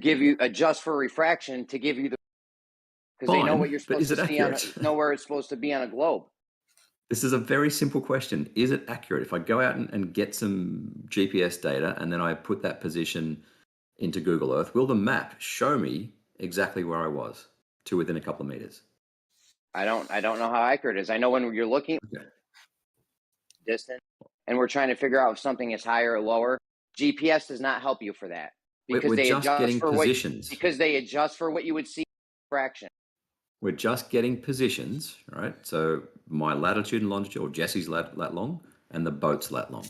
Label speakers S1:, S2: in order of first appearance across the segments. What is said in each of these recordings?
S1: give you adjust for refraction to give you the, because they know what you're supposed to see on know where it's supposed to be on a globe.
S2: This is a very simple question. Is it accurate? If I go out and get some GPS data and then I put that position into Google Earth, will the map show me exactly where I was to within a couple of meters?
S1: I don't know how accurate it is. I know when you're looking distance and we're trying to figure out if something is higher or lower, GPS does not help you for that. Because
S2: we're
S1: they
S2: just
S1: adjust
S2: getting
S1: for
S2: positions.
S1: Because they adjust for what you would see in fraction.
S2: We're just getting positions, right? So my latitude and longitude, or Jesse's lat long, and the boat's lat long.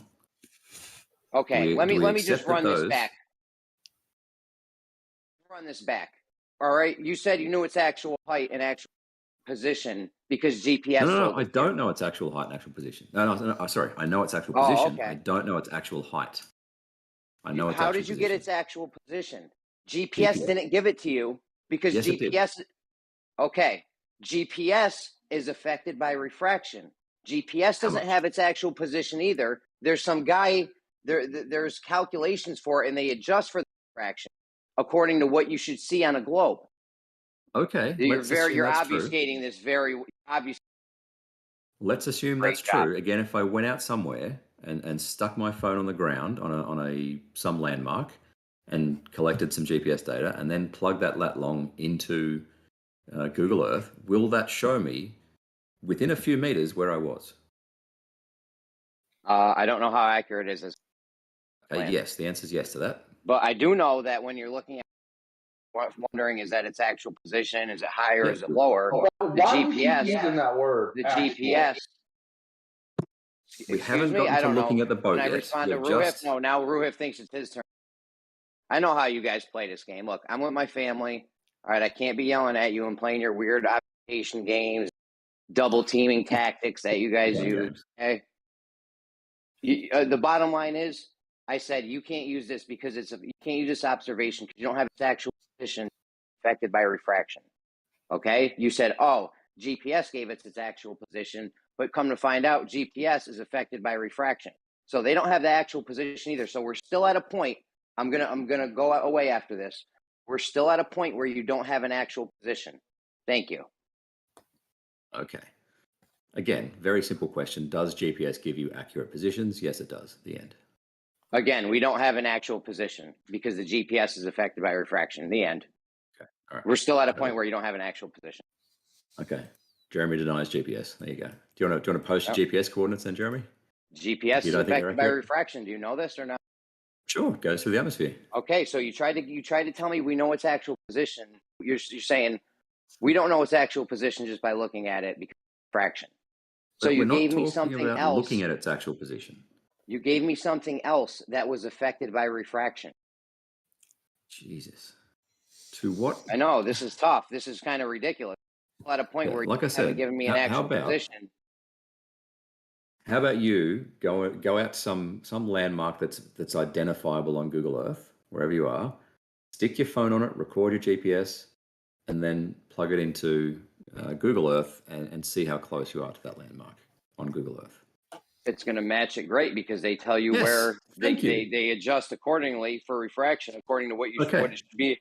S1: Okay, let me just run this back. Run this back. All right, you said you knew its actual height and actual position because GPS.
S2: No, I don't know its actual height and actual position. No, sorry, I know its actual position. Okay. I don't know its actual height. I know its.
S1: How did you get its actual position? GPS didn't give it to you because GPS. Okay, GPS is affected by refraction. GPS doesn't have its actual position either. There's some guy there's calculations for it, and they adjust for the refraction according to what you should see on a globe.
S2: Okay,
S1: you're obfuscating this very obvious.
S2: Let's assume that's true. Again, if I went out somewhere and stuck my phone on the ground on some landmark and collected some GPS data and then plugged that lat long into Google Earth, will that show me within a few meters where I was?
S1: I don't know how accurate it is.
S2: Yes, the answer is yes to that.
S1: But I do know that when you're looking at, wondering, is that its actual position? Is it higher? Is it lower? The GPS.
S3: Using that word.
S1: The GPS.
S2: We haven't gotten to looking at the boat yet.
S1: Can I respond to Ruhif? No, now Ruhif thinks it's his turn. I know how you guys play this game. Look, I'm with my family. All right, I can't be yelling at you and playing your weird obfuscation games, double teaming tactics that you guys use. Okay. The bottom line is, I said you can't use this because you can't use this observation because you don't have its actual position affected by refraction. Okay, you said, oh, GPS gave it its actual position, but come to find out, GPS is affected by refraction, so they don't have the actual position either. So we're still at a point. I'm gonna go away after this. We're still at a point where you don't have an actual position. Thank you.
S2: Okay. Again, very simple question. Does GPS give you accurate positions? Yes, it does. The end.
S1: Again, we don't have an actual position because the GPS is affected by refraction. The end.
S2: Okay. All right.
S1: We're still at a point where you don't have an actual position.
S2: Okay. Jeremy denies GPS. There you go. Do you want to post your GPS coordinates then, Jeremy?
S1: GPS is affected by refraction. Do you know this or not?
S2: Sure, it goes through the atmosphere.
S1: Okay, so you tried to tell me we know its actual position. You're saying we don't know its actual position just by looking at it because of refraction. So you gave me something else.
S2: Looking at its actual position.
S1: You gave me something else that was affected by refraction.
S2: Jesus. To what?
S1: I know this is tough. This is kind of ridiculous. At a point where you haven't given me an actual position.
S2: How about you go out to some landmark that's identifiable on Google Earth, wherever you are, stick your phone on it, record your GPS, and then plug it into Google Earth and see how close you are to that landmark on Google Earth.
S1: It's going to match it great because they tell you where they adjust accordingly for refraction according to what it should be,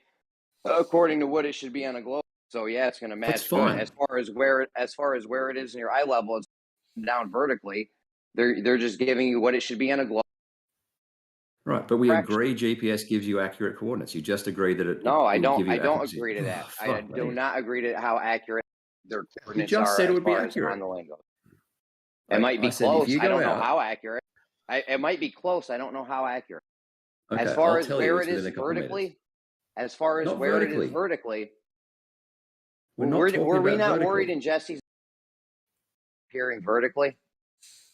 S1: according to what it should be on a globe. So yeah, it's going to match.
S2: That's fine.
S1: As far as where it is in your eye level, it's down vertically. They're just giving you what it should be on a globe.
S2: Right, but we agree GPS gives you accurate coordinates. You just agree that it.
S1: No, I don't agree to that. I do not agree to how accurate their coordinates are. You just said it would be accurate on the lingo. It might be close. I don't know how accurate. It might be close. I don't know how accurate.
S2: Okay,
S1: as far as where it is vertically, were we not worried in Jesse's appearing vertically?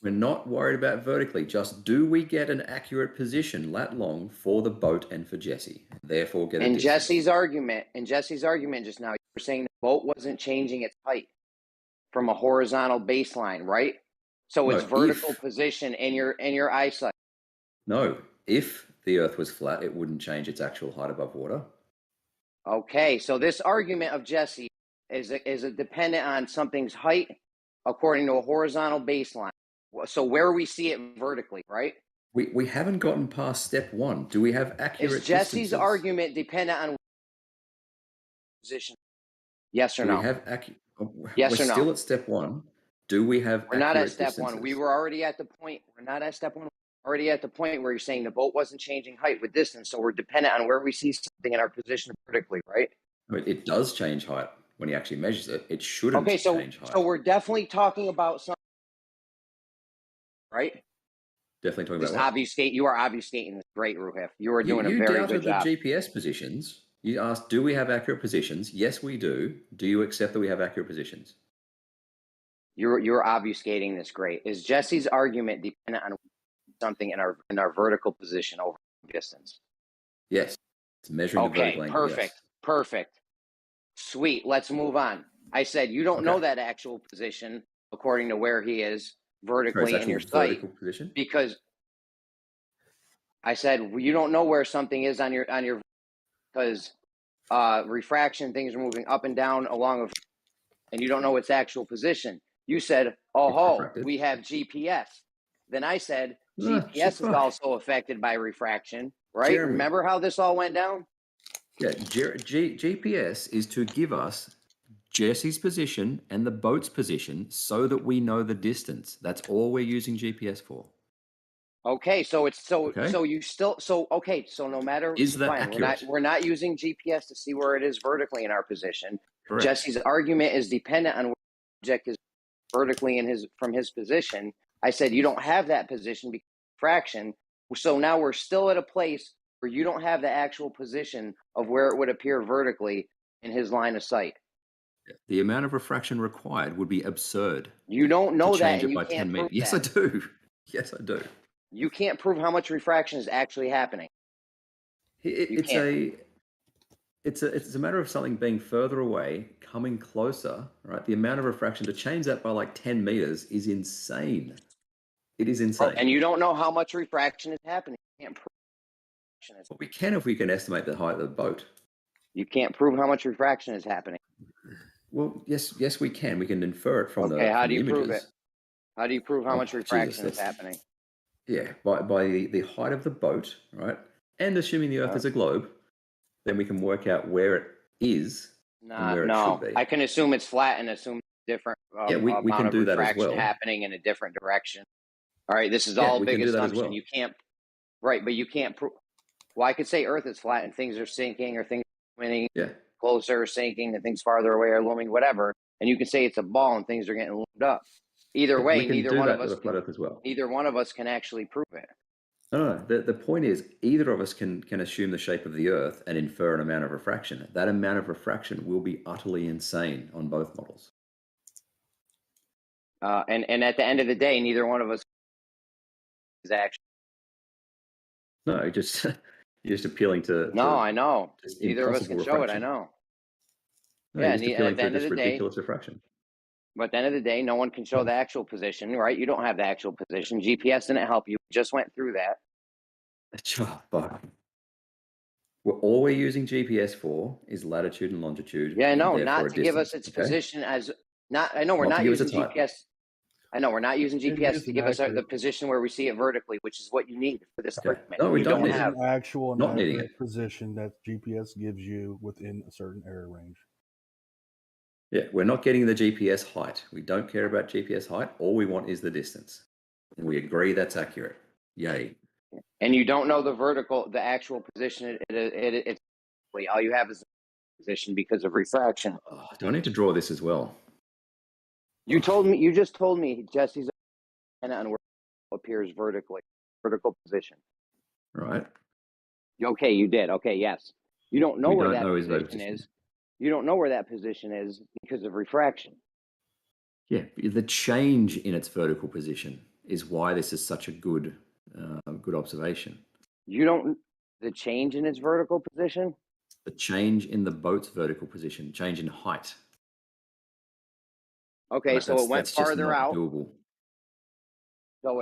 S2: We're not worried about vertically. Just do we get an accurate position lat long for the boat and for Jesse? Therefore, get a distance.
S1: Jesse's argument just now, you were saying the boat wasn't changing its height from a horizontal baseline, right? So its vertical position in your eyesight.
S2: No, if the Earth was flat, it wouldn't change its actual height above water.
S1: Okay, so this argument of Jesse is dependent on something's height according to a horizontal baseline. So where we see it vertically, right?
S2: We haven't gotten past step one. Do we have accurate
S1: Is Jesse's
S2: distances?
S1: argument dependent on position? Yes or
S2: Do
S1: no?
S2: we have accurate?
S1: Yes
S2: We're
S1: or no?
S2: still at step one. Do we have
S1: We're not at
S2: accurate
S1: step
S2: distances?
S1: one. We were already at the point. We're not at step one. Already at the point where you're saying the boat wasn't changing height with distance, so we're dependent on where we see something in our position vertically, right?
S2: I mean, it does change height when he actually measures it. It shouldn't change height.
S1: So we're definitely talking about something, right?
S2: Definitely talking
S1: This
S2: about what?
S1: obfuscate. You are obfuscating this great, Ruhif. You are doing a
S2: You
S1: very
S2: doubted
S1: good job.
S2: the GPS positions. You asked, do we have accurate positions? Yes, we do. Do you accept that we have accurate positions?
S1: You're obfuscating this great. Is Jesse's argument dependent on something in our vertical position over distance?
S2: Yes. It's measuring the vertical angle.
S1: Perfect.
S2: Yes.
S1: Perfect. Sweet. Let's move on. I said you don't know that actual position according to where he is vertically in your sight
S2: position?
S1: because I said you don't know where something is on your because refraction, things are moving up and down along a, and you don't know its actual position. You said, "Oh, we have GPS." Then I said, "GPS is also affected by refraction, right?"
S2: Jeremy.
S1: Remember how this all went down?
S2: Yeah, GPS is to give us Jesse's position and the boat's position so that we know the distance. That's all we're using GPS for.
S1: Okay, so it's so you still okay, so no matter
S2: is that accurate?
S1: we're not using GPS to see where it is vertically in our position.
S2: Correct.
S1: Jesse's argument is dependent on where the object is vertically from his position. I said you don't have that position because of fraction. So now we're still at a place where you don't have the actual position of where it would appear vertically in his line of sight.
S2: The amount of refraction required would be absurd.
S1: You don't know
S2: to change
S1: that, and
S2: it
S1: you
S2: by
S1: can't
S2: 10
S1: prove
S2: meters. Yes,
S1: that.
S2: I do. Yes, I do.
S1: You can't prove how much refraction is actually happening.
S2: It's a matter of something being further away, coming closer, right? The amount of refraction to change that by like 10 meters is insane. It is insane.
S1: And you don't know how much refraction is happening. You can't prove refraction is
S2: Well, we can if we can estimate the height of the boat.
S1: You can't prove how much refraction is happening.
S2: Well, yes, we can. We can infer it from the
S1: how do you
S2: images.
S1: prove it? How do you prove how much refraction is happening?
S2: Yeah, by the height of the boat, right? And assuming the Earth is a globe, then we can work out where it is and where it should be.
S1: I can assume it's flat and assume different
S2: we can do that as well.
S1: happening in a different direction. All right, this is all a big assumption. You can't, right? But you can't prove. Well, I could say Earth is flat and things are sinking or things are swimming closer or sinking and things farther away are looming, whatever. And you can say it's a ball and things are getting loomed up. Either way, neither one of us can actually prove it.
S2: No. The point is, either of us can assume the shape of the Earth and infer an amount of refraction. That amount of refraction will be utterly insane on both models.
S1: And at the end of the day, neither one of us is actually.
S2: No, you're just appealing to.
S1: No, I know. Neither of us can show it. I know.
S2: No, at the end of the ridiculous refraction.
S1: But at the end of the day, no one can show the actual position, right? You don't have the actual position. GPS didn't help you. We just went through that.
S2: All we're using GPS for is latitude and longitude.
S1: Yeah, I know. Not to give us its position as not. I know we're not using GPS. I know we're not using GPS to give us the position where we see it vertically, which is what you need for this argument.
S2: No, we don't have
S3: an actual position that GPS gives you within a certain error range.
S2: Yeah, we're not getting the GPS height. We don't care about GPS height. All we want is the distance. And we agree that's accurate. Yay.
S1: And you don't know the actual position. It's all you have is the position because of refraction.
S2: Do I need to draw this as well?
S1: You just told me Jesse's on where it appears vertical position.
S2: Right.
S1: Okay, you did. Okay, yes. You don't know where that position is. You don't know where that position is because of refraction.
S2: Yeah, the change in its vertical position is why this is such a good observation.
S1: The change in its vertical position?
S2: The change in the boat's vertical position, change in height.
S1: Okay, right, so it went farther out.
S2: Doable.
S1: So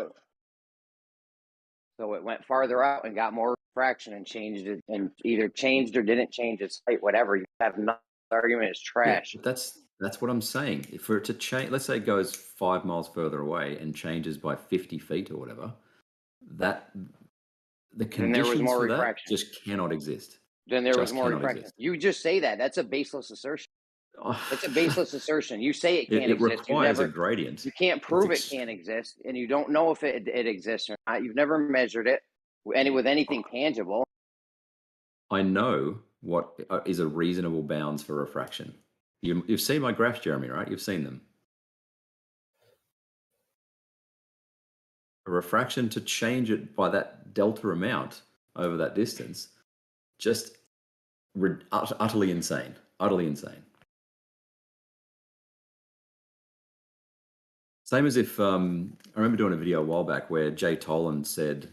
S1: it went farther out and got more refraction and changed it, and either changed or didn't change its height, whatever. You have no argument is trash.
S2: Yeah, that's what I'm saying. If for it to change, let's say it goes 5 miles further away and changes by 50 feet or whatever, that the
S1: Then there was
S2: conditions
S1: more
S2: for that
S1: refraction.
S2: just cannot exist.
S1: Then there was
S2: Just
S1: more
S2: cannot
S1: refraction.
S2: exist.
S1: You just say that. That's a baseless assertion. That's a baseless assertion. You say it can't
S2: It
S1: exist. You
S2: requires
S1: never,
S2: a gradient.
S1: you can't prove it can't exist, and you don't know if it exists or not. You've never measured it with anything tangible.
S2: I know what is a reasonable bounds for refraction. You've seen my graphs, Jeremy, right? You've seen them. A refraction, to change it by that delta amount over that distance, just utterly insane. Utterly insane. Same as if I remember doing a video a while back where Jay Toland said,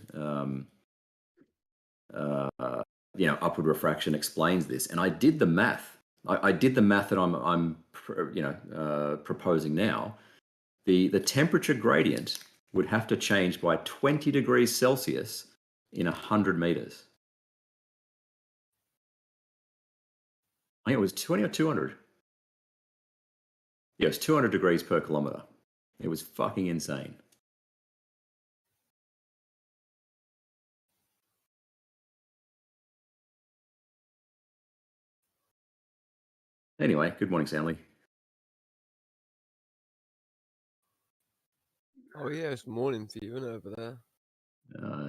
S2: upward refraction explains this, and I did the math. I did the math that I'm proposing now. The temperature gradient would have to change by 20 degrees Celsius in 100 meters. I think it was 20 or 200. Yeah, it was 200 degrees per kilometer. It was fucking insane. Anyway, good morning, Stanley.
S4: Oh yeah, it's morning for you, isn't it, over there?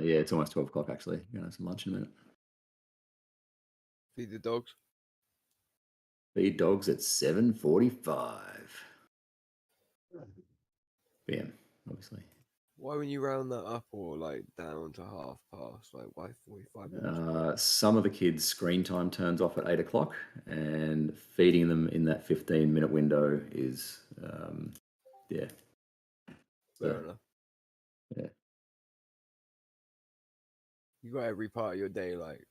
S2: Yeah, it's almost 12 o'clock actually. Gonna have some lunch in a minute.
S4: Feed the dogs.
S2: Feed dogs at 7:45 p.m. Obviously.
S4: Why when you round that up or like down to half past? Like why 45 minutes?
S2: Some of the kids' screen time turns off at 8 o'clock, and feeding them in that 15-minute window is,
S4: Fair enough.
S2: Yeah.
S4: You got every part of your day like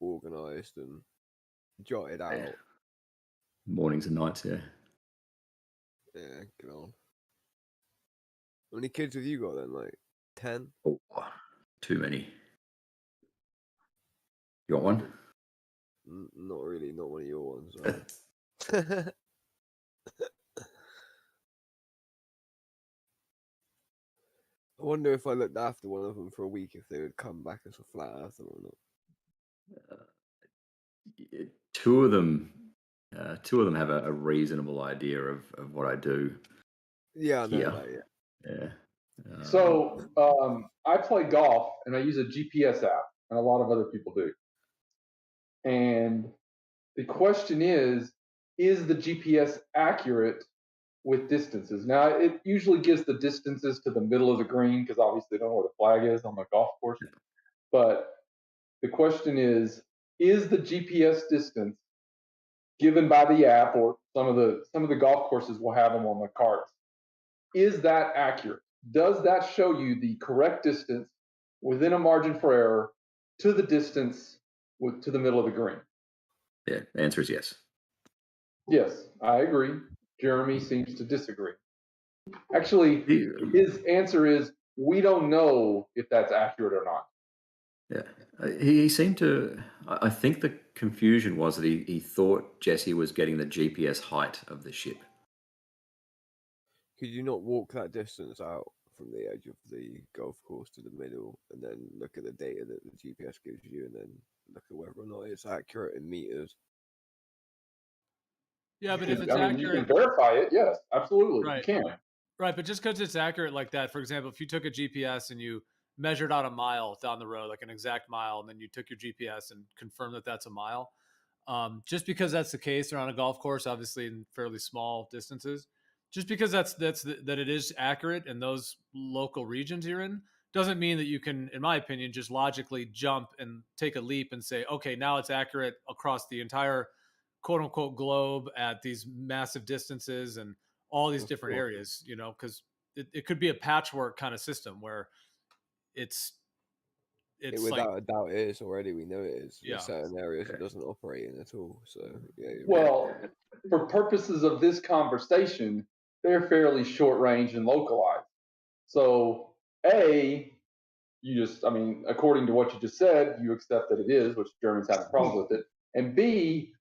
S4: organised and jotted out.
S2: Yeah. Mornings and nights, yeah.
S4: Yeah, get on. How many kids have you got then? Like 10?
S2: Oh, too many. You got one?
S4: Not really, not one of your ones. I wonder if I looked after one of them for a week if they would come back as a flat earther or not.
S2: Two of them have a reasonable idea of what I do.
S4: Yeah, I know
S2: here.
S4: that, yeah.
S2: Yeah.
S5: So I play golf and I use a GPS app, and a lot of other people do. And the question is the GPS accurate with distances? Now, it usually gives the distances to the middle of the green because obviously they don't know where the flag is on the golf course. But the question is the GPS distance given by the app, or some of the golf courses will have them on the cards, is that accurate? Does that show you the correct distance within a margin for error to the distance to the middle of the green?
S2: Yeah, the answer is yes.
S5: Yes, I agree. Jeremy seems to disagree. Actually, his answer is we don't know if that's accurate or not.
S2: Yeah, he seemed to. I think the confusion was that he thought Jesse was getting the GPS height of the ship.
S4: Could you not walk that distance out from the edge of the golf course to the middle and then look at the data that the GPS gives you and then look at whether or not it's accurate in meters?
S6: Yeah, but if it's
S5: accurate, you can verify it. Yes, absolutely,
S6: right.
S5: You can.
S6: Right, but just because it's accurate like that, for example, if you took a GPS and you measured out a mile down the road, like an exact mile, and then you took your GPS and confirmed that that's a mile, just because that's the case around a golf course, obviously in fairly small distances, just because that it is accurate in those local regions you're in, doesn't mean that you can, in my opinion, just logically jump and take a leap and say, okay, now it's accurate across the entire quote unquote globe at these massive distances and all these different areas, because it could be a patchwork kind of system where it's
S4: without
S6: like,
S4: a doubt it is already. We know it is.
S6: Yeah.
S4: In certain areas it doesn't operate in at all. So yeah.
S5: Well, for purposes of this conversation, they're fairly short range and localized. So according to what you just said, you accept that it is, which Germans have a problem with it. And B,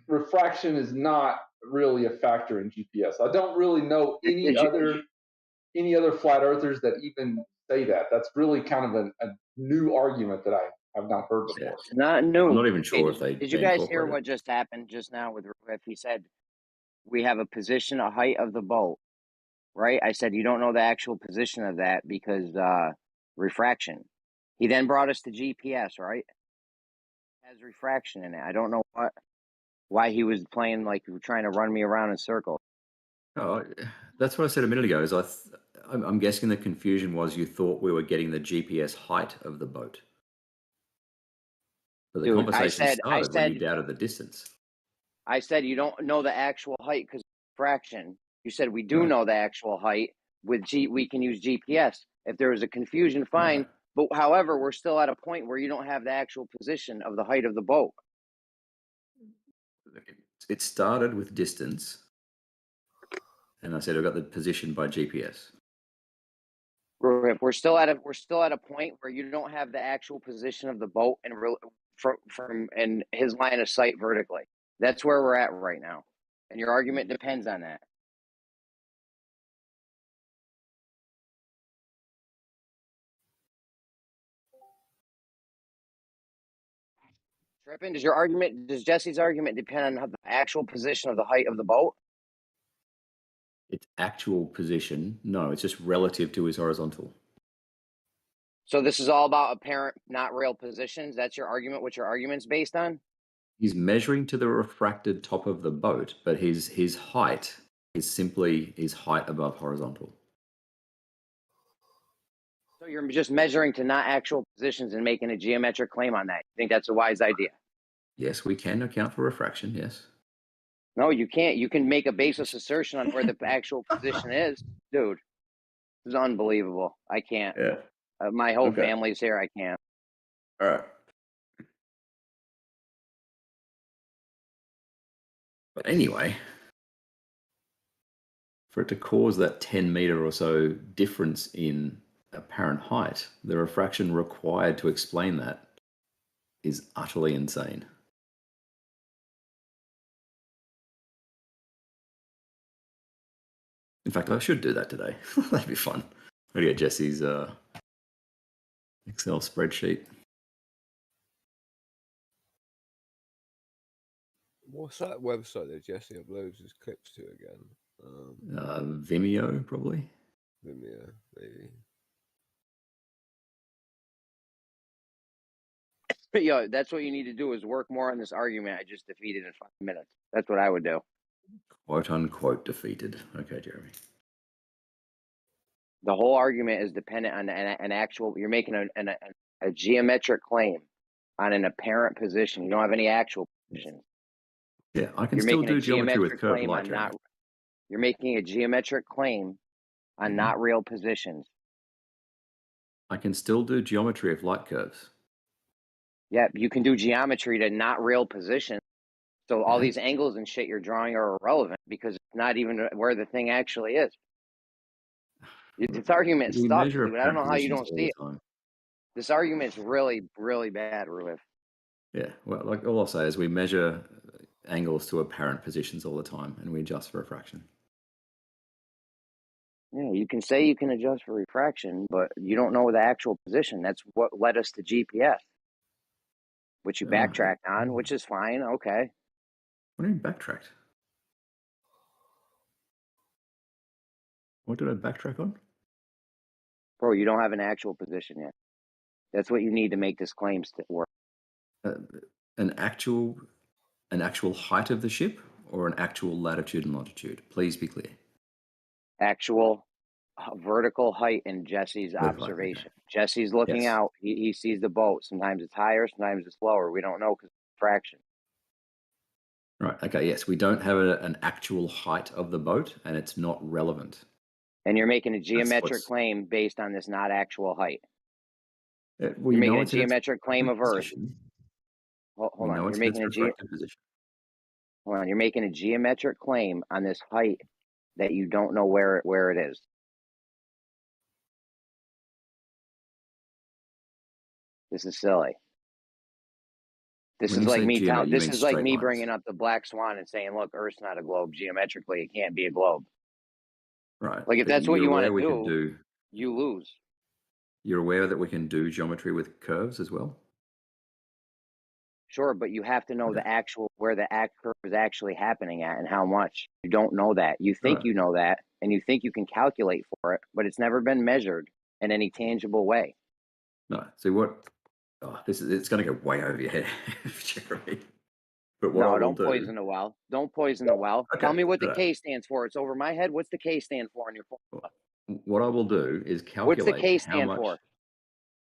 S5: refraction is not really a factor in GPS. I don't really know any other flat earthers that even say that. That's really kind of a new argument that I have not heard before.
S2: Yeah.
S1: It's not new.
S2: I'm not even sure
S1: Hey,
S2: if they.
S1: did you guys hear what just happened just now with Riff? He said we have a position, a height of the boat, right? I said you don't know the actual position of that because refraction. He then brought us to GPS, right? It has refraction in it. I don't know why he was playing like trying to run me around in circles.
S2: Oh, that's what I said a minute ago. Is I'm guessing the confusion was you thought we were getting the GPS height of the boat. But the
S1: Dude,
S2: conversation started when you doubted the distance.
S1: I said you don't know the actual height because fraction. You said we do know the actual height. We can use GPS. If there was a confusion, fine. Right. But however, we're still at a point where you don't have the actual position of the height of the boat.
S2: It started with distance, and I said I got the position by GPS.
S1: We're still at a point where you don't have the actual position of the boat and from in his line of sight vertically. That's where we're at right now, and your argument depends on that. Trippin, does Jesse's argument depend on the actual position of the height of the boat?
S2: Its actual position? No, it's just relative to his horizontal.
S1: So this is all about apparent, not real positions. That's your argument. What your argument's based on?
S2: He's measuring to the refracted top of the boat, but his height is simply his height above horizontal.
S1: So you're just measuring to not actual positions and making a geometric claim on that. You think that's a wise idea?
S2: Yes, we can account for refraction, yes.
S1: No, you can't. You can make a baseless assertion on where the actual position is. Dude, this is unbelievable. I can't.
S2: Yeah.
S1: My whole family's here. I can't.
S2: All right. But anyway, for it to cause that 10 meter or so difference in apparent height, the refraction required to explain that is utterly insane. In fact, I should do that today. That'd be fun. I'm going to get Jesse's Excel spreadsheet.
S4: What's that website that Jesse uploads his clips to again?
S2: Vimeo, probably.
S4: Vimeo, maybe.
S1: But yo, that's what you need to do is work more on this argument I just defeated in 5 minutes. That's what I would do.
S2: Quote unquote defeated. Okay, Jeremy.
S1: The whole argument is dependent on an actual. You're making a geometric claim on an apparent position. You don't have any actual position.
S2: Yeah, I can still do geometry with curved light.
S1: You're making a geometric claim on not real positions.
S2: I can still do geometry of light curves.
S1: Yeah, you can do geometry to not real positions. So all these angles and shit you're drawing are irrelevant because it's not even where the thing actually is. This argument sucks, dude. I don't know how you don't see it. This argument's really, really bad, Ruiv.
S2: Yeah, well, like all I'll say is we measure angles to apparent positions all the time, and we adjust for refraction.
S1: Yeah, you can say you can adjust for refraction, but you don't know the actual position. That's what led us to GPS, which you backtracked on, which is fine. Okay.
S2: What do you mean backtracked? What did I backtrack on?
S1: Bro, you don't have an actual position yet. That's what you need to make this claim work.
S2: An actual height of the ship or an actual latitude and longitude? Please be clear.
S1: Actual vertical height in Jesse's observation. Okay. Jesse's looking out. He sees the boat. Sometimes it's higher, sometimes it's lower. We don't know because of fraction.
S2: Right. Okay. Yes, we don't have an actual height of the boat, and it's not relevant.
S1: And you're making a geometric claim based on this not actual height.
S2: Well,
S1: you're making a geometric claim of Earth. Hold on. You're making You're making a geometric claim on this height that you don't know where it is. This is silly. This is like me bringing up the black swan and saying, "Look, Earth's not a globe. Geometrically, it can't be a globe."
S2: Right.
S1: Like if that's what you want to do, you lose.
S2: You're aware that we can do geometry with curves as well?
S1: Sure, but you have to know
S2: Okay.
S1: the actual where the curve is actually happening at and how much. You don't know that. You think
S2: Right.
S1: you know that, and you think you can calculate for it, but it's never been measured in any tangible way.
S2: No. See what? Oh, it's going to go way over your head, Jeremy. But what I
S1: No,
S2: will
S1: don't
S2: do.
S1: poison the well. Don't poison the well. Tell
S2: Okay,
S1: me what the
S2: right.
S1: K stands for. It's over my head. What's the K stand for in your formula?
S2: What I will do is
S1: What's the
S2: calculate
S1: K
S2: how
S1: stand
S2: much.
S1: for?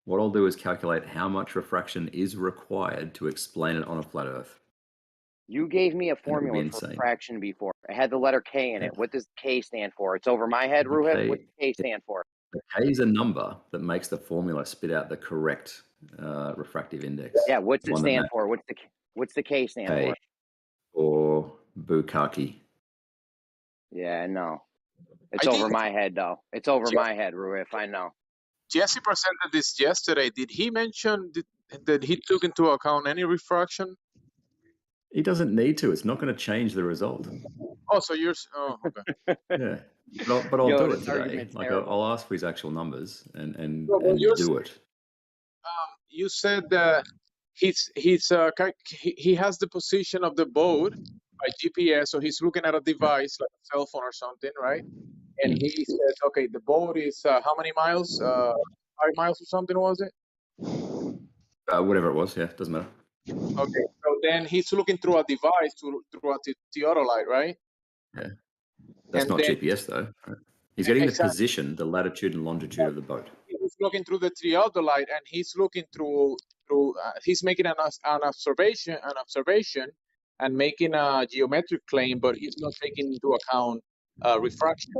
S2: What I'll do is calculate how much refraction is required to explain it on a flat Earth.
S1: You gave me a
S2: And it would be
S1: formula for
S2: insane.
S1: fraction before. It had the letter K in
S2: Yeah.
S1: it. What does K stand for? It's over my head,
S2: The
S1: Ruhif.
S2: K-
S1: What's the K stand for?
S2: The K is a number that makes the formula spit out the correct refractive index.
S1: Yeah, what's it
S2: One that
S1: stand
S2: matches
S1: for? What's the K stand
S2: K
S1: for?
S2: or Bukaki.
S1: Yeah, no. It's
S7: I
S1: over
S7: think
S1: my head, though. It's over
S7: Je-
S1: my head, Ruhif. I know.
S7: Jesse presented this yesterday. Did he mention that he took into account any refraction?
S2: He doesn't need to. It's not going to change the result.
S7: Oh, so you're. Oh, okay.
S2: Yeah. But I'll
S1: Yo,
S2: do it
S1: this
S2: today.
S1: argument's
S2: Like
S1: terrible.
S2: I'll ask for his actual numbers and
S7: Well, you're
S2: do it.
S7: You said that he has the position of the boat by GPS, so he's looking at a device like a cell phone or something, right? And he says, okay, the boat is how many miles? 5 miles or something, was it?
S2: Whatever it was, yeah, doesn't matter.
S7: Okay, so then he's looking through a device through a theodolite, right?
S2: Yeah. That's
S7: And
S2: not
S7: then-
S2: GPS though. Right? He's getting the
S7: Exactly.
S2: position, the latitude and longitude of the boat.
S7: He's looking through the theodolite, and he's looking through. He's making an observation, and making a geometric claim, but he's not taking into account refraction.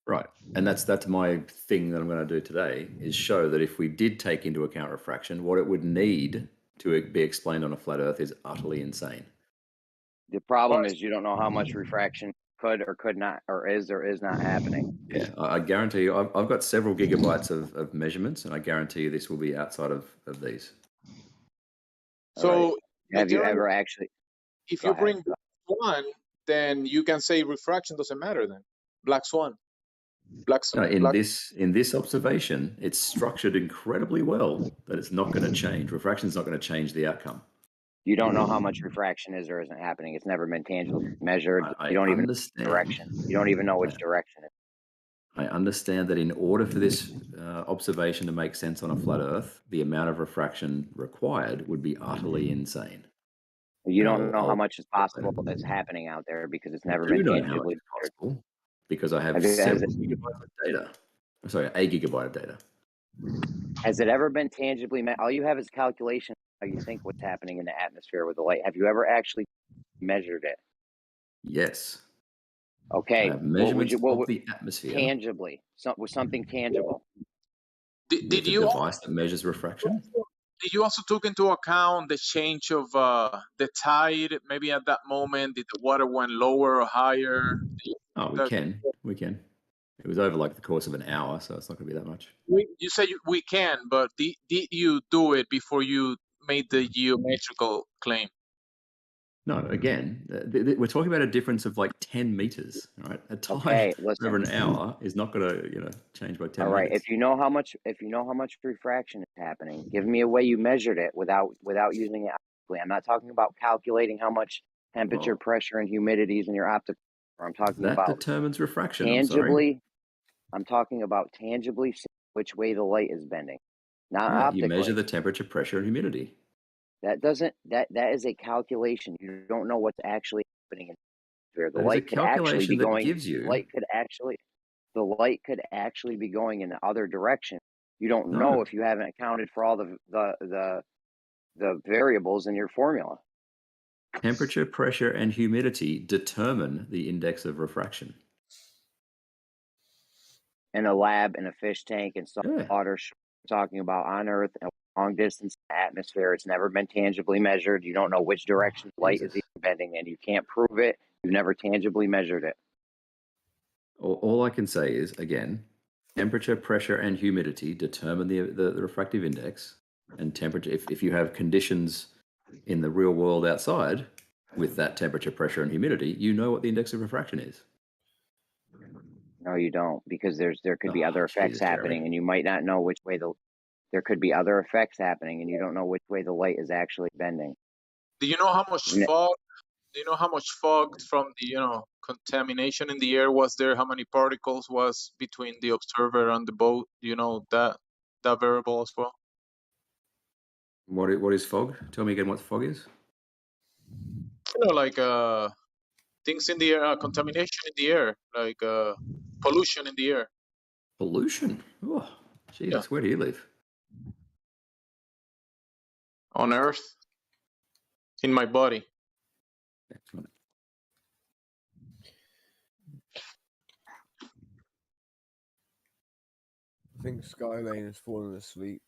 S2: Right. And that's my thing that I'm going to do today is show that if we did take into account refraction, what it would need to be explained on a flat Earth is utterly insane.
S1: The problem is you don't know how much refraction could or could not, or is not happening.
S2: Yeah, I guarantee you, I've got several gigabytes of measurements, and I guarantee you this will be outside of these.
S7: So
S1: Have you
S7: Jeremy,
S1: ever actually?
S7: if
S1: Go
S7: you
S1: ahead.
S7: bring black swan, then you can say refraction doesn't matter. Then black swan,
S2: No, in this observation, it's structured incredibly well that it's not going to change. Refraction is not going to change the outcome.
S1: You don't know how much refraction is or isn't happening. It's never been tangibly measured.
S2: I
S1: You don't even know
S2: understand.
S1: direction. You don't even know which direction it is.
S2: I understand that in order for this observation to make sense on a flat Earth, the amount of refraction required would be utterly insane.
S1: You don't
S2: And
S1: know how
S2: I'll-
S1: much is possible that's happening out there because it's never
S2: I do
S1: been
S2: know how much
S1: tangibly
S2: is
S1: measured.
S2: possible because I have
S1: Has it-
S2: several gigabytes of data. Sorry, a gigabyte of data.
S1: Has it ever been tangibly measured? All you have is calculation of how you think what's happening in the atmosphere with the light. Have you ever actually measured it?
S2: Yes.
S1: Okay.
S2: I have measurements
S1: what
S2: of
S1: would
S2: the atmosphere
S1: tangibly? With something tangible.
S7: Did
S2: with a
S7: you
S2: device that measures refraction.
S7: did you also took into account the change of the tide? Maybe at that moment, did the water went lower or higher?
S2: Oh, we can. It was over like the course of an hour, so it's not going to be that much.
S7: You say we can, but did you do it before you made the geometrical claim?
S2: No, again, we're talking about a difference of like 10 meters, right? A tide
S1: Okay, listen.
S2: over an hour is not going to, change by 10
S1: All right.
S2: meters.
S1: If you know how much refraction is happening, give me a way you measured it without using it optically. I'm not talking about calculating how much temperature,
S2: Well,
S1: pressure, and humidity is in your optical. I'm talking
S2: that
S1: about
S2: determines refraction. I'm sorry.
S1: tangibly. I'm talking about tangibly seeing which way the light is bending, not
S2: Yeah,
S1: optically.
S2: you measure the temperature, pressure, and humidity.
S1: That is a calculation. You don't know what's actually happening in the atmosphere. The
S2: That is a
S1: light could actually
S2: calculation
S1: be
S2: that
S1: going.
S2: gives you.
S1: The light could actually be going in the other direction. You don't
S2: No.
S1: know if you haven't accounted for all the variables in your formula.
S2: Temperature, pressure, and humidity determine the index of refraction.
S1: In a lab, in a fish tank, in some
S2: Yeah.
S1: water, talking about on Earth and long distance atmosphere. It's never been tangibly measured. You don't know which direction light is
S2: Jesus.
S1: even bending, and you can't prove it. You've never tangibly measured it.
S2: All I can say is, again, temperature, pressure, and humidity determine the refractive index. And temperature, if you have conditions in the real world outside with that temperature, pressure, and humidity, you know what the index of refraction is.
S1: No, you don't, because there could be
S2: Oh,
S1: other effects
S2: Jesus, Jeremy.
S1: happening, and you might not know which way there could be other effects happening, and you don't know which way the light is actually bending.
S7: Do you know how much
S1: Ne-
S7: fog? Do you know how much fog from the contamination in the air was there? How many particles was between the observer and the boat? Do you know that variable as well?
S2: What is fog? Tell me again what fog is.
S7: Like things in the air, contamination in the air, like pollution in the air.
S2: Pollution. Oh, Jesus, where do you live?
S7: On Earth, in my body.
S2: Excellent.
S4: I think Skylane has fallen asleep.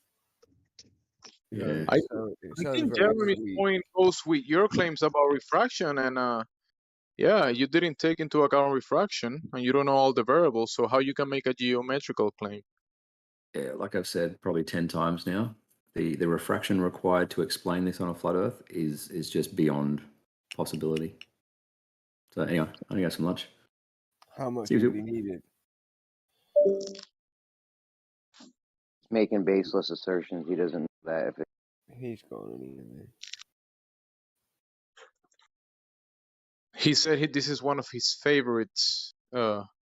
S2: Yeah.
S7: I
S4: It sounds
S7: think
S4: very
S7: Jeremy's
S4: sweet.
S7: point goes with your claims about refraction, and you didn't take into account refraction, and you don't know all the variables. So how you can make a geometrical claim?
S2: Yeah, like I've said probably 10 times now, the refraction required to explain this on a flat Earth is just beyond possibility. So anyway, I'm gonna go some lunch.
S4: How much
S2: See you
S4: would
S2: soon.
S4: be needed?
S1: Making baseless assertions. He doesn't know that. If
S4: He's gone anyway.
S7: He said this is one of his favorites. Proof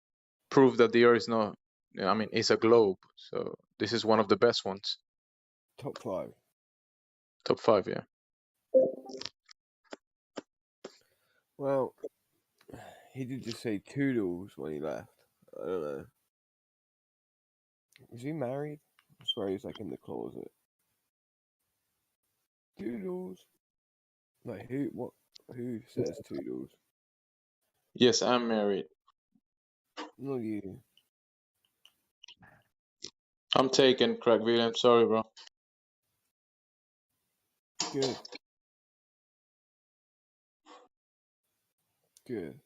S7: that the Earth is not. I mean, it's a globe. So this is one of the best ones.
S4: Top 5.
S7: Top 5, yeah.
S4: Well, he did just say toodles when he left. I don't know. Is he married? I swear he's like in the closet. Toodles. Like who? What? Who says toodles?
S7: Yes, I'm married.
S4: Not you.
S7: I'm taken, Craigville. I'm sorry, bro.
S4: Good. Good.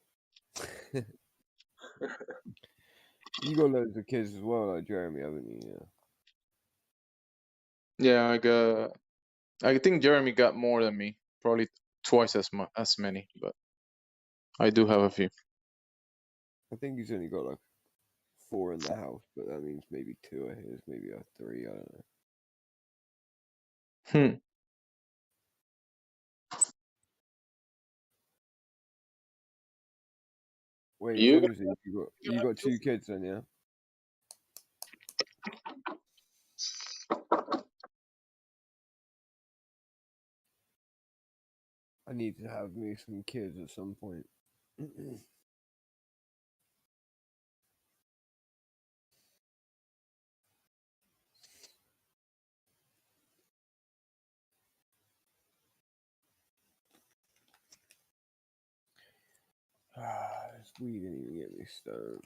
S4: You got loads of kids as well, like Jeremy, haven't you? Yeah.
S7: Yeah, I think Jeremy got more than me. Probably twice as many, but I do have a few.
S4: I think he's only got like 4 in the house, but that means maybe 2 are his, maybe 3. I don't know. Wait,
S7: You
S4: Flimsy, you got 2 kids then, yeah? I need to have me some kids at some point. This weed didn't even get me stoned.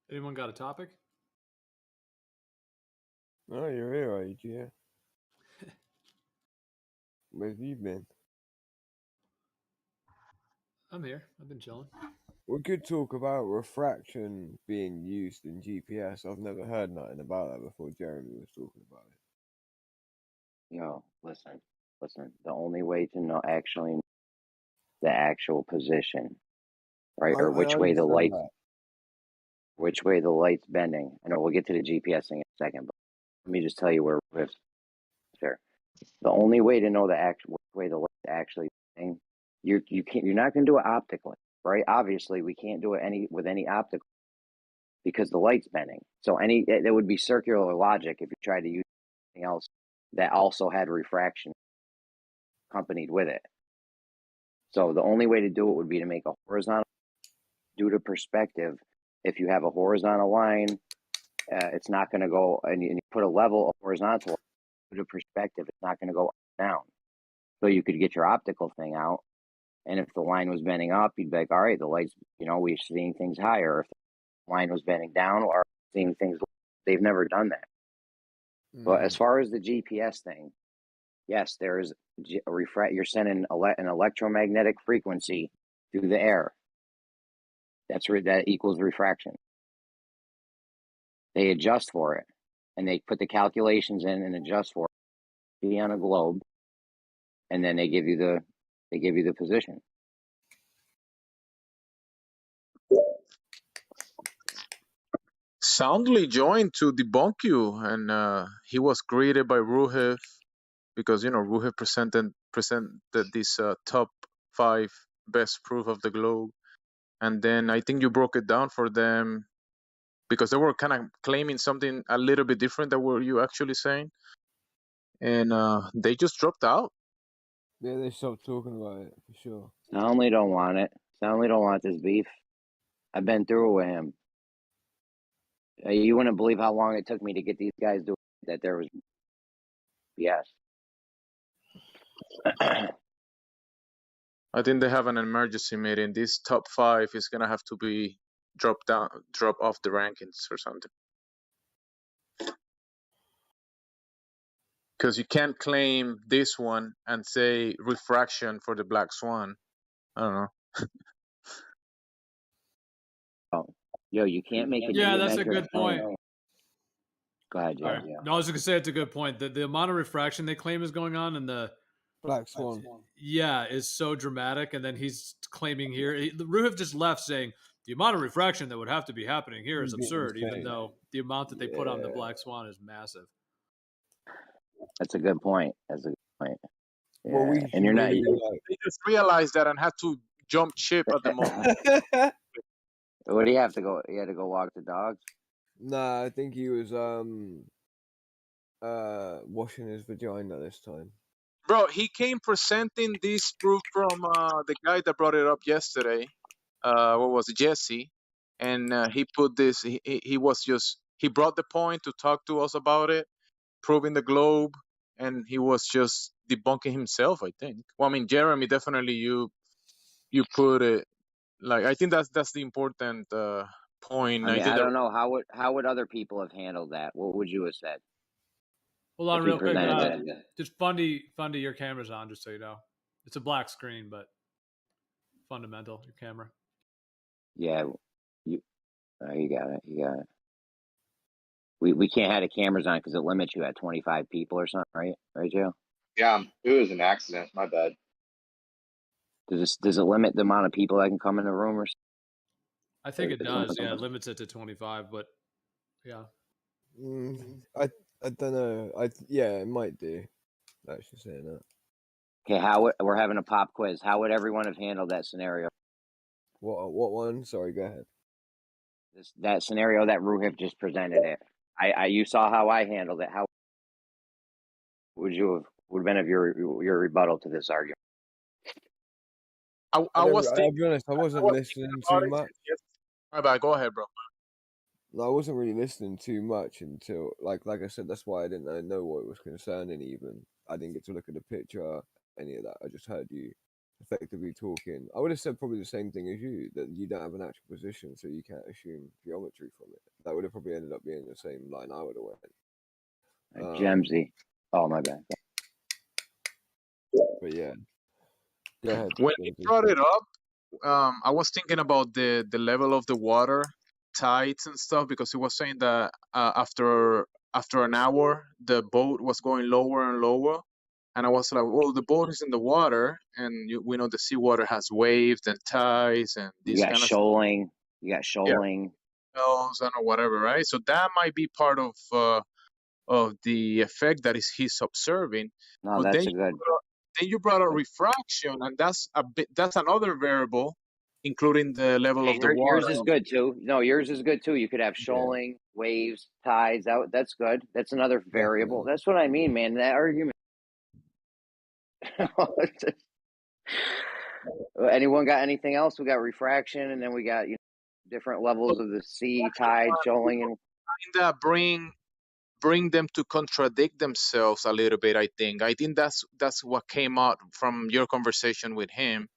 S6: Anyone got a topic?
S4: Oh, you're here, are you, Gia? Where have you been?
S6: I'm here. I've been chilling.
S4: We could talk about refraction being used in GPS. I've never heard nothing about that before Jeremy was talking about it.
S1: no, listen. listen, the only way to know actually the actual position, right, or
S3: I understand that.
S1: which way the light's bending. I know we'll get to the GPS thing in a second, but let me just tell you where it's there. The only way to know the actual way the light's actually bending, you're not going to do it optically, right? Obviously, we can't do it with any optical because the light's bending. So there would be circular logic if you tried to use something else that also had refraction accompanied with it. So the only way to do it would be to make a horizontal. Due to perspective, if you have a horizontal line, it's not going to go, and you put a level of horizontal. Due to perspective, it's not going to go up and down. So you could get your optical thing out, and if the line was bending up, you'd be like, all right, the lights, we're seeing things higher. If the line was bending down, or seeing things, they've never done that. But as far as the GPS thing, yes, there is a you're sending an electromagnetic frequency through the air. That equals refraction. They adjust for it, and they put the calculations in and adjust for it. Be on a globe, and then they give you the position.
S7: Soundly joined to debunk you, and he was greeted by Ruhev because Ruhev presented this top 5 best proof of the globe, and then I think you broke it down for them because they were kind of claiming something a little bit different than what you actually saying, and they just dropped out.
S4: Yeah, they stopped talking about it for sure.
S1: Soundly don't want it. Soundly don't want this beef. I've been through it with him. You wouldn't believe how long it took me to get these guys to that there was. Yes.
S7: I think they have an emergency meeting. This top 5 is gonna have to be drop off the rankings or something. Because you can't claim this one and say refraction for the Black Swan. I don't know.
S1: Yo, you can't make a
S6: Yeah, that's a
S1: geometric
S6: good point.
S1: plane. Go ahead,
S6: All right.
S1: yeah.
S6: No, I was going to say it's a good point. The amount of refraction they claim is going on in the
S4: Black Swan.
S6: Yeah, is so dramatic. And then he's claiming here, Ruhev just left saying the amount of refraction that would have to be happening here is absurd, even though the amount that they put on the Black Swan is massive.
S1: That's a good point. That's a good point. Yeah.
S4: Well,
S1: and you're not.
S7: They just realized that and had to jump ship at the moment.
S1: What do you have to go? You had to go walk the dogs?
S4: Nah, I think he was washing his vagina this time.
S7: Bro, he came presenting this proof from the guy that brought it up yesterday. What was it, Jesse? And he put this. He brought the point to talk to us about it, proving the globe, and he was just debunking himself. I think. Well, I mean, Jeremy, definitely you put it. Like, I think that's the important point.
S1: I mean, I don't know how would other people have handled that. What would you have said?
S6: Hold on
S1: If
S6: real
S1: he
S6: quick.
S1: presented that?
S6: Just Fundy, your camera's on, just so you know. It's a black screen, but fundamental, your camera.
S1: Yeah, you got it. You got it. We can't have the cameras on because it limits you at 25 people or something, right? Right, Joe?
S8: Yeah, it was an accident. My bad.
S1: Does it limit the amount of people that can come in the room or something?
S6: I think it does. Yeah, it limits it to 25, but yeah.
S4: I don't know. Yeah, it might do. Actually saying that.
S1: Okay, we're having a pop quiz. How would everyone have handled that scenario?
S4: What one? Sorry, go ahead.
S1: That scenario that Ruhev just presented it. You saw how I handled it. How would have been of your rebuttal to this argument?
S7: I'll
S4: be honest, I wasn't listening too much.
S7: My bad. Go ahead, bro.
S4: No, I wasn't really listening too much until, like I said, that's why I didn't know what was concerning. Even I didn't get to look at the picture, any of that. I just heard you effectively talking. I would have said probably the same thing as you, that you don't have an actual position, so you can't assume geometry from it. That would have probably ended up being the same line I would have went.
S1: Gemsy. Oh, my bad.
S4: But yeah. Go ahead.
S7: When he brought it up, I was thinking about the level of the water, tides and stuff, because he was saying that after an hour the boat was going lower and lower, And I was like, well, the boat is in the water, and we know the seawater has waves and tides and
S1: You
S7: these
S1: got
S7: kind of
S1: shoaling. You got shoaling.
S7: spells and whatever, right? So that might be part of the effect that he's observing.
S1: No,
S7: But
S1: that's a good.
S7: then you brought up refraction, and that's another variable, including the level of the water.
S1: Yours is good too. No, yours is good too. You could have shoaling, waves, tides. That's good. That's another variable. That's what I mean, man. That argument. Anyone got anything else? We got refraction, and then we got different levels of the sea, tide, shoaling, and
S7: that bring them to contradict themselves a little bit. I think that's what came out from your conversation with him,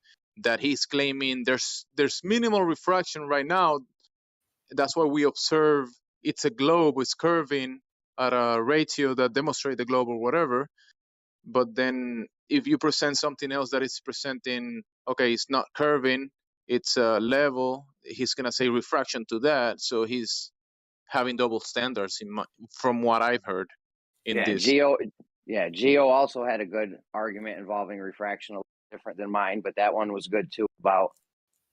S7: that he's claiming there's minimal refraction right now. That's why we observe it's a globe, it's curving at a ratio that demonstrates the globe or whatever. But then if you present something else that is presenting, okay, it's not curving, it's level, he's gonna say refraction to that. So he's having double standards from what I've heard in this.
S1: Geo also had a good argument involving refraction, a little different than mine, but that one was good too, about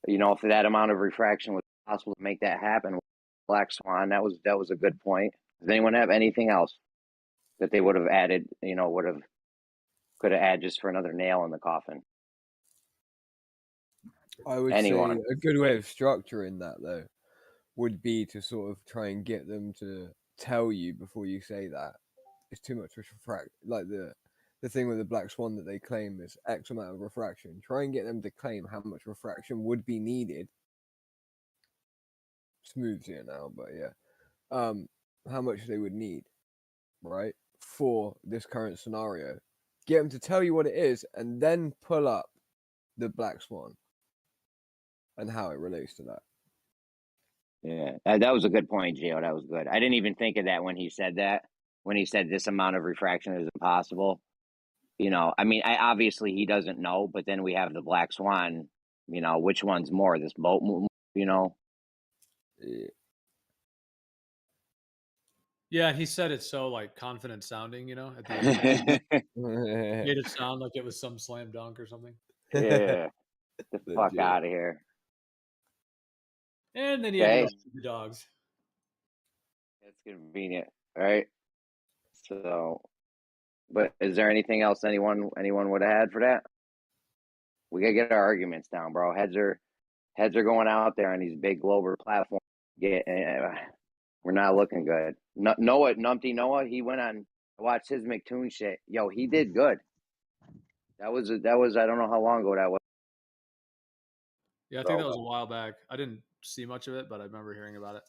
S1: if that amount of refraction was possible to make that happen with Black Swan. That was a good point. Does anyone have anything else that they would have added, could have added just for another nail in the coffin?
S4: I would say a good way of structuring that, though, would be to sort of try and get them to tell you before you say that it's too much refraction. Like the thing with the Black Swan that they claim is X amount of refraction. Try and get them to claim how much refraction would be needed. Smooth's here now, but yeah. How much they would need, right, for this current scenario. Get them to tell you what it is, and then pull up the Black Swan and how it relates to that.
S1: Yeah, that was a good point, Gio. That was good. I didn't even think of that when he said that. When he said this amount of refraction is impossible. I mean, obviously he doesn't know, but then we have the Black Swan. Which one's more? This boat,
S4: Yeah.
S6: Yeah, he said it so like confident sounding, at the end. Made it sound like it was some slam dunk or something.
S1: Yeah. Get the fuck out of here.
S6: And then he had the dogs.
S1: That's convenient, right? So, but is there anything else anyone would have had for that? We gotta get our arguments down, bro. Heads are going out there on these big global platforms. We're not looking good. Numpty Noah, he went on. I watched his McToon shit. Yo, he did good. That was I don't know how long ago that was.
S6: Yeah, I think that was a while back. I didn't see much of it, but I remember hearing about it.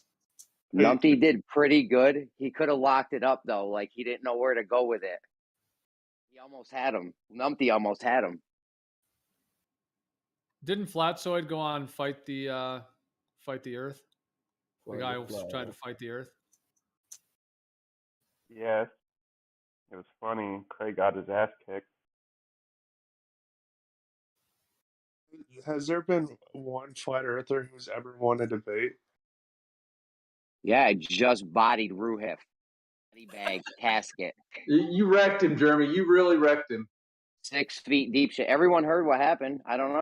S1: Numpty did pretty good. He could have locked it up though. Like he didn't know where to go with it. He almost had him. Numpty almost had him.
S6: Didn't Flatsoid go on fight the Earth? The guy who tried to fight the Earth.
S9: Yes, it was funny. Craig got his ass kicked.
S10: Has there been one flat earther who's ever won a debate?
S1: Yeah, I just bodied Ruhif. Body bag casket.
S5: You wrecked him, Jeremy. You really wrecked him.
S1: 6 feet deep shit. Everyone heard what happened. I don't know.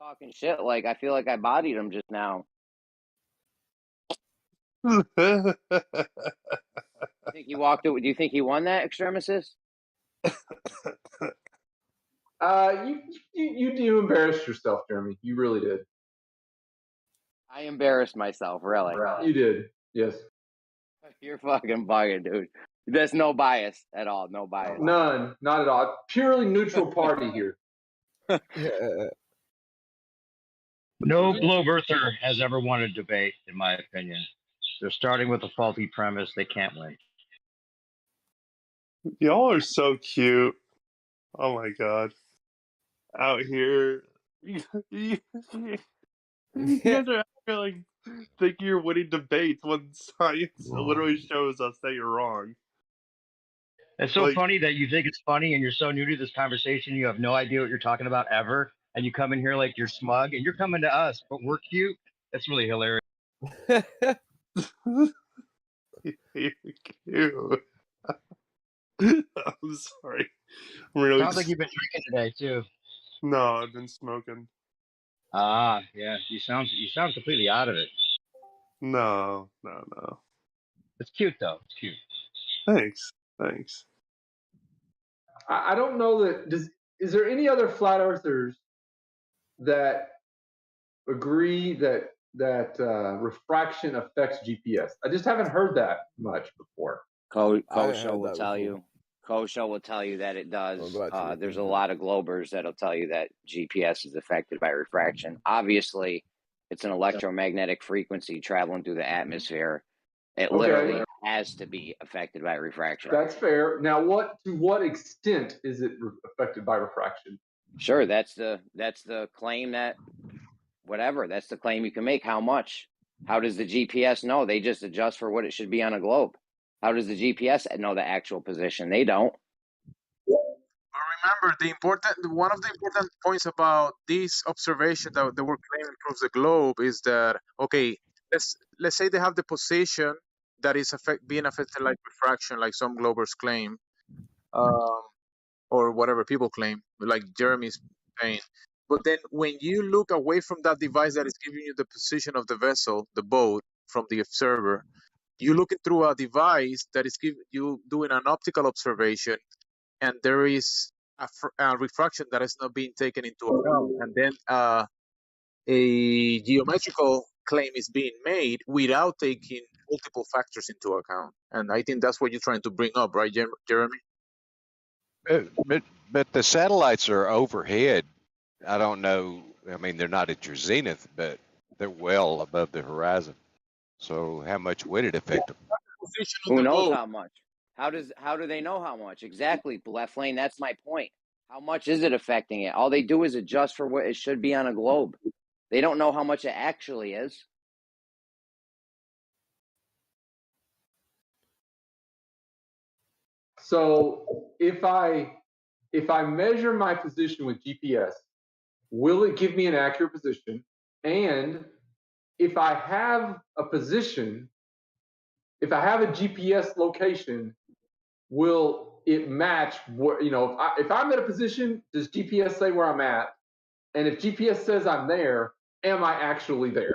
S1: Talking shit like I feel like I bodied him just now.
S10: You
S1: think he walked away? Do you think he won that, Extremisist?
S5: You embarrassed yourself, Jeremy. You really did.
S1: I embarrassed myself, really.
S5: You did, yes.
S1: You're fucking bugging, dude. There's no bias at all. No bias.
S5: None, not at all. Purely neutral party here.
S11: No globe earther has ever won a debate, in my opinion. They're starting with a faulty premise. They can't win.
S10: Y'all are so cute. Oh my god. Out here. You guys are like think you're winning debates when science literally shows us that you're wrong.
S11: It's so funny that you think it's funny and you're so new to this conversation, you have no idea what you're talking about ever, and you come in here like you're smug, and you're coming to us, but we're cute. That's really hilarious.
S10: You're cute. I'm sorry. I'm really
S11: Sounds like you've been drinking today too.
S10: No, I've been smoking.
S11: Ah, yeah. You sound completely out of it.
S10: No.
S11: It's cute though. It's cute.
S10: Thanks.
S5: I don't know that. Is there any other flat earthers that agree that refraction affects GPS? I just haven't heard that much before.
S1: Kosho will tell you. Kosho will tell you that it does. There's a lot of globers that'll tell you that GPS is affected by refraction. Obviously, it's an electromagnetic frequency traveling through the atmosphere. It literally has to be affected by refraction.
S5: That's fair. Now, to what extent is it affected by refraction?
S1: Sure, that's the claim that whatever. That's the claim you can make. How much? How does the GPS know? They just adjust for what it should be on a globe. How does the GPS know the actual position? They don't.
S7: But remember, one of the important points about this observation that they were claiming proves the globe is that, okay, let's say they have the position that is being affected like refraction, like some globers claim, or whatever people claim, like Jeremy's saying. But then when you look away from that device that is giving you the position of the vessel, the boat, from the observer, you're looking through a device that is you doing an optical observation, and there is a refraction that is not being taken into account, and then a geometrical claim is being made without taking multiple factors into account. And I think that's what you're trying to bring up, right, Jeremy?
S12: But the satellites are overhead. I don't know. I mean, they're not at your zenith, but they're well above the horizon. So how much would it affect them?
S1: Who knows how much? How do they know how much? Exactly, Left Lane. That's my point. How much is it affecting it? All they do is adjust for what it should be on a globe. They don't know how much it actually is.
S5: So if I measure my position with GPS, will it give me an accurate position? And if I have a position, if I have a GPS location, will it match what, if I'm at a position, does GPS say where I'm at? And if GPS says I'm there, am I actually there?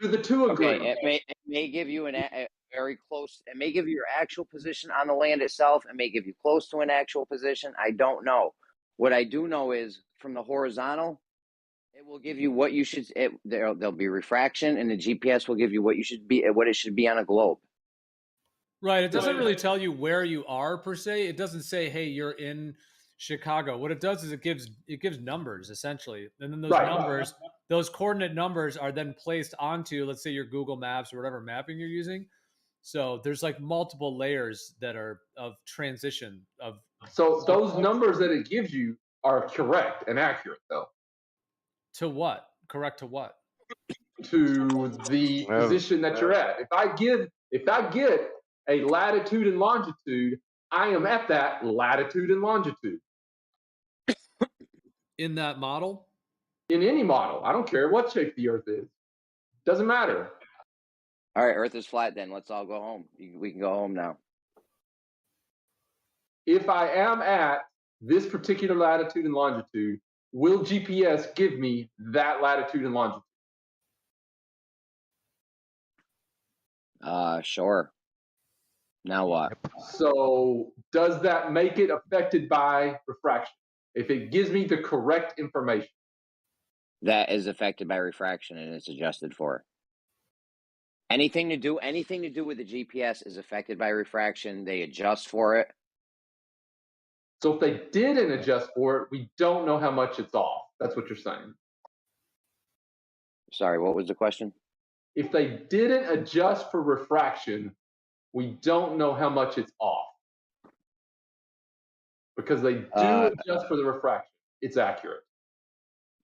S5: Do the two agree?
S1: Okay, it may give you a very close. It may give you your actual position on the land itself. It may give you close to an actual position. I don't know. What I do know is from the horizontal, it will give you what you should. There'll be refraction, and the GPS will give you what it should be on a globe.
S6: Right. It doesn't really tell you where you are per se. It doesn't say, "Hey, you're in Chicago." What it does is it gives numbers essentially, and then those numbers, those coordinate numbers, are then placed onto, let's say, your Google Maps or whatever mapping you're using. So there's like multiple layers that are of transition of.
S5: So those numbers that it gives you are correct and accurate, though.
S6: To what? Correct to what?
S5: To the position that you're at. If I get a latitude and longitude, I am at that latitude and longitude.
S6: In that model?
S5: In any model. I don't care what shape the Earth is. Doesn't matter.
S1: All right, Earth is flat then. Let's all go home. We can go home now.
S5: If I am at this particular latitude and longitude, will GPS give me that latitude and longitude?
S1: Sure. Now what?
S5: So does that make it affected by refraction? If it gives me the correct information.
S1: That is affected by refraction and it's adjusted for. Anything to do with the GPS is affected by refraction. They adjust for it.
S5: So if they didn't adjust for it, we don't know how much it's off. That's what you're saying.
S1: Sorry, what was the question?
S5: If they didn't adjust for refraction, we don't know how much it's off. Because they do adjust for the refraction. It's accurate.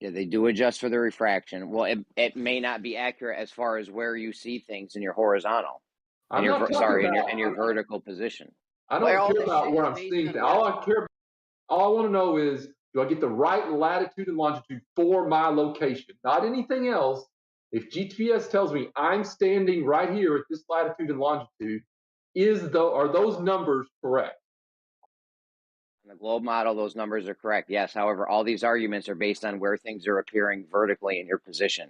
S1: Yeah, they do adjust for the refraction. Well, it may not be accurate as far as where you see things in your horizontal. In your vertical position.
S5: I don't care about where I'm seeing things. All I want to know is, do I get the right latitude and longitude for my location? Not anything else. If GPS tells me I'm standing right here at this latitude and longitude, are those numbers correct?
S1: In the globe model, those numbers are correct. Yes. However, all these arguments are based on where things are appearing vertically in your position.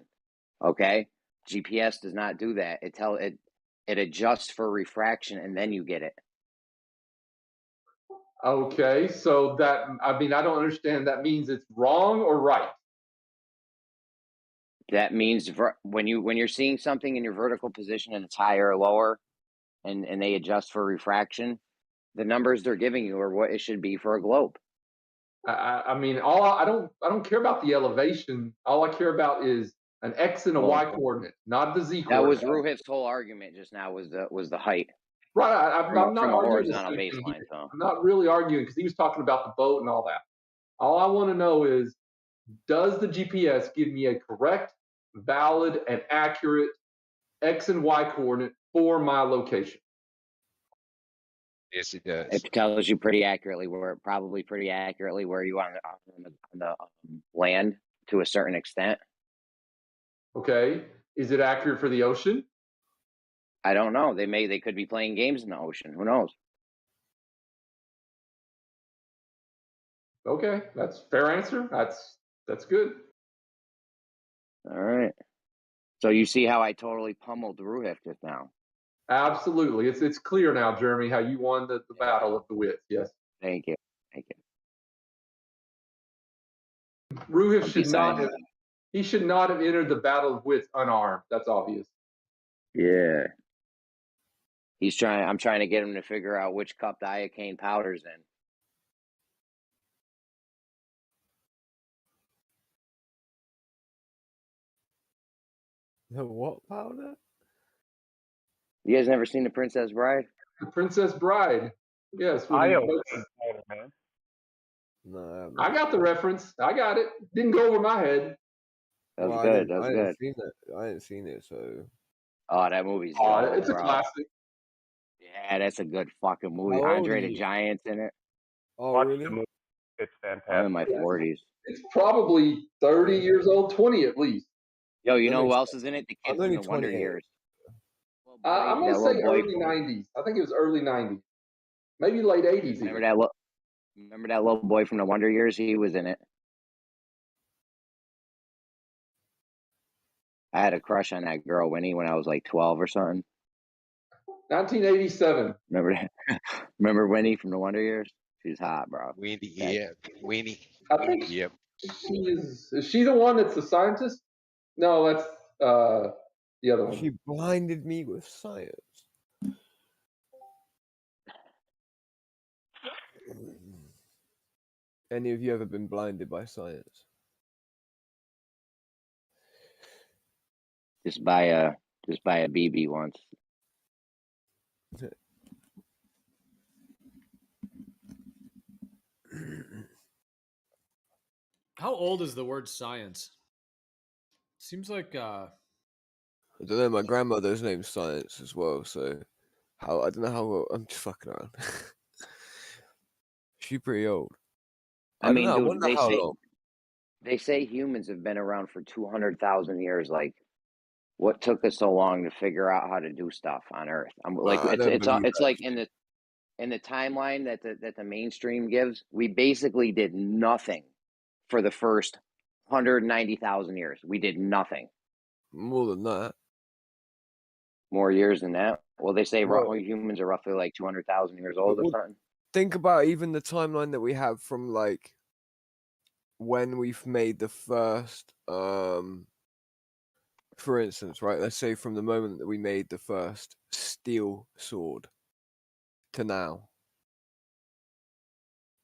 S1: Okay. GPS does not do that. It adjusts for refraction and then you get it.
S5: Okay, so that, I mean, I don't understand. That means it's wrong or right?
S1: That means when you're seeing something in your vertical position and it's higher or lower, and they adjust for refraction, the numbers they're giving you are what it should be for a globe.
S5: I mean, I don't care about the elevation. All I care about is an X and a Y coordinate, not the Z
S1: That
S5: coordinate.
S1: was Ruhif's whole argument just now was the height.
S5: Right, I'm not
S1: from a
S5: arguing the
S1: horizontal
S5: same thing
S1: baseline.
S5: here.
S1: So
S5: I'm not really arguing because he was talking about the boat and all that. All I want to know is, does the GPS give me a correct, valid, and accurate X and Y coordinate for my location?
S12: Yes, it does.
S1: it tells you pretty accurately probably pretty accurately where you are on the land to a certain extent.
S5: Okay, is it accurate for the ocean?
S1: I don't know. They could be playing games in the ocean. Who knows?
S5: Okay, that's a fair answer. That's good.
S1: All right. So you see how I totally pummeled Ruhif just now.
S5: Absolutely, it's clear now, Jeremy, how you won the battle of the wits. Yes.
S1: Thank you.
S5: Ruhif should not have entered the battle of wits unarmed. That's obvious.
S1: Yeah. I'm trying to get him to figure out which cup the iocane powder's in.
S4: The what powder?
S1: You guys never seen The Princess Bride?
S5: The Princess Bride. Yes.
S9: Man.
S4: No,
S5: I got the reference. I got it. Didn't go over my head.
S1: That was good. That was good.
S4: I ain't seen it, so.
S1: Oh, that movie's
S5: It's a
S1: bro.
S5: classic.
S1: Yeah, that's a good fucking movie.
S4: How old
S1: Andre
S4: are
S1: the
S4: you?
S1: Giant's in it.
S4: Oh,
S9: Watch
S4: really?
S9: the movie. It's fantastic.
S1: I'm in my 40s.
S5: It's probably 30 years old, 20 at least.
S1: Yo, you
S4: That
S1: know who
S4: makes
S1: else is in it? The kid
S4: I'm
S1: from
S4: only
S1: the Wonder
S4: 28.
S1: Years.
S5: I'm going to say early 90s. I think it was early 90s. Maybe late 80s.
S1: Remember that little boy from the Wonder Years? He was in it. I had a crush on that girl, Winnie, when I was like 12 or something.
S5: 1987.
S1: Remember that? Remember Winnie from the Wonder Years? She's hot, bro.
S12: Weenie, yeah, Weenie.
S5: I think
S12: Yep.
S5: she is she the one that's the scientist? No, that's the other one.
S4: She blinded me with science. Any of you ever been blinded by science?
S1: Just buy a BB once.
S6: How old is the word science? Seems like
S4: I don't know. My grandmother's name's Science as well, so I don't know how well, I'm just fucking around. She's pretty old.
S1: I mean,
S4: don't know, I
S1: dude,
S4: wonder how long.
S1: they say humans have been around for 200,000 years. Like, what took us so long to figure out how to do stuff on Earth? I'm like, it's like in the timeline that the mainstream gives, we basically did nothing for the first 190,000 years. We did nothing.
S4: More than that.
S1: More years than that. Well, they say humans are roughly like 200,000 years old or something.
S4: Think about even the timeline that we have from like when we've made the first, for instance, right? Let's say from the moment that we made the first steel sword to now.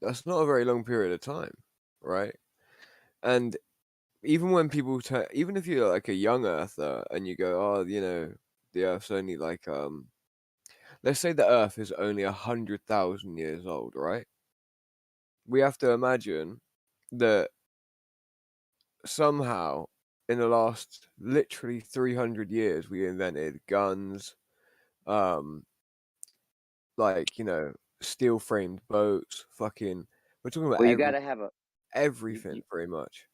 S4: That's not a very long period of time, right? And even when people even if you're like a young earther and you go, oh, you know, the Earth's only like let's say the Earth is only 100,000 years old, right? We have to imagine that somehow in the last literally 300 years we invented guns, like, you know, steel framed boats, fucking, we're talking about
S1: you gotta have
S4: everything pretty much.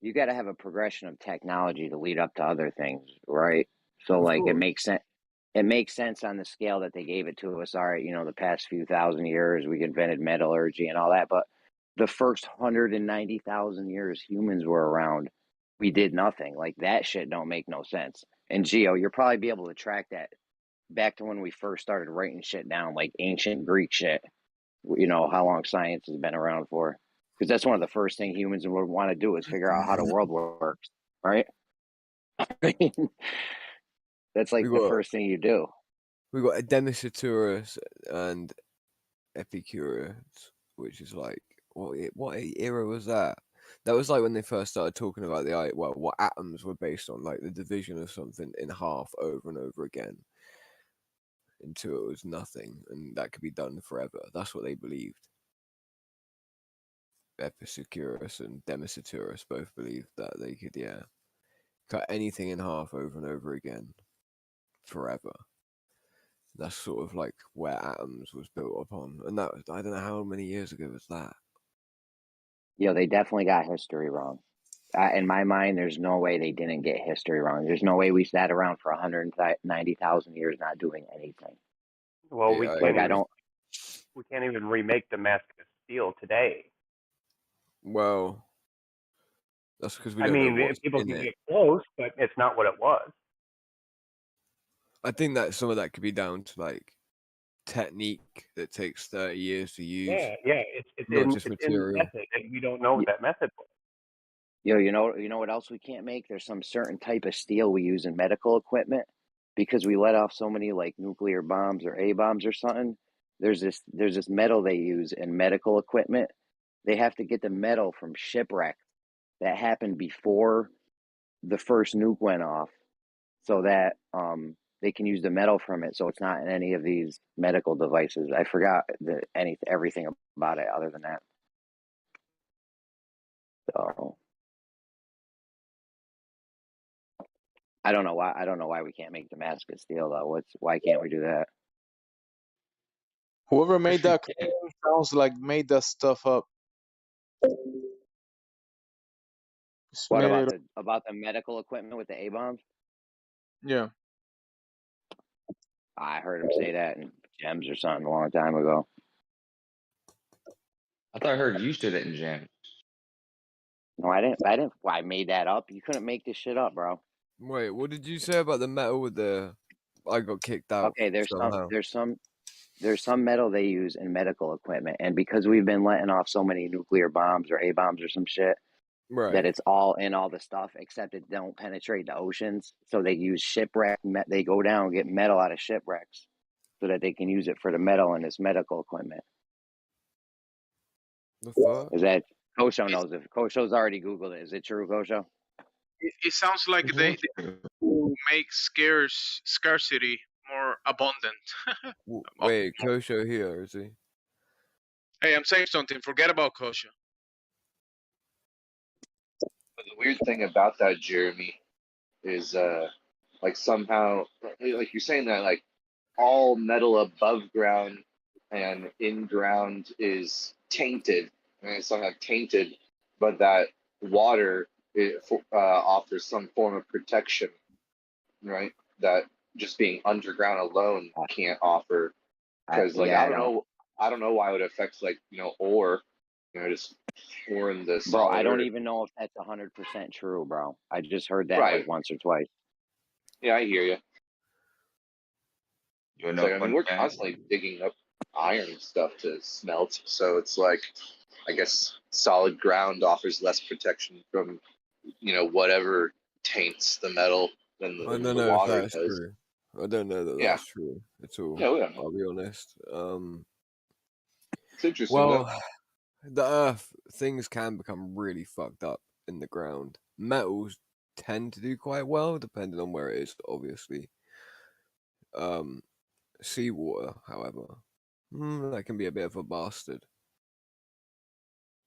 S1: You got to have a progression of technology to lead up to other things, right? So, like, it makes sense. it makes sense on the scale that they gave it to us. All right, the past few thousand years, we invented metallurgy and all that, but the first 190,000 years humans were around, we did nothing. Like, that shit don't make no sense. And Geo, you'll probably be able to track that back to when we first started writing shit down, like ancient Greek shit. How long science has been around for. Because that's one of the first things humans would want to do is figure out how the world works, right? That's like the first thing you do.
S4: We got Demisiturus and Epicurus, which is like what era was that? That was like when they first started talking about what atoms were based on, like the division of something in half over and over again until it was nothing, and that could be done forever. That's what they believed. Epicurus and Demisiturus both believed that they could, cut anything in half over and over again forever. That's sort of like where atoms was built upon, and that was, I don't know how many years ago was that.
S1: They definitely got history wrong. In my mind, there's no way they didn't get history wrong. There's no way we sat around for 190,000 years not doing anything.
S9: Well, we can't
S1: can't
S9: even remake Damascus steel today.
S4: Well, that's because we
S9: I
S4: don't know
S9: mean,
S4: what's
S9: people
S4: in
S9: can
S4: it.
S9: get close, but it's not what it was.
S4: I think that some of that could be down to like technique that takes 30 years to use.
S9: Yeah, it's
S4: not
S9: in
S4: just material.
S9: method, and we don't know what that method was.
S1: You know what else we can't make? There's some certain type of steel we use in medical equipment because we let off so many like nuclear bombs or A-bombs or something. There's this metal they use in medical equipment. They have to get the metal from shipwreck that happened before the first nuke went off, so that they can use the metal from it, so it's not in any of these medical devices. I forgot everything about it other than that. So I don't know why we can't make Damascus steel though. Why can't we do that?
S7: Whoever made that claim sounds like made that stuff up.
S1: What about the medical equipment with the A-bombs?
S7: Yeah.
S1: I heard him say that in Gems or something a long time ago.
S13: I thought I heard you said it in Gems.
S1: No, I didn't. I made that up. You couldn't make this shit up, bro.
S4: Wait, what did you say about the metal with the? I got kicked out.
S1: Okay, there's some metal they use in medical equipment, and because we've been letting off so many nuclear bombs or A-bombs or some shit,
S4: right,
S1: that it's all in all the stuff, except it don't penetrate the oceans. So they use shipwreck. They go down and get metal out of shipwrecks, so that they can use it for the metal in this medical equipment.
S4: The fuck?
S1: Is that Kosho knows it? Kosho's already Googled it. Is it true, Kosho?
S14: It sounds like they make scarcity more abundant.
S4: Wait, Kosho here, is he?
S14: Hey, I'm saying something. Forget about Kosho.
S8: But the weird thing about that, Jeremy, is like somehow, like you're saying that like all metal above ground and in ground is tainted, and it's somehow tainted, but that water offers some form of protection, right? That just being underground alone can't offer, because like I don't know why it would affect like ore, just pouring this.
S1: Bro, I don't even know if that's 100% true, bro. I just heard that like once or twice.
S8: Yeah, I hear you.
S13: You
S8: know, I mean, we're constantly digging up iron stuff to smelt, so it's like, I guess solid ground offers less protection from, whatever taints the metal than the,
S4: I don't
S8: the
S4: know
S8: water
S4: if that's
S8: does.
S4: true. I don't know that that's true at all.
S8: Yeah, we don't know.
S4: I'll be honest.
S8: It's interesting.
S4: Well,
S8: though.
S4: the Earth, things can become really fucked up in the ground. Metals tend to do quite well, depending on where it is, obviously. Seawater, however, that can be a bit of a bastard.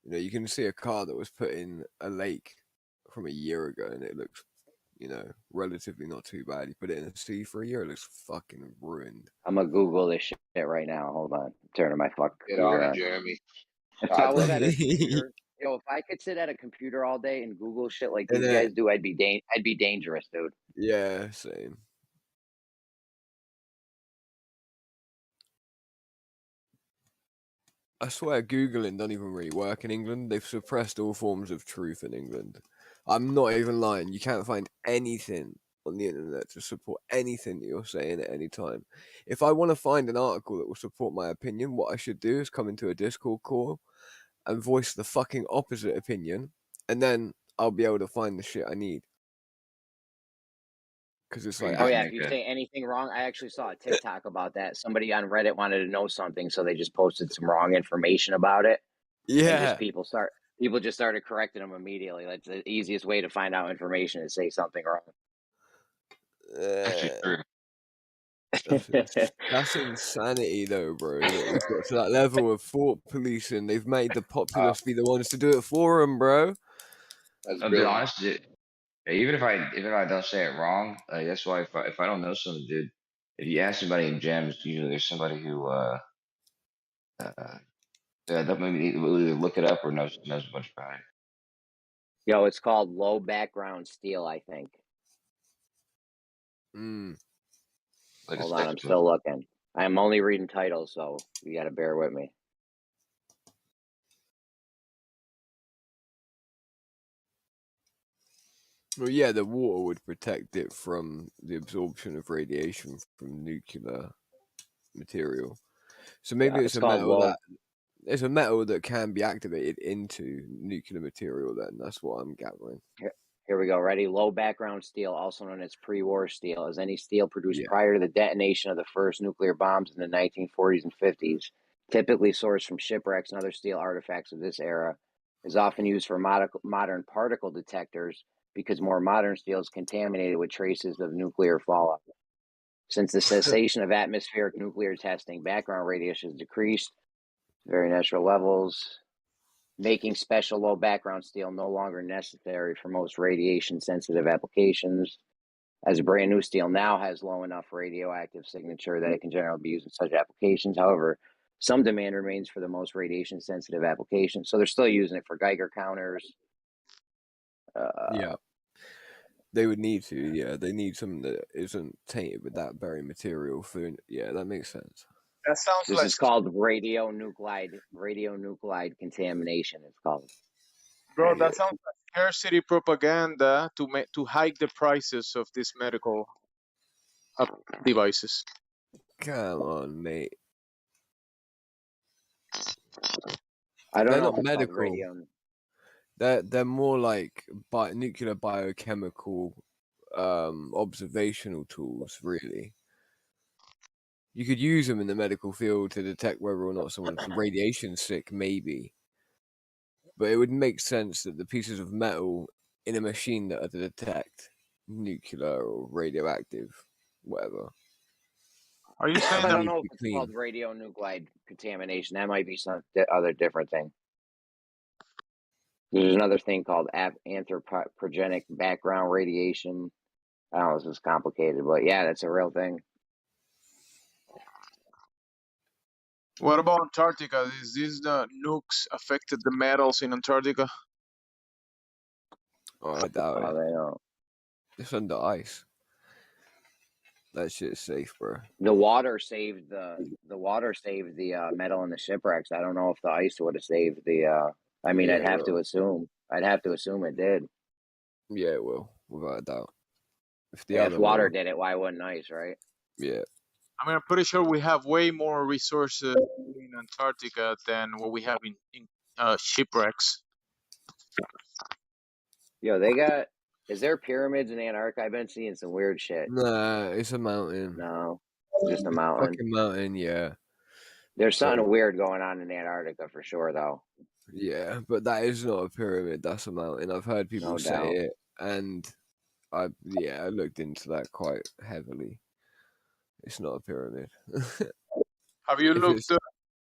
S4: You can see a car that was put in a lake from a year ago, and it looks, relatively not too bad. You put it in a sea for a year, it looks fucking ruined.
S1: I'm gonna Google this shit right now. Hold on, I'm turning my
S8: Get on it, Jeremy.
S1: If I was at a computer, if I could sit at a computer all day and Google shit like these guys do, I'd be dangerous, dude.
S4: Yeah, same. I swear Googling doesn't even really work in England. They've suppressed all forms of truth in England. I'm not even lying. You can't find anything on the internet to support anything that you're saying at any time. If I want to find an article that will support my opinion, what I should do is come into a Discord call and voice the fucking opposite opinion, and then I'll be able to find the shit I need. Because it's like,
S1: oh yeah, if you say anything wrong, I actually saw a TikTok about that. Somebody on Reddit wanted to know something, so they just posted some wrong information about it.
S4: yeah,
S1: And just people just started correcting them immediately. That's the easiest way to find out information is say something wrong.
S13: Actually true.
S4: That's insanity, though, bro. That we've got to that level of thought policing. They've made the populace be the ones to do it for them, bro.
S13: I'll be honest, even if I don't say it wrong, that's why if I don't know something, dude, if you ask somebody in gems, usually there's somebody who that maybe will either look it up or knows a bunch about it.
S1: Yo, it's called low background steel, I think.
S13: Like
S1: Hold on, I'm still looking. I'm only reading titles, so you got to bear with me.
S4: Well, yeah, the water would protect it from the absorption of radiation from nuclear material. So maybe it's a metal that can be activated into nuclear material. Then that's what I'm gathering.
S1: Here we go. Ready? Low background steel, also known as pre-war steel, is any steel produced prior to the detonation of the first nuclear bombs in the 1940s and 50s, typically sourced from shipwrecks and other steel artifacts of this era, is often used for modern particle detectors because more modern steel is contaminated with traces of nuclear fallout. Since the cessation of atmospheric nuclear testing, background radiation has decreased to very natural levels, making special low background steel no longer necessary for most radiation-sensitive applications, as brand new steel now has low enough radioactive signature that it can generally be used in such applications. However, some demand remains for the most radiation-sensitive applications, so they're still using it for Geiger counters.
S4: Yeah. They would need to, yeah. They need something that isn't tainted with that very material for, yeah, that makes sense.
S7: That sounds
S1: This
S7: like
S1: is called radionuclide contamination, it's called.
S7: bro. That sounds like scarcity propaganda to hike the prices of these medical devices.
S4: Come on, mate.
S1: I don't
S4: They're
S1: know
S4: not
S1: if it's called
S4: medical.
S1: radio.
S4: They're more like nuclear biochemical observational tools, really. You could use them in the medical field to detect whether or not someone's radiation sick, maybe. But it would make sense that the pieces of metal in a machine that are to detect nuclear or radioactive, whatever.
S7: Are you saying
S1: I
S7: that?
S1: don't know if it's called radionuclide contamination. That might be some other different thing. There's another thing called anthropogenic background radiation. I don't know, this is complicated, but yeah, that's a real thing.
S7: What about Antarctica? Is this the nukes affected the metals in Antarctica?
S4: Oh, I doubt it.
S1: They don't.
S4: It's under ice. That shit's safe, bro.
S1: The water saved the metal in the shipwrecks. I don't know if the ice would have saved the. I mean,
S4: Yeah,
S1: I'd have to assume. I'd have to assume it did.
S4: Yeah, it will, without a doubt.
S1: If water did it, why wouldn't ice, right?
S4: Yeah.
S7: I mean, I'm pretty sure we have way more resources in Antarctica than what we have in shipwrecks.
S1: Yo, they got. Is there pyramids in Antarctica? I've been seeing some weird shit.
S4: Nah, it's a mountain.
S1: No, just a mountain.
S4: Fucking mountain, yeah.
S1: There's something weird going on in Antarctica for sure, though.
S4: Yeah, but that is not a pyramid. That's a mountain. I've heard people say it, and I looked into that quite heavily. It's not a pyramid.
S7: Have you looked?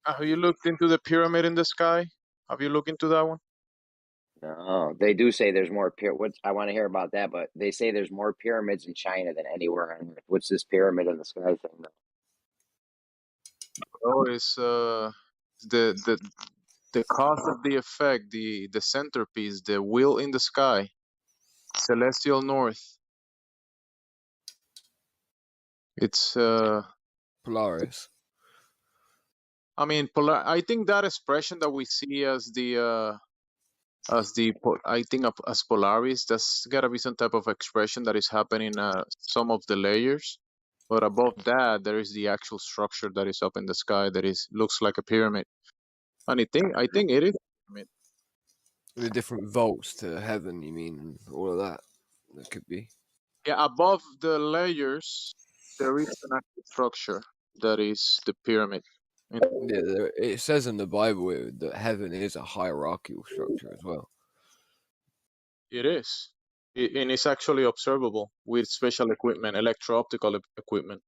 S7: Have you looked into the pyramid in the sky? Have you looked into that one?
S1: No, they do say there's more I want to hear about that, but they say there's more pyramids in China than anywhere on Earth. What's this pyramid in the sky thing?
S7: Oh, it's the cause of the effect, the centerpiece, the wheel in the sky, celestial north. It's
S4: Polaris.
S7: I mean, I think that expression that we see as I think as Polaris, that's gotta be some type of expression that is happening some of the layers. But above that, there is the actual structure that is up in the sky that looks like a pyramid. And I think it is a pyramid.
S4: The different vaults to heaven, you mean, and all of that. That could be.
S7: Yeah, above the layers, there is an actual structure that is the pyramid.
S4: Yeah, it says in the Bible that heaven is a hierarchical structure as well.
S7: It is. And it's actually observable with special equipment, electro-optical equipment.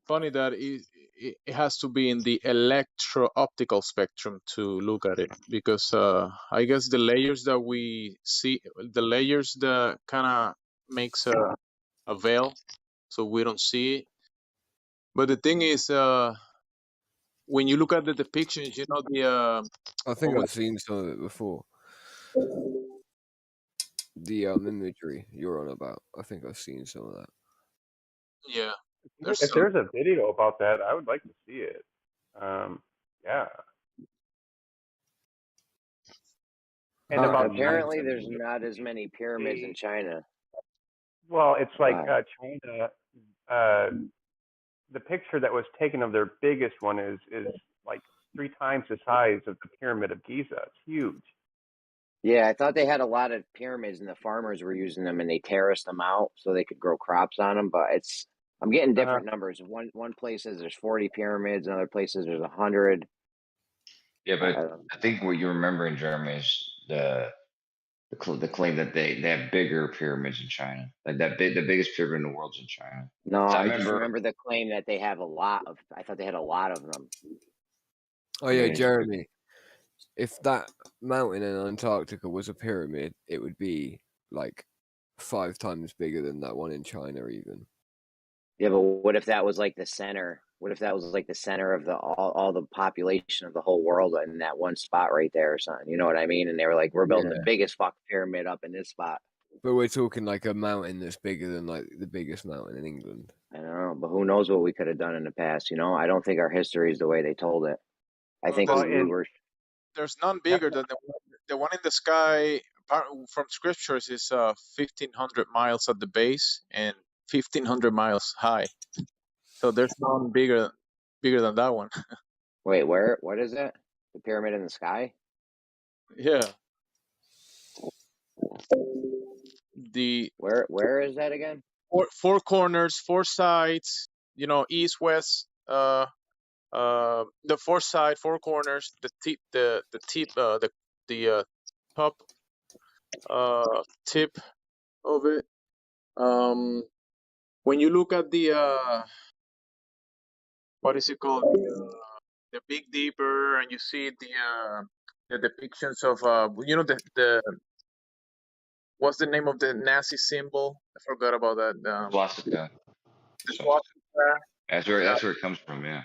S7: Funny that it has to be in the electro-optical spectrum to look at it, because I guess the layers that we see, the layers that kind of makes a veil, so we don't see it. But the thing is, when you look at the depictions, you know,
S4: I think I've seen some of it before. The imagery you're on about, I think I've seen some of that.
S7: Yeah.
S9: If there's a video about that, I would like to see it. Yeah. And about
S1: apparently, there's not as many pyramids in China.
S9: Well, it's like China. The picture that was taken of their biggest one is like 3 times the size of the Pyramid of Giza. It's huge.
S1: Yeah, I thought they had a lot of pyramids and the farmers were using them and they terraced them out so they could grow crops on them. But I'm getting different numbers. One place says there's 40 pyramids, another place says there's 100.
S13: Yeah, but I think what you're remembering, Jeremy, is the claim that they have bigger pyramids in China. Like the biggest pyramid in the world's in China.
S1: No, I just remember the claim that they have a lot of. I thought they had a lot of them.
S4: Oh yeah, Jeremy. If that mountain in Antarctica was a pyramid, it would be like 5 times bigger than that one in China, even.
S1: Yeah, but what if that was like the center? What if that was like the center of all the population of the whole world in that one spot right there or something? You know what I mean? And they were like, we're building the biggest fuck pyramid up in this spot.
S4: But we're talking like a mountain that's bigger than like the biggest mountain in England.
S1: I don't know, but who knows what we could have done in the past? You know, I don't think our history is the way they told it. I think we were.
S7: There's none bigger than the one in the sky. From scriptures is 1,500 miles at the base and 1,500 miles high. So there's none bigger than that one.
S1: Wait, where? What is it? The pyramid in the sky?
S7: Yeah.
S1: Where is that again?
S7: Four corners, 4 sides. You know, east, west. The 4 side, 4 corners. The top tip of it. When you look at the what is it called, the Big Dipper, and you see the depictions of you know, the what's the name of the Nazi symbol? I forgot about that.
S13: Swastika.
S7: The swastika.
S13: That's where it comes from. Yeah.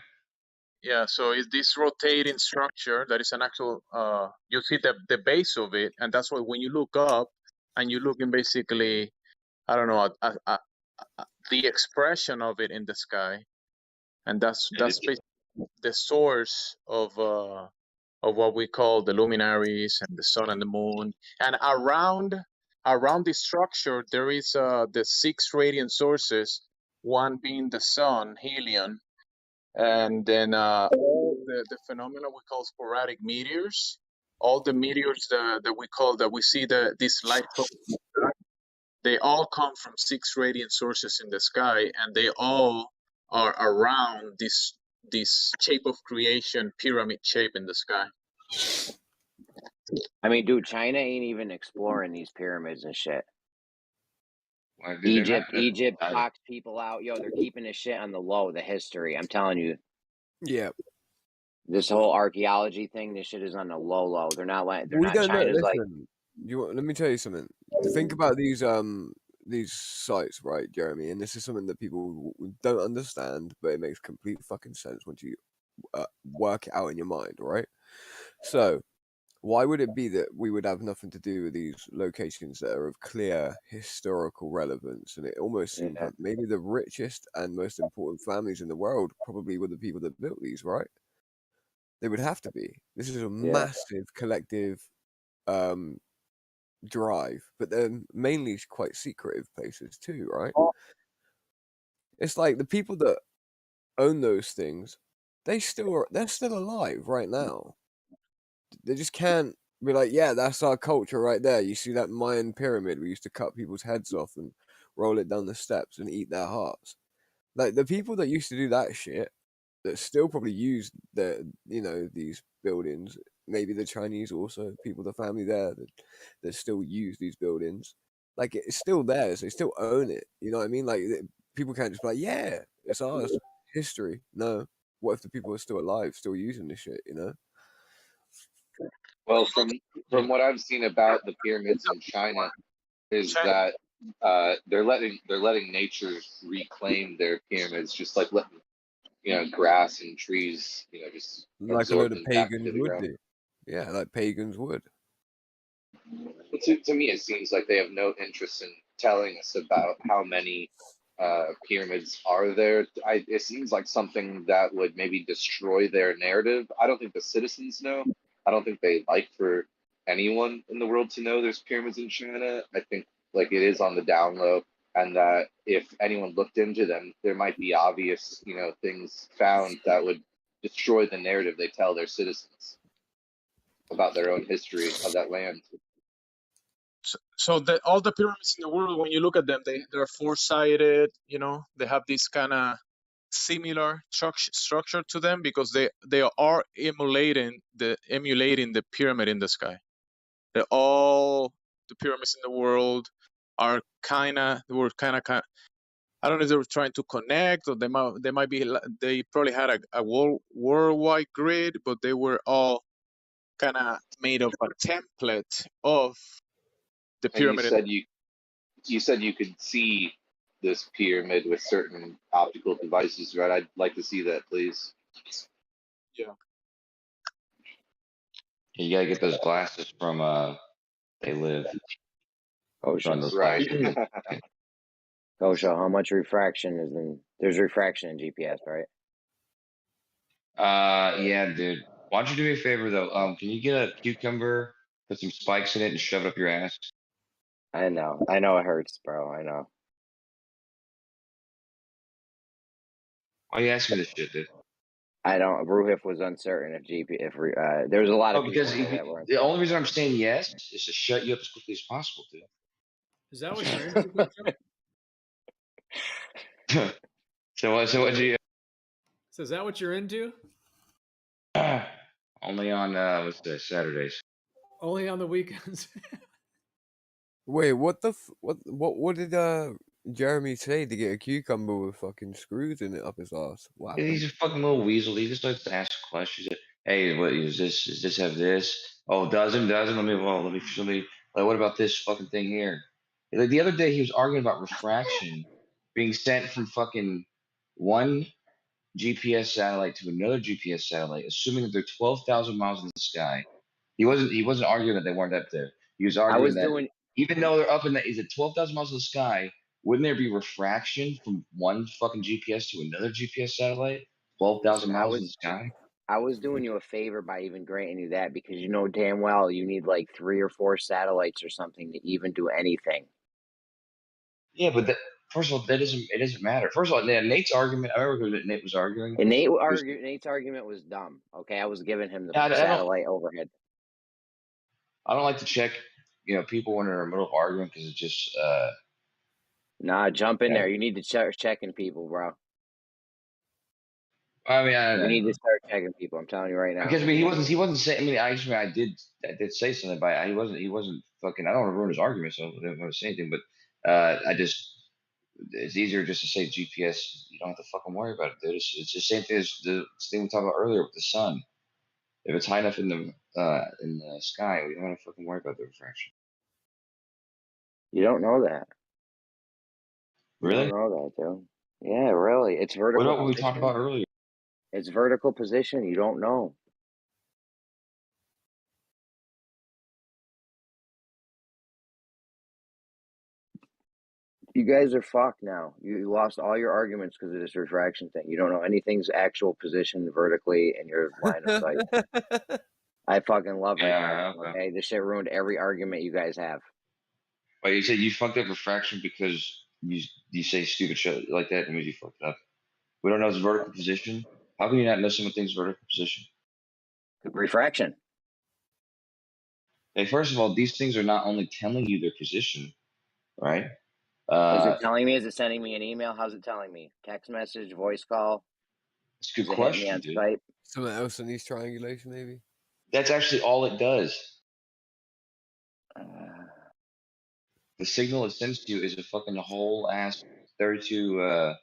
S7: Yeah, so it's this rotating structure that is an actual, you see the base of it, and that's why when you look up and you look in basically, I don't know, the expression of it in the sky, and that's basically the source of what we call the luminaries and the sun and the moon. And around the structure, there is the 6 radiant sources, one being the sun, helium, and then all the phenomena we call sporadic meteors, all the meteors that we see this light, they all come from 6 radiant sources in the sky, and they all are around this shape of creation, pyramid shape in the sky.
S1: I mean, dude, China ain't even exploring these pyramids and shit.
S13: Well, dude,
S1: Egypt locks people out. Yo, they're keeping this shit on the low, the history. I'm telling you.
S4: Yeah.
S1: This whole archaeology thing, this shit is on the low. They're not letting.
S4: Listen, let me tell you something. Think about these sites, right, Jeremy? And this is something that people don't understand, but it makes complete fucking sense once you work it out in your mind, right? So, why would it be that we would have nothing to do with these locations that are of clear historical relevance? And it almost seems like maybe the richest and most important families in the world probably were the people that built these, right? They would have to be. This is a massive collective drive, but they're mainly quite secretive places too, right? It's like the people that own those things, they're still alive right now. They just can't be like, yeah, that's our culture right there. You see that Mayan pyramid? We used to cut people's heads off and roll it down the steps and eat their hearts. Like the people that used to do that shit, that still probably use these buildings. Maybe the Chinese also, people, the family there that still use these buildings. Like it's still theirs. They still own it. You know what I mean? Like people can't just be like, yeah, it's ours. History. No. What if the people are still alive, still using this shit? You know?
S8: Well, from what I've seen about the pyramids in China, is that they're letting nature reclaim their pyramids, just like letting grass and trees just
S4: like a
S8: absorb
S4: load of
S8: them back
S4: pagans
S8: into the
S4: would
S8: ground.
S4: do. Yeah, like pagans would.
S8: But to me, it seems like they have no interest in telling us about how many pyramids are there. It seems like something that would maybe destroy their narrative. I don't think the citizens know. I don't think they like for anyone in the world to know there's pyramids in China. I think like it is on the down low, and that if anyone looked into them, there might be obvious, things found that would destroy the narrative they tell their citizens about their own history of that land.
S7: So all the pyramids in the world, when you look at them, they're four-sided. They have this kind of similar structure to them because they are emulating the pyramid in the sky. All the pyramids in the world are kind of. I don't know if they were trying to connect, or they probably had a worldwide grid, but they were all kind of made of a template of the
S8: And
S7: pyramid.
S8: you said you could see this pyramid with certain optical devices, right? I'd like to see that, please.
S7: Yeah.
S13: You gotta get those glasses from They Live.
S1: Kosha.
S13: Those
S8: Right.
S1: Kosha, how much refraction is in? There's refraction in GPS, right?
S13: Yeah, dude. Why don't you do me a favor though? Can you get a cucumber, put some spikes in it, and shove it up your ass?
S1: I know it hurts, bro. I know.
S13: Why you asking me this shit, dude?
S1: I don't. Ruhif was uncertain if there was a lot of people
S13: because
S1: here that were.
S13: the only reason I'm saying yes is to shut you up as quickly as possible, dude.
S6: Is that what you're into?
S13: So what do you?
S6: So is that what you're into?
S13: Only on Saturdays.
S6: Only on the weekends.
S4: Wait, what did Jeremy say to get a cucumber with fucking screws in it up his ass? What happened?
S13: He's a fucking little weasel. He just likes to ask questions. Hey, what is this? Does this have this? Oh, doesn't. Let me. Like, what about this fucking thing here? Like the other day, he was arguing about refraction being sent from fucking one GPS satellite to another GPS satellite, assuming that they're 12,000 miles in the sky. He wasn't arguing that they weren't up there. He was arguing that even though they're up in is it 12,000 miles in the sky, wouldn't there be refraction from one fucking GPS to another GPS satellite? 12,000 miles in the sky?
S1: I was doing you a favor by even granting you that because you know damn well you need like 3 or 4 satellites or something to even do anything.
S13: Yeah, but first of all, it doesn't matter. First of all, Nate's argument, I remember that Nate was arguing.
S1: And Nate's argument was dumb. Okay, I was giving him the satellite overhead.
S13: I don't like to check, people when they're in the middle of arguing because it just.
S1: Nah, jump in there. You need to start checking people, bro.
S13: I mean,
S1: you need to start checking people. I'm telling you right now.
S13: Because he wasn't saying. I mean, I did say something, but he wasn't fucking. I don't want to ruin his argument, so I don't want to say anything. But it's easier just to say GPS. You don't have to fucking worry about it, dude. It's the same thing as the thing we talked about earlier with the sun. If it's high enough in the sky, we don't have to fucking worry about the refraction.
S1: You don't know that.
S13: Really?
S1: You don't know that, dude. Yeah, really. It's vertical.
S13: What about what we talked about earlier?
S1: It's vertical position. You don't know. You guys are fucked now. You lost all your arguments because of this refraction thing. You don't know anything's actual position vertically in your line of sight. I fucking love refraction. Okay, this shit ruined every argument you guys have.
S13: Wait, you said you fucked up refraction because you say stupid shit like that, and means you fucked it up. We don't know its vertical position. How can you not know something's vertical position?
S1: Refraction.
S13: Hey, first of all, these things are not only telling you their position, right?
S1: Is it telling me? Is it sending me an email? How's it telling me? Text message, voice call?
S13: It's a good
S1: Does it
S13: question,
S1: hit me
S13: dude.
S1: on Skype?
S4: Something else in these triangulation, maybe?
S13: That's actually all it does. The signal it sends to you is a fucking whole ass 32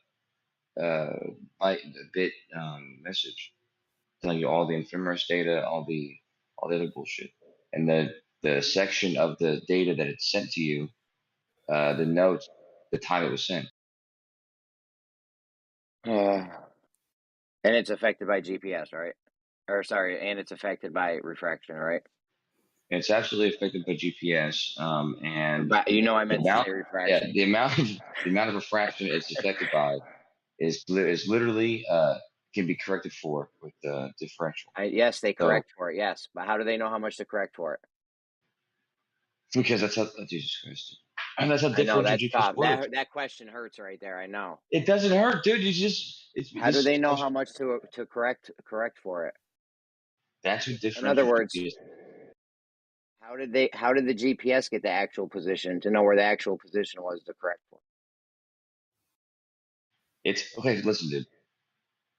S13: bit message, telling you all the ephemeris data, all the other bullshit, and the section of the data that it's sent to you, the notes, the time it was sent.
S1: And it's affected by GPS, right? Or sorry, and it's affected by refraction, right?
S13: It's absolutely affected by GPS, and
S1: But you know, I meant to say refraction.
S13: Yeah, the amount of refraction it's affected by is literally can be corrected for with the differential.
S1: Yes, they correct for it. Yes, but how do they know how much to correct for it?
S13: Because that's how Jesus Christ. And that's how
S1: I know
S13: differential
S1: that's
S13: GPS works.
S1: that question hurts right there. I know.
S13: It doesn't hurt, dude.
S1: How do they know how much to correct for it?
S13: That's what differential.
S1: In other words,
S13: GPS.
S1: how did the GPS get the actual position to know where the actual position was to correct for?
S13: It's okay. Listen, dude.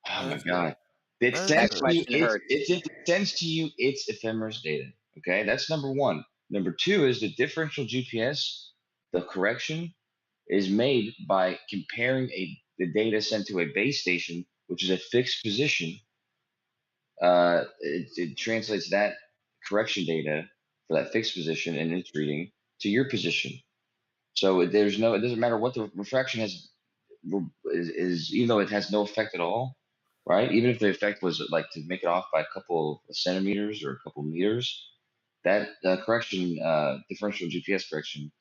S13: Oh my god. It
S1: That question hurts.
S13: it sends to you its ephemeris data. Okay, that's number one. Number two is the differential GPS. The correction is made by comparing the data sent to a base station, which is a fixed position. It translates that correction data for that fixed position and its reading to your position. So it doesn't matter what the refraction is even though it has no effect at all, right? Even if the effect was like to make it off by a couple of centimeters or a couple of meters, that correction, differential GPS correction,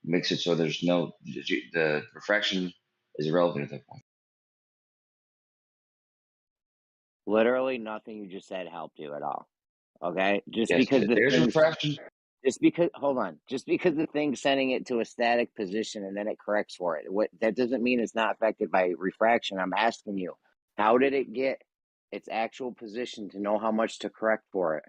S13: makes it so there's the refraction is irrelevant at that point.
S1: Literally nothing you just said helped you at all. Okay, just
S13: Yes,
S1: because
S13: there's refraction.
S1: Just because the thing's sending it to a static position and then it corrects for it. That doesn't mean it's not affected by refraction. I'm asking you, how did it get its actual position to know how much to correct for it?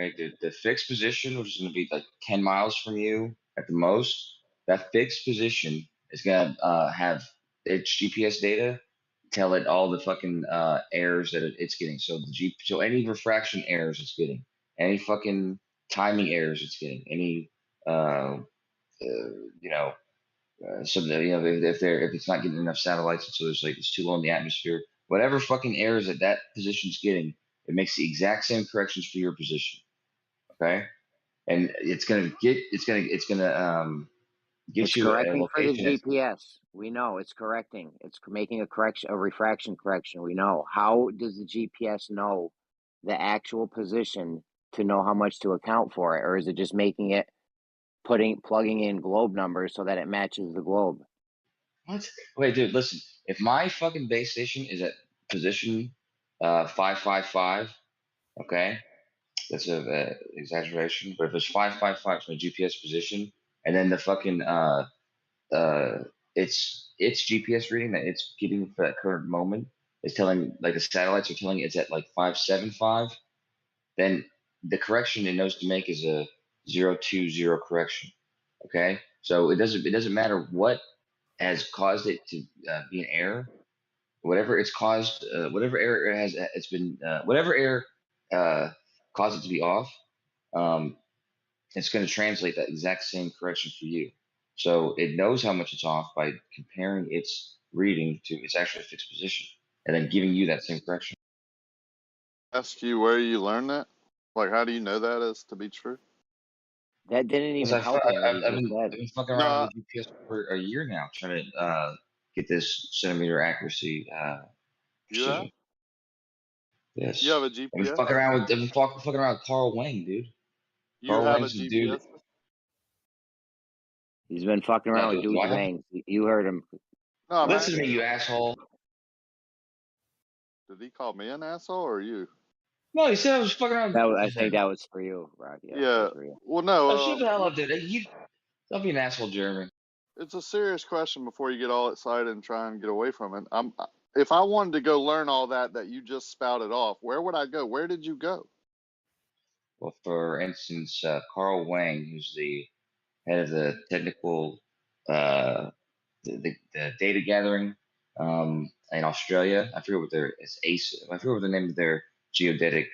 S13: Okay, the fixed position, which is going to be like 10 miles from you at the most, that fixed position is going to have its GPS data tell it all the fucking errors that it's getting. So so any refraction errors it's getting, any fucking timing errors it's getting, any so if it's not getting enough satellites, so it's too low in the atmosphere, whatever fucking errors that position's getting, it makes the exact same corrections for your position. Okay, and it's gonna get you
S1: correcting
S13: a location.
S1: For the GPS. We know it's correcting. It's making a refraction correction. We know. How does the GPS know the actual position to know how much to account for it, or is it just making it plugging in globe numbers so that it matches the globe?
S13: What? Wait, dude, listen. If my fucking base station is at position 555, okay, that's a exaggeration. But if it's 555 to my GPS position, and then the fucking its GPS reading that it's getting for that current moment is telling, like the satellites are telling it's at like 575, then the correction it knows to make is a 020 correction. Okay, so it doesn't matter what has caused it to be an error. Whatever it's caused, whatever error whatever error caused it to be off, it's going to translate that exact same correction for you. So it knows how much it's off by comparing its reading to its actual fixed position, and then giving you that same correction.
S15: Ask you where you learned that? Like, how do you know that is to be true?
S1: That didn't even help me.
S13: I've been fucking around with GPS for a year now, trying to get this centimeter accuracy precision. Yes.
S15: You have a GPS?
S13: I've been fucking around with Carl Wang, dude.
S15: You have a GPS?
S1: He's been fucking around with dudes' wangs. You heard him.
S15: No, I'm
S13: Listen to me,
S15: asking,
S13: you asshole.
S15: did he call me an asshole or you?
S13: No, he said I was fucking around.
S1: I think that was for you, Rocky. That
S15: Yeah.
S1: was for you.
S15: Well, no.
S13: Oh, shut the hell up, dude. Don't be an asshole, Jeremy.
S15: It's a serious question before you get all excited and try and get away from it. If I wanted to go learn all that you just spouted off, where would I go? Where did you go?
S13: Well, for instance, Carl Wang, who's the head of the technical, the data gathering in Australia. I forget what it's ACE. I forget what the name of their geodetic,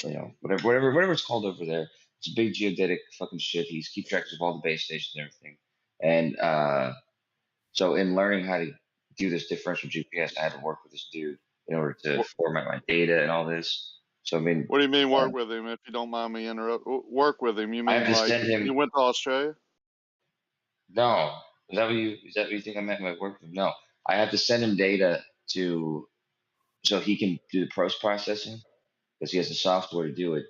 S13: whatever it's called over there. It's a big geodetic fucking shit. He's keep track of all the base stations and everything. And so in learning how to do this differential GPS, I had to work with this dude in order to format my data and all this. So I mean,
S15: what do you mean work with him? If you don't mind me interrupt, work with him. You mean like you went to Australia?
S13: No, is that what you think I meant by work with him? No, I have to send him data so he can do the post processing because he has the software to do it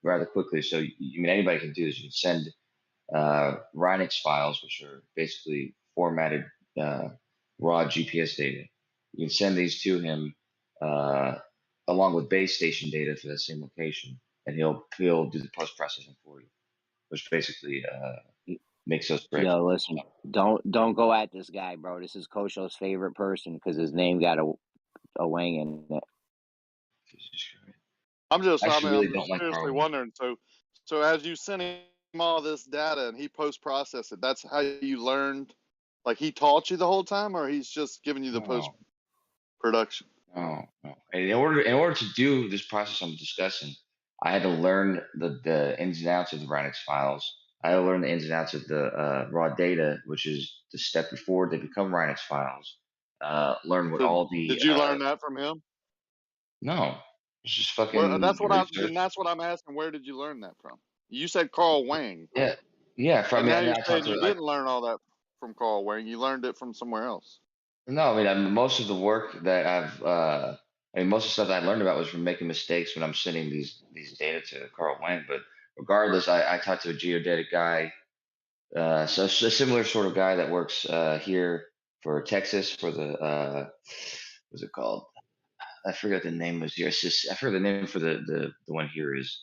S13: rather quickly. So anybody can do this. You can send Rhinix files, which are basically formatted raw GPS data. You can send these to him along with base station data for that same location, and he'll do the post processing for you, which basically makes those correct.
S1: Yo, listen, don't go at this guy, bro. This is Kosho's favorite person because his name got a wang in it.
S15: I'm
S13: really
S15: seriously wondering. So as you send him all this data and he post process it, that's how you learned. Like he taught you the whole time, or he's just giving you the post production?
S13: No. In order to do this process I'm discussing, I had to learn the ins and outs of the Rhinix files. I had to learn the ins and outs of the raw data, which is the step before they become Rhinix files. Learn what all the.
S15: Did you learn that from him?
S13: No, it's just fucking.
S15: Well, that's what I'm asking. Where did you learn that from? You said Carl Wang.
S13: Yeah.
S15: From now you're saying you didn't learn all that from Carl Wang. You learned it from somewhere else.
S13: No, I mean most of the work that most of the stuff that I learned about was from making mistakes when I'm sending these data to Carl Wang. But regardless, I talked to a geodetic guy, so a similar sort of guy that works here for Texas for the what's it called? I forgot the name was here. I forgot the name for the one here is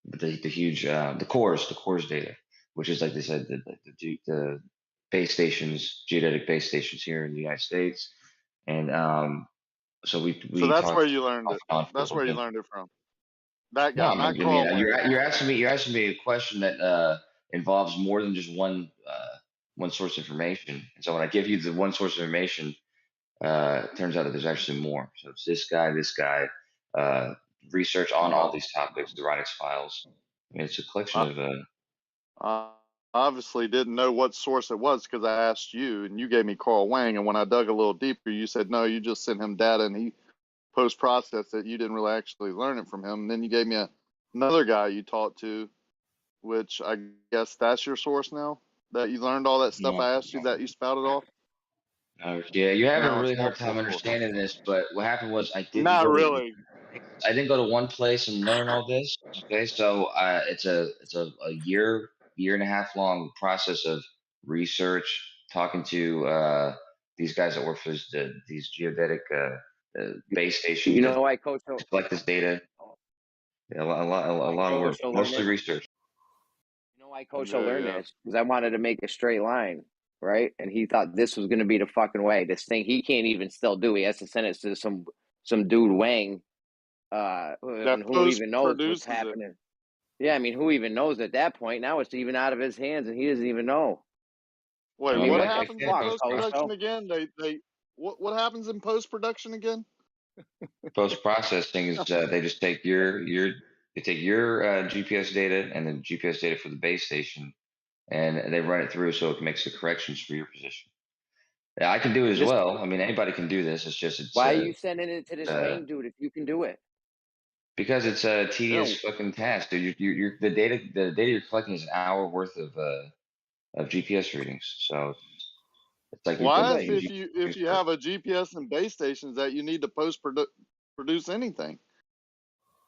S13: the huge the cores data, which is like they said the base stations, geodetic base stations here in the United States, and so
S15: that's where you learned it. That's where you learned it from. That guy, not Carl Wang.
S13: You're asking me a question that involves more than just one source of information. And so when I give you the one source of information, it turns out that there's actually more. So it's this guy, research on all these topics, the Rhinix files. I mean, it's a collection of.
S15: Obviously didn't know what source it was because I asked you and you gave me Carl Wang, and when I dug a little deeper, you said no, you just sent him data and he post processed it. You didn't really actually learn it from him. And then you gave me another guy you talked to, which I guess that's your source now that you learned all that stuff I asked you that you spouted off.
S13: Yeah, you're having a really hard time understanding this, but what happened was I didn't go to one place and learn all this. Okay, so it's a year and a half long process of research, talking to these guys that work for these geodetic base stations.
S1: You know why Coach
S13: collect this data? Yeah, a lot of work, mostly research.
S1: You know why Coach learned this? Because I wanted to make a straight line, right? And he thought this was going to be the fucking way. This thing he can't even still do. He has to send it to some dude Wang, who even knows what's happening. Yeah, I mean, who even knows at that point? Now it's even out of his hands, and he doesn't even know.
S15: Wait, what happens in post production again? What happens in post production again?
S13: Post processing is they just take your GPS data and the GPS data for the base station, and they run it through so it makes the corrections for your position. Yeah, I can do it as well. I mean, anybody can do this.
S1: Why are you sending it to this Wang dude if you can do it?
S13: Because it's a tedious fucking task, dude. The data you're collecting is an hour worth of GPS readings. So it's like
S15: why if you have a GPS and base stations that you need to produce anything,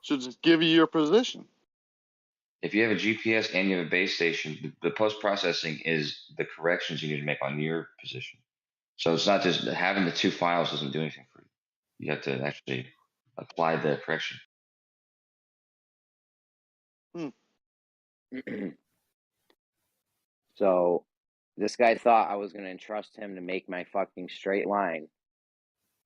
S15: should just give you your position.
S13: If you have a GPS and you have a base station, the post processing is the corrections you need to make on your position. So it's not just having the 2 files doesn't do anything for you. You have to actually apply the correction.
S1: So this guy thought I was going to entrust him to make my fucking straight line.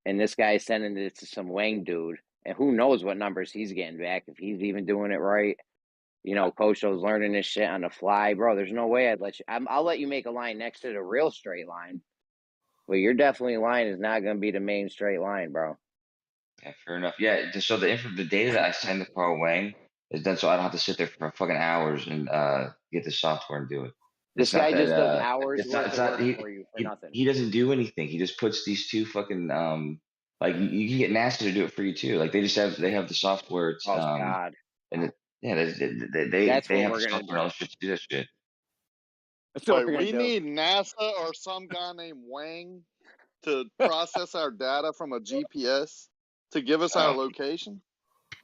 S1: And this guy's sending it to some Wang dude. And who knows what numbers he's getting back, if he's even doing it right. You know, Kosho's learning this shit on the fly. Bro, there's no way I'd let you. I'll let you make a line next to the real straight line. But your definitely line is not going to be the main straight line, bro.
S13: Yeah, fair enough. Yeah, so the data that I send to Carl Wang is done so I don't have to sit there for fucking hours and get the software and do it.
S1: This guy just does hours worth of work for you for nothing.
S13: He doesn't do anything. He just puts these 2 fucking like you can get NASA to do it for you too. Like they have the software. It's,
S1: God.
S13: And they have the software to do that shit.
S15: Wait, we need NASA or some guy named Wang to process our data from a GPS to give us our location?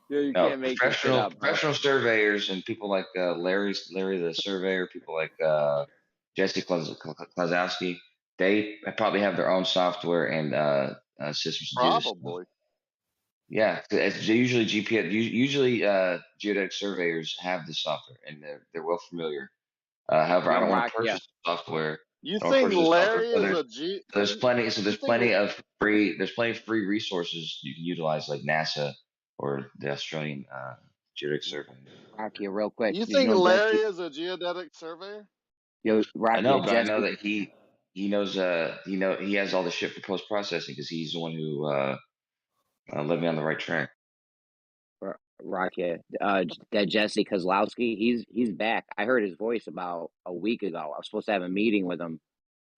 S1: Yeah, you can't make this shit up.
S13: Professional surveyors and people like Larry the surveyor, people like Jesse Klazowski, they probably have their own software and systems to do this.
S15: Probably.
S13: Yeah, it's usually GPS. Usually, geodetic surveyors have this software and they're well familiar. However, I don't want to purchase the software.
S15: You think Larry is a
S13: There's plenty. So there's plenty of free. There's plenty of free resources you can utilize, like NASA or the Australian geodetic survey.
S1: Rocky, real quick.
S15: You think Larry is a geodetic surveyor?
S1: Yo, Rocky,
S13: I know, but I know that he knows. He has all the shit for post processing because he's the one who led me on the right track.
S1: Rocky, that Jesse Kozlowski, he's back. I heard his voice about a week ago. I was supposed to have a meeting with him,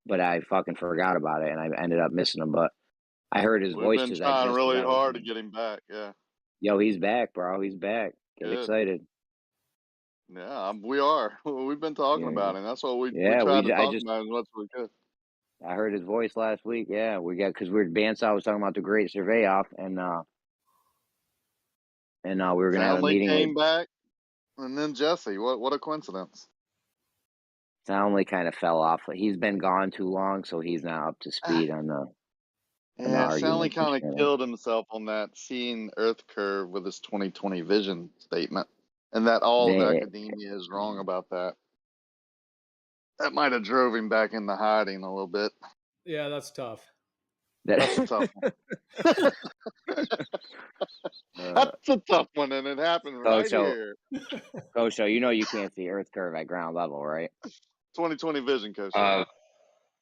S1: but I fucking forgot about it, and I ended up missing him. But I heard his voice.
S15: We've been trying really hard to get him back. Yeah.
S1: Yo, he's back, bro. He's back. Get excited.
S15: Yeah, we are. We've been talking about him. That's what we tried to talk about as much as we could.
S1: I heard his voice last week. Yeah, because Bandsaw was talking about the Great Survey Off, and we were gonna have a meeting.
S15: Came back, and then Jesse. What a coincidence!
S1: Townley kind of fell off. He's been gone too long, so he's not up to speed on the.
S15: Yeah, Stanley kind of killed himself on that seeing Earth curve with his 2020 vision statement, and that all of academia is wrong about that. That might have drove him back into hiding a little bit.
S6: Yeah, that's tough.
S15: That's a tough one. That's a tough one, and it happened right here.
S1: Kosho, you know you can't see Earth curve at ground level, right?
S15: 2020 vision, Kosho.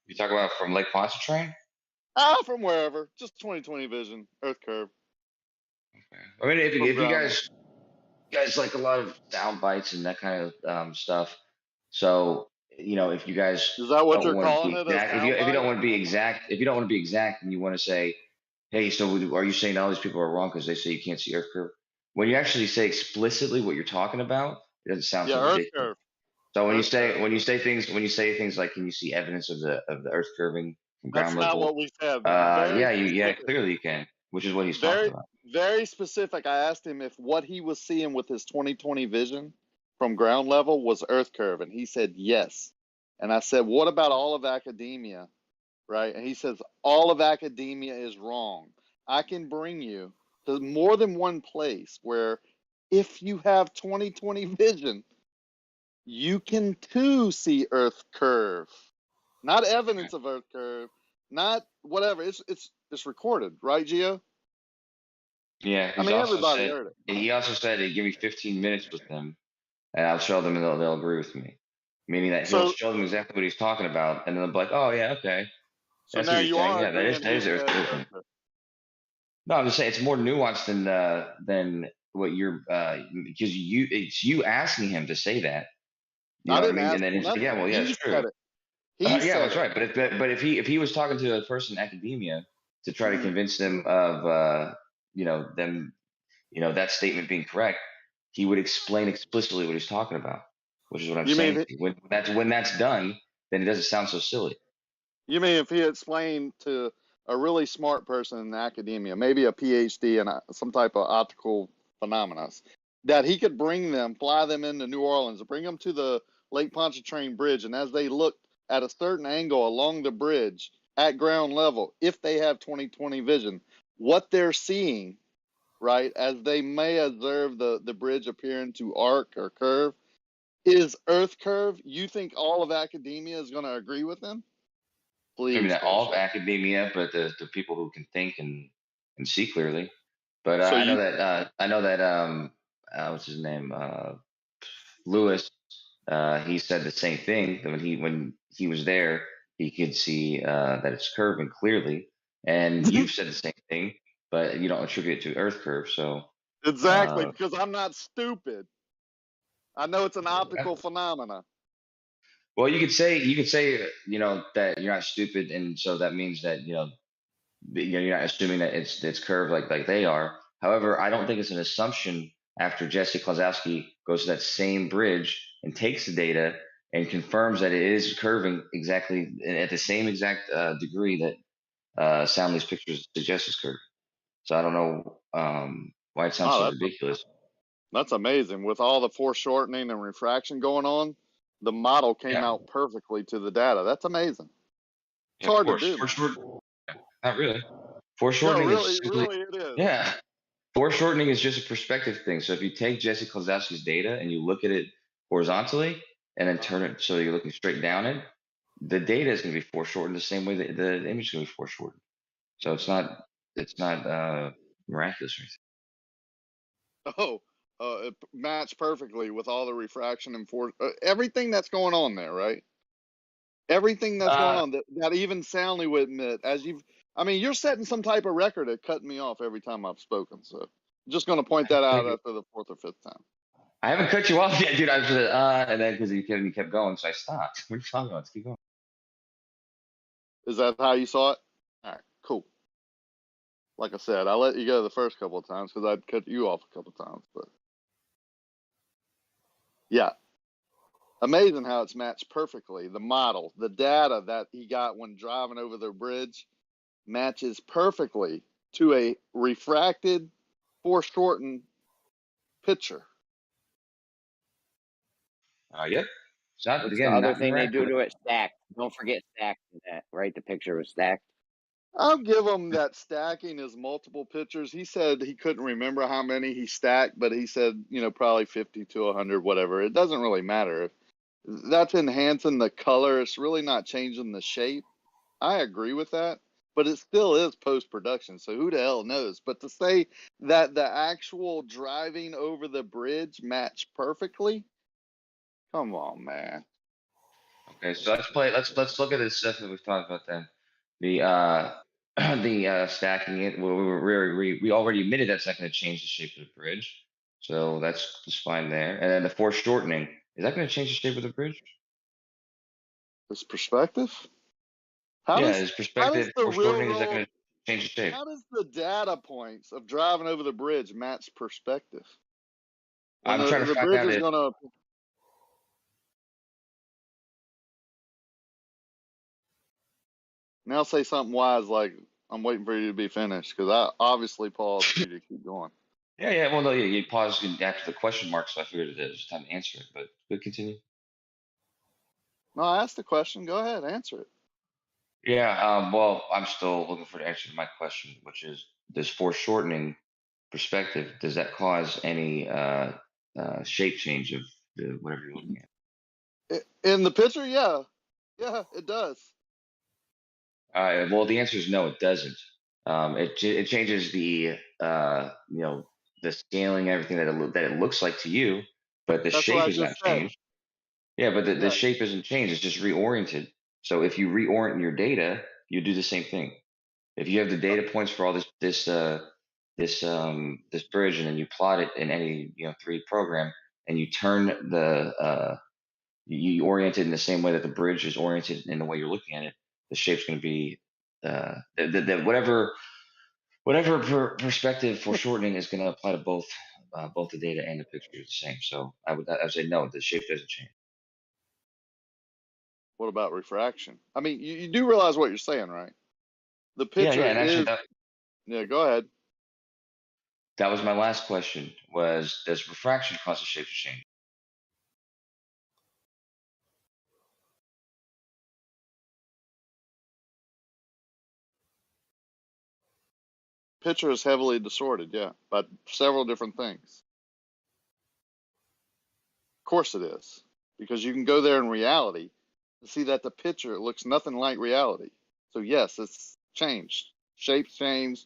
S13: You talk about from Lake Pontchartrain?
S15: From wherever. Just 2020 vision, Earth curve.
S13: Okay. I mean, if you guys like a lot of sound bites and that kind of stuff, so if you guys
S15: is that what you're calling it?
S13: If you don't want to be exact, and you want to say, hey, so are you saying all these people are wrong because they say you can't see Earth curve? When you actually say explicitly what you're talking about, it doesn't sound so ridiculous. Earth curve. So when you say things like, can you see evidence of the Earth curving from ground level?
S15: That's not what we said.
S13: Clearly you can, which is what he's talking about.
S15: Very specific. I asked him if what he was seeing with his 2020 vision from ground level was Earth curve, and he said yes. And I said, what about all of academia, right? And he says all of academia is wrong. I can bring you to more than one place where if you have 2020 vision, you can too see Earth curve, not evidence of Earth curve, not whatever. It's recorded, right, Gio?
S13: Yeah,
S15: I mean everybody heard it.
S13: He also said he'd give me 15 minutes with them, and I'll show them, and they'll agree with me. Meaning that he'll show them exactly what he's talking about, and then they'll be like, "Oh yeah, okay."
S15: So now you are.
S13: Yeah, that is Earth curve. No, I'm just saying it's more nuanced than what you're because it's you asking him to say that.
S15: I didn't ask
S13: and then
S15: him
S13: he's like, yeah, well, yeah, it's true. Yeah, that's right. But if he was talking to a person in academia to try to convince them of that statement being correct, he would explain explicitly what he's talking about, which is what I'm saying. When that's done, then it doesn't sound so silly.
S15: You mean if he explained to a really smart person in academia, maybe a PhD in some type of optical phenomena, that he could bring them, fly them into New Orleans, bring them to the Lake Pontchartrain Bridge, and as they looked at a certain angle along the bridge at ground level, if they have 20/20 vision, what they're seeing, right, as they may observe the bridge appearing to arc or curve, is Earth curve. You think all of academia is going to agree with them? Please.
S13: Maybe not all of academia, but the people who can think and see clearly. But
S15: So
S13: I know that what's his name? Lewis. He said the same thing that when he was there, he could see that it's curving clearly. And you've said the same thing, but you don't attribute it to Earth curve. So
S15: Exactly, because I'm not stupid. I know it's an optical phenomena.
S13: well, you could say you know that you're not stupid, and so that means that you're not assuming that it's curved like they are. However, I don't think it's an assumption after Jesse Klosowski goes to that same bridge and takes the data and confirms that it is curving exactly at the same exact degree that Soundly's pictures suggest is curved. So I don't know why it sounds so ridiculous.
S15: That's amazing. With all the foreshortening and refraction going on, the model came out perfectly to the data. That's amazing. It's hard to do.
S13: Not really. Foreshortening is simply,
S15: really it is.
S13: Yeah. Foreshortening is just a perspective thing. So if you take Jesse Klosowski's data and you look at it horizontally and then turn it so you're looking straight down it, the data is going to be foreshortened the same way that the image is going to be foreshortened. So it's not miraculous or anything.
S15: It matched perfectly with all the refraction and everything that's going on there, right? Everything that's going on that even Soundly would admit, you're setting some type of record at cutting me off every time I've spoken. So I'm just going to point that out after the 4th or 5th time.
S13: I haven't cut you off yet, dude. I was and then because you kept going, so I stopped. What are you talking about? Let's keep going.
S15: Is that how you saw it? All right, cool. Like I said, I let you go the first couple of times because I'd cut you off a couple of times, but yeah. Amazing how it's matched perfectly. The model, the data that he got when driving over the bridge matches perfectly to a refracted, foreshortened picture.
S13: Yep.
S1: It's the other thing they do to it, stacked. Don't forget stacked in that, right? The picture was stacked.
S15: I'll give him that stacking is multiple pictures. He said he couldn't remember how many he stacked, but he said, probably 50 to 100, whatever. It doesn't really matter. That's enhancing the color. It's really not changing the shape. I agree with that, but it still is post-production, so who the hell knows? But to say that the actual driving over the bridge matched perfectly, come on, man.
S13: Okay, so let's look at this stuff that we've talked about then. The stacking it. We already admitted that's not going to change the shape of the bridge, so that's just fine there. And then the foreshortening, is that going to change the shape of the bridge?
S15: His perspective?
S13: His perspective foreshortening, is that going to change the shape?
S15: How does the data points of driving over the bridge match perspective?
S13: I'm trying to find out if
S15: now say something wise like, I'm waiting for you to be finished, because I obviously paused for you to keep going.
S13: Yeah. Well, no, you paused after the question mark, so I figured it was time to answer it, but we'll continue.
S15: No, I asked the question. Go ahead, answer it.
S13: Yeah, well, I'm still looking for the answer to my question, which is, this foreshortening perspective, does that cause any shape change of whatever you're looking at?
S15: In the picture, yeah. Yeah, it does.
S13: Well, the answer is no, it doesn't. It changes the the scaling, everything that it looks like to you, but the shape is not changed. Yeah, but the shape isn't changed. It's just reoriented. So if you reorient your data, you do the same thing. If you have the data points for all this bridge, and then you plot it in any 3D program, and you turn you orient it in the same way that the bridge is oriented in the way you're looking at it, the shape's going to be whatever perspective foreshortening is going to apply to both the data and the picture is the same. So I would say no, the shape doesn't change.
S15: What about refraction? I mean, you do realize what you're saying, right? The picture
S13: and actually
S15: yeah, go ahead.
S13: That was my last question. Was does refraction cause the shape to change?
S15: Picture is heavily distorted, yeah, by several different things. Of course it is, because you can go there in reality and see that the picture looks nothing like reality. So yes, it's changed. Shape's changed.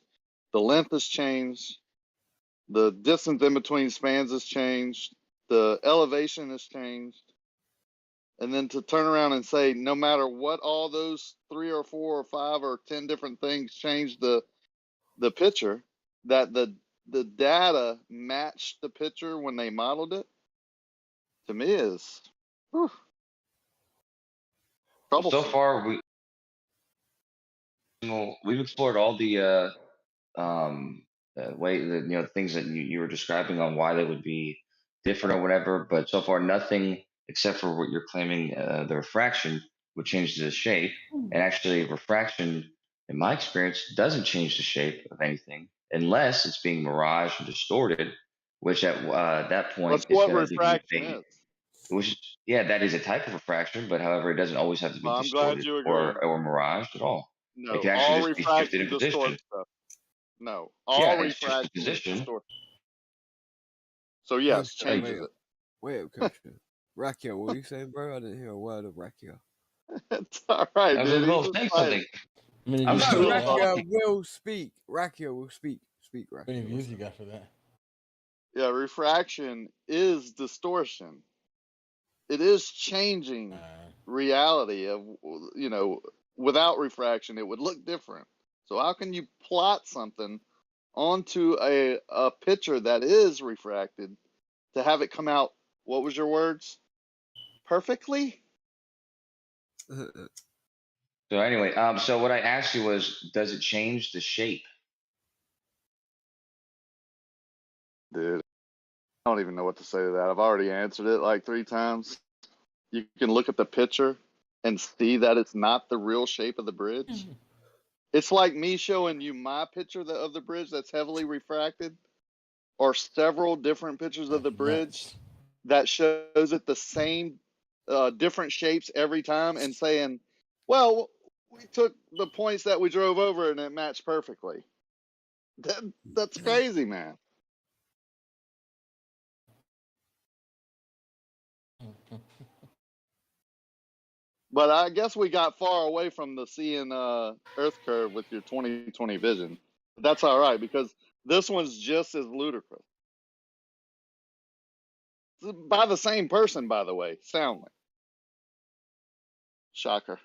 S15: The length has changed. The distance in between spans has changed. The elevation has changed. And then to turn around and say, no matter what all those 3 or 4 or 5 or 10 different things changed the picture, that the data matched the picture when they modeled it, to me is troublesome.
S13: So far, we've explored all the things that you were describing on why they would be different or whatever, but so far nothing except for what you're claiming, the refraction would change the shape. And actually refraction, in my experience, doesn't change the shape of anything unless it's being miraged and distorted, which at that point
S15: That's
S13: is
S15: what
S13: going to give you a
S15: refraction
S13: fake.
S15: is.
S13: Which, yeah, that is a type of refraction, but however, it doesn't always have to be
S15: Well, I'm glad
S13: distorted
S15: you agree.
S13: or miraged at all. It
S15: No,
S13: can actually
S15: all
S13: just be shifted
S15: refraction
S13: in position.
S15: distorts stuff. No,
S13: Yeah,
S15: all
S13: it's just the
S15: refraction
S13: position.
S15: distorts. So yes,
S4: Coach,
S15: changes it.
S4: wait up, Coach. Rakia, what were you saying, bro? I didn't hear a word of Rakia.
S15: It's all right,
S13: I was in
S15: dude.
S13: the middle
S15: He's
S13: of
S15: just
S13: saying
S15: playing.
S13: something. I'm not
S4: Rakia will speak. Rakia will speak. Speak, Rakia.
S16: How many views you got for that?
S15: Yeah, refraction is distortion. It is changing reality of, without refraction, it would look different. So how can you plot something onto a picture that is refracted to have it come out, what was your words? Perfectly?
S13: So anyway, so what I asked you was, does it change the shape?
S15: Dude, I don't even know what to say to that. I've already answered it like 3 times. You can look at the picture and see that it's not the real shape of the bridge. It's like me showing you my picture of the bridge that's heavily refracted, or several different pictures of the bridge that shows it the same different shapes every time, and saying, well, we took the points that we drove over and it matched perfectly. That's crazy, man. But I guess we got far away from the seeing Earth curve with your 20/20 vision. But that's all right, because this one's just as ludicrous. By the same person, by the way, Soundly. Shocker.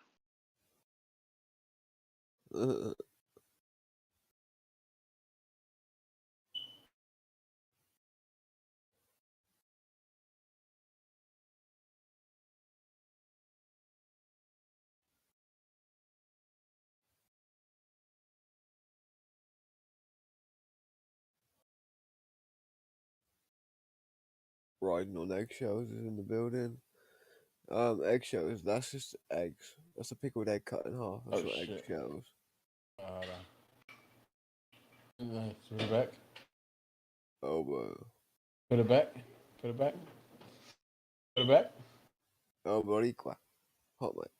S4: Riding on eggshells is in the building. Eggshells, that's just eggs. That's a pickled egg cut in half. That's not eggshells.
S16: Put it back.
S4: Oh, bro.
S16: Put it back. Put it back. Put it back.
S4: Oh, boricua. Hot mate.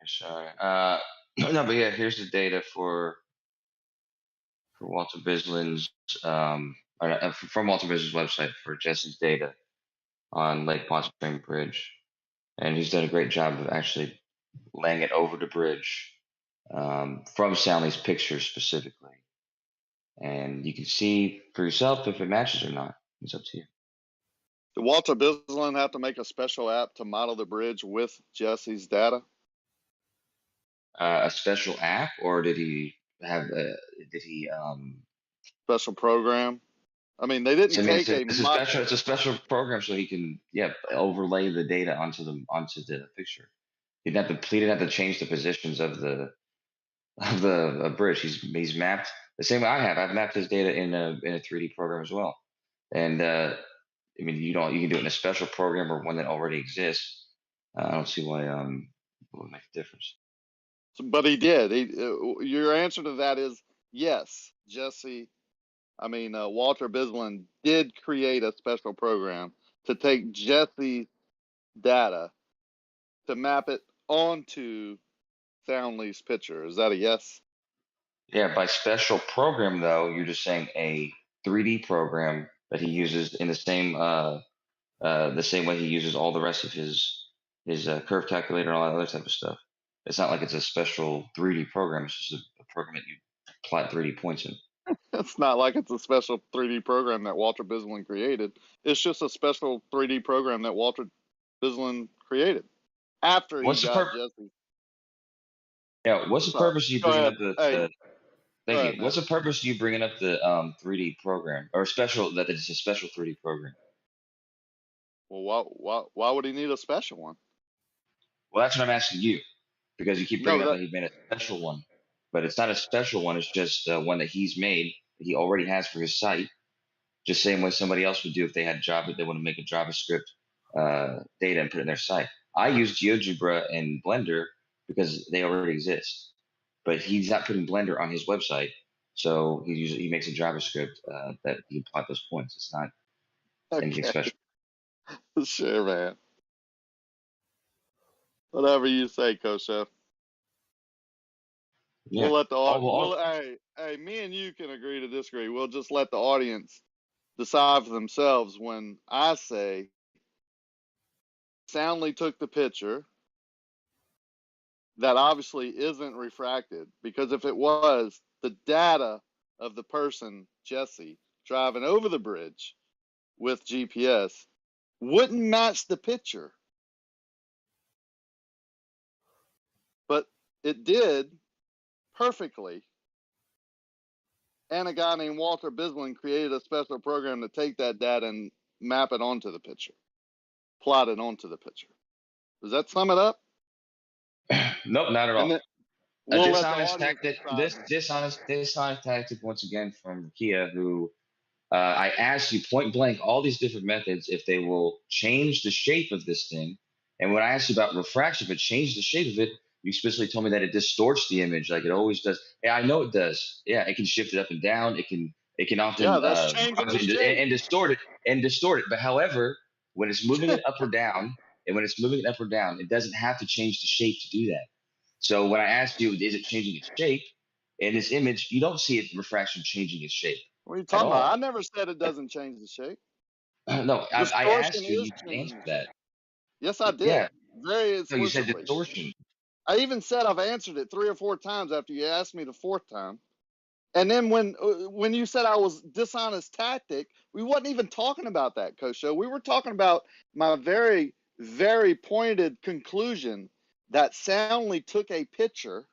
S13: Sorry. No, but yeah, here's the data for Walter Bislin's from Walter Business website for Jesse's data on Lake Pontchartrain Bridge, and he's done a great job of actually laying it over the bridge from Soundly's pictures specifically, and you can see for yourself if it matches or not. It's up to you.
S15: Did Walter Bislin have to make a special app to model the bridge with Jesse's data?
S13: A special app, or did he have
S15: special program? I mean, they didn't take
S13: it's a special program so he can overlay the data onto the picture. He didn't have to change the positions of the bridge. He's mapped the same way I have. I've mapped his data in a 3D program as well. And I mean, you can do it in a special program or one that already exists. I don't see why it would make a difference.
S15: But he did. Your answer to that is yes. Walter Bislin did create a special program to take Jesse's data to map it onto Soundly's picture. Is that a yes?
S13: Yeah, by special program though, you're just saying a 3D program that he uses in the same way he uses all the rest of his curve calculator and all that other type of stuff. It's not like it's a special 3D program. It's just a program that you plot 3D points in.
S15: It's not like it's a special 3D program that Walter Bislin created. It's just a special 3D program that Walter Bislin created after he got Jesse.
S13: Yeah, what's the purpose of you bringing up the thank you. What's the purpose of you bringing up the 3D program or special that it's a special 3D program?
S15: Well, why would he need a special one?
S13: Well, that's what I'm asking you, because you keep bringing up that he made a special one, but it's not a special one. It's just one that he's made that he already has for his site. Just same way somebody else would do if they had they want to make a JavaScript data and put it in their site. I use GeoGebra and Blender because they already exist, but he's not putting Blender on his website, so he makes a JavaScript that he can plot those points. It's not anything special.
S15: Sure, man. Whatever you say, Coach Chef. Yeah. We'll let the audience. Hey, me and you can agree to disagree. We'll just let the audience decide for themselves. When I say Soundly took the picture, that obviously isn't refracted, because if it was, the data of the person, Jesse, driving over the bridge with GPS wouldn't match the picture. But it did perfectly. And a guy named Walter Bislin created a special program to take that data and map it onto the picture, plot it onto the picture. Does that sum it up?
S13: Nope, not at all. A dishonest tactic. Dishonest tactic once again from Kia, who I asked you point blank all these different methods if they will change the shape of this thing. And when I asked you about refraction, if it changed the shape of it, you specifically told me that it distorts the image like it always does. Yeah, I know it does. Yeah, it can shift it up and down. It can often and distort it. But however, when it's moving it up or down, it doesn't have to change the shape to do that. So when I asked you, is it changing its shape? In this image, you don't see refraction changing its shape.
S15: What are you talking about? I never said it doesn't change the shape.
S13: No, I asked you, you answered that.
S15: Yes, I did. Yeah. Very explicitly.
S13: So you said distortion.
S15: I even said I've answered it 3 or 4 times after you asked me the 4th time. And then when you said I was dishonest tactic, we wasn't even talking about that, Coach Show. We were talking about my very, very pointed conclusion that Soundly took a picture,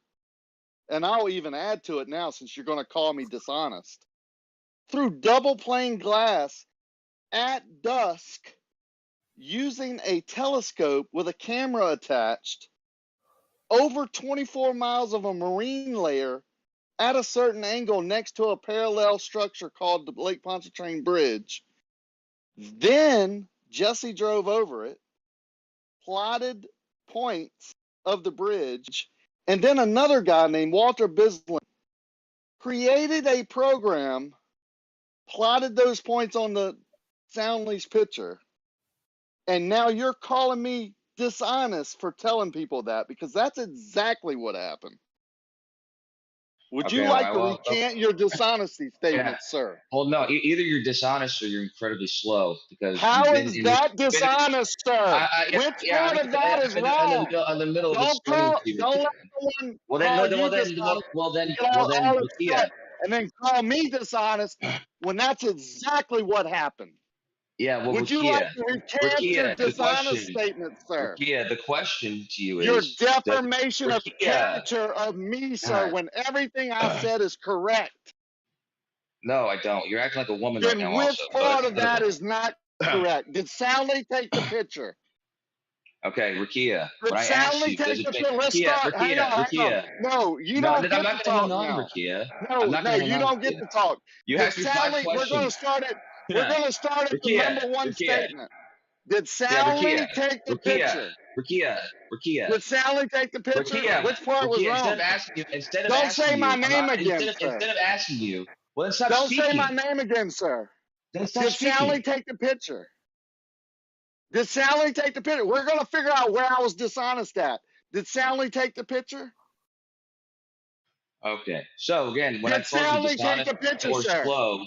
S15: and I'll even add to it now since you're going to call me dishonest, through double pane glass at dusk using a telescope with a camera attached over 24 miles of a marine layer at a certain angle next to a parallel structure called the Lake Pontchartrain Bridge. Then Jesse drove over it, plotted points of the bridge, and then another guy named Walter Bislin created a program, plotted those points on the Soundly's picture, and now you're calling me dishonest for telling people that, because that's exactly what happened. Would
S13: Okay,
S15: you
S13: all
S15: like
S13: right.
S15: to
S13: Well,
S15: recant your dishonesty
S13: yeah.
S15: statement, sir?
S13: Well, no. Either you're dishonest or you're incredibly slow because
S15: How
S13: you've been
S15: is
S13: in.
S15: that
S13: You've been,
S15: dishonest, sir?
S13: yeah,
S15: Which
S13: yeah.
S15: part of that is wrong?
S13: I'm in the middle of
S15: Don't
S13: explaining
S15: call.
S13: to you.
S15: Don't
S13: Rakia.
S15: let someone
S13: Well, then,
S15: call
S13: no.
S15: you dishonest. Get
S13: Well, then,
S15: all
S13: Rakia.
S15: upset and then call me dishonest when that's exactly what happened.
S13: Yeah. Well,
S15: Would you like
S13: Rakia.
S15: to recant your
S13: Rakia. The
S15: dishonest
S13: question.
S15: statement, sir?
S13: Rakia. The question to you
S15: Your
S13: is that
S15: defamation of
S13: Rakia.
S15: character of me, sir, when everything I said is correct.
S13: No, I don't. You're acting like a woman right
S15: Then
S13: now,
S15: which
S13: also.
S15: part of that is not correct? Did Sally take the picture?
S13: Okay, Rakia.
S15: Did
S13: When I asked
S15: Sally
S13: you, does
S15: take
S13: it
S15: the
S13: take
S15: picture? Let's start. Hang on, hang on. No, you
S13: No,
S15: don't
S13: I'm
S15: get
S13: not
S15: to
S13: going to
S15: talk
S13: hang on,
S15: now.
S13: Rakia.
S15: No,
S13: I'm not
S15: no,
S13: going to hang
S15: you
S13: on,
S15: don't get
S13: Rakia.
S15: to talk.
S13: You
S15: Did
S13: asked me 5
S15: Sally? We're
S13: questions.
S15: going to start it. We're going to start at the
S13: Rakia,
S15: number one
S13: Rakia.
S15: statement. Did
S13: Yeah,
S15: Sally
S13: Rakia.
S15: take the
S13: Rakia.
S15: picture?
S13: Rakia.
S15: Did Sally take the picture?
S13: Rakia.
S15: Which part was
S13: Rakia.
S15: wrong? Don't say my name again, sir.
S13: Instead of asking you, well, then stop
S15: Don't
S13: speaking.
S15: say my name again, sir.
S13: Then stop
S15: Did
S13: speaking.
S15: Sally take the picture? Did Sally take the picture? We're going to figure out where I was dishonest at. Did Sally take the picture?
S13: Okay. So again, when I
S15: Did
S13: called you
S15: Sally take
S13: dishonest
S15: the picture,
S13: or
S15: sir?
S13: slow,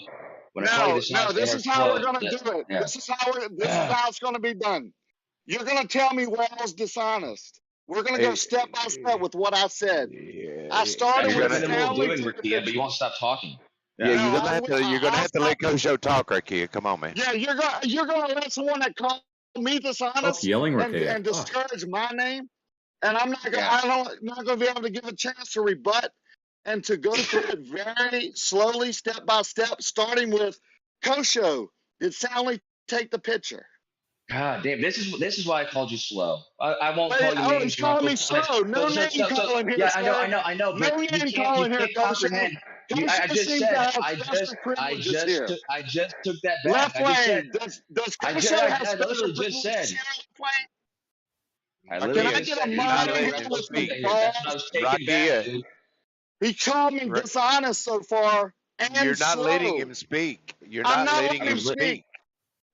S13: when I call you
S15: No,
S13: dishonest
S15: this
S13: or
S15: is how we're
S13: slow,
S15: going to do it.
S13: yeah.
S15: This is how it's going to be done. You're going to tell me where I was dishonest. We're going to go step by step with what I said. I started
S13: You're
S15: with
S13: in the middle of
S15: Sally
S13: doing
S15: took the
S13: Rakia, but
S15: picture.
S13: you won't stop talking.
S12: Yeah,
S15: No,
S12: you're gonna have to let Kosho talk, Rakia. Come on, man.
S15: Yeah, you're going to let someone that called me
S2: Stop
S15: dishonest
S2: yelling,
S15: and
S2: Rakia. Fuck.
S15: discourage my name, and I'm not going to be able to give a chance to rebut and to go through it very slowly, step by step, starting with Kosho. Did Sally take the picture?
S13: God damn, this is why I called you slow. I won't
S15: Wait,
S13: call you names.
S15: he's calling me slow. No name calling here,
S13: yeah,
S15: sir.
S13: I know, but
S15: No
S13: you
S15: name
S13: can't
S15: calling here,
S13: comprehend. I just
S15: seems to
S13: said,
S15: have special privileges here.
S13: I just took that back.
S15: Left
S13: I just said,
S15: lane. Does Kosho have special
S13: literally just
S15: privileges
S13: said.
S15: here? Left lane?
S13: I
S15: Can I
S13: literally
S15: get
S13: said
S15: a
S13: you're
S15: mod
S13: not
S15: in
S13: letting
S15: here
S13: him
S15: with some
S13: speak. That's what I was taking back, dude.
S15: He called me dishonest so far and
S12: You're not
S15: slow.
S12: letting him speak. You're
S15: I'm
S12: not
S15: not
S12: letting him speak.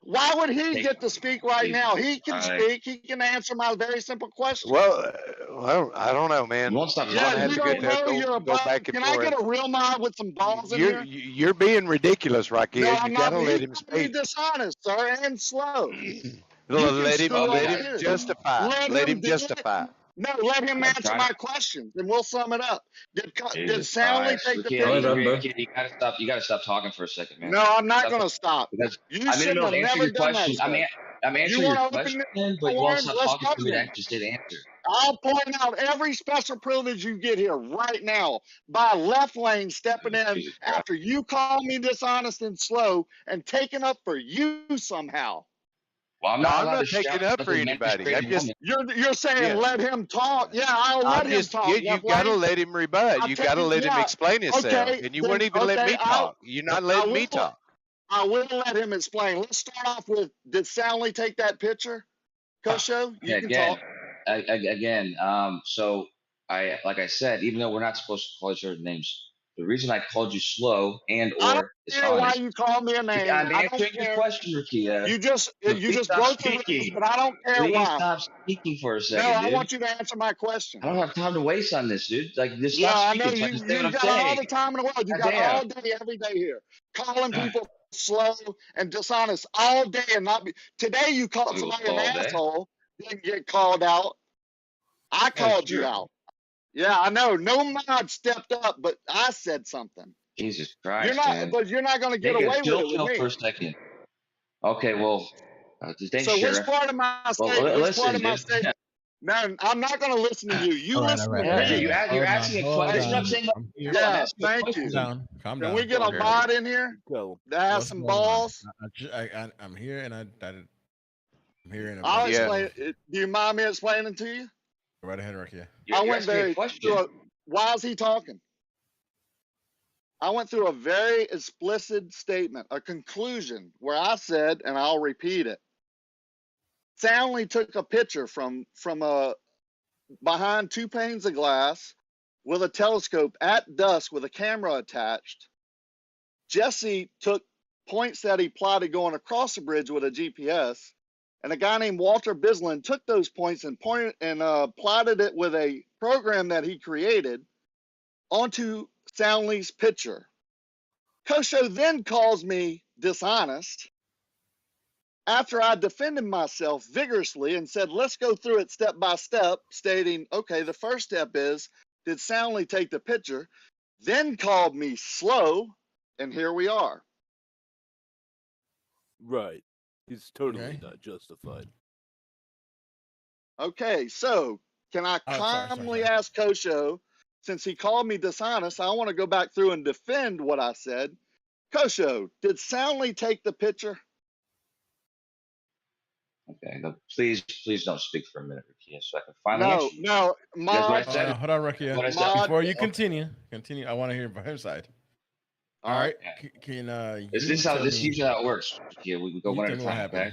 S15: Why would he get to speak right now? He can speak. He can answer my very simple question.
S12: Well, I don't know, man.
S13: You won't stop
S15: Yeah,
S13: talking.
S15: you don't know you're a
S12: go back and
S15: Can
S12: forth.
S15: I get a real mod with some balls in here?
S12: You're being ridiculous, Rakia.
S15: No,
S12: You
S15: I'm
S12: gotta
S15: not.
S12: let
S15: He
S12: him
S15: called me
S12: speak.
S15: dishonest, sir, and slow.
S12: Let him justify. Let him justify.
S15: No, let him answer my questions, and we'll sum it up. Did Sally take the picture?
S13: You gotta stop talking for a second, man.
S15: No, I'm not going to stop.
S13: Because
S15: You
S13: I'm in the
S15: should
S13: middle
S15: have
S13: of answering
S15: never
S13: your
S15: done that,
S13: question.
S15: sir.
S13: I'm answering
S15: You
S13: your
S15: want to
S13: question,
S15: open
S13: but you won't
S15: the
S13: stop
S15: let's
S13: talking
S15: go
S13: for me to
S15: then.
S13: actually say the answer.
S15: I'll point out every special privilege you get here right now by left lane stepping in after you call me dishonest and slow and taking up for you somehow.
S13: Well, I'm
S12: not taking up for anybody. I'm just
S15: you're saying let him talk. Yeah, I'll let him talk.
S12: You gotta let him rebut. You gotta let him explain himself.
S15: Okay,
S12: And you won't even let me talk. You're not letting me talk.
S15: I will let him explain. Let's start off with, did Sally take that picture? Kosho, you can talk.
S13: Again, so like I said, even though we're not supposed to call each other names, the reason I called you slow and or
S15: care why you call me a name.
S13: I'm answering your question, Rakia.
S15: You just broke the rules, but I don't care
S13: Please
S15: why.
S13: stop speaking for a second,
S15: No,
S13: dude.
S15: I want you to answer my question.
S13: I don't have time to waste on this, dude. Like, just
S15: Yeah,
S13: stop
S15: I
S13: speaking.
S15: know
S13: So I
S15: you.
S13: can say what I'm
S15: got
S13: saying.
S15: all the time in the world. You got all day, every day here, calling people slow and dishonest all day, and not be. Today you called somebody an asshole, didn't get called out. I called you out. Yeah, I know. No mod stepped up, but I said something.
S13: Jesus Christ,
S15: You're not,
S13: man.
S15: but you're not going to get
S13: Take
S15: away
S13: a chill
S15: with it
S13: pill
S15: with
S13: for
S15: me.
S13: a second. Okay, well, thanks,
S15: So
S13: Sheriff.
S15: which part of my statement? No, I'm not going to listen to you. You listen to me.
S13: You're asking a question. That's what I'm saying.
S15: Yeah, thank you.
S16: Calm down.
S15: Can we get a mod in here that has some balls?
S16: I'm here, and I'm here. And
S15: I'll explain. Do you mind me explaining to you?
S16: Go right ahead, Rakia.
S15: I went very why is he talking? I went through a very explicit statement, a conclusion where I said, and I'll repeat it. Stanley took a picture from behind two panes of glass with a telescope at dusk with a camera attached. Jesse took points that he plotted going across the bridge with a GPS, and a guy named Walter Bislin took those points and plotted it with a program that he created onto Soundly's pitcher. Kosho then calls me dishonest after I defended myself vigorously and said, let's go through it step by step, stating, okay, the first step is, did Soundly take the pitcher? Then called me slow, and here we are.
S17: Right. He's totally not justified.
S15: Okay, so can I calmly ask Kosho, since he called me dishonest, I want to go back through and defend what I said. Kosho, did Soundly take the pitcher?
S13: Okay, no, please don't speak for a minute, Ricky, so I can finally answer you.
S15: No,
S13: Mod.
S16: Hold on, Ricky.
S13: What I said.
S16: Before you continue, I want to hear from his side. All right. Can
S13: This is usually how it works. Yeah, we go one at a time. Okay.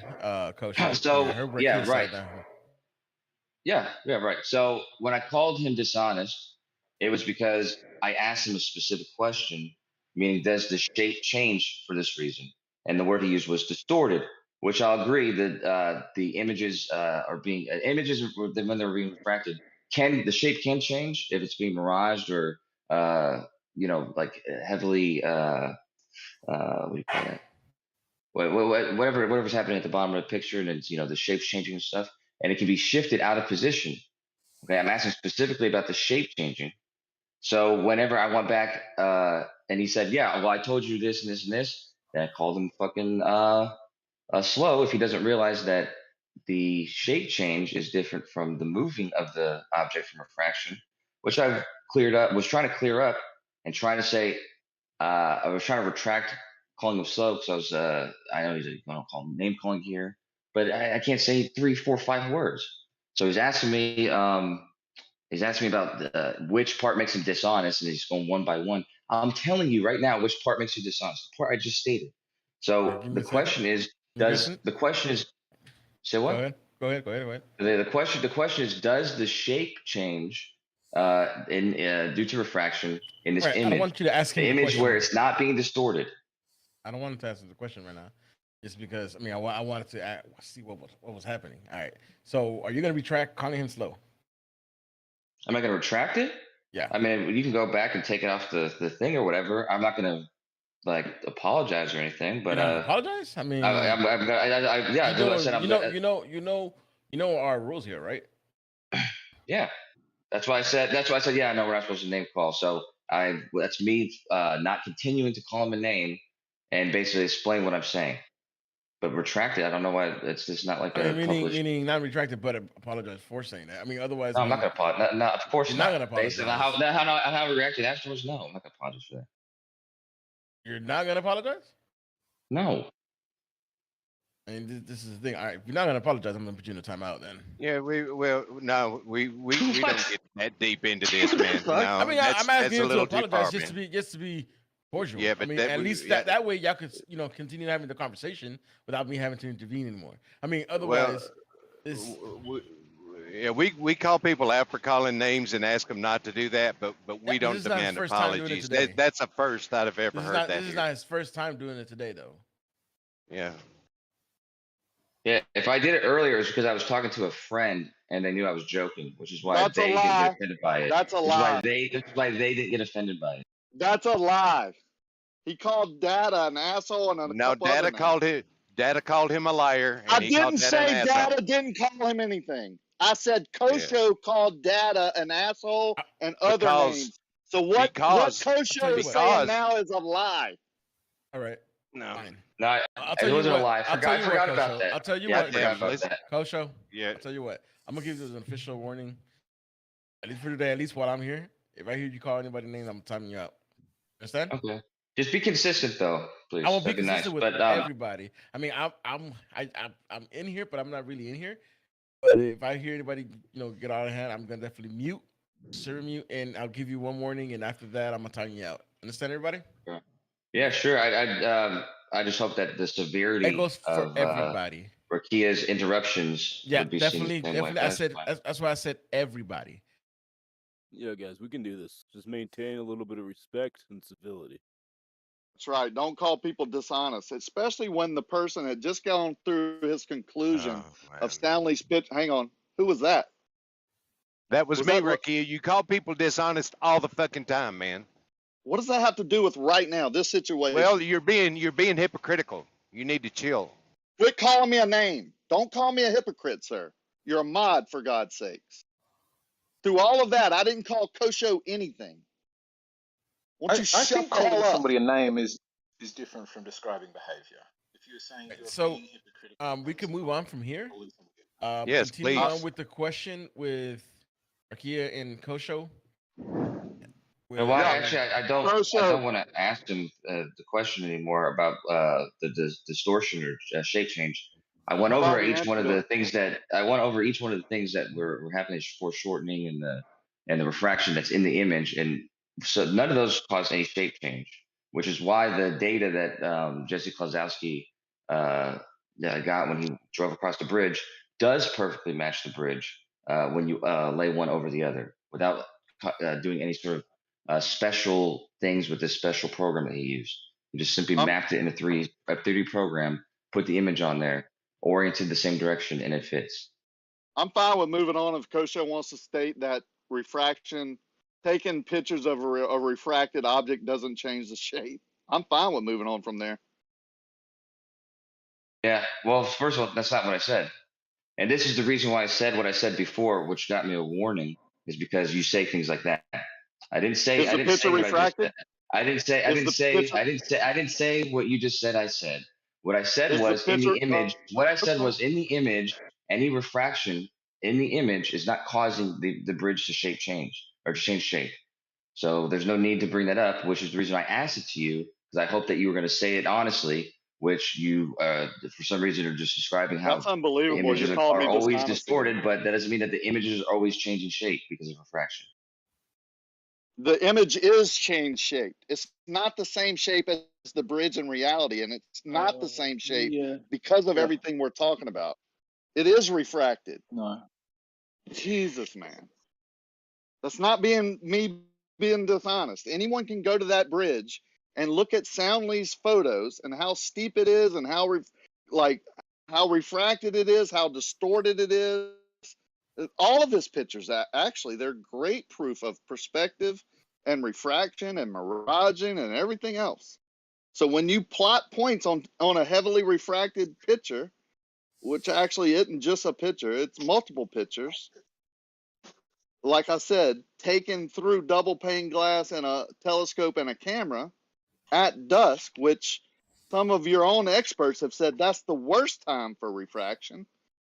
S16: Coach.
S13: So right. Yeah, right. So when I called him dishonest, it was because I asked him a specific question, meaning does the shape change for this reason? And the word he used was distorted, which I'll agree that the images are being images when they're being refracted, the shape can change if it's being miraged or like heavily what do you call that? Whatever's happening at the bottom of the picture, and it's the shape's changing and stuff, and it can be shifted out of position. Okay, I'm asking specifically about the shape changing. So whenever I went back and he said, yeah, well, I told you this and this and this, then I called him fucking slow if he doesn't realize that the shape change is different from the moving of the object from refraction, which I've was trying to clear up and trying to say, I was trying to retract calling him slow because I was, I know he's going to call him name calling here, but I can't say 3, 4, 5 words. So he's asking me about which part makes him dishonest, and he's going one by one. I'm telling you right now which part makes you dishonest. The part I just stated. So the question is, say what?
S16: Go ahead.
S13: The question is, does the shape change due to refraction in this image? I don't want you to ask him the image where it's not being distorted.
S16: I don't want to answer the question right now, just because I wanted to see what was happening. All right. So, are you going to retract calling him slow?
S13: Am I going to retract it?
S16: Yeah.
S13: I mean, you can go back and take it off the thing or whatever. I'm not going to apologize or anything. But
S16: apologize? I mean, you know our rules here, right?
S13: Yeah. That's why I said. Yeah, I know we're not supposed to name call. So that's me not continuing to call him a name and basically explain what I'm saying. But retract it. I don't know why it's just not like
S16: meaning not retracted, but apologize for saying that. I mean, otherwise,
S13: no, I'm not gonna apologize. No, of course
S16: you're not gonna apologize.
S13: Based on how I reacted afterwards, no, I'm not gonna apologize for that.
S16: You're not gonna apologize?
S13: No.
S16: I mean, this is the thing. All right, if you're not gonna apologize, I'm gonna put you in a timeout then.
S12: Yeah, we don't get that deep into this, man. No,
S16: I mean, I'm asking you to apologize just to be cordial.
S12: Yeah, but
S16: at least that way y'all could continue having the conversation without me having to intervene anymore. I mean, otherwise,
S12: we call people out for calling names and ask them not to do that, but we don't demand apologies. That's the first I've ever heard that.
S16: This is not his first time doing it today, though.
S12: Yeah.
S13: Yeah, if I did it earlier, it's because I was talking to a friend and they knew I was joking, which is why they didn't get offended by it.
S15: That's a lie.
S13: That's why they didn't get offended by it.
S15: That's a lie. He called Data an asshole and
S12: Data called him a liar.
S15: I didn't say Data didn't call him anything. I said Kosho called Data an asshole and other names. So what Kosho is saying now is a lie.
S16: All right.
S12: No.
S16: Fine.
S13: No, it wasn't a lie. I forgot about that.
S16: I'll tell you what, Kosho.
S12: Yeah.
S16: I'll tell you what. I'm gonna give you an official warning. At least for today, at least while I'm here. If I hear you call anybody names, I'm timing you out. Understand?
S13: Okay. Just be consistent, though, please.
S16: I will be consistent with everybody. I mean, I'm in here, but I'm not really in here. But if I hear anybody, get out of hand, I'm gonna definitely mute, mute, and I'll give you one warning. And after that, I'm gonna time you out. Understand, everybody?
S13: Yeah, sure. I just hope that the severity
S16: goes for everybody.
S13: Rakia's interruptions.
S16: Yeah,
S13: would be
S16: definitely. That's why I said everybody.
S17: Yeah, guys, we can do this. Just maintain a little bit of respect and civility.
S15: That's right. Don't call people dishonest, especially when the person had just gone through his conclusion of Stanley's pitch. Hang on. Who was that?
S12: That was me, Ricky. You call people dishonest all the fucking time, man.
S15: What does that have to do with right now, this situation?
S12: Well, you're being hypocritical. You need to chill.
S15: Quit calling me a name. Don't call me a hypocrite, sir. You're a mod, for God's sakes. Through all of that, I didn't call Kosho anything. Won't you
S18: I
S15: shut
S18: think
S15: the hell
S18: calling
S15: up?
S18: somebody a name is different from describing behavior. If you're saying you're
S16: So,
S18: being hypocritical,
S16: we can move on from here.
S12: Yes,
S16: Continue
S12: please.
S16: on with the question with Arkia and Kosho.
S13: Well, actually, I don't want to ask him the question anymore about the distortion or shape change. I went over
S15: Bobby,
S13: each one of
S15: answer
S13: the
S15: it.
S13: things that were happening as foreshortening and the refraction that's in the image, and so none of those caused any shape change, which is why the data that Jesse Klazowski got when he drove across the bridge does perfectly match the bridge when you lay one over the other without doing any sort of special things with this special program that he used. He just simply mapped it in a 3D program, put the image on there, oriented the same direction, and it fits.
S15: I'm fine with moving on if Kosho wants to state that refraction, taking pictures of a refracted object doesn't change the shape. I'm fine with moving on from there.
S13: Yeah, well, first of all, that's not what I said. And this is the reason why I said what I said before, which got me a warning, is because you say things like that. I didn't say
S15: Is the picture refracted?
S13: I didn't say what you just said. I said what I said was in the image. What I said was in the image, any refraction in the image is not causing the bridge to shape change or to change shape. So there's no need to bring that up, which is the reason I asked it to you, because I hope that you were going to say it honestly, which you for some reason are just describing how
S15: That's unbelievable.
S13: the images
S15: You're calling
S13: are
S15: me
S13: always
S15: dishonest
S13: distorted,
S15: again.
S13: but that doesn't mean that the images are always changing shape because of refraction.
S15: The image is change shaped. It's not the same shape as the bridge in reality, and it's not the same shape because of everything we're talking about. It is refracted.
S18: No.
S15: Jesus, man. That's not me being dishonest. Anyone can go to that bridge and look at Soundly's photos and how steep it is and how refracted it is, how distorted it is. All of his pictures, actually, they're great proof of perspective and refraction and miraging and everything else. So when you plot points on a heavily refracted picture, which actually isn't just a picture, it's multiple pictures, like I said, taken through double pane glass and a telescope and a camera at dusk, which some of your own experts have said that's the worst time for refraction,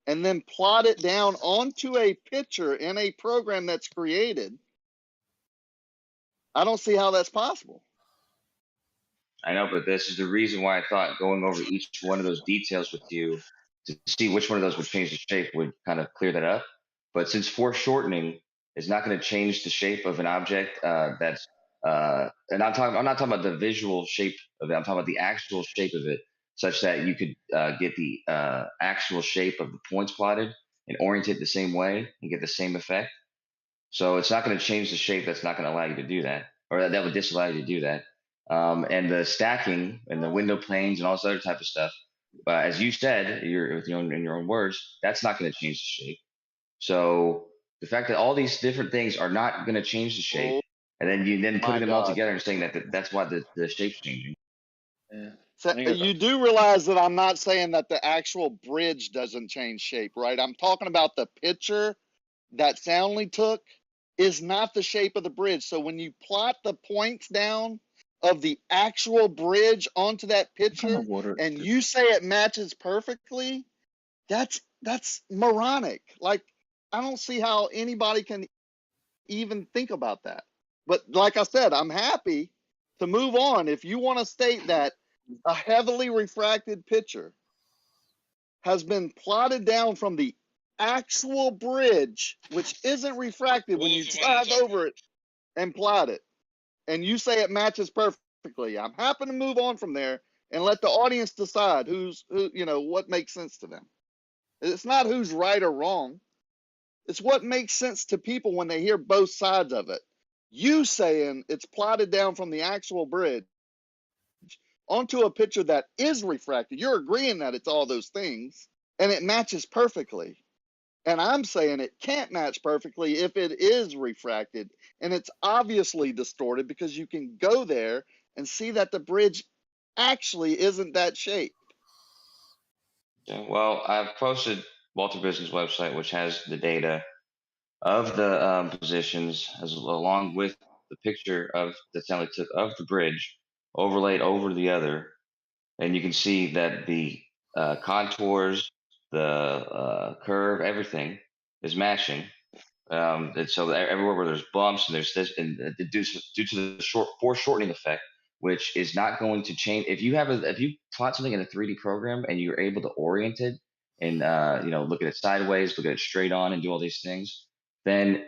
S15: and then plot it down onto a picture in a program that's created, I don't see how that's possible.
S13: I know, but this is the reason why I thought going over each one of those details with you to see which one of those would change the shape would kind of clear that up. But since foreshortening is not going to change the shape of an object, and I'm not talking about the visual shape of it. I'm talking about the actual shape of it, such that you could get the actual shape of the points plotted and orient it the same way and get the same effect. So it's not going to change the shape. That's not going to allow you to do that, or that would disallow you to do that. And the stacking and the window planes and all this other type of stuff. But as you said, in your own words, that's not going to change the shape. So the fact that all these different things are not going to change the shape, and then you putting them all together and saying that that's why the shape's changing.
S18: Yeah.
S15: So you do realize that I'm not saying that the actual bridge doesn't change shape, right? I'm talking about the picture that Soundly took is not the shape of the bridge. So when you plot the points down of the actual bridge onto that picture and you say it matches perfectly, that's moronic. Like, I don't see how anybody can even think about that. But like I said, I'm happy to move on. If you want to state that a heavily refracted picture has been plotted down from the actual bridge, which isn't refracted when you drive over it and plot it, and you say it matches perfectly, I'm happy to move on from there and let the audience decide what makes sense to them. It's not who's right or wrong. It's what makes sense to people when they hear both sides of it. You saying it's plotted down from the actual bridge onto a picture that is refracted. You're agreeing that it's all those things and it matches perfectly. And I'm saying it can't match perfectly if it is refracted. And it's obviously distorted because you can go there and see that the bridge actually isn't that shape.
S13: Yeah, well, I've posted Walter Bison's website, which has the data of the positions, along with the picture of the of the bridge overlaid over the other, and you can see that the contours, the curve, everything is matching. And so everywhere where there's bumps and there's this, and due to the foreshortening effect, which is not going to change. If you plot something in a 3D program and you're able to orient it and look at it sideways, look at it straight on, and do all these things, then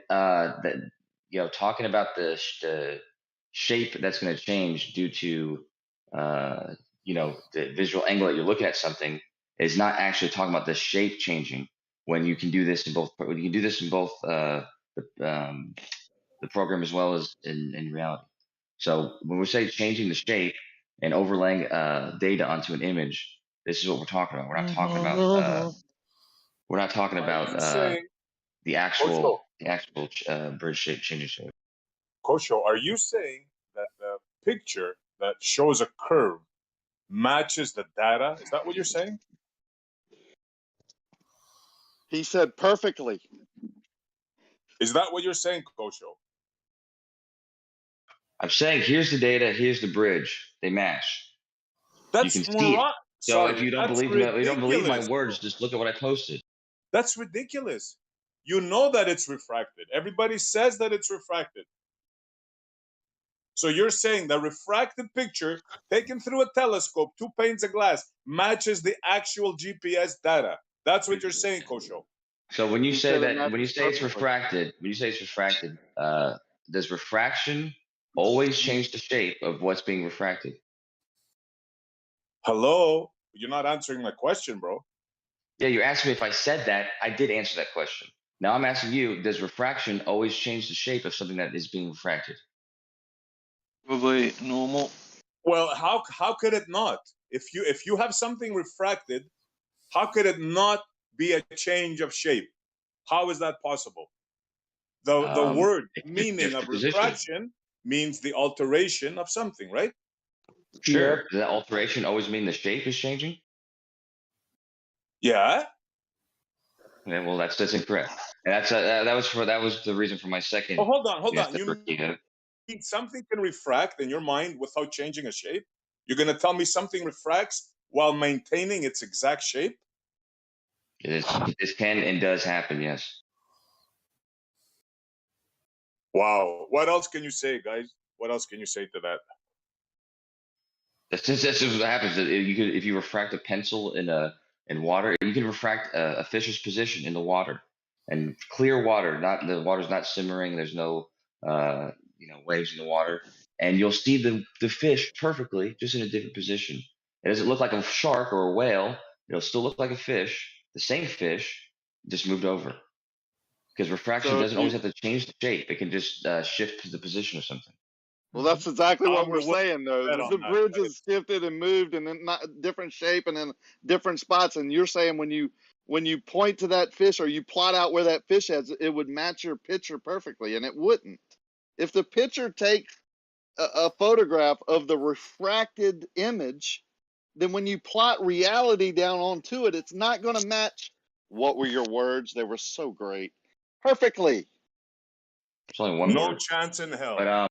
S13: talking about the shape that's going to change due to the visual angle that you're looking at something is not actually talking about the shape changing. When you can do this in both, the program as well as in reality. So when we say changing the shape and overlaying data onto an image, this is what we're talking about. We're not talking about. We're not talking about the actual bridge shape changing shape.
S19: Kosho, are you saying that the picture that shows a curve matches the data? Is that what you're saying?
S15: He said perfectly.
S19: Is that what you're saying, Kosho?
S13: I'm saying here's the data, here's the bridge. They match.
S19: That's
S13: you can see it. So
S19: Sorry,
S13: if you don't believe my words, just look at what I posted.
S19: That's ridiculous. You know that it's refracted. Everybody says that it's refracted. So you're saying the refracted picture taken through a telescope, 2 panes of glass, matches the actual GPS data. That's what you're saying, Kosho.
S13: So when you say it's refracted, does refraction always change the shape of what's being refracted?
S19: Hello? You're not answering my question, bro.
S13: Yeah, you're asking me if I said that. I did answer that question. Now I'm asking you, does refraction always change the shape of something that is being refracted?
S19: Probably normal. Well, how could it not? If you have something refracted, how could it not be a change of shape? How is that possible? The word meaning of refraction means the alteration of something, right?
S13: Sure. Does that alteration always mean the shape is changing?
S19: Yeah.
S13: Yeah, well, that's incorrect. And that was the reason for my second.
S19: Oh, hold on. You mean something can refract in your mind without changing a shape? You're going to tell me something refracts while maintaining its exact shape?
S13: This can and does happen, yes.
S19: Wow. What else can you say, guys? What else can you say to that?
S13: That's just what happens. If you refract a pencil in water, you can refract a fish's position in the water, and clear water. The water's not simmering. There's no waves in the water, and you'll see the fish perfectly, just in a different position. It doesn't look like a shark or a whale. It'll still look like a fish, the same fish, just moved over. Because refraction doesn't always have to change the shape. It can just shift the position of something.
S15: Well, that's exactly what we're saying, though. The bridge is shifted and moved and in different shape and in different spots. And you're saying when you point to that fish or you plot out where that fish is, it would match your picture perfectly, and it wouldn't. If the picture takes a photograph of the refracted image, then when you plot reality down onto it, it's not going to match. What were your words? They were so great. Perfectly.
S13: There's only one
S19: No
S13: word.
S19: chance in hell.
S13: But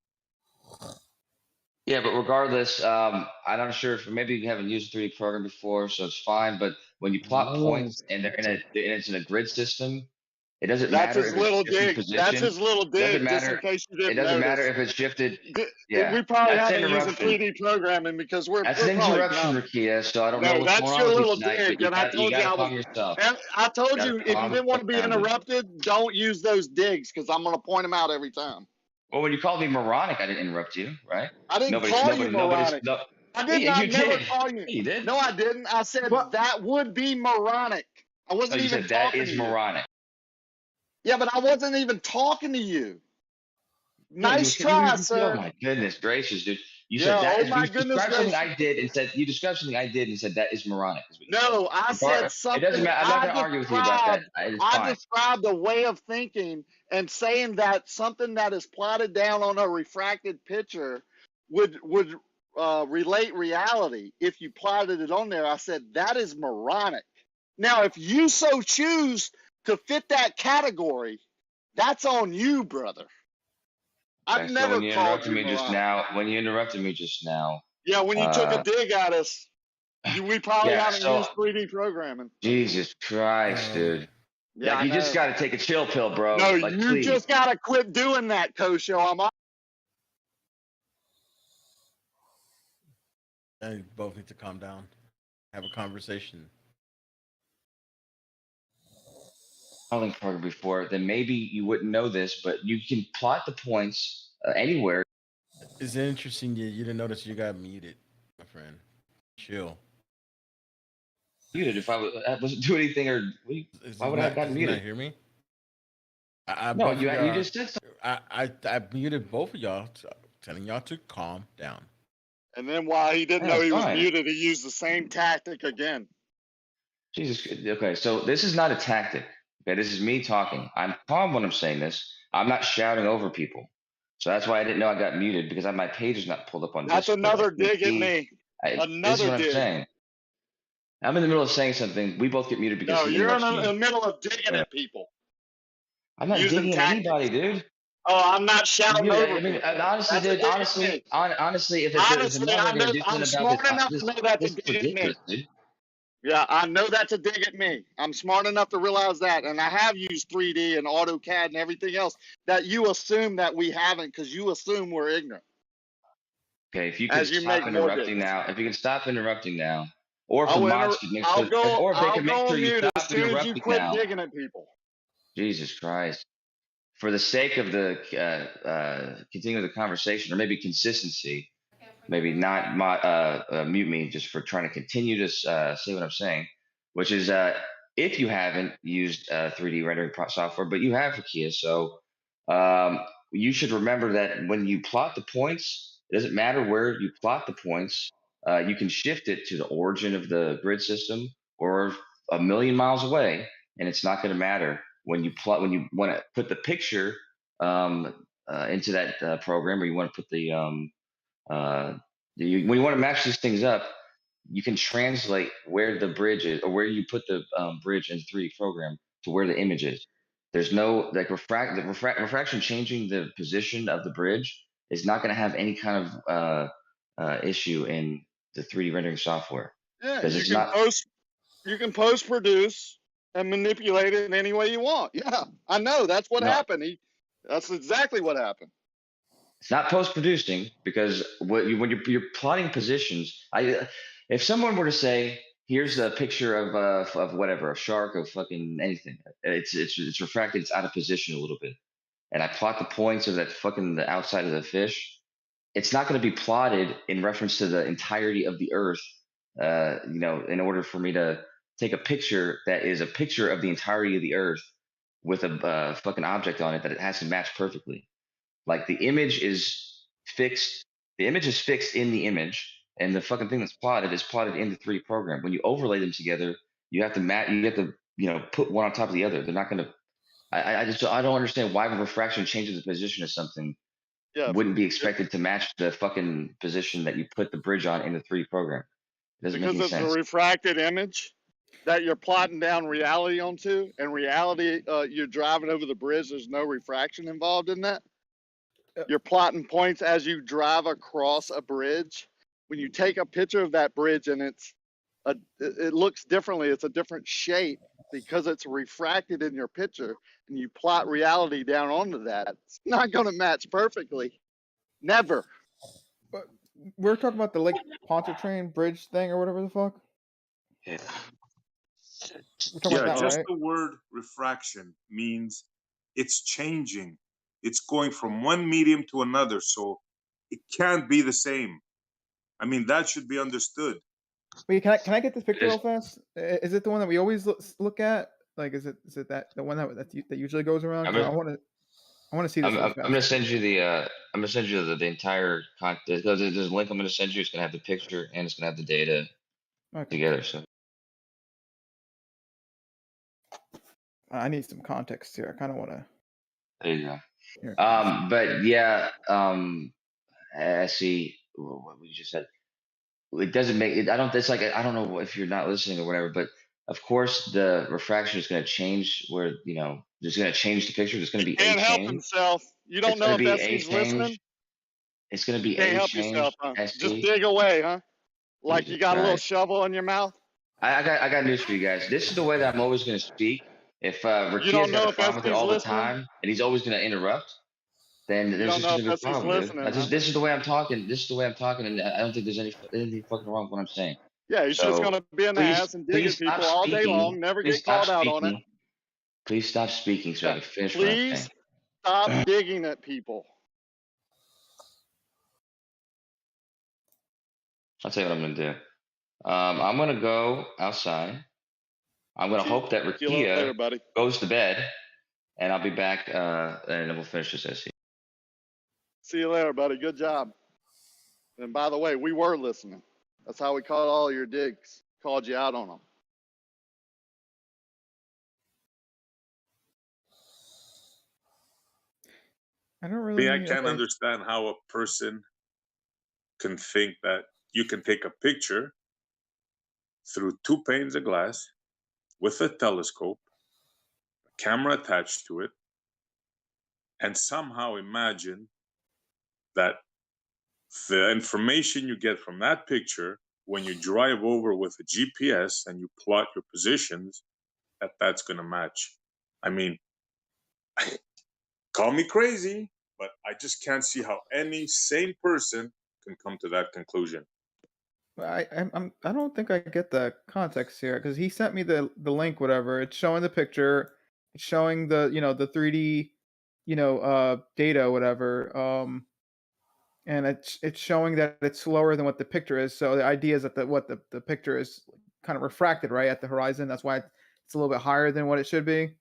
S13: yeah, but regardless, I'm not sure if maybe you haven't used a 3D program before, so it's fine. But when you plot points and it's in a grid system, it doesn't matter if it's shifted position.
S15: That's his little dig. Just in case you didn't
S13: It doesn't
S15: notice.
S13: matter if it's shifted. Yeah,
S15: we probably
S13: that's
S15: haven't used
S13: interruption.
S15: 3D programming because
S13: That's an interruption, Rakia. So I don't know what's going on with you tonight, but you gotta calm yourself.
S15: I told you if you didn't want to be interrupted, don't use those digs because I'm going to point them out every time.
S13: Well, when you called me moronic, I didn't interrupt you, right?
S15: I didn't call you moronic. I did not never call you.
S13: You did.
S15: No, I didn't. I said that would be moronic. I wasn't even talking to you.
S13: That is moronic.
S15: Yeah, but I wasn't even talking to you.
S13: nice
S20: try,
S13: oh
S20: sir.
S13: my goodness gracious, dude! You
S20: Yeah,
S13: said that
S20: oh
S13: is
S20: my
S13: you
S20: goodness
S13: described something
S20: gracious.
S13: I did and said you described something I did and said that is moronic. Is what you
S20: No, I said
S13: said. It doesn't
S20: something.
S13: matter. I'm not going to argue with you about that. It's
S20: I
S13: fine.
S20: described a way of thinking and saying that something that is plotted down on a refracted picture would relate reality if you plotted it on there. I said that is moronic. Now, if you so choose to fit that category, that's on you, brother. I've
S13: Okay, so
S20: never
S13: when you
S20: called
S13: interrupted
S20: you
S13: me just
S20: moronic.
S13: now,
S20: Yeah, when you took a dig at us, we probably
S13: yeah,
S20: haven't
S13: so
S20: used 3D programming.
S13: Jesus Christ, dude.
S20: Yeah,
S13: Like
S20: I
S13: you just
S20: know.
S13: got to take a chill pill, bro.
S20: No,
S13: Like
S20: you
S13: please.
S20: just gotta quit doing that, Kosho.
S16: And you both need to calm down, have a conversation.
S13: Calling card before, then maybe you wouldn't know this, but you can plot the points anywhere.
S16: It's interesting you didn't notice you got muted, my friend. Chill.
S13: Muted if I wasn't doing anything, or why would I have gotten
S16: Did you not
S13: muted?
S16: hear me? I
S13: No,
S16: both of
S13: you
S16: y'all-
S13: just said something.
S16: I muted both of y'all, telling y'all to calm down.
S20: And then while he didn't
S13: Yeah,
S20: know he was
S13: fine.
S20: muted, he used the same tactic again.
S13: Jesus. Okay, so this is not a tactic. Okay, this is me talking. I'm calm when I'm saying this. I'm not shouting over people. So that's why I didn't know I got muted, because my page is not pulled up on
S20: That's
S13: Discord.
S20: another
S13: I can't
S20: dig at
S13: see-
S20: me.
S13: This is
S20: Another
S13: what I'm
S20: dig.
S13: saying. I'm in the middle of saying something. We both get muted because
S20: No,
S13: he
S20: you're in
S13: interrupts
S20: the
S13: me.
S20: middle of digging
S13: Yeah.
S20: at people.
S13: I'm not
S20: using
S13: digging
S20: tactics.
S13: anybody, dude.
S20: Oh, I'm not shouting
S13: Dude,
S20: over
S13: I mean,
S20: people.
S13: honestly,
S20: That's a
S13: dude,
S20: dig at
S13: honestly,
S20: me.
S13: honestly, if
S20: Honestly,
S13: now
S20: I
S13: we're gonna
S20: know
S13: do
S20: I'm
S13: something about
S20: smart enough to know that's a
S13: this is
S20: dig at me.
S13: ridiculous, dude.
S20: Yeah, I know that's a dig at me. I'm smart enough to realize that, and I have used 3D and AutoCAD and everything else that you assume that we haven't, because you assume we're ignorant.
S13: Okay, if you can
S20: As you
S13: stop
S20: make more
S13: interrupting
S20: digs.
S13: now, if you can stop interrupting now, or if the
S20: I'll
S13: mods could make sure, or if they
S20: I'll
S13: can make
S20: go
S13: sure
S20: on
S13: you
S20: mute as
S13: stop
S20: soon as you
S13: interrupting
S20: quit
S13: now.
S20: digging at people.
S13: Jesus Christ. For the sake of the continuing the conversation, or maybe consistency, maybe not mute me just for trying to continue to say what I'm saying, which is if you haven't used 3D rendering software, but you have for Kia, so you should remember that when you plot the points, it doesn't matter where you plot the points. You can shift it to the origin of the grid system or a million miles away, and it's not going to matter. When you plot, when you want to put the picture into that program, or you want to put the when you want to match these things up, you can translate where the bridge is, or where you put the bridge in the 3D program to where the image is. There's no like refraction changing the position of the bridge is not going to have any kind of issue in the 3D rendering software.
S20: Yeah,
S13: Because
S20: you
S13: it's
S20: can
S13: not.
S20: post produce and manipulate it in any way you want. Yeah, I know that's what happened. That's exactly what happened.
S13: It's not post producing, because when you're plotting positions, if someone were to say, here's a picture of whatever, a shark, of fucking anything, it's refracted, it's out of position a little bit, and I plot the points of that fucking the outside of the fish, it's not going to be plotted in reference to the entirety of the earth. In order for me to take a picture that is a picture of the entirety of the earth with a fucking object on it, that it has to match perfectly. Like the image is fixed in the image, and the fucking thing that's plotted is plotted in the 3D program. When you overlay them together, you have to put one on top of the other. They're not going to. I don't understand why refraction changes the position of something.
S20: Yeah,
S13: wouldn't be expected to match the fucking position that you put the bridge on in the 3D program. It doesn't make any
S20: because it's
S13: sense.
S20: a refracted image that you're plotting down reality onto, and reality, you're driving over the bridge. There's no refraction involved in that. You're plotting points as you drive across a bridge. When you take a picture of that bridge and it looks differently, it's a different shape because it's refracted in your picture, and you plot reality down onto that. It's not going to match perfectly. Never.
S21: But we're talking about the Lake Pontchartrain bridge thing or whatever the fuck.
S13: Yeah.
S21: We're talking about that,
S19: just
S21: right?
S19: the word refraction means it's changing. It's going from one medium to another, so it can't be the same. I mean, that should be understood.
S21: Wait, can I get this picture real fast? Is it the one that we always look at? Like, is it that the one that usually goes around? 'Cause I want to. I want to see this.
S13: I'm gonna send you the entire content. There's a link I'm gonna send you. It's gonna have the picture and it's gonna have the data together. So
S21: I need some context here. I kind of want to.
S13: there you go.
S21: Here.
S13: But yeah, I see what we just said. It doesn't make it. I don't. It's like I don't know if you're not listening or whatever, but of course the refraction is going to change. Where it's going to change the picture. There's going to be
S20: Can't
S13: a
S20: help
S13: change.
S20: himself. You don't
S13: It's
S20: know
S13: going
S20: if
S13: to be
S20: that's
S13: a
S20: he's listening.
S13: change. It's going to be
S20: Can't
S13: a
S20: help
S13: change.
S20: yourself, huh?
S13: SC.
S20: Just dig away, huh? Like you got a little
S13: Right.
S20: shovel in your mouth.
S13: I got news for you guys. This is the way that I'm always going to speak. If
S20: You
S13: Rakia's
S20: don't know
S13: got a
S20: if
S13: problem with it
S20: SC's
S13: all the
S20: listening.
S13: time, and he's always going to interrupt, then
S20: You
S13: there's
S20: don't
S13: just
S20: know
S13: going to be a
S20: if SC's
S13: problem, dude.
S20: listening, huh?
S13: This is the way I'm talking. This is the way I'm talking, and I don't think there's anything fucking wrong with what I'm saying.
S20: Yeah, he's just
S13: So
S20: gonna be an ass and digging
S13: stop
S20: people all day
S13: speaking.
S20: long, never
S13: Please
S20: get
S13: stop
S20: called out on it.
S13: speaking. Please stop speaking so I
S20: Yeah.
S13: can finish what I'm
S20: Please
S13: saying.
S20: stop digging at people.
S13: I'll tell you what I'm gonna do. I'm gonna go outside. I'm gonna hope that
S20: See you later,
S13: Rakia
S20: buddy.
S13: goes to bed, and I'll be back, and then we'll finish this SC.
S20: See you later, buddy. Good job. And by the way, we were listening. That's how we caught all your digs. Called you out on them.
S21: I don't really.
S19: I can't understand how a person can think that you can take a picture through 2 panes of glass with a telescope, a camera attached to it, and somehow imagine that the information you get from that picture when you drive over with a GPS and you plot your positions, that's going to match. I mean, call me crazy, but I just can't see how any sane person can come to that conclusion.
S21: I don't think I get the context here because he sent me the link, whatever. It's showing the picture, it's showing the the 3D, data, whatever. And it's showing that it's slower than what the picture is. So the idea is that the picture is kind of refracted right at the horizon. That's why it's a little bit higher than what it should be.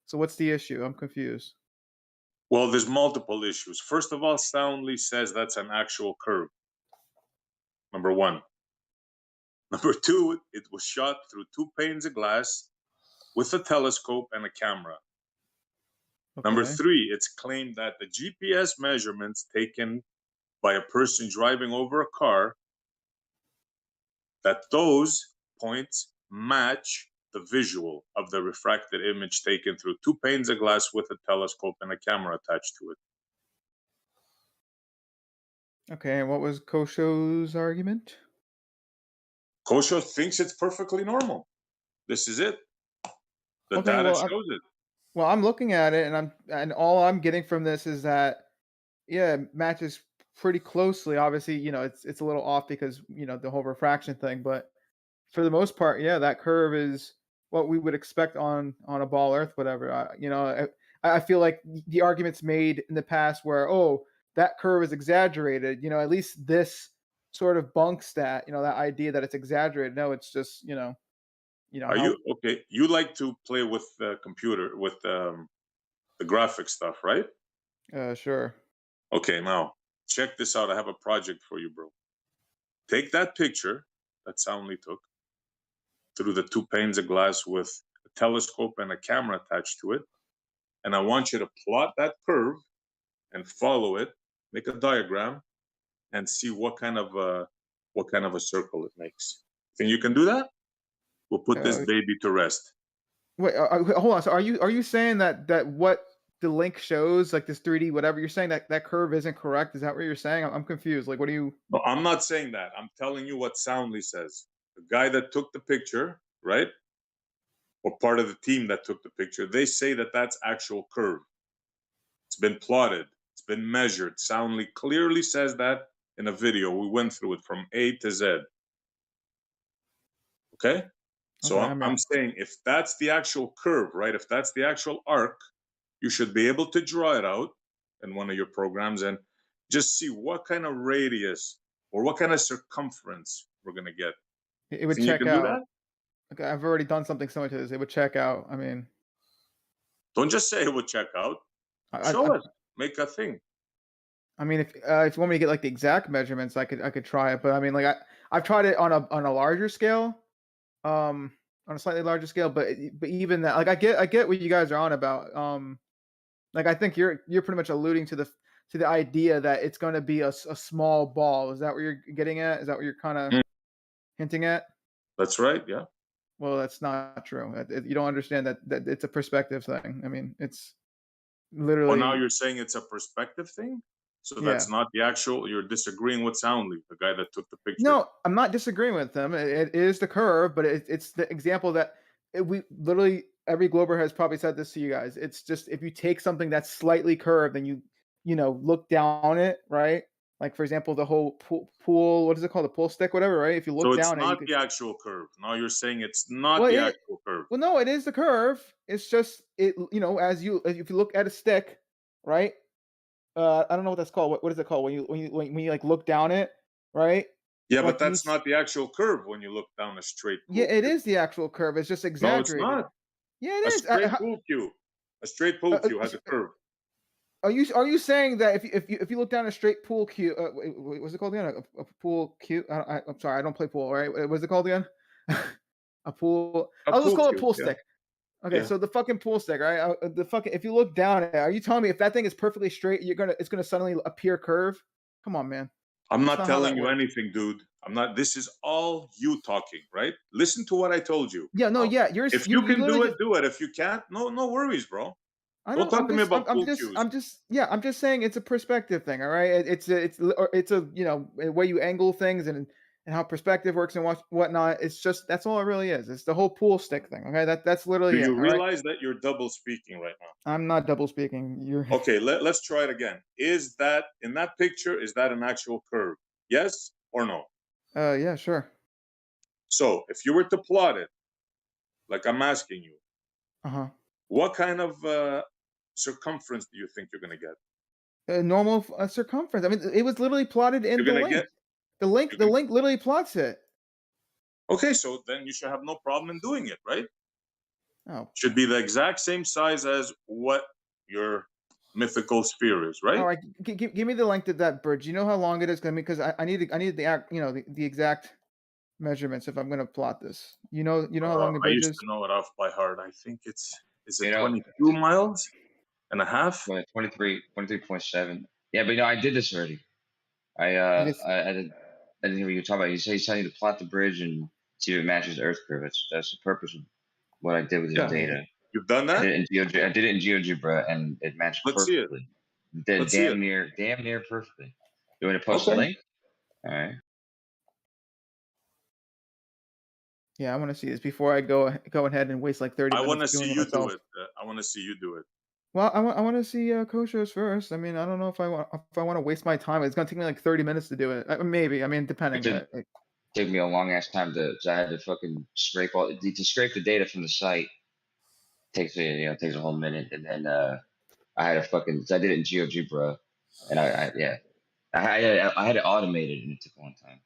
S21: So what's the issue? I'm confused.
S19: Well, there's multiple issues. First of all, Soundly says that's an actual curve. Number one. Number two, it was shot through 2 panes of glass with a telescope and a camera.
S21: Okay.
S19: Number three, it's claimed that the GPS measurements taken by a person driving over a car, that those points match the visual of the refracted image taken through 2 panes of glass with a telescope and a camera attached to it.
S21: Okay, and what was Kosho's argument?
S19: Kosho thinks it's perfectly normal. This is it. The
S21: Okay,
S19: data
S21: well,
S19: shows it.
S21: Well, I'm looking at it, and all I'm getting from this is that it matches pretty closely. Obviously, it's a little off because the whole refraction thing, but for the most part, that curve is what we would expect on a ball Earth, whatever. I feel like the arguments made in the past where that curve is exaggerated. At least this sort of bunks that that idea that it's exaggerated. No, it's just
S19: Are you okay? You like to play with the computer with the graphic stuff, right?
S21: Sure.
S19: Okay, now check this out. I have a project for you, bro. Take that picture that Soundly took through the 2 panes of glass with a telescope and a camera attached to it, and I want you to plot that curve and follow it. Make a diagram and see what kind of a circle it makes. Think you can do that? We'll put this baby to rest.
S21: Wait, hold on. So are you saying that what the link shows, like this 3D whatever, you're saying that curve isn't correct? Is that what you're saying? I'm confused. Like, what do you?
S19: No, I'm not saying that. I'm telling you what Soundly says. The guy that took the picture, right? Or part of the team that took the picture, they say that that's actual curve. It's been plotted. It's been measured. Soundly clearly says that in a video. We went through it from A to Z. Okay? So I'm saying if that's the actual curve, right? If that's the actual arc, you should be able to draw it out in one of your programs and just see what kind of radius or what kind of circumference we're going to get.
S21: It would
S19: Think
S21: check
S19: you can
S21: out.
S19: do that?
S21: Okay, I've already done something similar to this. It would check out. I mean,
S19: don't just say it would check out. Show us. Make a thing.
S21: I mean, if you want me to get like the exact measurements, I could try it. But I mean, like I've tried it on a larger scale, on a slightly larger scale. But even that, like I get what you guys are on about. Like I think you're pretty much alluding to the idea that it's going to be a small ball. Is that what you're getting at? Is that what you're kind of hinting at?
S19: That's right. Yeah.
S21: Well, that's not true. You don't understand that it's a perspective thing. I mean, it's literally.
S19: Well, now you're saying it's a perspective thing? So that's not the actual, you're disagreeing with Soundly, the guy that took the picture.
S21: No, I'm not disagreeing with him. It is the curve, but it's the example that we literally, every Glober has probably said this to you guys. It's just, if you take something that's slightly curved and you look down it, right? Like, for example, the whole pool, what is it called? The pool stick, whatever, right? If you look down
S19: it's not the actual curve. Now you're saying it's not the actual curve.
S21: Well, no, it is the curve. It's just, if you look at a stick, right? I don't know what that's called. What is it called when you like look down it, right?
S19: Yeah,
S21: like
S19: but that's not the actual curve when you look down a straight pool.
S21: Yeah, it is the actual curve. It's just exaggerated.
S19: No, it's not.
S21: Yeah, it is.
S19: A straight pool cue has a curve.
S21: Are you saying that if you look down a straight pool cue, what's it called again? A pool cue? I'm sorry, I don't play pool. Right? What's it called again? A pool. I'll just call it pool stick. Okay, so the fucking pool stick, right? If you look down at it, are you telling me if that thing is perfectly straight, it's gonna suddenly appear curve? Come on, man.
S19: I'm not telling you anything, dude. I'm not. This is all you talking, right? Listen to what I told you.
S21: Yeah, no, yeah.
S19: If you can do it, do it. If you can't, no worries, bro. Don't talk to me about pool cues.
S21: I'm just saying it's a perspective thing, all right? It's a way you angle things and how perspective works and whatnot. It's just, that's all it really is. It's the whole pool stick thing. Okay, that's literally.
S19: Do you realize that you're double speaking right now?
S21: I'm not double speaking. You're
S19: okay. Let's try it again. Is that in that picture? Is that an actual curve? Yes or no?
S21: Yeah, sure.
S19: So if you were to plot it, like I'm asking you, what kind of circumference do you think you're gonna get?
S21: A normal circumference. I mean, it was literally plotted in the link. The link literally plots it.
S19: Okay, so then you should have no problem in doing it, right?
S21: Oh.
S19: Should be the exact same size as what your mythical sphere is, right?
S21: All right, give me the length of that bridge. You know how long it is? Because I need the exact measurements if I'm going to plot this. You know how long the bridge is?
S19: I used to know it off by heart. I think is it 22 miles and a half?
S13: 23.7. Yeah, but I did this already. I didn't hear what you were talking about. He's telling you to plot the bridge and see if it matches the Earth curve. That's the purpose of what I did with the data.
S19: You've done that?
S13: I did it in GeoGebra, and it matched perfectly. Damn near perfectly. You want to post the link? All right.
S21: Yeah, I want to see this before I go ahead and waste like 30 minutes.
S19: I want to see you do it. I want to see you do it.
S21: Well, I want to see Koshos first. I mean, I don't know if I want to waste my time. It's gonna take me like 30 minutes to do it. Maybe. I mean, depending.
S13: It took me a long ass time I had to fucking scrape the data from the site. Takes a whole minute, and then I had I did it in GeoGebra, and I had it automated, and it took a long time.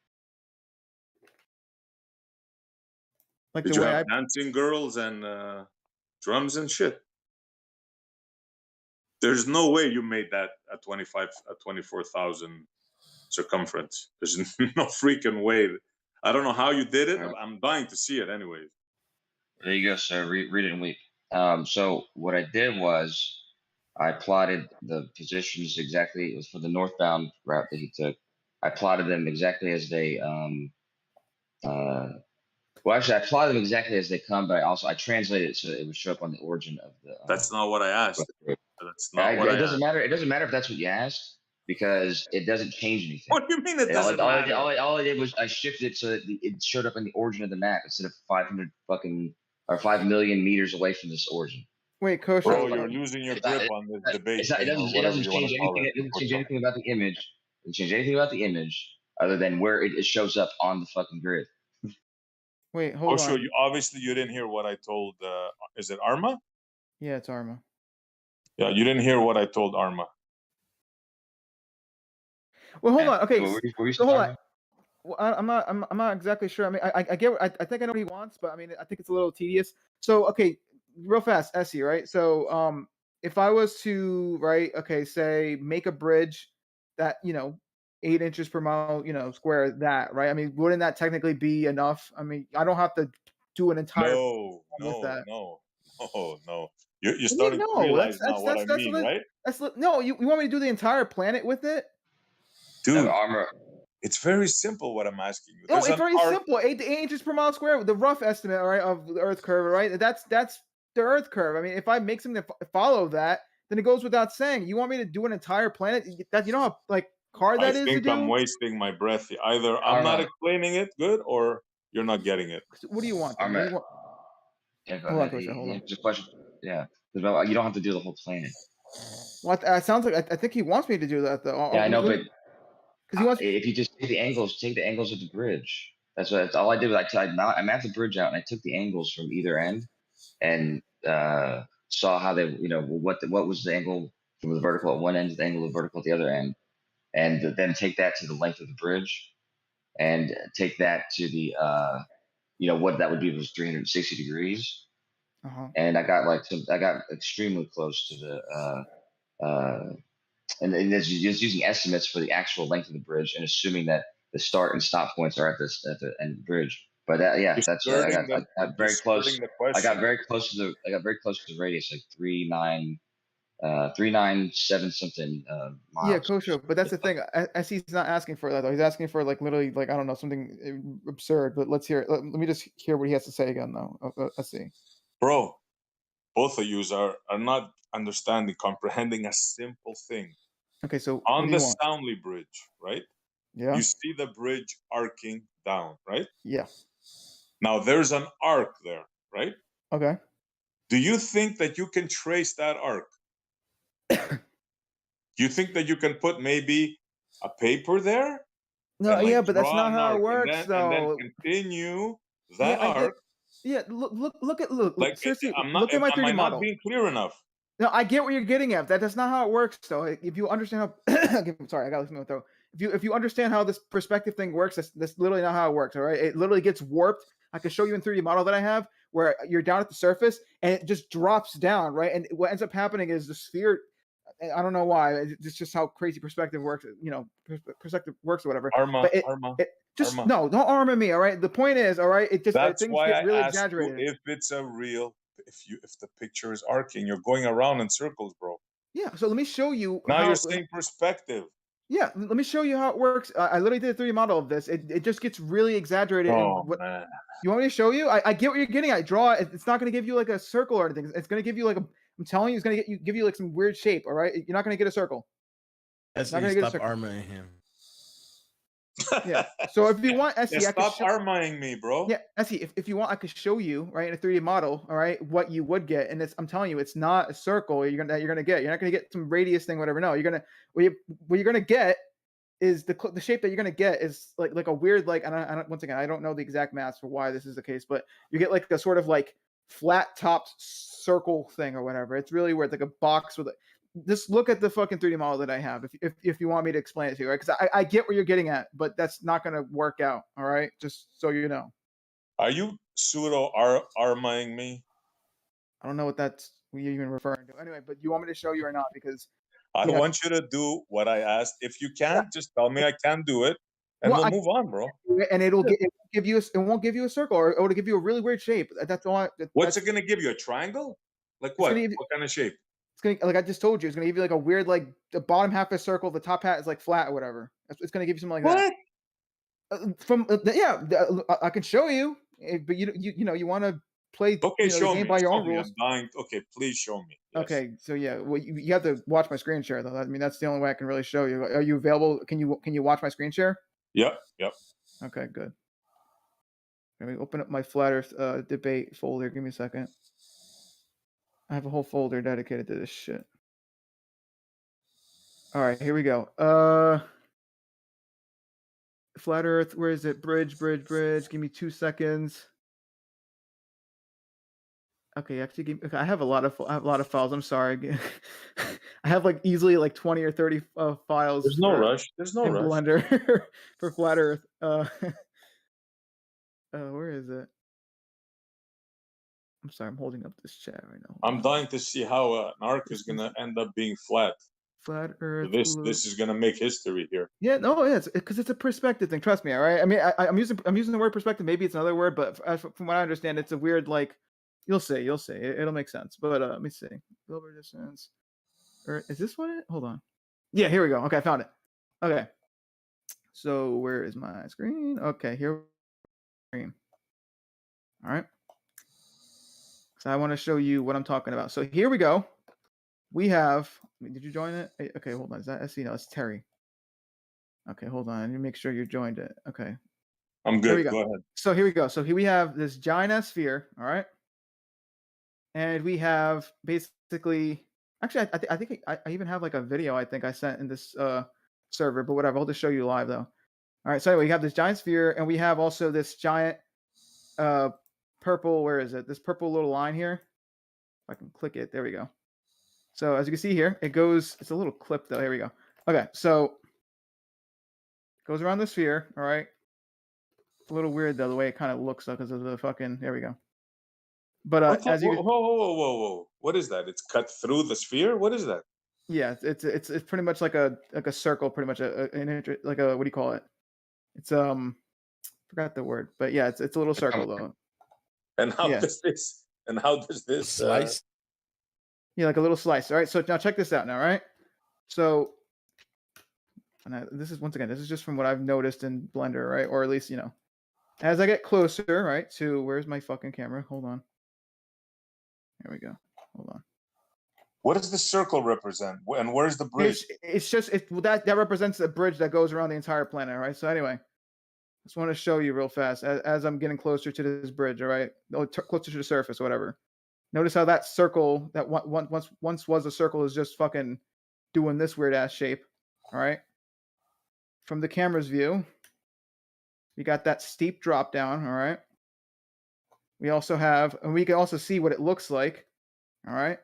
S21: Like
S19: did you have dancing girls and drums and shit? There's no way you made that at 24,000 circumference. There's no freaking way. I don't know how you did it. I'm dying to see it anyways.
S13: There you go, sir. Read it in week. So what I did was I plotted the positions exactly. It was for the northbound route that he took. I plotted them exactly as they well, actually, I plotted them exactly as they come, but I translated it so that it would show up on the origin of the.
S19: That's not what I asked. That's not
S13: it doesn't matter. It doesn't matter if that's what you asked because it doesn't change anything.
S19: What do you mean it doesn't matter?
S13: All I did was I shifted it so that it showed up in the origin of the map instead of 5 million meters away from this origin.
S21: Wait, Kosher.
S19: Bro, you're losing your grip on this debate.
S13: It doesn't change anything. It doesn't change anything about the image. It doesn't change anything about the image other than where it shows up on the fucking grid.
S21: Wait, hold on.
S19: Obviously, you didn't hear what I told. Is it Arma?
S21: Yeah, it's Arma.
S19: Yeah, you didn't hear what I told Arma.
S21: Well, hold on. Okay, so hold on. Well, I'm not exactly sure. I mean, I get. I think I know what he wants, but I mean, I think it's a little tedious. So, okay, real fast, Essie, right? So, if I was to say make a bridge that 8 inches per mile square that right. I mean, wouldn't that technically be enough? I mean, I don't have to do an entire
S19: No,
S21: with
S19: no,
S21: that.
S19: no, no, no. You're
S21: What do you
S19: starting to
S21: know?
S19: realize now what I mean, right?
S21: No. You want me to do the entire planet with it?
S19: Dude,
S13: armor.
S19: It's very simple what I'm asking you.
S21: No,
S19: There's
S21: it's
S19: an
S21: very
S19: arc.
S21: simple. 8 inches per mile square, the rough estimate, right, of the Earth curve, right? That's the Earth curve. I mean, if I make something to follow that, then it goes without saying. You want me to do an entire planet? That how hard
S19: I
S21: that is to
S19: think I'm
S21: do?
S19: wasting my breath. Either I'm not explaining it good, or you're not getting it.
S21: What do you want? Then? What do you want?
S13: Yeah, go
S21: Hold on,
S13: ahead.
S21: Coach, hold on.
S13: Just a question. Yeah, because you don't have to do the whole planet.
S21: Well, it sounds like I think he wants me to do that though.
S13: Yeah, I know, but
S21: because he wants.
S13: If you just take the angles of the bridge. That's all I did. Was I mapped the bridge out and I took the angles from either end and saw how they, what was the angle from the vertical at one end to the angle of the vertical at the other end, and then take that to the length of the bridge, and take that to the, what that would be was 360 degrees, and I got extremely close to the. And it's just using estimates for the actual length of the bridge and assuming that the start and stop points are at the end of the bridge. But I got very close. I got very close to the radius, like 397 something miles.
S21: Yeah, Kosho, but that's the thing. I see he's not asking for that though. He's asking for literally I don't know, something absurd. But let's hear it. Let me just hear what he has to say again though. Let's see.
S19: Bro, both of you are not comprehending a simple thing.
S21: Okay, so
S19: on the Soundly Bridge, right?
S21: Yeah.
S19: You see the bridge arcing down, right?
S21: Yeah.
S19: Now there's an arc there, right?
S21: Okay.
S19: Do you think that you can trace that arc? Do you think that you can put maybe a paper there?
S21: No, yeah, but that's not how it works, though.
S19: And then continue that arc.
S21: Look. Seriously, look at my 3D
S19: am I
S21: model.
S19: not being clear enough?
S21: No, I get what you're getting at. That's not how it works, though. If you understand how, sorry, I got to throw. If you understand how this perspective thing works, that's literally not how it works. All right, it literally gets warped. I can show you in 3D model that I have where you're down at the surface and it just drops down, right? And what ends up happening is the sphere. I don't know why. It's just how crazy perspective works. Perspective works or whatever.
S19: Arma.
S21: No, don't armor me. All right. The point is, all right. It just
S19: that's
S21: things
S19: why
S21: get really
S19: I asked
S21: exaggerated.
S19: you if it's a real. If the picture is arcing, you're going around in circles, bro.
S21: Yeah. So let me show you.
S19: Now you're saying perspective.
S21: Yeah. Let me show you how it works. I literally did a 3D model of this. It just gets really exaggerated.
S19: Oh man.
S21: You want me to show you? I get what you're getting at. Draw it. It's not going to give you a circle or anything. It's going to give you I'm telling you, it's going to give you some weird shape. All right. You're not going to get a circle.
S16: That's not going to stop armoring him.
S21: Yeah. So if you want, Essie,
S19: stop arming me, bro.
S21: Yeah, Essie, if you want, I could show you in a 3D model, all right, what you would get, and I'm telling you, it's not a circle. You're gonna get. You're not gonna get some radius thing, whatever. No, what you're gonna get is the shape that you're gonna get is like a weird once again, I don't know the exact math for why this is the case, but you get a sort of flat topped circle thing or whatever. It's really weird, like a box with just look at the fucking 3D model that I have if you want me to explain it to you, right? Because I get what you're getting at, but that's not going to work out, all right? Just so you know.
S19: Are you pseudo arming me?
S21: I don't know what you're even referring to. Anyway, but you want me to show you or not? Because
S19: I don't want you to do what I asked. If you can't, just tell me I can't do it, and we'll move on, bro.
S21: And it won't give you a circle, or it'll give you a really weird shape. That's all.
S19: What's it going to give you? A triangle? Like what? What kind of shape?
S21: It's gonna, like I just told you, it's gonna give you a weird, the bottom half is circle, the top half is flat or whatever. It's gonna give you something like that. I can show you, but you want to play the game by your own rules.
S19: Okay, please show me.
S21: Yes. Okay, so yeah, well you have to watch my screen share though. I mean that's the only way I can really show you. Are you available? Can you watch my screen share?
S19: Yep.
S21: Okay, good. Let me open up my flat Earth debate folder. Give me a second. I have a whole folder dedicated to this shit. All right, here we go. Flat Earth, where is it? Bridge. Give me 2 seconds. Okay, actually, I have a lot of files. I'm sorry. I have easily 20 or 30 files.
S19: There's no rush. There's no rush.
S21: Blender for Flat Earth. Where is it? I'm sorry, I'm holding up this chat right now.
S19: I'm dying to see how an arc is gonna end up being flat.
S21: Flat Earth.
S19: This is gonna make history here.
S21: Yeah, no, it's because it's a perspective thing. Trust me, all right. I mean, I'm using the word perspective. Maybe it's another word, but from what I understand, it's a weird like. You'll see. It'll make sense. But let me see. Global distance. Or is this what it? Hold on. Yeah, here we go. Okay, I found it. Okay. So where is my screen? Okay, here. Screen. All right. So I want to show you what I'm talking about. So here we go. We have. Did you join it? Okay, hold on. Is that SC? No, it's Terry. Okay, hold on. I need to make sure you joined it. Okay.
S19: I'm good.
S21: Here we go.
S19: Go ahead.
S21: So here we go. So here we have this giant ass sphere. All right. And we have basically. Actually, I think I even have like a video I think I sent in this server, but whatever. I'll just show you live though. All right. So anyway, we have this giant sphere, and we have also this giant purple. Where is it? This purple little line here. If I can click it. There we go. So as you can see here, it goes. It's a little clip though. Here we go. Okay. So it goes around the sphere. All right. It's a little weird though the way it kind of looks though because of the fucking. There we go. But as you
S19: whoa! What is that? It's cut through the sphere. What is that?
S21: Yeah, it's pretty much like a circle, pretty much like a what do you call it? It's forgot the word, but yeah, it's a little circle though.
S19: And how does this? And how does this
S21: slice? Yeah, like a little slice. All right, so now check this out. Now, right? So, this is once again, this is just from what I've noticed in Blender, right? Or at least as I get closer, right? To where's my fucking camera? Hold on. Here we go. Hold on.
S19: What does the circle represent? And where's the bridge?
S21: It's just that represents a bridge that goes around the entire planet, right? So anyway, just want to show you real fast as I'm getting closer to this bridge, all right? Closer to the surface, or whatever. Notice how that circle that once was a circle is just fucking doing this weird ass shape, all right? From the camera's view, we got that steep drop down, all right? We also have, and we can also see what it looks like, all right?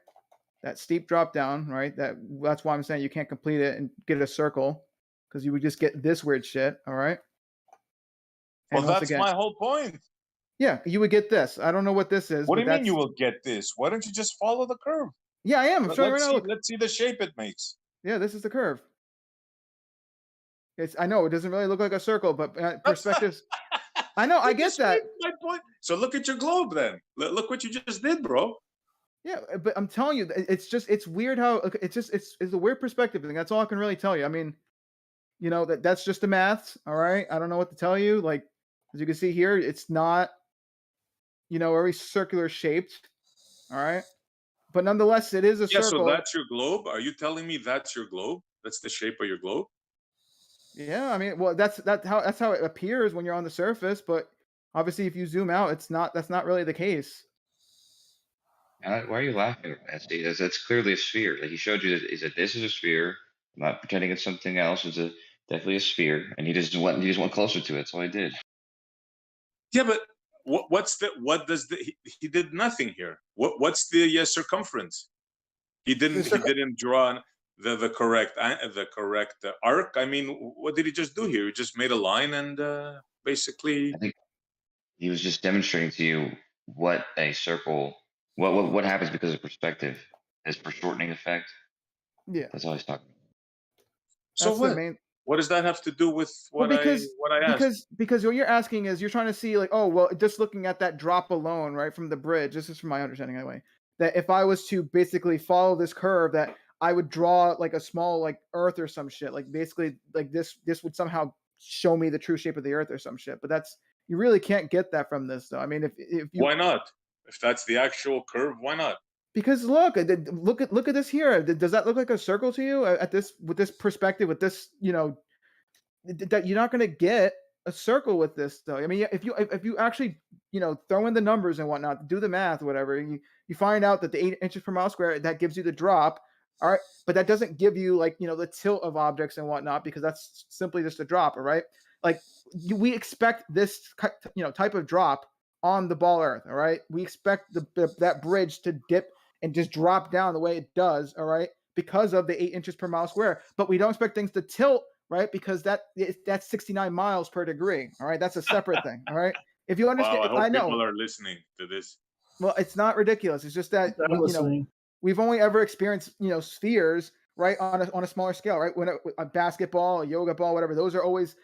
S21: That steep drop down, right? That's why I'm saying you can't complete it and get a circle because you would just get this weird shit, all right?
S19: Well, that's my whole point.
S21: Yeah, you would get this. I don't know what this is.
S19: What do you mean you will get this? Why don't you just follow the curve?
S21: Yeah, I am. I'm showing you right now.
S19: Let's see the shape it makes.
S21: Yeah, this is the curve. I know it doesn't really look like a circle, but perspectives. I know. I get that.
S19: My point. So look at your globe then. Look what you just did, bro.
S21: Yeah, but I'm telling you, it's weird how it's a weird perspective thing. That's all I can really tell you. I mean, that's just the maths. All right. I don't know what to tell you. Like, as you can see here, it's not, very circular shaped. All right. But nonetheless, it is a circle.
S19: So that's your globe. Are you telling me that's your globe? That's the shape of your globe?
S21: Yeah, I mean, well, that's how it appears when you're on the surface, but obviously if you zoom out, that's not really the case.
S13: Why are you laughing at that? That's clearly a sphere. Like he showed you that this is a sphere. I'm not pretending it's something else. It's definitely a sphere, and he just went closer to it. That's all he did.
S19: Yeah, but he did nothing here. What's the circumference? He didn't draw the correct arc. I mean, what did he just do here? He just made a line and basically.
S13: I think he was just demonstrating to you what a circle. What happens because of perspective? His foreshortening effect.
S21: Yeah,
S13: that's all he's talking about.
S19: So what does that have to do with what I asked?
S21: Because what you're asking is you're trying to see like, oh well, just looking at that drop alone, right, from the bridge. This is from my understanding anyway. That if I was to basically follow this curve, that I would draw like a small like Earth or some shit. Like basically like this would somehow show me the true shape of the Earth or some shit. But you really can't get that from this though. I mean, if you,
S19: why not? If that's the actual curve, why not?
S21: Because look at this here. Does that look like a circle to you with this perspective, with this, that you're not going to get a circle with this though. I mean, if you actually, throw in the numbers and whatnot, do the math, whatever, you find out that the 8 inches per mile square, that gives you the drop. All right. But that doesn't give you like, the tilt of objects and whatnot, because that's simply just a drop. All right. Like we expect this, type of drop on the ball Earth. All right. We expect that bridge to dip and just drop down the way it does, all right, because of the 8 inches per mile square. But we don't expect things to tilt, right, because that's 69 miles per degree, all right? That's a separate thing, all right? If you understand,
S19: wow, I hope
S21: I know
S19: people are listening to this.
S21: Well, it's not ridiculous. It's just that
S3: I'm listening.
S21: we've only ever experienced spheres, right, on a smaller scale, right? When a basketball, a yoga ball, whatever, those are always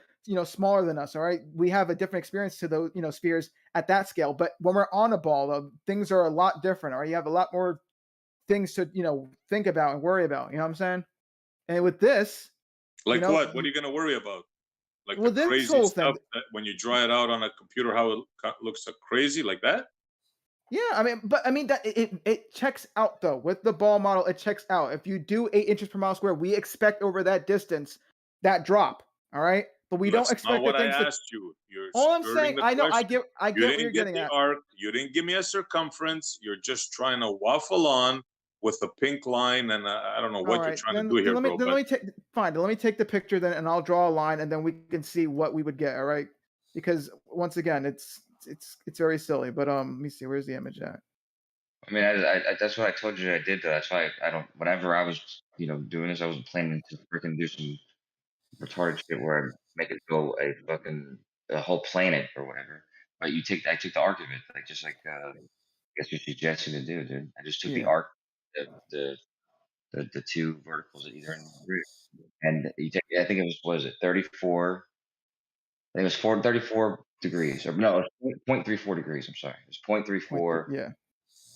S21: smaller than us. All right, we have a different experience to those spheres at that scale. But when we're on a ball, though, things are a lot different. All right, you have a lot more things to think about and worry about. You know what I'm saying? And with this,
S19: like what? What are you going to worry about? Like the
S21: this
S19: crazy
S21: whole
S19: stuff
S21: thing.
S19: that when you draw it out on a computer, how it looks so crazy like that?
S21: Yeah, I mean that it checks out though. With the ball model, it checks out. If you do 8 inches per mile square, we expect over that distance that drop. All right, but we don't
S19: That's
S21: expect
S19: not what
S21: the
S19: I
S21: things to.
S19: asked you. You're
S21: All I'm
S19: skirting
S21: saying,
S19: the
S21: I know, I
S19: question.
S21: get
S19: You
S21: what you're
S19: didn't get
S21: getting
S19: the
S21: at.
S19: arc. You didn't give me a circumference. You're just trying to waffle on with the pink line, and I don't know what you're trying to do here, bro.
S21: Let me take fine. Then let me take the picture then, and I'll draw a line, and then we can see what we would get. All right, because once again, it's very silly. But let me see. Where's the image at?
S13: I mean, I that's what I told you I did. Though. That's why I don't. Whenever I was, doing this, I wasn't planning to freaking do some retarded shit where I make it go a whole planet or whatever. But I took the arc of it, like just like I guess you suggested to do, dude. I just took the
S21: Yeah.
S13: arc, the two verticals at either end of the grid, and you take. I think it was 34. I think it was 34 degrees, or no, it was 0.34 degrees. I'm sorry, it was 0.34.
S21: Yeah.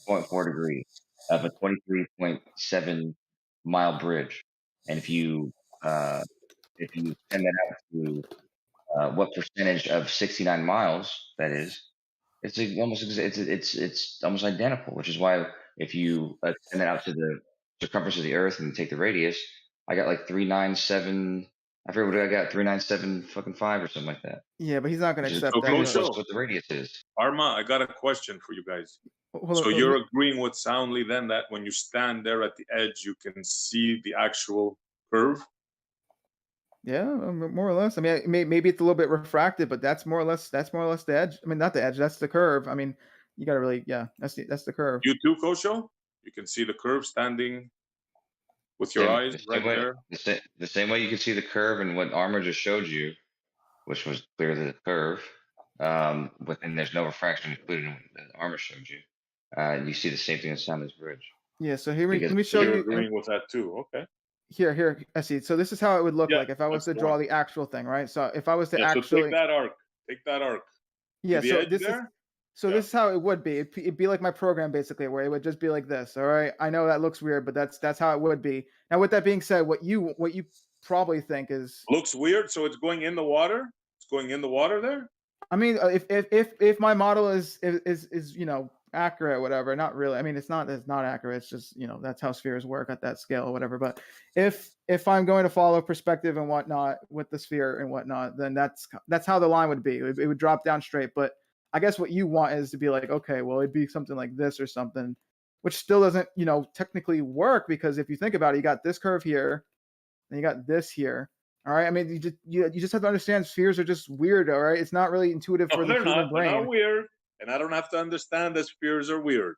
S13: 0.4 degrees of a 23.7 mile bridge, and if you send that out to what percentage of 69 miles that is, it's almost identical. Which is why if you send it out to the circumference of the Earth and you take the radius, I got like 397. I forget what I got, 397 fucking 5 or something like that.
S21: Yeah, but he's not going to accept
S19: so
S21: that.
S19: close
S13: what the radius is.
S19: Arma, I got a question for you guys.
S21: Hold
S19: So
S21: on,
S19: you're agreeing with Soundly then that when you stand there at the edge, you can see the actual curve?
S21: Yeah, more or less. I mean, maybe it's a little bit refracted, but that's more or less the edge. I mean, not the edge. That's the curve. I mean, you got to really, that's the curve.
S19: You too, Kosho? You can see the curve standing with your eyes right there.
S13: The same way you can see the curve and what Armor just showed you, which was clearly the curve. And there's no refraction included in what the Armor showed you. You see the same thing in Soundly's bridge.
S21: Yeah. So here, let me show
S19: You're
S21: you.
S19: agreeing with that too. Okay.
S21: Here, I see. So this is how it would look like if I was to draw the actual thing, right? So if I was to actually
S19: so take that arc.
S21: Yeah.
S19: So this
S21: is how it would be. It'd be like my program basically, where it would just be like this. All right. I know that looks weird, but that's how it would be. Now, with that being said, what you probably think is
S19: looks weird. So it's going in the water. It's going in the water there.
S21: I mean, if my model is accurate, whatever. Not really. I mean, it's not accurate. It's just that's how spheres work at that scale or whatever. But if I'm going to follow perspective and whatnot with the sphere and whatnot, then that's how the line would be. It would drop down straight. But I guess what you want is to be like, okay, well, it'd be something like this or something, which still doesn't technically work, because if you think about it, you got this curve here, and you got this here. All right. I mean, you just have to understand spheres are just weird. All right. It's not really intuitive for the human brain.
S19: They're not weird, and I don't have to understand that spheres are weird.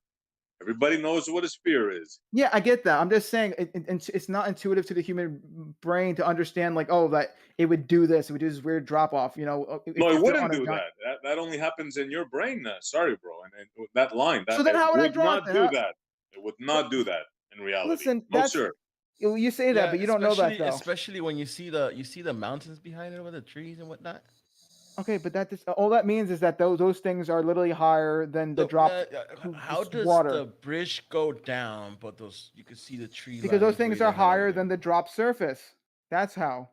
S19: Everybody knows what a sphere is.
S21: Yeah, I get that. I'm just saying it's not intuitive to the human brain to understand, like, oh, that it would do this. It would do this weird drop off.
S19: No, it wouldn't do that. That only happens in your brain. Sorry, bro. And that line.
S21: So then how would I draw it?
S19: That? It would not do that in reality.
S21: Listen,
S19: no, sir.
S21: You say that, but you don't know that though.
S16: Especially when you see the mountains behind it with the trees and whatnot.
S21: Okay, but all that means is that those things are literally higher than the drop.
S16: How does the bridge go down, but you can see the tree?
S21: Because those things are higher than the drop surface. That's how.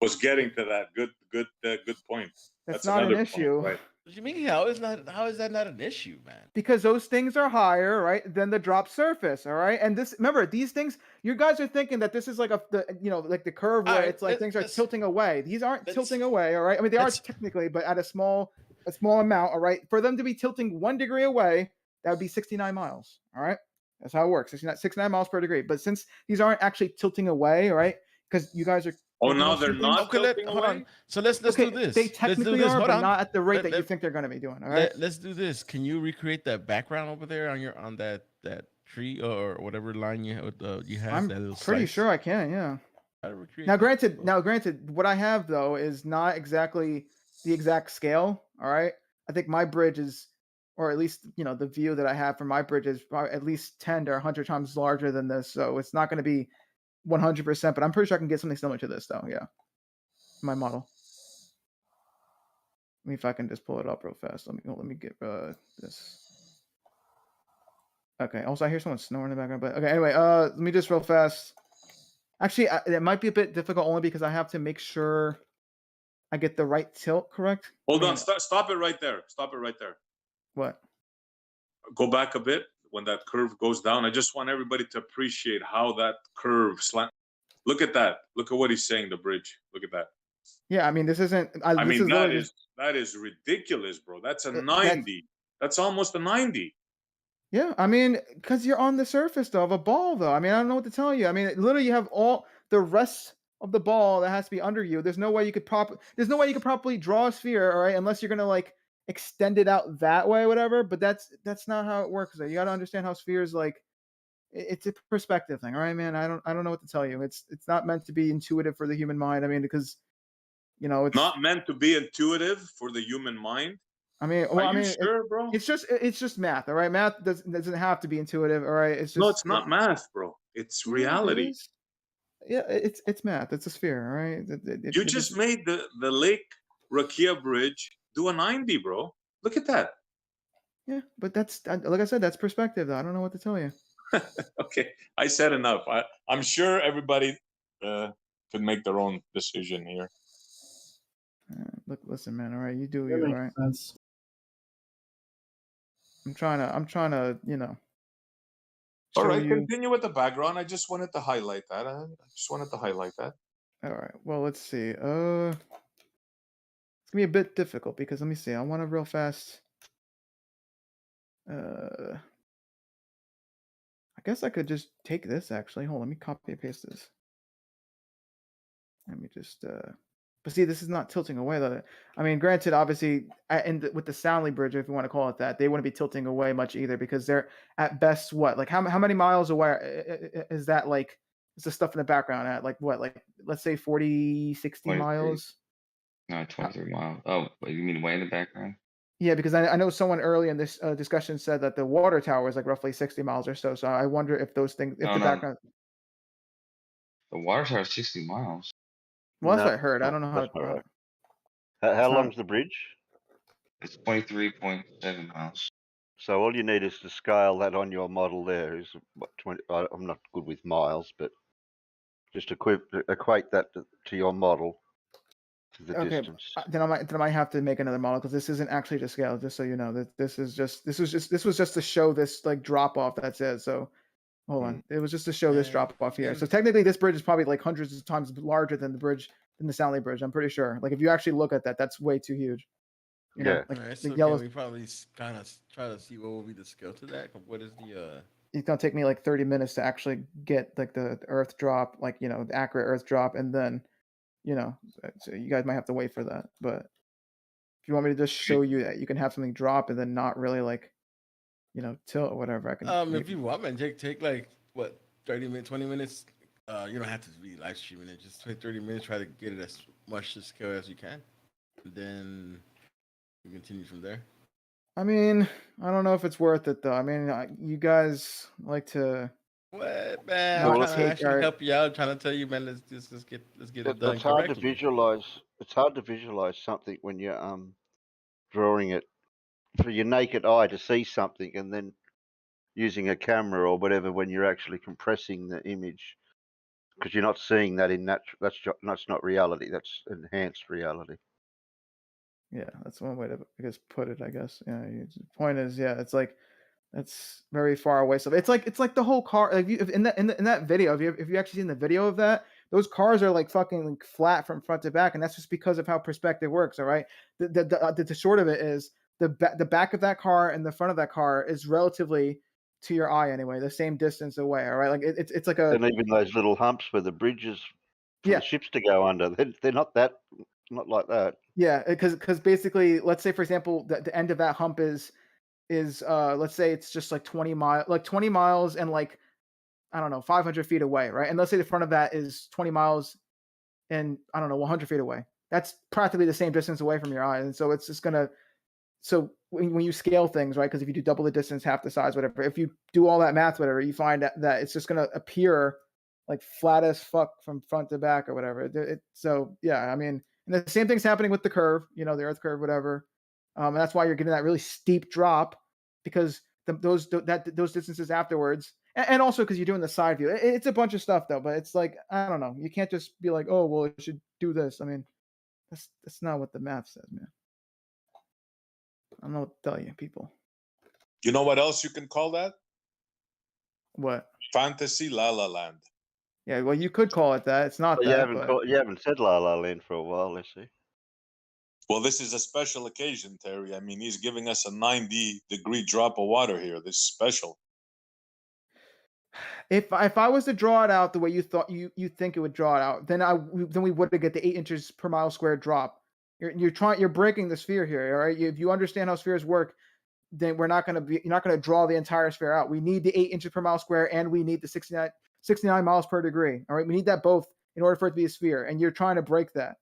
S19: Was getting to that. Good point.
S21: That's not an issue.
S19: Point, right?
S16: What do you mean? How is that not an issue, man?
S21: Because those things are higher, right, than the drop surface. All right, and remember, these things, you guys are thinking that this is like like the curve where it's like things are tilting away. These aren't tilting away. All right, I mean they are technically, but at a small amount. All right, for them to be tilting 1 degree away, that would be 69 miles. All right, that's how it works. 69 miles per degree. But since these aren't actually tilting away, all right, because you guys are.
S19: Oh no, they're not.
S16: Hold on. So let's do this.
S21: They technically are,
S16: Hold
S21: but
S16: on.
S21: not at the rate that you think they're going to be doing. All right.
S16: Let's do this. Can you recreate that background over there on that tree or whatever line you have?
S21: I'm
S16: that little
S21: pretty sure I can. Yeah. Now, granted, what I have though is not exactly the exact scale. All right. I think my bridge is or at least the view that I have from my bridge is probably at least 10 to 100 times larger than this. So it's not going to be 100%, but I'm pretty sure I can get something similar to this though. Yeah, my model. Let me if I can just pull it up real fast. Let me get this. Okay. Also, I hear someone snoring in the background. But okay. Anyway, let me just real fast. Actually, it might be a bit difficult only because I have to make sure I get the right tilt correct.
S19: Hold on. Stop it right there. Stop it right there.
S21: What?
S19: Go back a bit when that curve goes down. I just want everybody to appreciate how that curve slant. Look at that. Look at what he's saying. The bridge. Look at that.
S21: Yeah, I mean, this isn't.
S19: I mean, that is ridiculous, bro. That's a 90. That's almost a 90.
S21: Yeah, I mean, because you're on the surface though of a ball, though. I mean, I don't know what to tell you. I mean, literally, you have all the rest of the ball that has to be under you. There's no way you could properly draw a sphere, all right, unless you're gonna like extend it out that way, whatever. But that's not how it works. Though. You got to understand how spheres like. It's a perspective thing, all right, man. I don't know what to tell you. It's not meant to be intuitive for the human mind. I mean, because it's
S19: not meant to be intuitive for the human mind.
S21: I mean,
S19: well, Are you sure, bro?
S21: It's just math, all right. Math doesn't have to be intuitive, all right. It's just
S19: no, it's not math, bro. It's reality.
S21: Yeah, it's math. It's a sphere, all right.
S19: You just made the Lake Rakia Bridge do a 90, bro. Look at that.
S21: Yeah, but that's like I said, that's perspective, though. I don't know what to tell you.
S19: Okay, I said enough. I'm sure everybody could make their own decision here.
S21: Look, listen, man. All right, you do you, all right. Sense. I'm trying to,
S19: All right, continue with the background. I just wanted to highlight that. All
S21: right. Well, let's see. It's gonna be a bit difficult because let me see. I want to real fast. I guess I could just take this actually. Hold on, let me copy and paste this. Let me just but see, this is not tilting away though. I mean, granted, obviously with the Soundly Bridge, if you want to call it that, they wouldn't be tilting away much either because they're at best what? Like how many miles away is that like is the stuff in the background at? Like what? Like let's say 40, 60 miles?
S13: No, 23 miles. Oh, you mean way in the background?
S21: Yeah, because I know someone early in this discussion said that the water tower is like roughly 60 miles or so. So I wonder if those things, if the background.
S13: The water tower is 60 miles.
S21: Well, that's what I heard. I don't know how.
S3: How long's the bridge?
S13: It's 23.7 miles.
S3: So all you need is to scale that on your model there. Is what 20? I'm not good with miles, but just equate that to your model. To the distance.
S21: Then I might have to make another model because this isn't actually to scale. Just so you know, that this was just to show this like drop off. That's it. So hold on, it was just to show this drop off here. So technically, this bridge is probably like hundreds of times larger than the Soundly Bridge. I'm pretty sure. Like if you actually look at that, that's way too huge. You know, like
S16: right, so
S21: the yellow.
S16: We probably kind of try to see what will be the scale to that. What is the?
S21: It's gonna take me like 30 minutes to actually get like the Earth drop, like the accurate Earth drop, and then. So you guys might have to wait for that. But if you want me to just show you that you can have something drop and then not really like, tilt or whatever, I can.
S16: If you want, man, take like what 30 minutes, 20 minutes. You don't have to be live streaming it. Just take 30 minutes. Try to get it as much to scale as you can. And then you continue from there.
S21: I mean, I don't know if it's worth it though. I mean, you guys like to.
S16: What, man? I'm trying to actually help you out. Trying to tell you, man. Let's get it done.
S3: It's hard to visualize. It's hard to visualize something when you're drawing it for your naked eye to see something, and then using a camera or whatever when you're actually compressing the image, because you're not seeing that in natural. That's not reality. That's enhanced reality.
S21: Yeah, that's one way to put it. I guess. Yeah. The point is, yeah, it's like. That's very far away. So it's like the whole car. Like in that video, if you actually seen the video of that, those cars are like fucking like flat from front to back, and that's just because of how perspective works. All right. The short of it is the back of that car and the front of that car is relatively to your eye anyway, the same distance away. All right. Like it's like a.
S3: And even those little humps where the bridges for the ships to go under, they're not like that.
S21: Yeah, because basically, let's say for example, the end of that hump is let's say it's just like 20 miles and like I don't know 500 feet away, right? And let's say the front of that is 20 miles and I don't know 100 feet away. That's practically the same distance away from your eye, and so it's just gonna so when you scale things, right? Because if you do double the distance, half the size, whatever, if you do all that math, whatever, you find that it's just going to appear like flat as fuck from front to back or whatever. So yeah, I mean, and the same thing's happening with the curve, the Earth curve, whatever. And that's why you're getting that really steep drop, because those distances afterwards, and also because you're doing the side view. It's a bunch of stuff though, but it's like, I don't know. You can't just be like, oh well, you should do this. I mean, that's not what the math says, man. I don't know what to tell you, people.
S19: You know what else you can call that?
S21: What?
S19: Fantasy La La Land.
S21: Yeah, well, you could call it that. It's not
S3: Well,
S21: that.
S3: you haven't said La La Land for a while, let's see.
S19: Well, this is a special occasion, Terry. I mean, he's giving us a 90-degree drop of water here. This is special.
S21: If I was to draw it out the way you thought you think it would draw it out, then we would get the 8 inches per mile squared drop. You're breaking the sphere here, all right? If you understand how spheres work, then you're not going to draw the entire sphere out. We need the 8 inches per mile square, and we need the 69 miles per degree. All right, we need that both in order for it to be a sphere, and you're trying to break that.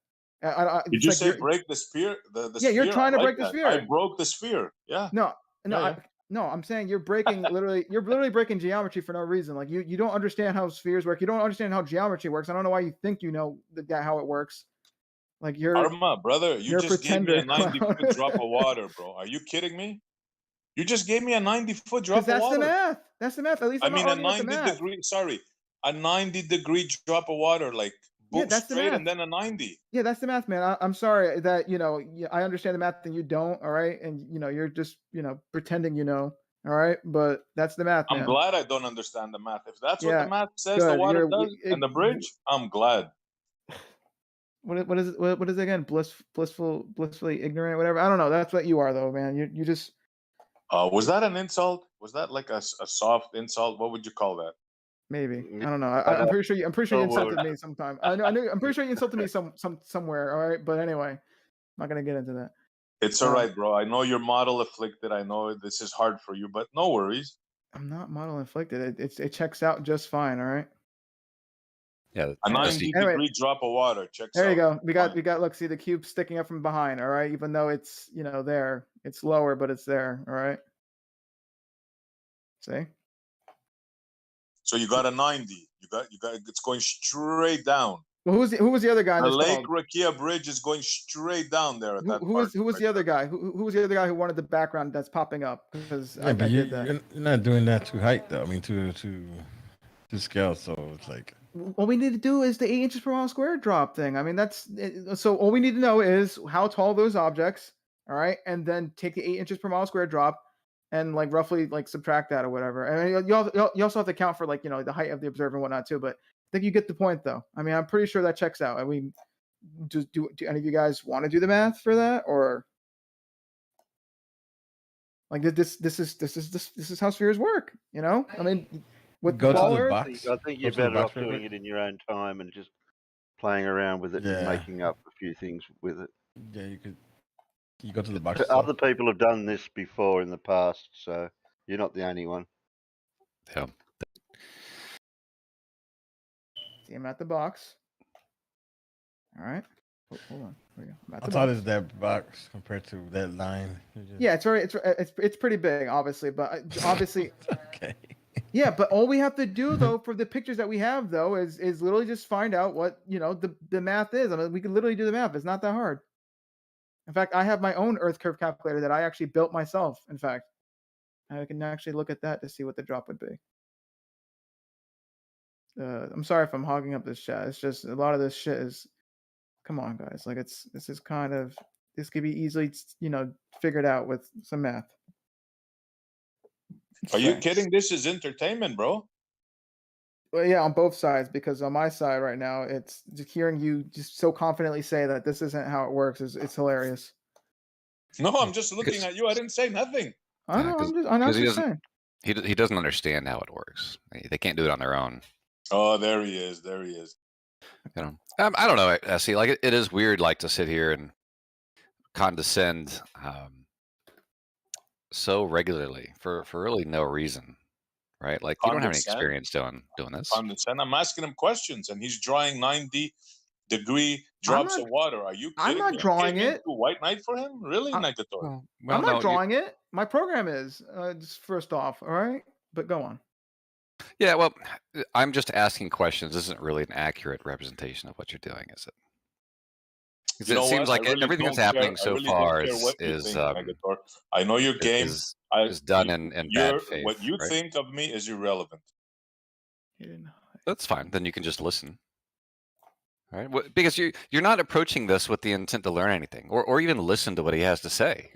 S19: Did you say break the sphere? The
S21: yeah,
S19: sphere?
S21: you're trying to break the sphere.
S19: I broke the sphere. Yeah.
S21: No.
S19: Yeah.
S21: No, I'm saying you're breaking you're literally breaking geometry for no reason. Like you don't understand how spheres work. You don't understand how geometry works. I don't know why you think you know how it works. Like you're
S19: Arma, brother, you just gave me a
S21: pretender.
S19: 90-foot drop of water, bro. Are you kidding me? You just gave me a 90-foot drop of
S21: that's
S19: water.
S21: the math. That's the math. At least
S19: I
S21: I'm
S19: mean,
S21: not
S19: a
S21: arguing with the math.
S19: 90-degree. Sorry, a 90-degree drop of water, like boom,
S21: that's the
S19: straight,
S21: math.
S19: and then a 90.
S21: Yeah, that's the math, man. I'm sorry that I understand the math and you don't. All right, and you're just pretending All right, but that's the math, man.
S19: I'm glad I don't understand the math. If that's what
S21: Yeah,
S19: the math says,
S21: good.
S19: the water does, and the bridge, I'm glad.
S21: What is it? What is it again? Blissfully ignorant, whatever. I don't know. That's what you are, though, man. You just.
S19: Was that an insult? Was that like a soft insult? What would you call that?
S21: Maybe I don't know. I'm pretty sure you. I'm pretty sure you insulted me sometime. I'm pretty sure you insulted me somewhere. All right, but anyway, I'm not gonna get into that.
S19: It's all right, bro. I know you're model afflicted. I know this is hard for you, but no worries.
S21: I'm not model inflicted. It checks out just fine. All right.
S11: Yeah.
S19: A 90-degree drop of water checks out.
S21: There you go. We got. Look, see the cube sticking up from behind. All right, even though it's there, it's lower, but it's there. All right. See.
S19: So you got a 90. You got. It's going straight down.
S21: Well, who was the other guy?
S19: The Lake Rakia Bridge is going straight down there. At
S21: who was the other guy? Who was the other guy who wanted the background that's popping up? Because I did that.
S16: You're not doing that to height, though. I mean, to scale. So it's like.
S21: All we need to do is the 8 inches per mile squared drop thing. I mean, so all we need to know is how tall those objects. All right, and then take the 8 inches per mile squared drop, and like roughly like subtract that or whatever. And you also have to account for like the height of the observer and whatnot too. But I think you get the point, though. I mean, I'm pretty sure that checks out. I mean, do any of you guys want to do the math for that, or like this is how spheres work? I mean, with
S16: go
S21: ball
S16: to the
S21: Earth,
S16: box.
S3: I think you're better off doing it in your own time and just playing around with it and making up a few things with it.
S16: Yeah, you go to the box.
S3: Other people have done this before in the past, so you're not the only one.
S11: Yeah.
S21: See, I'm at the box. All right. Hold on. There we go.
S16: How tall is that box compared to that line?
S21: Yeah, it's pretty big, obviously, but obviously.
S16: Okay.
S21: Yeah, but all we have to do though for the pictures that we have though is literally just find out what the math is. I mean, we can literally do the math. It's not that hard. In fact, I have my own Earth curve calculator that I actually built myself. In fact, I can actually look at that to see what the drop would be. I'm sorry if I'm hogging up this chat. It's just a lot of this shit is. Come on, guys. Like this could be easily figured out with some math.
S19: Are you kidding? This is entertainment, bro.
S21: Well, yeah, on both sides, because on my side right now, it's just hearing you just so confidently say that this isn't how it works it's hilarious.
S19: No, I'm just looking at you. I didn't say nothing.
S21: I know. I'm just saying.
S11: He doesn't understand how it works. They can't do it on their own.
S19: Oh, there he is. There he is.
S11: I don't know. See, like it is weird, like to sit here and condescend so regularly for really no reason, right? Like you don't have any experience doing this.
S19: Condescend. I'm asking him questions, and he's drawing 90 degree drops of water. Are you kidding
S21: I'm not
S19: me?
S21: drawing
S19: You came in
S21: it.
S19: through White Knight for him? Really, Negator?
S11: Well,
S21: I'm not
S11: no,
S21: drawing it. My program is. Just first off, all right. But go on.
S11: yeah, well, I'm just asking questions. This isn't really an accurate representation of what you're doing, is it? 'Cause
S19: You
S11: it
S19: know
S11: seems
S19: what?
S11: like
S19: I really
S11: everything that's
S19: don't care.
S11: happening
S19: I
S11: so
S19: really
S11: far
S19: don't care what you
S11: is
S19: think, Negator. I know your game.
S11: is done in bad faith.
S19: What you
S11: right?
S19: think of me is irrelevant.
S11: That's fine. Then you can just listen. All right? Because you're not approaching this with the intent to learn anything or even listen to what he has to say.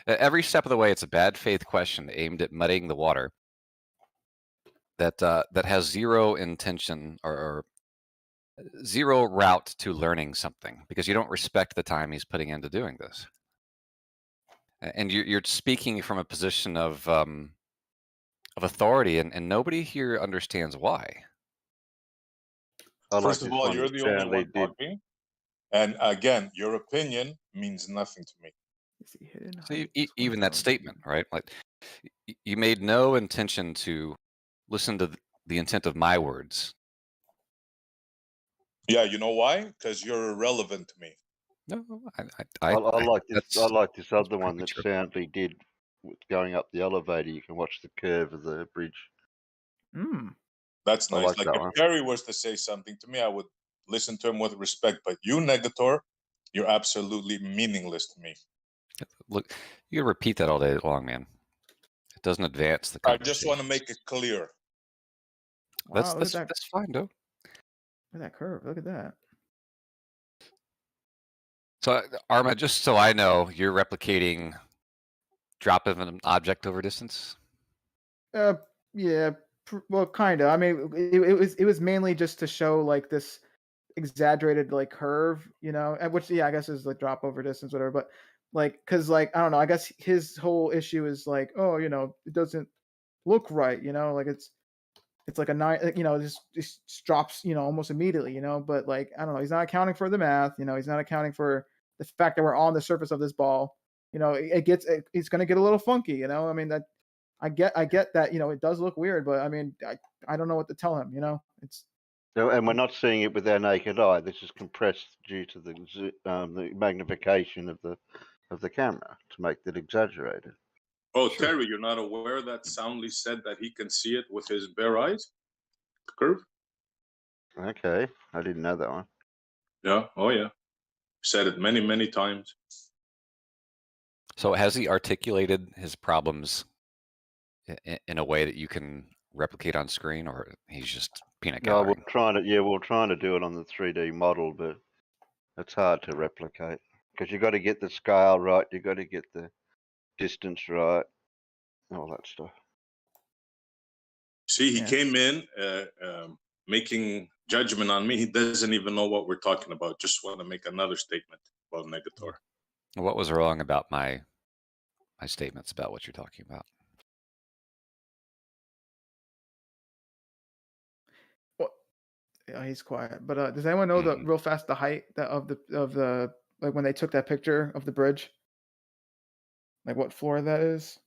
S11: Every step of the way, it's a bad faith question aimed at muddying the water that has zero intention or zero route to learning something because you don't respect the time he's putting into doing this. And you're speaking from a position of authority, and nobody here understands why.
S19: First of all, you're the only one talking. And again, your opinion means nothing to me.
S11: So even that statement, right? Like you made no intention to listen to the intent of my words.
S19: Yeah, you know why? Because you're irrelevant to me.
S11: No,
S3: I like this. I
S11: that's
S3: like this other one
S11: probably
S3: that
S11: true.
S3: Soundly did with going up the elevator. You can watch the curve of the bridge.
S19: That's
S3: I
S19: nice.
S3: like
S19: Like
S3: that
S19: if
S3: one.
S19: Perry was to say something to me, I would listen to him with respect. But you, Negator, you're absolutely meaningless to me.
S11: Look, you can repeat that all day long, man. It doesn't advance the
S19: I
S11: conversation.
S19: just want to make it clear.
S21: Wow,
S11: That's fine, though.
S21: Look at that curve. Look at that.
S11: So, Arma, just so I know, you're replicating drop of an object over distance?
S21: Yeah. Well, kind of. I mean, it was mainly just to show like this exaggerated like curve, you know, which I guess is like drop over distance, whatever. But like, cause like I don't know. I guess his whole issue is like, oh, you know, it doesn't look right, you know, like it's like a 9, you know, just drops, you know, almost immediately, you know. But like I don't know, he's not accounting for the math, you know, he's not accounting for the fact that we're on the surface of this ball, you know. It's going to get a little funky, you know. I mean that I get that, you know, it does look weird, but I mean I don't know what to tell him, you know. It's
S3: No, and we're not seeing it with our naked eye. This is compressed due to the magnification of the camera to make it exaggerated.
S19: Oh, Terry, you're not aware that Soundly said that he can see it with his bare eyes? The curve?
S3: Okay, I didn't know that one.
S19: Yeah. Oh, yeah. Said it many, many times.
S11: So has he articulated his problems in a way that you can replicate on screen, or he's just peanut
S3: No,
S11: gallery?
S3: we're trying to do it on the 3D model, but it's hard to replicate because you got to get the scale right, you got to get the distance right, all that stuff.
S19: See, he came in making judgment on me. He doesn't even know what we're talking about. Just want to make another statement about Negator.
S11: What was wrong about my statements about what you're talking about?
S21: Yeah, he's quiet. But does anyone know the real fast the height of the like when they took that picture of the bridge? Like what floor that is?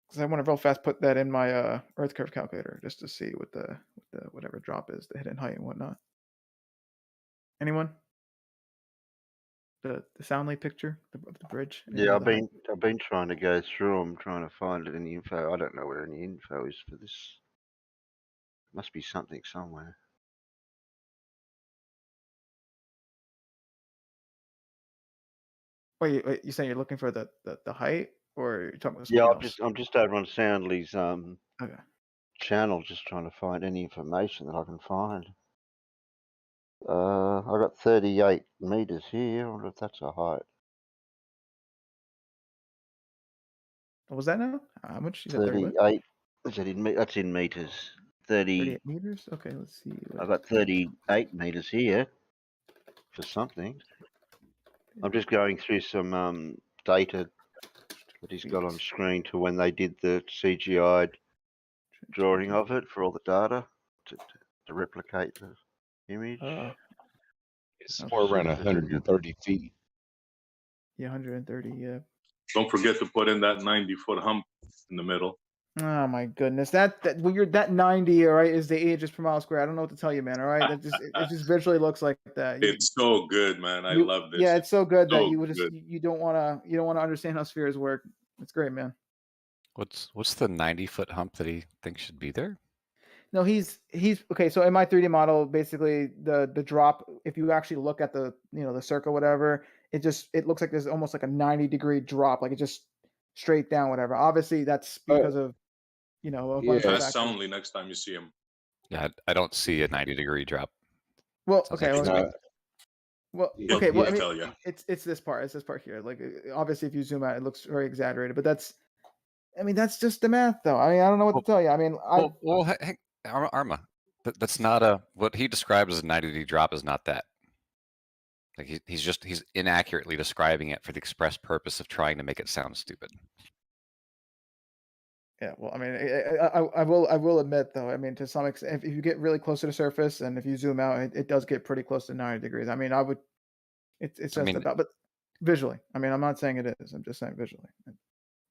S21: Because I want to real fast put that in my Earth curve calculator just to see what the whatever drop is, the hidden height and whatnot. Anyone? The Soundly picture of the bridge.
S3: Yeah, I've been trying to go through them, trying to find any info. I don't know where any info is for this. Must be something somewhere.
S21: Wait, you saying you're looking for the height, or you're talking about
S3: Yeah,
S21: something else?
S3: I'm just over on Soundly's
S21: Okay.
S3: channel, just trying to find any information that I can find. I got 38 meters here. I wonder if that's a height.
S21: What was that now? How much? You said 30 what?
S3: 38. Is that that's in meters.
S21: 38 meters? Okay, let's see.
S3: I got 38 meters here for something. I'm just going through some data that he's got on screen to when they did the CGI drawing of it for all the data to replicate the image.
S12: It's somewhere around 130 feet.
S21: Yeah, 130. Yeah.
S19: Don't forget to put in that 90-foot hump in the middle.
S21: Oh my goodness, that when you're that 90, all right, is the inches per mile square. I don't know what to tell you, man. All right, that just it just visually looks like that.
S19: It's so good, man. I love this.
S21: Yeah, it's so good that
S19: so
S21: you would just
S19: good.
S21: you don't want to understand how spheres work. It's great, man.
S11: What's the 90-foot hump that he thinks should be there?
S21: No, he's okay. So in my 3D model, basically the drop, if you actually look at the the circle, whatever, it looks like there's almost like a 90-degree drop, like it just straight down, whatever. Obviously, that's because of a bunch of
S19: Ask
S21: factors.
S19: Soundly next time you see him.
S11: Yeah, I don't see a 90-degree drop.
S21: Well,
S11: Sounds
S21: okay,
S11: like
S21: well,
S11: it's
S21: okay, well, I
S19: He'll
S21: mean,
S19: tell you.
S21: it's this part, here. Like, obviously, if you zoom out, it looks very exaggerated, but that's just the math, though. I mean, I don't know what to tell you. I mean,
S11: hey, Arma, that's not what he described as a 90-degree drop is not that. Like he's inaccurately describing it for the express purpose of trying to make it sound stupid.
S21: Yeah, well, I mean, I will admit, though, I mean, to some extent, if you get really close to the surface and if you zoom out, it does get pretty close to 90 degrees. I mean, it's just about, but visually, I mean, I'm not saying it is. I'm just saying visually.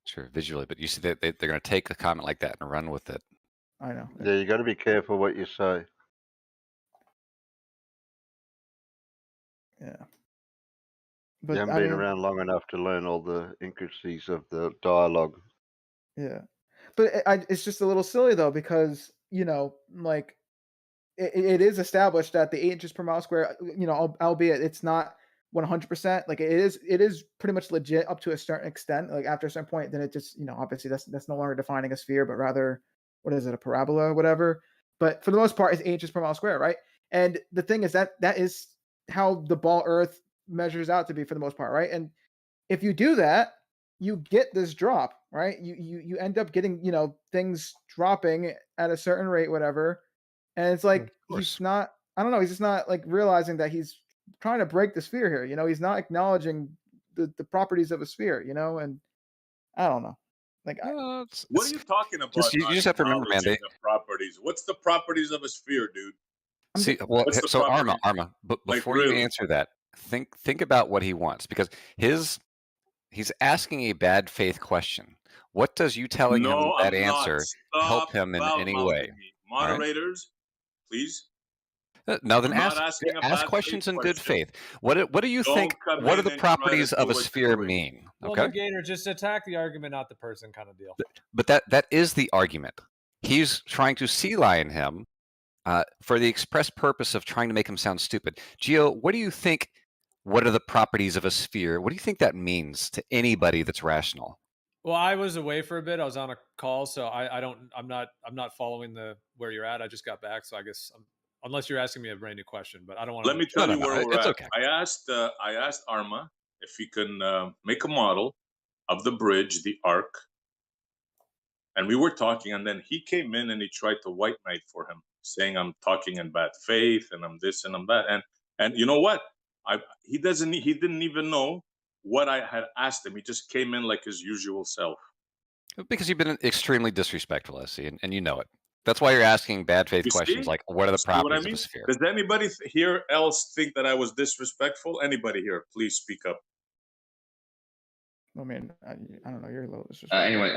S11: Sure, visually, but you see that they're going to take a comment like that and run with it.
S21: I know.
S3: Yeah, you got to be careful what you say.
S21: Yeah.
S3: You haven't been around long enough to learn all the intricacies of the dialogue.
S21: Yeah, but it's just a little silly though, because like it is established that the 8 inches per mile square, albeit it's not 100%, like it is pretty much legit up to a certain extent. Like after a certain point, then it just obviously that's no longer defining a sphere, but rather what is it, a parabola or whatever. But for the most part, it's 8 inches per mile square, right? And the thing is that is how the ball Earth measures out to be for the most part, right? And if you do that, you get this drop, right? You end up getting things dropping at a certain rate, whatever. And it's like he's not. I don't know. He's just not like realizing that he's trying to break the sphere here. He's not acknowledging the properties of a sphere. And I don't know. Like,
S19: What are you talking about?
S11: You just have to remember, man.
S19: The properties. What's the properties of a sphere, dude?
S11: See, well,
S19: What's the
S11: so
S19: property?
S11: Arma, but
S19: Like,
S11: before
S19: really?
S11: you answer that, think about what he wants, because he's asking a bad faith question. What does you telling him that
S19: I'm not.
S11: answer
S19: Stop
S11: help him in any
S19: foul-mouthing
S11: way?
S19: me. Moderators, please.
S11: No, then
S19: I'm not asking a
S11: ask
S19: bad
S11: questions
S19: faith
S11: in good
S19: question.
S11: faith. What do you
S19: Don't
S11: think?
S19: come
S11: What are
S19: in
S11: the
S19: and try to
S11: properties of
S19: do
S11: a
S19: it
S11: sphere
S19: quick.
S11: mean?
S6: Well,
S11: Okay,
S6: Negator, just attack the argument, not the person, kind of deal.
S11: but that is the argument. He's trying to sea lion him for the express purpose of trying to make him sound stupid. Gio, what do you think? What are the properties of a sphere? What do you think that means to anybody that's rational?
S6: Well, I was away for a bit. I was on a call, so I'm not following where you're at. I just got back, so I guess unless you're asking me a brand new question, but I don't want to.
S19: Let me tell you where we're
S11: it's
S19: at.
S11: okay.
S19: I asked Arma if he can make a model of the bridge, the arc, and we were talking, and then he came in and he tried to white knight for him, saying I'm talking in bad faith and I'm this and I'm that, and you know what? He didn't even know what I had asked him. He just came in like his usual self.
S11: Because you've been extremely disrespectful, I see, and you know it. That's why you're asking bad faith questions like, what are the properties of a sphere?
S19: Does anybody here else think that I was disrespectful? Anybody here, please speak up.
S21: I mean, I don't know. You're a little disrespectful.
S13: Anyway,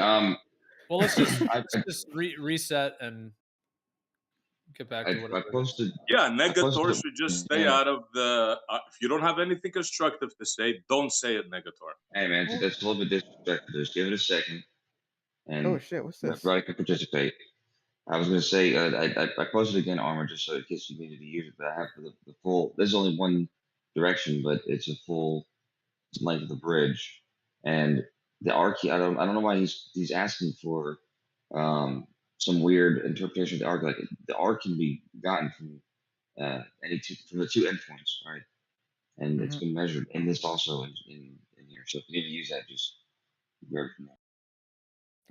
S6: well, let's just reset and get back to whatever.
S13: I posted.
S19: Yeah, Negator should just stay out of the. If you don't have anything constructive to say, don't say it, Negator.
S13: Hey man, that's a little bit disrespectful. Just give it a second, and
S21: oh shit, what's this?
S13: Everybody can participate. I was going to say I posted again, Armor, just so in case you needed to use it. But I have the full. There's only one direction, but it's a full length of the bridge, and the arc. I don't know why he's asking for some weird interpretation of the arc. Like the arc can be gotten from from the two endpoints, right? And it's been measured, and this also in here. So if you need to use that, just grab it from there.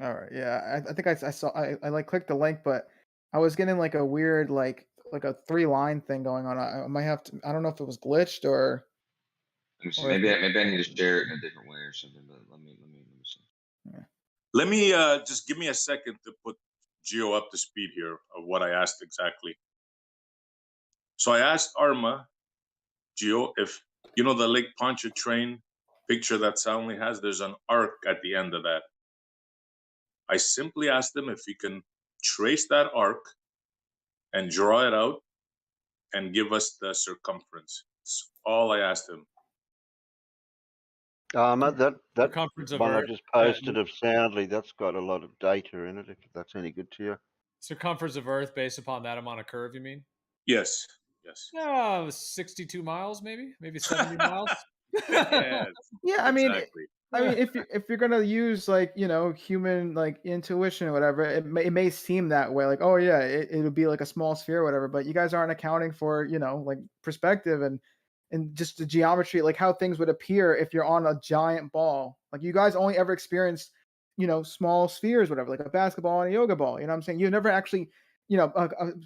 S21: All right, yeah, I think I saw I like clicked the link, but I was getting like a weird like a 3-line thing going on. I might have to. I don't know if it was glitched or.
S13: Maybe I need to share it in a different way or something. But let me see.
S21: Yeah.
S19: Let me just give me a second to put Gio up to speed here of what I asked exactly. So I asked Arma, Gio, if you know the Lake Pontchartrain picture that Soundly has. There's an arc at the end of that. I simply asked him if he can trace that arc and draw it out and give us the circumference. That's all I asked him.
S3: That
S6: Circumference of
S3: one I
S6: Earth.
S3: just posted of Soundly, that's got a lot of data in it, if that's any good to you.
S6: Circumference of Earth based upon that amount of curve, you mean?
S19: Yes. Yes.
S6: 62 miles, maybe 70 miles.
S19: Yes,
S21: Yeah, I mean,
S19: exactly.
S21: if you're gonna use like human like intuition or whatever, it may seem that way, like oh yeah, it'll be like a small sphere or whatever, but you guys aren't accounting for like perspective and just the geometry, like how things would appear if you're on a giant ball. Like you guys only ever experienced small spheres, whatever, like a basketball and a yoga ball. You know what I'm saying? You never actually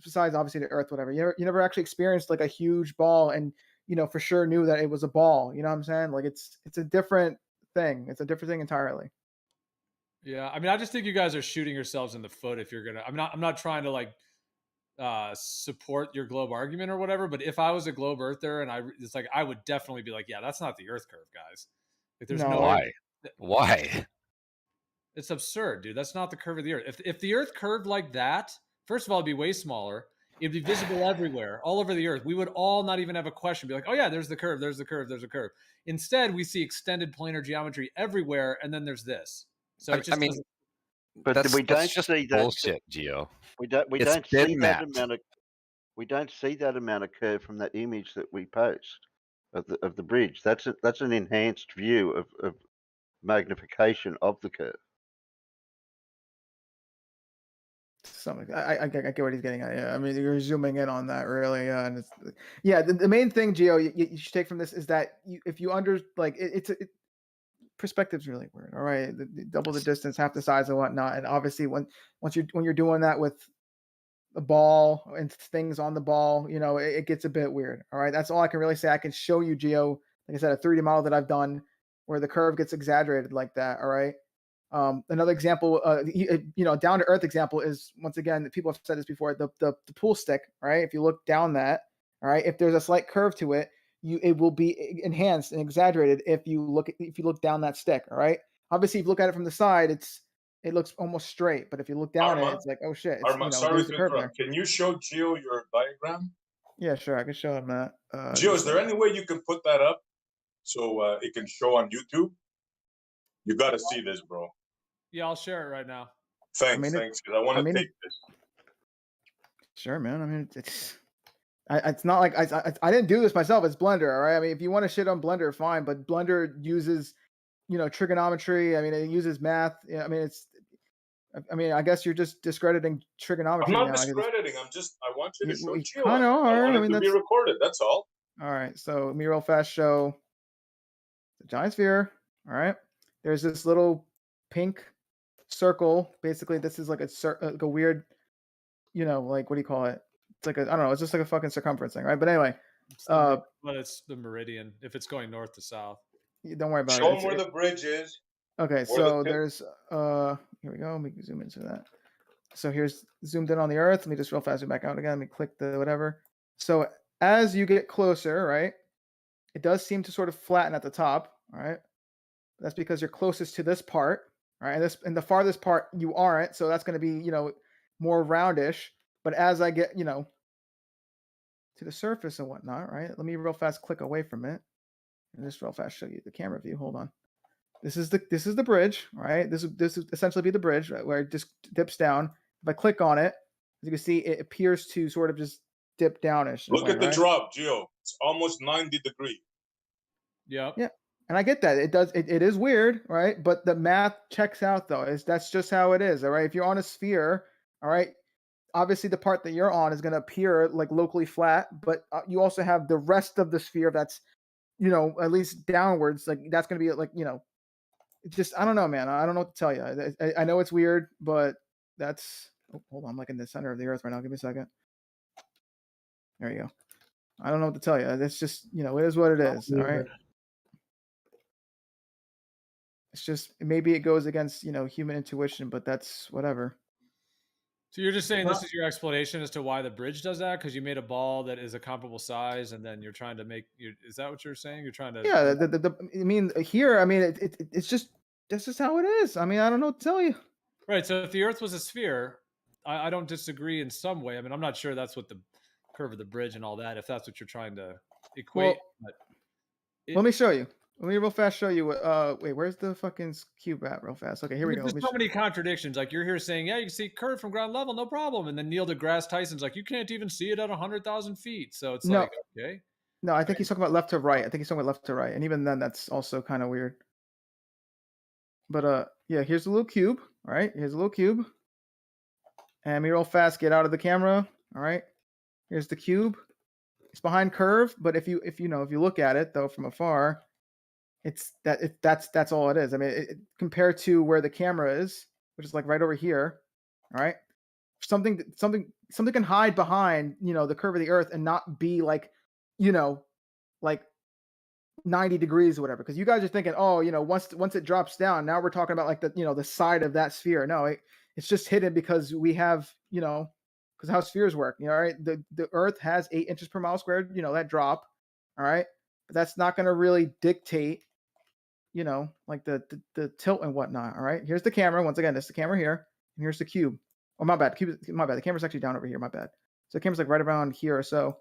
S21: besides obviously the Earth, whatever. You never actually experienced like a huge ball and for sure knew that it was a ball. You know what I'm saying? Like it's a different thing. It's a different thing entirely.
S6: Yeah, I mean, I just think you guys are shooting yourselves in the foot if you're gonna. I'm not trying to like support your globe argument or whatever. But if I was a globe earther and it's like I would definitely be like, yeah, that's not the Earth curve, guys. Like, there's no
S11: Why? Why?
S6: It's absurd, dude. That's not the curve of the Earth. If the Earth curved like that, first of all, it'd be way smaller. It'd be visible everywhere, all over the Earth. We would all not even have a question. Be like, oh yeah, there's the curve, there's the curve, there's a curve. Instead, we see extended planar geometry everywhere, and then there's this. So it just
S11: I mean,
S6: doesn't.
S3: But we don't
S11: just
S3: see that
S11: bullshit, Gio.
S3: We don't
S11: It's
S3: see
S11: been
S3: that
S11: mapped.
S3: amount of we don't see that amount of curve from that image that we post of the bridge. That's an enhanced view of magnification of the curve.
S21: Something I get what he's getting at. Yeah, I mean you're zooming in on that really. Yeah, and the main thing, Gio, you should take from this is that if you perspective's really weird. All right, double the distance, half the size, and whatnot. And obviously, when you're doing that with the ball and things on the ball, it gets a bit weird. All right, that's all I can really say. I can show you, Gio, like I said, a 3D model that I've done where the curve gets exaggerated like that. All right. Another example, down to earth example is, once again, people have said this before, the pool stick, right? If you look down that, all right, if there's a slight curve to it, it will be enhanced and exaggerated if you look down that stick, all right? Obviously, if you look at it from the side, it looks almost straight, but if you look down
S19: Armand,
S21: it's like, oh shit,
S19: sorry
S21: there's
S19: to
S21: the curve there.
S19: interrupt. Can you show Gio your diagram?
S21: Yeah, sure, I can show him that.
S19: Gio, is there any way you can put that up so it can show on YouTube? You got to see this, bro.
S6: Yeah, I'll share it right now.
S19: Thanks, because I want to take this.
S21: Sure, man. I mean, it's not like I didn't do this myself. It's Blender, all right? I mean, if you want to shit on Blender, fine, but Blender uses, trigonometry. I mean, it uses math. Yeah, I mean, I guess you're just discrediting trigonometry.
S19: I'm not
S21: now.
S19: discrediting. I want you to show Gio.
S21: I know.
S19: I want it to be recorded. That's all.
S21: All right. So let me real fast show the giant sphere. All right. There's this little pink circle. Basically, this is like a weird, like, what do you call it? It's like I don't know. It's just like a fucking circumference thing, right? But anyway,
S6: but it's the meridian if it's going north to south.
S21: Don't worry about it.
S19: Show them where the bridge is.
S21: Okay, so there's here we go. Let me zoom into that. So here's zoomed in on the Earth. Let me just real fast zoom back out again. Let me click the whatever. So as you get closer, right, it does seem to sort of flatten at the top. All right, that's because you're closest to this part, right? And the farthest part you aren't. So that's going to be more roundish. But as I get to the surface and whatnot, right? Let me real fast click away from it and just real fast show you the camera view. Hold on. This is the bridge, right? This is essentially be the bridge, right, where it just dips down. If I click on it, as you can see, it appears to sort of just dip downish.
S19: Look at the drop, Gio. It's almost 90 degrees.
S6: Yeah.
S21: Yeah. And I get that. It is weird, right? But the math checks out though. That's just how it is. All right. If you're on a sphere, all right, obviously the part that you're on is going to appear like locally flat, but you also have the rest of the sphere that's, at least downwards. Like that's going to be like, just, I don't know, man. I don't know what to tell you. I know it's weird, but that's, hold on. I'm like in the center of the Earth right now. Give me a second. There you go. I don't know what to tell you. It's just, it is what it is. All right. It's just, maybe it goes against, human intuition, but that's whatever.
S6: So you're just saying this is your explanation as to why the bridge does that? Because you made a ball that is a comparable size, and then you're trying to make. Is that what you're saying? You're trying to.
S21: Yeah. I mean, here. I mean, it's just this is how it is. I mean, I don't know what to tell you.
S6: Right. So if the Earth was a sphere, I don't disagree in some way. I mean, I'm not sure that's what the curve of the bridge and all that, if that's what you're trying to equate.
S21: Well,
S6: but
S21: let me show you. Let me real fast show you what. Wait, where's the fucking cube at? Real fast. Okay, here we go.
S6: There's so many contradictions. Like you're here saying, yeah, you can see curve from ground level, no problem. And then Neil deGrasse Tyson's like, you can't even see it at 100,000 feet. So it's
S21: No.
S6: like, okay.
S21: No, I think he's talking about left to right. I think he's talking about left to right. And even then, that's also kind of weird. But yeah, here's a little cube. All right, here's a little cube. And me real fast, get out of the camera. All right, here's the cube. It's behind curve, but if you look at it though from afar, that's all it is. I mean, compared to where the camera is, which is like right over here. All right, something can hide behind the curve of the Earth and not be like like 90 degrees or whatever, because you guys are thinking, oh, once it drops down, now we're talking about like the side of that sphere. No, it's just hidden because we have because how spheres work. All right, the Earth has 8 inches per mile squared. That drop. All right, but that's not going to really dictate like the tilt and whatnot. All right, here's the camera. Once again, this is the camera here, and here's the cube. Oh, my bad. My bad. The camera's actually down over here. My bad. So the camera's like right around here or so.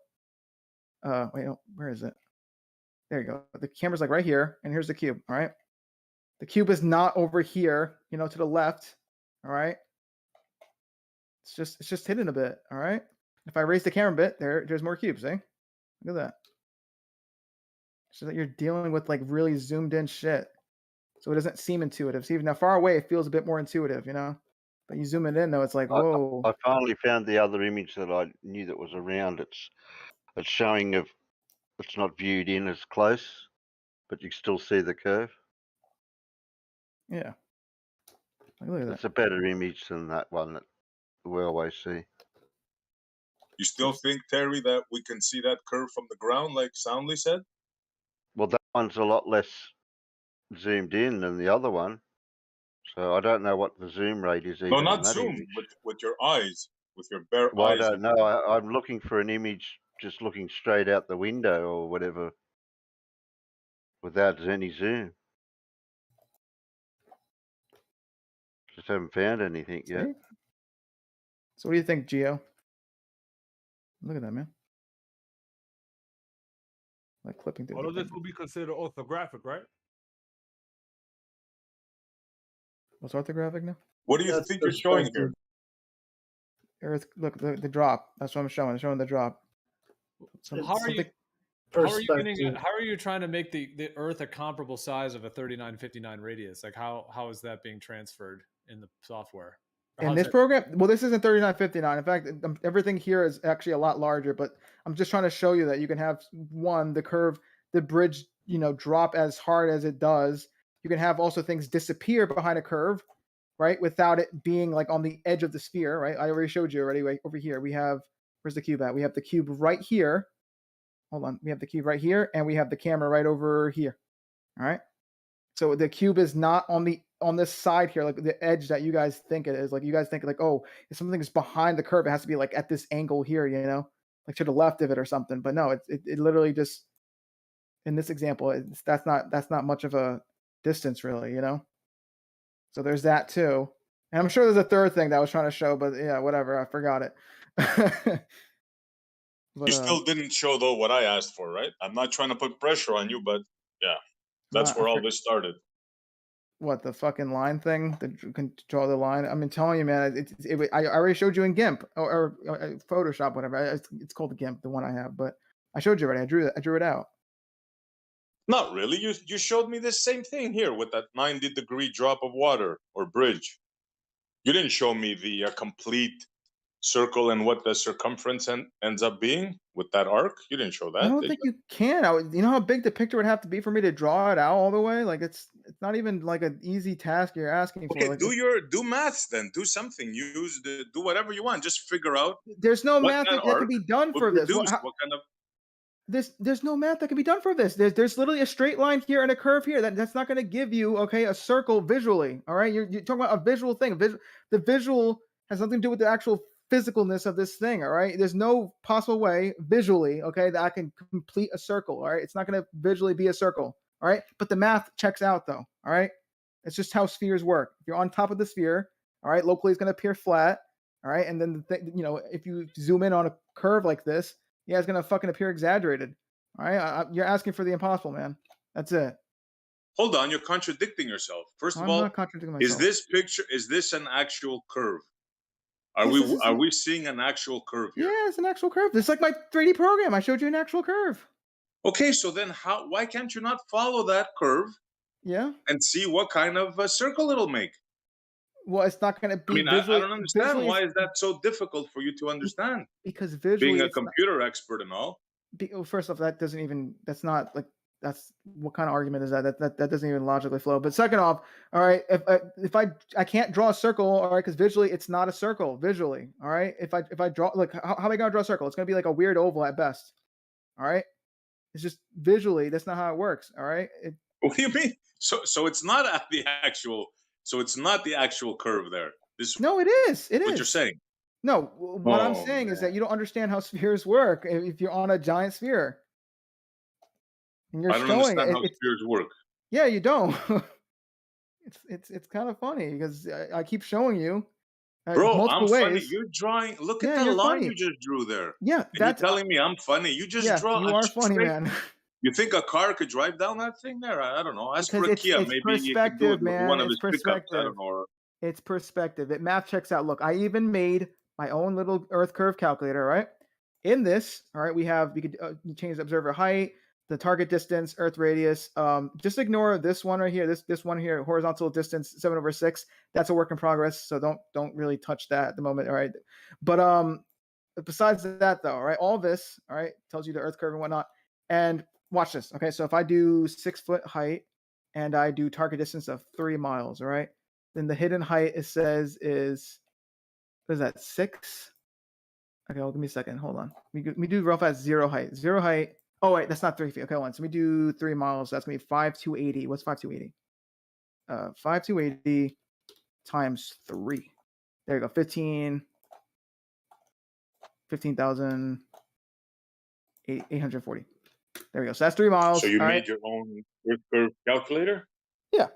S21: Wait, where is it? There you go. The camera's like right here, and here's the cube. All right. The cube is not over here, to the left. All right. It's just hidden a bit. All right. If I raise the camera a bit, there's more cubes. Eh? Look at that. So that you're dealing with like really zoomed in shit, so it doesn't seem intuitive. See, now far away, it feels a bit more intuitive, But you zoom it in, though, it's like whoa.
S3: I finally found the other image that I knew that was around. It's showing of. It's not viewed in as close, but you still see the curve.
S21: Yeah. Look at that.
S3: It's a better image than that one that we always see.
S19: You still think, Terry, that we can see that curve from the ground, like Soundly said?
S3: Well, that one's a lot less zoomed in than the other one. So I don't know what the zoom rate is.
S19: No, not zoom, with your eyes, with your bare eyes.
S3: I don't know. I'm looking for an image just looking straight out the window or whatever without any zoom. Just haven't found anything yet.
S21: So what do you think, Gio? Look at that, man. Like clipping through.
S10: All of this will be considered orthographic, right?
S21: What's orthographic now?
S19: What do you think you're showing here?
S21: Earth, look, the drop. That's what I'm showing. I'm showing the drop.
S6: So how are you trying to make the Earth a comparable size of a 3959 radius? Like how is that being transferred in the software?
S21: In this program? Well, this isn't 3959. In fact, everything here is actually a lot larger, but I'm just trying to show you that you can have the bridge, drop as hard as it does. You can have also things disappear behind a curve, right? Without it being like on the edge of the sphere, right? I already showed you already. Right over here, we have, where's the cube at? We have the cube right here. Hold on. We have the cube right here, and we have the camera right over here. All right. So the cube is not on this side here, like the edge that you guys think it is. Like you guys think like, oh, if something is behind the curve, it has to be like at this angle here, like to the left of it or something. But no, it literally just, in this example, that's not much of a distance really, So there's that too. And I'm sure there's a third thing that I was trying to show, but yeah, whatever, I forgot it.
S19: But, you still didn't show though what I asked for, right? I'm not trying to put pressure on you, but yeah, that's where all this started.
S21: What, the fucking line thing? You can draw the line. I mean, telling you, man, I already showed you in GIMP or Photoshop, whatever. It's called the GIMP, the one I have. But I showed you already. I drew it out.
S19: Not really. You showed me the same thing here with that 90-degree drop of water or bridge. You didn't show me the complete circle and what the circumference ends up being with that arc. You didn't show that.
S21: I don't think you can. You know how big the picture would have to be for me to draw it out all the way? Like it's not even like an easy task you're asking for. Like,
S19: do maths then. Do something. Do whatever you want. Just figure out.
S21: There's no math that can be done for this.
S19: What kind of
S21: there's no math that can be done for this. There's literally a straight line here and a curve here. That's not going to give you a circle visually. All right, you're talking about a visual thing. The visual has nothing to do with the actual physicalness of this thing. All right, there's no possible way visually, that I can complete a circle. All right, it's not going to visually be a circle. All right, but the math checks out though. All right, it's just how spheres work. If you're on top of the sphere, All right, locally it's going to appear flat. All right, and then if you zoom in on a curve like this, yeah, it's going to fucking appear exaggerated. All right, you're asking for the impossible, man. That's it.
S19: Hold on, you're contradicting yourself. First of
S21: I'm
S19: all,
S21: not contradicting myself.
S19: is this picture, is this an actual curve?
S21: Yes,
S19: Are we seeing an actual curve here?
S21: Yeah, it's an actual curve. It's like my 3D program. I showed you an actual curve.
S19: Okay, so then why can't you not follow that curve?
S21: Yeah.
S19: And see what kind of a circle it'll make?
S21: Well, it's not going to be
S19: I
S21: visually.
S19: don't understand. Why is that so difficult for you to understand?
S21: Because visually,
S19: being a
S21: it's
S19: computer expert and all.
S21: Well, first off, that doesn't even. That's not like. That's what kind of argument is that? That doesn't even logically flow. But second off, all right, if I can't draw a circle, all right, because visually it's not a circle. Visually, all right. If I draw, like, how am I gonna draw a circle? It's gonna be like a weird oval at best. All right. It's just visually that's not how it works. All right.
S19: What do you mean? So it's not the actual. So it's not the actual curve there.
S21: No, it is. It is.
S19: What you're saying?
S21: No, what I'm saying is that you don't understand how spheres work. If you're on a giant sphere, and you're
S19: I don't
S21: showing
S19: understand how spheres work.
S21: Yeah, you don't. it's kind of funny because I keep showing you.
S19: Bro,
S21: multiple
S19: I'm
S21: ways.
S19: funny. You're drawing. Look at
S21: Yeah,
S19: that
S21: you're
S19: line
S21: funny.
S19: you just drew there.
S21: Yeah,
S19: and you're telling me I'm funny. You just draw.
S21: You are funny, man.
S19: You think a car could drive down that thing there? I don't know. Ask
S21: Because
S19: Rakia.
S21: it's
S19: Maybe you could do it
S21: perspective,
S19: with
S21: man.
S19: one of
S21: It's
S19: his pickups. I
S21: perspective.
S19: don't know.
S21: It's perspective. It math checks out. Look, I even made my own little Earth curve calculator. Right. In this, all right, we could change the observer height, the target distance, Earth radius. Just ignore this one right here. This one here, horizontal distance 7/6. That's a work in progress. So don't really touch that at the moment. All right. But besides that though, all right, all this, all right, tells you the Earth curve and whatnot. And watch this. Okay, so if I do 6 foot height and I do target distance of 3 miles, all right, then the hidden height it says is, what is that, 6? Okay, well, give me a second. Hold on. We do real fast. 0 height. 0 height. Oh wait, that's not 3 feet. Okay, hold on. So we do 3 miles. So that's gonna be 5,280. What's 5,280? 5,280 times 3. There you go. 15,840. There we go. So that's 3 miles.
S19: So you
S21: All
S19: made
S21: right.
S19: your own Earth curve calculator?
S21: Yeah. Let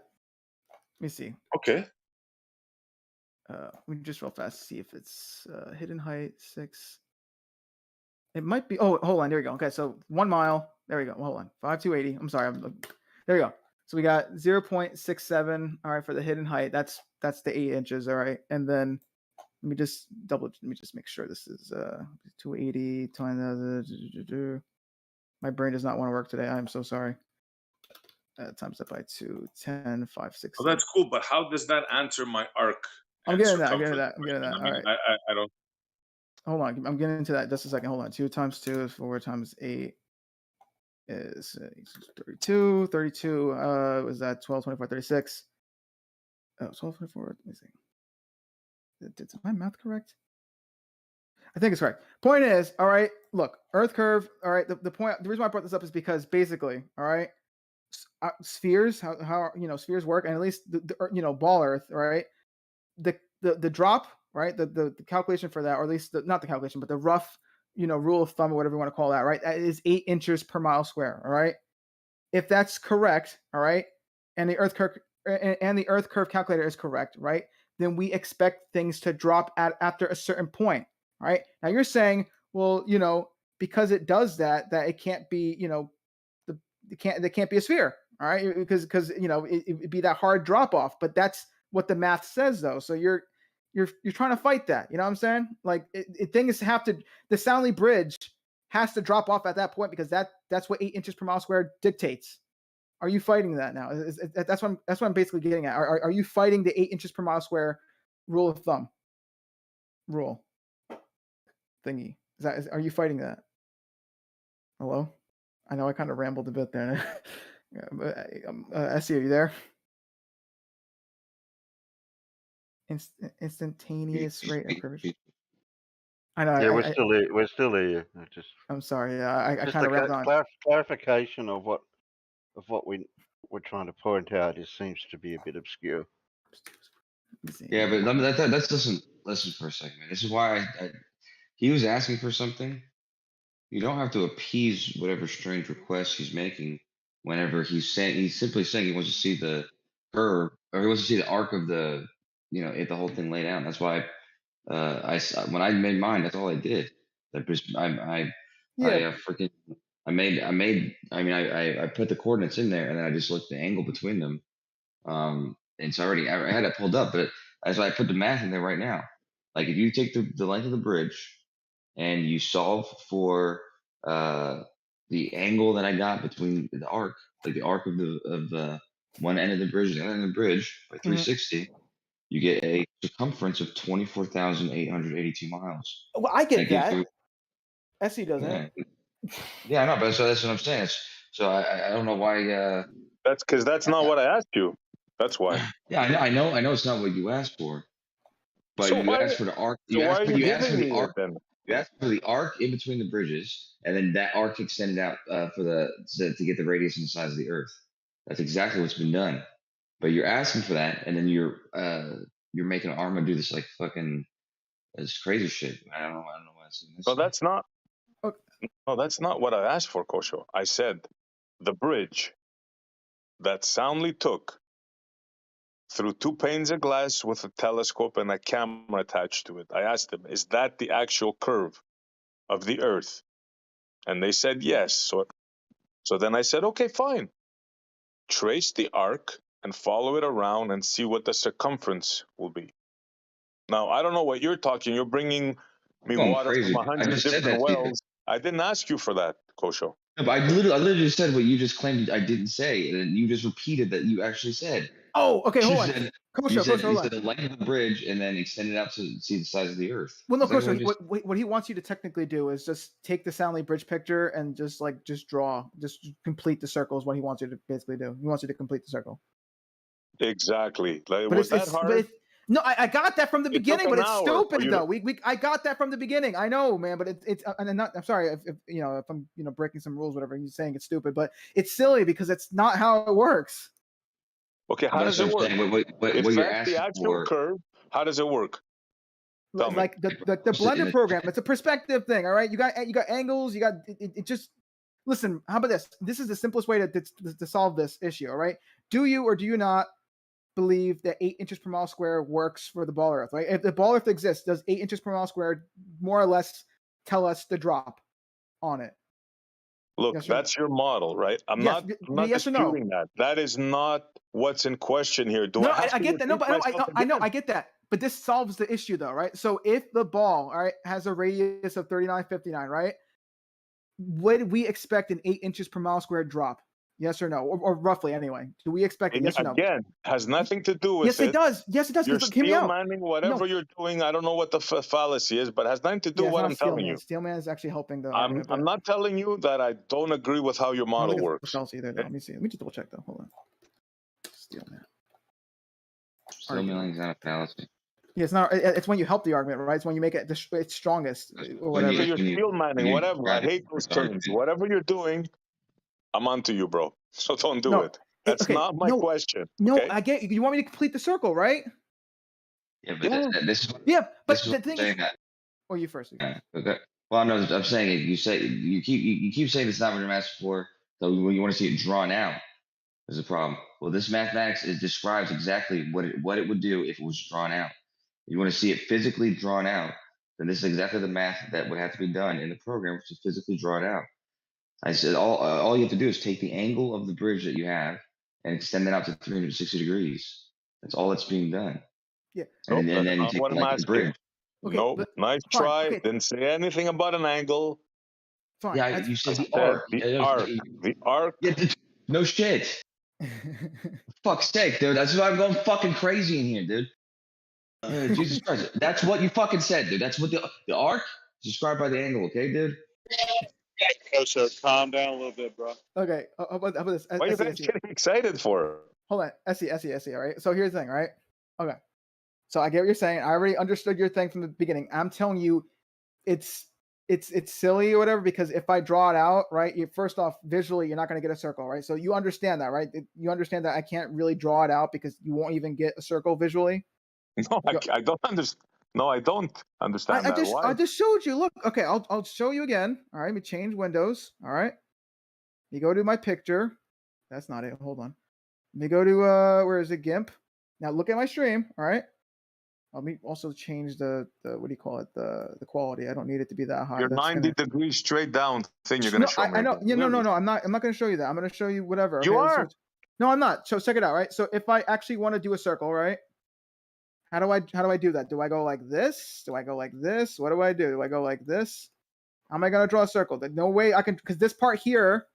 S21: me see.
S19: Okay.
S21: We can just real fast see if it's hidden height 6. It might be. Oh, hold on. There we go. Okay, so 1 mile. There we go. Hold on. 5,280. I'm sorry. There we go. So we got 0.67. All right, for the hidden height. That's the 8 inches. All right, and then let me just make sure this is 280 times. My brain does not want to work today. I'm so sorry. Times that by 2, 10, 5, 6.
S19: Well, that's cool, but how does that answer my arc?
S21: I'm getting that. All right.
S19: I don't.
S21: Hold on. I'm getting into that just a second. Hold on. 2 times 2 is 4 times 8 is 32. 32 was that 12, 24, 36. 12, 24. Let me see. Did my math correct? I think it's correct. Point is, all right, look, Earth curve. All right. The reason why I brought this up is because basically, all right, spheres, how spheres work, and at least the ball Earth, right? The drop, right? The calculation for that, or at least not the calculation, but the rough, rule of thumb or whatever you want to call that, right? That is 8 inches per mile square. All right. If that's correct, all right, and the Earth curve calculator is correct, right? Then we expect things to drop after a certain point. All right. Now you're saying, well, because it does that it can't be, it can't be a sphere. All right, because it'd be that hard drop off. But that's what the math says, though. So you're trying to fight that. You know what I'm saying? Like things have to. The Soundly Bridge has to drop off at that point because that's what 8 inches per mile squared dictates. Are you fighting that now? That's what I'm basically getting at. Are you fighting the 8 inches per mile square rule of thumb? Rule thingy. Are you fighting that? Hello? I know I kind of rambled a bit there. Essie, are you there? Instantaneous rate of curvature. I know.
S3: Yeah, we're still here.
S21: I'm sorry. I
S3: just
S21: kind of rambled on.
S3: Clarification of what we're trying to point out. It seems to be a bit obscure.
S13: Yeah, but let's listen for a second, man. This is why he was asking for something. You don't have to appease whatever strange request he's making whenever he's simply saying he wants to see the curve, or he wants to see the arc of the if the whole thing laid out. That's why when I made mine, that's all I did. I put the coordinates in there, and then I just looked at the angle between them. And so I had it pulled up, but that's why I put the math in there right now. Like if you take the length of the bridge and you solve for the angle that I got between the arc, like the arc of the one end of the bridge and the other end of the bridge by 360, you get a circumference of 24,882 miles.
S21: Well, I get
S13: gives
S21: that.
S13: you-
S21: SE doesn't.
S13: yeah, I know, but so that's what I'm saying. So I don't know why.
S19: That's because that's not what I asked you. That's why.
S13: Yeah, I know it's not what you asked for, but
S19: So
S13: you
S19: why-
S13: asked for the arc.
S19: so why are you
S13: asked for
S19: giving
S13: the
S19: me it
S13: arc.
S19: then?
S13: You asked for the arc in between the bridges, and then that arc extended out to get the radius and the size of the Earth. That's exactly what's been done. But you're asking for that, and then you're making Arma do this like fucking this crazy shit. I don't know why I've seen this.
S19: No, that's not. No, that's not what I asked for, Kosho. I said the bridge that soundly took through 2 panes of glass with a telescope and a camera attached to it. I asked them, is that the actual curve of the Earth? And they said yes. So then I said, okay, fine. Trace the arc and follow it around and see what the circumference will be. Now, I don't know what you're talking. You're bringing me
S13: Going
S19: water
S13: crazy.
S19: from
S13: I
S19: 100
S13: just said
S19: different
S13: that to you.
S19: wells. I didn't ask you for that, Kosho.
S13: No, but I literally just said what you just claimed I didn't say, and then you just repeated that you actually said.
S21: Oh, okay, hold
S13: You
S21: on.
S13: said-
S21: Kosho,
S13: you said,
S21: hold
S13: you
S21: on.
S13: said the length of the bridge and then extend it out to see the size of the Earth.
S21: Well, no,
S13: Is that
S21: Kosho,
S13: you just-
S21: what he wants you to technically do is just take the Soundly Bridge picture and just draw, just complete the circle is what he wants you to basically do. He wants you to complete the circle.
S19: Exactly. Like,
S21: But
S19: was that hard?
S21: No, I got that from the
S19: It took
S21: beginning, but
S19: an
S21: it's
S19: hour for
S21: stupid
S19: you to-
S21: though. I got that from the beginning. I know, man, but it's and I'm sorry if if I'm breaking some rules, whatever. You're saying it's stupid, but it's silly because it's not how it works.
S19: Okay, how
S13: That's
S19: does it
S13: what I'm
S19: work?
S13: saying. What
S19: If
S13: you're
S19: that's the
S13: asking
S19: actual
S13: for-
S19: curve, how does it work? Tell me.
S21: Like the Blender program, it's a perspective thing. All right, you got angles. You got it just. Listen, how about this? This is the simplest way to solve this issue. All right, do you or do you not believe that 8 inches per mile square works for the ball Earth? Right? If the ball Earth exists, does 8 inches per mile square more or less tell us the drop on it?
S19: Look,
S21: Yes or no?
S19: that's your model, right? I'm
S21: Yes,
S19: not
S21: yes or no?
S19: disputing that. That is not what's in question here. Do
S21: No,
S19: I have
S21: I
S19: to
S21: get that. No,
S19: repeat
S21: but
S19: myself
S21: I know,
S19: again?
S21: I get that. But this solves the issue, though, right? So if the ball, all right, has a radius of 3959, right? Would we expect an 8 inches per mile square drop? Yes or no? Or roughly, anyway. Do we expect it?
S19: And
S21: Yes or no?
S19: again, has nothing to do with
S21: Yes, it does. Yes, it does.
S19: You're
S21: 'cause look, hear me
S19: steel
S21: out.
S19: manning, whatever you're doing. I don't know what the fallacy is, but has nothing to do
S21: Yeah,
S19: with
S21: it's
S19: what
S21: not
S19: I'm telling you.
S21: Steelman is actually helping the
S19: I'm
S21: argument. but-
S19: not telling you that I don't agree with how your
S21: I don't
S19: model
S21: think it's
S19: works.
S21: false either, though. Let me see. Let me just double check though. Hold on. Steelman.
S13: Steel milling is not a fallacy.
S21: Yeah, it's not. It's when you help the argument, right? It's when you make it its strongest or whatever.
S19: So you're steel manning, whatever. I hate those terms. Whatever you're doing, I'm onto you, bro. So don't do
S21: No,
S19: it. That's
S21: okay,
S19: not my
S21: no,
S19: question.
S21: No,
S19: okay?
S21: I get you. You want me to complete the circle, right?
S13: Yeah, but this is what,
S21: Yeah, but
S13: this is
S21: the
S13: what
S21: thing
S13: I'm saying
S21: is,
S13: that.
S21: or you first.
S13: Okay. Well, no, I'm saying it. You keep saying it's not what you're asking for. So when you want to see it drawn out, there's a problem. Well, this mathematics describes exactly what it would do if it was drawn out. You want to see it physically drawn out, then this is exactly the math that would have to be done in the program to physically draw it out. I said all you have to do is take the angle of the bridge that you have and extend it out to 360 degrees. That's all that's being done.
S21: Yeah.
S13: And then you
S19: That's
S13: take
S19: what
S13: the
S19: I'm
S13: length of the
S19: asking.
S13: bridge.
S21: Okay,
S19: Nope.
S21: but-
S19: Nice
S21: fine,
S19: try.
S21: okay.
S19: Didn't say anything about an angle.
S21: Fine.
S13: Yeah, you said the arc.
S19: The arc. The arc.
S13: Yeah, no shit. Fuck's sake, dude. That's why I'm going fucking crazy in here, dude. Jesus Christ. That's what you fucking said, dude. That's what the arc is described by the angle, okay, dude?
S20: So calm down a little bit, bro.
S21: Okay, how about this?
S19: Why are you guys getting excited for?
S21: Hold on, SE, all right? So here's the thing, right? Okay. So I get what you're saying. I already understood your thing from the beginning. I'm telling you, it's silly or whatever, because if I draw it out, right, first off, visually, you're not going to get a circle, right? So you understand that, right? You understand that I can't really draw it out because you won't even get a circle visually?
S19: No, I don't understand. No, I don't understand that. Why?
S21: I just showed you. Look, okay, I'll show you again. All right, let me change windows. All right. You go to my picture. That's not it. Hold on. Let me go to where is it? GIMP. Now look at my stream. All right. Let me also change the what do you call it, the quality. I don't need it to be that high.
S19: Your
S21: That's
S19: 90 degrees straight down thing you're gonna show me.
S21: I know.
S19: again.
S21: Yeah, no,
S19: Really?
S21: I'm not going to show you that. I'm going to show you whatever.
S19: You
S21: okay?
S19: are.
S21: No, I'm not. So check it out, right? So if I actually want to do a circle, right? How do I do that? Do I go like this? Do I go like this? What do I do? Do I go like this? How am I going to draw a circle? There's no way I can, because this part here,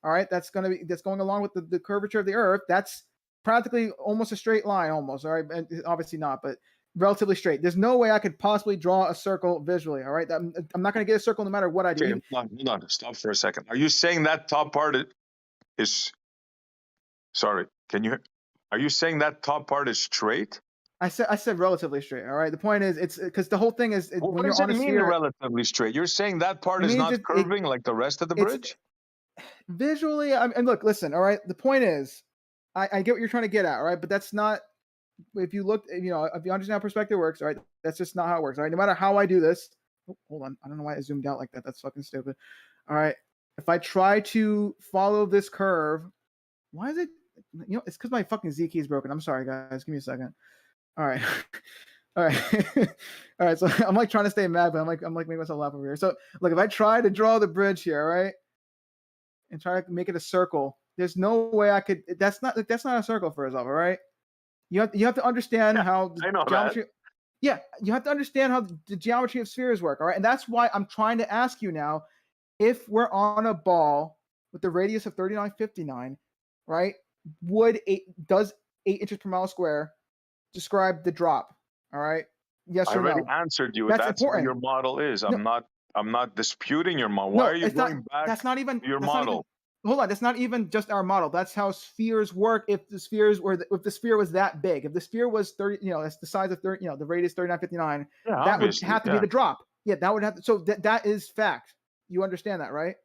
S21: all right, that's going along with the curvature of the Earth. That's practically almost a straight line, almost. All right, and obviously not, but relatively straight. There's no way I could possibly draw a circle visually. All right, I'm not going to get a circle no matter what I do.
S19: Okay, hold on. Stop for a second. Are you saying that top part is? Sorry, are you saying that top part is straight?
S21: I said relatively straight. All right. The point is, it's because the whole thing is
S19: What
S21: when
S19: does
S21: you're on
S19: it
S21: a
S19: mean
S21: sphere.
S19: relatively straight? You're saying that part
S21: It
S19: is
S21: means
S19: not curving like the rest of the bridge?
S21: Visually, and look, listen. All right. The point is, I get what you're trying to get at. All right, but that's not. If you look, if you understand how perspective works, all right, that's just not how it works. All right. No matter how I do this. Oh, hold on. I don't know why I zoomed out like that. That's fucking stupid. All right. If I try to follow this curve, why is it? It's because my fucking Z key is broken. I'm sorry, guys. Give me a second. All right. All right. All right. So I'm like trying to stay mad, but I'm like making myself laugh over here. So look, if I try to draw the bridge here, right, and try to make it a circle, there's no way I could. That's not a circle for us, all right. You have to understand how the geometry. Yeah, you have to understand how the geometry of spheres work, all right. And that's why I'm trying to ask you now, if we're on a ball with the radius of 3959, right? Does 8 inches per mile square describe the drop? All right. Yes or no?
S19: I already answered you.
S21: That's
S19: That's
S21: important.
S19: how your model is.
S21: No.
S19: I'm not disputing your model. Why are you going back?
S21: That's not even
S19: your model.
S21: Hold on. That's not even just our model. That's how spheres work. If the sphere was that big, if the sphere was 30, that's the size of 30, the radius 3959, that would have to be the drop. Yeah, that would have to. So that is fact. You understand that, right?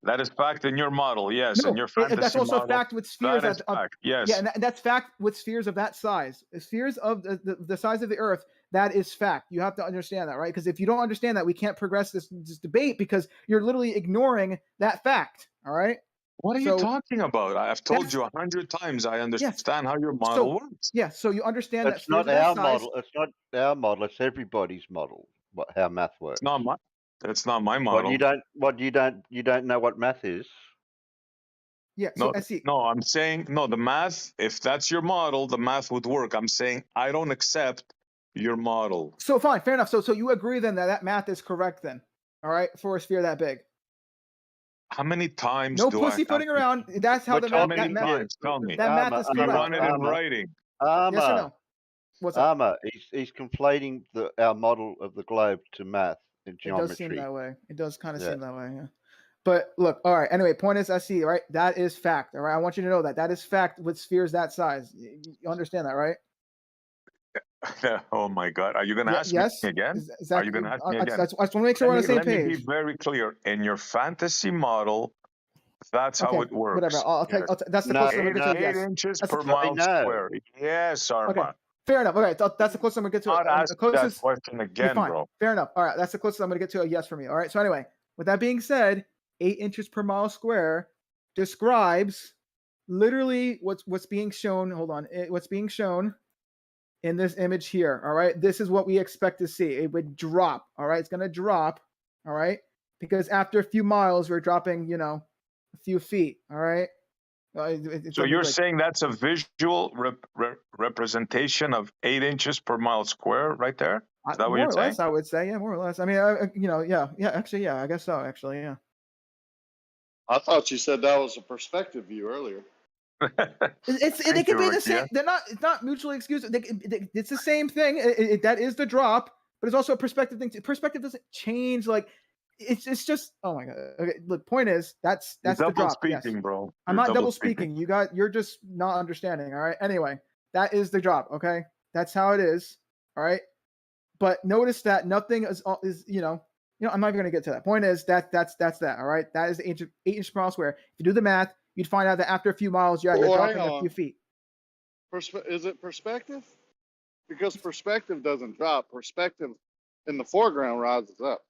S19: That is fact in your model, yes.
S21: No,
S19: in your fantasy
S21: that's also
S19: model,
S21: fact with spheres.
S19: That is fact, yes.
S21: Yeah, and that's fact with spheres of that size. Spheres of the size of the Earth, that is fact. You have to understand that, right? Because if you don't understand that, we can't progress this debate because you're literally ignoring that fact. All right.
S19: What are you talking about? I've told you 100 times. I understand how your model works.
S21: Yeah, so you understand
S3: It's not our model. It's not our model. It's everybody's model. How math works.
S19: It's not my model.
S3: You don't know what math is.
S21: Yeah.
S19: No,
S21: So I see.
S19: no, I'm saying no. The math. If that's your model, the math would work. I'm saying I don't accept your model.
S21: So fine, fair enough. So you agree then that math is correct then? All right, for a sphere that big.
S19: How many times?
S21: No pussyfooting around. That's how the math. That math.
S19: Tell me.
S21: That math is correct.
S19: You want it in writing.
S21: Yes or no? What's up?
S3: Armor. He's conflating our model of the globe to math and geometry.
S21: It does seem that way. It does kind of seem that way. Yeah. But look, all right. Anyway, point is, I see. Right, that is fact. All right, I want you to know that is fact with spheres that size. You understand that, right?
S19: Oh my God! Are you going to ask me again?
S21: Exactly.
S19: Are you going to ask me again?
S21: I just want to make sure we're on the same page.
S19: Let me be very clear. In your fantasy model, that's how it works.
S21: Whatever. I'll take. That's the closest I'm going to get to a yes.
S19: 8 inches per mile square. Yes, Arma.
S21: Okay. Fair enough. Okay, that's the closest I'm going to get to.
S19: Not ask that question again, bro.
S21: Fair enough. All right, that's the closest I'm going to get to a yes for me. All right. So anyway, with that being said, 8 inches per mile square describes literally what's being shown. Hold on. What's being shown in this image here. All right. This is what we expect to see. It would drop. All right. It's going to drop. All right. Because after a few miles, we're dropping, a few feet. All right.
S19: So you're saying that's a visual representation of 8 inches per mile square right there? Is that what you're saying?
S21: More or less, I would say. Yeah, more or less. I mean, yeah. Actually, yeah, I guess so. Actually, yeah.
S20: I thought you said that was a perspective view earlier.
S21: It could be the same. It's not mutually exclusive. It's the same thing. That is the drop, but it's also a perspective thing. Perspective doesn't change. Like it's just. Oh my God. Okay. Look, point is that's the drop.
S19: Double speaking,
S21: yes.
S19: bro.
S21: I'm not double speaking. You're just not understanding. All right. Anyway, that is the drop. Okay. That's how it is. All right. But notice that nothing is I'm not even going to get to that. Point is that's that. All right. That is the 8 inches per mile square. If you do the math, you'd find out that after a few miles, you're dropping a few feet.
S20: Is it perspective? Because perspective doesn't drop. Perspective in the foreground rises up.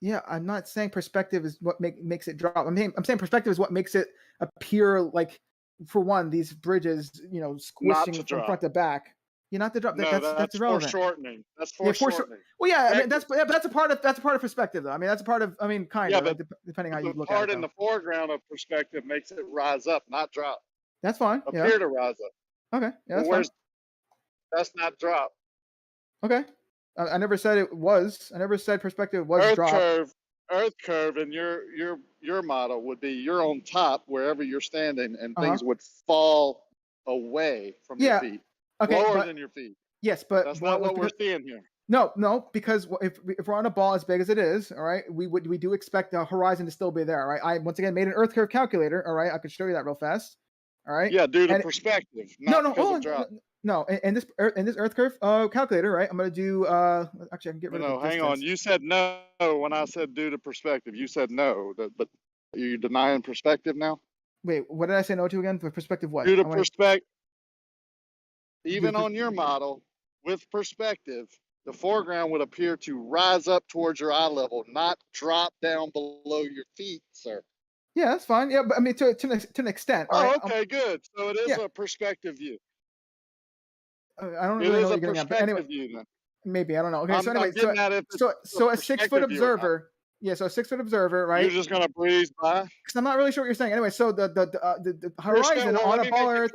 S21: Yeah, I'm not saying perspective is what makes it drop. I'm saying perspective is what makes it appear like, for one, these bridges, squishing from front to back. Not the drop.
S20: No,
S21: That's irrelevant.
S20: foreshortening. That's
S21: Yeah,
S20: foreshortening.
S21: well, yeah, I mean, that's a part of perspective, though. I mean, that's a part of. I mean, kind of,
S20: but
S21: like, depending how
S20: the
S21: you look
S20: part
S21: at it.
S20: in
S21: Though.
S20: the foreground of perspective makes it rise up, not drop.
S21: That's fine. Yeah.
S20: Appear to rise up.
S21: Okay. Yeah, that's
S20: Well,
S21: fine.
S20: That's not drop.
S21: Okay. I never said it was. I never said perspective was drop.
S20: Earth curve in your model would be you're on top wherever you're standing, and things would fall away from your feet.
S21: Okay.
S20: Lower than your feet.
S21: Yes, but
S20: that's not what we're seeing here.
S21: No, because if we're on a ball as big as it is, all right, we do expect the horizon to still be there, all right. I once again made an Earth curve calculator, all right. I could show you that real fast, all right.
S20: Yeah, due to perspective.
S21: No, in this Earth curve calculator, right? I'm gonna do actually I can get rid of the
S20: hang on. You said no when I said due to perspective. You said no, but are you denying perspective now?
S21: Wait, what did I say no to again? For perspective, what?
S20: Due to perspective. Even on your model, with perspective, the foreground would appear to rise up towards your eye level, not drop down below your feet, sir.
S21: Yeah, that's fine. Yeah, but I mean to an extent.
S20: Oh, okay, good. So it is a perspective view.
S21: I don't really know what you're getting at, but anyway, maybe I don't know. Okay, so anyway, so a 6 foot observer. Yeah, so a 6 foot observer, right?
S20: You're just gonna breeze by.
S21: Because I'm not really sure what you're saying. Anyway, so the horizon on a ball Earth.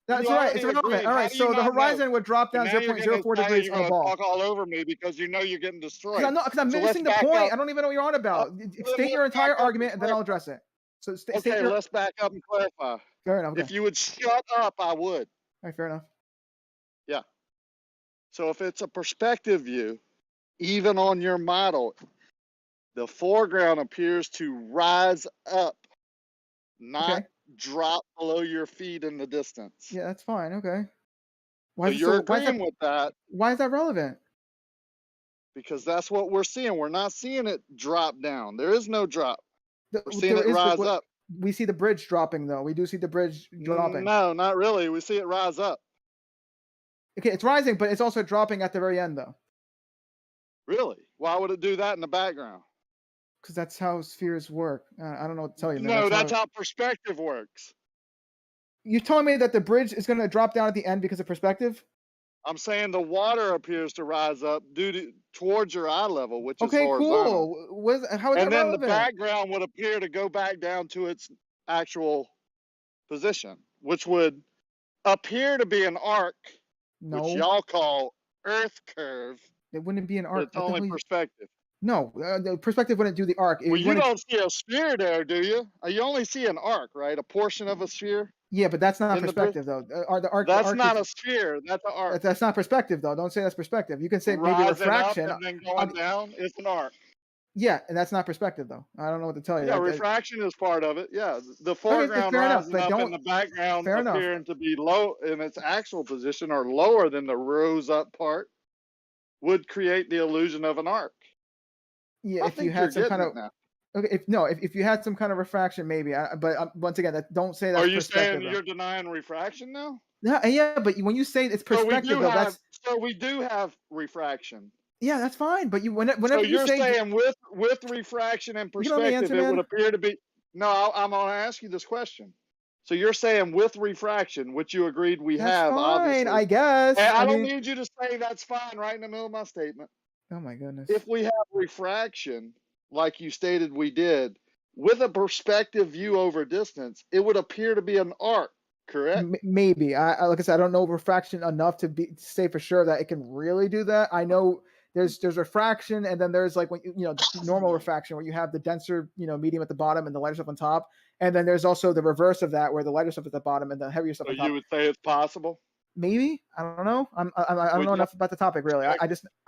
S21: That's right. It's irrelevant. All right. So the horizon would drop down 0.04 degrees on a ball.
S20: Talk all over me because you know you're getting destroyed.
S21: Because I'm missing the point. I don't even know what you're on about. State your entire argument, and then I'll address it. So
S20: let's back up and clarify.
S21: Fair enough. Okay.
S20: If you would shut up, I would.
S21: All right. Fair enough.
S20: Yeah. So if it's a perspective view, even on your model, the foreground appears to rise up, not drop below your feet in the distance.
S21: Yeah, that's fine. Okay.
S20: So you're agreeing with that.
S21: Why is that relevant?
S20: Because that's what we're seeing. We're not seeing it drop down. There is no drop. We're seeing it rise up.
S21: We see the bridge dropping, though. We do see the bridge dropping.
S20: No, not really. We see it rise up.
S21: Okay, it's rising, but it's also dropping at the very end, though.
S20: Really? Why would it do that in the background?
S21: Because that's how spheres work. I don't know what to tell you.
S20: No, that's how perspective works.
S21: You're telling me that the bridge is going to drop down at the end because of perspective?
S20: I'm saying the water appears to rise up towards your eye level, which is horizontal.
S21: Cool. How is that relevant?
S20: The background would appear to go back down to its actual position, which would appear to be an arc, which y'all call Earth curve.
S21: It wouldn't be an arc.
S20: It's only perspective.
S21: No, the perspective wouldn't do the arc.
S20: Well, you don't see a sphere there, do you? You only see an arc, right? A portion of a sphere.
S21: Yeah, but that's not perspective, though. The arc.
S20: That's not a sphere. That's an arc.
S21: That's not perspective, though. Don't say that's perspective. You can say maybe refraction.
S20: Up and then going down, it's an arc.
S21: Yeah, and that's not perspective, though. I don't know what to tell you.
S20: Yeah, refraction is part of it. Yeah, the foreground rising up and the background appearing to be low in its actual position or lower than the rose up part would create the illusion of an arc.
S21: Yeah, if you had some kind of if you had some kind of refraction, maybe. But once again, don't say that's.
S20: Are you saying you're denying refraction now?
S21: Yeah, but when you say it's perspective,
S20: so we do have refraction.
S21: Yeah, that's fine. But whenever
S20: so
S21: you're
S20: saying with refraction and perspective, it would appear to be. No, I'm going to ask you this question. So you're saying with refraction, which you agreed we have,
S21: fine,
S20: obviously.
S21: I guess.
S20: And I don't need you to say that's fine right in the middle of my statement.
S21: Oh my goodness.
S20: If we have refraction, like you stated we did, with a perspective view over distance, it would appear to be an arc, correct?
S21: Maybe. Like I said, I don't know refraction enough to say for sure that it can really do that. I know there's refraction, and then there's like when normal refraction where you have the denser medium at the bottom and the lighter stuff on top, and then there's also the reverse of that where the lighter stuff at the bottom and the heavier stuff on top.
S20: So you would say it's possible?
S21: Maybe. I don't know. I don't know enough about the topic really. I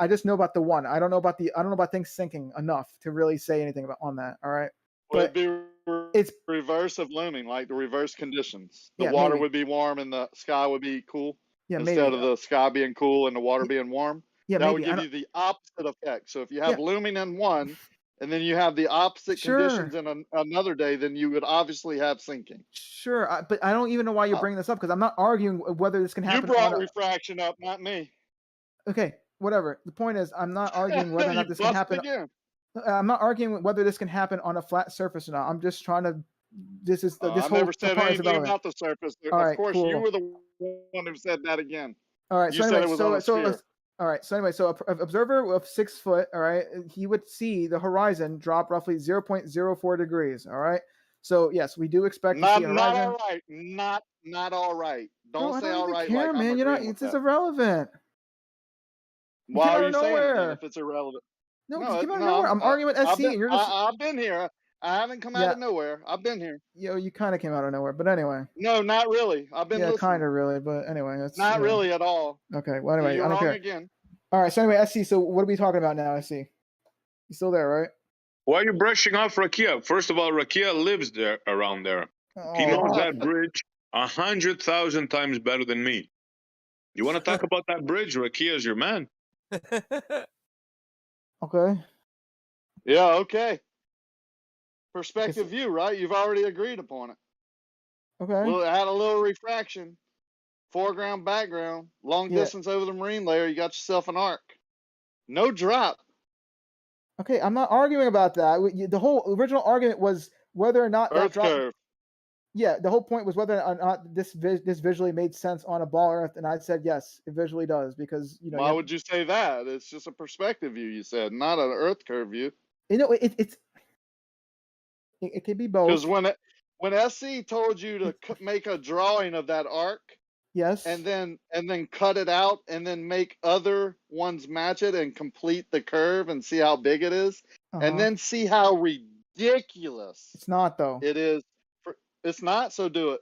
S21: just know about the one. I don't know about things sinking enough to really say anything on that. All right.
S20: Well, it'd be it's reverse of looming, like the reverse conditions. The water would be warm and the sky would be cool.
S21: Yeah,
S20: instead of the sky being cool and the water being warm.
S21: Yeah,
S20: that would give you the opposite effect. So if you have looming in one, and then you have the opposite conditions in another day, then you would obviously have sinking.
S21: Sure, but I don't even know why you're bringing this up because I'm not arguing whether this can happen.
S20: You brought refraction up, not me.
S21: Okay, whatever. The point is, I'm not arguing whether or not this can happen. I'm not arguing whether this can happen on a flat surface or not. I'm just trying to.
S20: I never said anything about the surface. Of course, you were the one who said that again.
S21: All right.
S20: You
S21: So
S20: said
S21: anyway,
S20: it was on a sphere.
S21: all right. So anyway, so an observer of 6 foot, all right, he would see the horizon drop roughly 0.04 degrees. All right. So yes, we do expect to see a
S20: Not
S21: horizon.
S20: all right. Not all right. Don't
S21: Bro, I
S20: say
S21: don't
S20: all
S21: even
S20: right
S21: care,
S20: like I'm
S21: man. You're not.
S20: agreeing with
S21: This is
S20: that.
S21: irrelevant. You
S20: Why
S21: came
S20: are
S21: out
S20: you
S21: of
S20: saying it then
S21: nowhere.
S20: if it's irrelevant?
S21: No,
S20: No,
S21: you came out of
S20: no,
S21: nowhere. I'm arguing with SC, and you're just.
S20: I've been here. I haven't come out
S21: Yeah.
S20: of nowhere. I've been here.
S21: Yo, you kind of came out of nowhere, but anyway.
S20: No, not really. I've been
S21: Yeah,
S20: listening.
S21: kind of really, but anyway, that's
S20: Not really at all.
S21: Okay. Well,
S20: See,
S21: anyway,
S20: you're
S21: I don't
S20: wrong
S21: care.
S20: again.
S21: All right. So anyway, SC. So what are we talking about now? SC, you still there, right?
S19: Why are you brushing off Rakia? First of all, Rakia lives there around there. He knows
S21: Oh.
S19: that bridge 100,000 times better than me. You want to talk about that bridge? Rakia is your man.
S21: Okay.
S20: Yeah, okay. Perspective view, right? You've already agreed upon it.
S21: Okay.
S20: Well, it had a little refraction. Foreground, background, long
S21: Yeah.
S20: distance over the marine layer. You got yourself an arc. No drop.
S21: Okay, I'm not arguing about that. The whole original argument was whether or not that
S20: Earth
S21: drop.
S20: curve.
S21: Yeah, the whole point was whether or not this visually made sense on a ball Earth, and I said yes, it visually does because
S20: Why would you say that? It's just a perspective view. You said, not an Earth curve view.
S21: You know, it could be both.
S20: Because when SC told you to make a drawing of that arc,
S21: yes,
S20: and then cut it out, and then make other ones match it and complete the curve and see how big it is, and then see how ridiculous
S21: it's not though.
S20: it is. It's not, so do it.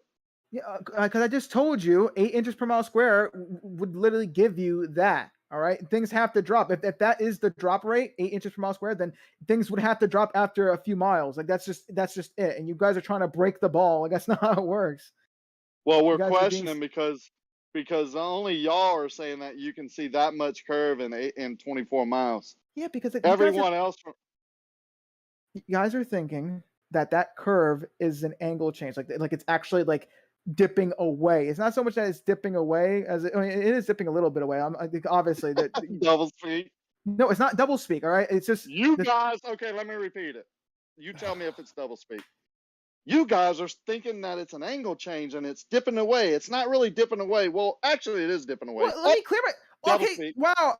S21: Yeah, because I just told you 8 inches per mile square would literally give you that. All right, things have to drop. If that is the drop rate, 8 inches per mile square, then things would have to drop after a few miles. Like that's just it. And you guys are trying to break the ball. Like that's not how it works.
S20: Well, we're questioning because only y'all are saying that you can see that much curve in 24 miles.
S21: Yeah, because
S20: everyone else.
S21: You guys are thinking that curve is an angle change, like it's actually like dipping away. It's not so much that it's dipping away as it is dipping a little bit away. I think obviously that
S20: double speak.
S21: No, it's not double speak. All right, it's just
S20: guys. Okay, let me repeat it. You tell me if it's double speak. You guys are thinking that it's an angle change and it's dipping away. It's not really dipping away. Well, actually, it is dipping away.
S21: Well, let me clear it. Okay, wow.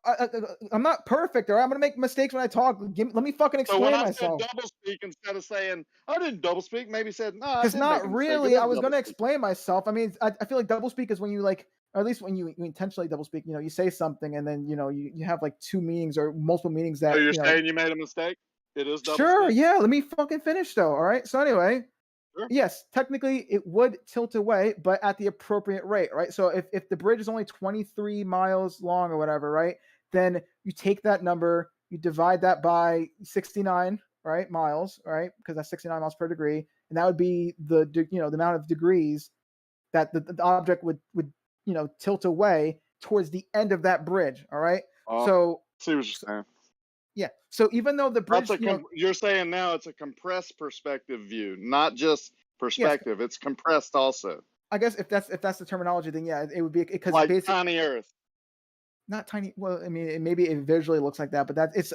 S21: I'm not perfect, all right? I'm gonna make mistakes when I talk. Let me fucking explain
S20: when
S21: myself.
S20: I said double speak, instead of saying I didn't double speak, maybe said no.
S21: Because not really. I was gonna explain myself. I mean, I feel like double speak is when you like, or at least when you intentionally double speak. You know, you say something and then you have like two meanings or multiple meanings that.
S20: So you're saying you made a mistake? It is double
S21: sure,
S20: speak?
S21: yeah. Let me fucking finish though. All right. So anyway.
S20: Sure.
S21: Yes, technically it would tilt away, but at the appropriate rate, right? So if the bridge is only 23 miles long or whatever, right? Then you take that number, you divide that by 69, right? Miles, right? Because that's 69 miles per degree, and that would be the amount of degrees that the object would tilt away towards the end of that bridge, all right? So
S20: see what you're saying.
S21: Yeah. So even though the bridge,
S20: you're saying now it's a compressed perspective view, not just perspective. Yes. It's compressed also.
S21: I guess if that's the terminology, then yeah, it would be because
S20: like tiny Earth.
S21: Not tiny. Well, I mean, maybe it visually looks like that, but that it's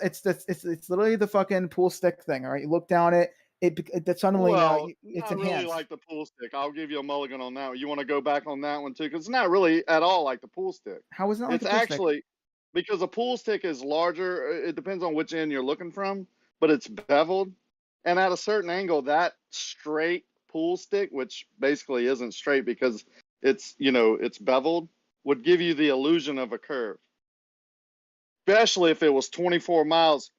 S21: literally the fucking pool stick thing. All right, you look down it. It suddenly it's
S20: not
S21: enhanced.
S20: Really like the pool stick. I'll give you a mulligan on that one. You want to go back on that one too, because it's not really at all like the pool stick.
S21: How is it not like
S20: it's
S21: the pool
S20: actually.
S21: Stick?
S20: Because a pool stick is larger, it depends on which end you're looking from, but it's beveled. And at a certain angle, that straight pool stick, which basically isn't straight because it's beveled, would give you the illusion of a curve. Especially if it was 24 miles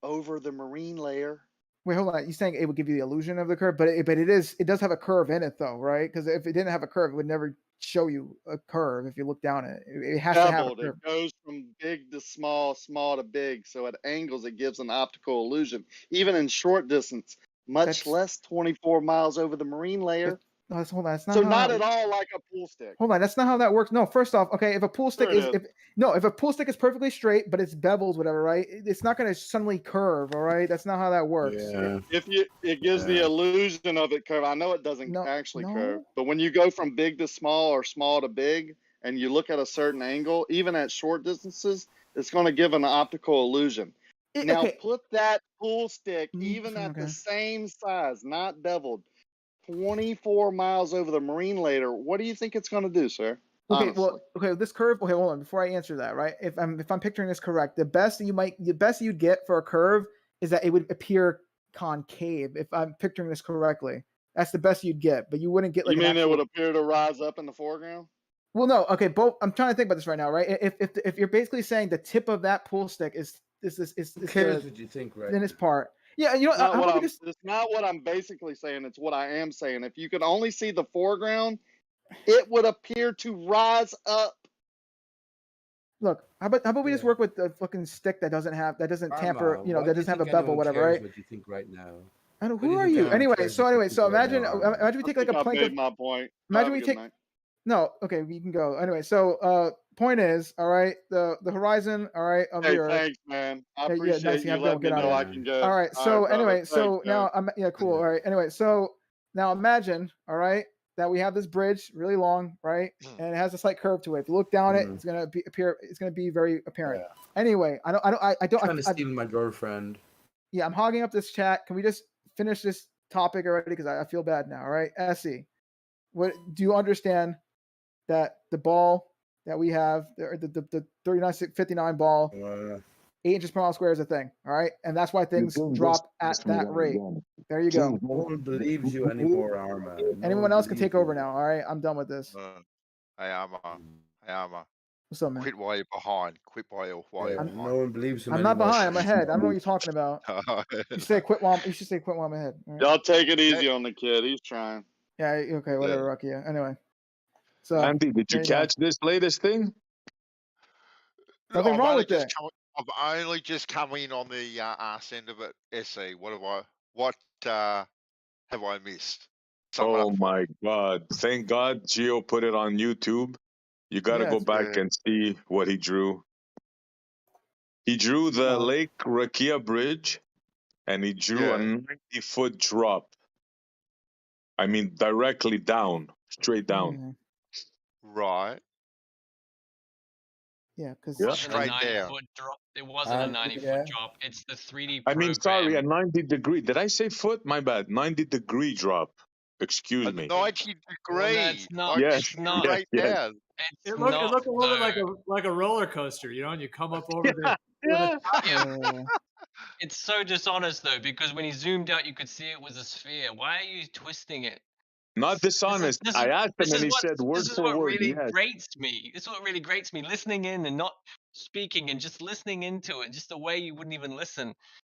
S20: over the marine layer.
S21: Wait, hold on. You're saying it would give you the illusion of the curve, but it does have a curve in it though, right? Because if it didn't have a curve, it would never show you a curve if you look down it. It has to have a curve.
S20: It goes from big to small, small to big. So at angles, it gives an optical illusion. Even in short distance, much less 24 miles over the marine layer.
S21: Hold on, that's not
S20: so not at all like a pool stick.
S21: Hold on, that's not how that works. No, first off, okay, if a pool stick if a pool stick is perfectly straight, but it's beveled, whatever, right? It's not going to suddenly curve, all right? That's not how that works.
S20: Yeah. It gives the illusion of it curve. I know it doesn't actually curve, but when you go from big to small or small to big, and you look at a certain angle, even at short distances, it's going to give an optical illusion. Now put that pool stick even at the same size, not beveled, 24 miles over the marine layer. What do you think it's going to do, sir?
S21: Okay,
S20: honestly.
S21: well, okay, this curve. Okay, hold on. Before I answer that, right? If I'm picturing this correct, the best you'd get for a curve is that it would appear concave. If I'm picturing this correctly, that's the best you'd get. But you wouldn't get like
S20: You
S21: an
S20: mean it
S21: actual.
S20: would appear to rise up in the foreground?
S21: Well, no. Okay, both. I'm trying to think about this right now, right? If you're basically saying the tip of that pool stick is
S4: Who cares
S21: the
S4: what you think, right?
S21: thinnest part. Yeah, you know.
S20: It's not,
S21: How
S20: what
S21: about we
S20: I'm,
S21: just
S20: it's not what I'm basically saying. It's what I am saying. If you could only see the foreground, it would appear to rise up.
S21: look? How about we just work with the fucking stick that doesn't tamper,
S4: Arma,
S21: you know,
S4: why
S21: that
S4: do you
S21: doesn't have a
S4: think
S21: bevel,
S4: anyone
S21: whatever,
S4: cares
S21: right?
S4: what you think right now?
S21: I don't.
S4: Why do
S21: Who
S4: you
S21: are
S4: think
S21: you?
S4: anyone
S21: Anyway,
S4: cares
S21: so
S4: what you
S21: anyway,
S4: think
S21: so
S4: right
S21: imagine
S4: now, Arma?
S21: imagine we
S20: I
S21: take like
S20: think
S21: a
S20: I've
S21: plank
S20: made
S21: of.
S20: my point.
S21: Imagine
S20: Have a
S21: we
S20: good
S21: take.
S20: night.
S21: No, okay, you can go. Anyway, so point is, all right, the horizon, all right, of
S20: Hey,
S21: the Earth.
S20: thanks, man. I
S21: Yeah,
S20: appreciate
S21: nice. You
S20: you
S21: have to go.
S20: letting me
S21: Get out of
S20: know
S21: here.
S20: I can go.
S21: All right. So
S20: brother.
S21: anyway,
S20: Thanks,
S21: so now
S20: man.
S21: yeah, cool. All right. Anyway, so now imagine, all right, that we have this bridge, really long, right, and it has a slight curve to it. If you look down it, it's gonna appear. It's gonna be very apparent. Anyway, I don't.
S4: Trying to steal my girlfriend.
S21: Yeah, I'm hogging up this chat. Can we just finish this topic already? Because I feel bad now. All right, Essie, what do you understand that the ball that we have, the 3959 ball, 8 inches per mile square is a thing, all right? And that's why things drop at that rate. There you go.
S4: No one believes you anymore, Arma.
S21: Anyone else can take over now, all right? I'm done with this.
S5: Hey, Arma. Hey, Arma.
S21: What's up, man?
S5: Quit while you're behind. Quit while you're behind.
S4: No one believes him
S21: I'm not
S4: anymore.
S21: behind. I'm ahead. I don't know what you're talking about. You should say quit while I'm ahead. All right?
S20: Y'all take it easy on the kid. He's trying.
S21: Yeah. Okay. Whatever, Rocky. Yeah. Anyway. So.
S19: Andy, did you
S21: there go.
S19: catch this latest thing?
S21: Nothing wrong with it.
S5: I've only just come in on the ass end of it. SE, what have I missed?
S19: Oh my God! Thank God Gio put it on YouTube. You got to
S21: Yeah,
S19: go
S21: it's
S19: back and see what he drew. He drew the Lake Rakia Bridge, and he drew a 90-foot drop. I mean, directly down, straight down.
S5: Right.
S21: Yeah, because
S19: Yeah.
S22: It wasn't a 90-foot drop. It wasn't a 90-foot drop. It's the 3D
S19: I mean,
S22: program.
S19: sorry, a 90-degree. Did I say foot? My bad. 90-degree drop. Excuse me.
S5: 90
S22: Well,
S5: degree.
S22: that's not.
S19: Yes,
S22: It's not.
S19: yes, yes.
S22: It's
S6: It
S22: not.
S6: looked a little bit
S22: though.
S6: like a roller coaster, you know, and you come up over the.
S22: Yeah. It's so dishonest though, because when he zoomed out, you could see it was a sphere. Why are you twisting it?
S19: Not dishonest. I asked him and he said word
S22: This is
S19: for
S22: what
S19: word.
S22: really
S19: Yes.
S22: grates me. This is what really grates me. Listening in and not speaking and just listening into it, just the way you wouldn't even listen.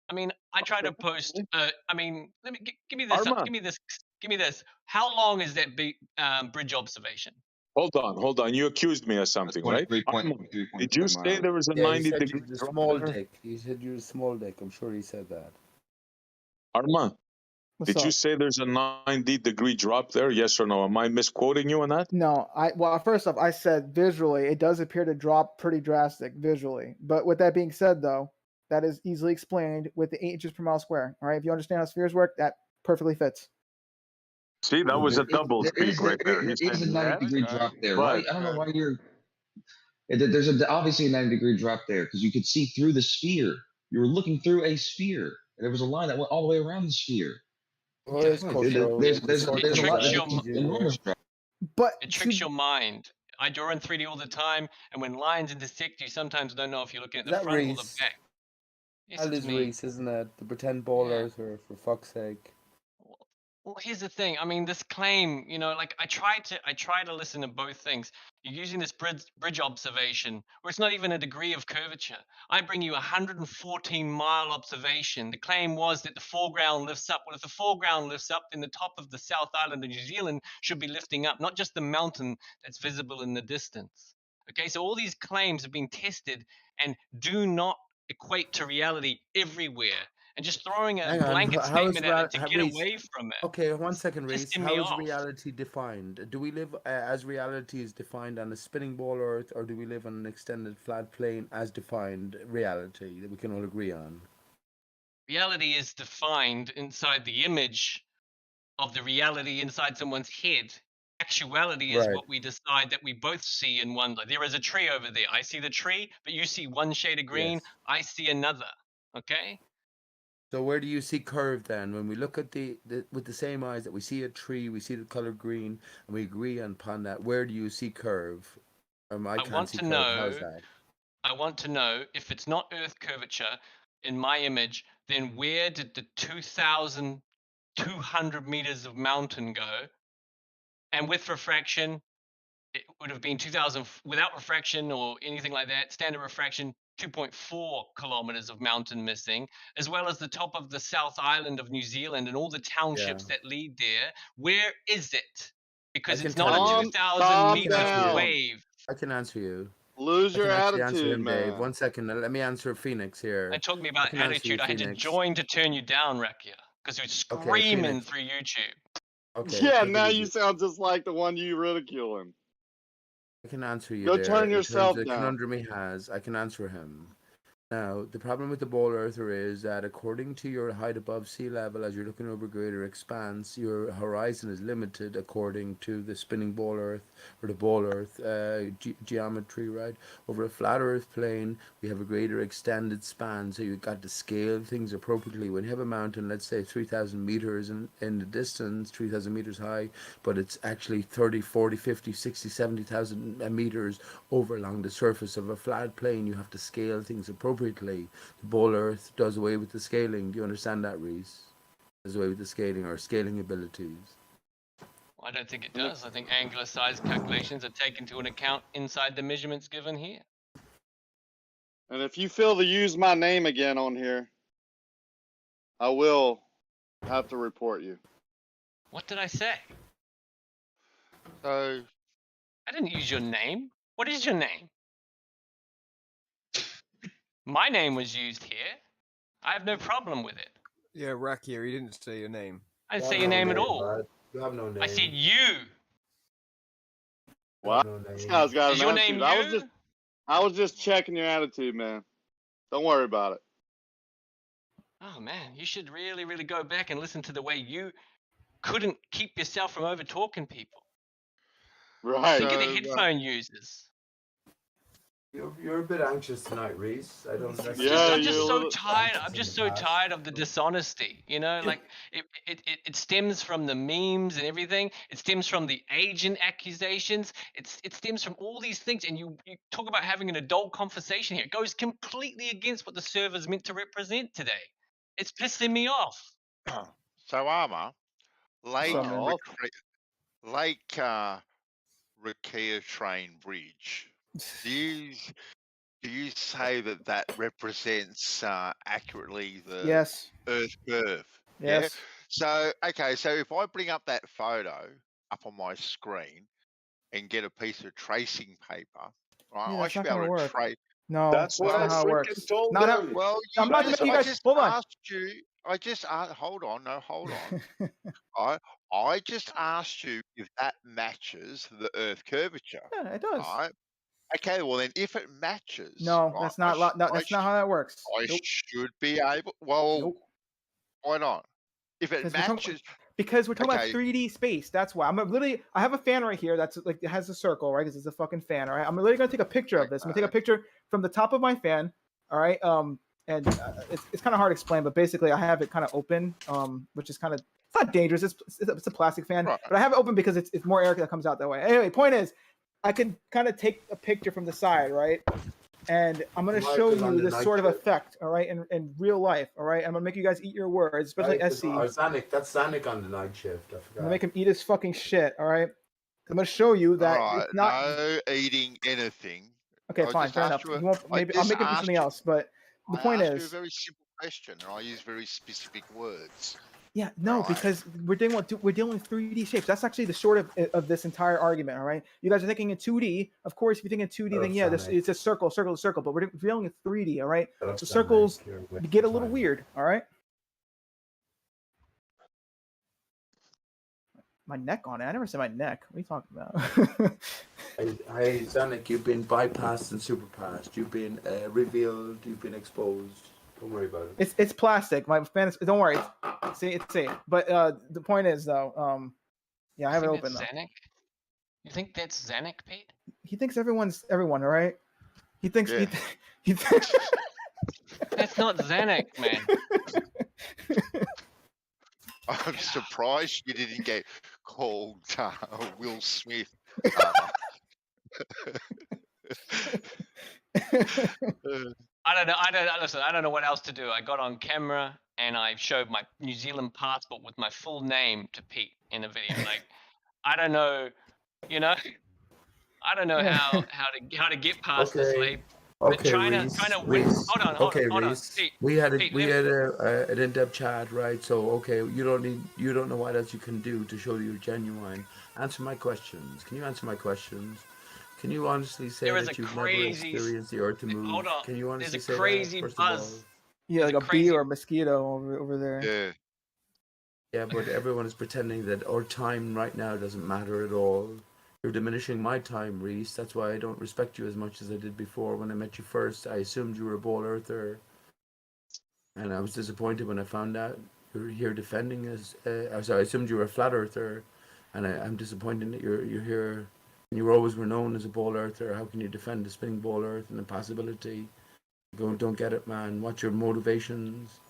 S22: I mean, I try to post. I mean, let me give me this.
S19: Arma.
S22: Give me this. Give me this. How long is that bridge observation?
S19: Hold on. You accused me of something, right? Arma, did you say there was a
S4: Yeah, he said
S19: 90-degree
S4: you was a
S19: drop
S4: small
S19: there?
S4: dick. He said you was a small dick. I'm sure he said that.
S19: Arma, did you say there's a 90-degree drop there? Yes or no? Am I misquoting you on that?
S21: No, well, first off, I said visually, it does appear to drop pretty drastic visually. But with that being said, though, that is easily explained with the 8 inches per mile square. All right, if you understand how spheres work, that perfectly fits.
S19: See, that was a double speak right there.
S13: There
S19: He
S13: is
S19: said
S13: a 90-degree
S19: yes,
S13: drop there,
S19: but
S13: right? I don't know why you're. There's obviously a 90-degree drop there because you could see through the sphere. You were looking through a sphere. There was a line that went all the way around the sphere.
S4: Well, it's cultural.
S13: There's
S4: It's
S13: a lot. There's
S4: cultural.
S13: enormous drop.
S21: But
S22: it tricks your mind. I draw in 3D all the time, and when lines intersect, you sometimes don't know if you're looking at
S4: Is
S22: the
S4: that
S22: front or the
S4: Reese?
S22: back. Yes,
S4: That
S22: it's
S4: is
S22: me.
S4: Reese, isn't it? The pretend ballers, or for fuck's sake.
S22: Well, here's the thing. I mean, this claim, you know, like I try to listen to both things. You're using this bridge observation, where it's not even a degree of curvature. I bring you a 114-mile observation. The claim was that the foreground lifts up. Well, if the foreground lifts up, then the top of the South Island of New Zealand should be lifting up, not just the mountain that's visible in the distance. Okay, so all these claims have been tested and do not equate to reality everywhere. And just throwing a
S4: Hang on,
S22: blanket
S4: how is
S22: statement at it to get
S4: Reese?
S22: away from it.
S4: Okay, 1 second, Reese.
S22: pissing
S4: How
S22: me
S4: is
S22: off.
S4: reality defined? Do we live as reality is defined on a spinning ball Earth, or do we live on an extended flat plane as defined reality that we can all agree on?
S22: Reality is defined inside the image of the reality inside someone's head. Actuality is
S4: Right.
S22: what we decide that we both see in one. Like, there is a tree over there. I see the tree, but you see one shade of green.
S4: Yes.
S22: I see another. Okay.
S9: So where do you see curve then? When we look at with the same eyes that we see a tree, we see the color green, and we agree upon that. Where do you see curve? I can't
S22: want
S9: see
S22: to
S9: curve.
S22: know.
S9: How's that?
S22: I want to know if it's not Earth curvature in my image, then where did the 2,200 meters of mountain go? And with refraction, it would have been 2,000 without refraction or anything like that. Standard refraction, 2.4 kilometers of mountain missing, as well as the top of the South Island of New Zealand and all the townships that lead there. Where is it? Because it's not a 2,000 meter wave.
S9: I can answer you.
S20: Lose your
S9: Answer
S20: attitude,
S9: him,
S20: man.
S9: Dave. 1 second. Let me answer Phoenix here.
S22: And talk me about
S9: can answer you,
S22: attitude. I had to
S9: Phoenix.
S22: join to turn you down, Rakia, because you're screaming through YouTube.
S9: Okay.
S20: Yeah,
S9: take it
S20: now
S9: easy.
S20: you sound just like the one you ridiculing.
S9: I can answer you.
S20: Go
S9: there.
S20: turn
S9: In
S20: yourself
S9: terms of the
S20: down.
S9: conundrum he has, I can answer him. Now, the problem with the ball earther is that according to your height above sea level, as you're looking over greater expanse, your horizon is limited according to the spinning ball earth or the ball earth geometry, right? Over a flat earth plane, we have a greater extended span, so you've got to scale things appropriately. When you have a mountain, let's say 3,000 meters in the distance, 3,000 meters high, but it's actually 30, 40, 50, 60, 70,000 meters over along the surface of a flat plane, you have to scale things appropriately. The ball earth does away with the scaling. Do you understand that, Reese? Does away with the scaling or scaling abilities.
S22: I don't think it does. I think angular size calculations are taken into account inside the measurements given here.
S20: And if you feel to use my name again on here, I will have to report you.
S22: What did I say?
S5: So
S22: I didn't use your name. What is your name? My name was used here. I have no problem with it.
S4: Yeah, Rakia, he didn't say your name.
S22: I didn't say your name at all.
S9: You have no name.
S22: I said you.
S20: What? This guy's got
S22: Is
S20: an
S22: your
S20: attitude.
S22: name
S20: I was just checking your attitude, man. Don't worry about it.
S22: Oh man, you should really, really go back and listen to the way you couldn't keep yourself from over talking people.
S20: Right.
S22: Think of the headphone users.
S9: You're a bit anxious tonight, Reese. I don't.
S22: I'm just so tired. I'm just so tired of the dishonesty. You know, like it stems from the memes and everything. It stems from the agent accusations. It stems from all these things. And you talk about having an adult conversation here. It goes completely against what the server's meant to represent today. It's pissing me off.
S5: So Armour, Lake Rakia Train Bridge. Do you say that represents accurately the
S21: Yes.
S5: Earth curve?
S21: Yes.
S5: Yeah? So okay, so if I bring up that photo up on my screen and get a piece of tracing paper, right?
S21: Yeah,
S5: I
S21: that's
S5: should
S21: not
S5: be
S21: gonna
S5: able to
S21: work.
S5: trace.
S21: No,
S19: That's what I
S21: not how it
S19: freaking
S21: works.
S19: told
S21: Not how,
S19: them.
S5: Well,
S21: I'm about to make you
S5: I
S21: guys
S5: just
S21: hold on.
S5: asked you. I just hold on. No, hold on. I just asked you if that matches the Earth curvature.
S21: Yeah, it does.
S5: Right? Okay, well then, if it matches,
S21: No,
S5: right,
S21: that's not. No, that's not how that works.
S5: I
S21: Nope.
S5: should be able. Well,
S21: Nope.
S5: why not? If it
S21: Because we're talking-
S5: matches,
S21: Because we're talking
S5: Okay.
S21: about 3D space. That's why. I have a fan right here that's like, it has a circle, right? Because it's a fucking fan, all right? I'm literally going to take a picture of this. I'm going to take a picture from the top of my fan, all right? And it's kind of hard to explain, but basically I have it kind of open, which is kind of, it's not dangerous. It's a plastic fan, but I have it open because it's more air that comes out that way. Anyway, point is, I can kind of take a picture from the side, right? And I'm going to show you this sort of effect, all right, in real life, all right? I'm going to make you guys eat your words, especially SC.
S9: Zanuck, that's Zanuck on the night shift. I
S21: I'm
S9: forgot.
S21: going to make him eat his fucking shit, all right? I'm going to show you that
S5: all right,
S21: it's not...
S5: no eating anything.
S21: Okay,
S5: I
S21: fine,
S5: just
S21: fair
S5: asked
S21: enough.
S5: you
S21: You won't, maybe I'll make it do something else, but the point
S5: I asked you
S21: is...
S5: a very simple question, and I use very specific words.
S21: Yeah, no, because we're dealing with 3D shapes. That's actually the short of this entire argument. All right, you guys are thinking in 2D. Of course, if you think in 2D, then yeah, it's a circle. But we're dealing with 3D. All right, so circles get a little weird. All right. My neck on it. I never said my neck. What are you talking about?
S9: Hey, Zanuck, you've been bypassed and superpassed. You've been revealed. You've been exposed. Don't worry about it.
S21: It's plastic. My fan is, don't worry. It's safe. But the point is though, yeah, I have it open though.
S22: Zanuck? You think that's Zanuck, Pete?
S21: He thinks everyone's everyone, all right? He thinks
S22: That's not Zanuck, man.
S5: I'm surprised you didn't get called Will Smith.
S22: I don't know. Listen. I don't know what else to do. I got on camera and I showed my New Zealand passport with my full name to Pete in a video. Like, I don't know. You know, I don't know how to get past this, Lee. But trying to win. Hold on.
S9: Reese.
S22: Pete,
S9: We had
S22: Pete,
S9: an in-depth chat, right? So okay, you don't know what else you can do to show you're genuine. Answer my questions. Can you answer my questions? Can you honestly say that you've never experienced the earth to move?
S22: Hold on.
S9: Can you honestly
S22: There's a
S9: say
S22: crazy
S9: that, first
S22: buzz.
S9: of all?
S21: Yeah, like a bee or a mosquito over there.
S5: Yeah.
S9: Yeah, but everyone is pretending that our time right now doesn't matter at all. You're diminishing my time, Reese. That's why I don't respect you as much as I did before. When I met you first, I assumed you were a ball earther, and I was disappointed when I found out you're here defending us. I assumed you were a flat earther, and I'm disappointed that you're here. And you always were known as a ball earther. How can you defend the spinning ball earth and the possibility? Don't get it, man. What's your motivations?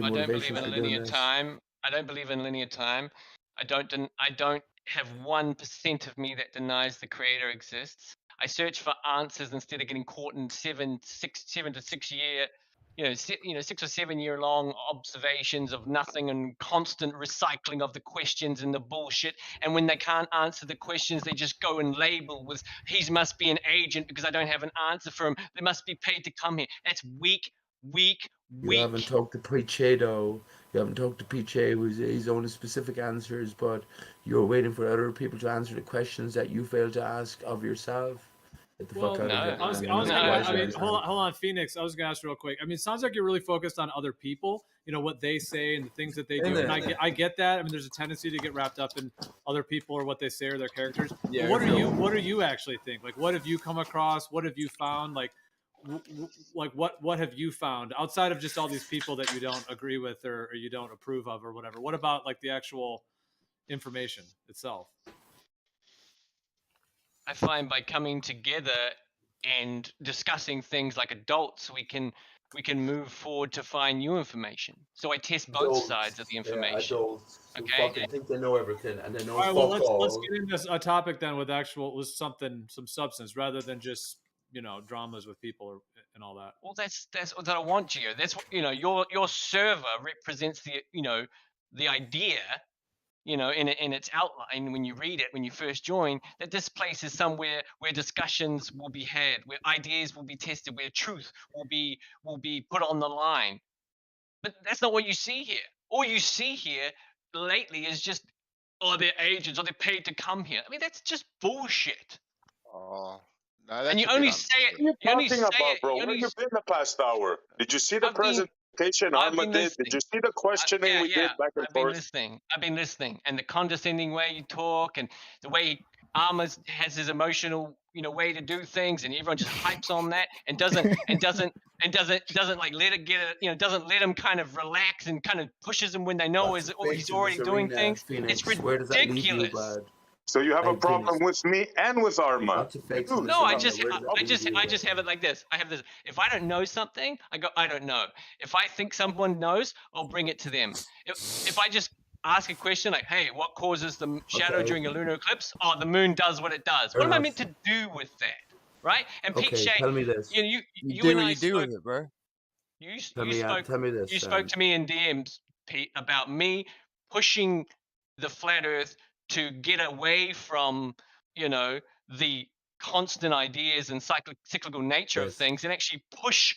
S22: I don't believe in linear time. I don't believe in linear time. I don't have 1% of me that denies the creator exists. I search for answers instead of getting caught in 7 to 6 year, 6 or 7 year long observations of nothing and constant recycling of the questions and the bullshit. And when they can't answer the questions, they just go and label with he must be an agent because I don't have an answer for him. They must be paid to come here. That's weak.
S9: You haven't talked to Piche though. You haven't talked to Piche, who's his own specific answers, but you're waiting for other people to answer the questions that you failed to ask of yourself. Get the fuck out of here.
S6: Hold on, Phoenix. I was gonna ask real quick. I mean, it sounds like you're really focused on other people. You know what they say and the things that they do. And I get that. I mean, there's a tendency to get wrapped up in other people or what they say or their characters.
S9: Yeah,
S6: but what do you actually think? Like, what have you come across? What have you found? Like what have you found outside of just all these people that you don't agree with or you don't approve of or whatever? What about like the actual information itself?
S22: I find by coming together and discussing things like adults, we can move forward to find new information. So I test both sides of the information.
S9: Okay. Fucking think they know everything and they know.
S6: All right. Well, let's get into a topic then with some substance rather than just dramas with people and all that.
S22: Well, that's what I want, Gio. That's what your server represents the idea, in its outline when you read it when you first join, that this place is somewhere where discussions will be had, where ideas will be tested, where truth will be put on the line. But that's not what you see here. All you see here lately is just, they're agents, or they're paid to come here. I mean, that's just bullshit.
S5: Oh. No, that's
S22: and you only say it.
S19: What are you talking about, bro? Where you been the past hour? Did you see the presentation Arma did? Did you see the questioning we did back and forth?
S22: I've been listening, and the condescending way you talk, and the way Arma has his emotional, way to do things, and everyone just hypes on that, and doesn't like let it get it, doesn't let him kind of relax and kind of pushes him when they know he's already doing things.
S9: Phoenix.
S22: It's
S9: Where does that leave you,
S22: ridiculous.
S9: bud?
S19: So you have a problem with me and with Arma?
S22: No, I just have it like this. I have this. If I don't know something, I go, I don't know. If I think someone knows, I'll bring it to them. If I just ask a question like, hey, what causes the shadow during a lunar eclipse? Oh, the moon does what it does. What am I meant to do with that? Right? And Pete Shea,
S9: tell me this.
S22: You
S4: do
S22: and
S4: what
S22: I
S4: you do with it, bro.
S9: Tell me this.
S22: You spoke to me in DMs, Pete, about me pushing the flat Earth to get away from, the constant ideas and cyclical nature of things, and actually push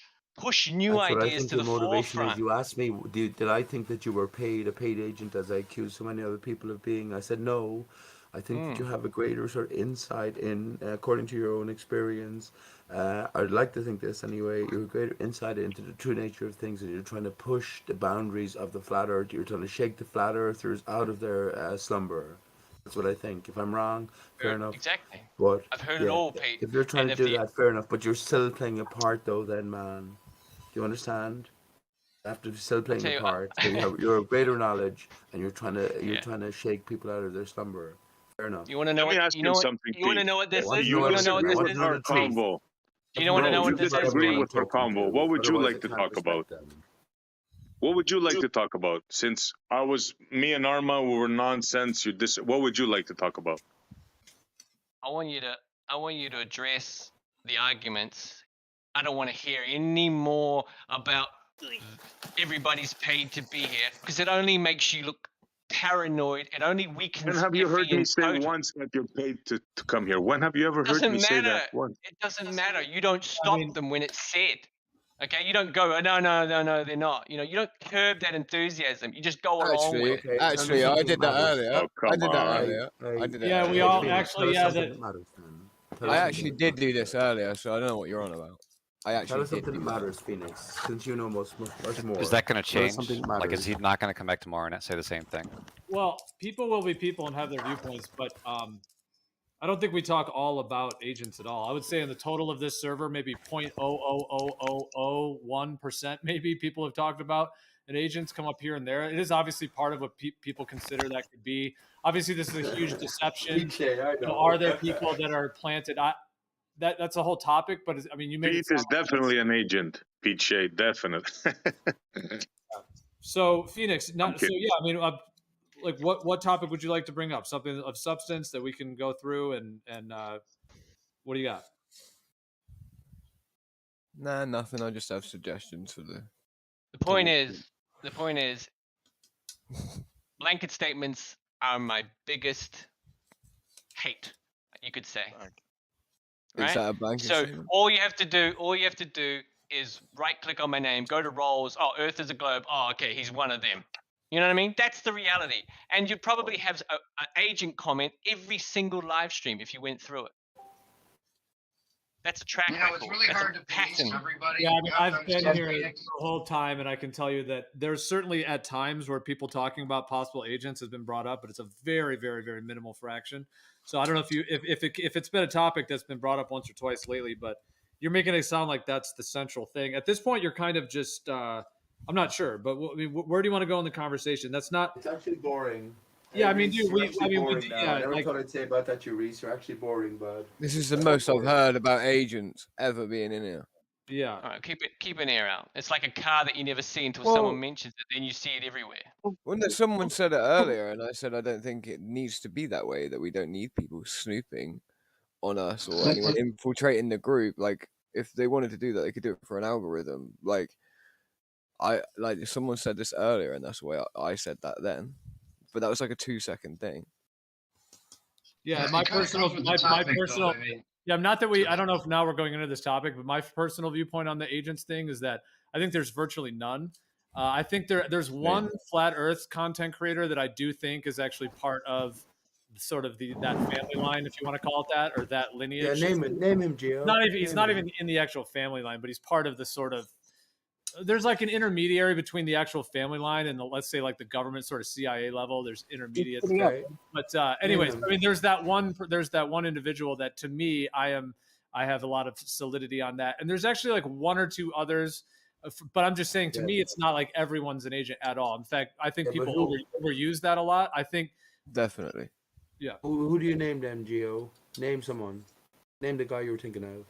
S22: new ideas to the forefront.
S9: You asked me, did I think that you were a paid agent, as I accused so many other people of being? I said no. I think that you have a greater sort of insight in, according to your own experience. I'd like to think this anyway. You're a greater insight into the true nature of things, and you're trying to push the boundaries of the flat Earth. You're trying to shake the flat Earthers out of their slumber. That's what I think. If I'm wrong, fair enough.
S22: Exactly.
S9: But
S22: I've heard it all, Pete.
S9: If you're trying to do that, fair enough. But you're still playing a part, though. Then, man, do you understand? After still playing a part, so you're of greater knowledge, and you're trying to shake people out of their slumber. Fair enough.
S22: You want to know what? You want to know what this is? You want to know what this is? Do you want to know what this is?
S19: Disagree with our convo. What would you like to talk about? What would you like to talk about? Since me and Arma were nonsense, what would you like to talk about?
S22: I want you to address the arguments. I don't want to hear any more about everybody's paid to be here because it only makes you look paranoid. It only weakens.
S19: When have you heard me say
S22: total.
S19: once that you're paid to come here? When have you ever heard me say that once?
S22: It doesn't matter. You don't stop them when it's said. Okay, you don't go, no, they're not. You don't curb that enthusiasm. You just go along with it.
S4: Actually, I did that earlier.
S19: Oh,
S4: I did that
S19: come on.
S4: earlier. I did that
S6: Yeah,
S4: earlier.
S6: we all actually, yeah.
S4: I actually did do this earlier, so I don't know what you're on about. I
S9: Tell
S4: actually
S9: us
S4: did
S9: something
S4: do
S9: that matters, Phoenix, since you know much more.
S11: Is that going to
S9: Tell us
S11: change?
S9: something that
S11: Like,
S9: matters.
S11: is he not going to come back tomorrow and say the same thing?
S6: Well, people will be people and have their viewpoints, but I don't think we talk all about agents at all. I would say in the total of this server, maybe 0.00001% maybe people have talked about, and agents come up here and there. It is obviously part of what people consider that could be. Obviously, this is a huge deception. Are there people that are planted? That's a whole topic, but I mean, you made
S19: Pete is definitely an agent. Pete Shea, definitely.
S6: So Phoenix, I mean, like what topic would you like to bring up? Something of substance that we can go through and what do you got?
S4: Nah, nothing. I just have suggestions for the.
S22: The point is, blanket statements are my biggest hate, you could say.
S4: Is that a blanket
S22: So
S4: statement?
S22: all you have to do is right click on my name, go to roles. Oh, Earth is a globe. Oh, okay, he's one of them. You know what I mean? That's the reality. And you'd probably have an agent comment every single live stream if you went through it. That's a track record.
S1: it's really
S22: That's
S1: hard
S22: a
S1: to police
S22: pattern.
S1: everybody.
S6: Yeah, I mean,
S1: You have to
S6: I've been
S1: understand
S6: here
S1: Phoenix.
S6: the whole time, and I can tell you that there's certainly at times where people talking about possible agents has been brought up, but it's a very, very, very minimal fraction. So I don't know if it's been a topic that's been brought up once or twice lately, but you're making it sound like that's the central thing. At this point, you're kind of just I'm not sure, but I mean, where do you want to go in the conversation? That's not.
S9: It's actually boring.
S6: Yeah, I mean, dude,
S9: You're actually boring now.
S6: yeah,
S9: I never
S6: like,
S9: thought I'd say about that, you Reese. You're actually boring, bud.
S4: This is the most I've heard about agents ever being in here.
S6: Yeah.
S22: All right, keep an ear out. It's like a car that you never see until
S4: Well-
S22: someone mentions it, then you see it everywhere.
S4: When someone said it earlier, and I said I don't think it needs to be that way. That we don't need people snooping on us or anyone infiltrating the group. Like, if they wanted to do that, they could do it for an algorithm. Like someone said this earlier, and that's why I said that then. But that was like a 2-second thing.
S6: Yeah,
S1: Yeah,
S6: my
S1: it kinda
S6: personal,
S1: comes with
S6: my,
S1: the
S6: my
S1: topic, though,
S6: personal,
S1: I mean.
S6: yeah, not that I don't know if now we're going into this topic, but my personal viewpoint on the agents thing is that I think there's virtually none. I think there's one flat Earth content creator that I do think is actually part of sort of that family line, if you want to call it that, or that lineage.
S9: Yeah, name him, Gio.
S6: He's not even in the actual family line, but he's part of the sort of. There's like an intermediary between the actual family line and let's say like the government sort of CIA level. There's intermediate,
S9: Okay.
S6: but anyways, I mean, there's that one individual that to me I have a lot of solidity on that, and there's actually like one or two others, but I'm just saying to me it's not like everyone's an agent at all. In fact, I think
S9: Yeah, but
S6: people overuse that a lot. I think
S4: definitely.
S6: Yeah.
S9: Who do you name then, Gio? Name someone. Name the guy you were thinking of,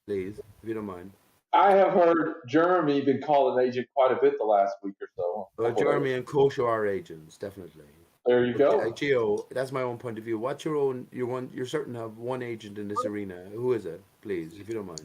S9: please, if you don't mind.
S7: I have heard Jeremy been called an agent quite a bit the last week or so.
S9: Well, Jeremy and Kosho are agents, definitely.
S7: There you go.
S9: Gio, that's my own point of view. What's your own? You're certain to have one agent in this arena. Who is it, please, if you don't mind?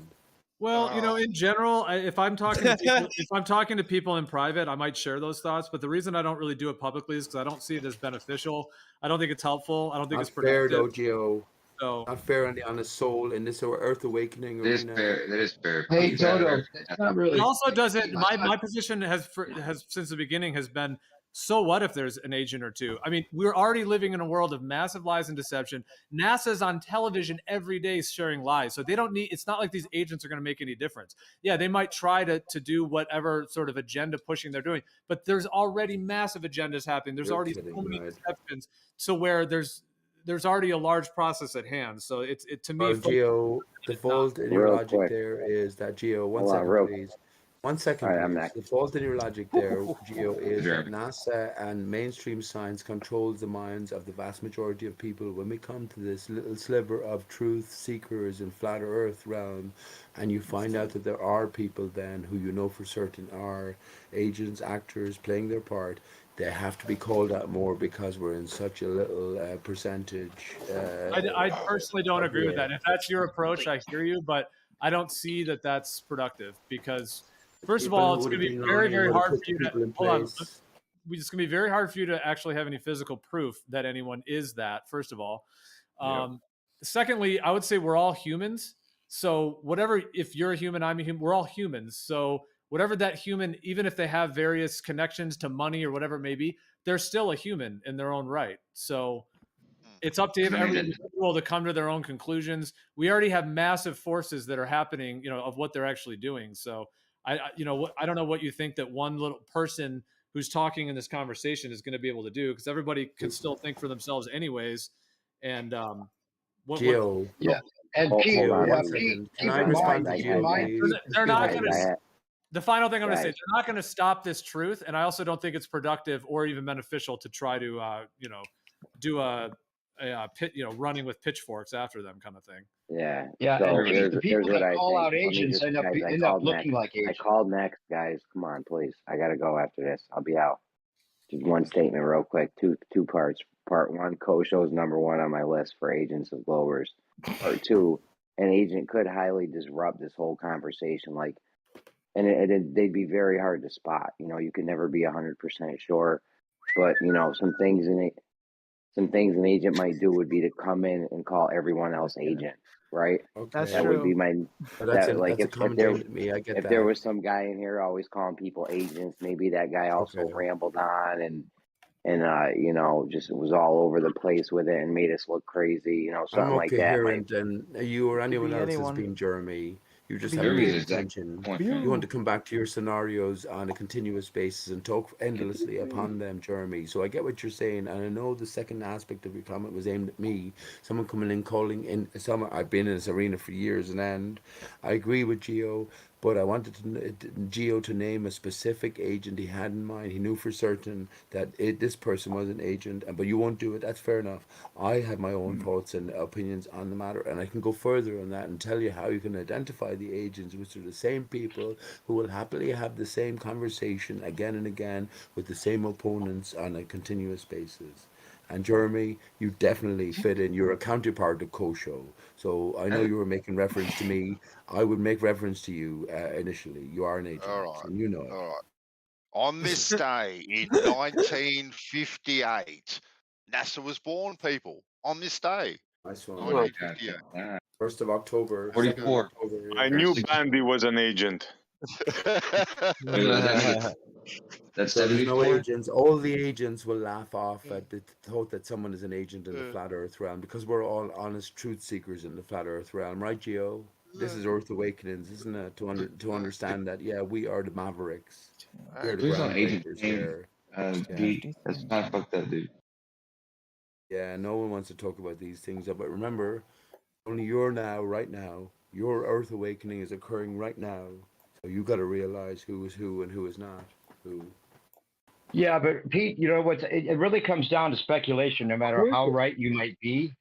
S6: Well, in general, if I'm talking to people in private, I might share those thoughts. But the reason I don't really do it publicly is because I don't see it as beneficial. I don't think it's helpful. I don't think
S9: Not
S6: it's productive.
S9: fair, though, Gio.
S6: So
S9: not fair on the soul in this Earth Awakening arena.
S13: That is fair.
S1: Hey, Toto, not really.
S6: It also doesn't. My position has since the beginning has been, so what if there's an agent or two? I mean, we're already living in a world of massive lies and deception. NASA's on television every day sharing lies, so they don't need. It's not like these agents are going to make any difference. Yeah, they might try to do whatever sort of agenda pushing they're doing, but there's already massive agendas happening. There's already so many deceptions. So where there's already a large process at hand. So to me,
S9: Gio, the fault in your logic there is that, Gio, one second, please. 1 second,
S1: All right, I'm
S9: please.
S1: next.
S9: The fault in your logic there, Geo, is that
S13: Jeremy.
S9: NASA and mainstream science controls the minds of the vast majority of people. When we come to this little sliver of truth seekers in flat Earth realm, and you find out that there are people then who you know for certain are agents, actors playing their part, they have to be called out more because we're in such a little percentage.
S6: I personally don't agree with
S9: here.
S6: that. If that's your approach, I hear you, but I don't see that that's productive because, first of
S9: People
S6: all,
S9: who
S6: it's
S9: would
S6: going to
S9: have
S6: be
S9: been
S6: very,
S9: lying
S6: very
S9: would have
S6: hard
S9: put
S6: for
S9: the
S6: you to
S9: people in
S6: hold on.
S9: place.
S6: It's going to be very hard for you to actually have any physical proof that anyone is that. First of all, secondly, I would say we're all humans. So whatever, if you're a human, I'm a human. We're all humans. So whatever that human, even if they have various connections to money or whatever it may be, they're still a human in their own right. So it's up to every individual to come to their own conclusions. We already have massive forces that are happening, of what they're actually doing. So I don't know what you think that one little person who's talking in this conversation is going to be able to do, because everybody can still think for themselves anyways. And
S9: Geo.
S8: Yeah. And Pete,
S9: Geo,
S1: hold on,
S8: yeah,
S1: let me-
S8: Pete,
S9: Can
S8: keep
S9: I
S8: in
S9: respond
S8: mind,
S9: to
S8: keep
S9: Geo,
S8: in mind,
S9: please?
S6: they're not going
S1: Guys,
S6: to. The final thing I'm going to say,
S1: guys.
S6: they're not going to stop this truth, and I also don't think it's productive or even beneficial to try to, do a pit, running with pitchforks after them kind of thing.
S1: Yeah.
S8: yeah,
S1: So
S8: and
S1: here's
S8: the people
S1: what
S8: that
S1: I
S8: call
S1: think.
S8: out
S1: Let me
S8: agents
S1: just,
S8: end up
S1: guys, I
S8: end up
S1: called
S8: looking
S1: next.
S8: like
S1: I
S8: agents.
S1: called next, guys. Come on, please. I gotta go after this. I'll be out. Just one statement, real quick. Two parts. Part one: Kosho's #1 on my list for agents of Globers. Part two: an agent could highly disrupt this whole conversation, and they'd be very hard to spot. You could never be 100% sure, but some things an agent might do would be to come in and call everyone else agent, right?
S21: That's
S1: That would
S21: true.
S1: be my
S9: That's
S1: like
S9: a
S1: if
S9: common
S1: there
S9: name to me. I get
S1: if
S9: that.
S1: there was some guy in here always calling people agents, maybe that guy also
S9: Okay.
S1: rambled on and just was all over the place with it and made us look crazy,
S9: I'm
S1: something like
S9: okay
S1: that.
S9: hearing then you or anyone
S21: be
S9: else
S21: anyone.
S9: has been Jeremy. You just
S21: Be
S9: haven't
S21: you.
S9: paid attention. You want to come back to your scenarios on a continuous basis and talk endlessly upon them, Jeremy. So I get what you're saying, and I know the second aspect of your comment was aimed at me. Someone coming in, calling in. I've been in this arena for years, and I agree with Gio. But I wanted Gio to name a specific agent he had in mind. He knew for certain that this person was an agent, but you won't do it. That's fair enough. I have my own thoughts and opinions on the matter, and I can go further on that and tell you how you can identify the agents, which are the same people who will happily have the same conversation again and again with the same opponents on a continuous basis. And Jeremy, you definitely fit in. You're a counterpart to Kosho. So I know you were making reference to me. I would make reference to you initially. You are an agent,
S5: All right.
S9: and you know it.
S5: All right. On this day in 1958, NASA was born, people. On this day.
S9: Nice one.
S5: 1958.
S9: 1st of October.
S13: 44.
S9: 2nd of October.
S19: I knew Bandy was an agent.
S13: That's
S9: So there's no
S13: 74.
S9: agents. All the agents will laugh off at the thought that someone is an agent in the flat Earth realm because we're all honest truth seekers in the flat Earth realm, right, Gio? This is Earth Awakenings, isn't it? To understand that, yeah, we are the mavericks. We're the
S13: Who's on agent
S9: groundbreakers
S13: name?
S9: here.
S13: Pete. That's kind of fucked up, dude.
S9: Yeah, no one wants to talk about these things, but remember, only you're now, right now. Your Earth Awakening is occurring right now. So you got to realize who is who and who is not who.
S8: Yeah, but Pete, it really comes down to speculation, no matter how right you might be.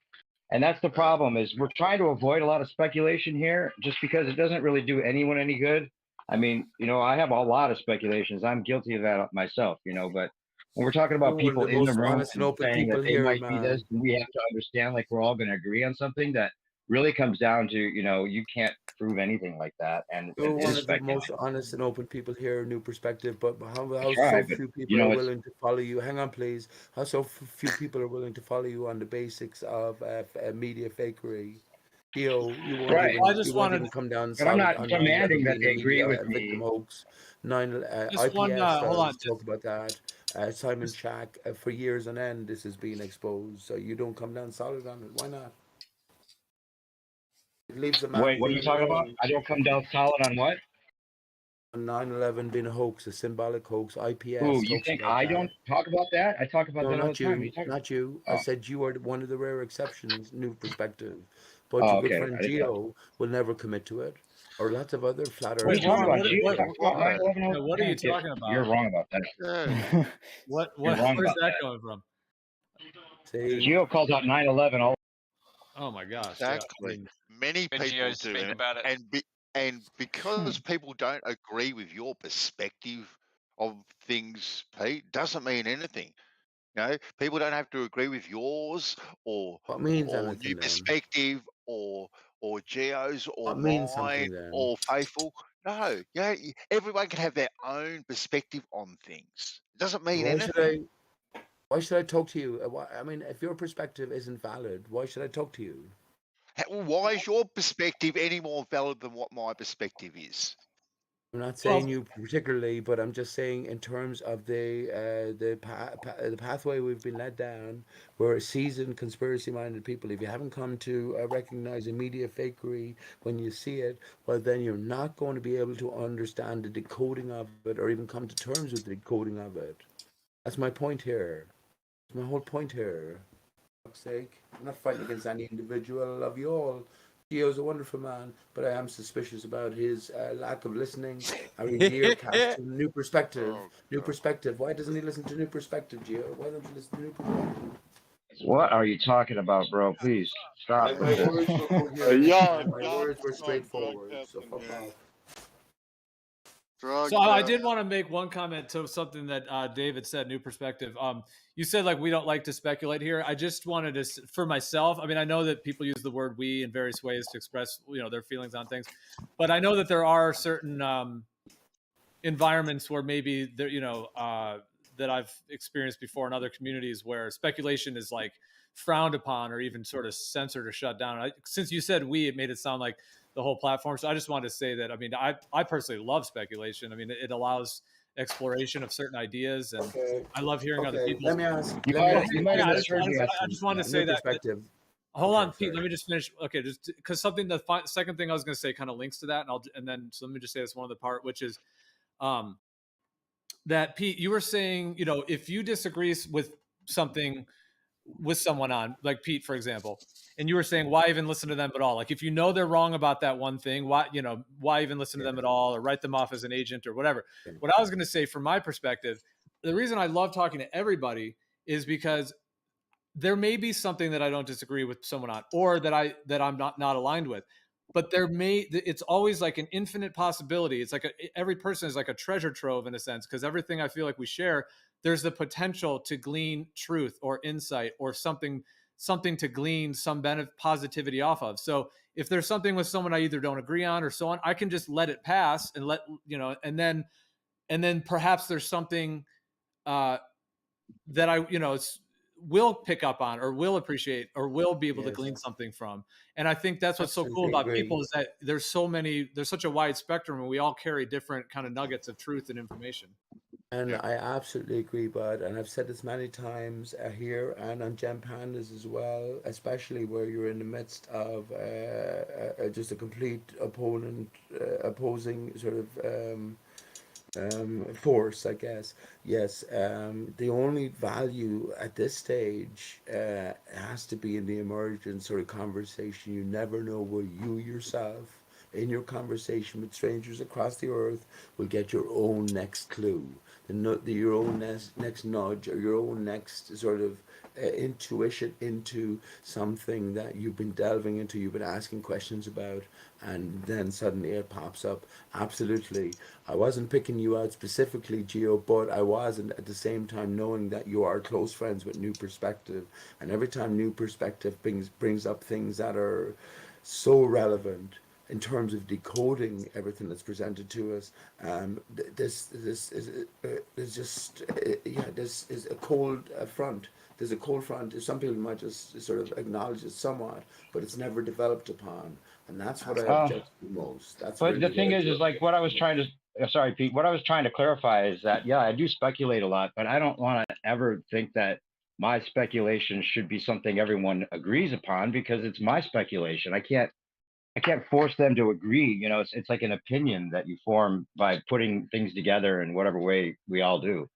S8: And that's the problem is we're trying to avoid a lot of speculation here just because it doesn't really do anyone any good. I mean, I have a lot of speculations. I'm guilty of that myself, but when we're talking about
S9: You're one of
S8: people
S9: the
S8: in the
S9: most
S8: room
S9: honest and
S8: and
S9: open
S8: saying that
S9: people
S8: they
S9: here,
S8: might be this,
S9: man.
S8: and we have to understand like we're all going to agree on something that really comes down to, you can't prove anything like that. And
S9: You're
S8: it
S9: one
S8: is
S9: of the
S8: speculating.
S9: most honest and open people here, new perspective. But how
S8: try,
S9: so
S8: but,
S9: few people are
S8: it's
S9: willing to follow you? Hang on, please. How so few people are willing to follow you on the basics of media fakery? Gio, you won't
S8: right.
S9: even come down
S8: But I'm
S9: solid
S8: not
S9: on 9/11
S8: demanding that
S9: being
S8: they
S9: a
S8: agree
S9: media
S8: with
S9: victim
S8: me.
S9: hoax.
S6: Just one,
S9: IPS
S6: hold on.
S9: talk about that. Simon Shack for years on end. This has been exposed. So you don't come down solid on it. Why not? It leaves the man
S8: Wait, what are you talking about?
S9: alone.
S8: I don't come down solid on what?
S9: 9/11 being a hoax, a symbolic hoax. IPS
S8: Ooh, you
S9: talks
S8: think
S9: about
S8: I
S9: that.
S8: don't talk about that? I talk about
S9: No,
S8: that all the
S9: not
S8: time.
S9: you, not you. I
S8: Oh.
S9: said you are one of the rare exceptions, new perspective. But
S8: Oh,
S9: your good
S8: okay.
S9: friend
S8: I didn't know.
S9: Gio will never commit to it. or lots of other flat
S8: What are you
S9: earthers.
S8: talking about?
S9: who-
S8: Gio?
S9: who-
S8: Talking about
S5: Why?
S8: 9/11
S6: Yeah, what are you
S8: Yeah,
S6: talking
S8: You're
S6: about?
S8: wrong about that.
S5: Yeah.
S6: What
S8: You're wrong
S6: where's
S8: about
S6: that
S8: that.
S6: coming from?
S9: See,
S8: Gio calls out 9/11 all.
S6: Oh my gosh. Yeah, I
S5: Exactly.
S6: mean,
S5: Many people
S22: Videos
S5: do,
S22: speak about it.
S5: and because people don't agree with your perspective of things, Pete, doesn't mean anything. You know, people don't have to agree with yours or
S9: what means
S5: new
S9: anything then?
S5: perspective or Geo's or
S9: What means
S5: mine
S9: something then?
S5: or Faithful. No, yeah, everyone can have their own perspective on things. It doesn't mean
S9: Why should
S5: anything.
S9: Why should I talk to you? I mean, if your perspective isn't valid, why should I talk to you?
S5: Well, why is your perspective any more valid than what my perspective is?
S9: I'm not saying you particularly, but I'm just saying in terms of the pathway we've been led down. We're seasoned, conspiracy-minded people. If you haven't come to recognize a media fakery when you see it, well, then you're not going to be able to understand the decoding of it, or even come to terms with the decoding of it. That's my point here. That's my whole point here. For fuck's sake, I'm not fighting against any individual. I love you all. Gio's a wonderful man, but I am suspicious about his lack of listening. Every year casts a new perspective. New perspective. Why doesn't he listen to new perspective, Gio? Why don't you listen to new perspective?
S8: What are you talking about, bro? Please stop.
S9: My words were coherent.
S20: Yeah,
S9: My words were straightforward. So fuck off.
S6: So I did want to make one comment to something that David said, new perspective. You said like we don't like to speculate here. I just wanted to, for myself, I mean, I know that people use the word we in various ways to express, their feelings on things, but I know that there are certain environments where maybe there, that I've experienced before in other communities where speculation is like frowned upon or even sort of censored or shut down. Since you said we, it made it sound like the whole platform. So I just wanted to say that, I mean, I personally love speculation. I mean, it allows exploration of certain ideas, and I love hearing other people's.
S9: Let me ask.
S6: I just wanted to say that. Hold on, Pete.
S9: Sorry.
S6: Let me just finish. Okay, just because something. The second thing I was going to say kind of links to that, and then so let me just say this one other part, which is, that Pete, you were saying, if you disagree with something with someone on, like Pete, for example, and you were saying, why even listen to them at all? Like, if you know they're wrong about that one thing, why even listen to them at all, or write them off as an agent or whatever? What I was going to say from my perspective, the reason I love talking to everybody is because there may be something that I don't disagree with someone on, or that I'm not aligned with, but it's always like an infinite possibility. It's like every person is like a treasure trove in a sense, because everything I feel like we share, there's the potential to glean truth or insight or something to glean some positivity off of. So if there's something with someone I either don't agree on or so on, I can just let it pass and and then perhaps there's something that I, will pick up on or will appreciate or will be able to glean something from. And I think that's what's so cool about people is that there's such a wide spectrum, and we all carry different kind of nuggets of truth and information.
S9: And I absolutely agree, Bud. And I've said this many times here and on Gem Pandas as well, especially where you're in the midst of just a complete opposing sort of force, I guess. Yes, the only value at this stage has to be in the emergent sort of conversation. You never know where you yourself, in your conversation with strangers across the earth, will get your own next clue. Your own next nudge, or your own next sort of intuition into something that you've been delving into, you've been asking questions about, and then suddenly it pops up. Absolutely. I wasn't picking you out specifically, Gio, but I wasn't at the same time knowing that you are close friends with New Perspective. And every time New Perspective brings up things that are so relevant in terms of decoding everything that's presented to us, this is a cold front. There's a cold front. Some people might just sort of acknowledge it somewhat, but it's never developed upon, and that's what I object to most. That's
S8: But the thing is like what I was trying to. Sorry, Pete. What I was trying to clarify is that I do speculate a lot, but I don't want to ever think that my speculation should be something everyone agrees upon, because it's my speculation. I can't force them to agree. It's like an opinion that you form by putting things together in whatever way we all do.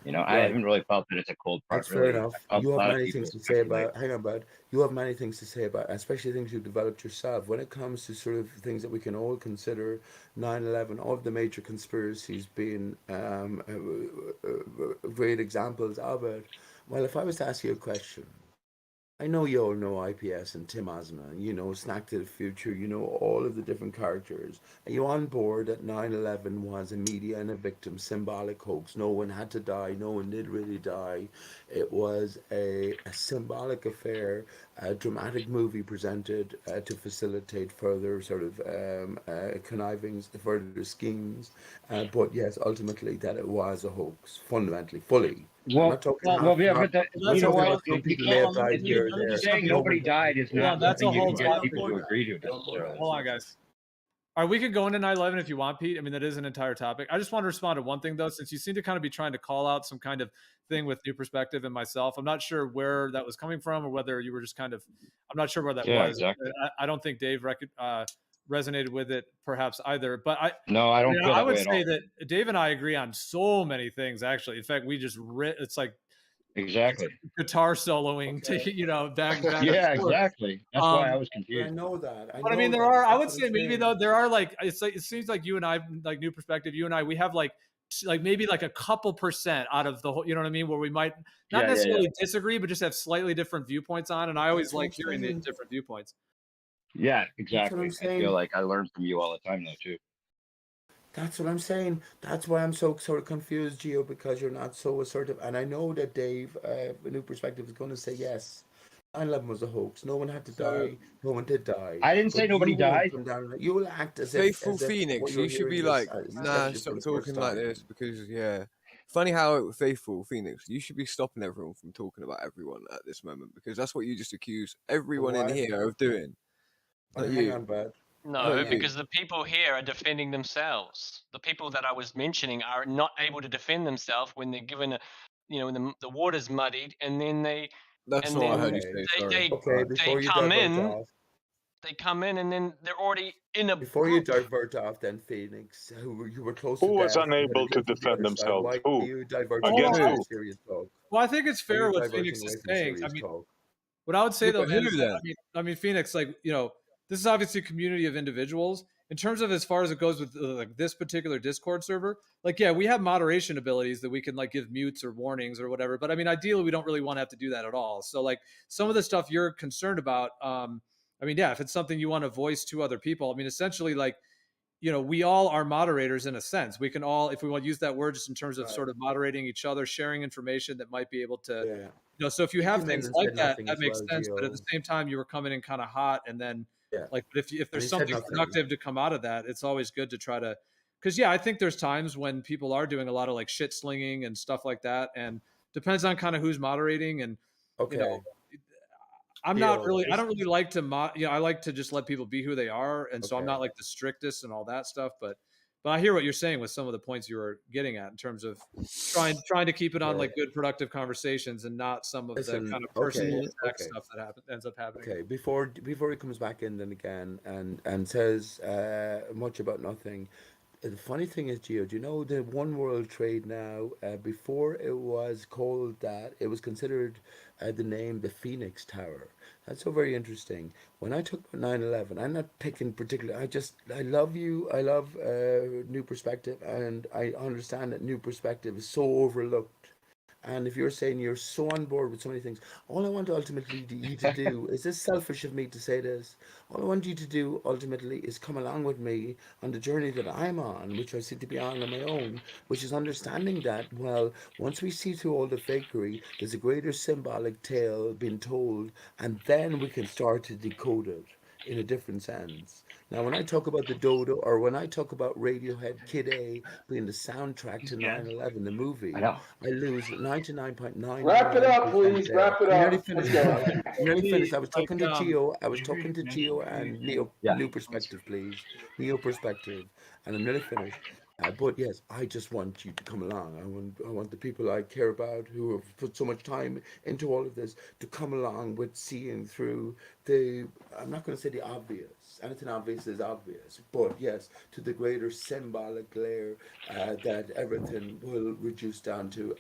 S8: You know, I
S3: Right.
S8: haven't really felt that it's a cold part.
S9: That's fair
S8: Really,
S9: enough.
S8: I felt
S9: You
S8: a
S9: have
S8: lot of
S9: many
S8: people
S9: things to say
S8: speculate.
S9: about. Hang on, bud. You have many things to say about, especially things you've developed yourself. When it comes to sort of things that we can all consider, 9/11, all of the major conspiracies being great examples of it. Well, if I was to ask you a question, I know you all know IPS and Tim Osman, you know Snack to the Future, you know all of the different characters. Are you on board that 9/11 was a media and a victim symbolic hoax? No one had to die, no one did really die. It was a symbolic affair, a dramatic movie presented to facilitate further sort of connivings, further schemes. But yes, ultimately that it was a hoax, fundamentally, fully. I'm
S8: Well,
S9: not talking
S8: well, yeah, but
S9: I'm
S8: you know
S9: talking
S8: what?
S9: about some people may have died here or there.
S8: Saying nobody died is
S6: Hold
S8: not
S6: on, that's a
S8: something you
S6: whole
S8: can get
S6: topic.
S8: people to agree to necessarily.
S6: Hold on, guys. All right, we could go into 9/11 if you want, Pete. I mean, that is an entire topic. I just want to respond to one thing, though, since you seem to kind of be trying to call out some kind of thing with New Perspective and myself. I'm not sure where that was coming from or whether you were just kind of, I'm not sure where that
S8: Yeah,
S6: was.
S8: exactly.
S6: I don't think Dave resonated with it perhaps either. But
S8: No, I don't feel
S6: I
S8: that
S6: would
S8: way at
S6: say
S8: all.
S6: that Dave and I agree on so many things, actually. In fact, we just, it's like,
S8: Exactly.
S6: guitar soloing to, you know, back
S8: Yeah,
S6: and forth.
S8: exactly. That's why I was
S9: But I
S8: confused.
S9: know that.
S6: But I mean, there are. I would say maybe though there are like it's like it seems like you and I, like New Perspective, you and I, we have like maybe like a couple percent out of the whole. You know what I mean? Where we might not
S8: Yeah,
S6: necessarily disagree, but just have slightly different viewpoints on. And I always
S9: That's what
S6: like
S9: I'm
S6: hearing the
S9: saying.
S6: different viewpoints.
S8: Yeah,
S9: That's what
S8: exactly.
S9: I'm
S8: I
S9: saying.
S8: feel like I learn from you all the time, though, too.
S9: That's what I'm saying. That's why I'm so sort of confused, Gio, because you're not so assertive. And I know that Dave, a New Perspective, is going to say yes. 9/11 was a hoax. No one had to
S2: So-
S9: die. No one did die.
S8: I didn't say
S9: But
S8: nobody
S9: you will
S8: died.
S9: come down. You will act as
S2: Faithful
S9: if what
S2: Phoenix,
S9: you're
S2: you should be
S9: hearing
S2: like,
S9: is
S2: nah,
S9: just
S2: stop
S9: for the first
S2: talking like
S9: time.
S2: this because, yeah. Funny how Faithful Phoenix, you should be stopping everyone from talking about everyone at this moment because that's what you just accuse everyone in
S9: Why?
S2: here of doing.
S9: Well,
S2: Not
S9: hang
S2: you.
S9: on, bud.
S22: No,
S2: you.
S22: because the people here are defending themselves. The people that I was mentioning are not able to defend themselves when they're given a, you know, when the water's muddied, and then
S2: That's
S22: and
S2: not what I
S22: then
S2: heard you say. Sorry.
S9: Okay, before
S22: they
S9: you
S22: come
S9: divert
S22: in,
S9: off.
S22: they come in, and then they're already in a
S9: Before you
S22: group.
S9: divert off, then Phoenix, you were close
S14: Who
S9: to
S14: was
S9: death. You had
S14: unable to
S9: to go
S14: defend
S9: the other side.
S14: themselves?
S9: Why
S14: Who?
S9: are you diverting
S14: Against
S9: away
S14: who?
S9: from serious talk?
S6: Well, I think it's
S9: Why are
S6: fair
S9: you
S6: what
S9: diverting
S6: Phoenix
S9: away
S6: is
S9: from
S6: saying.
S9: serious talk?
S6: What I would say
S2: Yeah,
S6: though,
S2: but
S6: man,
S2: who
S6: is,
S2: then?
S6: I mean, Phoenix, like, you know, this is obviously a community of individuals. In terms of as far as it goes with like this particular Discord server, like, yeah, we have moderation abilities that we can like give mutes or warnings or whatever. But I mean, ideally, we don't really want to have to do that at all. So like some of the stuff you're concerned about, I mean, yeah, if it's something you want to voice to other people, I mean, essentially, like, you know, we all are moderators in a sense. We can all, if we want to use that word just in terms of sort of moderating each other, sharing information that might be able to,
S9: Yeah.
S6: you know, so if you
S9: You
S6: have
S9: came in
S6: things
S9: and
S6: like
S9: said
S6: that,
S9: nothing
S6: that
S9: as
S6: makes
S9: well,
S6: sense. But at the
S9: Gio.
S6: same time, you were coming in kind of hot, and then
S9: Yeah.
S6: like, but if
S9: And
S6: there's
S9: he said
S6: something
S9: nothing.
S6: productive to come out of that, it's always good to try to, because yeah, I think there's times when people are doing a lot of like shit slinging and stuff like that, and depends on kind of who's moderating, and you know,
S9: Okay.
S6: I'm not
S9: Gio,
S6: really, I
S9: this
S6: don't really like to you know, I like to just let people be who they are, and so I'm
S9: okay.
S6: not like the strictest and all that stuff, but I hear what you're saying with some of the points you were getting at in terms of trying to keep it on
S9: Yeah.
S6: like good productive conversations and not some of the
S9: Listen,
S6: kind of personal
S9: okay,
S6: attack
S9: okay.
S6: stuff that ends up happening.
S9: Okay, before he comes back in then again and says much about nothing. The funny thing is, Gio, do you know the One World Trade now? Before it was called that, it was considered the name the Phoenix Tower. That's so very interesting. When I took 9/11, I'm not picking particular. I love you. I love New Perspective, and I understand that New Perspective is so overlooked. And if you're saying you're so on board with so many things, all I want ultimately you to do is this selfish of me to say this. All I want you to do ultimately is come along with me on the journey that I'm on, which I seem to be on my own, which is understanding that, well, once we see through all the fakery, there's a greater symbolic tale being told, and then we can start to decode it in a different sense. Now, when I talk about the Dodo, or when I talk about Radiohead Kid A being the soundtrack to 9/11, the movie, I lose 99.9.
S7: Wrap it up, please. Wrap it
S9: I'm nearly
S7: up.
S9: finished.
S7: Let's go.
S9: I'm nearly finished. I was
S6: Like,
S9: talking to Gio. I was talking to Gio and Neo.
S8: Yeah.
S9: New Perspective, please. Neo Perspective, and I'm nearly finished. But yes, I just want you to come along. I want the people I care about who have put so much time into all of this to come along with seeing through the, I'm not going to say the obvious. Anything obvious is obvious. But yes, to the greater symbolic layer that everything will reduce down to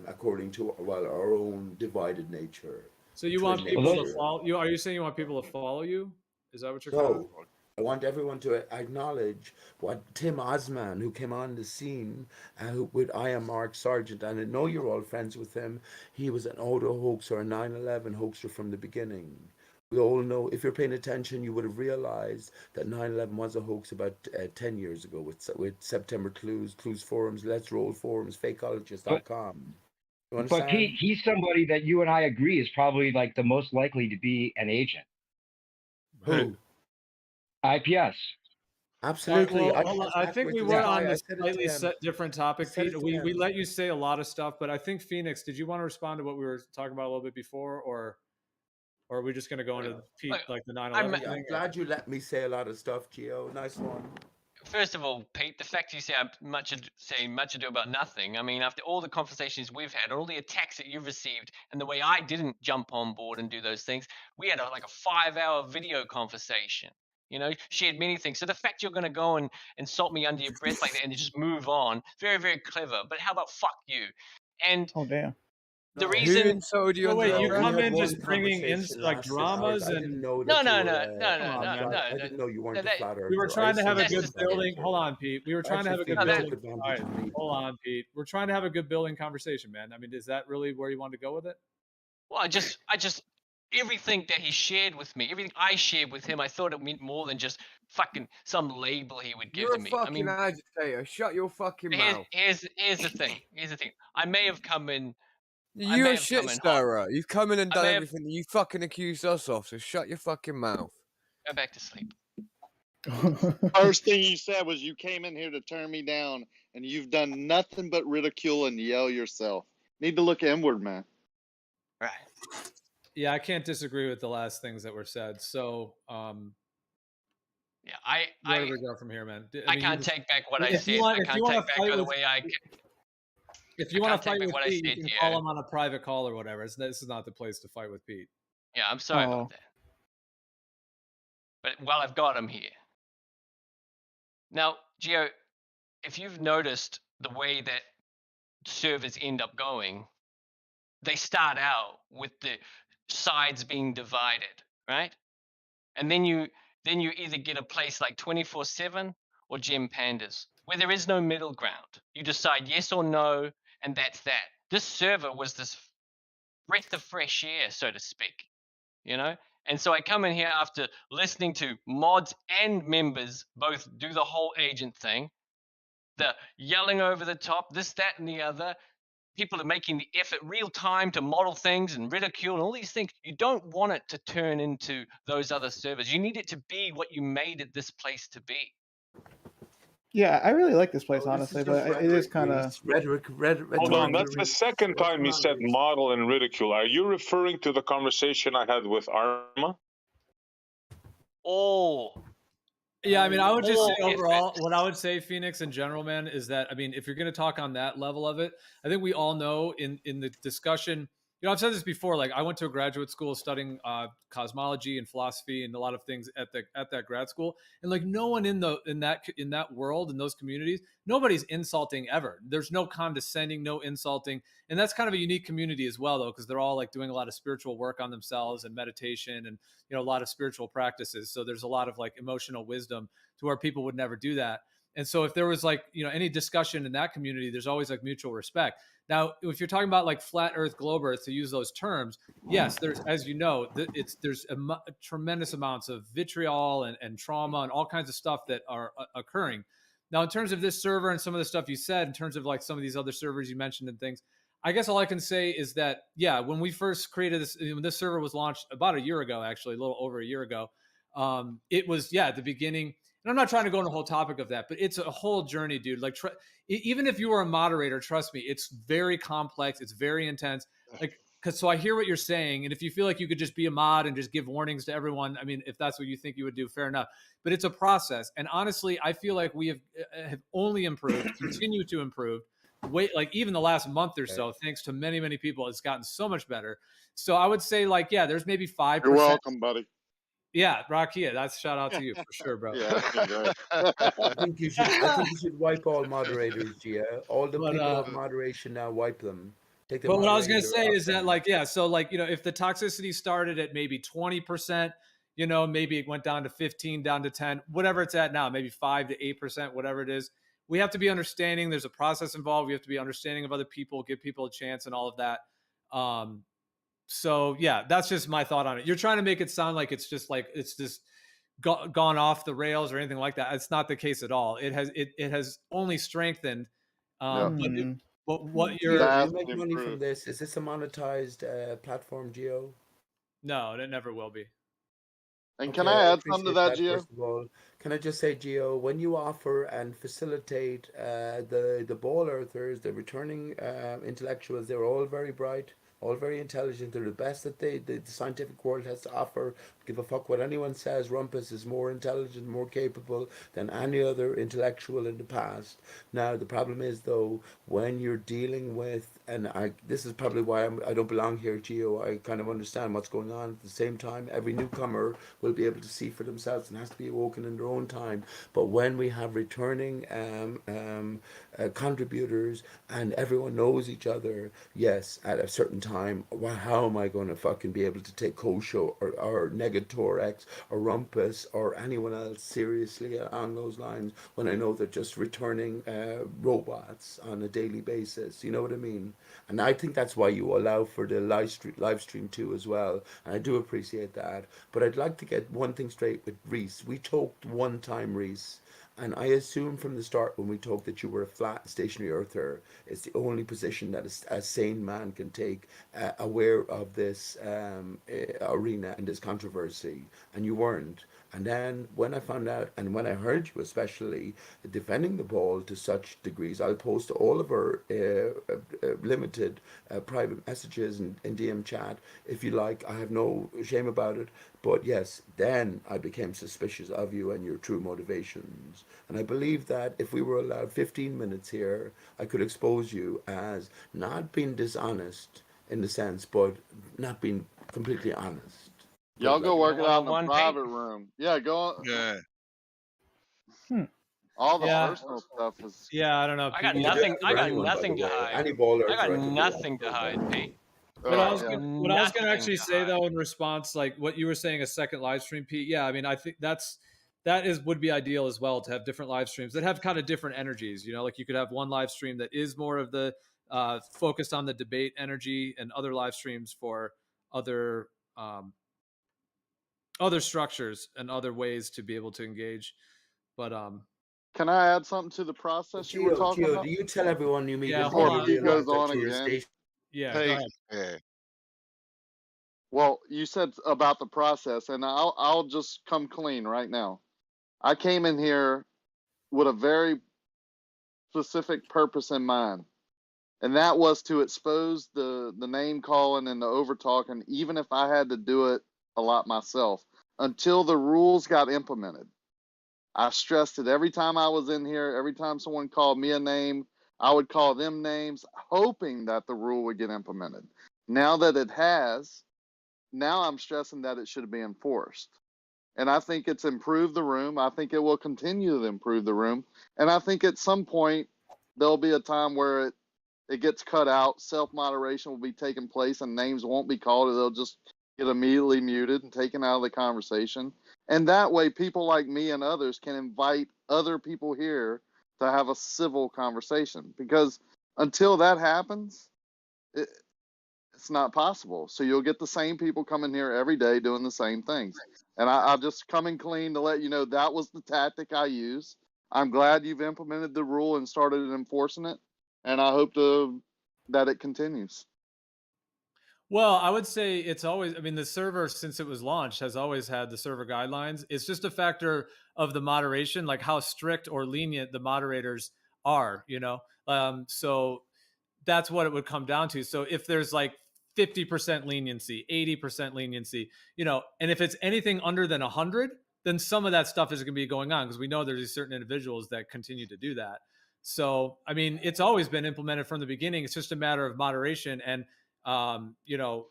S9: according to, well, our own divided nature.
S6: So you want people to follow you? Are you saying you want people to follow you? Is that what you're kind of?
S9: So I want everyone to acknowledge what Tim Osman, who came on the scene with I Am Mark Sargent, and I know you're all friends with him. He was an auto hoaxer, a 9/11 hoaxer from the beginning. We all know, if you're paying attention, you would have realized that 9/11 was a hoax about 10 years ago with September Clues, Clues Forums, Let's Roll Forums, fakeologist.com. You understand?
S8: But Pete, he's somebody that you and I agree is probably like the most likely to be an agent.
S9: Who?
S8: IPS.
S9: Absolutely.
S6: Well, I think we were on a slightly different topic, Pete. We let you say a lot of stuff, but I think Phoenix, did you want to respond to what we were talking about a little bit before, or are we just going to go into Pete like the 9/11 thing?
S9: I'm glad you let me say a lot of stuff, Gio. Nice one.
S22: First of all, Pete, the fact you say much ado about nothing. I mean, after all the conversations we've had, all the attacks that you've received, and the way I didn't jump on board and do those things, we had like a 5-hour video conversation. You know, shared many things. So the fact you're going to go and insult me under your breath like that and just move on, very, very clever. But how about fuck you? And
S21: oh damn.
S22: The reason.
S6: Oh wait, you come in just bringing in like dramas and
S22: no.
S9: I didn't know you weren't the flat earther.
S6: We were trying to have a good building. Hold on, Pete. We were trying to have a good building. All right, hold on, Pete. We're trying to have a good building conversation, man. I mean, is that really where you want to go with it?
S22: Well, I just everything that he shared with me, everything I shared with him, I thought it meant more than just fucking some label he would give to me.
S2: You're a fucking agitator. Shut your fucking mouth.
S22: Here's the thing. Here's the thing. I may have come in.
S2: You're a shit stirrer. You've come in and done everything that you fucking accused us of, so shut your fucking mouth.
S22: Go back to sleep.
S20: First thing you said was you came in here to turn me down, and you've done nothing but ridicule and yell yourself. Need to look inward, man.
S22: Right.
S6: Yeah, I can't disagree with the last things that were said. So,
S22: yeah,
S6: where do we go from here, man?
S22: I can't take back what I said. I can't take back the way I.
S6: If you want to fight with Pete, you can call him on a private call or whatever. This is not the place to fight with Pete.
S22: Yeah, I'm sorry about that. But while I've got him here. Now, Gio, if you've noticed the way that servers end up going, they start out with the sides being divided, right? And then you either get a place like 24/7 or Gem Pandas, where there is no middle ground. You decide yes or no, and that's that. This server was this breath of fresh air, so to speak, you know? And so I come in here after listening to mods and members both do the whole agent thing, the yelling over the top, this, that, and the other. People are making the effort real time to model things and ridicule and all these things. You don't want it to turn into those other servers. You need it to be what you made it this place to be.
S21: Yeah, I really like this place, honestly, but it is kind of
S9: rhetoric.
S19: Hold on, that's the second time you said model and ridicule. Are you referring to the conversation I had with Arma?
S22: Oh.
S6: Yeah, I mean, I would just say overall, what I would say, Phoenix, in general, man, is that, I mean, if you're going to talk on that level of it, I think we all know in the discussion, you know, I've said this before, like I went to a graduate school studying cosmology and philosophy and a lot of things at that grad school. And like no one in that world, in those communities, nobody's insulting ever. There's no condescending, no insulting. And that's kind of a unique community as well, though, because they're all like doing a lot of spiritual work on themselves and meditation and, you know, a lot of spiritual practices. So there's a lot of like emotional wisdom to where people would never do that. And so if there was like, you know, any discussion in that community, there's always like mutual respect. Now, if you're talking about like flat earth, globe earth, to use those terms, yes, there's, as you know, there's tremendous amounts of vitriol and trauma and all kinds of stuff that are occurring. Now, in terms of this server and some of the stuff you said, in terms of like some of these other servers you mentioned and things, I guess all I can say is that, yeah, when we first created this, when this server was launched about a year ago, actually, a little over a year ago, it was, yeah, at the beginning. And I'm not trying to go into the whole topic of that, but it's a whole journey, dude. Like, even if you were a moderator, trust me, it's very complex. It's very intense. Like, so I hear what you're saying, and if you feel like you could just be a mod and just give warnings to everyone, I mean, if that's what you think you would do, fair enough. But it's a process, and honestly, I feel like we have only improved, continue to improve. Like even the last month or so, thanks to many people, it's gotten so much better. So I would say, like, yeah, there's maybe 5%.
S15: You're welcome, buddy.
S6: Yeah, Rakia, that's shout out to you for sure, bro.
S15: Yeah, that's been great.
S9: I think you should wipe all moderators, Gia. All the people of moderation now, wipe them. Take the
S6: But what I was gonna
S9: moderator
S6: say
S9: off
S6: is that,
S9: them.
S6: like, yeah, so like, you know, if the toxicity started at maybe 20%, you know, maybe it went down to 15, down to 10, whatever it's at now, maybe 5 to 8%, whatever it is. We have to be understanding. There's a process involved. We have to be understanding of other people, give people a chance, and all of that. So yeah, that's just my thought on it. You're trying to make it sound like it's just gone off the rails or anything like that. It's not the case at all. It has only strengthened. But what
S9: Gio, do you make money from this? Is this a monetized platform, Gio?
S6: No, it never will be.
S15: And
S9: Okay,
S15: can I add something to
S9: appreciate
S15: that, Gio?
S9: First of all, can I just say, Gio, when you offer and facilitate the ball earthers, the returning intellectuals, they're all very bright, all very intelligent. They're the best that the scientific world has to offer. Give a fuck what anyone says. Rumpus is more intelligent, more capable than any other intellectual in the past. Now, the problem is, though, when you're dealing with, and this is probably why I don't belong here, Gio. I kind of understand what's going on. At the same time, every newcomer will be able to see for themselves and has to be awoken in their own time. But when we have returning contributors and everyone knows each other, yes, at a certain time, well, how am I going to fucking be able to take Kosho or Negatorex or Rumpus or anyone else seriously along those lines when I know they're just returning robots on a daily basis? You know what I mean? And I think that's why you allow for the live stream too as well. And I do appreciate that. But I'd like to get one thing straight with Reese. We talked one time, Reese. And I assumed from the start when we talked that you were a flat stationary earther. It's the only position that a sane man can take, aware of this arena and this controversy, and you weren't. And then when I found out, and when I heard you especially defending the ball to such degrees, I'll post all of our limited private messages in DM chat if you like. I have no shame about it. But yes, then I became suspicious of you and your true motivations. And I believe that if we were allowed 15 minutes here, I could expose you as not being dishonest in the sense, but not being completely honest.
S15: Y'all go work it out in the private room. Yeah, go on.
S5: Yeah.
S15: All the
S6: Yeah.
S15: personal stuff is.
S6: Yeah, I don't know.
S22: I got
S6: Pete.
S22: nothing. I got
S9: anyone, by
S22: nothing
S9: the
S22: to
S9: way.
S22: hide.
S9: Any baller
S22: I got
S9: trying to do
S22: nothing to hide, Pete.
S6: What I was
S15: yeah.
S6: gonna
S22: Nothing
S6: actually
S22: to
S6: say
S22: hide.
S6: though in response, like what you were saying, a second live stream, Pete. Yeah, I mean, I think would be ideal as well to have different live streams that have kind of different energies. You know, like you could have one live stream that is more of the focused on the debate energy, and other live streams for other structures and other ways to be able to engage. But
S15: Can I add something to the process you were talking
S9: Gio,
S15: about?
S9: do you tell everyone you meet
S6: Yeah,
S9: in
S6: hold
S9: here
S6: on.
S15: He goes
S9: realize that
S15: on
S9: you're a
S15: again.
S9: station?
S6: yeah, go
S5: Hey,
S6: ahead.
S5: yeah.
S15: Well, you said about the process, and I'll just come clean right now. I came in here with a very specific purpose in mind, and that was to expose the name calling and the over talking, even if I had to do it a lot myself, until the rules got implemented. I stressed it every time I was in here. Every time someone called me a name, I would call them names, hoping that the rule would get implemented. Now that it has, now I'm stressing that it should be enforced. And I think it's improved the room. I think it will continue to improve the room. And I think at some point there'll be a time where it gets cut out, self-moderation will be taking place, and names won't be called. They'll just get immediately muted and taken out of the conversation. And that way people like me and others can invite other people here to have a civil conversation. Because until that happens, it's not possible. So you'll get the same people coming here every day doing the same things. And I'm just coming clean to let you know that was the tactic I used. I'm glad you've implemented the rule and started enforcing it. And I hope that it continues.
S6: Well, I would say it's always, I mean, the server, since it was launched, has always had the server guidelines. It's just a factor of the moderation, like how strict or lenient the moderators are, you know? So that's what it would come down to. So if there's like 50% leniency, 80% leniency, you know, and if it's anything under than 100, then some of that stuff is going to be going on because we know there's these certain individuals that continue to do that. So, I mean, it's always been implemented from the beginning. It's just a matter of moderation. And, you know,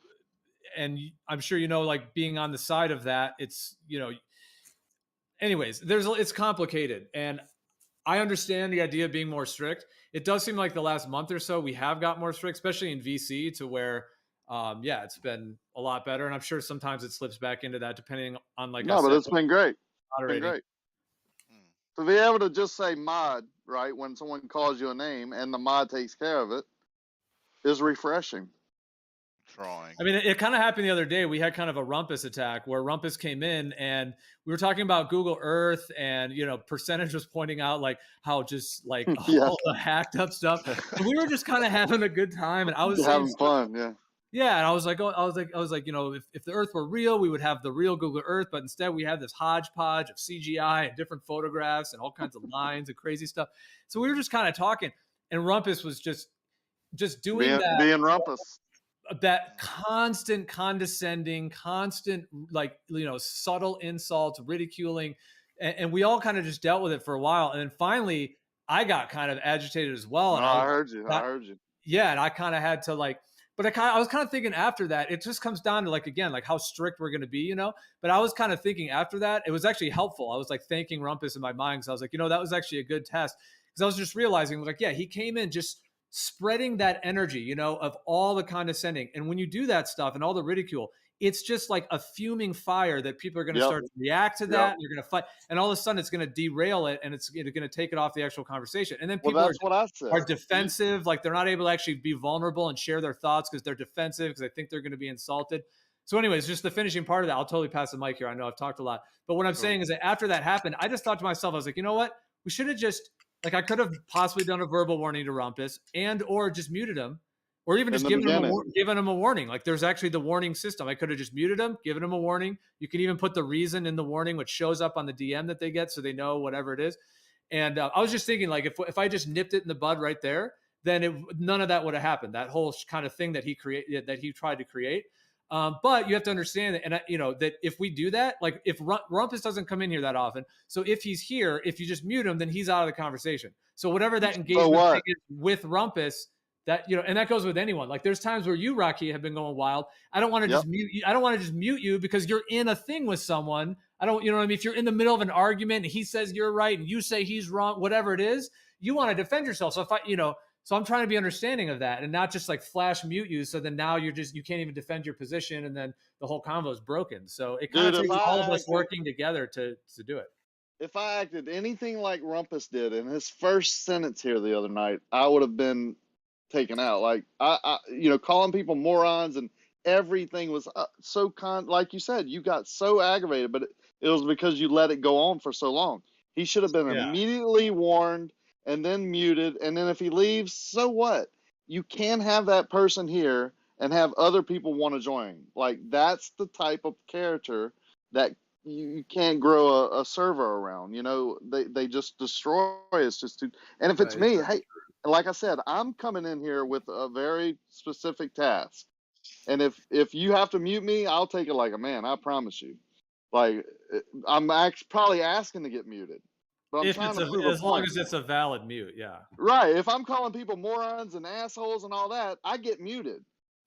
S6: and I'm sure, you know, like being on the side of that, it's, you know, anyways, it's complicated. And I understand the idea of being more strict. It does seem like the last month or so, we have got more strict, especially in VC to where, yeah, it's been a lot better. And I'm sure sometimes it slips back into that depending on, like,
S20: No, but it's been great. It's been
S6: moderating.
S20: great. To be able to just say mod, right, when someone calls you a name and the mod takes care of it is refreshing.
S5: Trying.
S6: I mean, it kind of happened the other day. We had kind of a Rumpus attack where Rumpus came in and we were talking about Google Earth and, you know, Percentage was pointing out like how just like all the hacked up stuff. And we were just kind of having a good time. And I was
S20: having fun. Yeah.
S6: Yeah. And I was like, you know, if the Earth were real, we would have the real Google Earth. But instead we have this hodgepodge of CGI and different photographs and all kinds of lines and crazy stuff. So we were just kind of talking and Rumpus was just doing that.
S20: Being Rumpus.
S6: That constant condescending, constant, like, you know, subtle insults, ridiculing. And we all kind of just dealt with it for a while. And then finally I got kind of agitated as well. And
S20: I heard you.
S6: Yeah. And I kind of had to like, but I was kind of thinking after that, it just comes down to like, again, like how strict we're going to be, you know, but I was kind of thinking after that, it was actually helpful. I was like thanking Rumpus in my mind. Cause I was like, you know, that was actually a good test. Cause I was just realizing like, yeah, he came in just spreading that energy, you know, of all the condescending. And when you do that stuff and all the ridicule, it's just like a fuming fire that people are going to start to react to that. You're going to fight. And all of a sudden it's going to derail it and it's going to take it off the actual conversation. And then people are defensive. Like they're not able to actually be vulnerable and share their thoughts because they're defensive because they think they're going to be insulted. So anyways, just the finishing part of that, I'll totally pass the mic here. I know I've talked a lot, but what I'm saying is that after that happened, I just thought to myself, I was like, you know what? We should have just, like, I could have possibly done a verbal warning to Rumpus and or just muted him or even just given him a warning. Like there's actually the warning system. I could have just muted him, given him a warning. You can even put the reason in the warning, which shows up on the DM that they get so they know whatever it is. And I was just thinking, like, if I just nipped it in the bud right there, then none of that would have happened. That whole kind of thing that he created, that he tried to create. But you have to understand that, and you know, that if we do that, like if Rumpus doesn't come in here that often, so if he's here, if you just mute him, then he's out of the conversation. So whatever that engagement is with Rumpus, that, you know, and that goes with anyone. Like there's times where you, Rocky, have been going wild. I don't want to just mute you. I don't want to just mute you because you're in a thing with someone. I don't, you know what I mean? If you're in the middle of an argument and he says you're right and you say he's wrong, whatever it is, you want to defend yourself. So if I, you know, so I'm trying to be understanding of that and not just like flash mute you. So then now you can't even defend your position and then the whole convo is broken. So it kind of takes all of us working together to do it.
S20: If I acted anything like Rumpus did in his first sentence here the other night, I would have been taken out. Like I you know, calling people morons and everything was so like you said, you got so aggravated, but it was because you let it go on for so long. He should have been immediately warned and then muted, and then if he leaves, so what? You can have that person here and have other people want to join. Like that's the type of character that you can't grow a server around. You know, they just destroy. It's just too. And if it's me, hey, like I said, I'm coming in here with a very specific task, and if you have to mute me, I'll take it like a man. I promise you. Like I'm probably asking to get muted. But I'm trying to prove
S6: as long as it's a valid mute, yeah.
S20: Right. If I'm calling people morons and assholes and all that, I get muted.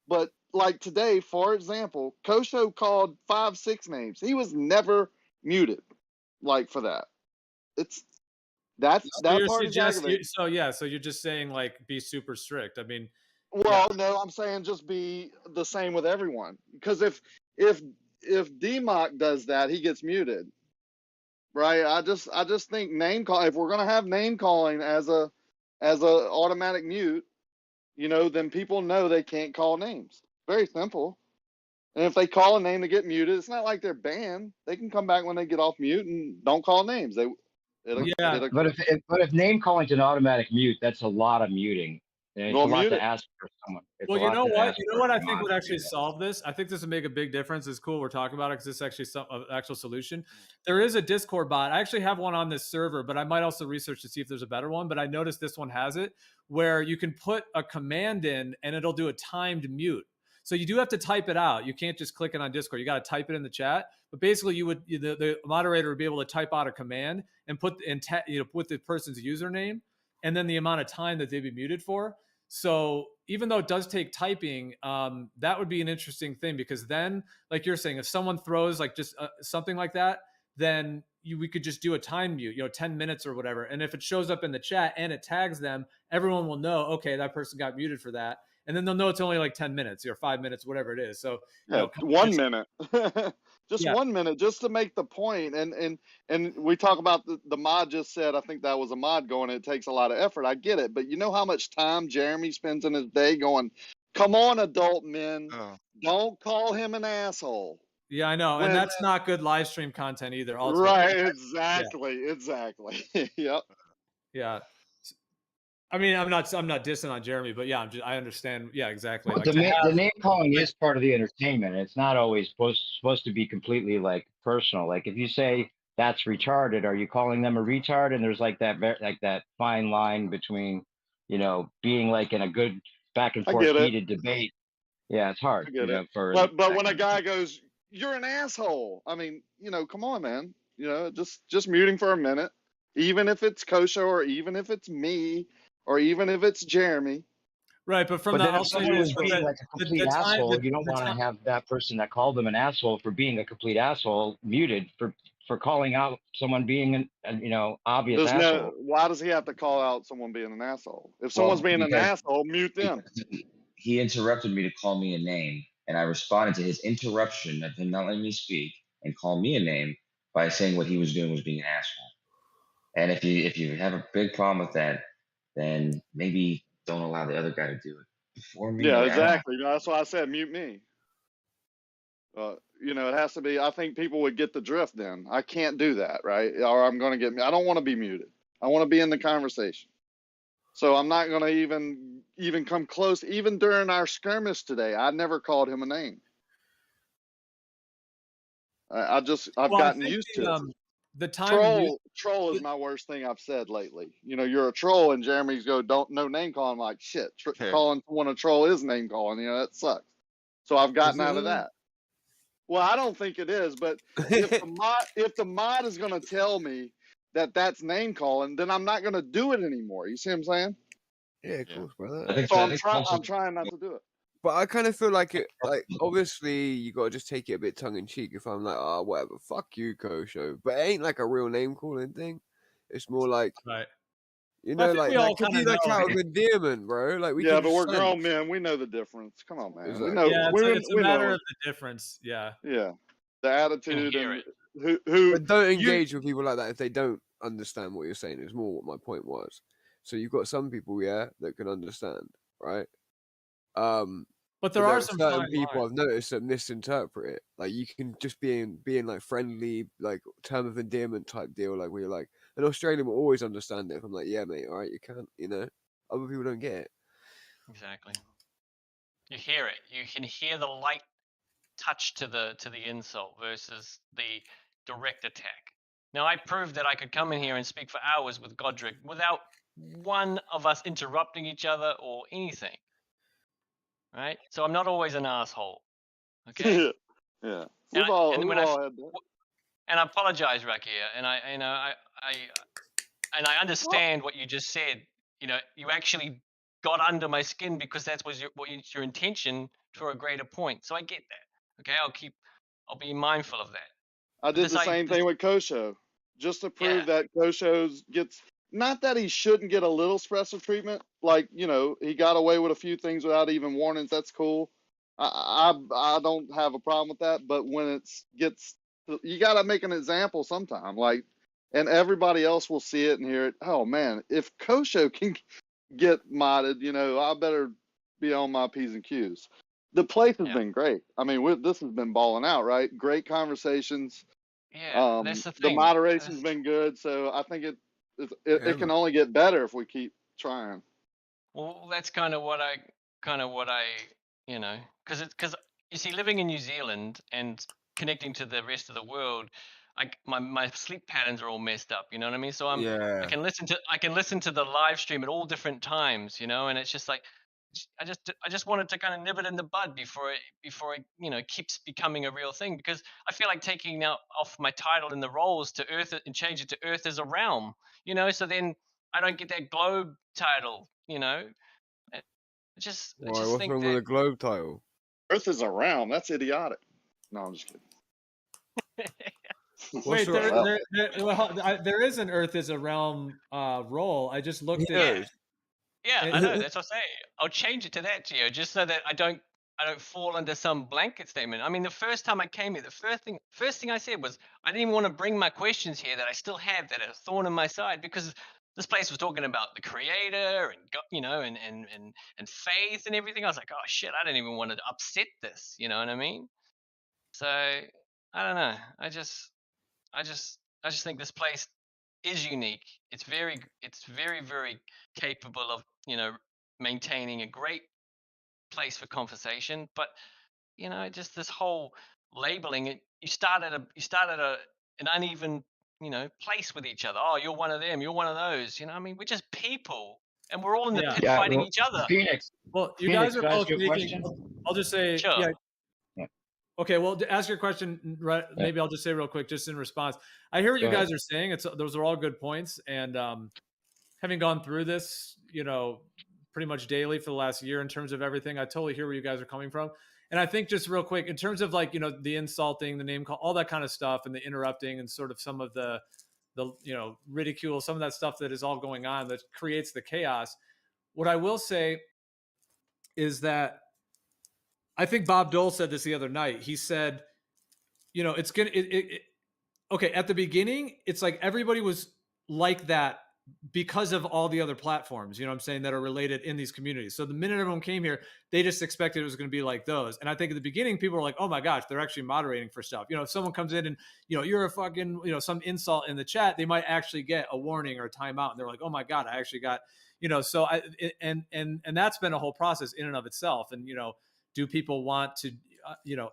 S20: But like today, for example, Kosho called 5-6 names. He was never muted, like for that. That part is aggravating.
S6: So you're just saying like be super strict. I mean,
S20: well, no, I'm saying just be the same with everyone. Because if DMOC does that, he gets muted. Right, I just think name call. If we're gonna have name calling as a automatic mute, you know, then people know they can't call names. Very simple. And if they call a name to get muted, it's not like they're banned. They can come back when they get off mute and don't call names. But
S8: if name calling's an automatic mute, that's a lot of muting. And it's a lot to ask for someone.
S6: Well, you know what? You know what I think would actually solve this? I think this would make a big difference. It's cool we're talking about it because this is actually an actual solution. There is a Discord bot. I actually have one on this server, but I might also research to see if there's a better one. But I noticed this one has it where you can put a command in and it'll do a timed mute. So you do have to type it out. You can't just click it on Discord. You got to type it in the chat. But basically, the moderator would be able to type out a command and put the person's username and then the amount of time that they'd be muted for. So even though it does take typing, that would be an interesting thing, because then, like you're saying, if someone throws like just something like that, then we could just do a time mute, 10 minutes or whatever. And if it shows up in the chat and it tags them, everyone will know, okay, that person got muted for that. And then they'll know it's only like 10 minutes or 5 minutes, whatever it is. So
S20: yeah, 1 minute, just 1 minute, just to make the point. And we talk about the mod just said, I think that was a mod going, it takes a lot of effort. I get it. But you know how much time Jeremy spends in his day going, come on, adult men, don't call him an asshole.
S6: Yeah, I know. And that's not good live stream content either. Also.
S20: Right, exactly. Yep.
S6: Yeah. I mean, I'm not dissing on Jeremy, but yeah, I understand. Yeah, exactly.
S8: But
S6: like
S8: the name calling is part of the entertainment. It's not always supposed to be completely like personal. Like if you say that's retarded, are you calling them a retard? And there's like that fine line between, being like in a good back and forth heated debate. Yeah, it's hard.
S20: But when a guy goes, you're an asshole. I mean, come on, man. Just muting for a minute, even if it's Kosho or even if it's me or even if it's Jeremy.
S6: Right, but from
S8: if someone is being like a complete asshole, you don't want to have that person that called them an asshole for being a complete asshole muted for calling out someone being an obvious asshole.
S20: Why does he have to call out someone being an asshole? If someone's being an asshole, mute them.
S13: He interrupted me to call me a name, and I responded to his interruption of him not letting me speak and call me a name by saying what he was doing was being an asshole. And if you have a big problem with that, then maybe don't allow the other guy to do it before me.
S20: Yeah, exactly. That's why I said mute me. It has to be. I think people would get the drift. Then I can't do that, right? Or I'm going to get. I don't want to be muted. I want to be in the conversation. So I'm not going to even come close. Even during our skirmish today, I never called him a name. I've gotten used to it.
S6: The time
S20: troll is my worst thing I've said lately. You're a troll, and Jeremy's no name calling. I'm like, shit, calling someone a troll is name calling. That sucks. So I've gotten out of that. Well, I don't think it is, but if the mod is going to tell me that that's name calling, then I'm not going to do it anymore. You see what I'm saying?
S2: Yeah, of course, brother.
S20: So I'm trying not to do it.
S2: But I kind of feel like it. Like, obviously, you gotta just take it a bit tongue in cheek. If I'm like, oh, whatever, fuck you, Kosho. But it ain't like a real name calling thing. It's more like,
S6: right.
S2: Like that could be like out of endearment, bro. Like
S20: but we're grown men. We know the difference. Come on, man.
S2: Exactly.
S20: We know.
S6: It's a matter of the difference. Yeah.
S20: Yeah. The attitude and
S2: But don't engage with people like that if they don't understand what you're saying. Is more what my point was. So you've got some people, that can understand, right?
S6: But there are some
S2: certain people I've noticed that misinterpret it. Like you can just being like friendly, like term of endearment type deal. Like where you're like, an Australian will always understand it. If I'm like, yeah, mate, all right, you can't. Other people don't get it.
S22: Exactly. You hear it. You can hear the light touch to the insult versus the direct attack. Now I proved that I could come in here and speak for hours with Godric without one of us interrupting each other or anything. Right, so I'm not always an asshole. Okay.
S20: Yeah. We've all had that.
S22: And I apologize, Rakia, and I understand what you just said. You actually got under my skin because that's your intention for a greater point. So I get that. Okay, I'll be mindful of that.
S20: I did the same thing with Kosho, just to prove that Kosho gets. Not that he shouldn't get a little special treatment, like he got away with a few things without even warnings. That's cool. I don't have a problem with that. But when you got to make an example sometime, and everybody else will see it and hear it. Oh man, if Kosho can get modded, I better be on my P's and Q's. The place has been great. I mean, this has been balling out, right? Great conversations.
S22: Yeah, that's the thing.
S20: The moderation's been good, so I think it can only get better if we keep trying.
S22: Well, that's kind of what I because you see, living in New Zealand and connecting to the rest of the world, my sleep patterns are all messed up. You know what I mean? So I can listen to the live stream at all different times. And it's just like I just wanted to kind of nib it in the bud before it keeps becoming a real thing, because I feel like taking now off my title in the roles to Earth and change it to Earth as a realm, so then I don't get that globe title, I just
S2: Why?
S22: think
S2: What's wrong with
S22: that
S2: the globe title?
S20: Earth is a round. That's idiotic. No, I'm just kidding.
S6: Wait,
S2: Well,
S6: there is an Earth as a realm role. I just looked at it.
S22: Yeah, I know. That's what I'm saying. I'll change it to that, Gio, just so that I don't fall under some blanket statement. I mean, the first time I came here, the first thing I said was I didn't even want to bring my questions here that I still have that are a thorn in my side, because this place was talking about the creator and God, and faith and everything. I was like, oh shit, I didn't even want to upset this. You know what I mean? So I don't know. I just think this place is unique. It's very, very capable of maintaining a great place for conversation. But just this whole labeling it. You start at an uneven place with each other. Oh, you're one of them. You're one of those. I mean, we're just people, and we're all in the pit fighting each other.
S8: Phoenix.
S6: Well, you
S8: Phoenix,
S6: guys are
S8: can I ask
S6: both
S8: you a
S6: making.
S8: question?
S6: I'll just say,
S22: Sure.
S6: yeah. Okay, well, to ask your question, right? Maybe I'll just say real quick, just in response. I hear what you guys are saying. Those are all good points, and having gone through this, pretty much daily for the last year in terms of everything, I totally hear where you guys are coming from. And I think just real quick, in terms of the insulting, the name call, all that kind of stuff, and the interrupting, and sort of some of the ridicule, some of that stuff that is all going on that creates the chaos. What I will say is that I think Bob Dole said this the other night. He said, it's gonna. Okay, at the beginning, it's like everybody was like that because of all the other platforms, you know what I'm saying, that are related in these communities. So the minute everyone came here, they just expected it was going to be like those. And I think at the beginning, people were like, oh my gosh, they're actually moderating for stuff. If someone comes in and, you're a fucking, some insult in the chat, they might actually get a warning or a timeout. And they're like, oh my God, I actually got, so and that's been a whole process in and of itself. And, do people want to,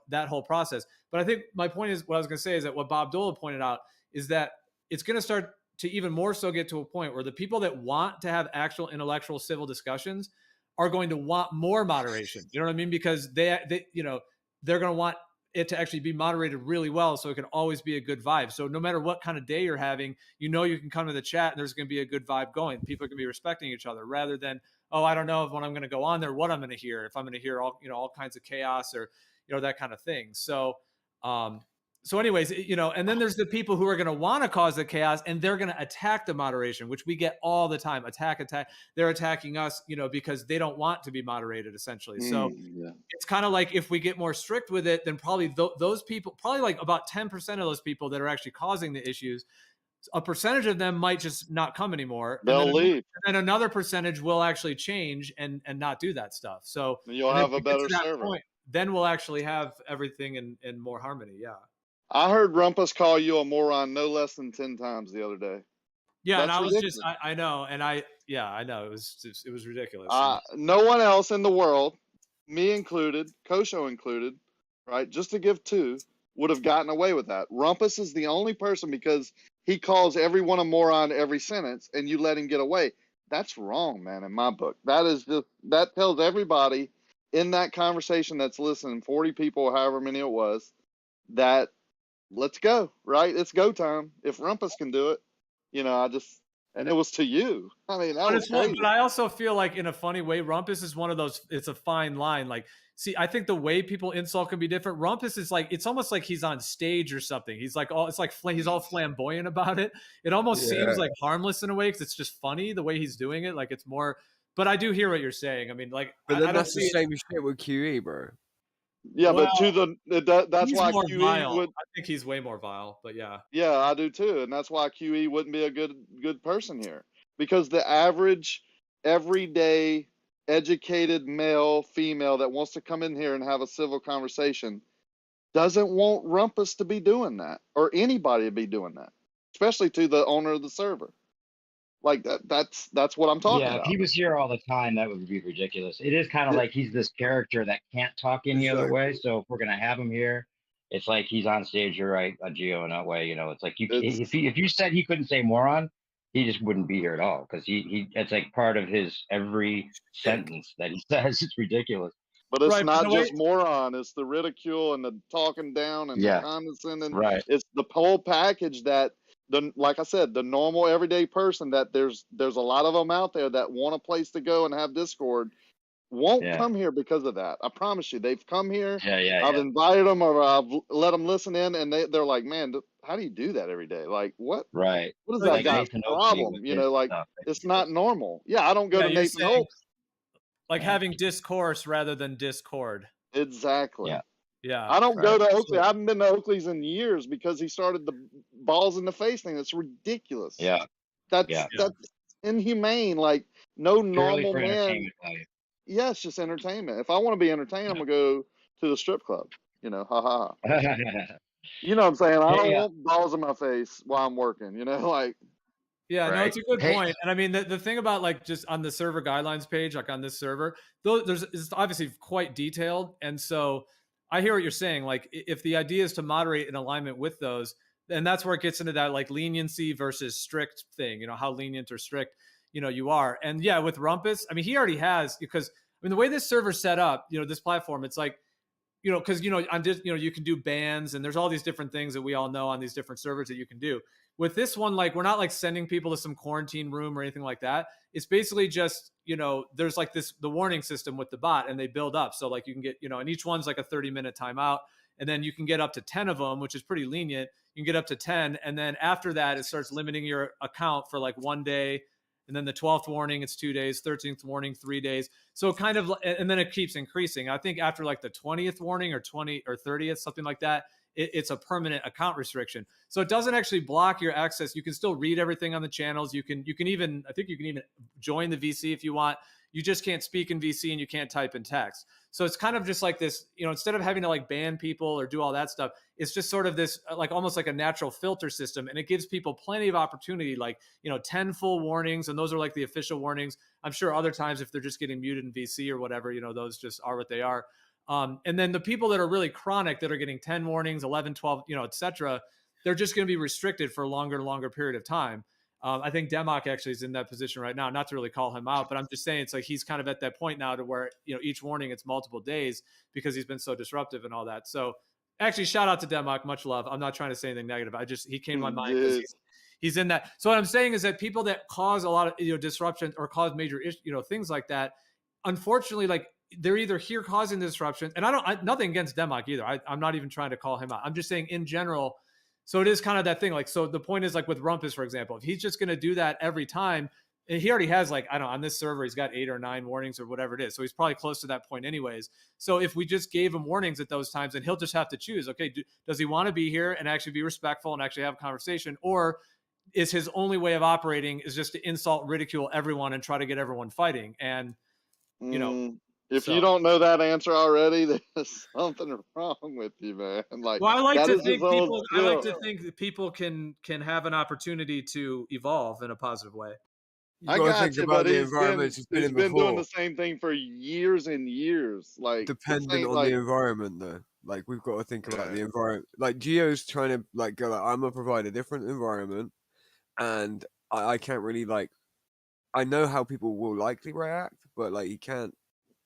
S6: that whole process. But I think my point is, what I was going to say is that what Bob Dole pointed out is that it's going to start to even more so get to a point where the people that want to have actual intellectual civil discussions are going to want more moderation. You know what I mean? Because they're going to want it to actually be moderated really well, so it can always be a good vibe. So no matter what kind of day you're having, you can come to the chat and there's going to be a good vibe going. People are going to be respecting each other, rather than, oh, I don't know if when I'm going to go on there, what I'm going to hear, if I'm going to hear all kinds of chaos or that kind of thing. So anyways, and then there's the people who are going to want to cause the chaos, and they're going to attack the moderation, which we get all the time. Attack. They're attacking us, because they don't want to be moderated, essentially. So it's kind of like, if we get more strict with it, then probably those people, probably like about 10% of those people that are actually causing the issues, a percentage of them might just not come anymore.
S20: They'll leave.
S6: And another percentage will actually change and not do that stuff. So
S20: you'll have a better server.
S6: Then we'll actually have everything in more harmony. Yeah.
S20: I heard Rumpus call you a moron no less than 10 times the other day.
S6: Yeah,
S20: That's
S6: and I was
S20: ridiculous.
S6: I know, and I know it was ridiculous.
S20: No one else in the world, me included, Kosho included, right? Just to give two, would have gotten away with that. Rumpus is the only person, because he calls everyone a moron every sentence, and you let him get away. That's wrong, man. In my book, that tells everybody in that conversation that's listening, 40 people, or however many it was, that. Let's go, right? It's go time. If Rumpus can do it, and it was to you. I mean, that was crazy.
S6: But I also feel like, in a funny way, Rumpus is one of those, it's a fine line. Like, see, I think the way people insult can be different. Rumpus is like, it's almost like he's on stage or something. He's like, he's all flamboyant about it. It almost seems like harmless in a way, because it's just funny the way he's doing it. Like, it's more, but I do hear what you're saying. I mean, like,
S2: but then that's the same shit with QE, bro.
S20: Yeah, well, but that's why
S6: QE
S20: vile.
S6: I think he's way more vile, but yeah.
S20: Yeah, I do too, and that's why QE wouldn't be a good person here, because the average, everyday, educated male, female that wants to come in here and have a civil conversation doesn't want Rumpus to be doing that, or anybody to be doing that, especially to the owner of the server. Like that's what I'm talking about.
S8: Yeah, if he was here all the time, that would be ridiculous. It is kind of like he's this character that can't talk any other way. So if we're gonna have him here, it's like he's on stage. You're right, Gio, in that way. It's like if you said he couldn't say moron, he just wouldn't be here at all because he it's like part of his every sentence that he says. It's ridiculous.
S20: But it's
S6: Right, but
S20: not
S6: the way-
S20: just moron. It's the ridicule and the talking down and
S8: Yeah.
S20: the condescending.
S8: Right.
S20: It's the whole package that like I said, the normal everyday person that there's a lot of them out there that want a place to go and have Discord won't
S8: Yeah.
S20: come here because of that. I promise you, they've come here.
S8: Yeah.
S20: I've invited them or I've let them listen in, and they're like, man, how do you do that every day? Like, what?
S8: Right.
S20: What is
S8: Like
S20: that guy's
S8: Nathan Oakley
S20: problem?
S8: with
S20: You
S8: his
S20: know, like
S8: stuff.
S20: it's not normal. Yeah, I don't go
S6: Yeah,
S20: to
S6: you're
S20: Nathan
S6: saying,
S20: Oakley.
S6: like having discourse rather than discord.
S20: Exactly.
S6: Yeah.
S20: I don't go
S6: right.
S20: to Oakley. I haven't been to Oakley's in years because he started the balls in the face thing. That's ridiculous.
S8: Yeah.
S20: That's
S8: Yeah.
S20: that's inhumane. Like no
S8: Purely
S20: normal
S8: for
S20: man.
S8: entertainment value.
S20: Yeah, it's just entertainment. If I want to be entertained, I'm gonna go to the strip club. You know, ha ha. You know what I'm saying? I don't
S8: Hey,
S20: want balls in my face while I'm working. You know, like
S6: Yeah, no,
S8: Right.
S6: it's a good
S8: Hey-
S6: point. And I mean, the thing about like just on the server guidelines page, like on this server, though, it's obviously quite detailed. And so I hear what you're saying. Like, if the idea is to moderate in alignment with those, then that's where it gets into that like leniency versus strict thing. You know, how lenient or strict you are. And yeah, with Rumpus, I mean, he already has, because I mean, the way this server's set up, this platform, it's like, because on just you can do bans, and there's all these different things that we all know on these different servers that you can do. With this one, like, we're not like sending people to some quarantine room or anything like that. It's basically just there's like the warning system with the bot, and they build up. So like you can get and each one's like a 30-minute timeout, and then you can get up to 10 of them, which is pretty lenient. You can get up to 10, and then after that, it starts limiting your account for like 1 day. And then the 12th warning, it's 2 days, 13th warning, 3 days. So kind of, and then it keeps increasing. I think after like the 20th warning or 30th, something like that, it's a permanent account restriction. So it doesn't actually block your access. You can still read everything on the channels. You can even, I think you can even join the VC if you want. You just can't speak in VC and you can't type in text. So it's kind of just like this, instead of having to like ban people or do all that stuff, it's just sort of this like almost like a natural filter system. And it gives people plenty of opportunity, like, 10 full warnings. And those are like the official warnings. I'm sure other times if they're just getting muted in VC or whatever, those just are what they are. And then the people that are really chronic, that are getting 10 warnings, 11, 12, et cetera, they're just going to be restricted for a longer and longer period of time. I think Demok actually is in that position right now, not to really call him out, but I'm just saying it's like he's kind of at that point now to where, each warning it's multiple days because he's been so disruptive and all that. So actually, shout out to Demok, much love. I'm not trying to say anything negative. He came to my mind because he's in that. So what I'm saying is that people that cause a lot of disruption or cause major things like that, unfortunately, like they're either here causing the disruption, and nothing against Demok either. I'm not even trying to call him out. I'm just saying in general. So it is kind of that thing. Like, so the point is like with Rumpus, for example, if he's just going to do that every time, and he already has like, I don't know, on this server, he's got 8 or 9 warnings or whatever it is. So he's probably close to that point anyways. So if we just gave him warnings at those times, then he'll just have to choose, okay, does he want to be here and actually be respectful and actually have a conversation? Or is his only way of operating is just to insult, ridicule everyone and try to get everyone fighting? And,
S20: if you don't know that answer already, there's something wrong with you, man. Like,
S6: well, I like
S20: that
S6: to
S20: is
S6: think
S20: his own
S6: people. I like to
S20: skill.
S6: think that people can have an opportunity to evolve in a positive way.
S20: I got you, but he's been doing the same thing for years and years. Like,
S2: dependent on the environment, though. Like, we've got to think about the environment. Like, Geo's trying to like go like, I'm gonna provide a different environment, and I can't really like. I know how people will likely react, but like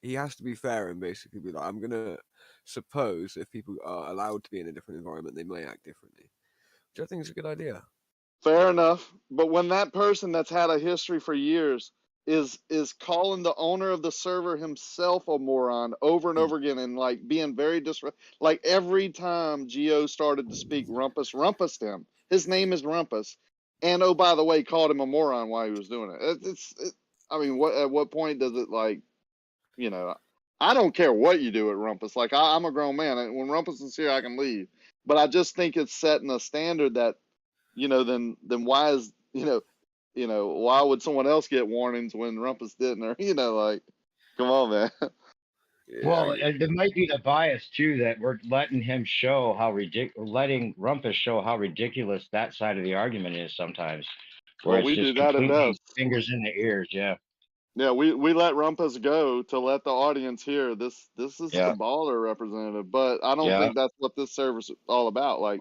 S2: he has to be fair and basically be like, I'm gonna suppose if people are allowed to be in a different environment, they may act differently, which I think is a good idea.
S20: Fair enough, but when that person that's had a history for years is calling the owner of the server himself a moron over and over again, and like being very like every time Geo started to speak, Rumpus him. His name is Rumpus, and oh, by the way, called him a moron while he was doing it. I mean, at what point does it like, I don't care what you do at Rumpus. Like, I'm a grown man, and when Rumpus is here, I can leave. But I just think it's setting a standard that, then why is, why would someone else get warnings when Rumpus didn't? Or, like, come on, man.
S8: Well, there might be the bias too that we're letting him show how letting Rumpus show how ridiculous that side of the argument is sometimes. Where
S20: Well, we
S8: it's just
S20: do that at
S8: completely
S20: best.
S8: fingers in the ears, yeah.
S20: Yeah, we let Rumpus go to let the audience hear this is
S8: Yeah.
S20: the baller representative, but I don't
S8: Yeah.
S20: think that's what this service is all about. Like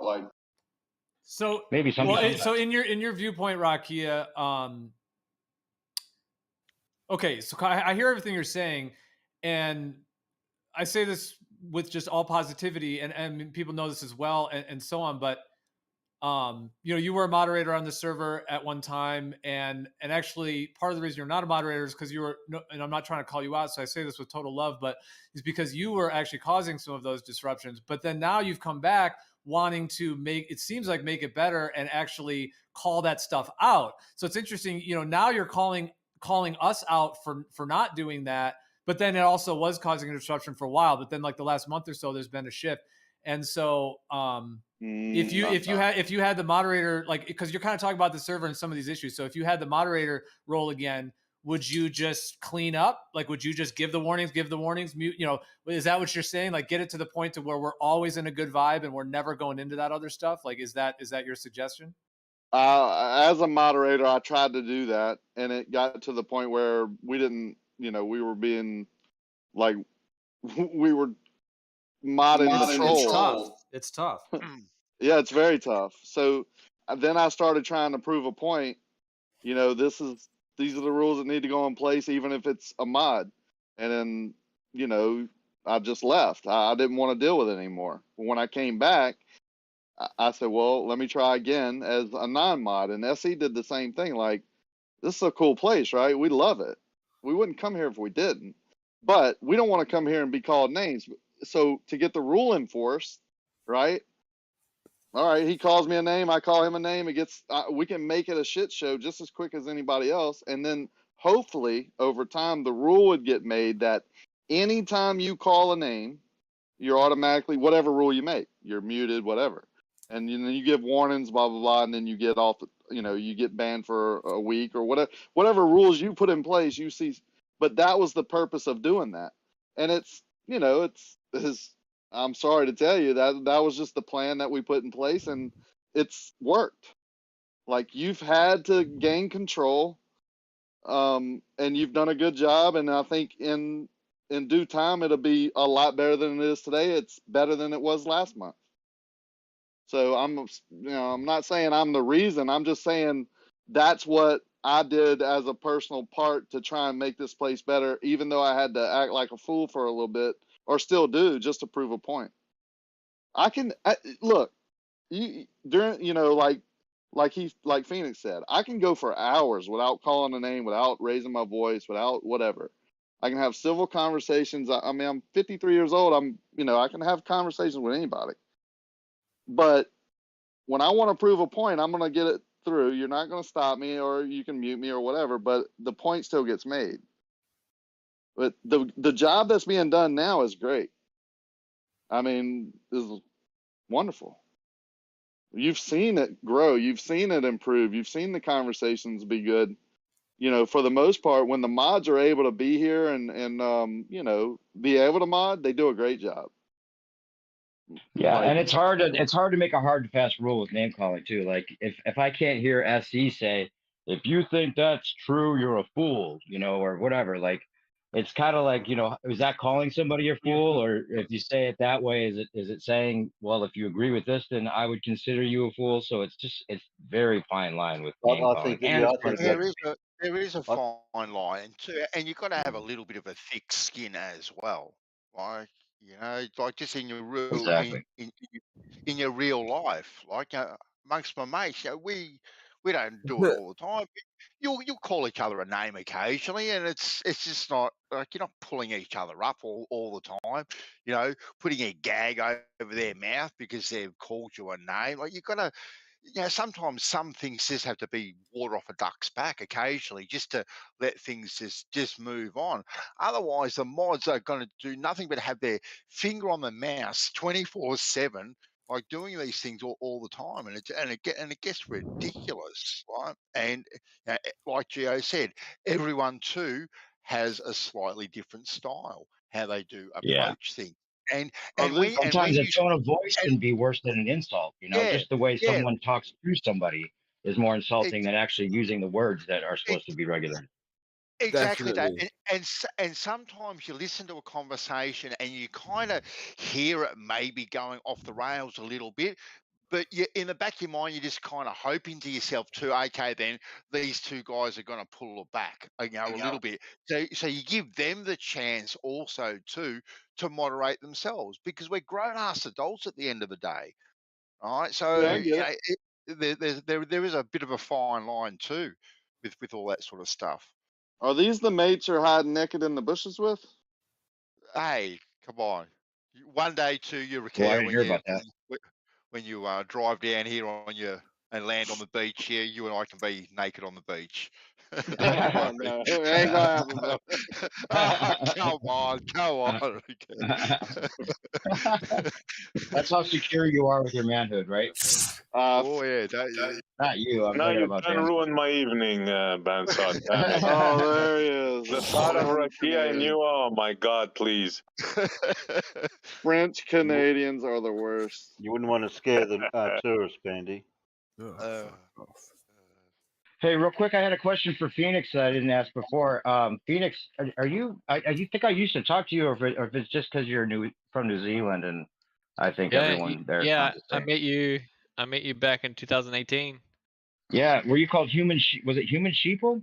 S6: So
S8: Maybe some.
S6: so in your viewpoint, Rakia, okay, so I hear everything you're saying, and I say this with just all positivity, and people know this as well, and so on. But you were a moderator on the server at one time, and actually part of the reason you're not a moderator is because you were. And I'm not trying to call you out, so I say this with total love, but is because you were actually causing some of those disruptions. But then now you've come back wanting to make it better and actually call that stuff out. So it's interesting. Now you're calling us out for not doing that. But then it also was causing a disruption for a while. But then like the last month or so, there's been a shift. And so if you had the moderator, like, because you're kind of talking about the server and some of these issues. So if you had the moderator role again, would you just clean up? Like, would you just give the warnings, mute? Is that what you're saying? Like, get it to the point to where we're always in a good vibe and we're never going into that other stuff? Like, is that your suggestion?
S20: As a moderator, I tried to do that, and it got to the point where we didn't, we were being like, we were modding the troll.
S6: It's tough.
S20: Yeah, it's very tough. So then I started trying to prove a point. These are the rules that need to go in place, even if it's a mod. And then, I just left. I didn't want to deal with it anymore. When I came back, I said, well, let me try again as a non-mod. And SE did the same thing. Like, this is a cool place, right? We love it. We wouldn't come here if we didn't. But we don't want to come here and be called names. So to get the rule enforced, right? All right, he calls me a name, I call him a name. It gets we can make it a shit show just as quick as anybody else. And then hopefully over time the rule would get made that anytime you call a name, you're automatically, whatever rule you make, you're muted, whatever. And then you give warnings, blah blah blah, and then you get off. You get banned for a week or whatever rules you put in place. You see, but that was the purpose of doing that. And it's I'm sorry to tell you that was just the plan that we put in place, and it's worked. Like, you've had to gain control, and you've done a good job. And I think in due time, it'll be a lot better than it is today. It's better than it was last month. So I'm not saying I'm the reason. I'm just saying that's what I did as a personal part to try and make this place better, even though I had to act like a fool for a little bit, or still do, just to prove a point. Look, like Phoenix said, I can go for hours without calling a name, without raising my voice, without whatever. I can have civil conversations. I mean, I'm 53 years old. I can have conversations with anybody. But when I want to prove a point, I'm going to get it through. You're not going to stop me, or you can mute me or whatever, but the point still gets made. But the job that's being done now is great. I mean, is wonderful. You've seen it grow. You've seen it improve. You've seen the conversations be good. For the most part, when the mods are able to be here and be able to mod, they do a great job.
S8: Yeah, and it's hard to make a hard and fast rule with name calling too. Like, if I can't hear SE say, if you think that's true, you're a fool, or whatever. Like, it's kind of like, is that calling somebody a fool? Or if you say it that way, is it saying, well, if you agree with this, then I would consider you a fool? So it's very fine line with name calling.
S5: There is a fine line too, and you've got to have a little bit of a thick skin as well. Like just in your real
S8: exactly.
S5: in your real life, like amongst my mates, we don't do it all the time. You'll call each other a name occasionally, and it's just not like you're not pulling each other up all the time. Putting a gag over their mouth because they've called you a name. Like, you've got to. Sometimes some things just have to be water off a duck's back occasionally, just to let things just move on. Otherwise, the mods are going to do nothing but have their finger on the mouse 24/7, like doing these things all the time, and it gets ridiculous, right? And like Gio said, everyone too has a slightly different style how they do approach things. And
S8: sometimes a tone of voice can be worse than an insult. Just the way someone talks through somebody is more insulting than actually using the words that are supposed to be regulated.
S5: Exactly that. And sometimes you listen to a conversation and you kind of hear it maybe going off the rails a little bit, but you, in the back of your mind, you're just kind of hoping to yourself too, okay, then these two guys are going to pull it back, a little bit. So you give them the chance also too to moderate themselves, because we're grown ass adults at the end of the day. All right. So
S20: Yeah, I get
S5: there is a bit of a fine line too with all that sort of stuff.
S20: Are these the mates you're hiding naked in the bushes with?
S5: Hey, come on. One day too, you
S8: Well, I
S5: recall
S8: didn't hear about that.
S5: when you drive down here on your and land on the beach here, you and I can be naked on the beach.
S20: Oh, no, it ain't gonna happen, bro.
S5: Oh, come on, go on.
S8: That's how secure you are with your manhood, right?
S5: Oh yeah,
S8: Not you. I'm
S10: Now
S8: talking
S10: you
S8: about
S10: done
S8: Dan.
S10: ruined my evening, Bansot. Damn it.
S20: Oh, there he is.
S10: The thought of
S20: French
S10: Rakia and
S20: Canadians.
S10: you, oh my God, please.
S20: French Canadians are the worst.
S3: You wouldn't want to scare the tourists, Bandy.
S8: Hey, real quick, I had a question for Phoenix that I didn't ask before. Phoenix, are you? I think I used to talk to you, or if it's just because you're from New Zealand, and I think everyone there.
S14: Yeah,
S8: sounds the
S14: I
S8: same.
S14: met you back in 2018.
S8: Yeah, were you called human? Was it human sheeple?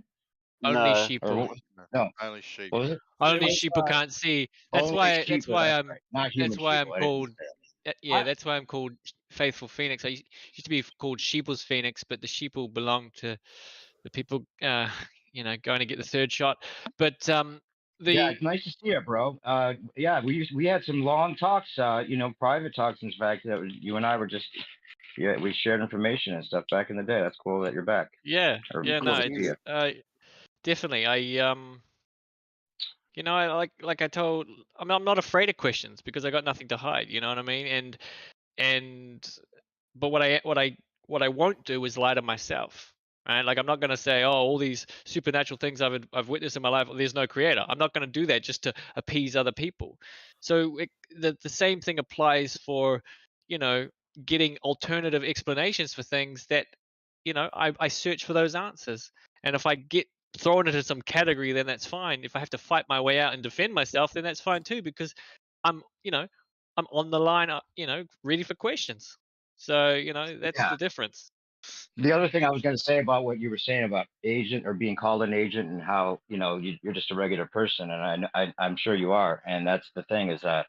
S14: Only
S3: No.
S14: sheeple.
S8: No,
S5: only sheep.
S8: what was it?
S14: Only
S8: It was,
S14: sheeple can't see. That's
S8: only
S14: why.
S8: sheeple,
S14: I'm.
S8: right. Not human
S14: That's why I'm
S8: sheeple. I didn't
S14: called.
S8: say that.
S14: Yeah, that's why I'm called Faithful Phoenix. I used to be called Sheeple's Phoenix, but the sheeple belonged to the people, going to get the third shot. But
S8: Yeah, it's nice to see you, bro. Yeah, we had some long talks, private talks. In fact, that you and I were just, we shared information and stuff back in the day. That's cool that you're back.
S14: yeah,
S8: Or
S14: yeah,
S8: cool
S14: no,
S8: to see you.
S14: it's definitely. I like I told. I'm not afraid of questions because I got nothing to hide. You know what I mean? But what I won't do is lie to myself. Right? Like I'm not going to say, oh, all these supernatural things I've witnessed in my life, there's no creator. I'm not going to do that just to appease other people. So the same thing applies for, getting alternative explanations for things that, I search for those answers. And if I get thrown into some category, then that's fine. If I have to fight my way out and defend myself, then that's fine too, because I'm on the line, ready for questions. So, that's
S8: Yeah.
S14: the difference.
S8: The other thing I was going to say about what you were saying about agent or being called an agent and how, you're just a regular person. And I'm sure you are. And that's the thing is that,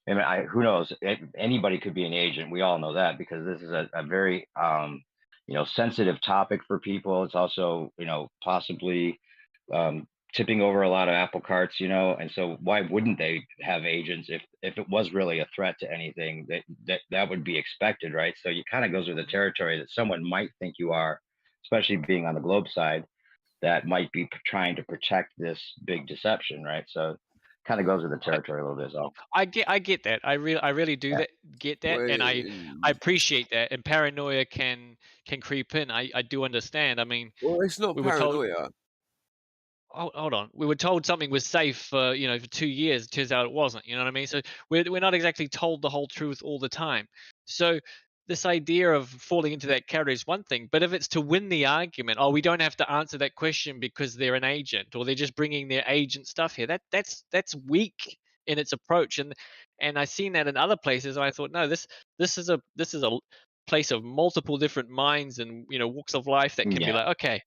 S8: who knows? Anybody could be an agent. We all know that because this is a very, sensitive topic for people. It's also, possibly tipping over a lot of apple carts, and so why wouldn't they have agents if it was really a threat to anything that would be expected, right? So it kind of goes with the territory that someone might think you are, especially being on the globe side, that might be trying to protect this big deception, right? So kind of goes with the territory a little bit. So
S14: I get that. I really do get that, and I appreciate that. And paranoia can creep in. I do understand. I mean,
S2: well, it's not paranoia.
S14: Hold on. We were told something was safe for 2 years. It turns out it wasn't. You know what I mean? So we're not exactly told the whole truth all the time. So this idea of falling into that category is one thing, but if it's to win the argument, we don't have to answer that question because they're an agent or they're just bringing their agent stuff here. That's weak in its approach, and I've seen that in other places. And I thought, no, this is a place of multiple different minds and walks of life that can be like, okay.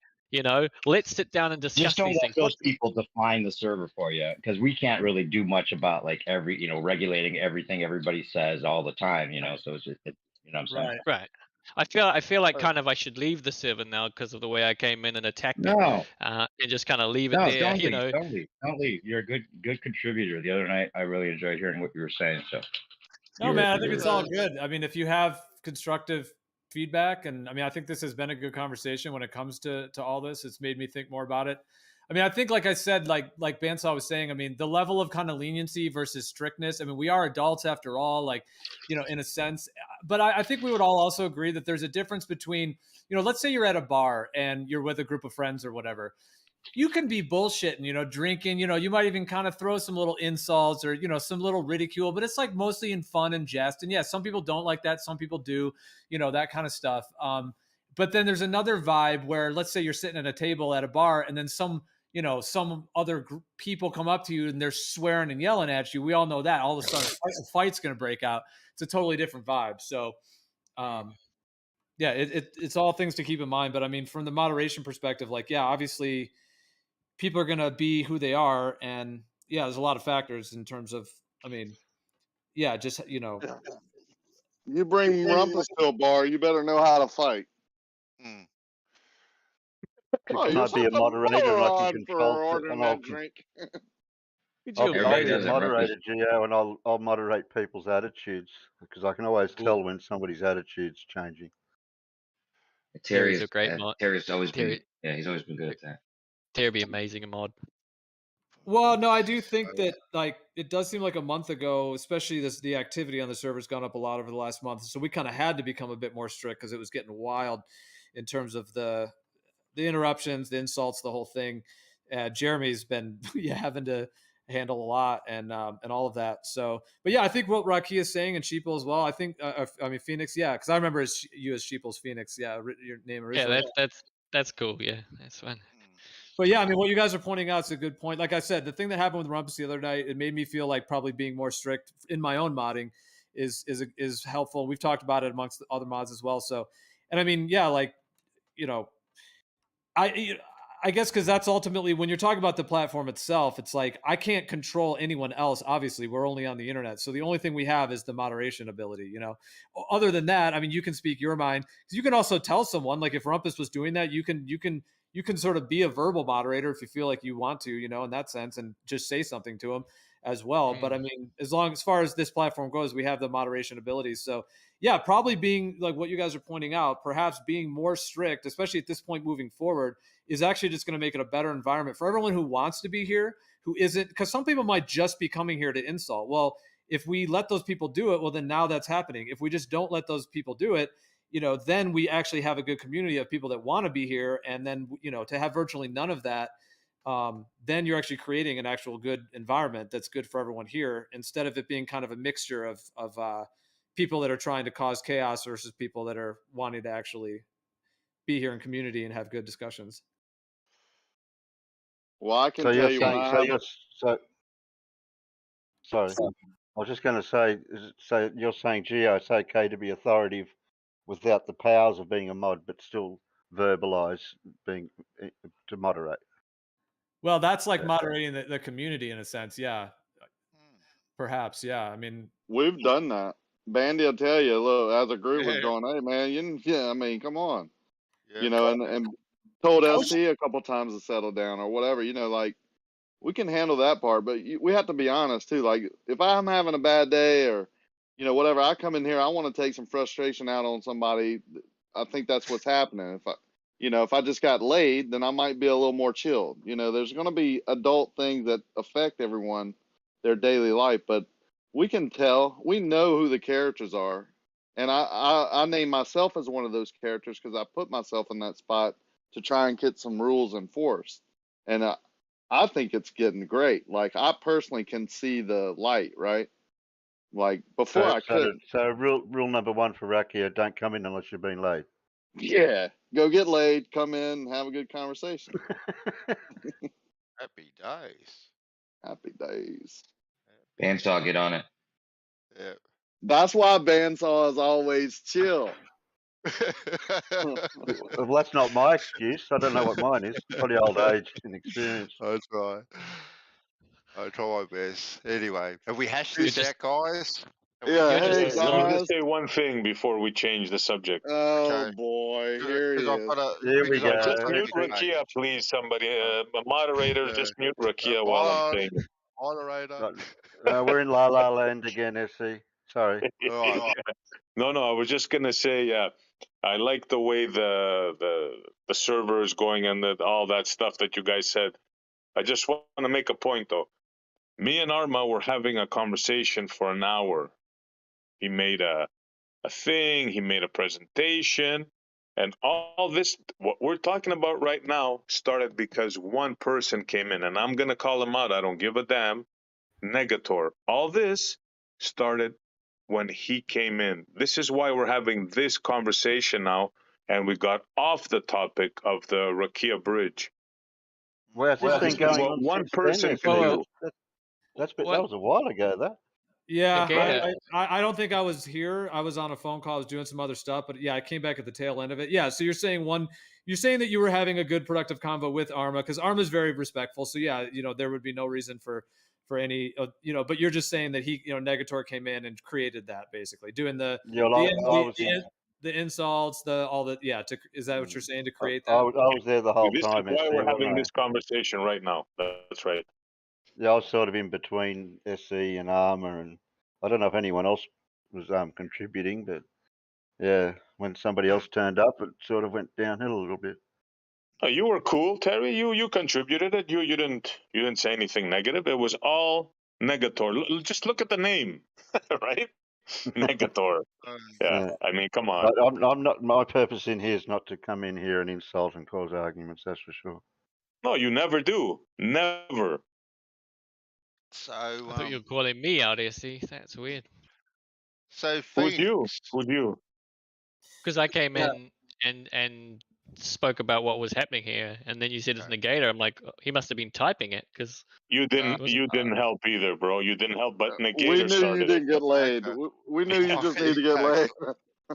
S14: Let's sit down and discuss
S8: just don't
S14: these
S8: let
S14: things.
S8: those people define the server for you, because we can't really do much about like regulating everything everybody says all the time. So it's just, you know what I'm saying?
S14: Right. I feel like kind of I should leave the server now because of the way I came in and attacked it, and just kind of leave it there.
S8: Don't leave. You're a good contributor. The other night, I really enjoyed hearing what you were saying. So,
S6: no, man, I think it's all good. I mean, if you have constructive feedback, and I mean, I think this has been a good conversation when it comes to all this. It's made me think more about it. I mean, I think, like I said, like Bandsaw was saying, I mean, the level of kind of leniency versus strictness. I mean, we are adults after all, like, in a sense. But I think we would all also agree that there's a difference between, let's say you're at a bar and you're with a group of friends or whatever. You can be bullshitting, drinking, you might even kind of throw some little insults or, some little ridicule, but it's like mostly in fun and jest. And yeah, some people don't like that. Some people do, that kind of stuff. But then there's another vibe where, let's say you're sitting at a table at a bar and then some other people come up to you and they're swearing and yelling at you. We all know that all of a sudden a fight's going to break out. It's a totally different vibe. So, yeah, it's all things to keep in mind. But I mean, from the moderation perspective, like, yeah, obviously people are going to be who they are. And yeah, there's a lot of factors in terms of, I mean, yeah, just, you know.
S20: You bring Rumpus to a bar, you better know how to fight. Oh,
S3: Can
S20: you're
S3: I be a
S20: such a
S3: moderator and I can
S20: moron
S3: control
S20: for
S3: it,
S20: ordering
S3: and
S20: that drink.
S3: I'll be
S13: Everybody
S3: a
S13: does it, Rumpus.
S3: moderator, Gio, and I'll moderate people's attitudes because I can always tell when somebody's attitude's changing.
S13: Terry's
S14: a great mod.
S13: Terry's always been,
S14: Terry,
S13: yeah, he's always been good at that.
S14: Terry be amazing a mod.
S6: Well, no, I do think that, like, it does seem like a month ago, especially the activity on the server's gone up a lot over the last month. So we kind of had to become a bit more strict because it was getting wild in terms of the interruptions, the insults, the whole thing. Jeremy's been having to handle a lot and all of that. So, but yeah, I think what Rakia is saying and Sheeple as well. I think I mean Phoenix, yeah, because I remember you as Sheeple's Phoenix, yeah, your name originally.
S14: Yeah, that's cool. Yeah, that's fine.
S6: But yeah, I mean, what you guys are pointing out is a good point. Like I said, the thing that happened with Rumpus the other night, it made me feel like probably being more strict in my own modding is helpful. We've talked about it amongst other mods as well. So, and I mean, yeah, like, you know, I guess because that's ultimately when you're talking about the platform itself, it's like I can't control anyone else. Obviously, we're only on the internet, so the only thing we have is the moderation ability. You know, other than that, I mean, you can speak your mind because you can also tell someone, like if Rumpus was doing that, you can sort of be a verbal moderator if you feel like you want to, you know, in that sense, and just say something to him as well. But I mean, as far as this platform goes, we have the moderation abilities. So yeah, probably being like what you guys are pointing out, perhaps being more strict, especially at this point moving forward, is actually just going to make it a better environment for everyone who wants to be here, who isn't, because some people might just be coming here to insult. Well, if we let those people do it, well, then now that's happening. If we just don't let those people do it, you know, then we actually have a good community of people that want to be here. And then, you know, to have virtually none of that, then you're actually creating an actual good environment that's good for everyone here, instead of it being kind of a mixture of people that are trying to cause chaos versus people that are wanting to actually be here in community and have good discussions.
S20: Well, I can
S3: So
S20: tell
S3: you're
S20: you
S3: saying,
S20: when I
S3: so
S20: have
S3: you're, so, sorry, I was just going to say, so you're saying, Gio, it's okay to be authoritative without the powers of being a mod, but still verbalize being to moderate.
S6: Well, that's like moderating the community in a sense. Yeah. Perhaps. Yeah. I mean,
S20: we've done that. Bandy will tell you, look, as a group was going, hey man, I mean, come on. You know, and told SC a couple times to settle down or whatever, you know, like we can handle that part, but we have to be honest too. Like if I'm having a bad day or, you know, whatever, I come in here, I want to take some frustration out on somebody. I think that's what's happening. If I just got laid, then I might be a little more chilled. You know, there's going to be adult things that affect everyone, their daily life, but we can tell, we know who the characters are. And I name myself as one of those characters because I put myself in that spot to try and get some rules enforced. And I think it's getting great. Like I personally can see the light, right? Like before I couldn't.
S3: So rule number one for Rakia, don't come in unless you've been laid.
S20: Yeah, go get laid, come in, have a good conversation.
S5: Happy days.
S20: Happy days.
S13: Bandsaw, get on it.
S5: Yeah.
S20: That's why Bandsaw is always chill.
S3: Well, that's not my excuse. I don't know what mine is. Probably old age and experience.
S5: That's right. I try my best. Anyway, have we hashed this out, guys?
S20: Yeah, hey
S10: Let me
S20: guys.
S10: just say one thing before we change the subject.
S20: Oh boy, here he is.
S3: Here we go.
S10: Just mute Rakia, please. Somebody, moderator, just mute Rakia while I'm saying it.
S5: Moderator.
S3: We're in La La Land again, SC. Sorry.
S10: No, I was just gonna say, I like the way the server is going and all that stuff that you guys said. I just want to make a point though. Me and Arma were having a conversation for an hour. He made a thing. He made a presentation, and all this what we're talking about right now started because one person came in, and I'm gonna call him out. I don't give a damn. Negator. All this started when he came in. This is why we're having this conversation now, and we got off the topic of the Rakia Bridge.
S3: Where's this been going on?
S10: One
S3: since
S10: person
S3: then,
S10: can
S3: SC?
S10: do.
S3: That was a while ago, that.
S6: Yeah,
S14: Gator.
S6: I don't think I was here. I was on a phone call. I was doing some other stuff, but yeah, I came back at the tail end of it. Yeah, so you're saying that you were having a good productive convo with Arma because Arma is very respectful. So yeah, there would be no reason for any, but you're just saying that he, Negator came in and created that basically, doing the insults, is that what you're saying, to create
S3: I
S6: that?
S3: was there the whole
S10: This is
S3: time.
S10: why
S3: SC,
S10: we're
S3: wasn't
S10: having
S3: I?
S10: this conversation right now. That's right.
S3: Yeah, I was sort of in between SC and Armour, and I don't know if anyone else was contributing, but yeah, when somebody else turned up, it sort of went downhill a little bit.
S10: Oh, you were cool, Terry. You contributed it. You didn't say anything negative. It was all Negator. Just look at the name, right? Negator. Yeah, I mean, come on.
S3: But I'm not. My purpose in here is not to come in here and insult and cause arguments. That's for sure.
S10: No, you never do. Never.
S20: So
S14: I thought you were calling me out, SC. That's weird.
S20: So
S10: Who's you? Who's you?
S14: Because I came in and spoke about what was happening here, and then you said it's Negator. I'm like, he must have been typing it because
S10: You didn't help either, bro. You didn't help, but
S20: we
S10: Negator
S20: knew
S10: started
S20: you didn't
S10: it.
S20: get laid. We knew you just need to get laid.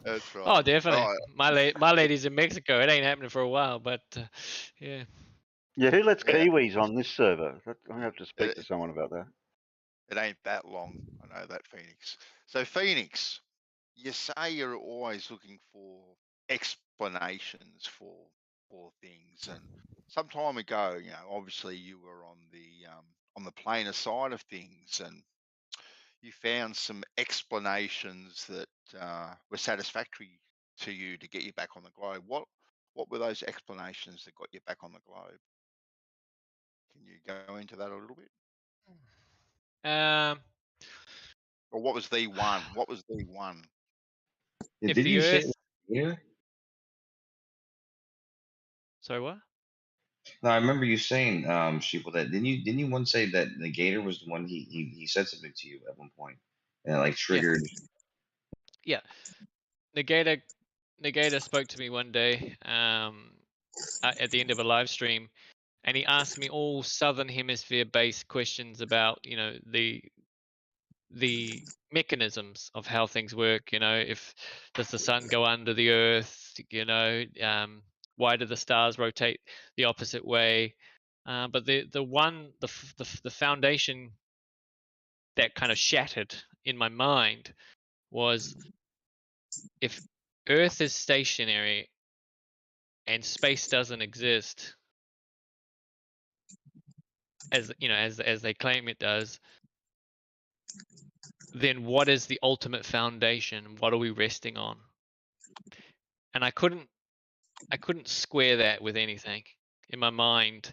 S5: That's right.
S14: Oh, definitely.
S5: Right.
S14: My lady's in Mexico. It ain't happening for a while, but yeah.
S3: Yeah, who lets Kiwis on this server? I have to speak to someone about that.
S5: It ain't that long. I know that, Phoenix. So, Phoenix, you say you're always looking for explanations for things, and some time ago, obviously you were on the plainer side of things, and you found some explanations that were satisfactory to you to get you back on the globe. What were those explanations that got you back on the globe? Can you go into that a little bit? Or what was the one? What was the one?
S13: Yeah,
S14: If
S13: did
S14: the
S13: you say
S14: Earth,
S13: yeah?
S14: sorry, what?
S13: No, I remember you saying, Sheeple, that didn't you once say that Negator was the one he said something to you at one point, and it, like triggered.
S14: Yeah, Negator spoke to me one day at the end of a live stream, and he asked me all Southern Hemisphere based questions about the mechanisms of how things work. If does the sun go under the Earth? Why do the stars rotate the opposite way? But the foundation that kind of shattered in my mind was, if Earth is stationary and space doesn't exist, as they claim it does, then what is the ultimate foundation? What are we resting on? And I couldn't square that with anything in my mind,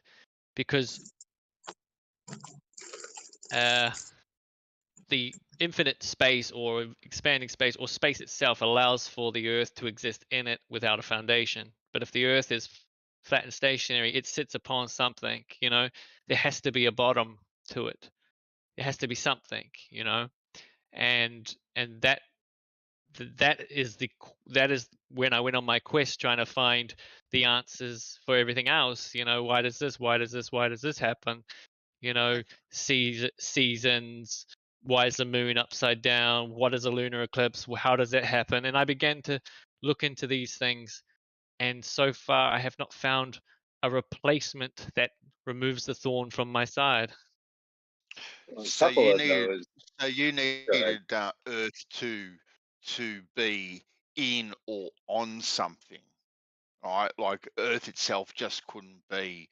S14: because the infinite space or expanding space or space itself allows for the Earth to exist in it without a foundation. But if the Earth is flat and stationary, it sits upon something. There has to be a bottom to it. There has to be something. And that is when I went on my quest trying to find the answers for everything else. Why does this happen? Seasons. Why is the moon upside down? What is a lunar eclipse? How does that happen? And I began to look into these things, and so far I have not found a replacement that removes the thorn from my side.
S5: So you needed Earth to be in or on something, right? Like Earth itself just couldn't be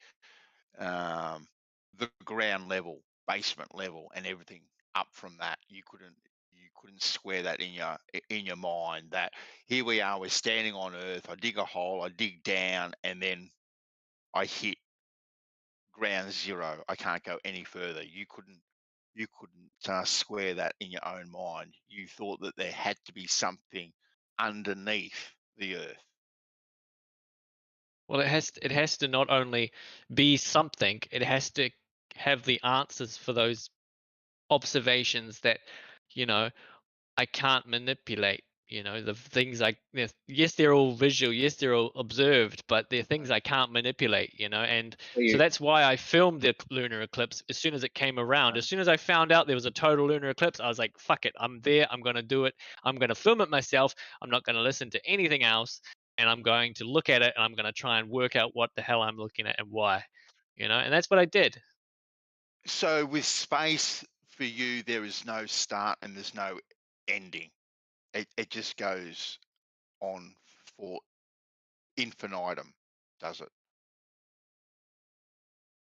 S5: the ground level, basement level, and everything up from that. You couldn't square that in your mind that here we are, we're standing on Earth. I dig a hole, I dig down, and then I hit ground zero. I can't go any further. You couldn't square that in your own mind. You thought that there had to be something underneath the Earth.
S14: Well, it has to not only be something, it has to have the answers for those observations that I can't manipulate. You know, the things yes, they're all visual, yes, they're all observed, but they're things I can't manipulate, you know. And so that's why I filmed the lunar eclipse as soon as it came around. As soon as I found out there was a total lunar eclipse, I was like, fuck it, I'm there, I'm going to do it. I'm going to film it myself. I'm not going to listen to anything else. And I'm going to look at it and I'm going to try and work out what the hell I'm looking at and why, you know. And that's what I did.
S5: So with space for you, there is no start and there's no ending. It just goes on for infinitum, does it?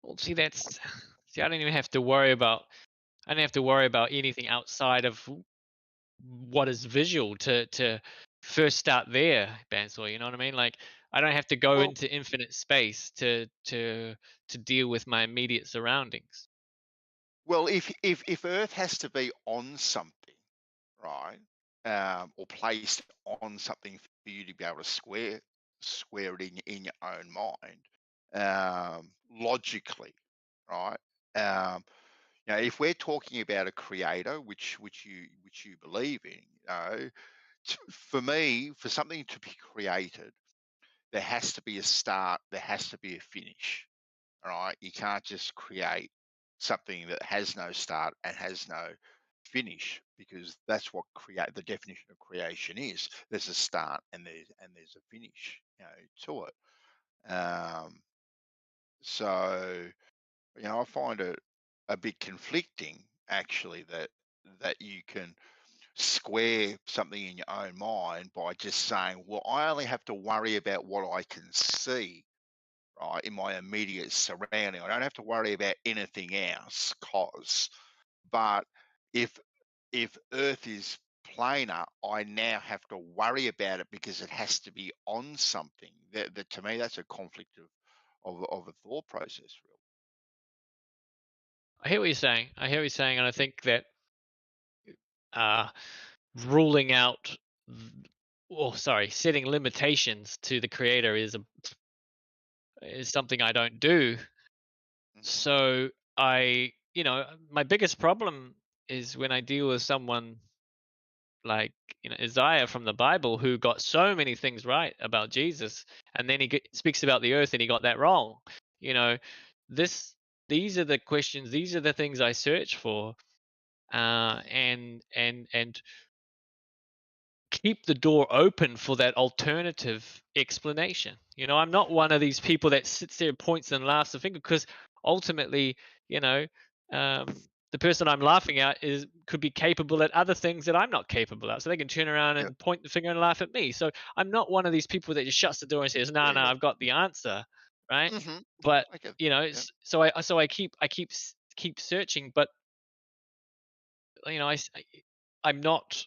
S14: Well, see, I don't even have to worry about. I don't have to worry about anything outside of what is visual to first start there, Bansor. You know what I mean? Like, I don't have to go
S5: Well,
S14: into infinite space to deal with my immediate surroundings.
S5: well, if Earth has to be on something, right, or placed on something for you to be able to square it in your own mind, logically, right? You know, if we're talking about a creator, which you believe in, you know, for me, for something to be created, there has to be a start, there has to be a finish. All right, you can't just create something that has no start and has no finish, because that's what create the definition of creation is. There's a start and there's a finish, you know, to it. So you know, I find it a bit conflicting actually that you can square something in your own mind by just saying, well, I only have to worry about what I can see, right, in my immediate surrounding. I don't have to worry about anything else, but if Earth is planar, I now have to worry about it because it has to be on something. That to me, that's a conflict of a thought process, really.
S14: I hear what you're saying. And I think that ruling out, setting limitations to the creator is something I don't do. So my biggest problem is when I deal with someone like, Isaiah from the Bible, who got so many things right about Jesus, and then he speaks about the earth and he got that wrong. You know, these are the questions, these are the things I search for, and keep the door open for that alternative explanation. You know, I'm not one of these people that sits there, points and laughs a finger, because ultimately, the person I'm laughing at could be capable at other things that I'm not capable at. So they can turn around and point the finger and laugh at me. So I'm not one of these people that just shuts the door and says, "No, I've got the answer," right? But so I keep searching, but I'm not.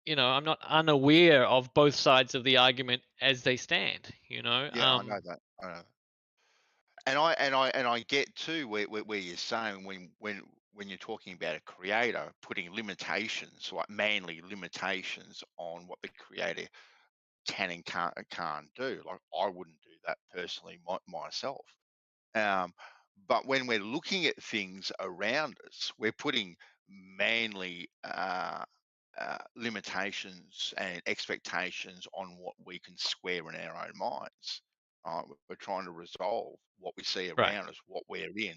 S14: I'm not unaware of both sides of the argument as they stand.
S5: Yeah, I know that. I know. And I get too where you're saying when you're talking about a creator putting limitations, like manly limitations on what the creator can and can't do. Like I wouldn't do that personally myself. But when we're looking at things around us, we're putting manly limitations and expectations on what we can square in our own minds. We're trying to resolve what we see
S14: Right.
S5: around us, what we're in,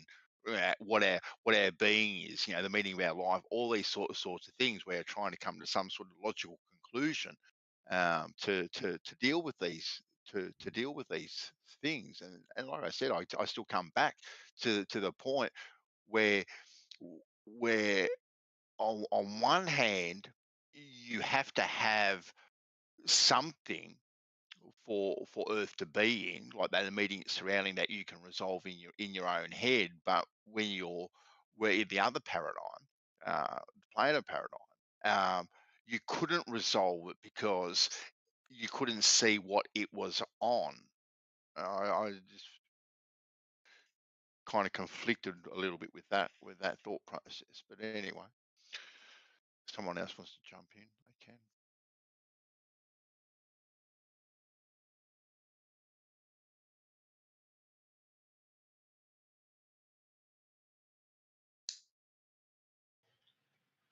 S5: what our being is. You know, the meaning of our life. All these sorts of things. We're trying to come to some sort of logical conclusion to deal with these to deal with these things. And like I said, I still come back to the point where where on one hand you have to have something for Earth to be in, like that immediate surrounding that you can resolve in your own head. But when we're in the other paradigm, the planar paradigm, you couldn't resolve it because you couldn't see what it was on. I just kind of conflicted a little bit with that thought process. But anyway, if someone else wants to jump in, they can.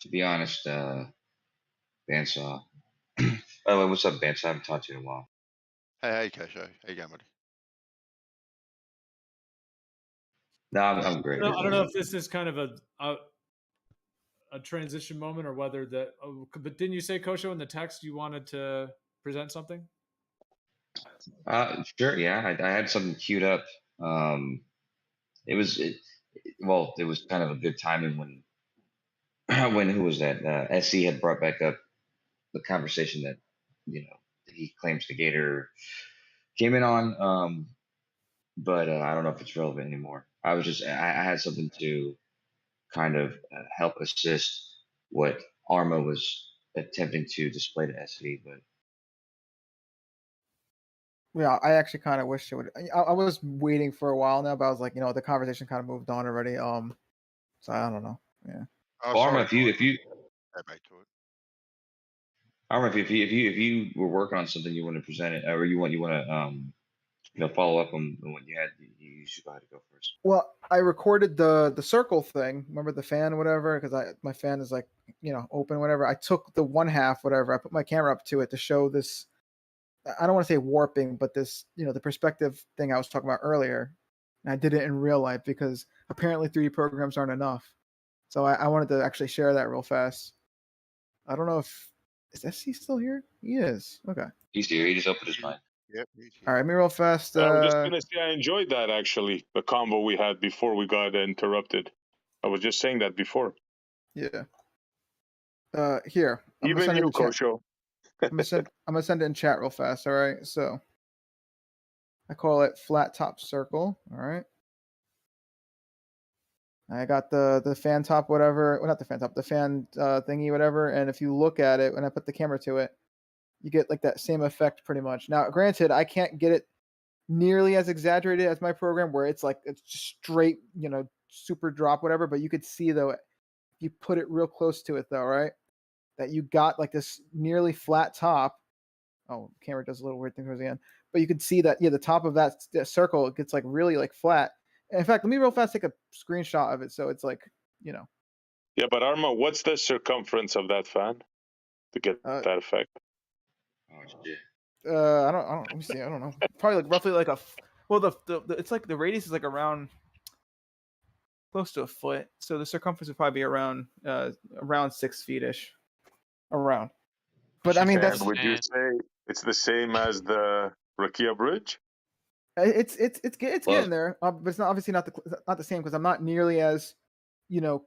S13: To be honest, Bandsaw, By the way, what's up, Bance? I haven't talked to you in a while.
S5: Hey, Kesho. How you going, buddy?
S13: No, I'm great.
S6: I don't know if this is kind of a transition moment or whether that. Oh, but didn't you say, Kosho, in the text you wanted to present something?
S13: Sure. Yeah, I had something queued up. It was kind of a good timing when who was that? SC had brought back up the conversation that he claims the Gator came in on. But I don't know if it's relevant anymore. I had something to kind of help assist what Arma was attempting to display to SC, but
S21: Yeah, I actually kind of wish it would. I was waiting for a while now, but I was like, the conversation kind of moved on already. So I don't know. Yeah.
S13: Arma, if you
S5: Head back to it.
S13: Arma, if you were working on something you want to present it, or you want to follow up on what you had, you should go ahead and go first.
S21: Well, I recorded the circle thing. Remember the fan, whatever, because my fan is like, open, whatever. I took the one half, whatever. I put my camera up to it to show this. I don't want to say warping, but this, the perspective thing I was talking about earlier. And I did it in real life because apparently 3D programs aren't enough. So I wanted to actually share that real fast. I don't know is SC still here? He is. Okay.
S13: He's here. He just opened his mic.
S5: Yep.
S21: All right, let me real fast.
S10: I was just gonna say I enjoyed that actually, the combo we had before we got interrupted. I was just saying that before.
S21: Yeah. Here.
S10: Even you, Kosho.
S21: I'm gonna send it in chat real fast. All right. So I call it flat top circle. All right. I got the fan top, whatever. Well, not the fan top, the fan thingy, whatever. And if you look at it, when I put the camera to it, you get like that same effect pretty much. Now, granted, I can't get it nearly as exaggerated as my program where it's just straight, super drop, whatever. But you could see though, if you put it real close to it though, right? That you got like this nearly flat top. Oh, camera does a little weird thing towards the end. But you can see that, the top of that circle, it gets like really like flat. In fact, let me real fast take a screenshot of it so it's like,
S10: Yeah, but Arma, what's the circumference of that fan to get that effect?
S21: I don't. Let me see. I don't know. Probably like roughly like the it's like the radius is like around close to a foot. So the circumference would probably be around 6 feet ish. Around. But I mean,
S10: And would you say it's the same as the Rakia Bridge?
S21: It's getting there, but it's not obviously not the same because I'm not nearly as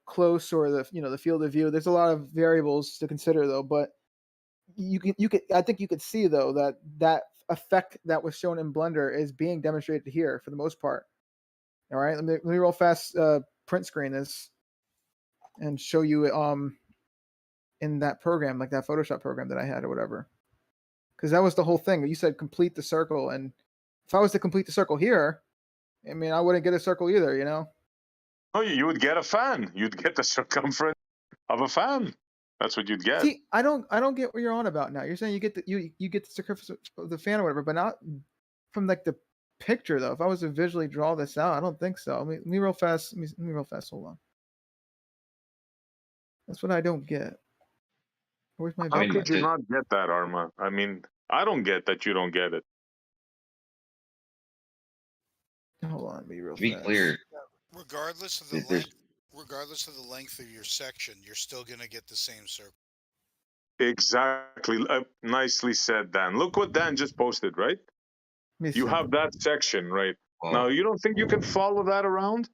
S21: close or the field of view. There's a lot of variables to consider though, but you could I think you could see though that effect that was shown in Blender is being demonstrated here for the most part. All right, let me real fast print screen this and show you in that program, like that Photoshop program that I had or whatever, because that was the whole thing. You said complete the circle, and if I was to complete the circle here, I mean, I wouldn't get a circle either,
S10: Oh, you would get a fan. You'd get the circumference of a fan. That's what you'd get.
S21: See, I don't get what you're on about now. You're saying you get the circumference of the fan or whatever, but not from like the picture though. If I was to visually draw this out, I don't think so. Let me real fast. Let me real fast. Hold on. That's what I don't get. Where's my?
S10: How could you not get that, Arma? I mean, I don't get that you don't get it.
S21: Hold on, be real
S13: fast. Be clear.
S17: Regardless of the length of your section, you're still gonna get the same circle.
S10: Exactly. Nicely said, Dan. Look what Dan just posted, right? You have that section, right? Now, you don't think you can follow that around?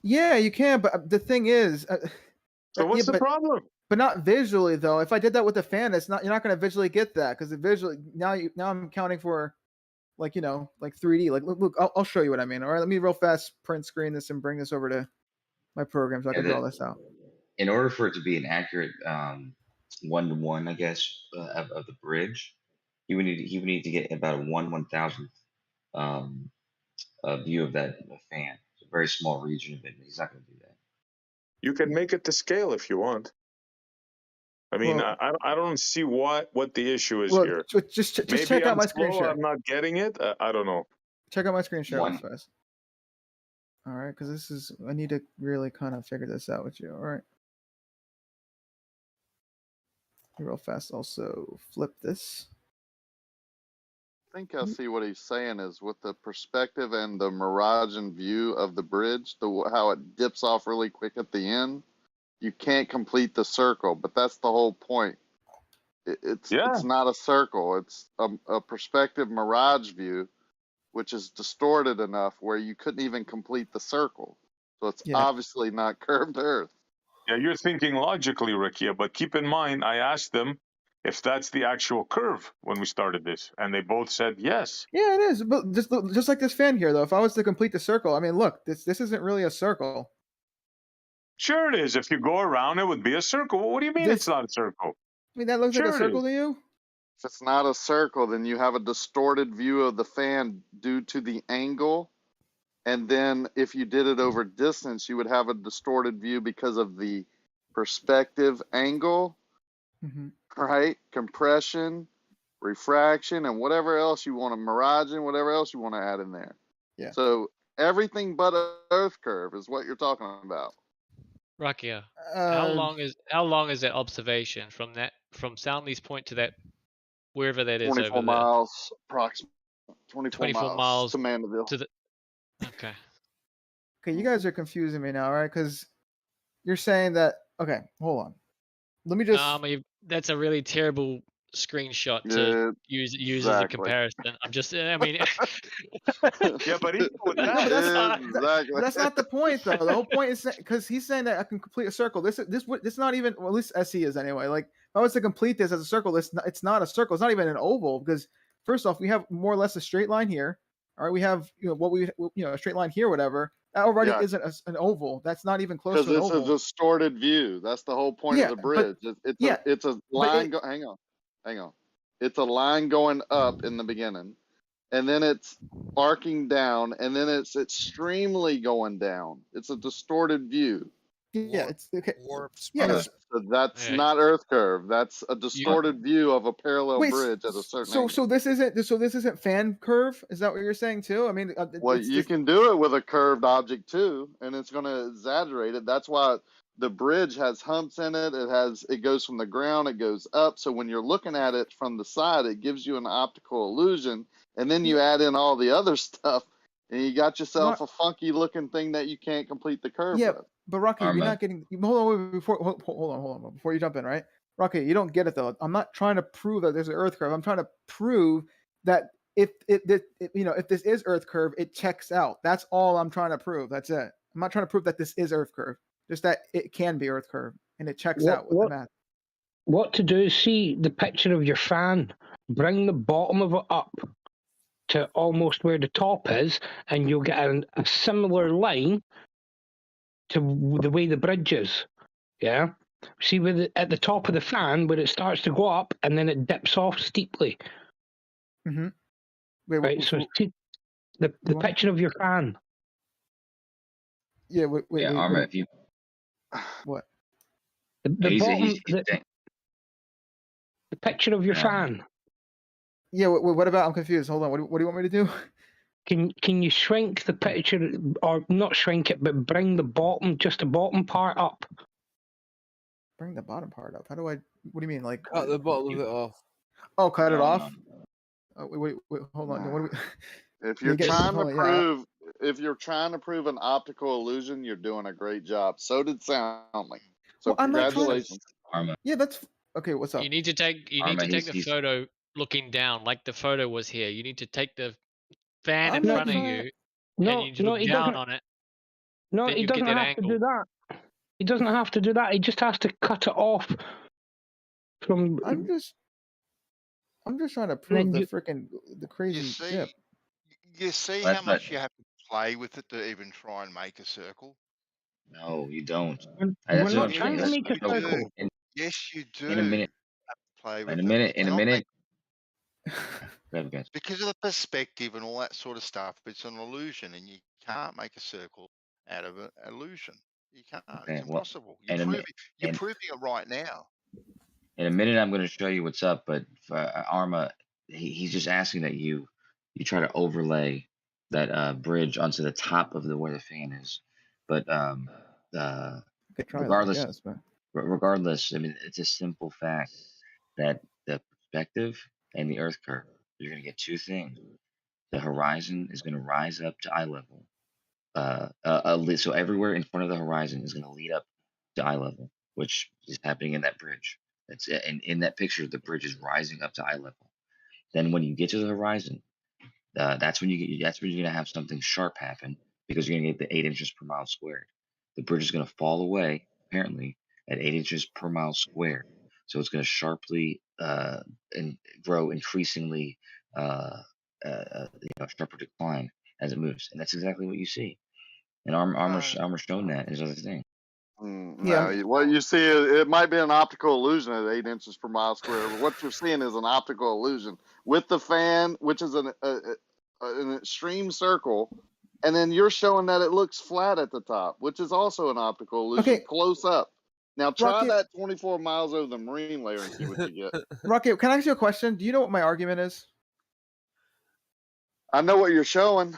S21: Yeah, you can, but the thing is,
S10: so what's the problem?
S21: But not visually though. If I did that with the fan, you're not going to visually get that because visually now I'm counting for like 3D. Like look, I'll show you what I mean. All right, let me real fast print screen this and bring this over to my program so I can draw this out.
S13: In order for it to be an accurate 1-to-1, I guess, of the bridge, he would need to get about a 1/1000th view of that fan. It's a very small region of it. He's not going to do that.
S10: You can make it to scale if you want. I mean, I don't see what the issue is here.
S21: Just check out my screen share.
S10: I'm not getting it. I don't know.
S21: Check out my screen share real fast. All right, because I need to really kind of figure this out with you. All right. real fast. Also flip this.
S15: I think I see what he's saying is with the perspective and the mirage and view of the bridge, how it dips off really quick at the end, you can't complete the circle, but that's the whole point. It's not a circle. It's a perspective mirage view, which is distorted enough where you couldn't even complete the circle. So it's obviously not curved Earth.
S10: Yeah, you're thinking logically, Rikia, but keep in mind, I asked them if that's the actual curve when we started this, and they both said yes.
S21: Yeah, it is. But just like this fan here, though, if I was to complete the circle, I mean, look, this isn't really a circle.
S10: Sure it is. If you go around, it would be a circle. What do you mean it's not a circle?
S21: I mean, that looks like a circle to you?
S15: If it's not a circle, then you have a distorted view of the fan due to the angle. And then if you did it over distance, you would have a distorted view because of the perspective angle, right? Compression, refraction, and whatever else you want to mirage in, whatever else you want to add in there.
S21: Yeah.
S15: So everything but an Earth curve is what you're talking about.
S14: Rakia, how long is that observation from Soundly's point to that wherever that is
S15: 24
S14: over
S15: miles, approximately 24
S14: 24
S15: miles to Mandeville.
S14: Okay.
S21: Okay, you guys are confusing me now, right? Because you're saying that. Okay, hold on. Let me just.
S14: I mean, that's a really terrible screenshot to use as a comparison. I'm just, I mean.
S10: Yeah, but even with that,
S21: that's not the point, though. The whole point is because he's saying that I can complete a circle. This not even, well, at least SE is anyway. Like, if I was to complete this as a circle, it's not a circle. It's not even an oval because first off, we have more or less a straight line here. All right, we have a straight line here, whatever. That already isn't an oval. That's not even close to an oval.
S15: Because it's a distorted view. That's the whole point of the bridge. It's a line. Hang on. It's a line going up in the beginning, and then it's arcing down, and then it's extremely going down. It's a distorted view.
S21: Yeah, it's okay.
S15: So that's not Earth curve. That's a distorted view of a parallel bridge at a certain angle.
S21: So this isn't fan curve. Is that what you're saying too? I mean,
S15: well, you can do it with a curved object too, and it's going to exaggerate it. That's why the bridge has humps in it. It goes from the ground, it goes up. So when you're looking at it from the side, it gives you an optical illusion, and then you add in all the other stuff, and you got yourself a funky looking thing that you can't complete the curve with.
S21: But Rocky, you're not getting. Hold on, before you jump in, right? Rocky, you don't get it though. I'm not trying to prove that there's an Earth curve. I'm trying to prove that if this is Earth curve, it checks out. That's all I'm trying to prove. That's it. I'm not trying to prove that this is Earth curve. Just that it can be Earth curve and it checks out with the math.
S16: What to do? See the picture of your fan. Bring the bottom of it up to almost where the top is, and you'll get a similar line to the way the bridge is. Yeah. See at the top of the fan where it starts to go up and then it dips off steeply. Right. So see the picture of your fan.
S21: Yeah. Wait.
S18: Arma, if you.
S21: What?
S16: The bottom. The picture of your fan.
S21: Yeah. What about? I'm confused. Hold on. What do you want me to do?
S16: Can you shrink the picture, or not shrink it, but bring the bottom part up?
S21: Bring the bottom part up. How do I? What do you mean? Like
S2: cut the bottom of it off?
S21: Oh, cut it off. Oh, wait. Hold on. What do we?
S15: If you're trying to prove an optical illusion, you're doing a great job. So did Soundly. So congratulations,
S21: Arma. Yeah, that's okay. What's up?
S14: You need to take the photo looking down, like the photo was here. You need to take the fan in front of you, and you need to look down on it.
S16: No, he doesn't have to do that. He doesn't have to do that. He just has to cut it off from.
S21: I'm just trying to prove the crazy dip.
S5: You see how much you have to play with it to even try and make a circle?
S18: No, you don't.
S16: We're not trying to make a circle.
S5: Yes, you do.
S18: In a minute.
S5: Play with
S18: In a minute.
S5: Because of the perspective and all that sort of stuff, it's an illusion, and you can't make a circle out of an illusion. You can't. It's impossible. You're proving it right now.
S18: In a minute, I'm going to show you what's up. But for Arma, he's just asking that you try to overlay that bridge onto the top of where the fan is. But regardless, I mean, it's a simple fact. that the perspective and the Earth curve, you're going to get two things. The horizon is going to rise up to eye level. So everywhere in front of the horizon is going to lead up to eye level, which is happening in that bridge. That's and in that picture, the bridge is rising up to eye level. Then when you get to the horizon, that's when you're going to have something sharp happen because you're going to get the 8 inches per mile squared. The bridge is going to fall away apparently at 8 inches per mile squared. So it's going to sharply and grow increasingly, sharper decline as it moves, and that's exactly what you see. And armor shown that is other thing.
S21: Yeah.
S20: No, what you see is it might be an optical illusion at 8 inches per mile square, but what you're seeing is an optical illusion with the fan, which is an extreme circle, and then you're showing that it looks flat at the top, which is also an optical illusion close up. Now try
S21: Rocket,
S20: that 24 miles over the marine layer and see what you get.
S21: Rocket, can I ask you a question? Do you know what my argument is?
S20: I know what you're showing.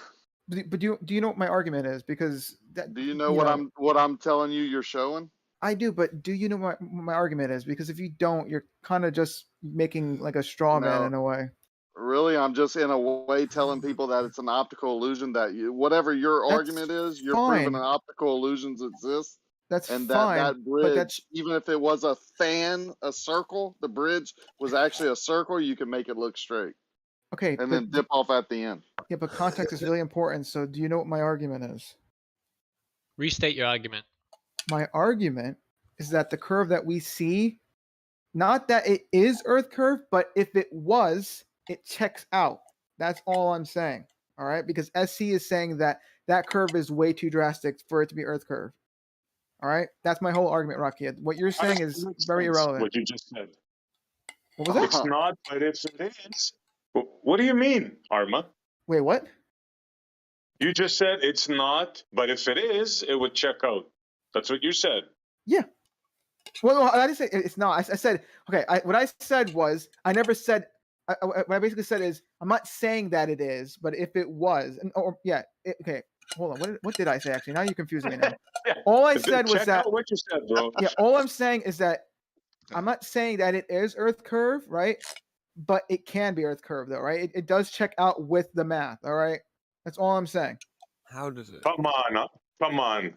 S21: But do you know what my argument is? Because
S20: do you know what I'm telling you you're showing?
S21: I do, but do you know what my argument is? Because if you don't, you're kind of just making like a straw man in a way.
S20: Really, I'm just in a way telling people that it's an optical illusion. That whatever your argument is, you're proving an optical illusions exist.
S21: That's
S20: and
S21: fine,
S20: that bridge, even if it was a fan, a circle, the bridge was actually a circle. You can make it look straight.
S21: Okay,
S20: and then dip off at the end.
S21: Yeah, but context is really important. So, do you know what my argument is?
S14: Restate your argument.
S21: My argument is that the curve that we see, not that it is Earth curve, but if it was, it checks out. That's all I'm saying. All right, because SC is saying that that curve is way too drastic for it to be Earth curve. All right, that's my whole argument, Rocky. What you're saying is very irrelevant.
S10: What you just said.
S21: What was that?
S10: It's not, but if it is. What do you mean, Arma?
S21: Wait, what?
S10: You just said it's not, but if it is, it would check out. That's what you said.
S21: Yeah. Well, no, I didn't say it's not. I said, okay, what I said was, I never said, what I basically said is, I'm not saying that it is, but if it was, okay, hold on. What did I say, actually? Now you're confusing me now. All I said was that,
S10: what you said, bro.
S21: Yeah, all I'm saying is that, I'm not saying that it is Earth curve, right? But it can be Earth curve, though, right? It does check out with the math, all right? That's all I'm saying.
S2: How does it?
S10: Come on.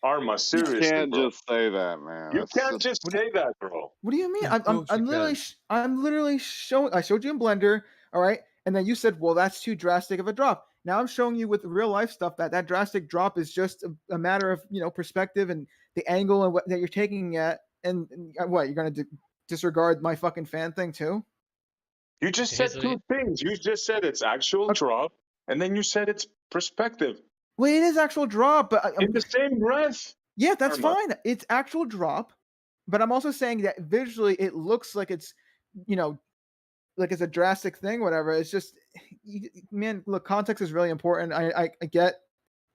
S10: Arma, seriously,
S20: You can't
S10: bro.
S20: just say that, man.
S10: You can't just say that, bro.
S21: What do you mean? I'm literally showing. I showed you in Blender, all right, and then you said, "Well, that's too drastic of a drop." Now I'm showing you with real life stuff that drastic drop is just a matter of perspective and the angle and what that you're taking at, and what you're gonna disregard my fucking fan thing too.
S10: You just said two things. You just said it's actual drop, and then you said it's perspective.
S21: Well, it is actual drop, but
S10: in the same breath.
S21: Yeah, that's fine. It's actual drop, but I'm also saying that visually it looks like it's, like it's a drastic thing. Whatever. It's just, man. Look, context is really important. I get,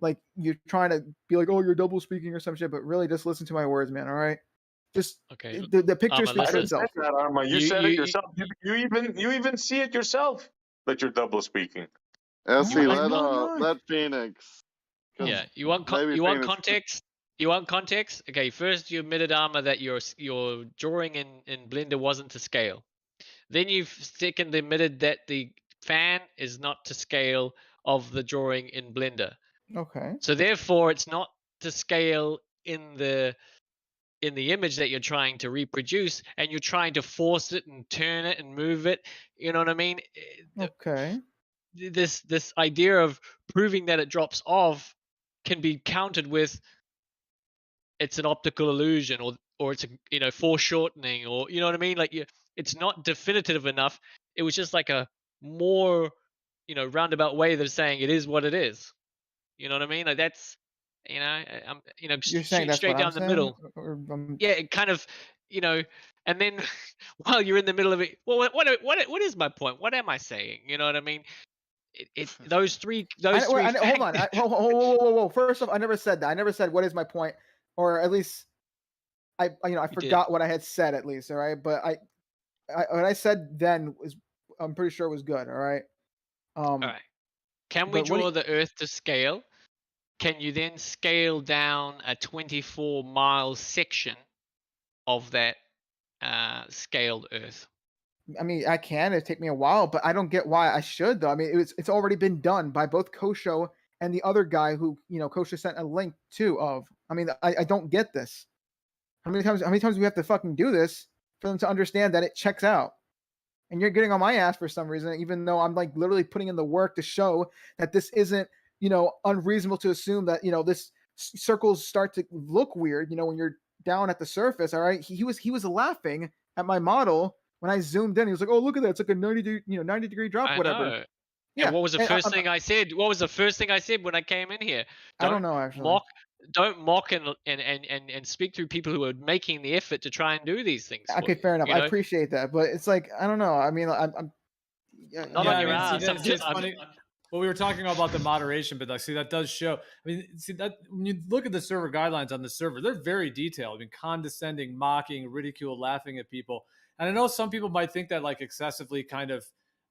S21: like you're trying to be like, oh, you're double speaking or some shit, but really just listen to my words, man. All right. Just
S14: okay.
S21: The picture speaks for itself.
S10: You said it yourself. You even see it yourself that you're double speaking.
S20: SC, let Phoenix.
S14: Yeah, you want context? You want context? Okay, first you admitted, Arma, that your drawing in Blender wasn't to scale. Then you've second admitted that the fan is not to scale of the drawing in Blender.
S21: Okay.
S14: So therefore, it's not to scale in the image that you're trying to reproduce, and you're trying to force it and turn it and move it. You know what I mean?
S21: Okay.
S14: This idea of proving that it drops off can be countered with it's an optical illusion or it's a foreshortening, or you know what I mean, like it's not definitive enough. It was just like a more roundabout way of saying it is what it is. You know what I mean? Like that's I'm
S21: You're saying that's
S14: straight
S21: what
S14: down
S21: I'm
S14: the
S21: saying?
S14: middle. Yeah, it kind of and then while you're in the middle of it, well, what is my point? What am I saying? You know what I mean? Those three.
S21: Hold on. Whoa. First off, I never said that. I never said what is my point, or at least I forgot what I had said at least. All right, but what I said then was I'm pretty sure it was good. All right.
S14: All right. Can we draw the Earth to scale? Can you then scale down a 24-mile section of that scaled Earth.
S21: I mean, I can. It take me a while, but I don't get why I should though. I mean, it's already been done by both Kosho and the other guy who Kosho sent a link to. I mean, I don't get this. How many times do we have to fucking do this for them to understand that it checks out? And you're getting on my ass for some reason, even though I'm like literally putting in the work to show that this isn't unreasonable to assume that this circles start to look weird. When you're down at the surface. All right, he was laughing at my model. When I zoomed in, he was like, "Oh, look at that! It's like a 90-degree drop,
S14: I
S21: whatever."
S14: know.
S21: Yeah.
S14: And what was the
S21: and
S14: first thing I said? What was the first thing I said when I came in here?
S21: I don't know actually.
S14: Don't mock and speak through people who are making the effort to try and do these things.
S21: Okay, fair enough. I appreciate that, but it's like I don't know. I mean, I'm
S14: not on your ass.
S6: It's funny. Well, we were talking about the moderation, but that does show. I mean, that when you look at the server guidelines on the server, they're very detailed. I mean, condescending, mocking, ridicule, laughing at people. And I know some people might think that like excessively kind of,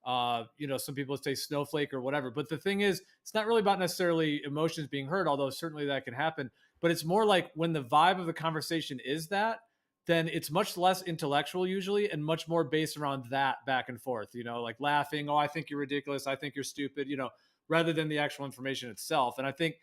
S6: some people say snowflake or whatever. But the thing is, it's not really about necessarily emotions being hurt, although certainly that can happen. But it's more like when the vibe of the conversation is that, then it's much less intellectual usually and much more based around that back and forth, like laughing. Oh, I think you're ridiculous. I think you're stupid, rather than the actual information itself. And I think,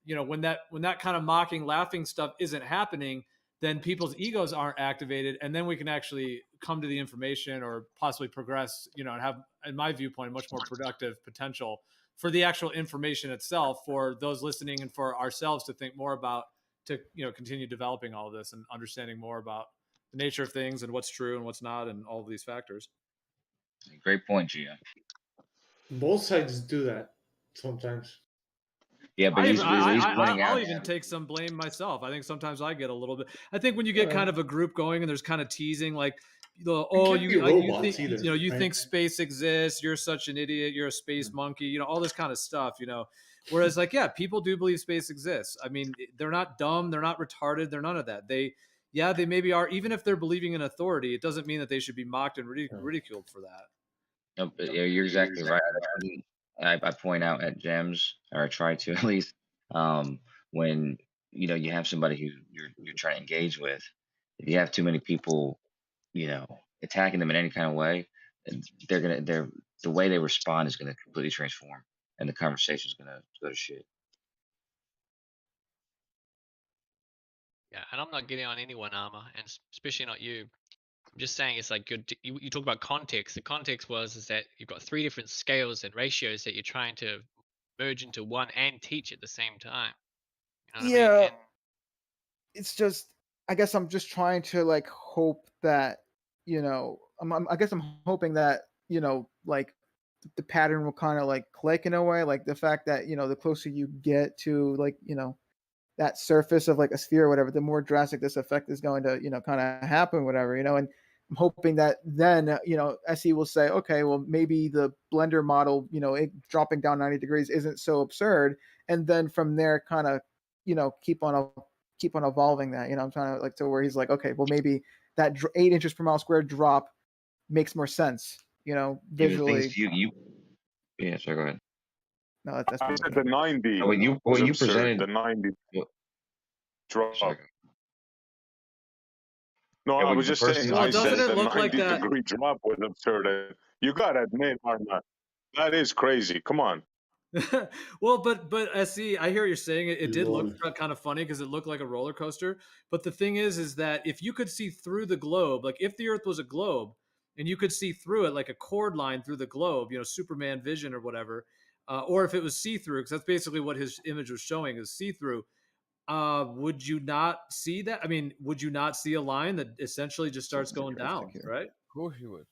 S6: when that kind of mocking, laughing stuff isn't happening, then people's egos aren't activated. And then we can actually come to the information or possibly progress, and have, in my viewpoint, a much more productive potential for the actual information itself, for those listening and for ourselves to think more about, to continue developing all of this and understanding more about the nature of things and what's true and what's not and all of these factors.
S18: Great point, Gio.
S11: Both sides do that sometimes.
S18: Yeah, but
S6: I'll even take some blame myself. I think sometimes I get a little bit. I think when you get kind of a group going and there's kind of teasing, like, you think space exists, you're such an idiot, you're a space monkey, all this kind of stuff, Whereas, like, yeah, people do believe space exists. I mean, they're not dumb, they're not retarded, they're none of that. They maybe are. Even if they're believing in authority, it doesn't mean that they should be mocked and ridiculed for that.
S18: No, but yeah, you're exactly right. I point out at gems, or I try to at least, when you have somebody who you're trying to engage with. If you have too many people, attacking them in any kind of way, the way they respond is gonna completely transform. And the conversation is gonna go to shit.
S14: Yeah, and I'm not getting on anyone, Armor, and especially not you. I'm just saying it's like good. You talk about context. The context is that you've got 3 different scales and ratios that you're trying to merge into one and teach at the same time.
S21: You know what I mean? It's just, I guess I'm just trying to like hope that I guess I'm hoping that like the pattern will kind of like click in a way, like the fact that the closer you get to like that surface of like a sphere or whatever, the more drastic this effect is going to kind of happen, whatever, and I'm hoping that then SE will say, okay, well maybe the blender model it dropping down 90 degrees isn't so absurd, and then from there kind of keep on evolving that. I'm trying to like to where he's like, okay, well maybe that 8 inches per mile squared drop makes more sense. Visually.
S18: Yeah, sorry, go ahead.
S21: No, that's
S10: I said the 90.
S18: When you presented
S10: the 90 drop.
S18: Sorry.
S10: No, I was just saying. I said the 90-degree drop was absurd. You gotta admit, Arma, that is crazy. Come on.
S6: Well, but SE, I hear what you're saying. It did look kind of funny because it looked like a roller coaster. But the thing is that if you could see through the globe, like if the Earth was a globe, and you could see through it like a cord line through the globe, Superman vision or whatever, or if it was see-through, because that's basically what his image was showing is see-through. Would you not see that? I mean, would you not see a line that essentially just starts going down, right?
S2: Of course you would.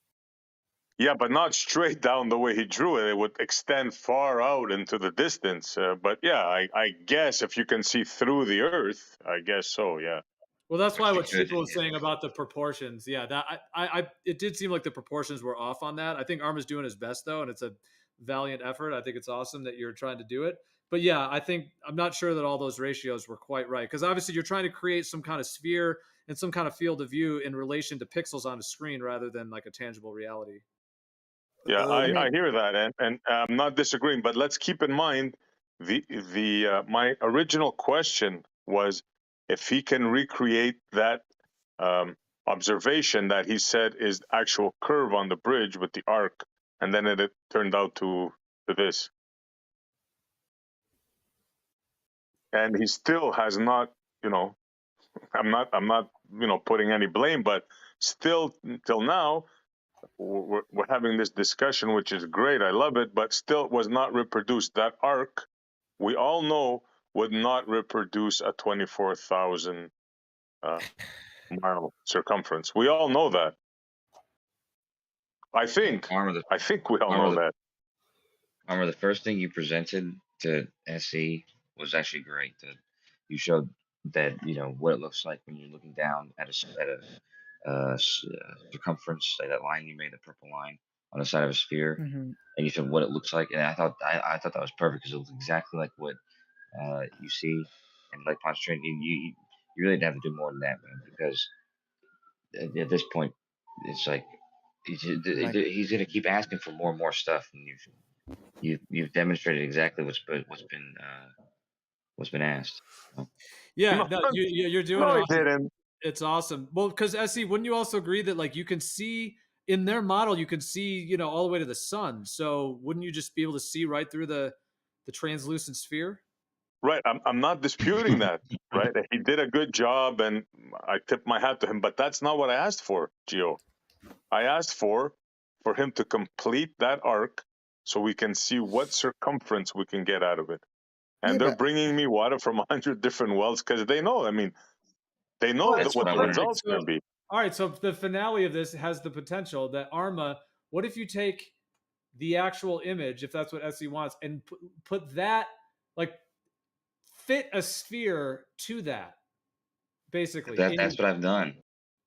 S10: Yeah, but not straight down the way he drew it. It would extend far out into the distance. But yeah, I guess if you can see through the Earth, I guess so, yeah.
S6: Well, that's why what Chico was saying about the proportions. Yeah, that it did seem like the proportions were off on that. I think Arma's doing his best though, and it's a valiant effort. I think it's awesome that you're trying to do it. But yeah, I'm not sure that all those ratios were quite right, because obviously you're trying to create some kind of sphere and some kind of field of view in relation to pixels on a screen rather than like a tangible reality.
S10: Yeah, I hear that, and I'm not disagreeing. But let's keep in mind my original question was if he can recreate that observation that he said is actual curve on the bridge with the arc, and then it turned out to this. And he still has not, you know, I'm not, you know, putting any blame, but still, till now, we're having this discussion, which is great. I love it, but still was not reproduced. That arc, we all know, would not reproduce a 24,000 mile circumference. We all know that. I think we all know that.
S18: Armor, the first thing you presented to SE was actually great. You showed that, you know, what it looks like when you're looking down at a circumference, like that line you made, the purple line on the side of a sphere,
S21: Mhm.
S18: and you showed what it looks like. And I thought that was perfect because it looks exactly like what you see in Lake Ponce Trinity. You really didn't have to do more than that, man, because at this point, it's like he's gonna keep asking for more and more stuff, and you've demonstrated exactly what's been asked.
S6: Yeah, no, you're doing
S10: No, he
S6: awesome.
S10: didn't.
S6: It's awesome. Well, because SE, wouldn't you also agree that like you can see in their model, you can see, you know, all the way to the sun. So wouldn't you just be able to see right through the translucent sphere?
S10: Right. I'm not disputing that. Right. He did a good job, and I tip my hat to him. But that's not what I asked for, Gio. I asked for him to complete that arc so we can see what circumference we can get out of it. And
S21: Yeah,
S10: they're
S21: but-
S10: bringing me water from 100 different wells because they know. I mean, they know
S6: That's
S10: what the
S6: perfect.
S10: results
S6: So-
S10: going to be.
S6: All right, so the finale of this has the potential that Arma, what if you take the actual image, if that's what SE wants, and put that, like, fit a sphere to that, basically.
S18: That's what I've done.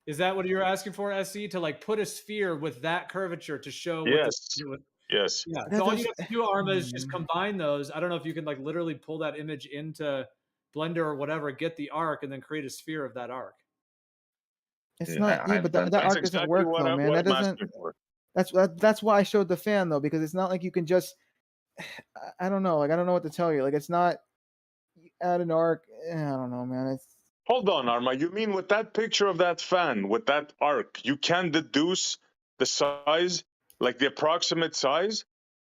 S6: Is that what you're asking for, SE? To, like, put a sphere with that curvature to show
S10: Yes. Yes.
S6: Yeah, so all you have to do, Arma, is just combine those. I don't know if you can, like, literally pull that image into Blender or whatever, get the arc, and then create a sphere of that arc.
S21: It's
S18: Yeah,
S21: not, yeah, but that arc doesn't
S10: exactly
S21: work
S10: what
S21: though, man. That
S10: I'm
S21: doesn't.
S10: asking for.
S21: That's why I showed the fan though, because it's not like you can just. I don't know. Like I don't know what to tell you. Like it's not. You add an arc. I don't know, man. It's.
S10: Hold on, Arma. You mean with that picture of that fan, with that arc, you can deduce the size, like the approximate size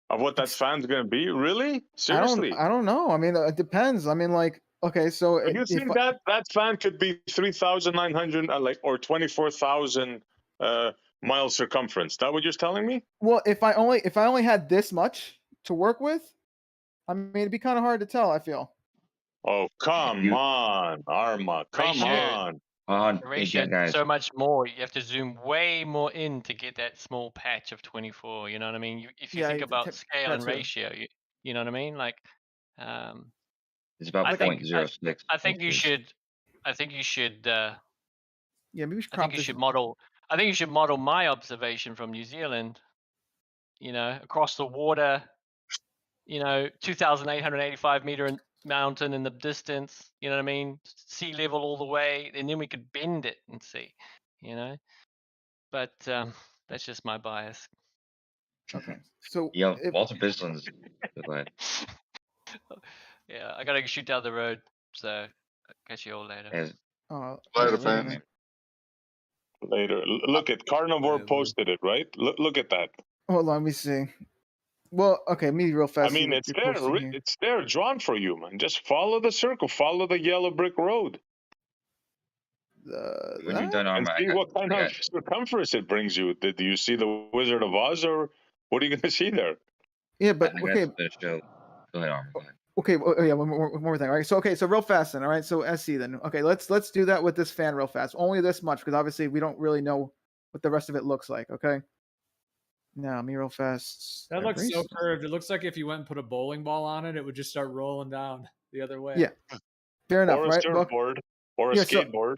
S10: of what that fan's going to be? Really? Seriously?
S21: I don't know. I mean, it depends. I mean, like, okay, so
S10: You think that fan could be 3,900, or 24,000 mile circumference? That what you're telling me?
S21: well, if I only had this much to work with, I mean, it'd be kind of hard to tell. I feel.
S10: Oh, come on, Arma. Come on.
S22: The ratio is so much more. You have to zoom way more in to get that small patch of 24. You know what I mean? If you
S21: Yeah,
S22: think
S21: you-
S22: about scale
S21: that
S22: and
S21: too.
S22: ratio, you know what I mean? Like,
S18: It's about
S22: I think
S18: 0.06.
S22: I think you should. I think you should.
S21: Yeah, maybe we should
S22: I
S21: crop
S22: think you
S21: this.
S22: should model. I think you should model my observation from New Zealand. You know, across the water. 2,885 meter mountain in the distance. You know what I mean? Sea level all the way, and then we could bend it and see. But that's just my bias.
S21: Okay. So
S18: Yo, Walter Bisland's. Go ahead.
S22: Yeah, I gotta shoot down the road. So I'll catch you all later.
S15: Later, fam.
S10: Later. Look at Carnivore posted it, right? Look at that.
S21: Hold on, let me see. Well, okay, me real fast.
S10: I mean, it's there. It's there, drawn for you, man. Just follow the circle. Follow the yellow brick road.
S18: When you're done,
S10: And
S18: Arma,
S10: see what kind of circumference it brings you. Do you see the Wizard of Oz, or what are you going to see there?
S21: Yeah, but
S18: I got
S21: okay.
S18: a bit of show. Go ahead, Arma. Go ahead.
S21: Okay, oh, yeah, one more thing. All right, so real fast then. All right, so SC then. Okay, let's do that with this fan real fast. Only this much because obviously we don't really know what the rest of it looks like. Okay. Now, me real fast.
S6: That looks so
S21: Erase.
S6: curved. It looks like if you went and put a bowling ball on it, it would just start rolling down the other way.
S21: Yeah. Fair enough,
S10: Or a
S21: right?
S10: surfboard, or a
S21: Yeah, so-
S10: skateboard.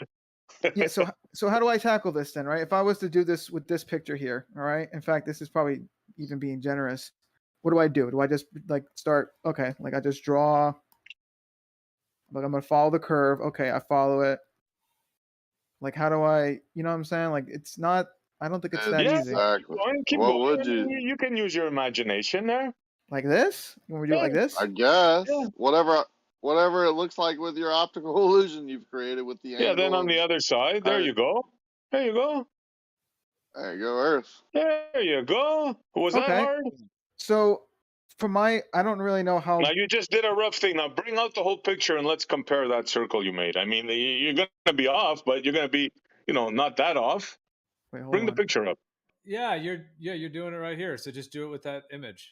S21: Yeah. So how do I tackle this then? Right. If I was to do this with this picture here, all right. In fact, this is probably even being generous. What do I do? Do I just like start? Okay, like I just draw. Like I'm gonna follow the curve. Okay, I follow it. Like how do I? You know what I'm saying? Like it's not. I don't think it's that
S10: Yeah,
S21: easy.
S15: Exactly.
S10: Keep
S15: What
S10: going.
S15: would
S10: I mean,
S15: you?
S10: You can use your imagination there.
S21: Like this? You want me to do it like this?
S15: I guess whatever it looks like with your optical illusion you've created with the
S10: Yeah, then on the
S15: angles.
S10: other side, there you go. There you go.
S15: There you go, Earth.
S10: There you go. Was that
S21: Okay.
S10: hard?
S21: So for my, I don't really know how.
S10: Now you just did a rough thing. Now bring out the whole picture and let's compare that circle you made. I mean, you're going to be off, but you're going to be, not that off.
S21: Wait, hold
S10: Bring the
S21: on.
S10: picture up.
S6: Yeah, you're doing it right here. So just do it with that image.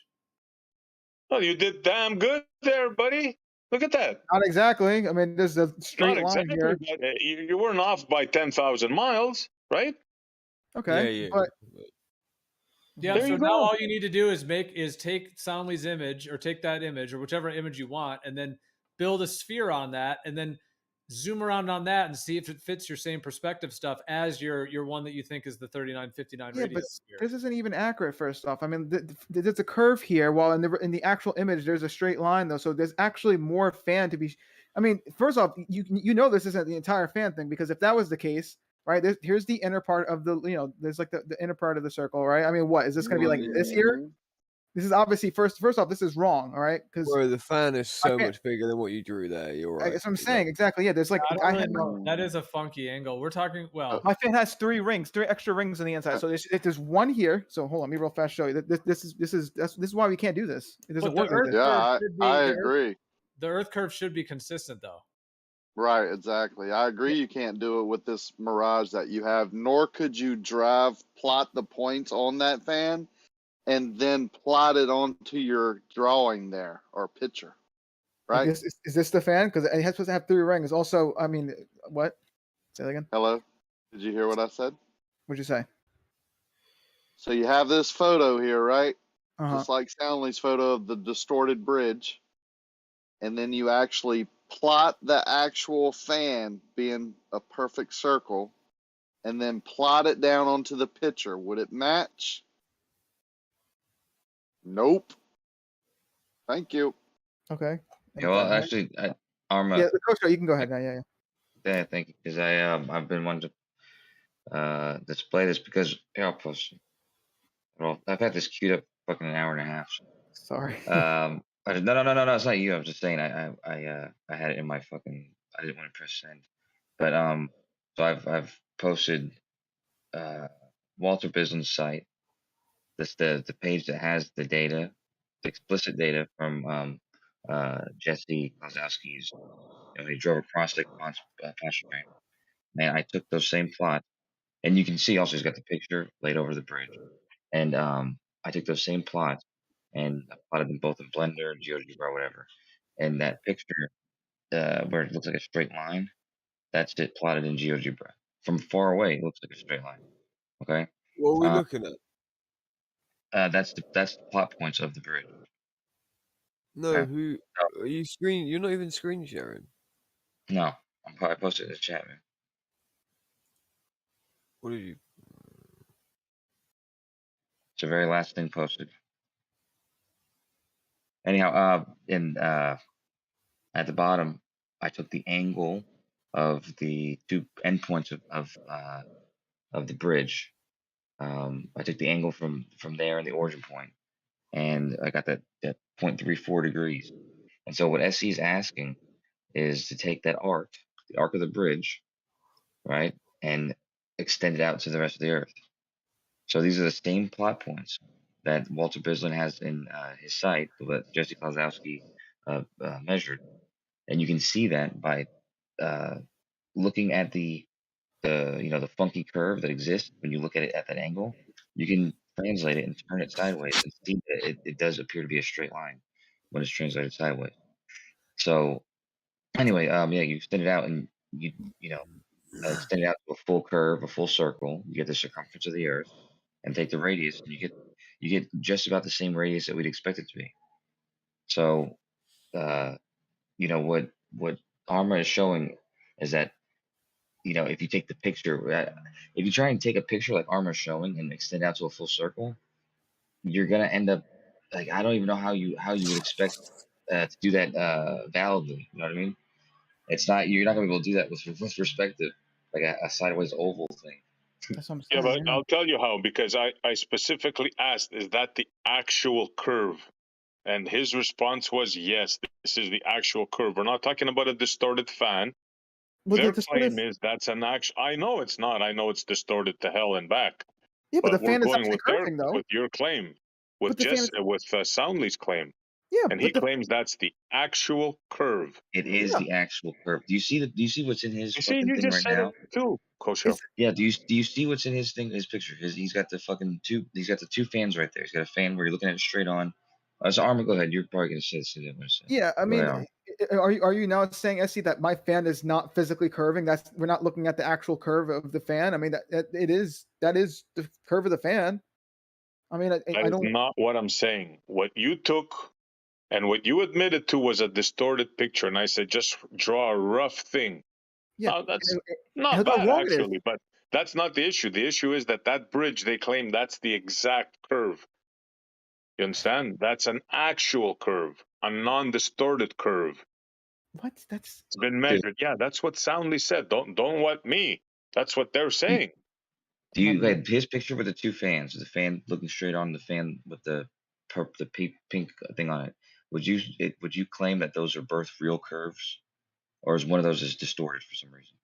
S10: Oh, you did damn good there, buddy. Look at that.
S21: Not exactly. I mean, there's a straight
S10: Not
S21: line
S10: exactly,
S21: here.
S10: but you weren't off by 10,000 miles, right?
S21: Okay. But
S6: Yeah,
S10: There
S6: so
S10: you
S6: now
S10: go.
S6: all you need to do is take Soundly's image or take that image or whichever image you want and then build a sphere on that and then zoom around on that and see if it fits your same perspective stuff as your one that you think is the 3959
S21: yeah, but
S6: radius sphere.
S21: this isn't even accurate. First off, I mean, there's a curve here, while in the actual image there's a straight line though. So there's actually more fan to be. I mean, first off, you know this isn't the entire fan thing, because if that was the case, right? Here's the inner part of the, there's like the inner part of the circle, right? I mean, what is this going to be like this here? This is obviously first off, this is wrong, all right? Because
S2: Bro, the fan is so much bigger than what you drew there. You're right.
S21: that's what I'm saying. Exactly. Yeah. There's like
S6: I don't
S21: I
S6: really
S21: had
S6: know. That is a funky angle. We're talking
S21: my fan has three extra rings on the inside. So there's one here. So hold on, let me real fast show you. This is why we can't do this. It doesn't work like this.
S15: Yeah, I agree.
S6: The Earth curve should be consistent though.
S15: Right, exactly. I agree you can't do it with this Mirage that you have, nor could you plot the points on that fan and then plot it onto your drawing there or picture. Right?
S21: Is this the fan? Because it has supposed to have three rings. Also, I mean, what? Say that again.
S15: Hello? Did you hear what I said?
S21: What'd you say?
S15: So you have this photo here, right?
S21: Uh-huh.
S15: Just like Soundly's photo of the distorted bridge. And then you actually plot the actual fan being a perfect circle and then plot it down onto the picture. Would it match? Nope. Thank you.
S21: Okay.
S18: Yeah, well, actually, Arma.
S21: Yeah, Coach, you can go ahead now. Yeah.
S18: Yeah, thank you. Because I've been wanting to display this because I'll post it. Well, I've had this queued up fucking an hour and a half.
S21: Sorry.
S18: No, it's not you. I'm just saying I had it in my fucking. I didn't want to press send, but so I've posted Walter Bislin's site. That's the page that has the data, the explicit data from Jesse Kozlowski's. He drove across the pasture train, and I took those same plots, and you can see also he's got the picture laid over the bridge, and I took those same plots and I plotted them both in Blender, GeoGebra, or whatever. And that picture where it looks like a straight line, that's it plotted in GeoGebra. From far away, it looks like a straight line. Okay.
S2: What are we looking at?
S18: That's the plot points of the bridge.
S2: No,
S18: Okay.
S2: are you You're not even screen sharing.
S18: No, I posted it in the chat, man.
S2: What did you?
S18: It's the very last thing posted. Anyhow, at the bottom, I took the angle of the two endpoints of the bridge. I took the angle from there and the origin point, and I got that 0.34 degrees. And so what SE is asking is to take that arc, the arc of the bridge, right, and extend it out to the rest of the Earth. So these are the same plot points that Walter Bislin has in his site that Jesse Kozlowski measured, and you can see that by looking at the funky curve that exists when you look at it at that angle. You can translate it and turn it sideways and see that it does appear to be a straight line when it's translated sideways. So anyway, you extend it out and you extend it out to a full curve, a full circle. You get the circumference of the Earth, and take the radius, and you get just about the same radius that we'd expect it to be. So, what Arma is showing is that, if you take the picture, if you try and take a picture like Arma is showing and extend out to a full circle, you're gonna end up like, I don't even know how you would expect to do that validly. You know what I mean? You're not gonna be able to do that with perspective, like a sideways oval thing.
S21: That's what I'm
S10: Yeah,
S21: saying.
S10: but I'll tell you how, because I specifically asked, is that the actual curve? And his response was, yes, this is the actual curve. We're not talking about a distorted fan.
S21: Well,
S10: Their
S21: the
S10: claim
S21: distorted,
S10: is that's an action. I know it's not. I know it's distorted to hell and back.
S21: yeah, but the
S10: We're
S21: fan is
S10: going
S21: actually curving though.
S10: with your claim,
S21: But the fan is,
S10: Soundly's claim,
S21: yeah,
S10: and he
S21: but the
S10: claims that's the actual curve.
S18: It is
S21: yeah,
S18: the actual curve. Do you see what's in his
S10: You see,
S18: fucking
S10: you
S18: thing
S10: just
S18: right
S10: said it
S18: now?
S10: too, Kosho.
S21: it's
S18: Yeah. Do you see what's in his thing? His picture. He's got the fucking two. He's got the two fans right there. He's got a fan where you're looking at it straight on. So Armin, go ahead. You're probably gonna say what I'm gonna say.
S21: yeah. I
S18: Go ahead,
S21: mean,
S18: Armin.
S21: are you now saying, SC, that my fan is not physically curving? That's, we're not looking at the actual curve of the fan. I mean, that is the curve of the fan. I mean,
S10: That
S21: I
S10: is
S21: don't.
S10: not what I'm saying. What you took and what you admitted to was a distorted picture, and I said just draw a rough thing.
S21: Yeah,
S10: Now, that's
S21: and
S10: not
S21: look how
S10: bad
S21: wrong it is.
S10: actually, but that's not the issue. The issue is that bridge, they claim that's the exact curve. You understand? That's an actual curve, a non-distorted curve.
S21: What? That's
S10: It's been measured. Yeah, that's what Soundly said. Don't what me. That's what they're saying.
S18: Do you like his picture with the two fans? The fan looking straight on the fan with the pink thing on it. Would you claim that those are both real curves, or is one of those is distorted for some reason?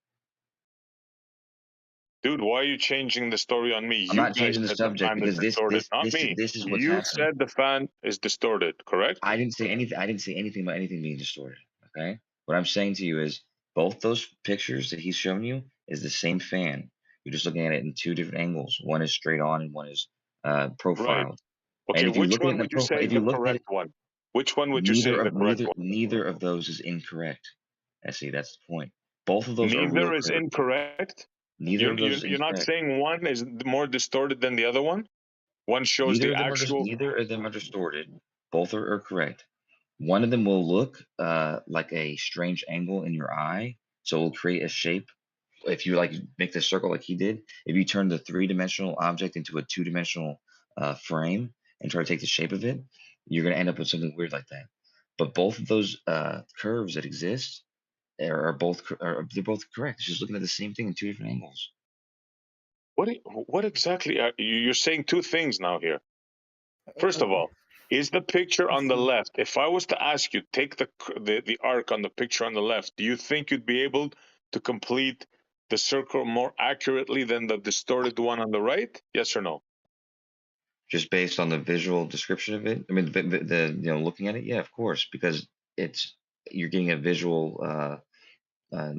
S10: Dude, why are you changing the story on me?
S18: I'm
S10: You
S18: not
S10: guys
S18: changing the
S10: said the
S18: subject
S10: fan is
S18: because
S10: distorted, not me.
S18: this is what's
S10: You
S18: happening.
S10: said the fan is distorted, correct?
S18: I didn't say anything. I didn't say anything about anything being distorted. Okay. What I'm saying to you is both those pictures that he's shown you is the same fan. You're just looking at it in two different angles. One is straight on and one is
S10: Right.
S18: profiled.
S10: Okay,
S18: And if you're
S10: which
S18: looking
S10: one
S18: at the
S10: would you
S18: profile,
S10: say
S18: if
S10: is
S18: you
S10: the
S18: look at it,
S10: correct one? Which one would you say is the correct one?
S18: neither of those is incorrect. I see. That's the point. Both of those are real
S10: Neither is
S18: curves.
S10: incorrect.
S18: Neither of those is
S10: You're not
S18: incorrect.
S10: saying one is more distorted than the other one? One shows
S18: Neither
S10: the
S18: of them
S10: actual.
S18: neither of them are distorted. Both are correct. One of them will look like a strange angle in your eye, so it'll create a shape. If you like make the circle like he did, if you turn the three-dimensional object into a two-dimensional frame and try to take the shape of it, you're gonna end up with something weird like that. But both of those curves that exist they're both correct. It's just looking at the same thing in two different angles.
S10: What exactly are you're saying? Two things now here. First of all, is the picture on the left? If I was to ask you, take the arc on the picture on the left, do you think you'd be able to complete the circle more accurately than the distorted one on the right? Yes or no?
S18: Just based on the visual description of it. I mean, the looking at it, yeah, of course, because you're getting a visual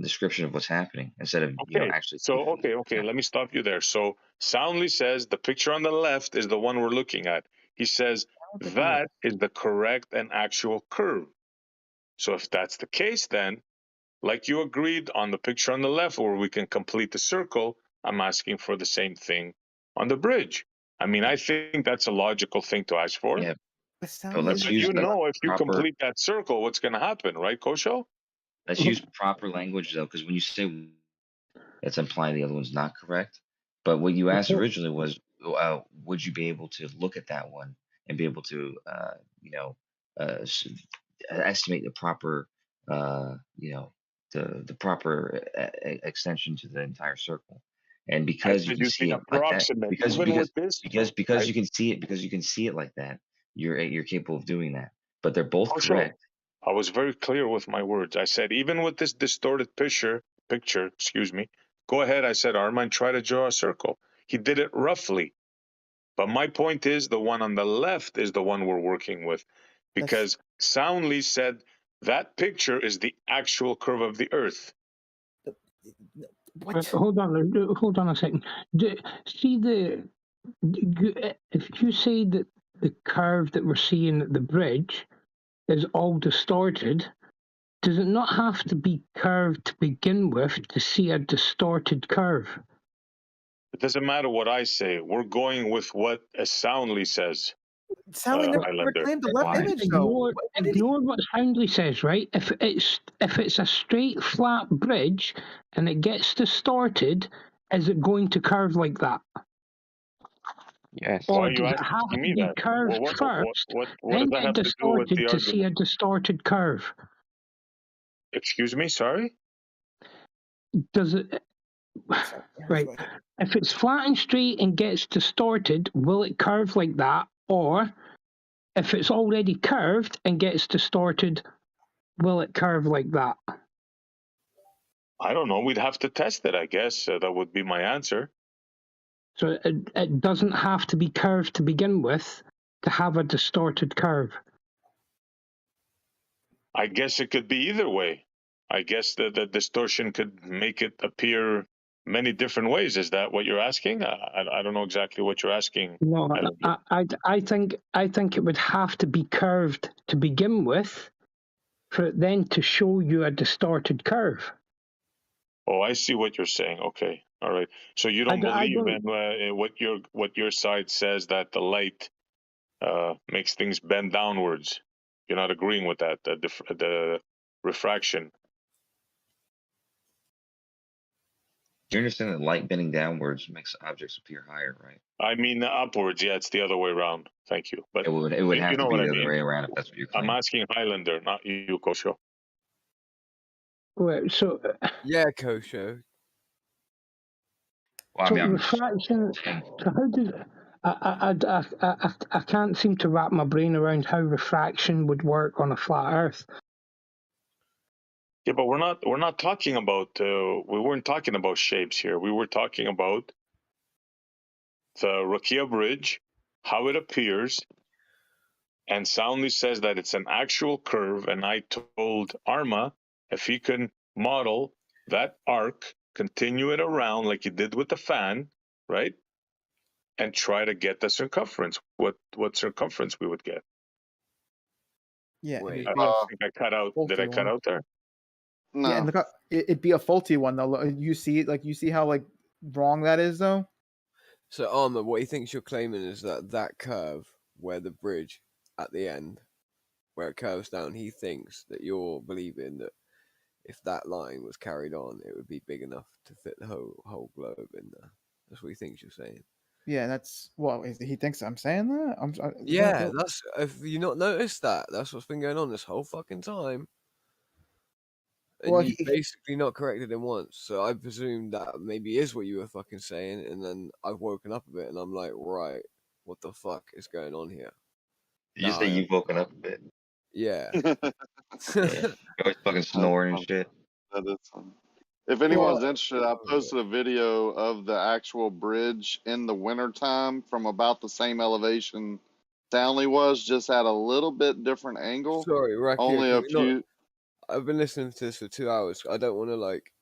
S18: description of what's happening instead of
S10: Okay.
S18: actually.
S10: So okay, let me stop you there. So Soundly says the picture on the left is the one we're looking at. He says that is the correct and actual curve. So if that's the case, then like you agreed on the picture on the left where we can complete the circle, I'm asking for the same thing on the bridge. I mean, I think that's a logical thing to ask for.
S18: Yeah.
S21: So
S18: let's
S10: But
S18: use
S10: if you
S18: proper.
S10: complete that circle, what's going to happen, right, Kosho?
S18: Let's use proper language though, because when you say it's implying the other one's not correct. But what you asked originally was, would you be able to look at that one and be able to, estimate the proper, the proper extension to the entire circle? And because you can see it like that, because you can see it like that, you're capable of doing that. But they're both correct.
S10: I was very clear with my words. I said, even with this distorted picture, go ahead. I said, Armand, try to draw a circle. He did it roughly. But my point is the one on the left is the one we're working with, because Soundly said that picture is the actual curve of the Earth.
S16: Hold on a second. If you say that the curve that we're seeing at the bridge is all distorted, does it not have to be curved to begin with to see a distorted curve?
S10: It doesn't matter what I say. We're going with what Soundly says.
S21: Soundly never claimed the left image, though.
S16: Ignore what Soundly says, right? If it's a straight, flat bridge and it gets distorted, is it going to curve like that?
S18: Yes.
S16: Or does it have to be curved first, then get distorted to see a distorted curve?
S10: Excuse me, sorry?
S16: Does it... Right. If it's flat and straight and gets distorted, will it curve like that? Or if it's already curved and gets distorted, will it curve like that?
S10: I don't know. We'd have to test it, I guess. That would be my answer.
S16: So it doesn't have to be curved to begin with to have a distorted curve.
S10: I guess it could be either way. I guess the distortion could make it appear many different ways. Is that what you're asking? I don't know exactly what you're asking.
S16: No, I think it would have to be curved to begin with for it then to show you a distorted curve.
S10: Oh, I see what you're saying. Okay, all right. So you don't believe in what your side says, that the light makes things bend downwards. You're not agreeing with that. The refraction.
S18: You understand that light bending downwards makes objects appear higher, right?
S10: I mean upwards. Yeah, it's the other way around. Thank you. But
S18: It would have
S10: you
S18: to
S10: know
S18: be
S10: what
S18: the
S10: I
S18: other
S10: mean.
S18: way around if that's what you're claiming.
S10: I'm asking Highlander, not you, Kosho.
S16: Wait, so
S2: Yeah, Kosho.
S18: Well, I
S16: so
S18: mean,
S16: refraction. So how does I can't seem to wrap my brain around how refraction would work on a flat Earth.
S10: Yeah, but we're not talking about. We weren't talking about shapes here. We were talking about the Rakia Bridge, how it appears, and Soundly says that it's an actual curve. And I told Arma if he can model that arc, continue it around like he did with the fan, right, and try to get the circumference. What circumference we would get?
S21: Yeah,
S2: Wait.
S21: it'd be
S10: I think I cut out. Did I
S21: faulty
S10: cut
S21: one.
S10: out there?
S20: No.
S21: Yeah, and look, it'd be a faulty one though. You see it, like you see how like wrong that is though.
S2: So Arma, what he thinks you're claiming is that curve where the bridge at the end, where it curves down, he thinks that you're believing that if that line was carried on, it would be big enough to fit the whole globe in there. That's what he thinks you're saying.
S21: Yeah, that's he thinks I'm saying that.
S2: Yeah, that's. Have you not noticed that? That's what's been going on this whole fucking time. And
S21: Well,
S2: you basically not corrected him once, so I presume that maybe is what you were fucking saying, and then I've woken up a bit, and I'm like, right, what the fuck is going on here?
S18: Did you say you've woken up a bit?
S2: Yeah.
S18: Yeah. You're always fucking snoring and shit.
S20: That is fun. If anyone's interested, I posted a video of the actual bridge in the wintertime from about the same elevation Downley was, just at a little bit different angle.
S2: Sorry, Rakia,
S20: Only a
S2: can we not-
S20: few.
S2: I've been listening to this for 2 hours. I don't want to, like,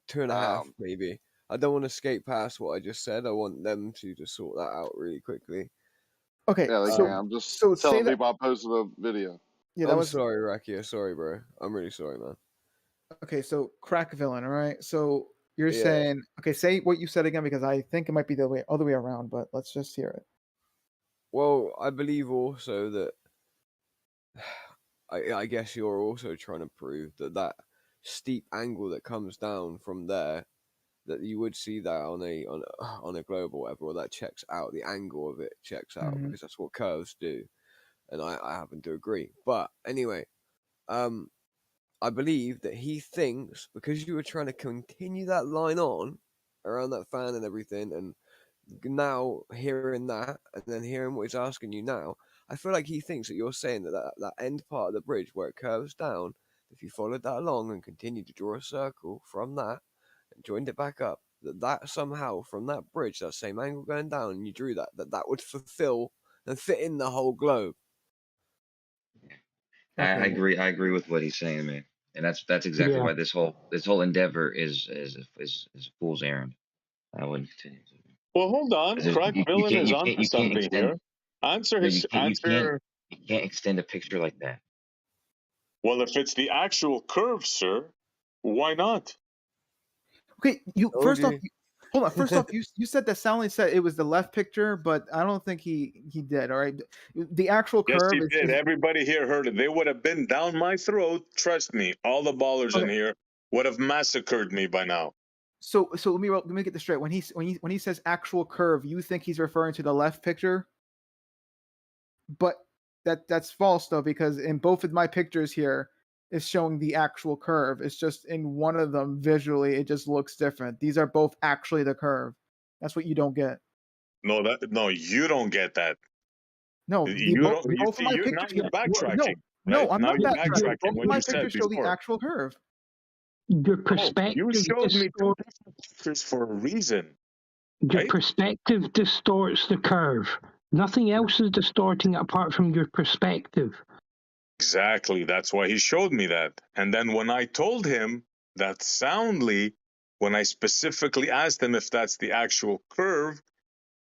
S2: 2.5 maybe. I don't want to skate past what I just said. I want them to just sort that out really quickly.
S21: Okay,
S20: Yeah, they
S21: so
S20: can. I'm just
S21: so say
S20: telling
S21: that-
S20: people I posted a video.
S21: Yeah, that
S2: I'm
S21: was
S2: sorry, Rakia. Sorry, bro. I'm really sorry, man.
S21: okay. So crack villain, all right. So you're
S2: Yeah.
S21: saying okay. Say what you said again because I think it might be the other way around, but let's just hear it.
S2: Well, I believe also that I guess you're also trying to prove that steep angle that comes down from there, that you would see that on a globe or whatever, or that checks out, the angle of it checks out,
S21: Mhm.
S2: because that's what curves do, and I happen to agree. But anyway, I believe that he thinks because you were trying to continue that line on around that fan and everything, and now hearing that and then hearing what he's asking you now, I feel like he thinks that you're saying that end part of the bridge where it curves down, if you followed that along and continued to draw a circle from that and joined it back up, that somehow from that bridge, that same angle going down, and you drew that would fulfill and fit in the whole globe.
S18: I agree with what he's saying, man, and that's exactly why this whole endeavor is a fool's errand. I wouldn't continue.
S10: Well, hold on. Crack Villain is onto something here.
S18: You can't extend a picture like that.
S10: Well, if it's the actual curve, sir, why not?
S21: Okay, first off, hold on. First off,
S10: you
S21: you said that Soundly said it was the left picture, but I don't think he did. All right, the actual
S10: Yes,
S21: curve
S10: he
S21: is.
S10: did. Everybody here heard it. They would have been down my throat. Trust me. All the ballers in here would have massacred me by now.
S21: So let me get this straight. When he says actual curve, you think he's referring to the left picture? But that's false though, because in both of my pictures here, it's showing the actual curve. It's just in one of them visually, it just looks different. These are both actually the curve. That's what you don't get.
S10: No, you don't get that.
S21: No,
S10: Now
S21: pictures.
S10: you're backtracking.
S21: No,
S10: right?
S21: I'm
S10: Now
S21: not
S10: you're
S21: backtracking.
S10: backtracking
S21: Both
S10: what
S21: my
S10: you said
S21: pictures show the
S10: before.
S21: actual curve.
S16: Your
S10: Oh,
S16: perspective
S10: you showed me two
S16: distorts.
S10: different pictures for a reason,
S16: Your
S10: right?
S16: perspective distorts the curve. Nothing else is distorting it apart from your perspective.
S10: Exactly. That's why he showed me that. And then when I told him that soundly, when I specifically asked him if that's the actual curve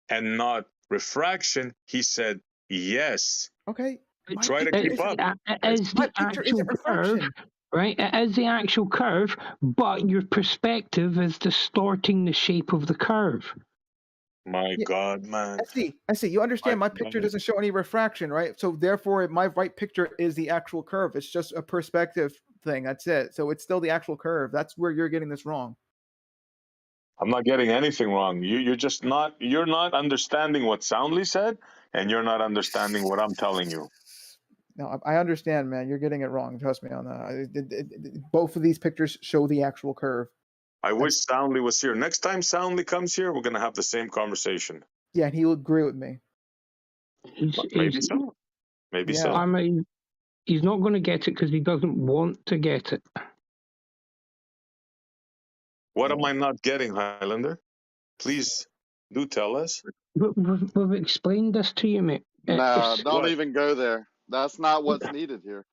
S10: and not refraction, he said yes.
S21: Okay.
S10: Try to keep up.
S16: It is
S21: My
S16: the
S21: picture
S16: actual
S21: isn't
S16: curve,
S21: refraction.
S16: right? It is the actual curve, but your perspective is distorting the shape of the curve.
S10: My
S21: Yeah,
S10: God, man.
S21: I see. You understand my picture doesn't show any refraction, right? So therefore, my right picture is the actual curve. It's just a perspective thing. That's it. So it's still the actual curve. That's where you're getting this wrong.
S10: I'm not getting anything wrong. You're not understanding what Soundly said, and you're not understanding what I'm telling you.
S21: No, I understand, man. You're getting it wrong. Trust me on that. Both of these pictures show the actual curve.
S10: I wish Soundly was here. Next time Soundly comes here, we're gonna have the same conversation.
S21: Yeah, and he'll agree with me.
S10: Maybe so. Maybe
S21: Yeah.
S10: so.
S16: I mean, he's not going to get it because he doesn't want to get it.
S10: What am I not getting, Highlander? Please do tell us.
S16: We've explained this to you, mate.
S20: Nah, don't even go there. That's not what's needed here.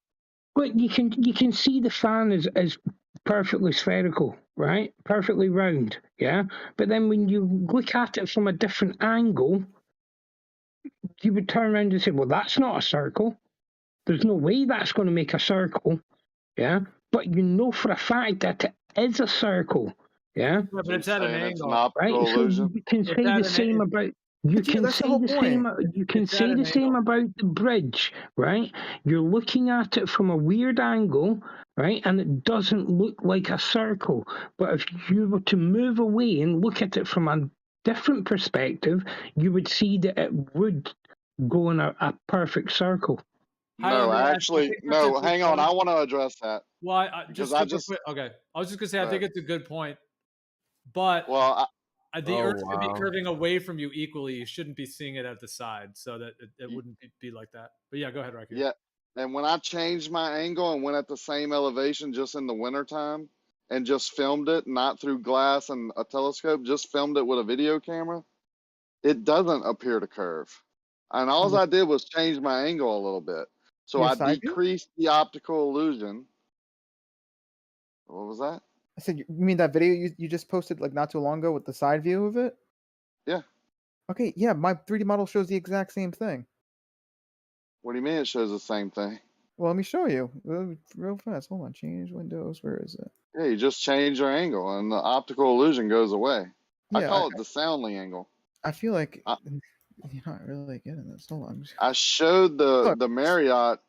S16: But you can see the fan is perfectly spherical, right? Perfectly round, yeah? But then when you look at it from a different angle, you would turn around and say, well, that's not a circle. There's no way that's going to make a circle, yeah? But you know for a fact that it is a circle, yeah?
S6: Yeah, but it's at an
S20: Saying it's an
S6: angle.
S20: optical
S16: Right? So
S20: illusion.
S16: you can
S6: It's
S16: say
S6: at
S16: the
S6: an
S16: same
S6: a-
S16: about you can
S21: that's the
S16: say
S21: whole
S16: the same you can
S6: It's at
S16: say
S6: an
S16: the same
S6: angle.
S16: about the bridge, right? You're looking at it from a weird angle, right? And it doesn't look like a circle. But if you were to move away and look at it from a different perspective, you would see that it would go in a perfect circle.
S20: No, actually, no. Hang on. I want to address that.
S6: Well,
S20: because
S6: just
S20: I
S6: super
S20: just
S6: quick. Okay, I was just gonna say I
S20: Go
S6: think
S20: ahead.
S6: it's a good point, but
S20: well,
S6: the
S20: Oh,
S6: Earth could be
S20: wow.
S6: curving away from you equally. You shouldn't be seeing it at the side, so that it wouldn't be like that. But yeah, go ahead, Rocky.
S20: yeah. And when I changed my angle and went at the same elevation just in the wintertime and just filmed it, not through glass and a telescope, just filmed it with a video camera, it doesn't appear to curve. And all I did was change my angle a little bit. So
S21: Your
S20: I
S21: side view?
S20: decreased the optical illusion. What was that?
S21: I said, you mean that video you just posted like not too long ago with the side view of it?
S20: Yeah.
S21: Okay, yeah, my 3D model shows the exact same thing.
S20: What do you mean it shows the same thing?
S21: Well, let me show you real fast. Hold on, change windows. Where is it?
S20: Yeah, you just change your angle and the optical illusion goes away. I
S21: Yeah,
S20: call it the soundly angle.
S21: I feel like you're not really getting this. Hold on.
S20: I showed the Marriott.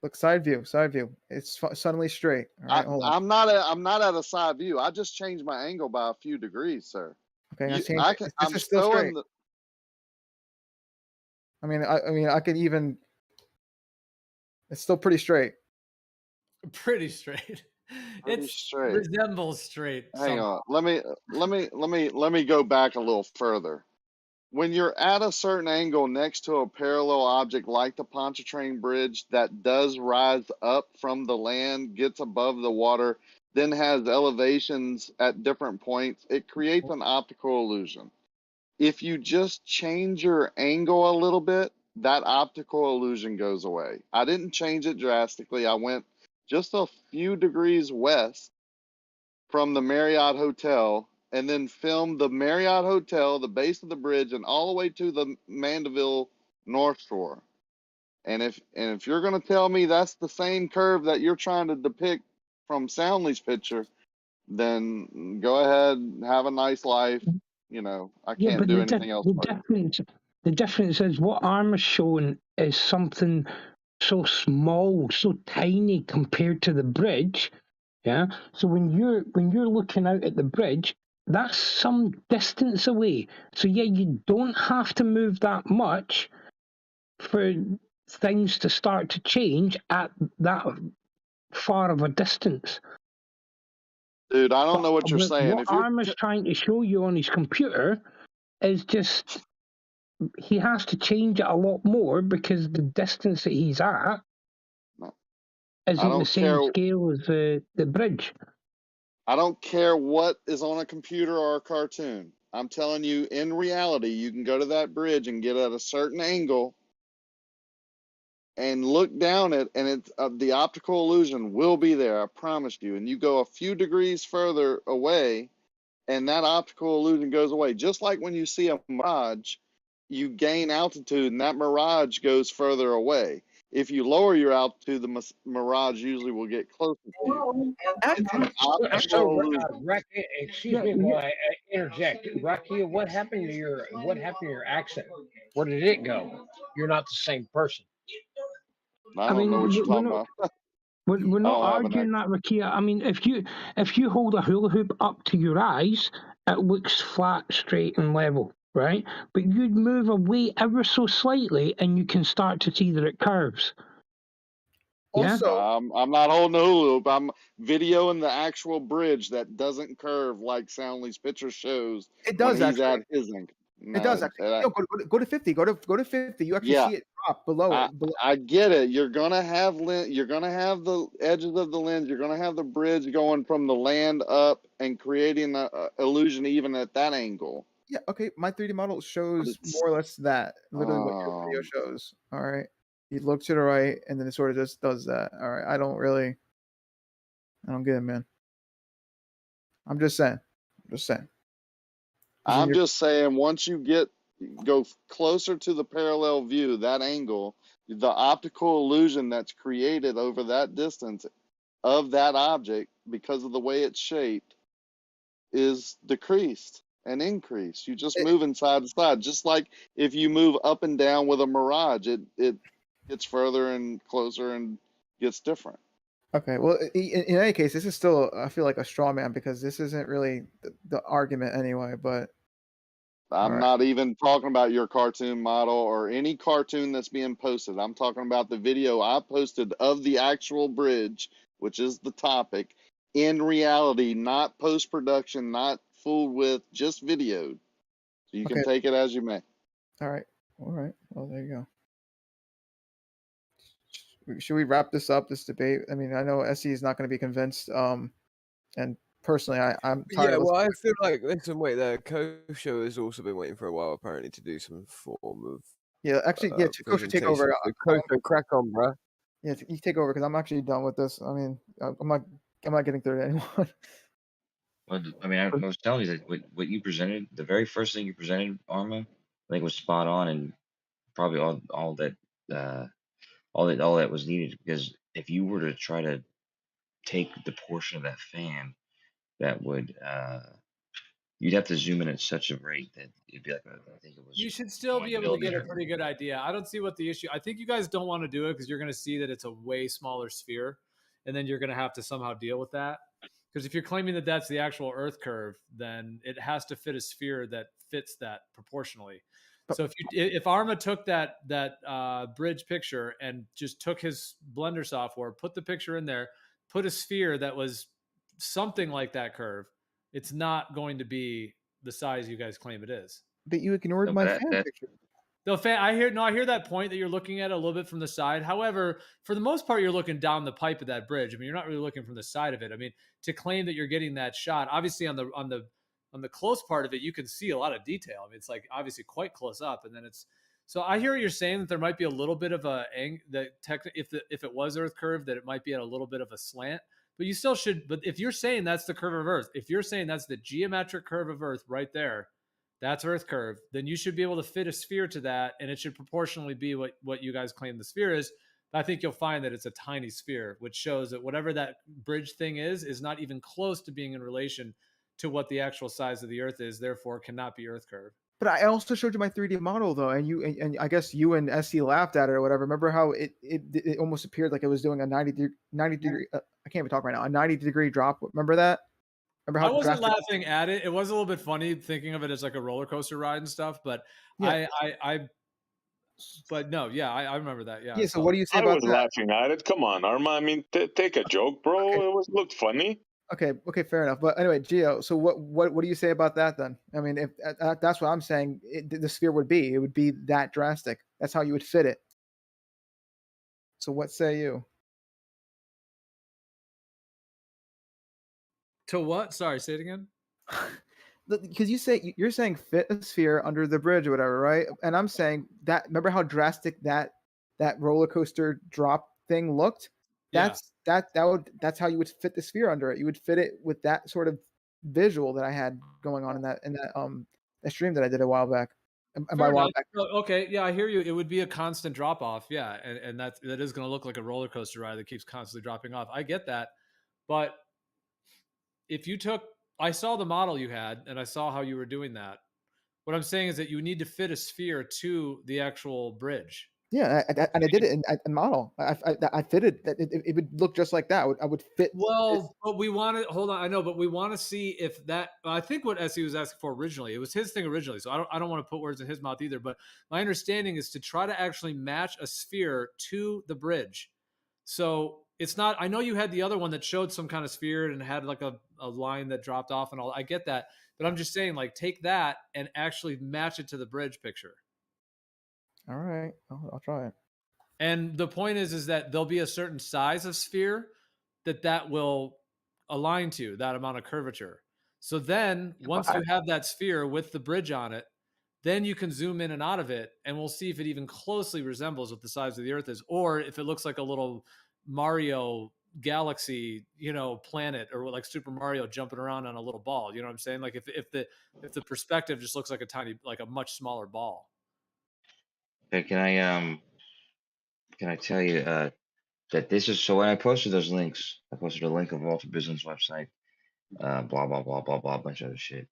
S21: Look, side view. It's suddenly straight. All right, hold on.
S20: I'm not at a side view. I just changed my angle by a few degrees, sir.
S21: Okay,
S20: You-
S21: changed it. This
S20: I'm
S21: is still
S20: showing
S21: straight. I mean, I could even. It's still pretty straight.
S6: Pretty straight.
S20: Pretty
S6: It
S20: straight.
S6: resembles straight.
S20: Hang on. Let me go back a little further. When you're at a certain angle next to a parallel object like the Pontchartrain Bridge that does rise up from the land, gets above the water, then has elevations at different points, it creates an optical illusion. If you just change your angle a little bit, that optical illusion goes away. I didn't change it drastically. I went just a few degrees west from the Marriott Hotel and then filmed the Marriott Hotel, the base of the bridge, and all the way to the Mandeville North Shore. And if you're going to tell me that's the same curve that you're trying to depict from Soundly's picture, then go ahead, have a nice life. You know, I
S16: Yeah,
S20: can't
S16: but
S20: do anything else for you.
S16: the difference is what I'm showing is something so small, so tiny compared to the bridge. Yeah. So when you're looking out at the bridge, that's some distance away. So yeah, you don't have to move that much for things to start to change at that far of a distance.
S20: Dude, I don't know what you're saying.
S16: What
S20: If you're
S16: Arm is trying to show you on his computer is just he has to change it a lot more because the distance that he's at isn't the
S20: don't
S16: same
S20: care.
S16: scale as the bridge.
S20: I don't care what is on a computer or a cartoon. I'm telling you, in reality, you can go to that bridge and get at a certain angle and look down it, and it's the optical illusion will be there. I promise you. And you go a few degrees further away, and that optical illusion goes away. Just like when you see a mirage, you gain altitude, and that mirage goes further away. If you lower your altitude, the mirage usually will get closer to you. It's an optical
S16: So,
S20: illusion.
S16: Rakia, excuse me while I interject. Rakia, what happened to your accent? Where did it go? You're not the same person.
S20: I don't know what you're talking about.
S16: We're not
S20: I don't have an
S16: arguing that, Rakia. I mean, if you hold a hula hoop up to your eyes, it looks flat, straight, and level, right? But you'd move away ever so slightly, and you can start to see that it curves. Yeah.
S20: Also, I'm not holding the hula hoop. I'm videoing the actual bridge that doesn't curve like Soundly's picture shows.
S21: It does
S20: when he's
S21: actually.
S20: at his angle.
S21: It does actually. No, go to 50. Go to 50. You actually see it drop below it.
S20: I get it. You're gonna have the edges of the lens. You're gonna have the bridge going from the land up and creating the illusion even at that angle.
S21: Yeah. Okay. My 3D model shows more or less that. Literally what your video shows. All right. You look to the right, and then it sort of just does that. All right. I don't get it, man. I'm just saying.
S20: I'm just saying, once you go closer to the parallel view, that angle, the optical illusion that's created over that distance of that object because of the way it's shaped is decreased and increased. You just moving side to side, just like if you move up and down with a mirage, it gets further and closer and gets different.
S21: Okay, well, in any case, this is still, I feel like, a straw man because this isn't really the argument anyway, but...
S20: I'm not even talking about your cartoon model or any cartoon that's being posted. I'm talking about the video I posted of the actual bridge, which is the topic, in reality, not post-production, not fooled with, just videoed. So you can take it as you may.
S21: All right. Well, there you go. Should we wrap this up, this debate? I mean, I know SE is not going to be convinced. And personally, I'm tired.
S2: Yeah, well, I feel like the Kosho has also been waiting for a while, apparently, to do some form of.
S21: Yeah, actually, Kosho, take over.
S2: Kosho, crack on, bro.
S21: Yeah, you take over because I'm actually done with this. I mean, I'm not getting through to anyone.
S18: Well, I mean, I was telling you that what you presented, the very first thing you presented, Arma, I think was spot on, and probably all that was needed, because if you were to try to take the portion of that fan, that would you'd have to zoom in at such a rate that it'd be like I think it was.
S6: You should still be able to get a pretty good idea. I don't see what the issue. I think you guys don't want to do it because you're going to see that it's a way smaller sphere, and then you're going to have to somehow deal with that. Because if you're claiming that that's the actual Earth curve, then it has to fit a sphere that fits that proportionally. So if Arma took that bridge picture and just took his Blender software, put the picture in there, put a sphere that was something like that curve, it's not going to be the size you guys claim it is.
S21: But you ignored my fan picture.
S6: No, I hear that point that you're looking at a little bit from the side. However, for the most part, you're looking down the pipe of that bridge. I mean, you're not really looking from the side of it. I mean, to claim that you're getting that shot, obviously on the close part of it, you can see a lot of detail. I mean, it's like obviously quite close up, and then it's. So I hear you're saying that there might be a little bit of if it was Earth curve, that it might be at a little bit of a slant. But you still should. But if you're saying that's the curve of Earth, if you're saying that's the geometric curve of Earth right there, that's Earth curve, then you should be able to fit a sphere to that, and it should proportionally be what you guys claim the sphere is. I think you'll find that it's a tiny sphere, which shows that whatever that bridge thing is not even close to being in relation to what the actual size of the Earth is, therefore cannot be Earth curve.
S21: But I also showed you my 3D model though, and I guess you and SC laughed at it or whatever. Remember how it almost appeared like it was doing a 90 degree I can't even talk right now, a 90-degree drop. Remember that? Remember how
S6: I wasn't laughing at it. It was a little bit funny thinking of it as like a roller coaster ride and stuff, but yeah. But no, yeah, I remember that. Yeah.
S21: Yeah. So what do you say about that?
S10: I was laughing at it. Come on, Arma. I mean, take a joke, bro. Okay. It looked funny.
S21: Okay, fair enough. But anyway, Gio, so what do you say about that then? I mean, if that's what I'm saying, the sphere would be. It would be that drastic. That's how you would fit it. So what say you?
S6: To what? Sorry, say it again.
S21: Because you're saying fit a sphere under the bridge or whatever, right? And I'm saying that. Remember how drastic that roller coaster drop thing looked?
S6: Yeah.
S21: That's how you would fit the sphere under it. You would fit it with that sort of visual that I had going on in that stream that I did a while back. And by
S6: Fair
S21: a while
S6: enough.
S21: back,
S6: Okay, yeah, I hear you. It would be a constant drop off, yeah, and that is going to look like a roller coaster ride that keeps constantly dropping off. I get that, but if you took, I saw the model you had, and I saw how you were doing that. What I'm saying is that you need to fit a sphere to the actual bridge.
S21: yeah, and I did it in model. I fitted that it would look just like that. I would fit.
S6: Well, but we want to hold on. I know, but we want to see if that. I think what Essie was asking for originally, it was his thing originally. So I don't want to put words in his mouth either. But my understanding is to try to actually match a sphere to the bridge. So it's not. I know you had the other one that showed some kind of sphere and had like a line that dropped off and all. I get that, but I'm just saying, like, take that and actually match it to the bridge picture.
S21: All right, I'll try it.
S6: And the point is that there'll be a certain size of sphere that will align to that amount of curvature. So then once you have that sphere with the bridge on it, then you can zoom in and out of it, and we'll see if it even closely resembles what the size of the Earth is, or if it looks like a little Mario galaxy, planet, or like Super Mario jumping around on a little ball. You know what I'm saying? Like if the perspective just looks like a much smaller ball.
S18: Okay, can I tell you that this is, so when I posted those links, I posted a link of Walter Bislin's website, blah blah blah blah blah, a bunch of other shit.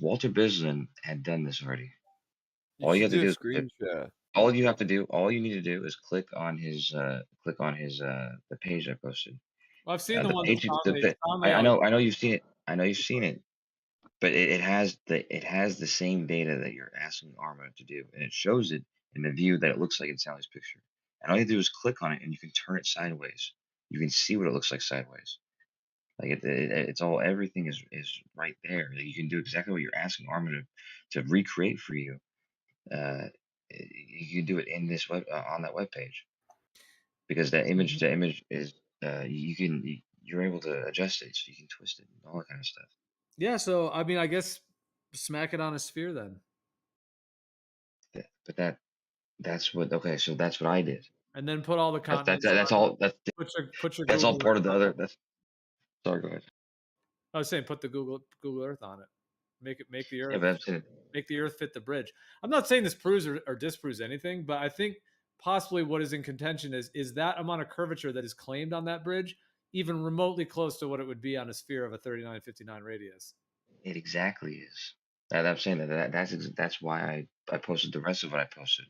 S18: Walter Bislin had done this already. All you have to do is
S2: screen share.
S18: all you need to do is click on his the page I posted.
S6: Well, I've seen the
S18: The
S6: one
S18: page, I know you've seen it. I know you've seen it, but it has the same data that you're asking Arma to do, and it shows it in the view that it looks like in Sally's picture. And all you do is click on it, and you can turn it sideways. You can see what it looks like sideways. Like it's all, everything is right there. You can do exactly what you're asking Arma to recreate for you. You can do it in this on that web page, because the image is you're able to adjust it, so you can twist it and all that kind of stuff.
S6: Yeah, so I mean, I guess smack it on a sphere then.
S18: But that's what, okay, so that's what I did.
S6: And then put all the continents.
S18: That's all.
S6: Put your
S18: That's
S6: Google
S18: all part of the
S6: Earth
S18: other.
S6: on it.
S18: That's, sorry, go ahead.
S6: I was saying, put the Google Earth on it. Make the Earth.
S18: Yeah, but that's it.
S6: Make the Earth fit the bridge. I'm not saying this proves or disproves anything, but I think possibly what is in contention is that amount of curvature that is claimed on that bridge even remotely close to what it would be on a sphere of a 3959 radius.
S18: It exactly is. I'm saying that's why I posted the rest of what I posted.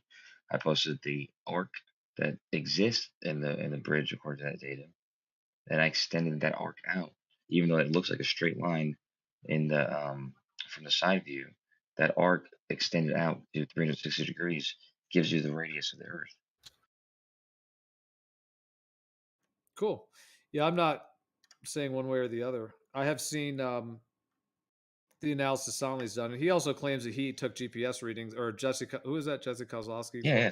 S18: I posted the arc that exists in the bridge according to that data, and I extended that arc out, even though it looks like a straight line in the from the side view. That arc extended out to 360 degrees gives you the radius of the Earth.
S6: Cool. Yeah, I'm not saying one way or the other. I have seen the analysis Sonley's done, and he also claims that he took GPS readings, or who is that? Jesse Kozlowski.
S18: Yeah.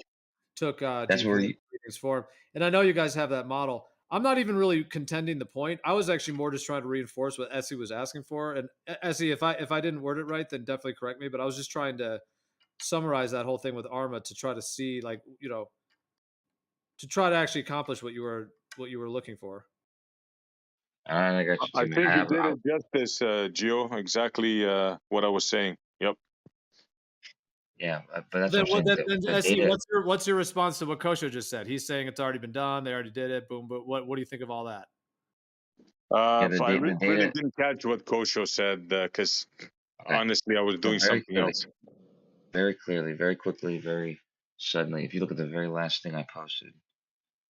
S6: Took
S18: That's
S6: GPS
S18: where
S6: readings for him. And I know you guys have that model. I'm not even really contending the point. I was actually more just trying to reinforce what Essie was asking for. And Essie, if I didn't word it right, then definitely correct me. But I was just trying to summarize that whole thing with Arma to try to see, like, to try to actually accomplish what you were looking for.
S18: I got you.
S10: I think you did it justice, Gio. Exactly what I was saying. Yep.
S18: Yeah, but that's
S6: then,
S18: what I'm saying.
S6: Essie, what's your response to what Kosho just said? He's saying it's already been done. They already did it. Boom. But what do you think of all that?
S10: I really didn't catch what Kosho said because honestly, I was doing something else.
S18: Very clearly, very quickly, very suddenly. If you look at the very last thing I posted,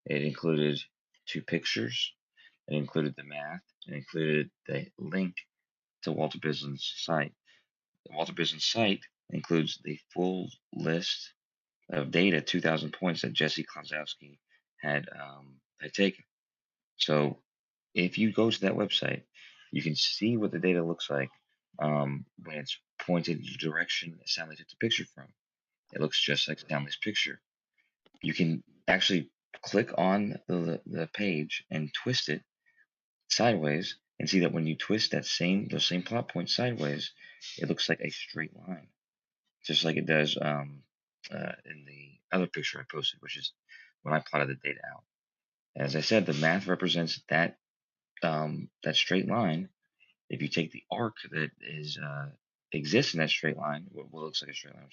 S18: it included 2 pictures. It included the math. It included the link to Walter Bislin's site. The Walter Bislin site includes the full list of data, 2,000 points that Jesse Kozlowski had taken. So if you go to that website, you can see what the data looks like when it's pointed in the direction that Stanley took the picture from. It looks just like Stanley's picture. You can actually click on the page and twist it sideways, and see that when you twist those same plot points sideways, it looks like a straight line, just like it does in the other picture I posted, which is when I plotted the data out. As I said, the math represents that that straight line. If you take the arc that exists in that straight line, what looks like a straight line, I'm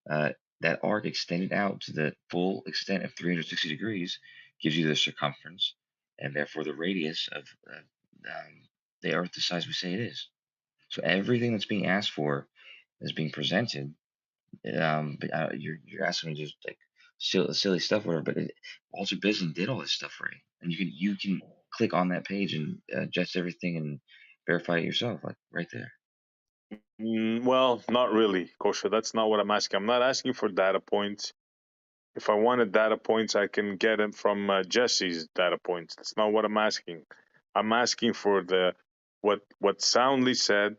S18: sorry, that arc extended out to the full extent of 360 degrees gives you the circumference and therefore the radius of the Earth the size we say it is. So everything that's being asked for is being presented. But you're asking me just like silly stuff, whatever. But Walter Bislin did all this stuff for you, and you can click on that page and adjust everything and verify it yourself, like right there.
S10: Well, not really, Kosher. That's not what I'm asking. I'm not asking for data points. If I wanted data points, I can get them from Jesse's data points. That's not what I'm asking. I'm asking for what Soundly said,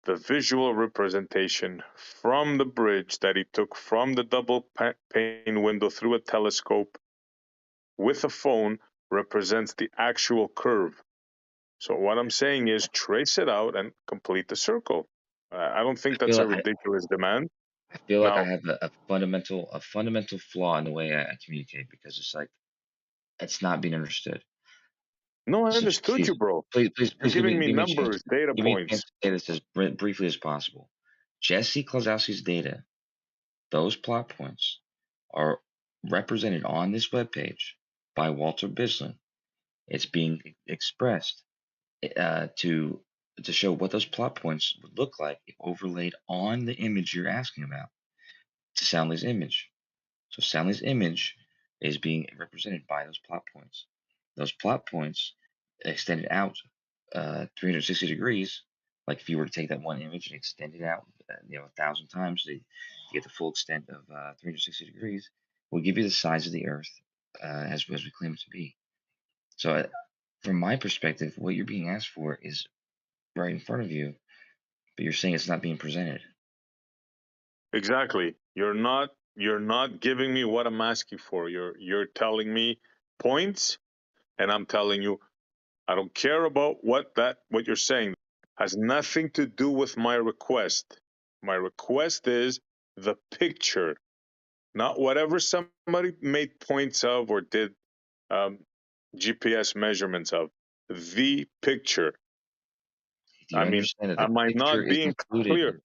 S10: the visual representation from the bridge that he took from the double pane window through a telescope with a phone represents the actual curve. So what I'm saying is trace it out and complete the circle. I don't think that's a ridiculous demand.
S18: I feel like I
S10: Now,
S18: have a fundamental flaw in the way I communicate because it's like it's not being understood.
S10: no, I
S18: So
S10: understood
S18: please,
S10: you, bro.
S18: please
S10: You're
S18: give
S10: giving
S18: me
S10: me
S18: give me a chance.
S10: numbers, data
S18: Give me a chance
S10: points.
S18: to say this as briefly as possible. Jesse Klosowski's data, those plot points, are represented on this webpage by Walter Bislin. It's being expressed to show what those plot points would look like if overlaid on the image you're asking about, to Soundly's image. So Soundly's image is being represented by those plot points. Those plot points extended out 360 degrees. Like if you were to take that one image and extend it out, 1,000 times to get the full extent of 360 degrees, will give you the size of the Earth as we claim it to be. So, from my perspective, what you're being asked for is right in front of you, but you're saying it's not being presented.
S10: Exactly. You're not giving me what I'm asking for. You're telling me points, and I'm telling you I don't care about what you're saying. Has nothing to do with my request. My request is the picture, not whatever somebody made points of or did GPS measurements of. The picture.
S18: Do you understand that the
S10: am I
S18: picture
S10: not
S18: is
S10: being
S18: included?
S10: clear?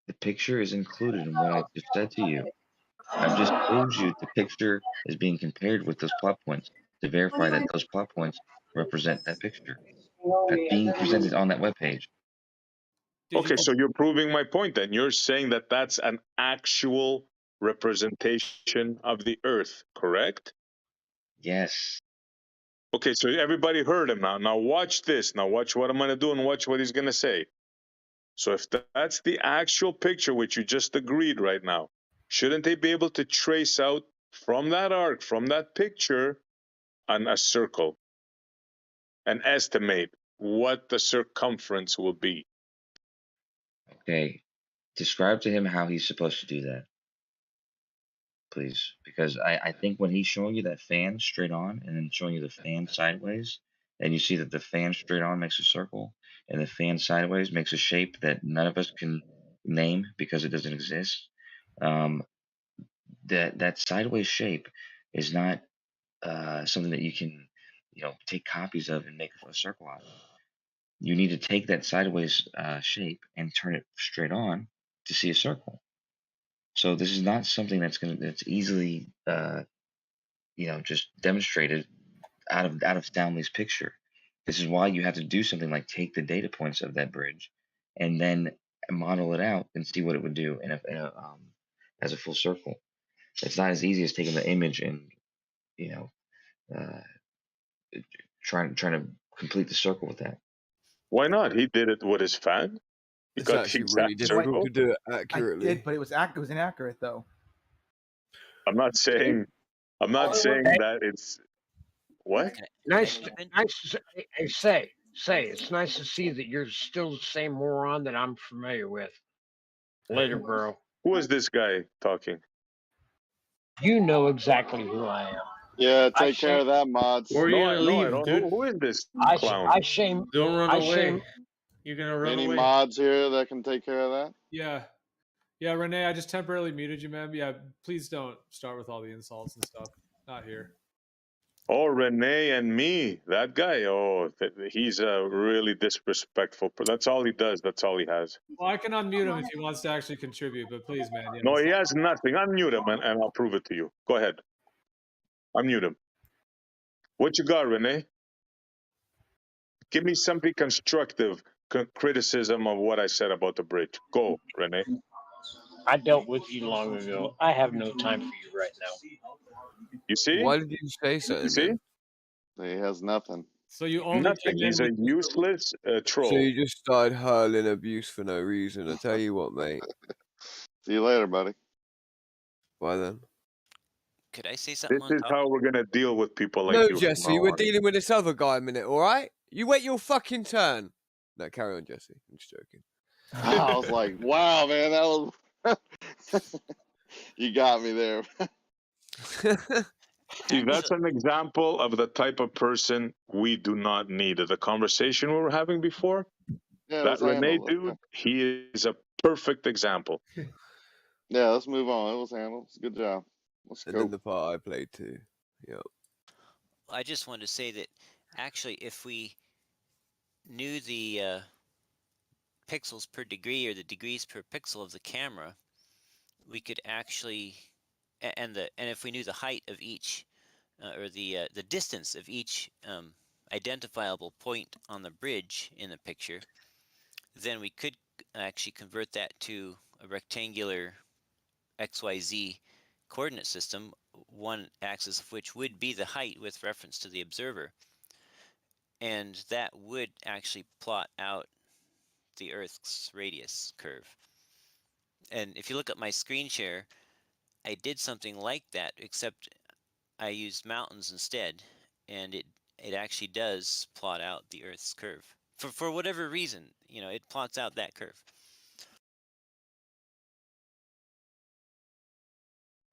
S18: The picture is included in what I just said to you. I've just told you the picture is being compared with those plot points to verify that those plot points represent that picture that's being presented on that webpage.
S10: Okay, so you're proving my point then. You're saying that that's an actual representation of the Earth, correct?
S18: Yes.
S10: Okay, so everybody heard him now. Now watch this. Now watch what I'm going to do and watch what he's going to say. So if that's the actual picture, which you just agreed right now, shouldn't they be able to trace out from that arc, from that picture, on a circle and estimate what the circumference will be?
S18: Okay. Describe to him how he's supposed to do that, please. Because I think when he's showing you that fan straight on and then showing you the fan sideways, and you see that the fan straight on makes a circle and the fan sideways makes a shape that none of us can name because it doesn't exist. That sideways shape is not something that you can, take copies of and make a circle out of. You need to take that sideways shape and turn it straight on to see a circle. So this is not something that's easily, just demonstrated out of Stanley's picture. This is why you have to do something like take the data points of that bridge and then model it out and see what it would do as a full circle. It's not as easy as taking the image and trying to complete the circle with that.
S10: Why not? He did it with his fan. He
S2: It's
S10: got the
S2: actually
S10: exact
S2: really difficult
S10: circle.
S2: to do it
S21: I
S2: accurately.
S21: did, but it was inaccurate though.
S10: I'm not saying that it's what?
S4: Nice to say it's nice to see that you're still the same moron that I'm familiar with. Later, bro.
S10: Who is this guy talking?
S4: You know exactly who I am.
S15: Yeah,
S22: I
S15: take care
S22: shame.
S15: of that, mods.
S11: Where are you
S10: No,
S11: gonna
S10: no, I
S11: leave,
S10: don't.
S11: dude?
S10: Who is this
S22: I
S10: clown?
S22: shame.
S11: Don't run
S22: I
S11: away.
S22: shame.
S11: You're gonna run
S15: Any
S11: away.
S15: mods here that can take care of that?
S6: Yeah. Yeah, Renee, I just temporarily muted you, man. Yeah, please don't start with all the insults and stuff. Not here.
S10: Oh, Renee and me, that guy. Oh, he's a really disrespectful. That's all he does. That's all he has.
S6: Well, I can unmute him if he wants to actually contribute, but please, man. Yeah,
S10: No,
S6: let's
S10: he
S6: not-
S10: has nothing. Unmute him and I'll prove it to you. Go ahead. Unmute him. What you got, Renee? Give me something constructive criticism of what I said about the bridge. Go, Renee.
S4: I dealt with you long ago. I have no time for you right now.
S10: You see?
S2: Why did you say so?
S10: You see?
S15: He has nothing.
S6: So you only
S10: Nothing.
S6: came in
S10: He's a
S6: with-
S10: useless
S2: So
S10: troll.
S2: you just started hurling abuse for no reason. I tell you what, mate.
S15: See you later, buddy.
S2: Why then?
S1: Could I say something
S10: This
S1: on
S10: is
S1: top?
S10: how we're gonna deal with people like
S2: No,
S10: you.
S2: Jesse, we're dealing with this other guy a minute, all right? You wait your fucking turn. No, carry on, Jesse. I'm just joking.
S15: I was like, wow, man, that was. You got me there.
S10: See, that's an example of the type of person we do not need. The conversation we were having before,
S15: Yeah,
S10: that
S15: let's
S10: Renee
S15: handle it.
S10: dude, he is a perfect example.
S15: Yeah, let's move on. It was handled. It's a good job. Let's
S2: And
S15: go.
S2: then the part I played too. Yep.
S1: I just wanted to say that actually, if we knew the pixels per degree or the degrees per pixel of the camera, we could actually, and if we knew the height of each or the distance of each identifiable point on the bridge in the picture, then we could actually convert that to a rectangular XYZ coordinate system, one axis of which would be the height with reference to the observer. And that would actually plot out the Earth's radius curve. And if you look at my screen share, I did something like that, except I used mountains instead, and it actually does plot out the Earth's curve. For whatever reason, you know, it plots out that curve.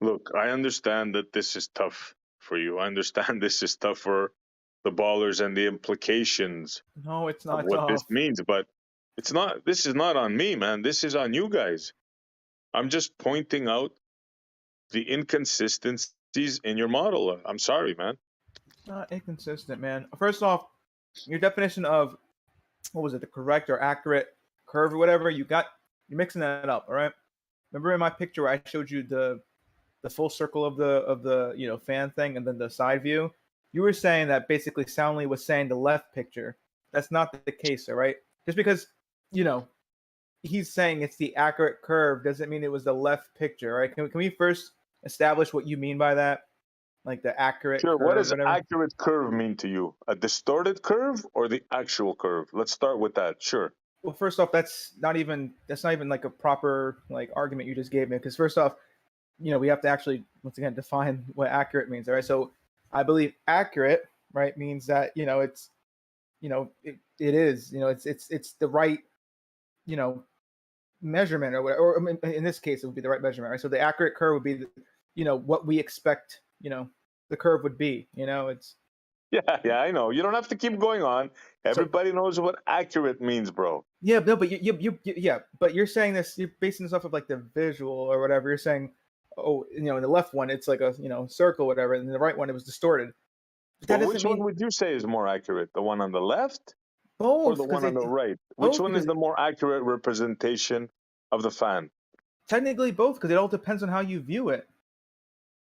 S10: Look, I understand that this is tough for you. I understand this is tough for the ballers and the implications
S21: No, it's
S10: of
S21: not
S10: what this
S21: tough.
S10: means, but it's not. This is not on me, man. This is on you guys. I'm just pointing out the inconsistencies in your model. I'm sorry, man.
S21: Not inconsistent, man. First off, your definition of what was it, the correct or accurate curve or whatever, you're mixing that up, all right? Remember in my picture where I showed you the full circle of the fan thing and then the side view? You were saying that basically Soundly was saying the left picture. That's not the case, all right? Just because, he's saying it's the accurate curve doesn't mean it was the left picture, all right? Can we first establish what you mean by that? Like the accurate
S10: Sure.
S21: curve,
S10: What does
S21: whatever?
S10: accurate curve mean to you? A distorted curve or the actual curve? Let's start with that. Sure.
S21: Well, first off, that's not even like a proper like argument you just gave me, because first off, we have to actually once again define what accurate means. All right, so I believe accurate, right, means that it's it is it's the right measurement or whatever, or in this case it would be the right measurement, right? So the accurate curve would be what we expect the curve would be. It's
S10: Yeah, I know. You don't have to keep going on. Everybody knows what accurate means, bro.
S21: yeah, no, but but you're saying this, you're basing this off of like the visual or whatever. You're saying, oh, in the left one it's like a circle, whatever, and in the right one it was distorted. That
S10: Well,
S21: doesn't
S10: which
S21: mean
S10: one would you say is more accurate? The one on the left
S21: both,
S10: or the one on the right?
S21: both,
S10: Which one is
S21: because
S10: the more accurate representation of the fan?
S21: technically both, because it all depends on how you view it.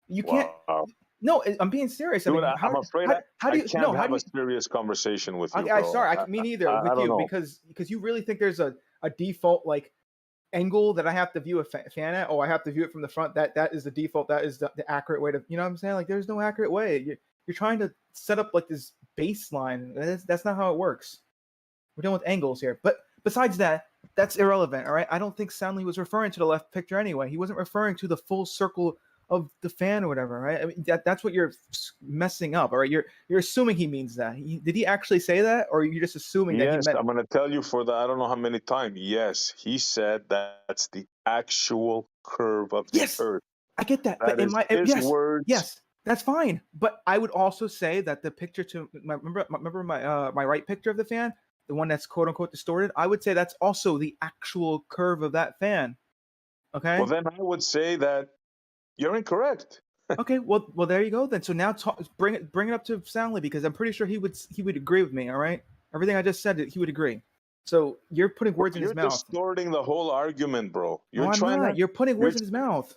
S21: You can't.
S10: Wow.
S21: No, I'm being serious.
S10: Dude,
S21: I mean,
S10: I'm afraid
S21: how do
S10: I
S21: you
S10: can't
S21: no? How
S10: have
S21: do
S10: a
S21: you?
S10: serious conversation with you,
S21: I
S10: bro.
S21: sorry, me neither
S10: I
S21: with
S10: don't
S21: you,
S10: know.
S21: because you really think there's a default like angle that I have to view a fan at. Oh, I have to view it from the front. That is the default. That is the accurate way to. You know what I'm saying? Like, there's no accurate way. You're trying to set up like this baseline. That's not how it works. We're dealing with angles here. But besides that, that's irrelevant. All right. I don't think Soundly was referring to the left picture anyway. He wasn't referring to the full circle of the fan or whatever, right? I mean, that's what you're messing up. All right. You're assuming he means that. Did he actually say that, or are you just assuming that he
S10: Yes,
S21: meant?
S10: I'm going to tell you for the I don't know how many times. Yes, he said that's the actual curve of the
S21: Yes,
S10: Earth.
S21: I get that.
S10: That
S21: But in
S10: is
S21: my
S10: his
S21: yes,
S10: words.
S21: yes. That's fine, but I would also say that the picture to remember my right picture of the fan, the one that's quote unquote distorted. I would say that's also the actual curve of that fan. Okay.
S10: Well, then I would say that you're incorrect.
S21: Okay. Well, there you go then. So now bring it up to Soundly, because I'm pretty sure he would agree with me. All right. Everything I just said, he would agree. So you're putting words in his
S10: You're
S21: mouth.
S10: distorting the whole argument, bro. You're
S21: No, I'm
S10: trying
S21: not.
S10: to.
S21: You're putting words in his mouth.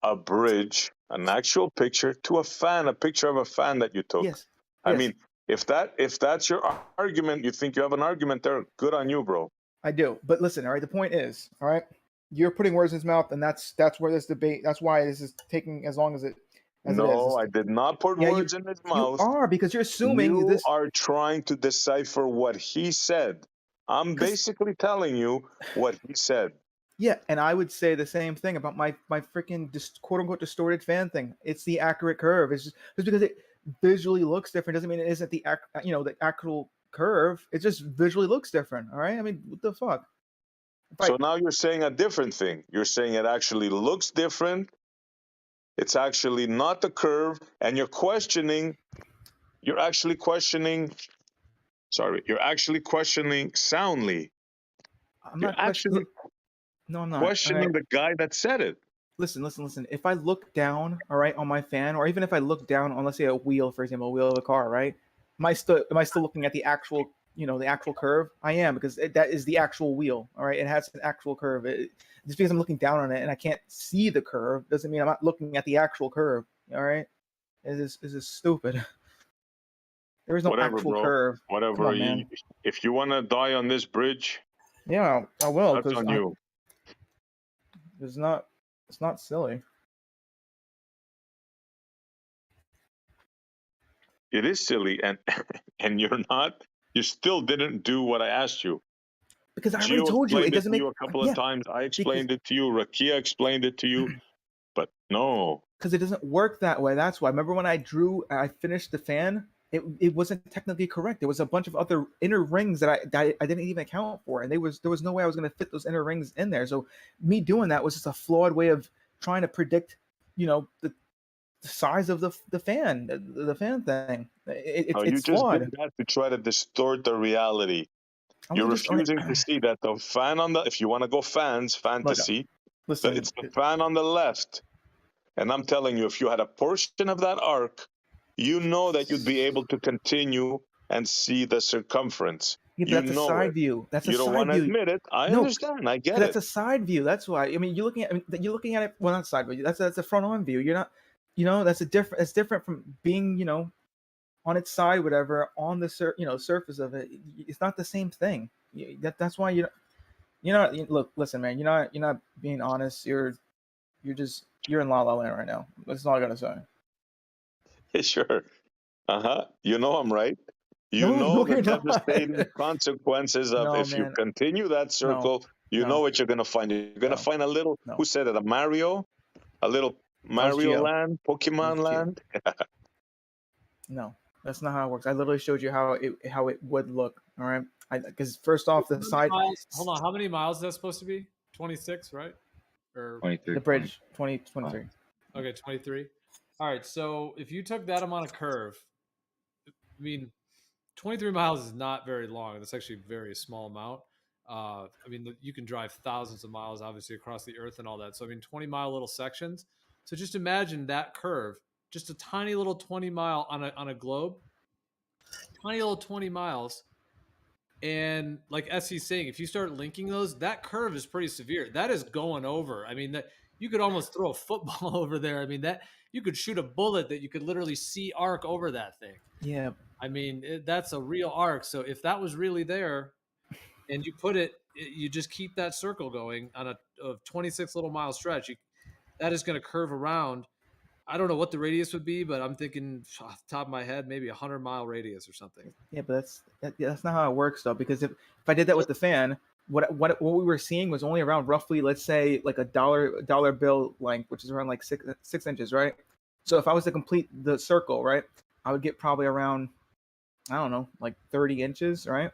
S10: A bridge, an actual picture to a fan, a picture of a fan that you took.
S21: Yes.
S10: I
S21: Yes.
S10: mean, if that's your argument, you think you have an argument there, good on you, bro.
S21: I do. But listen, all right, the point is, all right, you're putting words in his mouth, and that's where this debate, that's why this is taking as long as it is.
S10: No, I did not put words in his mouth.
S21: You are, because you're assuming
S10: you
S21: this.
S10: are trying to decipher what he said. I'm basically telling you what he said.
S21: Yeah, and I would say the same thing about my freaking quote unquote distorted fan thing. It's the accurate curve. It's just because it visually looks different doesn't mean it isn't the the actual curve. It just visually looks different. All right. I mean, what the fuck?
S10: So now you're saying a different thing. You're saying it actually looks different. It's actually not the curve, and you're actually questioning Soundly.
S21: I'm not questioning. No, I'm not.
S10: Questioning the guy that said it.
S21: Listen. If I look down, all right, on my fan, or even if I look down on, let's say, a wheel, for example, a wheel of a car, right? Am I still looking at the actual, the actual curve? I am, because that is the actual wheel. All right, it has an actual curve. Just because I'm looking down on it and I can't see the curve doesn't mean I'm not looking at the actual curve. All right, this is stupid. There is no actual curve.
S10: Whatever.
S21: Come on, man.
S10: If you want to die on this bridge,
S21: yeah, I will.
S10: That's on you.
S21: It's not silly.
S10: It is silly, and you still didn't do what I asked you.
S21: Because I already told you, it doesn't make.
S10: A couple of times. I explained it to you. Rakia explained it to you, but no.
S21: Because it doesn't work that way. That's why. Remember when I finished the fan? It wasn't technically correct. There was a bunch of other inner rings that I didn't even account for, and there was no way I was going to fit those inner rings in there. So me doing that was just a flawed way of trying to predict, the size of the fan thing. It's flawed.
S10: Did that to try to distort the reality. You're refusing to see that the fan if you want to go fantasy,
S21: listen,
S10: it's the fan on the left. And I'm telling you, if you had a portion of that arc, you know that you'd be able to continue and see the circumference.
S21: Yeah, that's a side view. That's
S10: you
S21: a side
S10: don't want to
S21: view.
S10: admit it. I understand. I get it.
S21: That's a side view. That's why. I mean, you're looking at it. Well, not side view. That's a front on view. You're not. That's it's different from being on its side, whatever, on the surface of it. It's not the same thing. That's why look, listen, man. You're not being honest. You're in La La Land right now. That's all I gotta say.
S10: Sure. You know I'm right. You
S21: No,
S10: know the
S21: you're not.
S10: devastating consequences of if you
S21: man.
S10: continue that circle. You know what you're gonna find. You're gonna find a little. Who said it? A little Mario
S21: Gio.
S10: land, Pokemon land.
S21: No, that's not how it works. I literally showed you how it would look. All right, because first off, the side.
S6: Hold on, how many miles is that supposed to be? 26, right? Or
S18: 23.
S21: The bridge, 23.
S6: Okay, 23. All right, so if you took that amount of curve, I mean, 23 miles is not very long. That's actually a very small amount. I mean, you can drive thousands of miles, obviously, across the earth and all that. So, I mean, 20-mile little sections. So just imagine that curve, just a tiny little 20 mile on a globe, tiny little 20 miles. And like SC's saying, if you start linking those, that curve is pretty severe. That is going over. I mean, that you could almost throw a football over there. I mean, that you could shoot a bullet that you could literally see arc over that thing.
S21: Yeah.
S6: I mean, that's a real arc. So if that was really there and you put it, you just keep that circle going on a 26 little mile stretch, that is going to curve around. I don't know what the radius would be, but I'm thinking off the top of my head, maybe 100-mile radius or something.
S21: Yeah, but that's not how it works though. Because if I did that with the fan, what we were seeing was only around roughly, let's say, like a dollar bill length, which is around like 6 inches, right? So if I was to complete the circle, right, I would get probably around, I don't know, like 30 inches, right?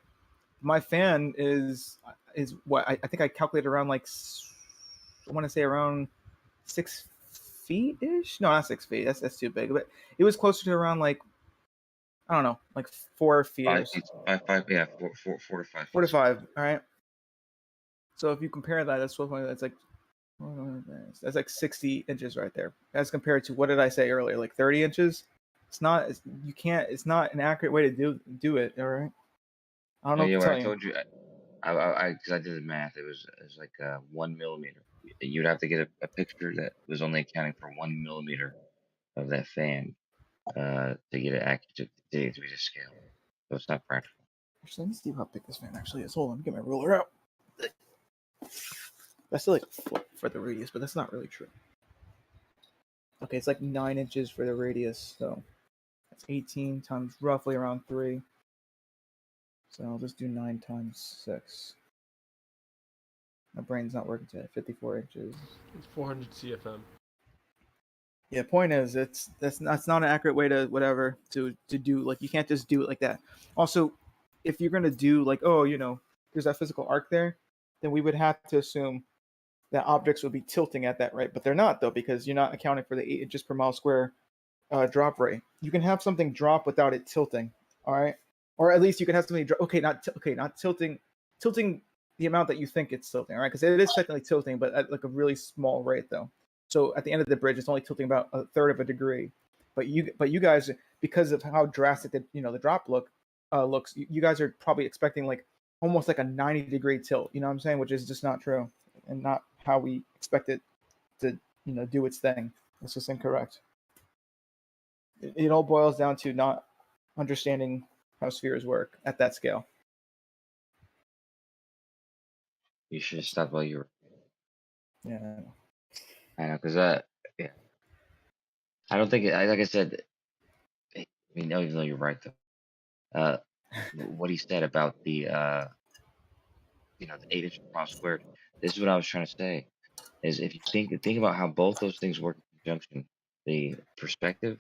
S21: My fan is what I think I calculated around, like, I want to say around 6
S7: feet ish. No, not 6 feet. That's too big. But it was closer to around like, I don't know, like 4 feet.
S18: 5 feet, yeah, 4 to 5 feet.
S7: 4 to 5. All right. So if you compare that, that's like 60 inches right there, as compared to, what did I say earlier, like 30 inches. It's not. It's not an accurate way to do it. All right. I don't know.
S18: Yeah,
S7: what to
S18: when
S7: tell
S18: I
S7: you.
S18: told you, because I did the math, it was like 1 millimeter. You'd have to get a picture that was only accounting for 1 millimeter of that fan to get it accurate to be to scale. So it's not practical.
S7: Actually, let me see how big this fan actually is. Hold on, let me get my ruler out. That's still like a foot for the radius, but that's not really true. Okay, it's like 9 inches for the radius, so that's 18 times roughly around 3. So I'll just do 9 times 6. My brain's not working today. 54 inches.
S6: It's 400 CFM.
S7: Yeah, point is, that's not an accurate way to do, like, you can't just do it like that. Also, if you're gonna do like, oh, there's that physical arc there, then we would have to assume that objects would be tilting at that rate, but they're not, though, because you're not accounting for the 8 inches per mile square drop rate. You can have something drop without it tilting, all right, or at least you can have something drop. Not tilting the amount that you think it's tilting, all right, because it is technically tilting, but at like a really small rate, though. So at the end of the bridge, it's only tilting about 1/3 of a degree. But you guys, because of how drastic the drop looks, you guys are probably expecting like almost like a 90-degree tilt. You know what I'm saying? Which is just not true, and not how we expect it to do its thing. It's just incorrect. It all boils down to not understanding how spheres work at that scale.
S18: You should have stopped while you were.
S7: Yeah.
S18: I know, because yeah. I don't think like I said. I mean, even though you're right though, what he said about the the 8 inches per mile squared. This is what I was trying to say. Is if you think about how both those things work in conjunction, the perspective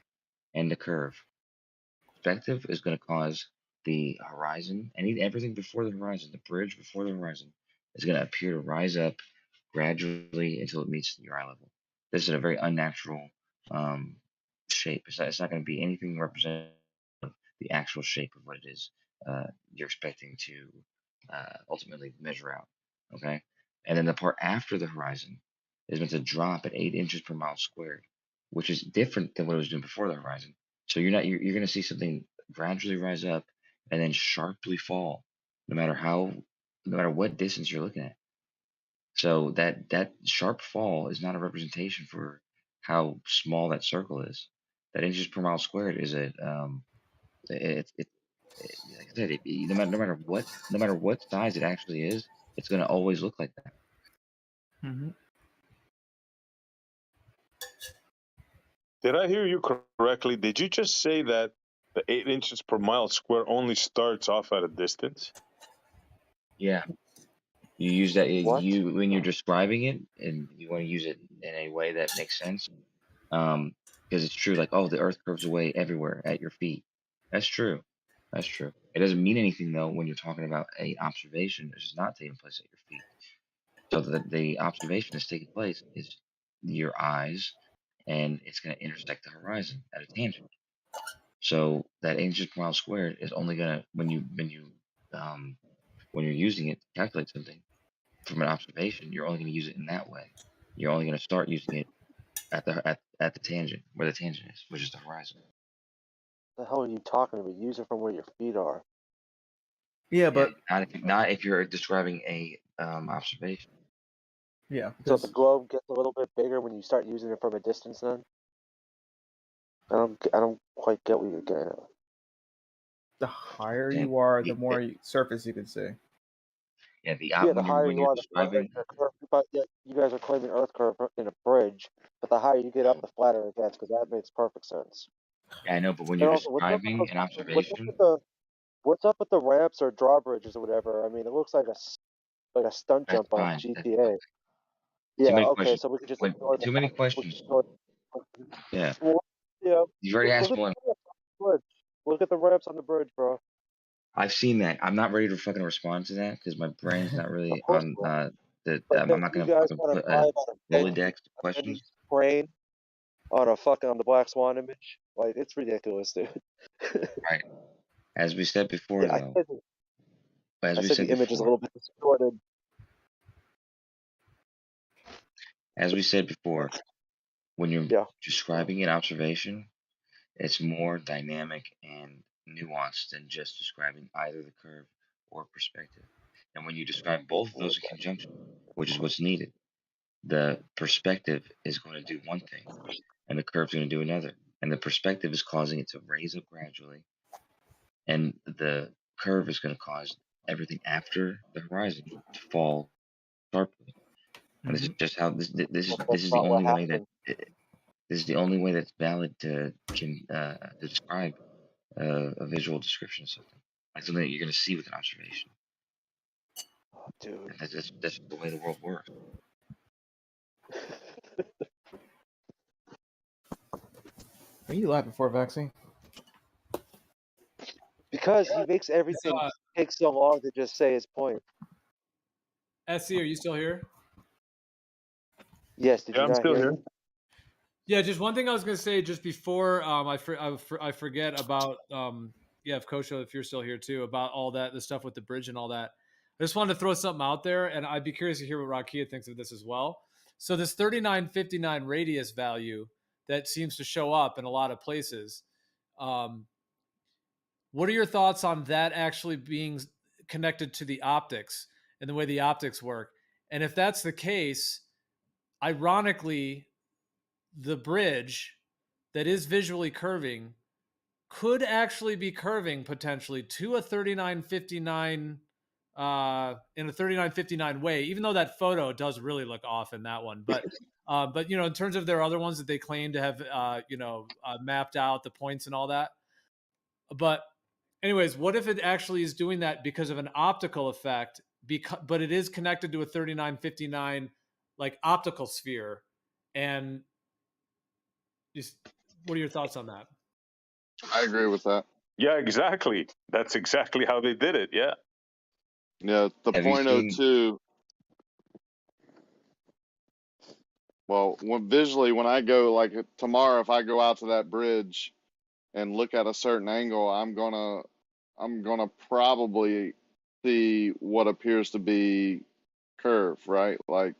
S18: and the curve. Perspective is going to cause the horizon and everything before the horizon, the bridge before the horizon, is going to appear to rise up gradually until it meets your eye level. This is a very unnatural shape. It's not going to be anything representative of the actual shape of what it is you're expecting to ultimately measure out. Okay, and then the part after the horizon is meant to drop at 8 inches per mile squared, which is different than what it was doing before the horizon. So you're going to see something gradually rise up and then sharply fall, no matter what distance you're looking at. So that sharp fall is not a representation for how small that circle is. That inches per mile squared is like I said, no matter what size it actually is, it's going to always look like that.
S7: Mm-hmm.
S10: Did I hear you correctly? Did you just say that the 8 inches per mile square only starts off at a distance?
S18: Yeah. You use that
S10: What?
S18: when you're describing it, and you want to use it in a way that makes sense. Because it's true, like, oh, the Earth curves away everywhere at your feet. That's true. That's true. It doesn't mean anything though when you're talking about an observation which is not taking place at your feet. So the observation that's taking place is your eyes, and it's going to intersect the horizon at a tangent. So that inches per mile squared is only going to when you're using it to calculate something from an observation, you're only going to use it in that way. You're only going to start using it at the tangent, where the tangent is, which is the horizon.
S12: The hell are you talking about? Use it from where your feet are.
S7: Yeah, but
S18: not if you're describing a observation.
S7: Yeah.
S12: So the globe gets a little bit bigger when you start using it from a distance. Then I don't quite get what you're getting at.
S7: The higher you are, the more surface you can see.
S18: Yeah, the
S12: higher you are, the flatter the curve. But yet you guys are claiming Earth curve in a bridge. But the higher you get up, the flatter it gets, because that makes perfect sense.
S18: Yeah, I know, but when
S12: And
S18: you're
S12: also,
S18: describing an observation,
S12: what's up with the ramps or drawbridges or whatever? I mean, it looks like a stunt
S18: that's
S12: jump on
S18: fine.
S12: GTA.
S18: Too
S12: Yeah,
S18: many
S12: okay,
S18: questions.
S12: so we could just
S18: When,
S12: ignore
S18: too many questions. Yeah,
S12: Well, yeah.
S18: you've already
S12: Look
S18: asked
S12: at the
S18: one.
S12: ramps on the bridge. Look at the ramps on the bridge, bro.
S18: I've seen that. I'm not ready to fucking respond to that because my brain's not really
S12: course
S18: on
S12: not.
S18: I'm
S12: But
S18: not
S12: you
S18: gonna
S12: guys
S18: fucking
S12: want to
S18: put
S12: lie
S18: a
S12: about
S18: Rolodex of questions.
S12: brain on the Black Swan image. Like, it's ridiculous, dude.
S18: Right. As we said before,
S12: Yeah,
S18: though. As
S12: I
S18: we
S12: said
S18: said
S12: the image is a
S18: before.
S12: little bit distorted.
S18: As we said before, when you're describing an observation, it's more dynamic and nuanced than just describing either the curve or perspective. And when you describe both of those in conjunction, which is what's needed, the perspective is going to do one thing, and the curve's going to do another. And the perspective is causing it to raise up gradually, and the curve is going to cause everything after the horizon to fall sharply. And this is just how this is the only way that this is the only way that's valid to describe a visual description of something, like something that you're going to see with an observation.
S12: Dude,
S18: that's the way the world works.
S21: Are you laughing for, Vaccine?
S12: Because he makes everything take so long to just say his point.
S6: SC, are you still here?
S12: Yes, did you not hear me?
S6: Yeah, just one thing I was going to say just before I forget about if Kosho, if you're still here too, about all that, the stuff with the bridge and all that. I just wanted to throw something out there, and I'd be curious to hear what Rakia thinks of this as well. So this 3959 radius value that seems to show up in a lot of places. What are your thoughts on that actually being connected to the optics and the way the optics work? And if that's the case, ironically, the bridge that is visually curving could actually be curving potentially to a 3959 in a 3959 way, even though that photo does really look off in that one. But in terms of their other ones that they claim to have mapped out the points and all that. But anyways, what if it actually is doing that because of an optical effect, but it is connected to a 3959 like optical sphere? And just what are your thoughts on that?
S15: I agree with that.
S10: Yeah, exactly. That's exactly how they did it. Yeah.
S15: Yeah, the
S18: Have you seen-
S15: 0.02. Well, visually, when I go, like tomorrow, if I go out to that bridge and look at a certain angle, I'm gonna probably see what appears to be curve, right? Like,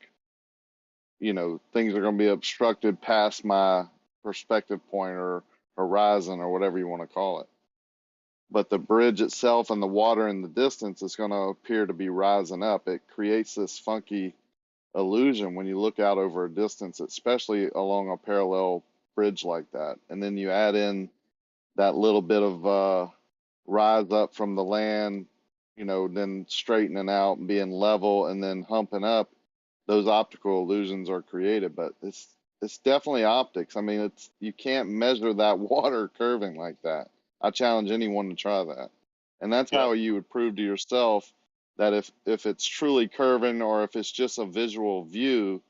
S15: things are gonna be obstructed past my perspective point or horizon or whatever you want to call it. But the bridge itself and the water in the distance is going to appear to be rising up. It creates this funky illusion when you look out over a distance, especially along a parallel bridge like that. And then you add in that little bit of rise up from the land, then straightening out and being level and then humping up. Those optical illusions are created, but it's definitely optics. I mean, you can't measure that water curving like that. I challenge anyone to try that. And that's how you would prove to yourself that if it's truly curving or if it's just a visual view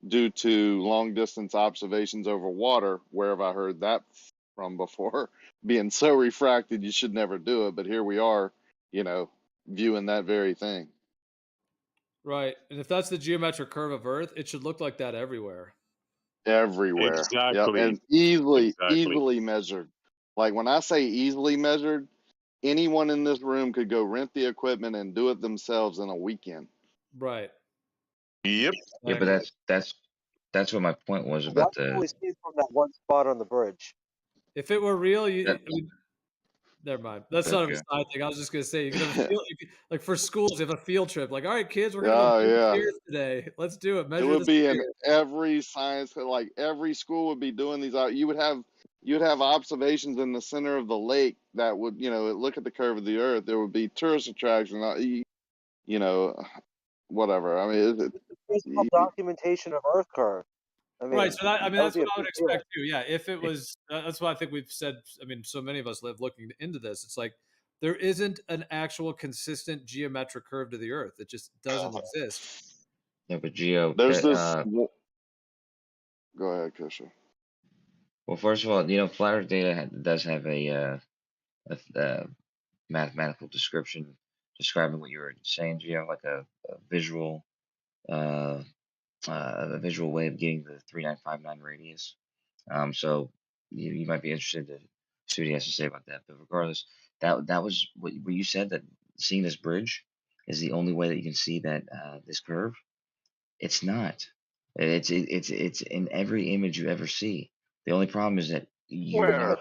S15: due to long distance observations over water. Where have I heard that from before? Being so refracted, you should never do it. But here we are, viewing that very thing.
S6: Right. And if that's the geometric curve of Earth, it should look like that everywhere.
S15: Everywhere.
S10: Exactly.
S15: Yep. And easily measured. Like when I say easily measured, anyone in this room could go rent the equipment and do it themselves in a weekend.
S6: Right.
S10: Yep.
S18: Yeah, but that's what my point was about
S12: That's only seen from that one spot on the bridge.
S6: If it were real, never mind. That's not a
S18: Okay.
S6: side thing. I was just gonna say, you can have a field, like for schools, you have a field trip. Like, all right, kids, we're gonna go build stairs today. Let's do it. Measure
S15: It would
S6: the
S15: be in
S6: stairs.
S15: every science, like every school would be doing these. You'd have observations in the center of the lake that would, look at the curve of the Earth. There would be tourist attractions, whatever. I mean,
S12: Physical documentation of Earth curve. I mean,
S6: Right. So that's what
S12: be a
S6: I would
S12: big deal.
S6: expect too. Yeah. If it was, that's what I think we've said. I mean, so many of us live looking into this. It's like there isn't an actual consistent geometric curve to the Earth. It just doesn't exist.
S18: Yeah, but Geo,
S15: there's this. Go ahead, Kusha.
S18: well, first of all, flat Earth data does have a mathematical description describing what you were saying, Geo, like a visual way of getting the 3959 radius. So you might be interested to see what he has to say about that. But regardless, that was what you said, that seeing this bridge is the only way that you can see that this curve. It's not. It's in every image you ever see. The only problem is that
S10: Where?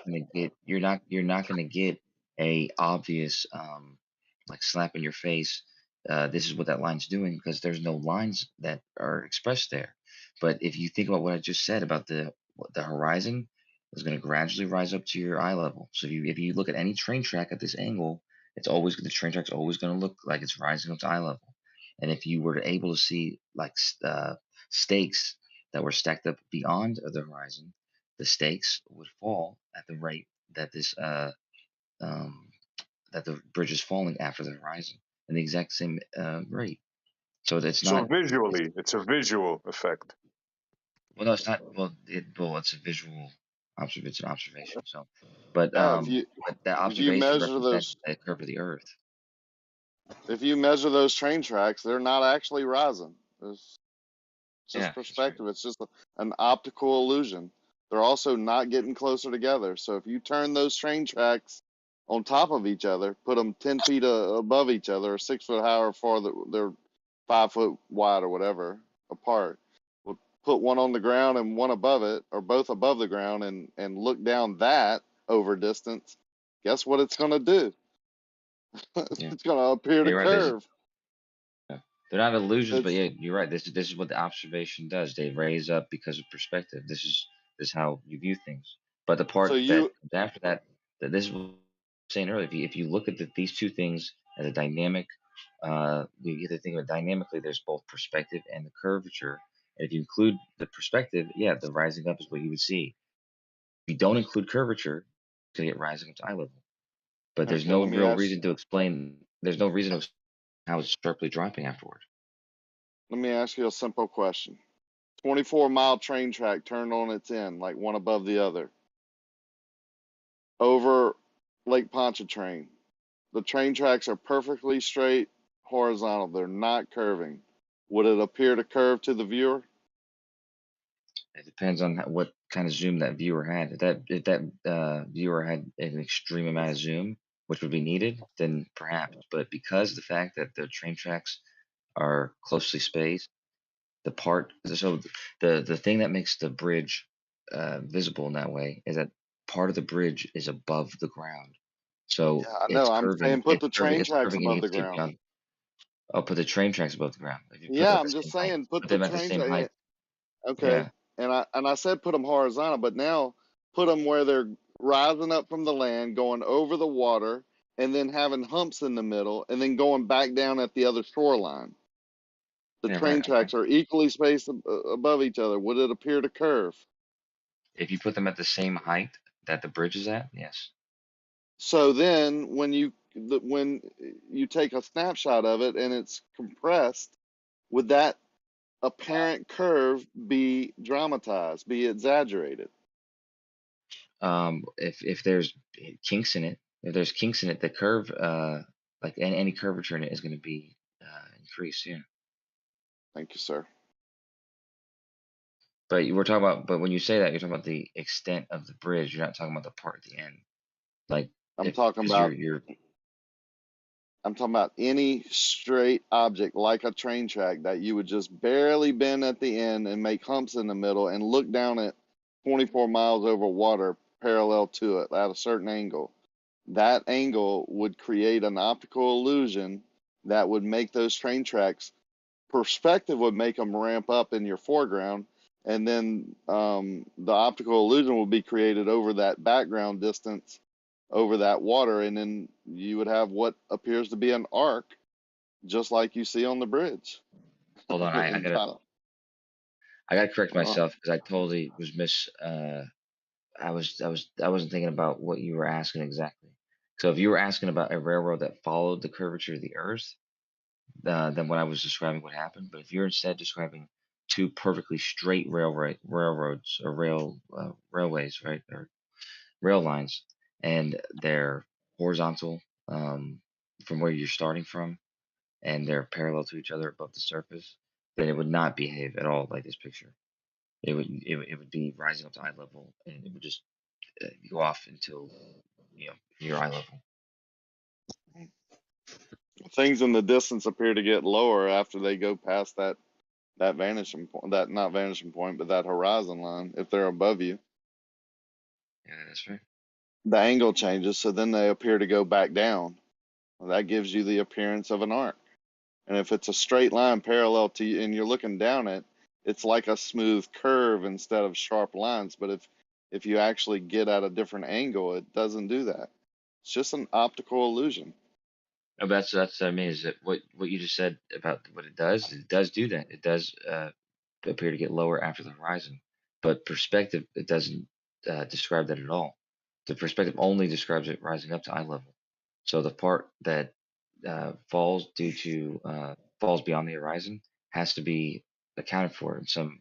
S18: you're not gonna get a obvious like slap in your face. This is what that line's doing, because there's no lines that are expressed there. But if you think about what I just said about the horizon is going to gradually rise up to your eye level. So if you look at any train track at this angle, it's always the train track's always going to look like it's rising up to eye level. And if you were able to see like stakes that were stacked up beyond the horizon, the stakes would fall at the rate that um, that the bridge is falling after the horizon, in the exact same rate. So it's
S10: So
S18: not.
S10: visually, it's a visual effect.
S18: Well, no, it's not. Well, it's a visual observation. It's an observation. So, but
S20: Yeah,
S18: but that
S20: if you
S18: observation
S20: measure
S18: represents
S20: those
S18: the curve of the Earth.
S20: if you measure those train tracks, they're not actually rising. It's just
S18: Yeah,
S20: perspective. It's just an optical illusion. They're also not getting closer together. So if you turn those train tracks on top of each other, put them 10 feet above each other, or 6 foot, however far they're 5 foot wide or whatever apart, we'll put one on the ground and one above it, or both above the ground, and look down that over distance. Guess what it's going to do?
S18: Yeah.
S20: It's going to appear to
S18: You're right.
S20: curve.
S18: They're not illusions, but
S20: It's
S18: yeah, you're right. This is what the observation does. They raise up because of perspective. This is how you view things. But the
S20: so
S18: part that
S20: you
S18: comes after that, this is what I was saying earlier. If you look at these two things as a dynamic, you get to think of it dynamically. There's both perspective and the curvature. And if you include the perspective, yeah, the rising up is what you would see. If you don't include curvature, you get rising up to eye level. But there's
S20: okay?
S18: no real reason to explain. There's no reason to explain how it's sharply dropping afterward.
S20: Let me ask you a simple question. 24-mile train track turned on its end, like one above the other, over Lake Pontchartrain. The train tracks are perfectly straight, horizontal. They're not curving. Would it appear to curve to the viewer?
S18: It depends on what kind of zoom that viewer had. If that viewer had an extreme amount of zoom, which would be needed, then perhaps. But because of the fact that the train tracks are closely spaced, the thing that makes the bridge visible in that way is that part of the bridge is above the ground. So
S20: Yeah, I know. I'm saying put the train
S18: It's
S20: tracks
S18: curving and
S20: above
S18: you
S20: the
S18: have to get
S20: ground.
S18: beyond. I'll put the train tracks above the ground. If you put them
S20: Yeah,
S18: at
S20: I'm
S18: the
S20: just
S18: same height,
S20: saying put
S18: put
S20: the
S18: them at the
S20: train
S18: same
S20: track.
S18: height.
S20: Okay,
S18: Yeah.
S20: and I said put them horizontal, but now put them where they're rising up from the land, going over the water, and then having humps in the middle, and then going back down at the other shoreline. The
S18: Yeah,
S20: train
S18: right. Okay.
S20: tracks are equally spaced above each other. Would it appear to curve?
S18: If you put them at the same height that the bridge is at, yes.
S20: So then, when you take a snapshot of it and it's compressed, would that apparent curve be dramatized, be exaggerated?
S18: If there's kinks in it, the curve, like any curvature in it, is going to be increased. Yeah.
S20: Thank you, sir.
S18: But but when you say that, you're talking about the extent of the bridge. You're not talking about the part at the end. Like
S20: I'm
S18: if
S20: talking
S18: because
S20: about
S18: you're
S20: I'm talking about any straight object like a train track that you would just barely bend at the end and make humps in the middle and look down at 24 miles over water parallel to it at a certain angle. That angle would create an optical illusion that would make those train tracks, perspective would make them ramp up in your foreground, and then the optical illusion will be created over that background distance over that water, and then you would have what appears to be an arc, just like you see on the bridge.
S18: hold on, I gotta correct myself because I totally was I wasn't thinking about what you were asking exactly. So if you were asking about a railroad that followed the curvature of the Earth, then what I was describing would happen. But if you're instead describing two perfectly straight railroads or railways, right, or rail lines, and they're horizontal from where you're starting from, and they're parallel to each other above the surface, then it would not behave at all like this picture. it would be rising up to eye level, and it would just go off until near eye level.
S15: Things in the distance appear to get lower after they go past that vanishing point, that not vanishing point, but that horizon line. If they're above you,
S18: Yeah, that's right.
S15: the angle changes, so then they appear to go back down. Well, that gives you the appearance of an arc. And if it's a straight line parallel to you, and you're looking down it, it's like a smooth curve instead of sharp lines. But if you actually get at a different angle, it doesn't do that. It's just an optical illusion.
S18: No, but that's what I mean, is that what you just said about what it does do that. It does appear to get lower after the horizon, but perspective, it doesn't describe that at all. The perspective only describes it rising up to eye level. So the part that falls beyond the horizon has to be accounted for in some,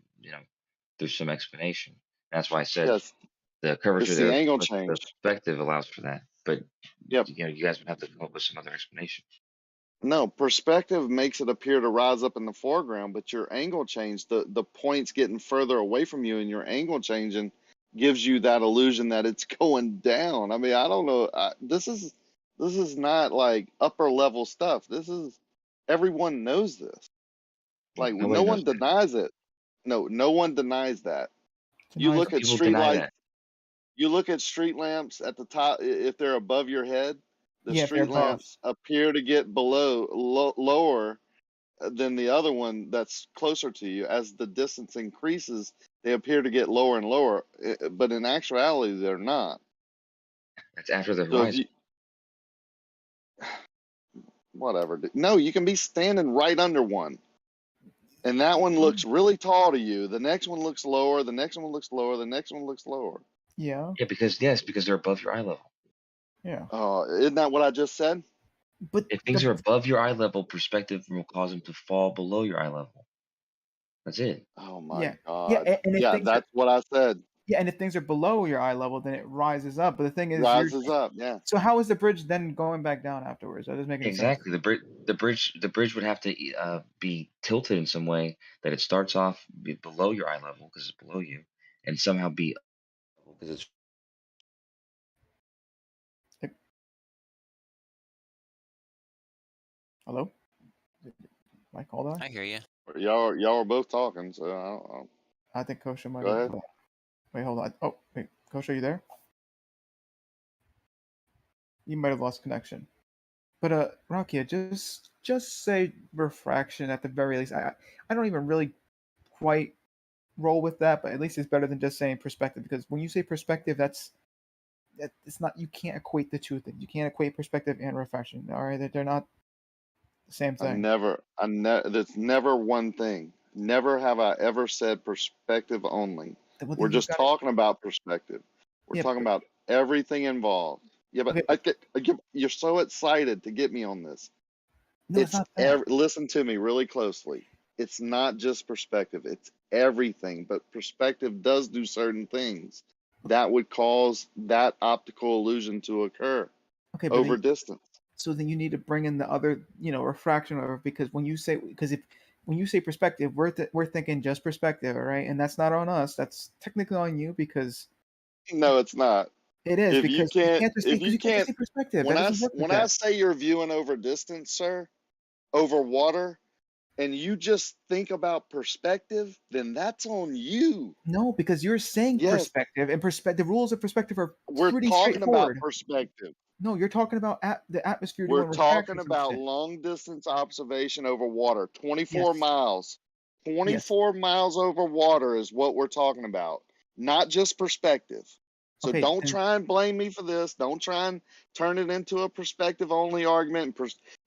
S18: through some explanation. That's why I said
S15: Yes,
S18: the curvature
S15: it's the
S18: there,
S15: angle
S18: the
S15: change.
S18: perspective allows for that, but
S15: Yep.
S18: you guys would have to come up with some other explanation.
S15: No, perspective makes it appear to rise up in the foreground, but your angle change, the points getting further away from you and your angle changing gives you that illusion that it's going down. I mean, I don't know. This is not like upper level stuff. Everyone knows this. Like
S18: Nobody
S15: no
S18: knows
S15: one denies it. No one denies that. You
S18: Denies
S15: look
S18: that.
S15: at
S18: People
S15: street
S18: deny
S15: lights.
S18: that.
S15: You look at street lamps at the top, if they're above your head, the
S21: Yeah, if they're
S15: street
S21: above.
S15: lamps appear to get lower than the other one that's closer to you. As the distance increases, they appear to get lower and lower, but in actuality, they're not.
S18: That's after the
S15: So if
S18: horizon.
S15: you, whatever. No, you can be standing right under one, and that one looks really tall to you. The next one looks lower. The next one looks lower. The next one looks lower.
S21: Yeah.
S18: Yeah, because they're above your eye level.
S21: Yeah.
S15: Isn't that what I just said?
S21: But
S18: If things are above your eye level, perspective will cause them to fall below your eye level. That's it.
S15: Oh my
S21: Yeah.
S15: God.
S21: Yeah, and if
S15: Yeah,
S21: things are
S15: that's what I said.
S21: yeah, and if things are below your eye level, then it rises up. But the thing is,
S15: Rises up. Yeah.
S21: so how is the bridge then going back down afterwards? That doesn't make any sense.
S18: Exactly. The bridge would have to be tilted in some way that it starts off below your eye level because it's below you, and somehow be because it's
S21: Hello? Mike, hold on.
S1: I hear you.
S15: Y'all are both talking, so I don't know.
S21: I think Kosha might
S15: Go
S21: have.
S15: ahead.
S21: Wait, hold on. Oh, wait, Kosha, you there? You might have lost connection. But Rakia, just say refraction at the very least. I don't even really quite roll with that, but at least it's better than just saying perspective, because when you say perspective, it's not, you can't equate the two things. You can't equate perspective and refraction. All right, they're not the same thing.
S15: That's never one thing. Never have I ever said perspective only.
S21: Well,
S15: We're
S21: then you
S15: just
S21: gotta-
S15: talking about perspective. We're
S21: Yeah,
S15: talking about everything involved. Yeah, but
S21: Okay.
S15: you're so excited to get me on this.
S21: No, it's not that.
S15: Listen to me really closely. It's not just perspective. It's everything. But perspective does do certain things that would cause that optical illusion to occur
S21: Okay, but
S15: over
S21: then,
S15: distance.
S21: so then you need to bring in the other, refraction, or whatever, because when you say perspective, we're thinking just perspective, all right? And that's not on us. That's technically on you, because
S15: No, it's not.
S21: it is,
S15: If you
S21: because you
S15: can't,
S21: can't just
S15: if
S21: say,
S15: you can't,
S21: perspective.
S15: when
S21: That
S15: I
S21: doesn't work like
S15: when I
S21: that.
S15: say you're viewing over distance, sir, over water, and you just think about perspective, then that's on you.
S21: No, because you're saying
S15: Yes,
S21: perspective, and the rules of perspective are
S15: we're
S21: pretty
S15: talking about
S21: straightforward.
S15: perspective.
S21: No, you're talking about the atmosphere
S15: We're
S21: doing refraction
S15: talking
S21: or some
S15: about
S21: shit.
S15: long distance observation over water, 24
S21: Yes.
S15: miles.
S21: Yes.
S15: 24 miles over water is what we're talking about, not just perspective. So
S21: Okay,
S15: don't
S21: then
S15: try and blame me for this. Don't try and turn it into a perspective only argument.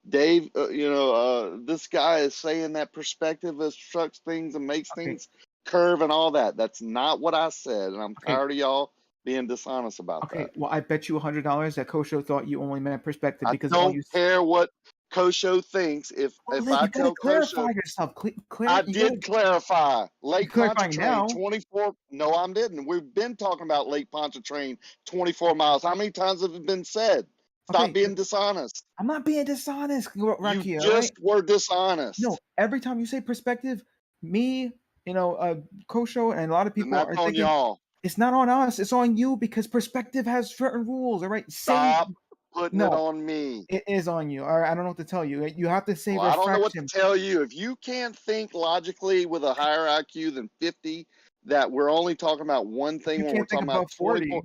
S15: Dave, this guy is saying that perspective obstructs things and makes
S21: okay,
S15: things curve and all that. That's not what I said, and I'm
S21: okay,
S15: tired of y'all being dishonest about
S21: okay.
S15: that.
S21: Well, I bet you $100 that Kosho thought you only meant perspective,
S15: I
S21: because all
S15: don't
S21: you.
S15: care what Kosho thinks. If
S21: Well,
S15: if
S21: then
S15: I
S21: you gotta
S15: tell Kosho,
S21: clarify yourself.
S15: I
S21: You gotta.
S15: did clarify.
S21: You're
S15: Lake
S21: clarifying
S15: Pontchartrain,
S21: now.
S15: 24. No, I didn't. We've been talking about Lake Pontchartrain, 24 miles. How many times have it been said? Stop
S21: Okay,
S15: being dishonest.
S21: I'm not being dishonest,
S15: You
S21: Rakia. All right.
S15: just were dishonest.
S21: No, every time you say perspective, me, Kosho and a lot of
S20: And
S21: people
S20: that's
S21: are
S20: on
S21: thinking
S20: y'all.
S21: it's not on us. It's on you because perspective has certain rules. All right,
S20: Stop putting it
S21: no.
S20: on me.
S21: It is on you. All right, I don't know what to tell you. You have to say
S20: Well, I don't know what to
S21: refraction.
S20: tell you. If you can't think logically with a higher IQ than 50, that we're only talking about one thing
S21: You
S20: when we're
S21: can't think
S20: talking about
S21: above 40.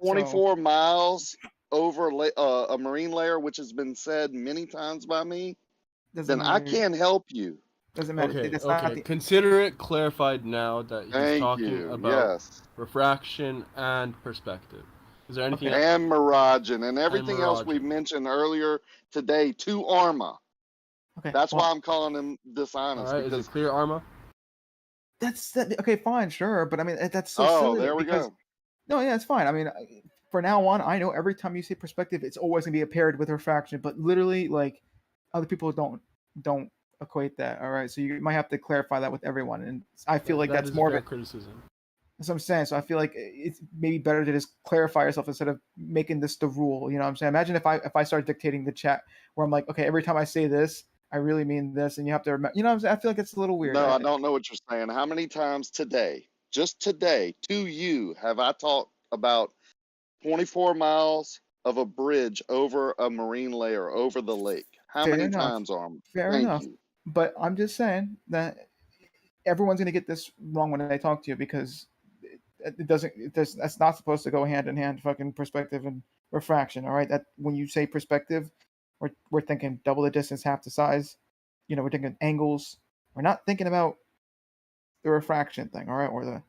S20: 24 miles over a marine layer, which has been said many times by me,
S21: Doesn't
S20: then I
S21: matter.
S20: can't help you.
S21: Doesn't matter.
S9: Okay,
S21: That's not
S9: okay.
S21: the,
S9: Consider it clarified now that he's
S20: Thank
S9: talking
S20: you.
S9: about
S20: Yes.
S9: refraction and perspective. Is there anything else?
S20: And miraging and everything else we
S9: miraging.
S20: mentioned earlier today to Arma.
S21: Okay.
S20: That's
S21: well,
S20: why I'm calling him dishonest.
S9: All right, is
S20: because
S9: it clear, Arma?
S21: that's that. Okay, fine, sure. But I mean, that's so silly.
S20: there we
S21: because,
S20: go.
S21: No, yeah, it's fine. I mean, for now on, I know every time you say perspective, it's always gonna be paired with refraction. But literally, like, other people don't equate that. All right, so you might have to clarify that with everyone. And I feel like
S9: that
S21: that's
S9: is
S21: more
S9: fair
S21: of a
S9: criticism.
S21: That's what I'm saying. So I feel like it's maybe better to just clarify yourself instead of making this the rule. You know what I'm saying? Imagine if I start dictating the chat where I'm like, okay, every time I say this, I really mean this, and you have to remember. You know what I'm saying? I feel like it's a little weird.
S20: No, I don't know what you're saying. How many times today, just today, to you, have I talked about 24 miles of a bridge over a marine layer over the lake? How
S21: Fair
S20: many
S21: enough.
S20: times, Arm?
S21: Fair
S20: Thank
S21: enough.
S20: you.
S21: But I'm just saying that everyone's gonna get this wrong when they talk to you because that's not supposed to go hand in hand. Fucking perspective and refraction. All right. That when you say perspective, we're thinking double the distance, half the size. You know, we're thinking angles. We're not thinking about the refraction thing. All right, or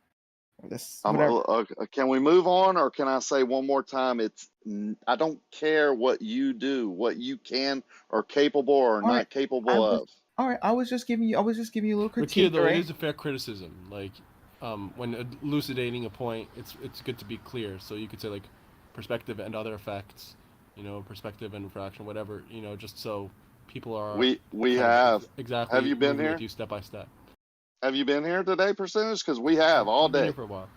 S21: this whatever.
S20: Can we move on, or can I say one more time? I don't care what you do, what you can or capable or
S21: All
S20: not
S21: right,
S20: capable of.
S21: All right, I was just giving you a little
S9: But
S21: critique.
S9: though,
S21: Right?
S9: it is a fair criticism. Like, when elucidating a point, it's good to be clear. So you could say like, perspective and other effects, perspective and refraction, whatever, just so people are.
S20: We have
S9: exactly.
S20: Have you been
S9: moving
S20: here?
S9: with you step by step.
S20: Have you been here today, percentage? Because we have all
S9: I've been
S20: day.
S9: here for a while.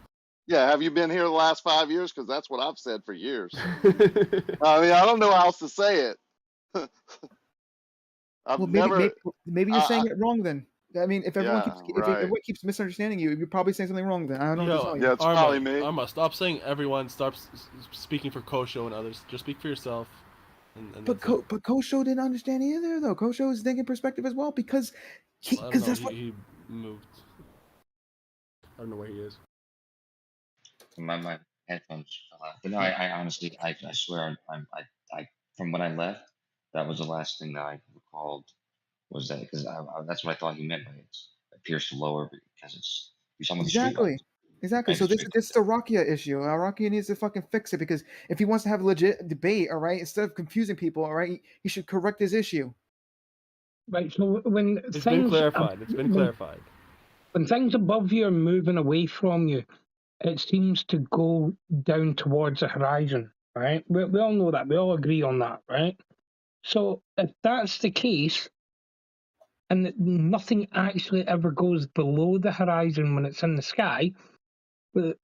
S20: Yeah, have you been here the last 5 years? Because that's what I've said for years. I mean, I don't know how else to say it.
S21: Well, maybe you're saying it wrong then. I mean, if everyone
S20: Yeah,
S21: keeps
S20: right.
S21: if everyone keeps misunderstanding you, you're probably saying something wrong. Then I don't know what to tell you.
S20: Yeah, it's probably me.
S9: Arma, stop saying everyone. Stop speaking for Kosho and others. Just speak for yourself.
S21: But Kosho didn't understand either, though. Kosho is thinking perspective as well because that's what
S9: he moved. I don't know where he is.
S18: My headphones fell out. But no, I honestly, I swear, I from when I left, that was the last thing that I recalled was that because that's what I thought he meant by it appears to lower because it's you're talking about the street lights.
S21: Exactly.
S18: Right,
S21: So
S18: the
S21: this is the Rakia issue. Rakia needs to fucking fix it because if he wants to have a legit debate, all right, instead of confusing people, all right, he should correct his issue.
S16: Right. So when
S9: It's been clarified. It's been clarified.
S16: When things above you are moving away from you, it seems to go down towards the horizon, right? We all know that. We all agree on that, right? So if that's the case, and that nothing actually ever goes below the horizon when it's in the sky,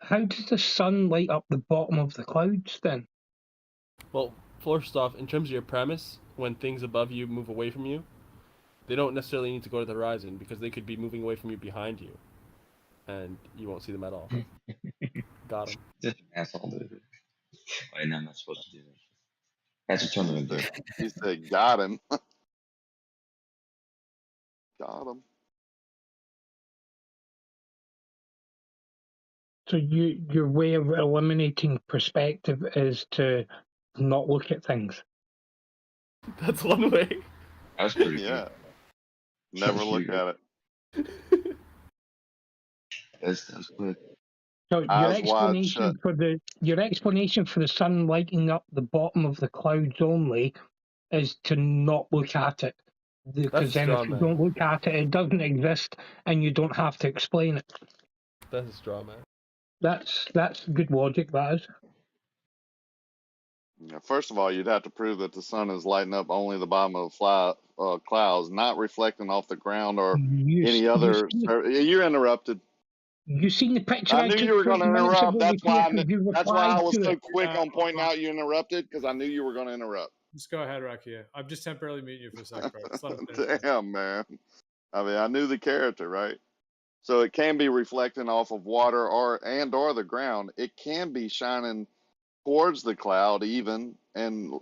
S16: how does the sun light up the bottom of the clouds then?
S9: Well, first off, in terms of your premise, when things above you move away from you, they don't necessarily need to go to the horizon because they could be moving away from you behind you, and you won't see them at all. Got him.
S18: Just an asshole, dude. I know I'm not supposed to do that. That's a tournament, dude.
S20: He said, "Got him." Got him.
S16: So your way of eliminating perspective is to not look at things.
S9: That's one way.
S18: That's pretty
S20: Yeah. Never look at it.
S18: That's good.
S16: So your
S20: Eyes wide
S16: explanation
S20: shut.
S16: for the sun lighting up the bottom of the clouds only is to not look at it. Because then if you don't look at it, it doesn't exist and you don't have to explain it.
S9: That's a straw man.
S16: That's good logic, that is.
S20: Yeah, first of all, you'd have to prove that the sun is lighting up only the bottom of clouds, not reflecting off the ground or any other. You're interrupted.
S16: You seen the picture
S20: I knew you were going to interrupt. That's why I was so
S6: it.
S20: quick on pointing out you interrupted because I knew you were going to interrupt.
S6: Just go ahead, Rakia. I'm just temporarily muting you for a second, bro. Just let him finish.
S20: Damn, man. I mean, I knew the character, right?
S15: So it can be reflecting off of water or the ground. It can be shining towards the cloud even and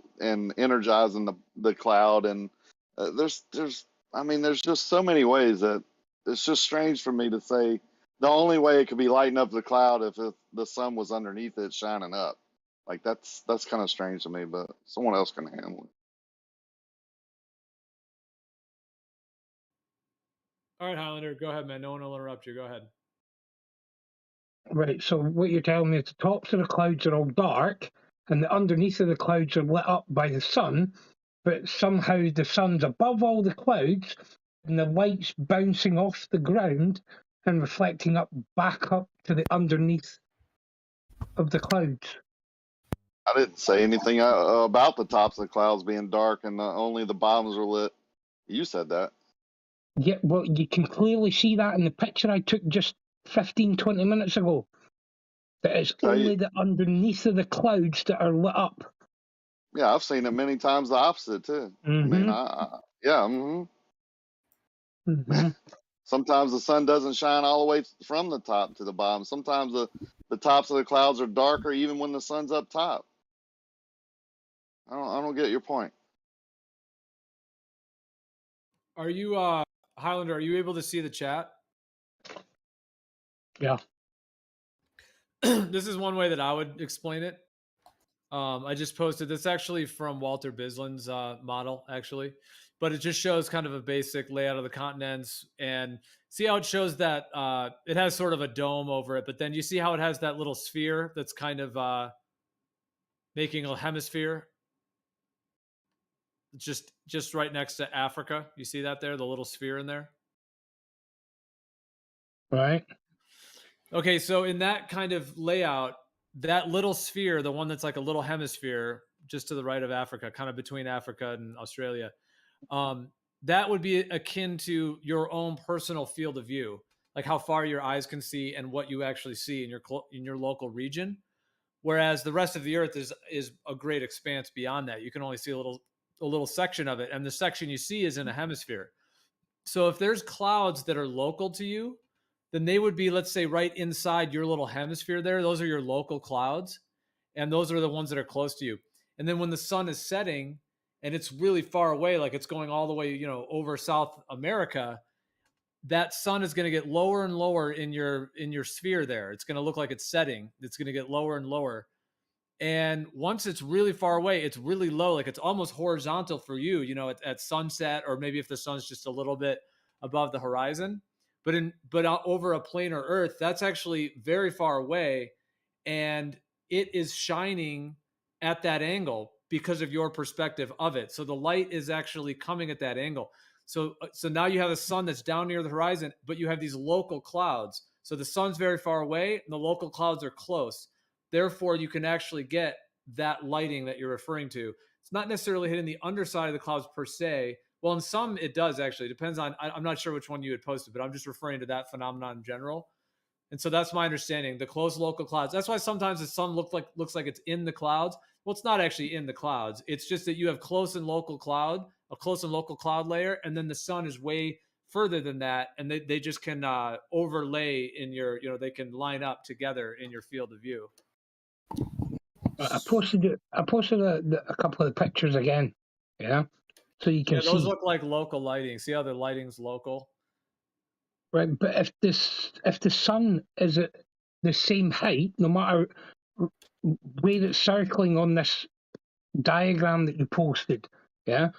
S15: energizing the cloud. And there's just so many ways that it's just strange for me to say the only way it could be lighting up the cloud if the sun was underneath it shining up. Like that's kind of strange to me, but someone else can handle it.
S6: All right, Highlander, go ahead, man. No one will interrupt you. Go ahead.
S16: Right, so what you're telling me is the tops of the clouds are all dark and the underneath of the clouds are lit up by the sun, but somehow the sun's above all the clouds and the light's bouncing off the ground and reflecting back up to the underneath of the clouds.
S15: I didn't say anything about the tops of the clouds being dark and only the bottoms are lit. You said that.
S16: Yeah, well, you can clearly see that in the picture I took just 15, 20 minutes ago. That it's only the underneath of the clouds that are lit up.
S15: Yeah, I've seen it many times the opposite too.
S16: Mm-hmm.
S15: I mean, yeah.
S16: Mm-hmm.
S15: Sometimes the sun doesn't shine all the way from the top to the bottom. Sometimes the tops of the clouds are darker even when the sun's up top. I don't get your point.
S6: Are you Highlander, are you able to see the chat?
S16: Yeah.
S6: This is one way that I would explain it. I just posted this actually from Walter Bisland's model, actually, but it just shows kind of a basic layout of the continents, and see how it shows that it has sort of a dome over it, but then you see how it has that little sphere that's kind of making a hemisphere just right next to Africa. You see that there, the little sphere in there?
S16: Right.
S6: Okay, so in that kind of layout, that little sphere, the one that's like a little hemisphere just to the right of Africa, kind of between Africa and Australia, that would be akin to your own personal field of view, like how far your eyes can see and what you actually see in your local region. Whereas the rest of the earth is a great expanse beyond that. You can only see a little section of it, and the section you see is in a hemisphere. So if there's clouds that are local to you, then they would be, let's say, right inside your little hemisphere there. Those are your local clouds, and those are the ones that are close to you. And then when the sun is setting and it's really far away, like it's going all the way, over South America, that sun is going to get lower and lower in your sphere there. It's going to look like it's setting. It's going to get lower and lower. And once it's really far away, it's really low, like it's almost horizontal for you, at sunset, or maybe if the sun's just a little bit above the horizon. But over a planar Earth, that's actually very far away, and it is shining at that angle because of your perspective of it. So the light is actually coming at that angle. So now you have a sun that's down near the horizon, but you have these local clouds. So the sun's very far away, and the local clouds are close. Therefore, you can actually get that lighting that you're referring to. It's not necessarily hitting the underside of the clouds per se. Well, in some, it does actually. It depends on, I'm not sure which one you had posted, but I'm just referring to that phenomenon in general. And so that's my understanding. The close local clouds. That's why sometimes the sun looks like it's in the clouds. Well, it's not actually in the clouds. It's just that you have a close and local cloud layer, and then the sun is way further than that, and they just can overlay in your, they can line up together in your field of view.
S16: I posted a couple of the pictures again. Yeah. So you can see.
S6: Those look like local lighting. See how the lighting's local?
S16: Right, but if the sun is at the same height, no matter where it's circling on this diagram that you posted, yeah,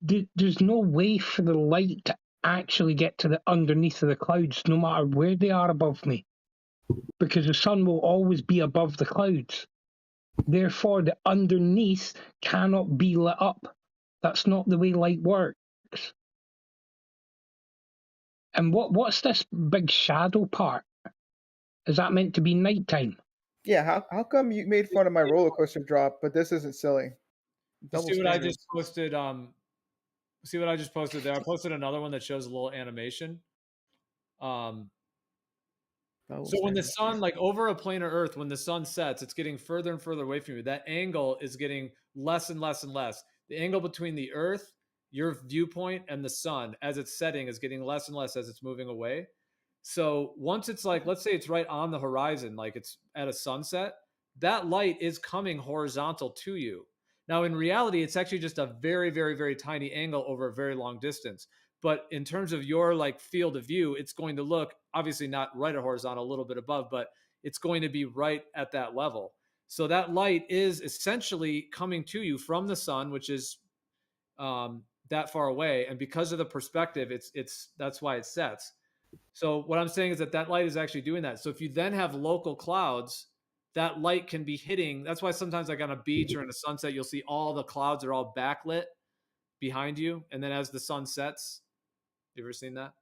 S16: there's no way for the light to actually get to the underneath of the clouds, no matter where they are above me, because the sun will always be above the clouds. Therefore, the underneath cannot be lit up. That's not the way light works. And what's this big shadow part? Is that meant to be nighttime?
S21: Yeah, how come you made fun of my roller coaster drop, but this isn't silly?
S6: See what I just posted? See what I just posted there? I posted another one that shows a little animation. So when the sun, like over a planar Earth, when the sun sets, it's getting further and further away from you. That angle is getting less and less and less. The angle between the Earth, your viewpoint, and the sun as it's setting is getting less and less as it's moving away. So once it's like, let's say it's right on the horizon, like it's at a sunset, that light is coming horizontal to you. Now, in reality, it's actually just a very, very, very tiny angle over a very long distance. But in terms of your like field of view, it's going to look obviously not right at horizontal, a little bit above, but it's going to be right at that level. So that light is essentially coming to you from the sun, which is that far away, and because of the perspective, it's that's why it sets. So what I'm saying is that that light is actually doing that. So if you then have local clouds, that light can be hitting. That's why sometimes like on a beach or in a sunset, you'll see all the clouds are all backlit behind you, and then as the sun sets, you ever seen that?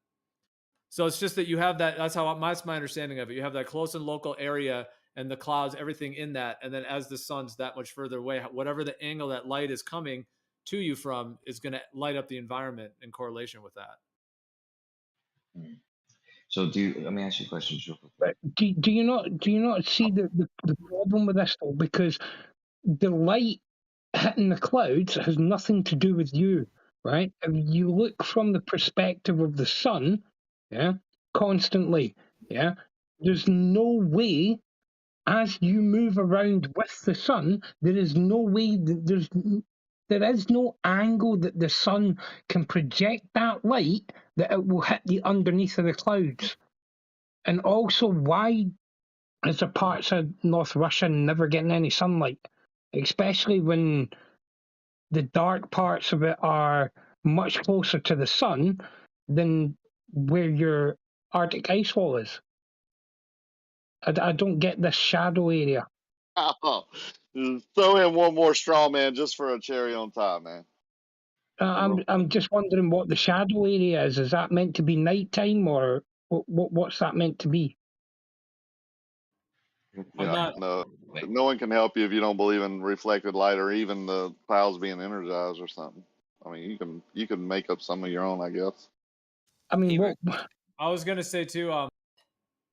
S6: So it's just that you have that. That's how that's my understanding of it. You have that close and local area and the clouds, everything in that, and then as the sun's that much further away, whatever the angle that light is coming to you from is going to light up the environment in correlation with that.
S18: So let me ask you a question real quick.
S16: But do you not see the problem with this though? Because the light hitting the clouds has nothing to do with you, right? If you look from the perspective of the sun, yeah, constantly, yeah, there's no way as you move around with the sun, there is no way there is no angle that the sun can project that light that it will hit the underneath of the clouds. And also, why is there parts of North Russia never getting any sunlight? Especially when the dark parts of it are much closer to the sun than where your Arctic ice wall is. I don't get this shadow area.
S15: Oh, just throw in one more straw man just for a cherry on top, man.
S16: I'm just wondering what the shadow area is. Is that meant to be nighttime, or what's that meant to be?
S15: Yeah, no one can help you if you don't believe in reflected light or even the clouds being energized or something. I mean, you can make up some of your own, I guess.
S16: I mean,
S6: I was gonna say too.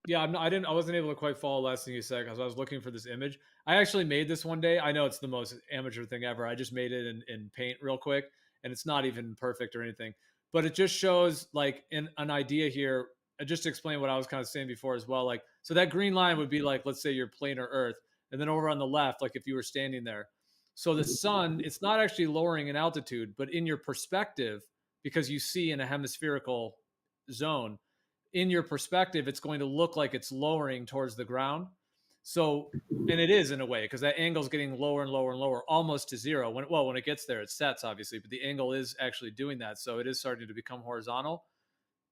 S6: Yeah, I wasn't able to quite follow the last thing you said because I was looking for this image. I actually made this one day. I know it's the most amateur thing ever. I just made it in Paint real quick, and it's not even perfect or anything. But it just shows like an idea here. Just to explain what I was kind of saying before as well. Like, so that green line would be like, let's say your planar Earth, and then over on the left, like if you were standing there. So the sun, it's not actually lowering in altitude, but in your perspective, because you see in a hemispherical zone, in your perspective, it's going to look like it's lowering towards the ground. So, and it is in a way, because that angle is getting lower and lower and lower, almost to zero. When it gets there, it sets, obviously, but the angle is actually doing that. So it is starting to become horizontal.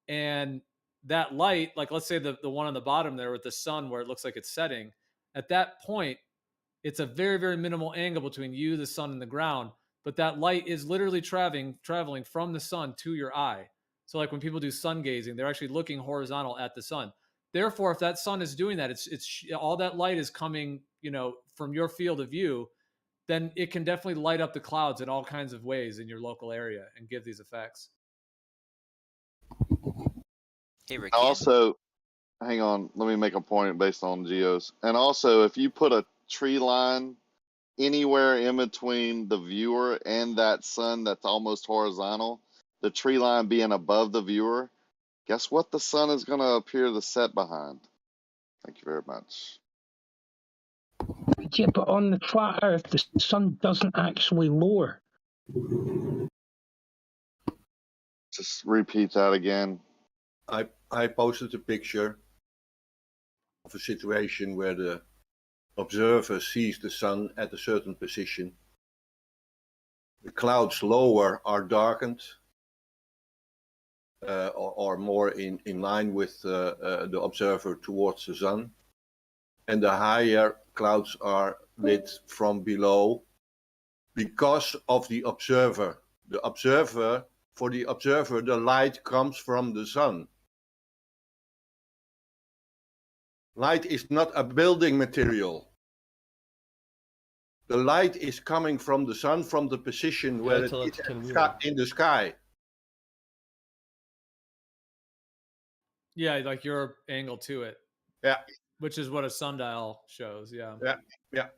S6: And that light, like let's say the one on the bottom there with the sun where it looks like it's setting, at that point, it's a very, very minimal angle between you, the sun, and the ground. But that light is literally traveling from the sun to your eye. So like when people do sun gazing, they're actually looking horizontal at the sun. Therefore, if that sun is doing that, it's all that light is coming, from your field of view, then it can definitely light up the clouds in all kinds of ways in your local area and give these effects.
S1: Hey, Rick.
S15: Also, hang on, let me make a point based on geos. And also, if you put a tree line anywhere in between the viewer and that sun that's almost horizontal, the tree line being above the viewer, guess what the sun is going to appear to set behind? Thank you very much.
S16: Yeah, but on the flat Earth, the sun doesn't actually lower.
S15: Just repeat that again.
S8: I posted a picture of a situation where the observer sees the sun at a certain position. The clouds lower are darkened or more in line with the observer towards the sun. And the higher clouds are lit from below because of the observer. For the observer, the light comes from the sun. Light is not a building material. The light is coming from the sun, from the position where it is in the sky.
S6: Yeah, like your angle to it.
S8: Yeah.
S6: Which is what a sundial shows. Yeah.
S8: Yeah.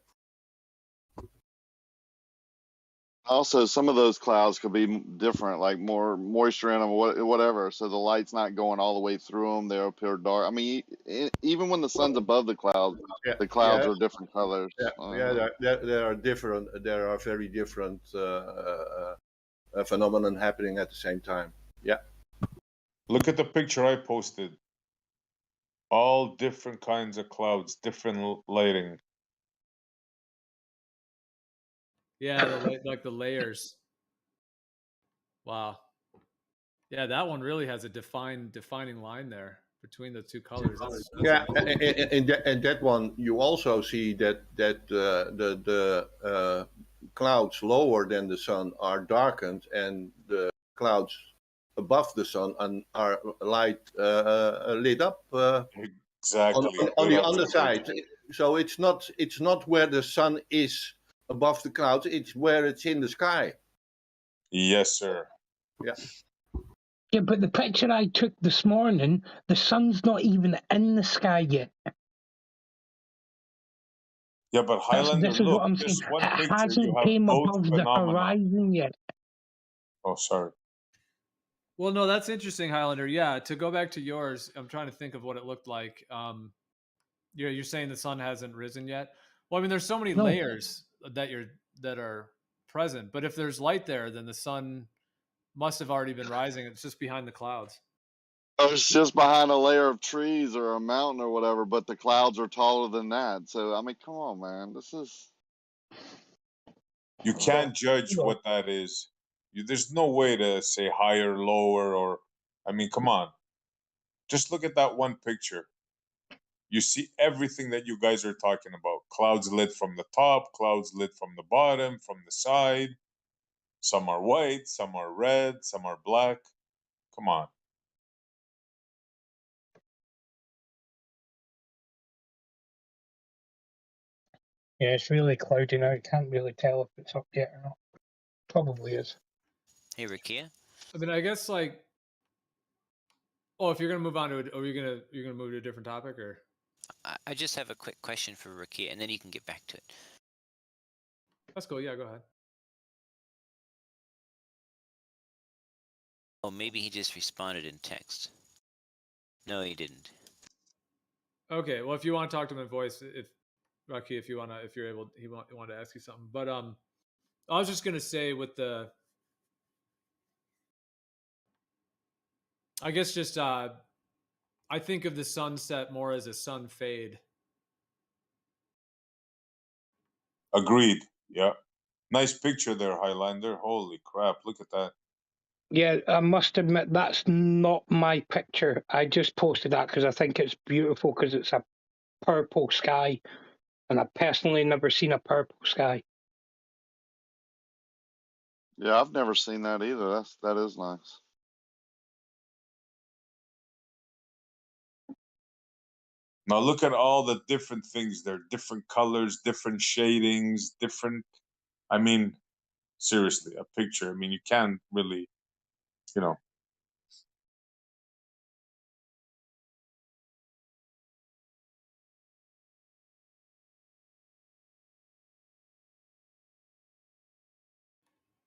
S15: Also, some of those clouds could be different, like more moisture in them, whatever. So the light's not going all the way through them; they appear dark. I mean, even when the sun's above the clouds
S8: Yeah,
S15: are different colors.
S8: yeah. There are different. There are very different phenomenon happening at the same time. Yeah.
S10: Look at the picture I posted. All different kinds of clouds, different lighting.
S6: Yeah, like the layers. Wow. Yeah, that one really has a defining line there between the two colors. That's
S8: Yeah,
S6: amazing.
S8: and that one you also see that the clouds lower than the sun are darkened, and the clouds above the sun are light lit up
S10: exactly
S8: on the underside. So it's not where the sun is above the clouds; it's where it's in the sky.
S10: Yes, sir.
S8: Yeah.
S16: Yeah, but the picture I took this morning, the sun's not even in the sky yet.
S10: Yeah, but Highlander,
S16: This is
S10: look,
S16: what I'm saying.
S10: this one
S16: It
S10: picture, you
S16: hasn't
S10: have
S16: came
S10: both
S16: above the
S10: phenomena.
S16: horizon yet.
S10: Oh, sorry.
S6: Well, no, that's interesting, Highlander. Yeah, to go back to yours, I'm trying to think of what it looked like. You're saying the sun hasn't risen yet. Well, I mean, there's so many
S16: No.
S6: layers that are present, but if there's light there, then the sun must have already been rising. It's just behind the clouds.
S15: Oh, it's just behind a layer of trees or a mountain or whatever, but the clouds are taller than that. So I mean, come on, man, this is.
S10: You can't judge what that is. There's no way to say higher, lower, or I mean, come on. Just look at that one picture. You see everything that you guys are talking about. Clouds lit from the top, clouds lit from the bottom, from the side. Some are white, some are red, some are black. Come on.
S16: Yeah, it's really cloudy now. Can't really tell if it's up yet or not. Probably is.
S1: Hey, Rakia.
S6: I mean, I guess like, oh, if you're gonna move on to it, or you're gonna move to a different topic, or
S1: I just have a quick question for Rakia, and then you can get back to it.
S6: that's cool. Yeah, go ahead.
S1: Oh, maybe he just responded in text. No, he didn't.
S6: Okay, well, if you want to talk to him in voice, if Rocky, if you're able, he wanted to ask you something. But I was just gonna say with the, I guess just I think of the sunset more as a sun fade.
S10: Agreed. Yeah. Nice picture there, Highlander. Holy crap, look at that.
S16: Yeah, I must admit that's not my picture. I just posted that because I think it's beautiful because it's a purple sky, and I've personally never seen a purple sky.
S15: Yeah, I've never seen that either. That is nice.
S10: Now look at all the different things there, different colors, different shadings, different, I mean, seriously, a picture. I mean, you can't really, you know.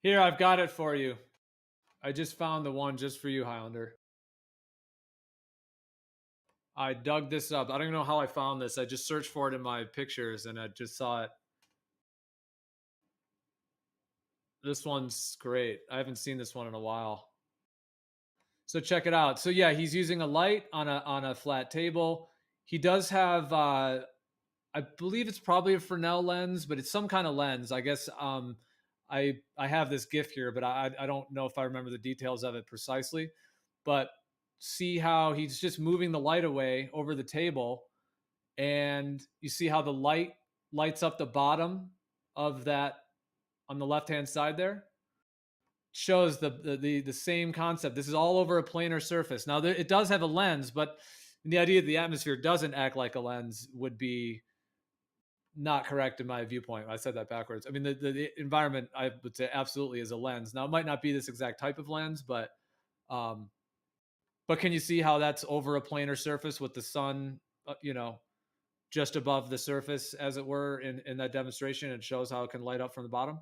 S6: Here, I've got it for you. I just found the one just for you, Highlander. I dug this up. I don't even know how I found this. I just searched for it in my pictures and I just saw it. This one's great. I haven't seen this one in a while. So check it out. So yeah, he's using a light on a flat table. He does have I believe it's probably a Fresnel lens, but it's some kind of lens. I guess I have this GIF here, but I don't know if I remember the details of it precisely. But see how he's just moving the light away over the table, and you see how the light lights up the bottom of that on the left-hand side there. Shows the same concept. This is all over a planar surface. Now it does have a lens, but the idea that the atmosphere doesn't act like a lens would be not correct in my viewpoint. I said that backwards. I mean, the environment, I would say, absolutely is a lens. Now, it might not be this exact type of lens, but can you see how that's over a planar surface with the sun, just above the surface, as it were, in that demonstration? It shows how it can light up from the bottom.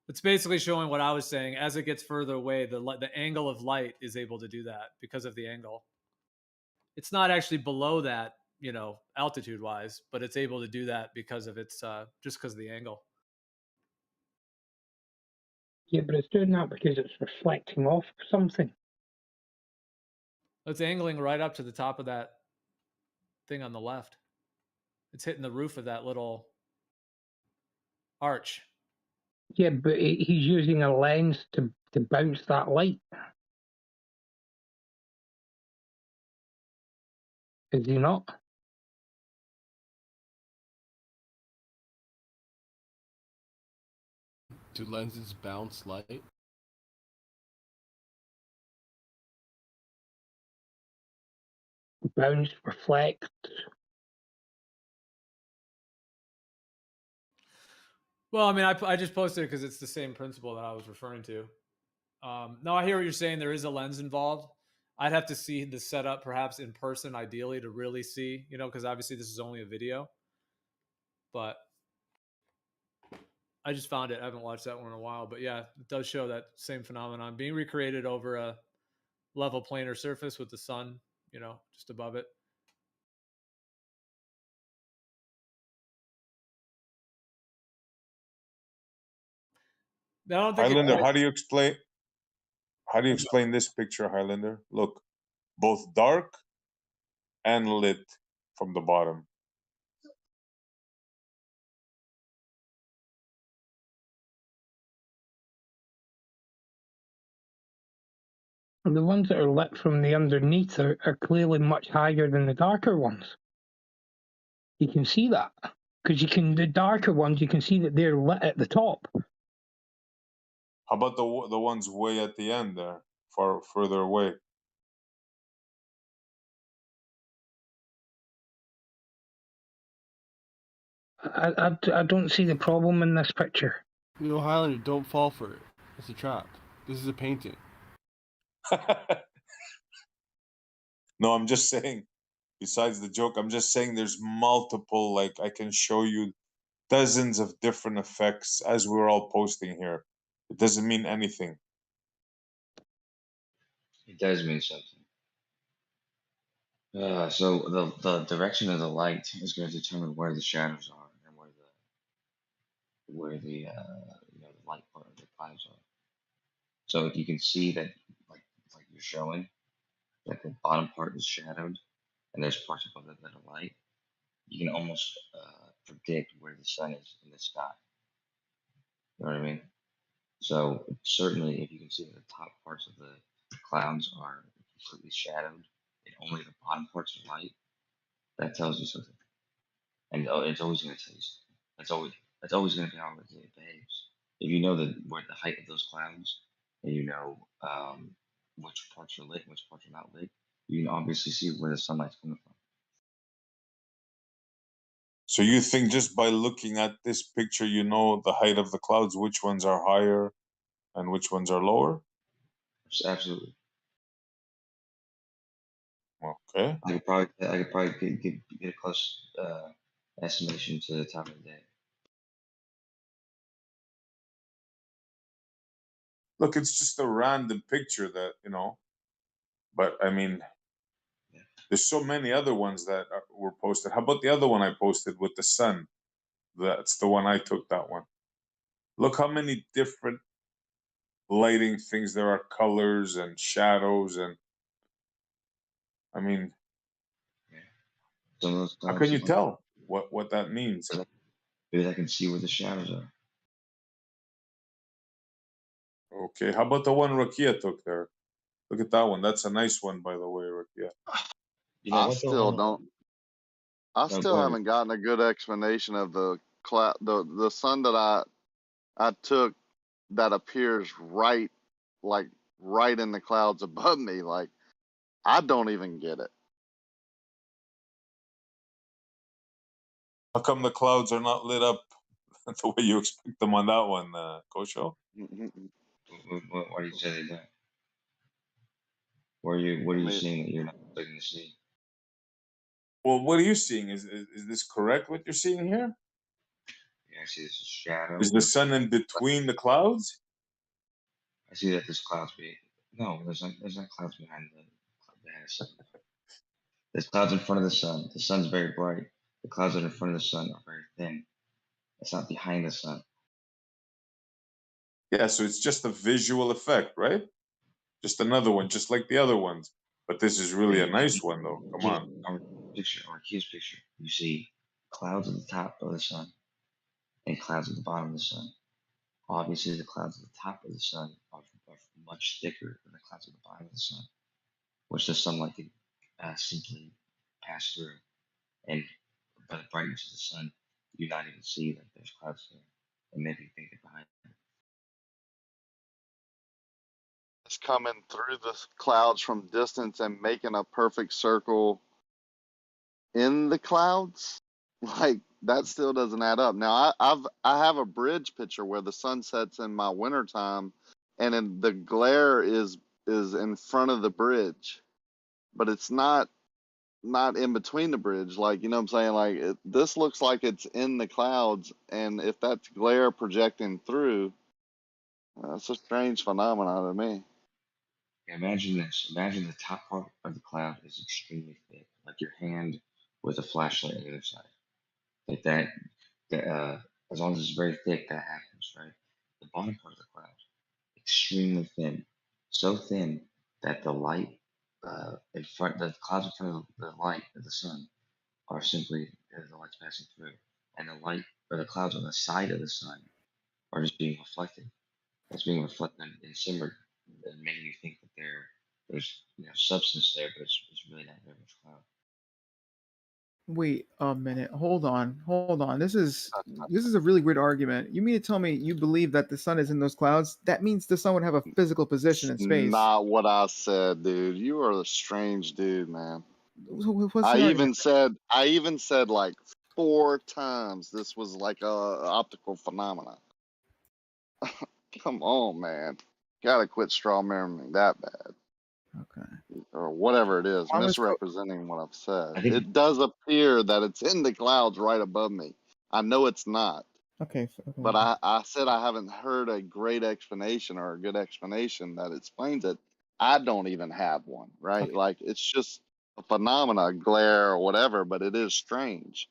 S6: It's basically showing what I was saying. As it gets further away, the angle of light is able to do that because of the angle. It's not actually below that, you know, altitude wise, but it's able to do that because of its just because of the angle.
S16: Yeah, but it's doing that because it's reflecting off something.
S6: It's angling right up to the top of that thing on the left. It's hitting the roof of that little arch.
S16: Yeah, but he's using a lens to bounce that light. Is he not?
S9: Do lenses bounce light?
S16: Bounce, reflect.
S6: Well, I mean, I just posted it because it's the same principle that I was referring to. No, I hear what you're saying. There is a lens involved. I'd have to see the setup perhaps in person, ideally, to really see, you know, because obviously this is only a video. But I just found it. I haven't watched that one in a while. But yeah, it does show that same phenomenon being recreated over a level planar surface with the sun, you know, just above it. I don't think
S10: Highlander, how do you explain this picture, Highlander? Look, both dark and lit from the bottom.
S16: The ones that are lit from the underneath are clearly much higher than the darker ones. You can see that because the darker ones you can see that they're lit at the top.
S10: How about the ones way at the end there, further away?
S16: I don't see the problem in this picture.
S9: You know, Highlander, don't fall for it. It's a trap. This is a painting.
S10: No, I'm just saying, besides the joke, I'm just saying there's multiple, like, I can show you dozens of different effects as we're all posting here. It doesn't mean anything.
S18: It does mean something. So the direction of the light is going to determine where the shadows are and where the you know, the light part of the clouds are. So if you can see that, like you're showing, that the bottom part is shadowed, and there's parts above it that are light, you can almost predict where the sun is in the sky. You know what I mean? So certainly, if you can see that the top parts of the clouds are completely shadowed, and only the bottom parts are light, that tells you something. And it's always going to tell you something. That's always going to be how it behaves. If you know where the height of those clouds, and you know which parts are lit, and which parts are not lit, you can obviously see where the sunlight's coming from.
S10: So you think just by looking at this picture, you know the height of the clouds, which ones are higher and which ones are lower?
S18: Absolutely.
S10: Okay.
S18: I could probably get a close estimation to the time of the day.
S10: Look, it's just a random picture that, you know, but I mean, there's so many other ones that were posted. How about the other one I posted with the sun? That's the one I took, that one. Look how many different lighting things there are, colors and shadows, and I mean,
S18: Some of those
S10: how
S18: clouds
S10: can you
S18: are
S10: tell what that means?
S18: because I can see where the shadows are.
S10: Okay, how about the one Rakia took there? Look at that one. That's a nice one, by the way, Rakia.
S18: You know
S15: I
S18: what?
S15: still don't. I
S18: No,
S15: still
S18: go ahead.
S15: haven't gotten a good explanation of the sun that I took that appears right in the clouds above me. Like I don't even get it.
S10: How come the clouds are not lit up the way you expect them on that one, Kosho?
S18: Why do you say they don't? What are you seeing that you're not expecting to see?
S10: Well, what are you seeing? Is this correct? What you're seeing here?
S18: I see this shadow.
S10: Is the sun in between the clouds?
S18: I see that there's clouds no, there's not clouds behind the sun. There's clouds in front of the sun. The sun's very bright. The clouds that are in front of the sun are very thin. It's not behind the sun.
S10: Yeah, so it's just a visual effect, right? Just another one, just like the other ones. But this is really a nice one, though. Come on.
S18: Our Q's picture. You see clouds at the top of the sun and clouds at the bottom of the sun. Obviously, the clouds at the top of the sun are much thicker than the clouds at the bottom of the sun, which the sunlight can simply pass through. And by the brightness of the sun, you not even see that there's clouds there, and maybe you think they're behind them.
S15: It's coming through the clouds from distance and making a perfect circle in the clouds. Like that still doesn't add up. Now I have a bridge picture where the sun sets in my wintertime and the glare is in front of the bridge, but it's not in between the bridge. Like, you know what I'm saying? Like this looks like it's in the clouds, and if that's glare projecting through, that's a strange phenomenon to me.
S18: Imagine this. Imagine the top part of the cloud is extremely thick, like your hand with a flashlight on the other side. Like that, as long as it's very thick, that happens, right? The bottom part of the cloud, extremely thin, so thin that the light the clouds in front of the light of the sun are simply the light's passing through, and the light or the clouds on the side of the sun are just being reflected. It's being reflected and simmered, and making you think that there's substance there, but it's really not very much cloud.
S21: Wait a minute. Hold on. This is a really weird argument. You mean to tell me you believe that the sun is in those clouds? That means the sun would have a physical position in space.
S15: Not what I said, dude. You are a strange dude, man.
S21: What's the
S15: I
S21: argument?
S15: even said like 4 times this was like a optical phenomena. Come on, man. Gotta quit straw man that bad.
S21: Okay.
S15: Or whatever it is, misrepresenting what I've said. It does appear that it's in the clouds right above me. I know it's not.
S21: Okay.
S15: But I said I haven't heard a great explanation or a good explanation that explains it. I don't even have one, right?
S21: Okay.
S15: Like it's just a phenomena, glare or whatever, but it is strange.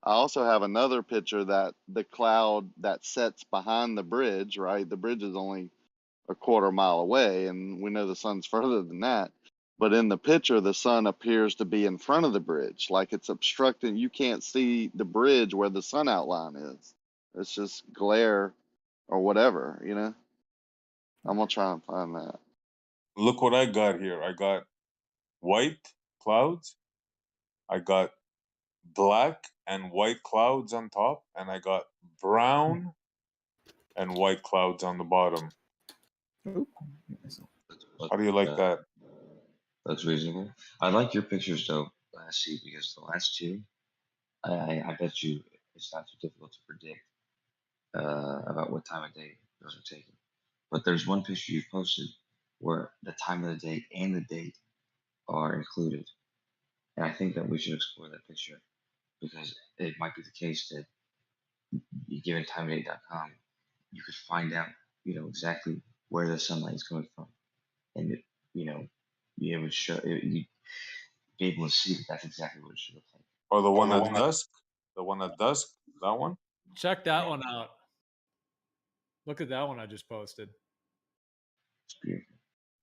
S15: I also have another picture that the cloud that sets behind the bridge, right? The bridge is only a quarter mile away, and we know the sun's further than that. But in the picture, the sun appears to be in front of the bridge, like it's obstructing. You can't see the bridge where the sun outline is. It's just glare or whatever, you know? I'm going to try and find that.
S10: Look what I got here. I got white clouds. I got black and white clouds on top, and I got brown and white clouds on the bottom. How do you like that?
S18: That's reasonable. I like your pictures though, see, because the last two, I bet you it's not too difficult to predict about what time of day those are taken. But there's one picture you posted where the time of the day and the date are included, and I think that we should explore that picture because it might be the case that given timeofday.com, you could find out, exactly where the sunlight is coming from, and be able to show you be able to see that that's exactly what it should look like.
S10: Or the one at dusk? The one at dusk? That one?
S6: Check that one out. Look at that one I just posted.
S18: It's beautiful.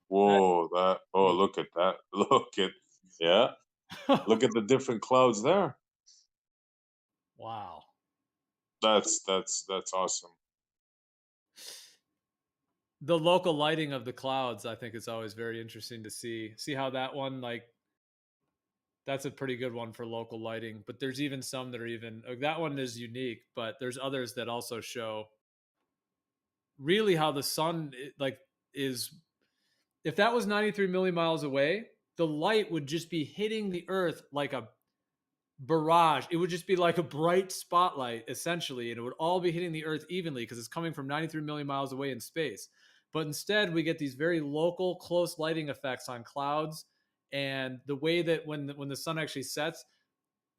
S10: Whoa, look at that. Yeah. Look at the different clouds there.
S6: Wow.
S10: That's awesome.
S6: The local lighting of the clouds, I think, is always very interesting to see. See how that one, that's a pretty good one for local lighting. But there's even some that are that one is unique, but there's others that also show really how the sun, is, if that was 93 million miles away, the light would just be hitting the earth like a barrage. It would just be like a bright spotlight, essentially, and it would all be hitting the earth evenly because it's coming from 93 million miles away in space. But instead, we get these very local, close lighting effects on clouds, and the way that when the sun actually sets,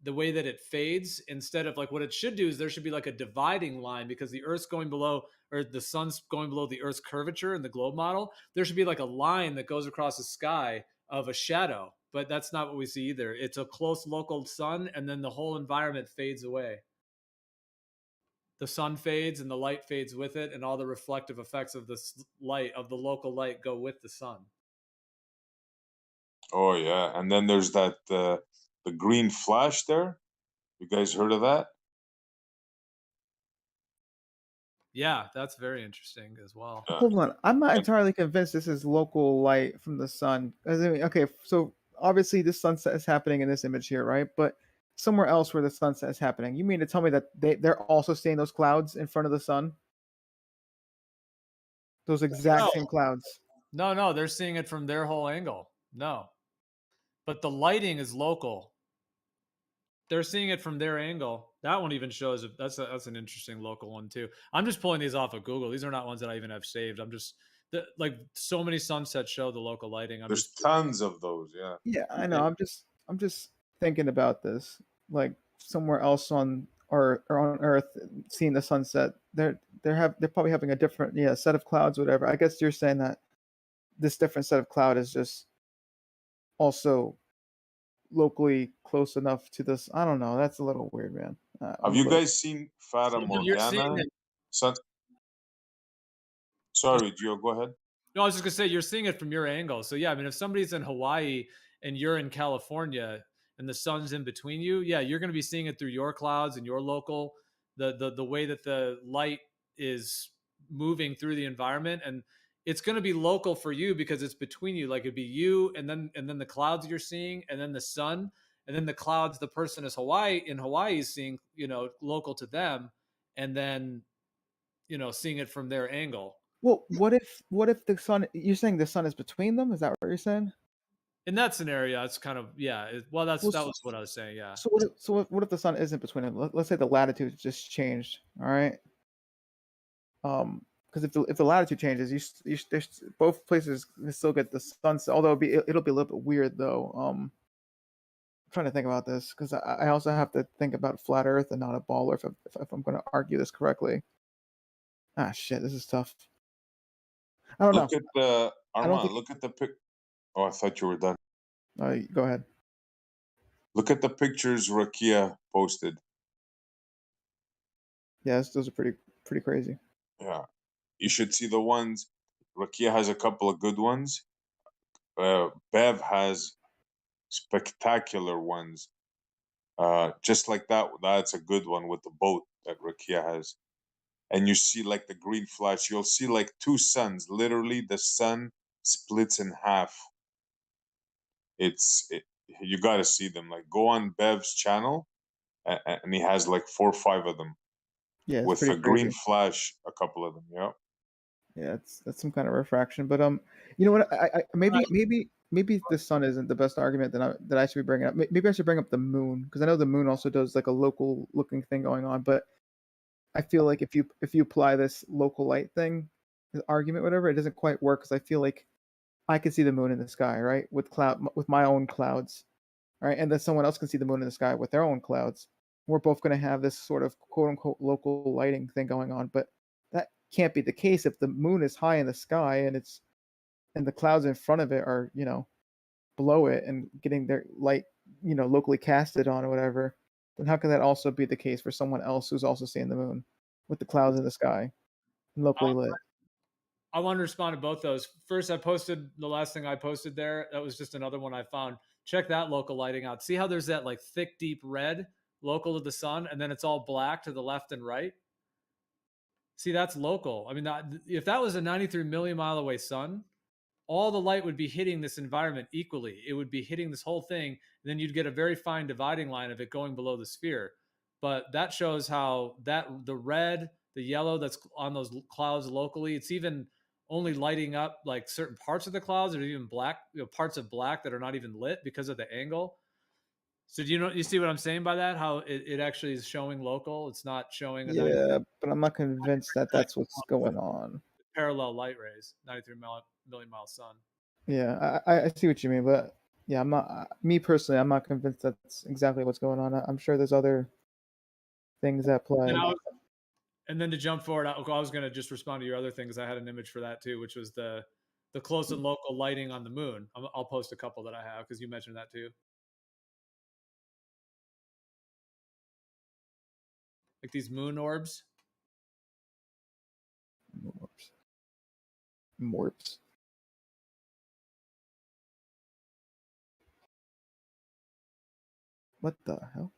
S6: the way that it fades, instead of like what it should do is there should be like a dividing line, because the Earth's going below, or the sun's going below the Earth's curvature in the globe model. There should be like a line that goes across the sky of a shadow, but that's not what we see either. It's a close local sun, and then the whole environment fades away. The sun fades and the light fades with it, and all the reflective effects of the light, of the local light, go with the sun.
S10: Oh yeah, and then there's that the green flash there. You guys heard of that?
S6: Yeah, that's very interesting as well.
S21: Hold on, I'm not entirely convinced this is local light from the sun. 'Cause I mean, okay, so obviously this sunset is happening in this image here, right? But somewhere else where the sunset is happening, you mean to tell me that they're also seeing those clouds in front of the sun? Those exact same clouds.
S6: No, they're seeing it from their whole angle. No, but the lighting is local. They're seeing it from their angle. That one even shows that's an interesting local one too. I'm just pulling these off of Google. These are not ones that I even have saved. I'm just like so many sunsets show the local lighting.
S10: There's tons of those. Yeah.
S21: Yeah, I know. I'm just thinking about this. Like somewhere else on or on Earth, seeing the sunset, they're probably having a different set of clouds, whatever. I guess you're saying that this different set of cloud is just also locally close enough to this. I don't know. That's a little weird, man.
S10: Have you guys seen Fata
S6: You're seeing
S10: Morgana?
S6: it.
S10: Sorry, Gio, go ahead.
S6: No, I was just gonna say you're seeing it from your angle. So yeah, I mean, if somebody's in Hawaii and you're in California and the sun's in between you, yeah, you're gonna be seeing it through your clouds and your local, the way that the light is moving through the environment, and it's gonna be local for you because it's between you. Like it'd be you and then the clouds you're seeing, and then the sun, and then the clouds the person in Hawaii is seeing, local to them, and then seeing it from their angle.
S21: Well, what if the sun? You're saying the sun is between them? Is that what you're saying?
S6: In that scenario, it's kind of that was what I was saying. Yeah.
S21: So what if the sun isn't between them? Let's say the latitude just changed. All right. Because if the latitude changes, there's both places still get the sunset. Although it'll be a little bit weird though. I'm trying to think about this because I also have to think about flat Earth and not a ball Earth if I'm going to argue this correctly. Ah, shit, this is tough. I don't
S10: Look
S21: know.
S10: at the Armand.
S21: think-
S10: Look at the pic. Oh, I thought you were done.
S21: Go ahead.
S10: Look at the pictures Rakia posted.
S21: Yes, those are pretty crazy.
S10: Yeah, you should see the ones. Rakia has a couple of good ones. Bev has spectacular ones. Just like that. That's a good one with the boat that Rakia has. And you see like the green flash. You'll see like two suns. Literally, the sun splits in half. You got to see them. Like go on Bev's channel, and he has like 4 or 5 of them.
S21: Yeah, it's
S10: with
S21: pretty
S10: a green
S21: crazy.
S10: flash, a couple of them. Yeah.
S21: Yeah, that's some kind of refraction. But you know what? I maybe the sun isn't the best argument that I should be bringing up. Maybe I should bring up the moon because I know the moon also does like a local looking thing going on. But I feel like if you apply this local light thing, the argument, whatever, it doesn't quite work because I feel like I can see the moon in the sky, right, with my own clouds, right, and then someone else can see the moon in the sky with their own clouds. We're both going to have this sort of quote unquote local lighting thing going on, but that can't be the case if the moon is high in the sky and the clouds in front of it are below it and getting their light locally casted on or whatever. Then how can that also be the case for someone else who's also seeing the moon with the clouds in the sky and locally lit?
S6: I want to respond to both those. First, I posted the last thing I posted there. That was just another one I found. Check that local lighting out. See how there's that like thick, deep red local to the sun, and then it's all black to the left and right. See, that's local. I mean, if that was a 93 million mile away sun, all the light would be hitting this environment equally. It would be hitting this whole thing. And then you'd get a very fine dividing line of it going below the sphere. But that shows how the red, the yellow that's on those clouds locally, it's even only lighting up like certain parts of the clouds, or even black, parts of black that are not even lit because of the angle. So do you see what I'm saying by that? How it actually is showing local. It's not showing
S21: Yeah, but I'm not convinced that that's what's going on.
S6: Parallel light rays, 93 million mile sun.
S21: Yeah, I see what you mean, but yeah, I'm not. Me personally, I'm not convinced that's exactly what's going on. I'm sure there's other things at play.
S6: And then to jump forward, I was going to just respond to your other thing because I had an image for that too, which was the close and local lighting on the moon. I'll post a couple that I have because you mentioned that too. Like these moon orbs.
S21: Morps. What the hell?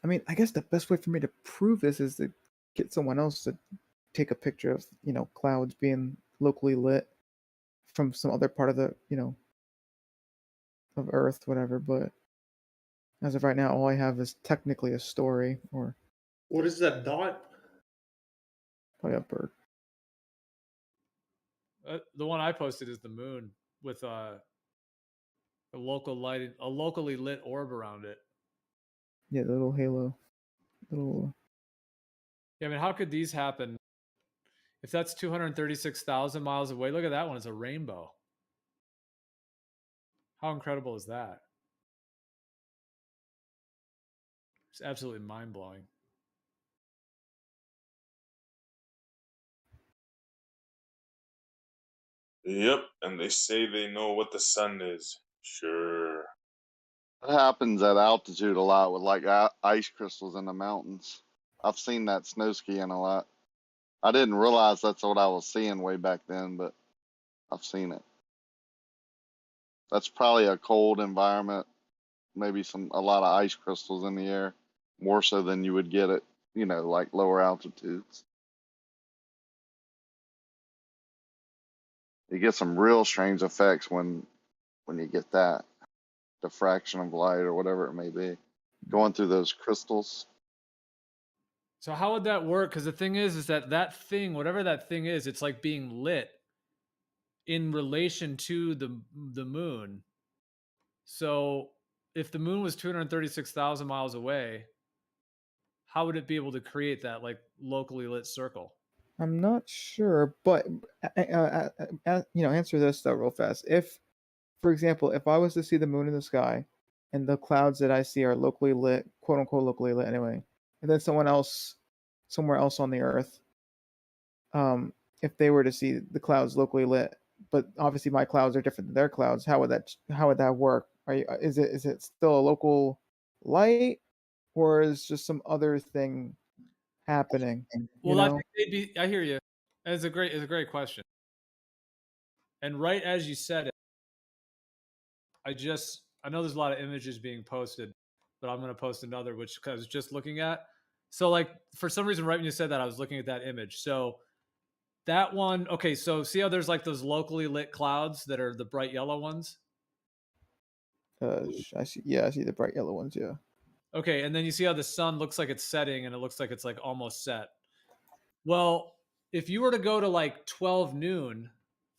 S21: I mean, I guess the best way for me to prove this is to get someone else to take a picture of, clouds being locally lit from some other part of the, of Earth, whatever. But as of right now, all I have is technically a story or.
S11: What is that dot?
S21: Probably a bird.
S6: The one I posted is the moon with a locally lit orb around it.
S21: Yeah, the little halo.
S6: Yeah, I mean, how could these happen? If that's 236,000 miles away, look at that one. It's a rainbow. How incredible is that? It's absolutely mind-blowing.
S10: Yep, and they say they know what the sun is. Sure.
S15: It happens at altitude a lot with like ice crystals in the mountains. I've seen that snow skiing a lot. I didn't realize that's what I was seeing way back then, but I've seen it. That's probably a cold environment, maybe a lot of ice crystals in the air, more so than you would get at, like lower altitudes. You get some real strange effects when you get that diffraction of light or whatever it may be going through those crystals.
S6: So how would that work? Because the thing is that thing, whatever that thing is, it's like being lit in relation to the moon. So if the moon was 236,000 miles away, how would it be able to create that like locally lit circle?
S21: I'm not sure, but answer this though real fast. If, for example, if I was to see the moon in the sky, and the clouds that I see are locally lit, quote unquote locally lit anyway, and then someone else, somewhere else on the Earth, if they were to see the clouds locally lit, but obviously my clouds are different than their clouds, how would that work? Is it still a local light, or is just some other thing happening?
S6: Well, I think they'd be. I hear you. It's a great question. And right as you said it, I know there's a lot of images being posted, but I'm going to post another, which I was just looking at. So like for some reason, right when you said that, I was looking at that image. So that one, okay. So see how there's like those locally lit clouds that are the bright yellow ones?
S21: I see. Yeah, I see the bright yellow ones. Yeah.
S6: Okay, and then you see how the sun looks like it's setting and it looks like it's like almost set. Well, if you were to go to like 12 noon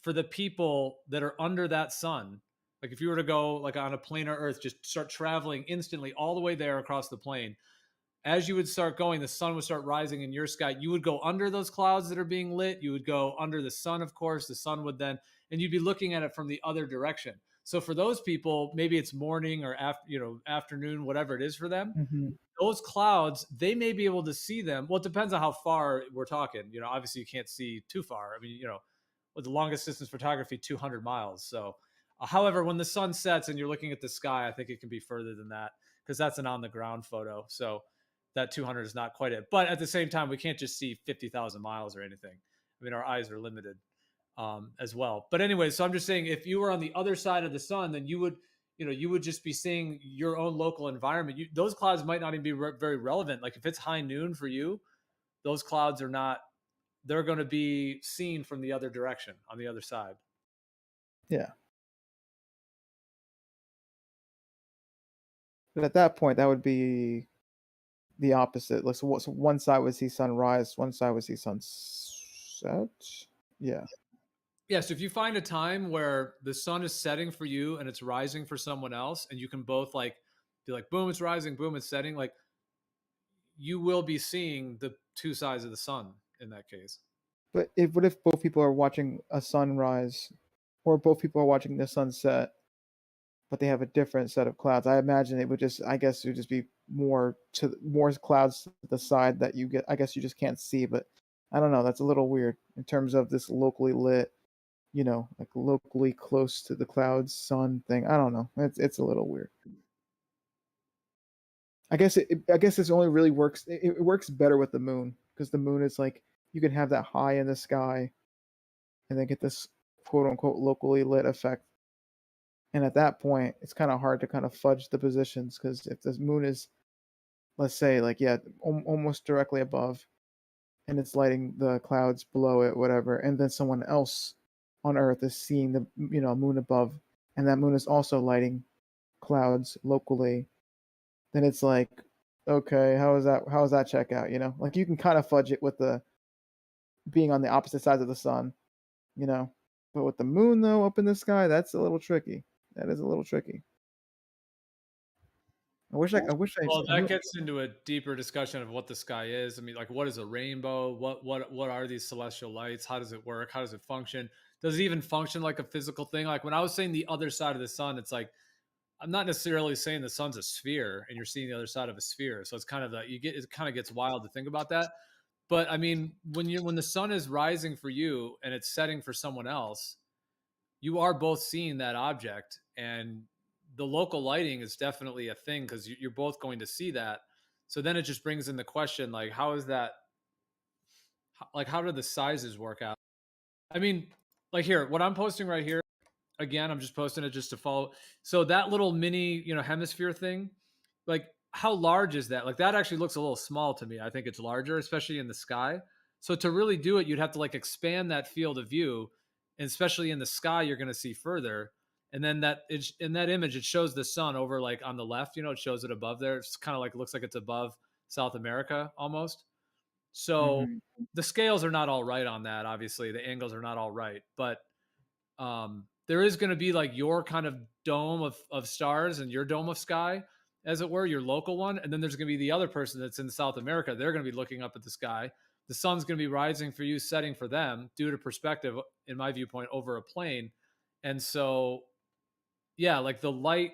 S6: for the people that are under that sun, like if you were to go like on a planar Earth, just start traveling instantly all the way there across the plane, as you would start going, the sun would start rising in your sky. You would go under those clouds that are being lit. You would go under the sun, of course. The sun would then, and you'd be looking at it from the other direction. So for those people, maybe it's morning or afternoon, whatever it is for them.
S21: Mm-hmm.
S6: Those clouds, they may be able to see them. Well, it depends on how far we're talking. Obviously you can't see too far. I mean, with the longest distance photography, 200 miles. So, however, when the sun sets and you're looking at the sky, I think it can be further than that because that's an on the ground photo. So that 200 is not quite it. But at the same time, we can't just see 50,000 miles or anything. I mean, our eyes are limited as well. But anyway, so I'm just saying, if you were on the other side of the sun, then you would just be seeing your own local environment. Those clouds might not even be very relevant. Like if it's high noon for you, those clouds are not, they're going to be seen from the other direction on the other side.
S21: Yeah. But at that point, that would be the opposite. Like, so one side would see sunrise, one side would see sunset. Yeah.
S6: Yeah, so if you find a time where the sun is setting for you and it's rising for someone else, and you can both like be like, boom, it's rising, boom, it's setting, like you will be seeing the two sides of the sun in that case.
S21: But what if both people are watching a sunrise, or both people are watching the sunset, but they have a different set of clouds? I imagine it would just, I guess, it would just be more clouds to the side that you get. I guess you just can't see, but I don't know. That's a little weird in terms of this locally lit, like locally close to the clouds sun thing. I don't know. It's a little weird. I guess this only really works. It works better with the moon, because the moon is like you can have that high in the sky, and then get this quote unquote locally lit effect. And at that point, it's kind of hard to kind of fudge the positions, because if the moon is, let's say, like almost directly above, and it's lighting the clouds below it, whatever, and then someone else on Earth is seeing the moon above, and that moon is also lighting clouds locally, then it's like, okay, how does that check out? Like you can kind of fudge it with the being on the opposite sides of the sun, but with the moon though up in the sky, that's a little tricky. That is a little tricky. I wish I
S6: Well,
S21: knew.
S6: that gets into a deeper discussion of what the sky is. I mean, like, what is a rainbow? What are these celestial lights? How does it work? How does it function? Does it even function like a physical thing? Like when I was saying the other side of the sun, it's like I'm not necessarily saying the sun's a sphere and you're seeing the other side of a sphere. So it's kind of it kind of gets wild to think about that. But I mean, when the sun is rising for you and it's setting for someone else, you are both seeing that object, and the local lighting is definitely a thing because you're both going to see that. So then it just brings in the question, like, how is that? Like, how do the sizes work out? I mean, like here, what I'm posting right here, again, I'm just posting it just to follow. So that little mini, hemisphere thing, like how large is that? Like that actually looks a little small to me. I think it's larger, especially in the sky. So to really do it, you'd have to like expand that field of view, and especially in the sky, you're going to see further. And then in that image, it shows the sun over like on the left. It shows it above there. It's kind of like looks like it's above South America almost. So the scales are not all right on that. Obviously, the angles are not all right, but there is going to be like your kind of dome of stars and your dome of sky, as it were, your local one. And then there's going to be the other person that's in South America. They're going to be looking up at the sky. The sun's going to be rising for you, setting for them due to perspective, in my viewpoint, over a plane. And so, yeah, like the light,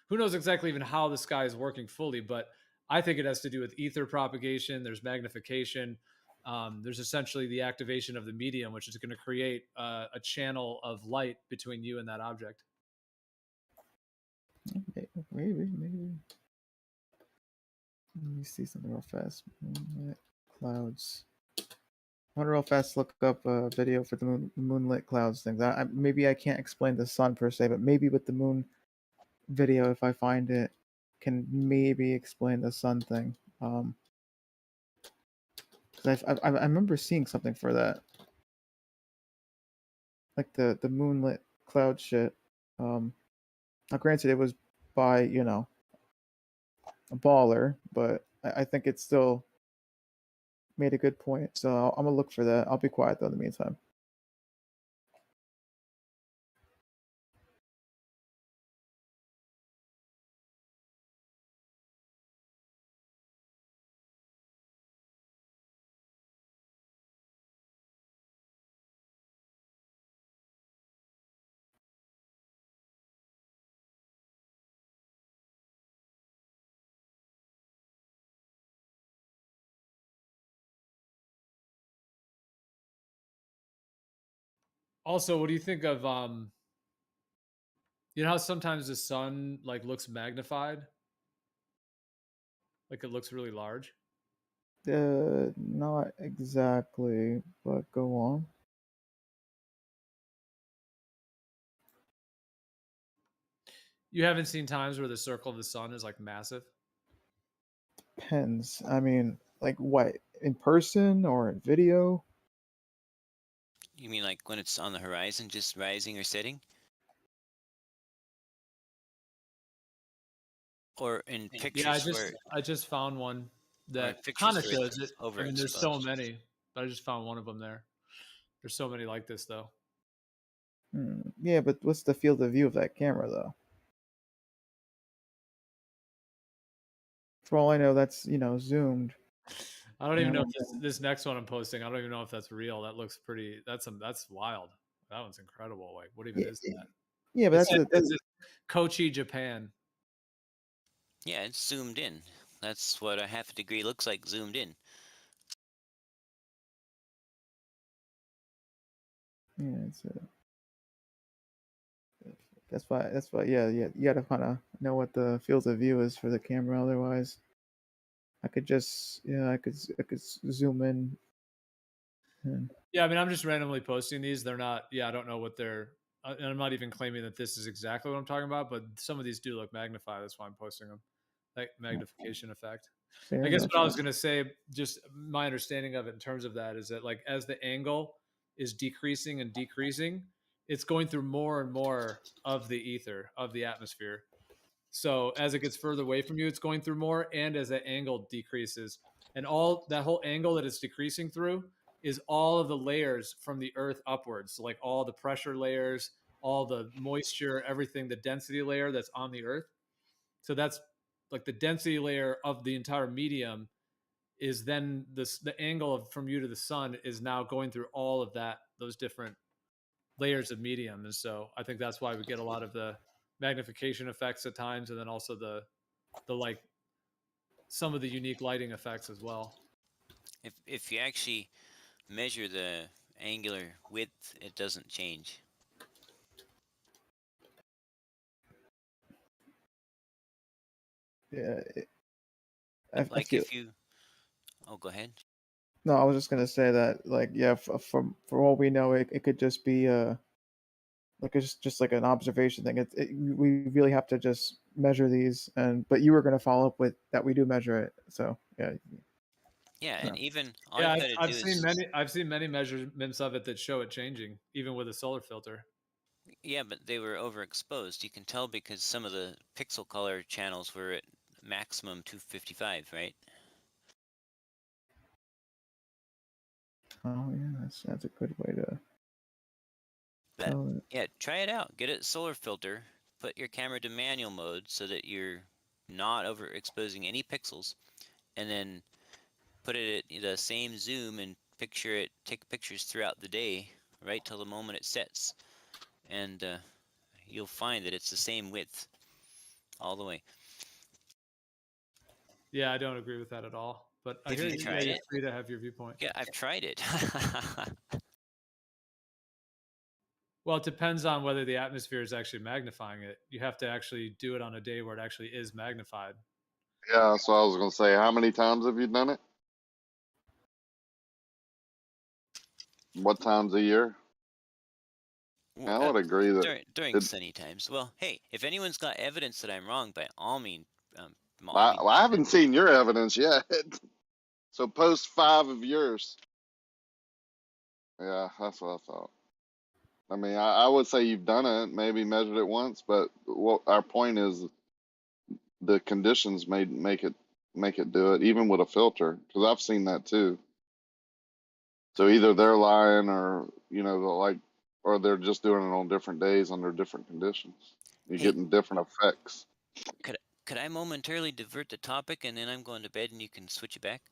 S6: who knows exactly even how the sky is working fully, but I think it has to do with ether propagation. There's magnification. There's essentially the activation of the medium, which is going to create a channel of light between you and that object.
S21: Maybe. Let me see something real fast. Moonlit clouds. I want to real fast look up a video for the moonlit clouds things. Maybe I can't explain the sun per se, but maybe with the moon video, if I find it, can maybe explain the sun thing. Because I remember seeing something for that, like the moonlit cloud shit. Now granted, it was by a baller, but I think it still made a good point. So I'm gonna look for that. I'll be quiet though in the meantime.
S6: Also, what do you think of how sometimes the sun like looks magnified, like it looks really large?
S21: Not exactly, but go on.
S6: You haven't seen times where the circle of the sun is like massive?
S21: Depends. I mean, like what, in person or in video?
S1: You mean like when it's on the horizon, just rising or setting? Or in pictures
S6: Yeah, I just found one that kind of shows it. I mean, there's so many, but I just found one of them there. There's so many like this though.
S21: Yeah, but what's the field of view of that camera though? For all I know, that's zoomed.
S6: I don't
S21: Yeah,
S6: even
S21: I
S6: know
S21: don't
S6: if this next one I'm posting. I don't even know if that's real. That looks pretty. That's wild. That one's incredible. Like, what even
S21: Yeah,
S6: is that?
S21: yeah, but
S6: It says
S21: that's
S6: it's Kochi, Japan.
S1: Yeah, it's zoomed in. That's what a half a degree looks like zoomed in.
S21: yeah, it's that's why yeah, you gotta kind of know what the field of view is for the camera. Otherwise, I could just I could zoom in. And,
S6: Yeah, I mean, I'm just randomly posting these. They're not. Yeah, I don't know what they're. And I'm not even claiming that this is exactly what I'm talking about. But some of these do look magnified. That's why I'm posting them. Like magnification effect.
S21: fair,
S6: I guess what I
S21: gotcha.
S6: was gonna say, just my understanding of it in terms of that is that like as the angle is decreasing and decreasing, it's going through more and more of the ether of the atmosphere. So as it gets further away from you, it's going through more, and as that angle decreases, and all that whole angle that it's decreasing through is all of the layers from the Earth upwards. So like all the pressure layers, all the moisture, everything, the density layer that's on the Earth. So that's like the density layer of the entire medium is then the angle of from you to the sun is now going through all of those different layers of medium. And so I think that's why we get a lot of the magnification effects at times, and then also the like some of the unique lighting effects as well.
S1: If you actually measure the angular width, it doesn't change.
S21: Yeah,
S1: Like
S21: feel.
S1: if you, oh, go ahead.
S21: No, I was just gonna say that, like, yeah, from for all we know, it could just be like it's just like an observation thing. We really have to just measure these, but you were gonna follow up with that we do measure it. So yeah,
S1: Yeah, and even all
S6: Yeah,
S1: you got to
S6: I've
S1: do
S6: seen
S1: is
S6: many measurements of it that show it changing, even with a solar filter.
S1: yeah, but they were overexposed. You can tell because some of the pixel color channels were at maximum 255, right?
S21: oh yeah, that's a good way to
S1: That
S21: tell it.
S1: yeah, try it out. Get a solar filter. Put your camera to manual mode so that you're not overexposing any pixels, and then put it at the same zoom and picture it. Take pictures throughout the day, right till the moment it sets, and you'll find that it's the same width all the way.
S6: Yeah, I don't agree with that at all. But I
S1: Have
S6: hear
S1: you
S6: you. Yeah,
S1: tried
S6: you're
S1: it?
S6: free to have your viewpoint.
S1: Yeah, I've tried it.
S6: Well, it depends on whether the atmosphere is actually magnifying it. You have to actually do it on a day where it actually is magnified.
S15: Yeah, so I was gonna say, how many times have you done it? What times a year? I would agree that
S1: during sunny times. Well, hey, if anyone's got evidence that I'm wrong, by all means,
S15: I haven't seen your evidence yet. So post 5 of yours. Yeah, that's what I thought. I mean, I would say you've done it, maybe measured it once, but what our point is, the conditions make it do it, even with a filter, because I've seen that too. So either they're lying, or or they're just doing it on different days under different conditions. You're
S1: Hey.
S15: getting different effects.
S1: Could I momentarily divert the topic and then I'm going to bed and you can switch it back?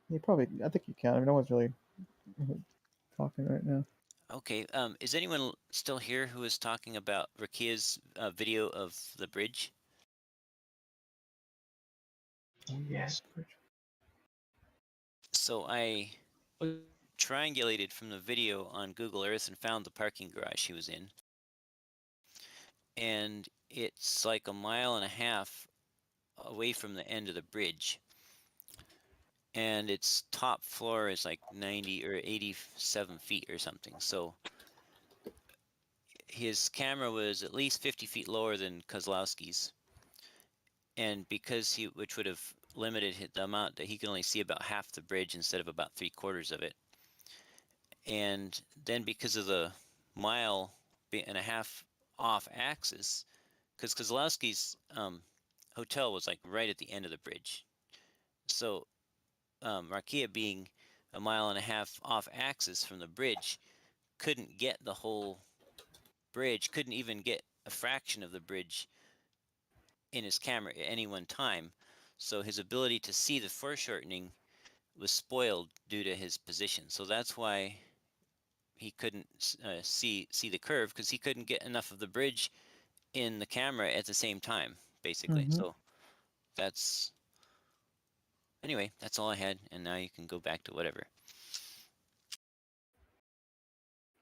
S21: You probably, I think you can. I mean, no one's really talking right now.
S1: Okay. Is anyone still here who is talking about Rakia's video of the bridge?
S21: Yes.
S1: So I triangulated from the video on Google Earth and found the parking garage she was in. And it's like 1.5 miles away from the end of the bridge. And its top floor is like 90 or 87 feet or something. So his camera was at least 50 feet lower than Kozlowski's. And because which would have limited the amount that he could only see about half the bridge instead of about 3/4 of it. And then because of the 1.5 miles off axis, because Kozlowski's hotel was like right at the end of the bridge. So Rakia being 1.5 miles off axis from the bridge couldn't get the whole bridge, couldn't even get a fraction of the bridge in his camera at any one time. So his ability to see the foreshortening was spoiled due to his position. So that's why he couldn't see the curve, because he couldn't get enough of the bridge in the camera at the same time, basically.
S21: Mhm.
S1: So that's anyway. That's all I had, and now you can go back to whatever.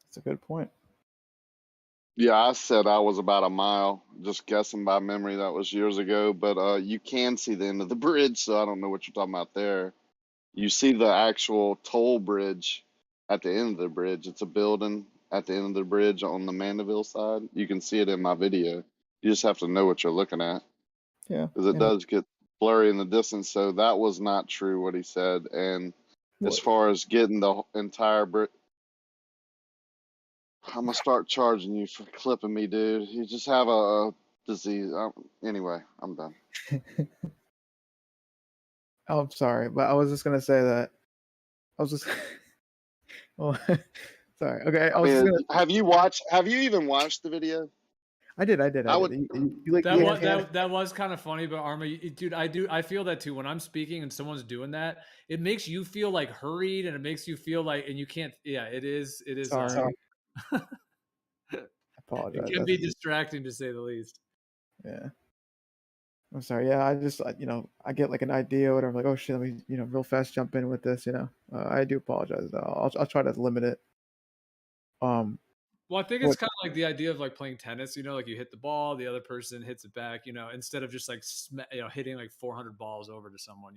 S21: That's a good point.
S15: Yeah, I said I was about a mile, just guessing by memory. That was years ago, but you can see the end of the bridge, so I don't know what you're talking about there. You see the actual toll bridge at the end of the bridge. It's a building at the end of the bridge on the Mandeville side. You can see it in my video. You just have to know what you're looking at,
S21: Yeah.
S15: because it does get blurry in the distance. So that was not true what he said. And as
S21: What?
S15: far as getting the entire bridge, I'm gonna start charging you for clipping me, dude. You just have a disease. Anyway, I'm done.
S21: Oh, I'm sorry, but I was just gonna say that. I was just. Well, sorry. Okay, I
S15: I
S21: was just
S15: mean,
S21: gonna.
S15: have you even watched the video?
S21: I did. I did.
S15: I would.
S6: That was kind of funny, but Arma, dude, I feel that too. When I'm speaking and someone's doing that, it makes you feel like hurried, and it makes you feel like, and you can't. Yeah, it is.
S21: Sorry. I
S6: It
S21: apologize.
S6: can be distracting to say the least.
S21: Yeah. I'm sorry. Yeah, I just I get like an idea or whatever. Like, oh shit, let me real fast jump in with this. I do apologize. I'll try to limit it.
S6: Well, I think it's
S21: What-
S6: kind of like the idea of like playing tennis. Like you hit the ball, the other person hits it back. Instead of just like hitting like 400 balls over to someone.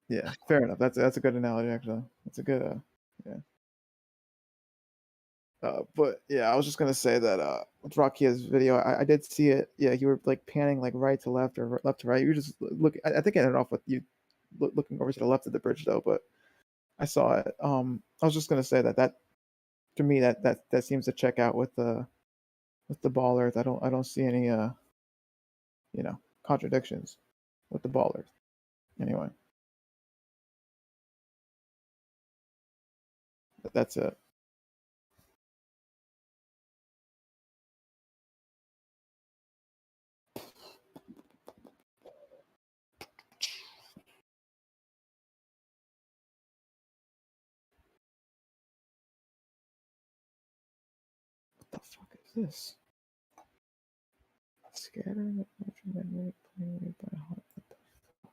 S21: Yeah, fair enough. That's a good analogy actually. That's a good yeah. But yeah, I was just gonna say that with Rakia's video, I did see it. Yeah, you were like panning like right to left or left to right. You were just look. I think it ended off with you looking over to the left of the bridge though. But I saw it. I was just gonna say that to me that seems to check out with the ball earth. I don't see any contradictions with the ball earth. Anyway, that's it. What the fuck is this? Scattering electromagnetic plane wave by hot. What the fuck?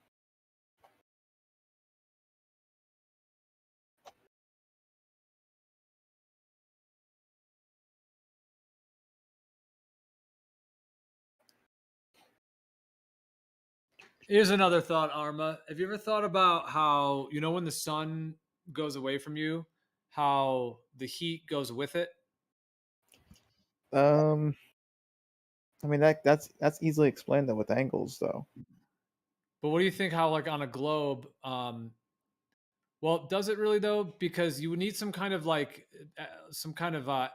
S6: Here's another thought, Arma. Have you ever thought about how when the sun goes away from you, how the heat goes with it?
S21: I mean that's easily explained though with angles though.
S6: But what do you think? How like on a globe? Well, does it really though? Because you would need some kind of like some kind of well,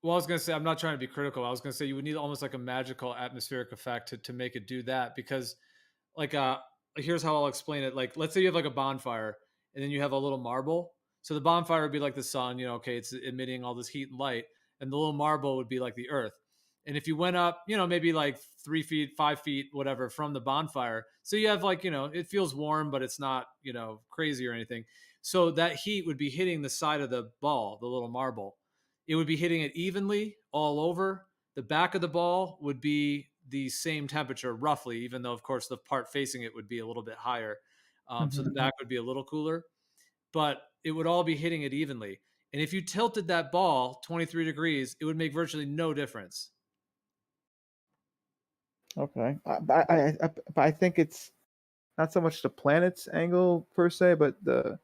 S6: I was gonna say, I'm not trying to be critical. I was gonna say you would need almost like a magical atmospheric effect to make it do that, because like here's how I'll explain it. Like, let's say you have like a bonfire and then you have a little marble. So the bonfire would be like the sun, okay, it's emitting all this heat and light, and the little marble would be like the earth. And if you went up, maybe like 3 feet, 5 feet, whatever, from the bonfire, so you have like, it feels warm, but it's not, crazy or anything. So that heat would be hitting the side of the ball, the little marble. It would be hitting it evenly all over. The back of the ball would be the same temperature roughly, even though of course the part facing it would be a little bit higher. So the back would be a little cooler, but it would all be hitting it evenly. And if you tilted that ball 23 degrees, it would make virtually no difference.
S21: Okay, but I think it's not so much the planet's angle per se, but the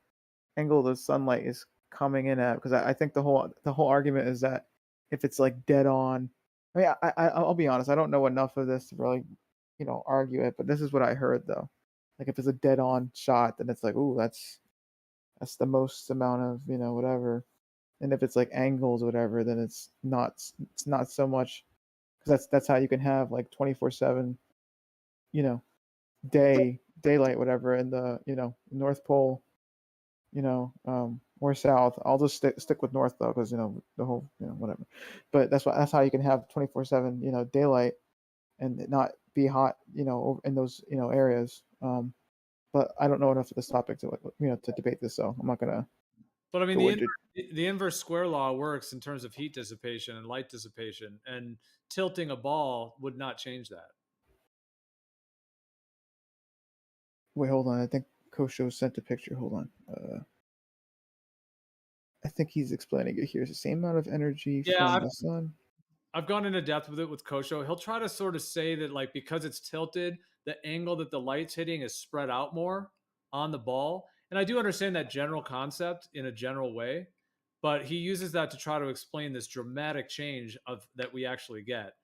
S21: angle the sunlight is coming in at. Because I think the whole argument is that if it's like dead on, I mean, I'll be honest, I don't know enough of this to really argue it, but this is what I heard though. Like if it's a dead on shot, then it's like, ooh, that's the most amount of whatever. And if it's like angles or whatever, then it's not so much, because that's how you can have like 24/7 daylight whatever in the North Pole, or south. I'll just stick with north though, because the whole whatever. But that's how you can have 24/7 daylight, and it not be hot, in those areas. But I don't know enough of this topic to to debate this, so I'm not gonna.
S6: But I mean,
S21: go
S6: the
S21: into.
S6: the inverse square law works in terms of heat dissipation and light dissipation, and tilting a ball would not change that.
S21: Wait, hold on. I think Kosho sent a picture. Hold on. I think he's explaining it here. It's the same amount of energy
S6: Yeah,
S21: from the sun.
S6: I've gone into depth with it with Kosho. He'll try to sort of say that, like, because it's tilted, the angle that the light's hitting is spread out more on the ball. And I do understand that general concept in a general way, but he uses that to try to explain this dramatic change of that we actually get.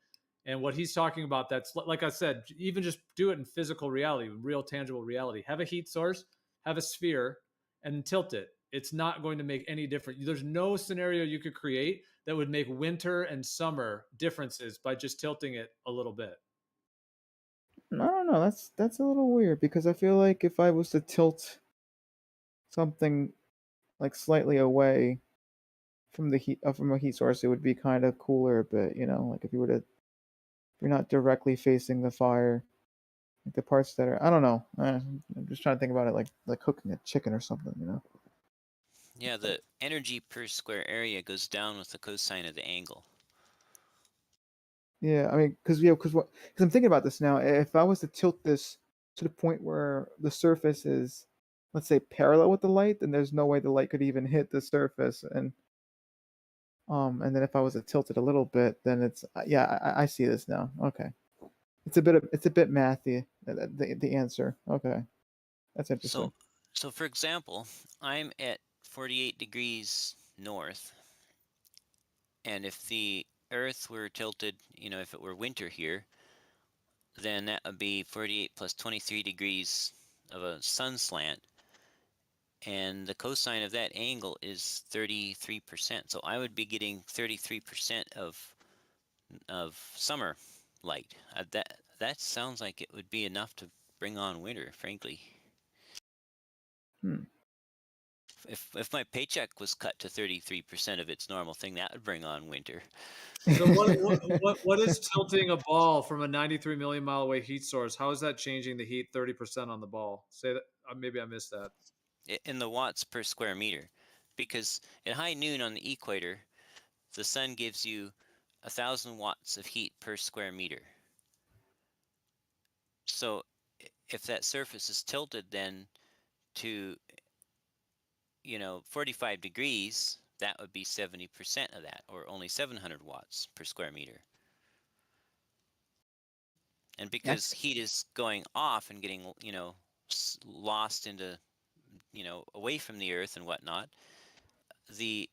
S6: And what he's talking about, that's like I said, even just do it in physical reality, real tangible reality. Have a heat source, have a sphere, and tilt it. It's not going to make any difference. There's no scenario you could create that would make winter and summer differences by just tilting it a little bit.
S21: I don't know. That's a little weird because I feel like if I was to tilt something like slightly away from the heat from a heat source, it would be kind of cooler a bit. Like if you're not directly facing the fire, like the parts that are. I don't know. I'm just trying to think about it like cooking a chicken or something.
S1: Yeah, the energy per square area goes down with the cosine of the angle.
S21: Yeah, I mean, because I'm thinking about this now. If I was to tilt this to the point where the surface is, let's say, parallel with the light, then there's no way the light could even hit the surface. And then if I was to tilt it a little bit, then it's yeah, I see this now. Okay, it's a bit mathy. The answer. Okay, that's interesting.
S1: So for example, I'm at 48 degrees north, and if the Earth were tilted, if it were winter here, then that would be 48 plus 23 degrees of a sun slant, and the cosine of that angle is 33%. So I would be getting 33% of summer light. That sounds like it would be enough to bring on winter, frankly. If my paycheck was cut to 33% of its normal thing, that would bring on winter.
S6: So what is tilting a ball from a 93 million mile away heat source? How is that changing the heat 30% on the ball? Say that maybe I missed that.
S1: In the watts per square meter, because at high noon on the equator, the sun gives you 1,000 watts of heat per square meter. So if that surface is tilted then to 45 degrees, that would be 70% of that, or only 700 watts per square meter. And because heat is going off and getting lost into away from the Earth and whatnot, the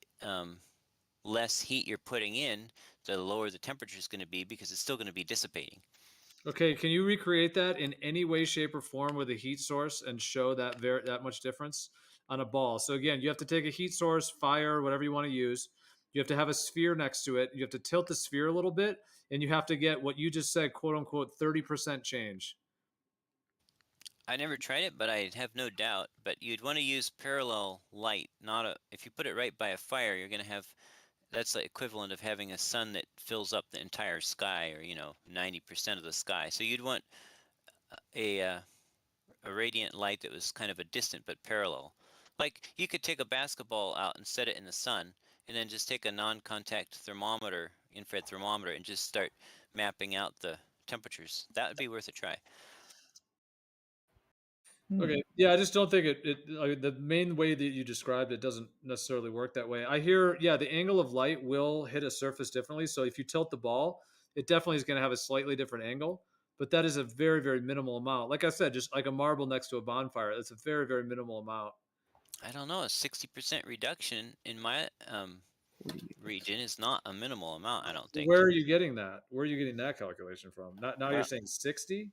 S1: less heat you're putting in, the lower the temperature is going to be, because it's still going to be dissipating.
S6: Okay, can you recreate that in any way, shape, or form with a heat source and show that that much difference on a ball? So again, you have to take a heat source, fire, whatever you want to use. You have to have a sphere next to it. You have to tilt the sphere a little bit, and you have to get what you just said, quote unquote, 30% change.
S1: I never tried it, but I have no doubt. But you'd want to use parallel light, not a. If you put it right by a fire, you're going to have. That's the equivalent of having a sun that fills up the entire sky, or 90% of the sky. So you'd want a radiant light that was kind of a distant but parallel. Like you could take a basketball out and set it in the sun, and then just take a non-contact thermometer, infrared thermometer, and just start mapping out the temperatures. That would be worth a try.
S6: Okay, yeah, I just don't think the main way that you described it doesn't necessarily work that way. I hear, yeah, the angle of light will hit a surface differently. So if you tilt the ball, it definitely is going to have a slightly different angle, but that is a very, very minimal amount. Like I said, just like a marble next to a bonfire, that's a very, very minimal amount.
S1: I don't know, a 60% reduction in my region is not a minimal amount, I don't think.
S6: Where are you getting that? Where are you getting that calculation from? Now you're saying 60?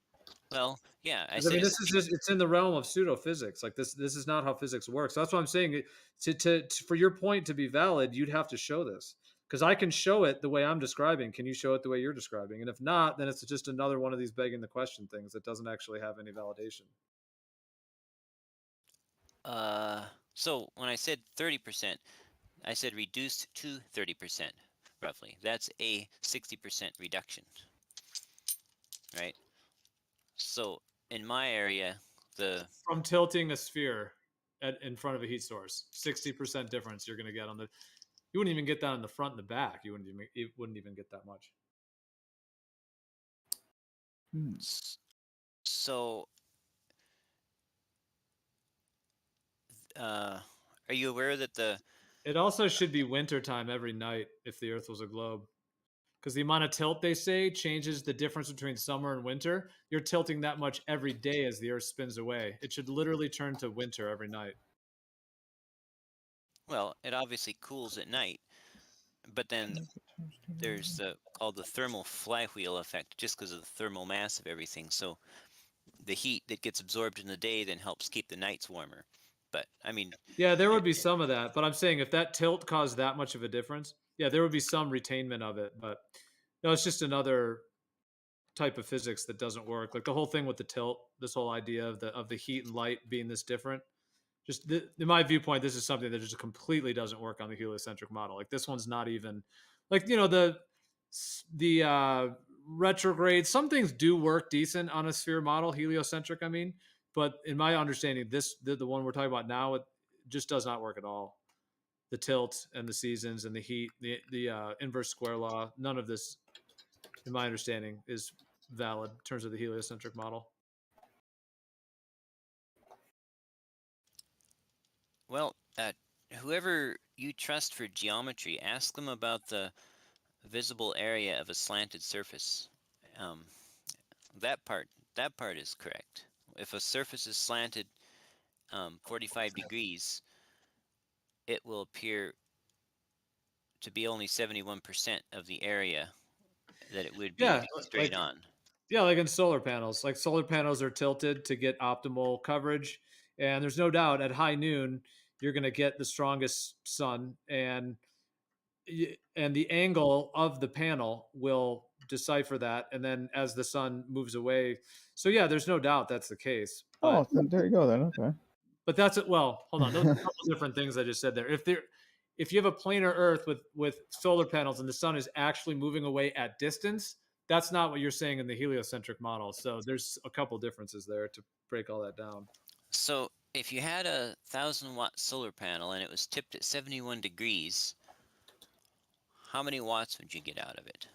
S1: Well, yeah,
S6: I mean, this is just—it's in the realm of pseudophysics. Like this is not how physics works. That's why I'm saying for your point to be valid, you'd have to show this, because I can show it the way I'm describing. Can you show it the way you're describing? And if not, then it's just another one of these begging the question things that doesn't actually have any validation.
S1: So when I said 30%, I said reduced to 30%, roughly. That's a 60% reduction. right? So in my area, the
S6: From tilting a sphere in front of a heat source, 60% difference you're going to get on the. You wouldn't even get that on the front and the back. You wouldn't even get that much.
S1: So, are you aware that the
S6: It also should be winter time every night if the Earth was a globe, because the amount of tilt they say changes the difference between summer and winter. You're tilting that much every day as the Earth spins away. It should literally turn to winter every night.
S1: well, it obviously cools at night, but then there's called the thermal flywheel effect, just because of the thermal mass of everything. So the heat that gets absorbed in the day then helps keep the nights warmer. But I mean,
S6: Yeah, there would be some of that, but I'm saying if that tilt caused that much of a difference, yeah, there would be some retainment of it. But no, it's just another type of physics that doesn't work. Like the whole thing with the tilt, this whole idea of the heat and light being this different. Just in my viewpoint, this is something that just completely doesn't work on the heliocentric model. Like this one's not even like the retrograde. Some things do work decent on a sphere model, heliocentric. I mean, but in my understanding, the one we're talking about now, it just does not work at all. The tilt and the seasons and the heat, the inverse square law, none of this, in my understanding, is valid in terms of the heliocentric model.
S1: well, whoever you trust for geometry, ask them about the visible area of a slanted surface. That part is correct. If a surface is slanted 45 degrees, it will appear to be only 71% of the area that it would be
S6: Yeah,
S1: straight on.
S6: Yeah, like in solar panels. Like solar panels are tilted to get optimal coverage, and there's no doubt at high noon you're going to get the strongest sun, and the angle of the panel will decipher that, and then as the sun moves away. So yeah, there's no doubt that's the case. But
S21: Oh, then there you go then. Okay.
S6: but that's it. Well, hold on. Those are a couple different things I just said there. If you have a planar Earth with solar panels and the sun is actually moving away at distance, that's not what you're saying in the heliocentric model. So there's a couple differences there to break all that down.
S1: So if you had a 1,000-watt solar panel and it was tipped at 71 degrees, how many watts would you get out of it?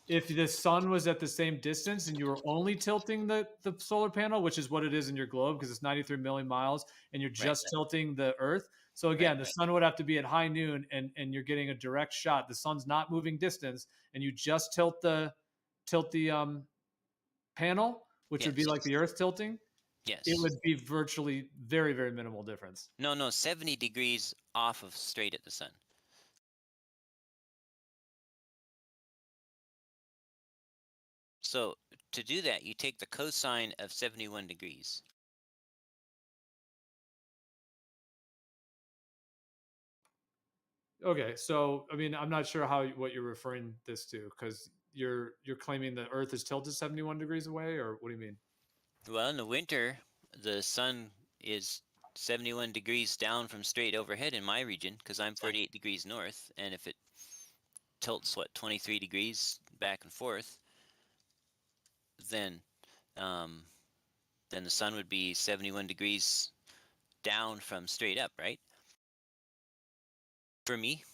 S6: If the sun was at the same distance and you were only tilting the solar panel, which is what it is in your globe because it's 93 million miles, and you're just tilting the Earth. So again, the sun would have to be at high noon, and you're getting a direct shot. The sun's not moving distance, and you just tilt the panel, which would be like the Earth tilting.
S1: Yes.
S6: It would be virtually very, very minimal difference.
S1: No, 70 degrees off of straight at the sun. So to do that, you take the cosine of 71 degrees.
S6: Okay, so I mean, I'm not sure what you're referring this to, because you're claiming the Earth is tilted 71 degrees away, or what do you mean?
S1: Well, in the winter, the sun is 71 degrees down from straight overhead in my region because I'm 48 degrees north, and if it tilts 23 degrees back and forth, then the sun would be 71 degrees down from straight up, right? For me.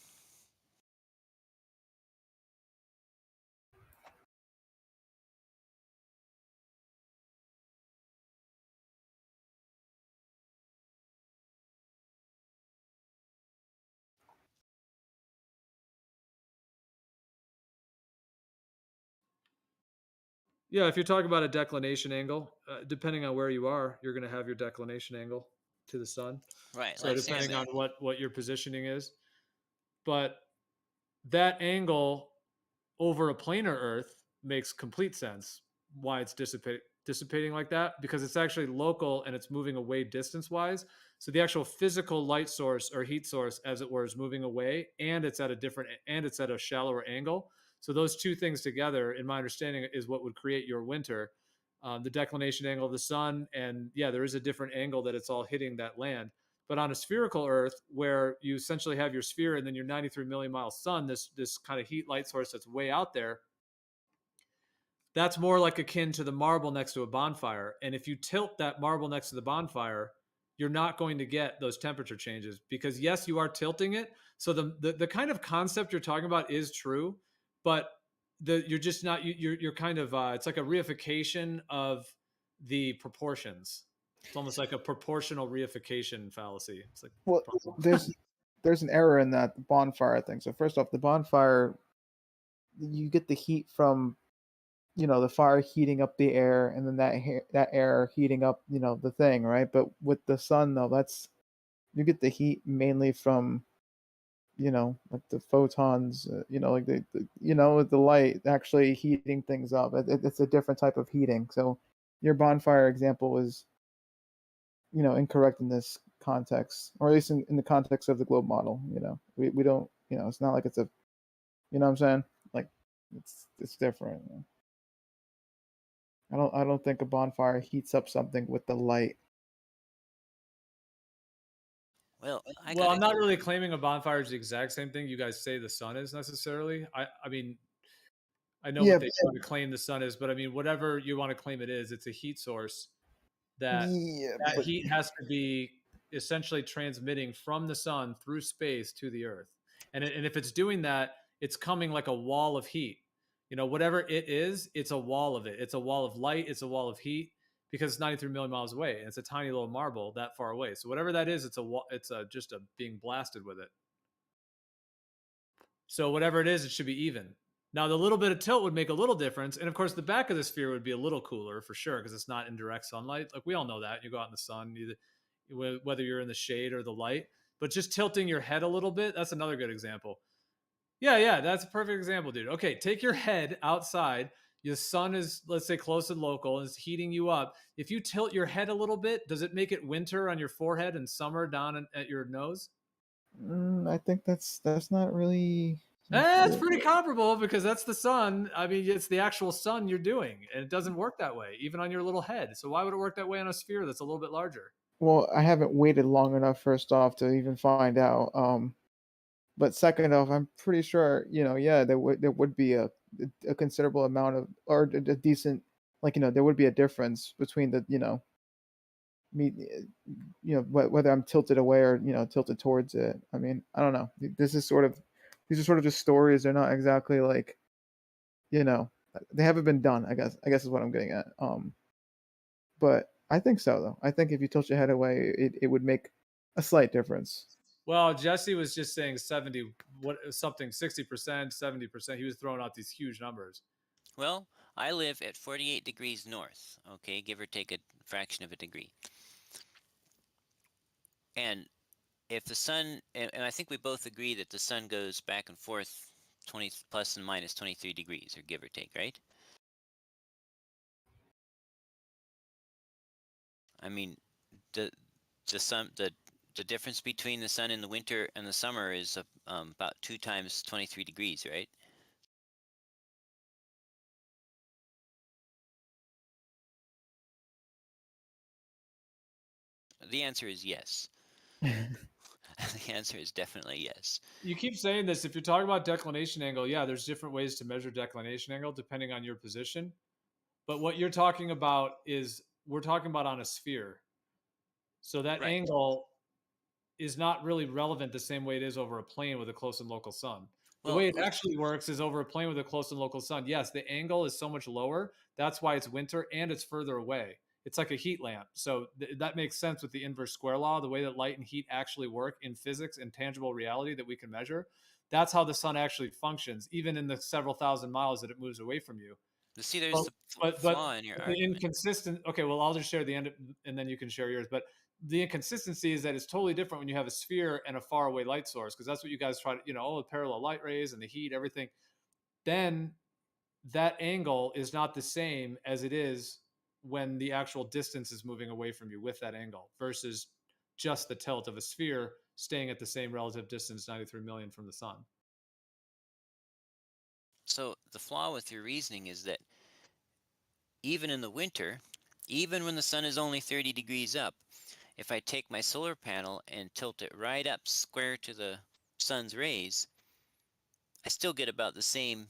S6: Yeah, if you're talking about a declination angle, depending on where you are, you're going to have your declination angle to the sun.
S1: Right.
S6: So depending on what your positioning is, but that angle over a planar Earth makes complete sense. Why it's dissipating like that, because it's actually local and it's moving away distance-wise. So the actual physical light source or heat source, as it were, is moving away, and it's at a shallower angle. So those two things together, in my understanding, is what would create your winter. The declination angle of the sun, and yeah, there is a different angle that it's all hitting that land. But on a spherical Earth, where you essentially have your sphere and then your 93 million mile sun, this kind of heat light source that's way out there, that's more like akin to the marble next to a bonfire. And if you tilt that marble next to the bonfire, you're not going to get those temperature changes because yes, you are tilting it. So the kind of concept you're talking about is true, but you're just not you're kind of it's like a reification of the proportions. It's almost like a proportional reification fallacy. It's like
S21: Well, there's an error in that bonfire thing. So first off, the bonfire, you get the heat from, the fire heating up the air, and then that air heating up, the thing, right? But with the sun, though, you get the heat mainly from, like the photons, like the light actually heating things up. It's a different type of heating. So your bonfire example is, incorrect in this context, or at least in the context of the globe model. We don't, it's not like it's a, what I'm saying? Like it's different. I don't think a bonfire heats up something with the light.
S1: Well,
S6: I'm not really claiming a bonfire is the exact same thing you guys say the sun is necessarily. I mean, I know
S21: Yeah,
S6: what they try to claim the sun is, but I mean, whatever you want to claim it is, it's a heat source that
S21: but
S6: heat has to be essentially transmitting from the sun through space to the earth. And if it's doing that, it's coming like a wall of heat. Whatever it is, it's a wall of it. It's a wall of light. It's a wall of heat because it's 93 million miles away. And it's a tiny little marble that far away. So whatever that is, it's just a being blasted with it. So whatever it is, it should be even. Now, the little bit of tilt would make a little difference. And of course, the back of the sphere would be a little cooler for sure because it's not in direct sunlight. Like we all know that. You go out in the sun, whether you're in the shade or the light. But just tilting your head a little bit, that's another good example. Yeah, that's a perfect example, dude. Okay, take your head outside. The sun is, let's say, close and local and it's heating you up. If you tilt your head a little bit, does it make it winter on your forehead and summer down at your nose?
S21: I think that's not really.
S6: It's pretty comparable because that's the sun. I mean, it's the actual sun you're doing, and it doesn't work that way, even on your little head. So why would it work that way on a sphere that's a little bit larger?
S21: Well, I haven't waited long enough, first off, to even find out. But second off, I'm pretty sure, there would be a considerable amount of, or a decent, like, there would be a difference between the, me, whether I'm tilted away or, tilted towards it. I mean, I don't know. These are sort of just stories. They're not exactly like, they haven't been done, I guess is what I'm getting at. But I think so, though. I think if you tilt your head away, it would make a slight difference.
S6: Well, Jesse was just saying 60%, 70%. He was throwing out these huge numbers.
S1: Well, I live at 48 degrees north, okay, give or take a fraction of a degree. And if the sun, and I think we both agree that the sun goes back and forth 20 plus and minus 23 degrees, or give or take, right? I mean, the difference between the sun in the winter and the summer is about 2 times 23 degrees, right? The answer is yes. The answer is definitely yes.
S6: You keep saying this. If you're talking about declination angle, yeah, there's different ways to measure declination angle depending on your position. But what you're talking about is we're talking about on a sphere. So that angle is not really relevant the same way it is over a plane with a close and local sun. The way it actually works is over a plane with a close and local sun. Yes, the angle is so much lower. That's why it's winter and it's further away. It's like a heat lamp. So that makes sense with the inverse square law, the way that light and heat actually work in physics and tangible reality that we can measure. That's how the sun actually functions, even in the several thousand miles that it moves away from you.
S1: See, there's the flaw in your argument.
S6: Okay, well, I'll just share the end and then you can share yours. But the inconsistency is that it's totally different when you have a sphere and a faraway light source, because that's what you guys try to, the parallel light rays and the heat, everything. Then that angle is not the same as it is when the actual distance is moving away from you with that angle versus just the tilt of a sphere staying at the same relative distance, 93 million from the sun.
S1: So the flaw with your reasoning is that even in the winter, even when the sun is only 30 degrees up, if I take my solar panel and tilt it right up square to the sun's rays, I still get about the same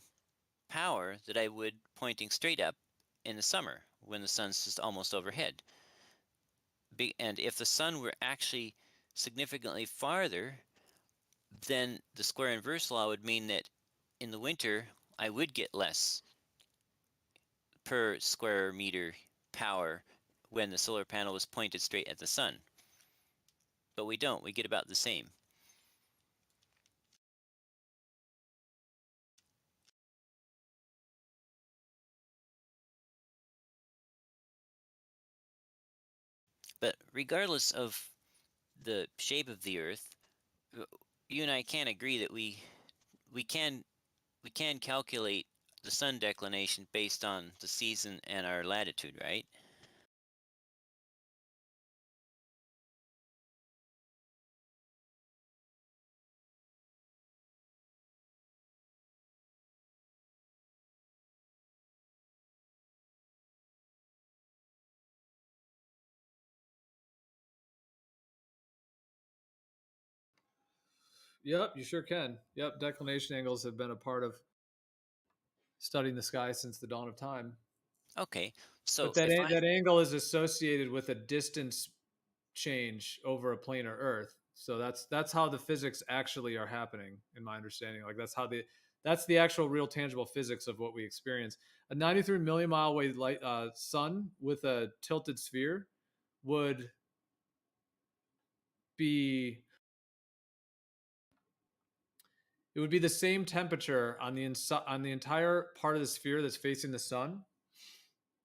S1: power that I would pointing straight up in the summer when the sun's just almost overhead. And if the sun were actually significantly farther, then the square inverse law would mean that in the winter I would get less per square meter power when the solar panel was pointed straight at the sun. But we don't. We get about the same. But regardless of the shape of the Earth, you and I can agree that we can calculate the sun declination based on the season and our latitude, right?
S6: Yep, you sure can. Yep, declination angles have been a part of studying the sky since the dawn of time.
S1: Okay, so
S6: but that angle is associated with a distance change over a planar Earth. So that's how the physics actually are happening, in my understanding. Like that's the actual real tangible physics of what we experience. A 93 million mile away light sun with a tilted sphere would be the same temperature on the entire part of the sphere that's facing the sun.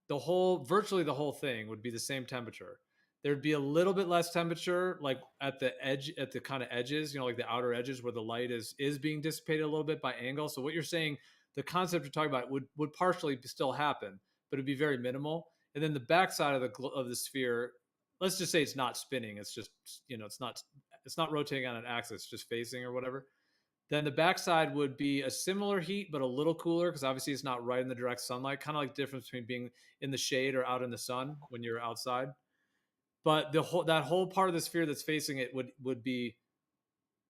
S6: Virtually the whole thing would be the same temperature. There'd be a little bit less temperature, like at the edge, at the kind of edges, like the outer edges where the light is being dissipated a little bit by angle. So what you're saying, the concept you're talking about would partially still happen, but it'd be very minimal. And then the backside of the sphere, let's just say it's not spinning. It's just, it's not rotating on an axis, just facing or whatever. Then the backside would be a similar heat, but a little cooler because obviously it's not right in the direct sunlight. Kind of like the difference between being in the shade or out in the sun when you're outside. But that whole part of the sphere that's facing it would be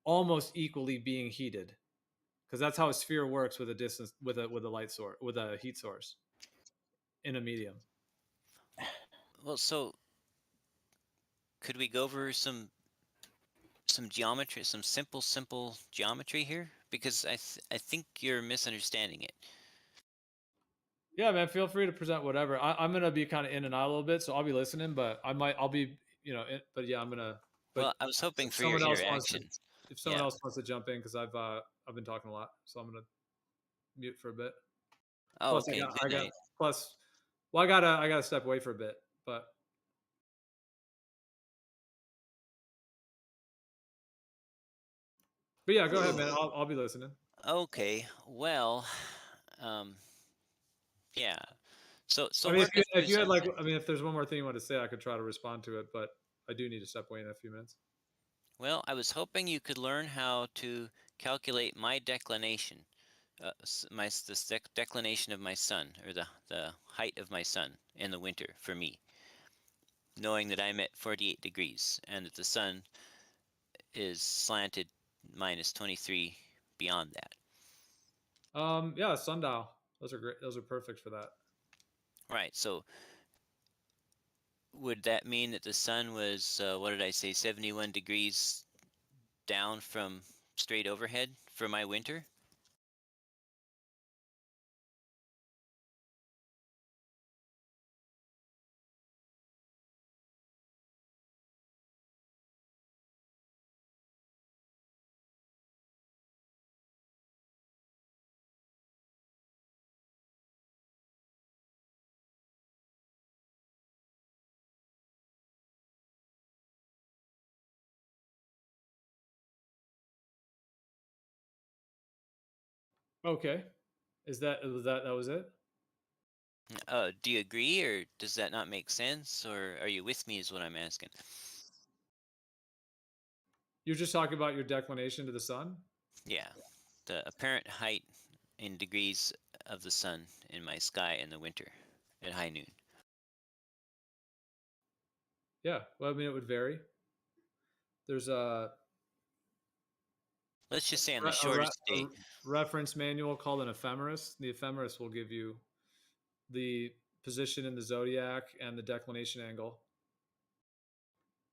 S6: almost equally being heated, because that's how a sphere works with a distance with a light source, with a heat source in a medium.
S1: Well, so could we go over some geometry, some simple geometry here? Because I think you're misunderstanding it.
S6: Yeah, man, feel free to present whatever. I'm gonna be kind of in and out a little bit, so I'll be listening, but I'll be, but yeah, I'm gonna. But
S1: well, I was hoping for your interaction.
S6: If someone else wants to jump in, because I've been talking a lot, so I'm gonna mute for a bit.
S1: Oh,
S6: plus,
S1: okay.
S6: I gotta step away for a bit, but. But yeah, go ahead, man. I'll be listening.
S1: Okay. Well, yeah. So
S6: I mean, if you had if there's one more thing you want to say, I could try to respond to it, but I do need to step away in a few minutes.
S1: Well, I was hoping you could learn how to calculate my declination, the declination of my sun, or the height of my sun in the winter for me, knowing that I'm at 48 degrees and that the sun is slanted minus 23 beyond that.
S6: Yeah, sundial. Those are great. Those are perfect for that.
S1: Right. So would that mean that the sun was, what did I say, 71 degrees down from straight overhead for my winter?
S6: Okay. That was it?
S1: Do you agree, or does that not make sense, or are you with me is what I'm asking?
S6: You're just talking about your declination to the sun?
S1: Yeah. The apparent height in degrees of the sun in my sky in the winter at high noon.
S6: Yeah. Well, I mean, it would vary. There's
S1: let's just say on the shortest day.
S6: Reference manual called an ephemeris. The ephemeris will give you the position in the zodiac and the declination angle.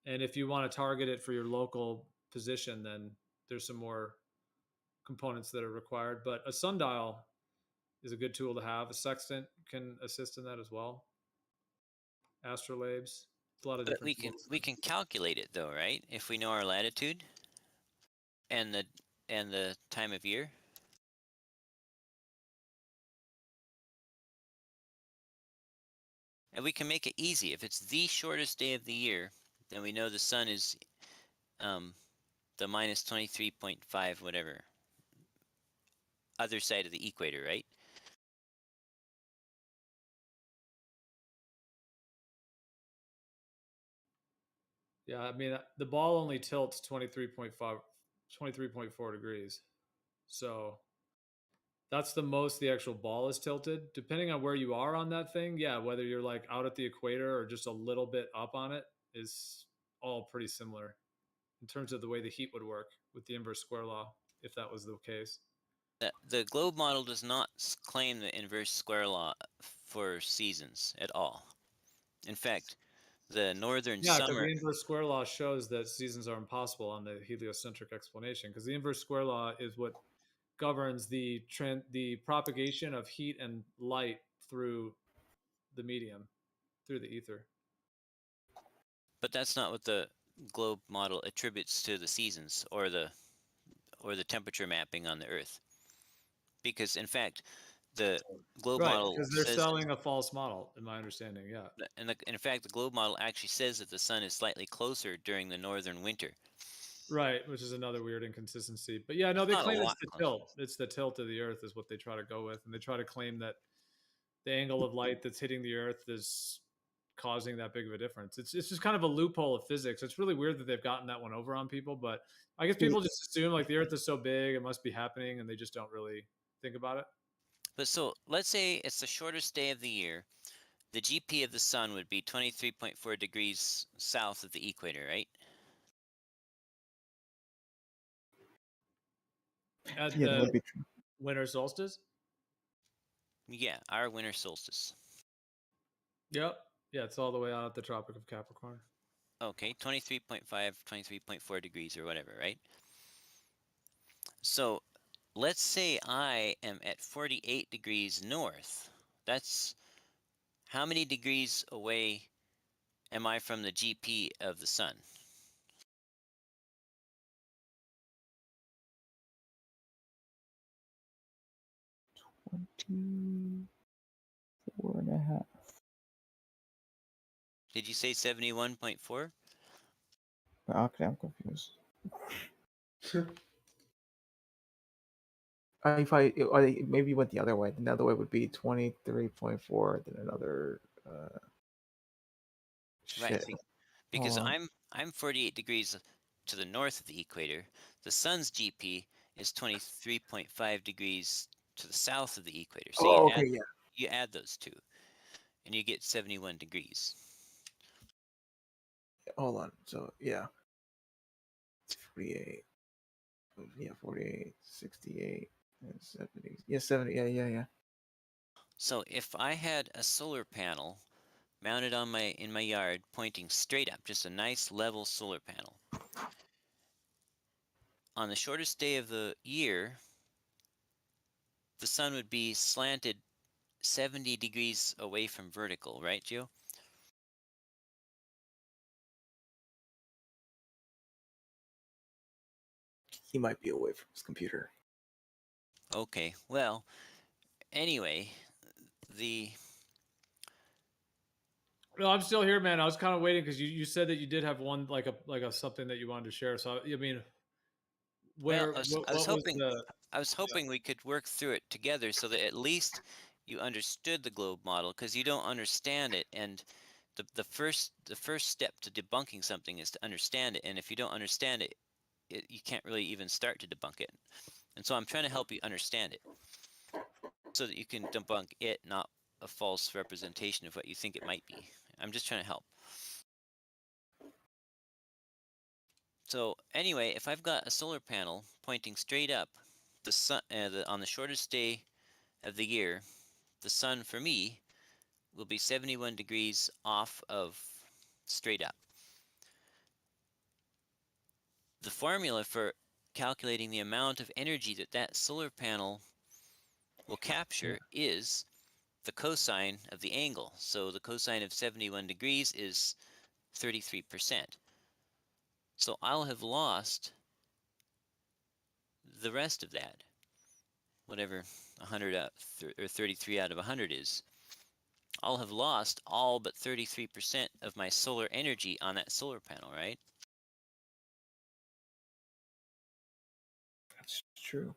S6: And if you want to target it for your local position, then there's some more components that are required. But a sundial is a good tool to have. A sextant can assist in that as well. Astrolabes. It's a lot of
S1: But
S6: different
S1: we can calculate it though, right? If we know our latitude and the time of year. And we can make it easy. If it's the shortest day of the year, then we know the sun is the minus 23.5 whatever. Other side of the equator, right?
S6: Yeah, I mean, the ball only tilts 23.4 degrees. So that's the most the actual ball is tilted. Depending on where you are on that thing, yeah, whether you're like out at the equator or just a little bit up on it is all pretty similar in terms of the way the heat would work with the inverse square law, if that was the case.
S1: The globe model does not claim the inverse square law for seasons at all. In fact, the northern
S6: Yeah, because
S1: summer.
S6: the inverse square law shows that seasons are impossible on the heliocentric explanation. Because the inverse square law is what governs the propagation of heat and light through the medium, through the ether.
S1: But that's not what the globe model attributes to the seasons or the temperature mapping on the Earth. Because in fact, the globe model
S6: because they're
S1: says
S6: selling a false model, in my understanding. Yeah.
S1: And in fact, the globe model actually says that the sun is slightly closer during the northern winter.
S6: Right, which is another weird inconsistency. But yeah, no, they claim it's the tilt. It's the tilt of the Earth is what they try to go with, and they try to claim that the angle of light that's hitting the Earth is causing that big of a difference. It's just kind of a loophole of physics. It's really weird that they've gotten that one over on people, but I guess people just assume like the Earth is so big, it must be happening, and they just don't really think about it.
S1: But so let's say it's the shortest day of the year. The GP of the sun would be 23.4 degrees south of the equator, right?
S6: At
S7: Yeah, that would
S6: the
S7: be true.
S6: winter solstice?
S1: Yeah, our winter solstice.
S6: Yep. Yeah, it's all the way out at the Tropic of Capricorn.
S1: Okay, 23.5, 23.4 degrees or whatever, right? So let's say I am at 48 degrees north. That's how many degrees away am I from the GP of the sun?
S7: Four and a half.
S1: Did you say 71.4?
S7: Okay, I'm confused. Maybe you went the other way. The other way would be 23.4. Then another.
S1: Right,
S7: Shit.
S1: because
S7: Hold on.
S1: I'm 48 degrees to the north of the equator. The sun's GP is 23.5 degrees to the south of the equator. So you add those two, and you get 71 degrees.
S7: Hold on. So yeah, 48. Yeah, 48, 68, and 70. Yeah, 70. Yeah.
S1: So if I had a solar panel mounted on in my yard pointing straight up, just a nice level solar panel. On the shortest day of the year, the sun would be slanted 70 degrees away from vertical, right, Gio?
S7: He might be away from his computer.
S1: Okay, well, anyway,
S6: No, I'm still here, man. I was kind of waiting because you said that you did have one like a something that you wanted to share. So I mean,
S1: I was hoping we could work through it together so that at least you understood the globe model, because you don't understand it, and the first step to debunking something is to understand it, and if you don't understand it, you can't really even start to debunk it. And so I'm trying to help you understand it so that you can debunk it, not a false representation of what you think it might be. I'm just trying to help. So anyway, if I've got a solar panel pointing straight up, the sun on the shortest day of the year, the sun for me will be 71 degrees off of straight up. The formula for calculating the amount of energy that that solar panel will capture is the cosine of the angle. So the cosine of 71 degrees is 33%. So I'll have lost the rest of that, whatever 100 or 33 out of 100 is. I'll have lost all but 33% of my solar energy on that solar panel, right?
S21: That's true.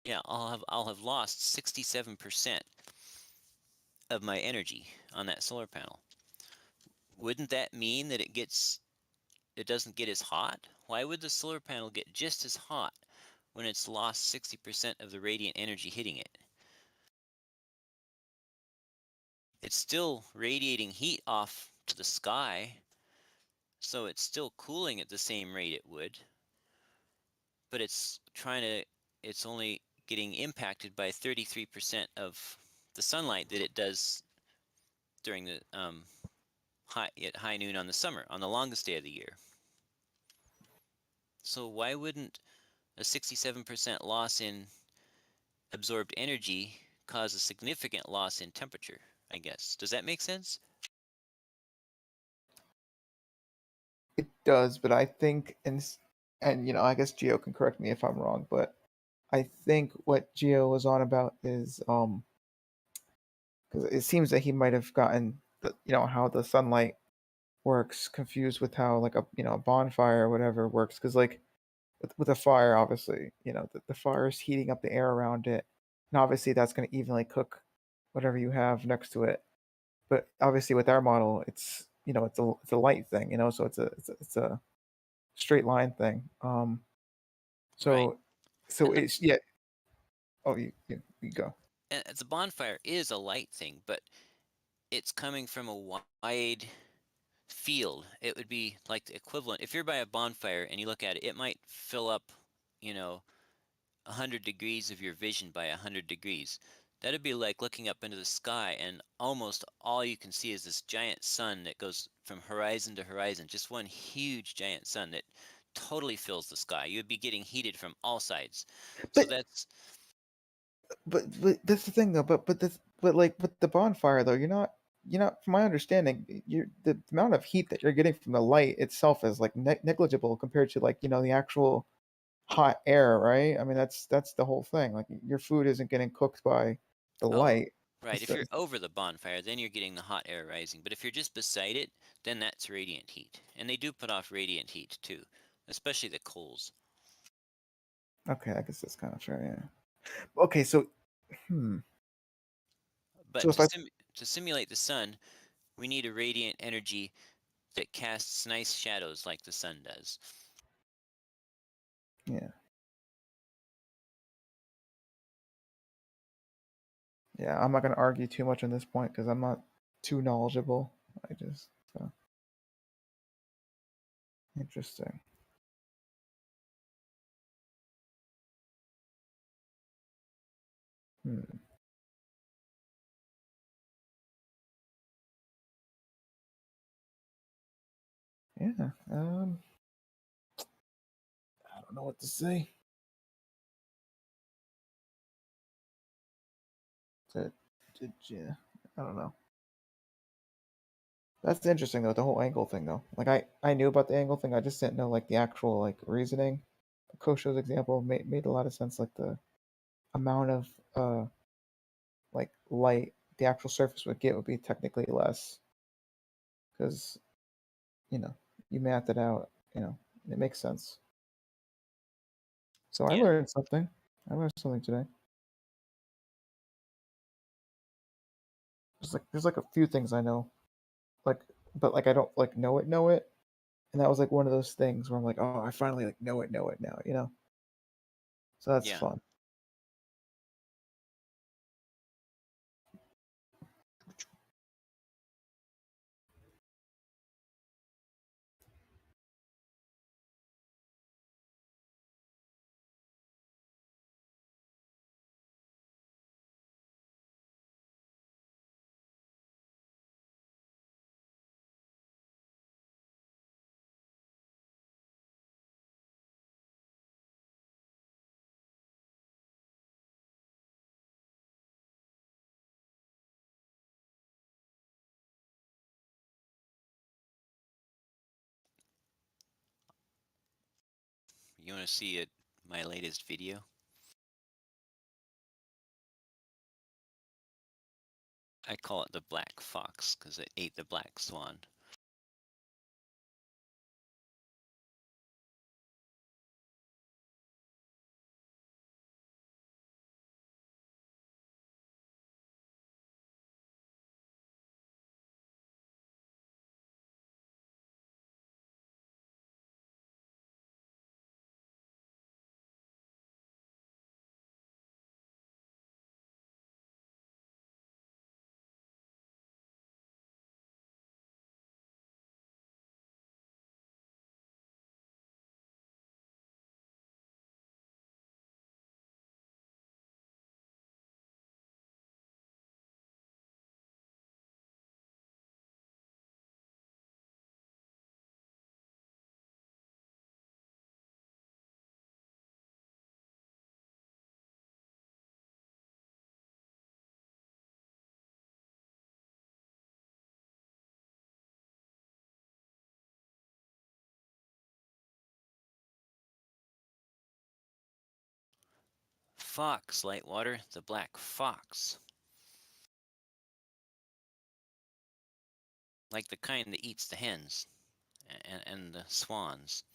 S1: Yeah, I'll have lost 67% of my energy on that solar panel. Wouldn't that mean that it doesn't get as hot? Why would the solar panel get just as hot when it's lost 60% of the radiant energy hitting it? It's still radiating heat off to the sky, so it's still cooling at the same rate it would, but it's only getting impacted by 33% of the sunlight that it does during the at high noon on the longest day of the year. So why wouldn't a 67% loss in absorbed energy cause a significant loss in temperature, I guess? Does that make sense?
S21: It does, but I think, and I guess Geo can correct me if I'm wrong, but I think what Geo was on about is because it seems that he might have gotten how the sunlight works confused with how like a bonfire or whatever works, because like with a fire, obviously the fire is heating up the air around it, and obviously that's going to evenly cook whatever you have next to it. But obviously with our model, it's it's a light thing, so it's a straight line thing. So it's yeah. Oh, you go.
S1: And the bonfire is a light thing, but it's coming from a wide field. It would be like the equivalent. If you're by a bonfire and you look at it, it might fill up, 100 degrees of your vision by 100 degrees. That'd be like looking up into the sky and almost all you can see is this giant sun that goes from horizon to horizon, just one huge giant sun that totally fills the sky. You'd be getting heated from all sides. So that's
S21: But that's the thing though. But like with the bonfire though, from my understanding, the amount of heat that you're getting from the light itself is like negligible compared to like the actual hot air, right? I mean that's the whole thing. Like your food isn't getting cooked by the light.
S1: right.
S21: It's
S1: If
S21: the,
S1: you're over the bonfire, then you're getting the hot air rising. But if you're just beside it, then that's radiant heat. And they do put off radiant heat too, especially the coals.
S21: okay, I guess that's kind of fair. Yeah. Okay, so
S1: But
S21: so if
S1: to simulate the sun, we need a radiant energy that casts nice shadows like the sun does.
S21: yeah. Yeah, I'm not going to argue too much on this point because I'm not too knowledgeable. So interesting. Hmm. Yeah. I don't know what to say. Yeah, I don't know. That's interesting though, the whole angle thing though. Like I knew about the angle thing, I just didn't know like the actual like reasoning. Kosho's example made a lot of sense. Like the amount of like light the actual surface would get would be technically less because you math it out. It makes sense. So I learned something. I learned something today. There's like a few things I know, like but like I don't like know it, and that was like one of those things where I'm like, oh, I finally like know it now. So that's fun.
S1: You want to see it? My latest video. I call it the black fox because it ate the black swan. Fox, Lightwater, the black fox. Like the kind that eats the hens and the swans.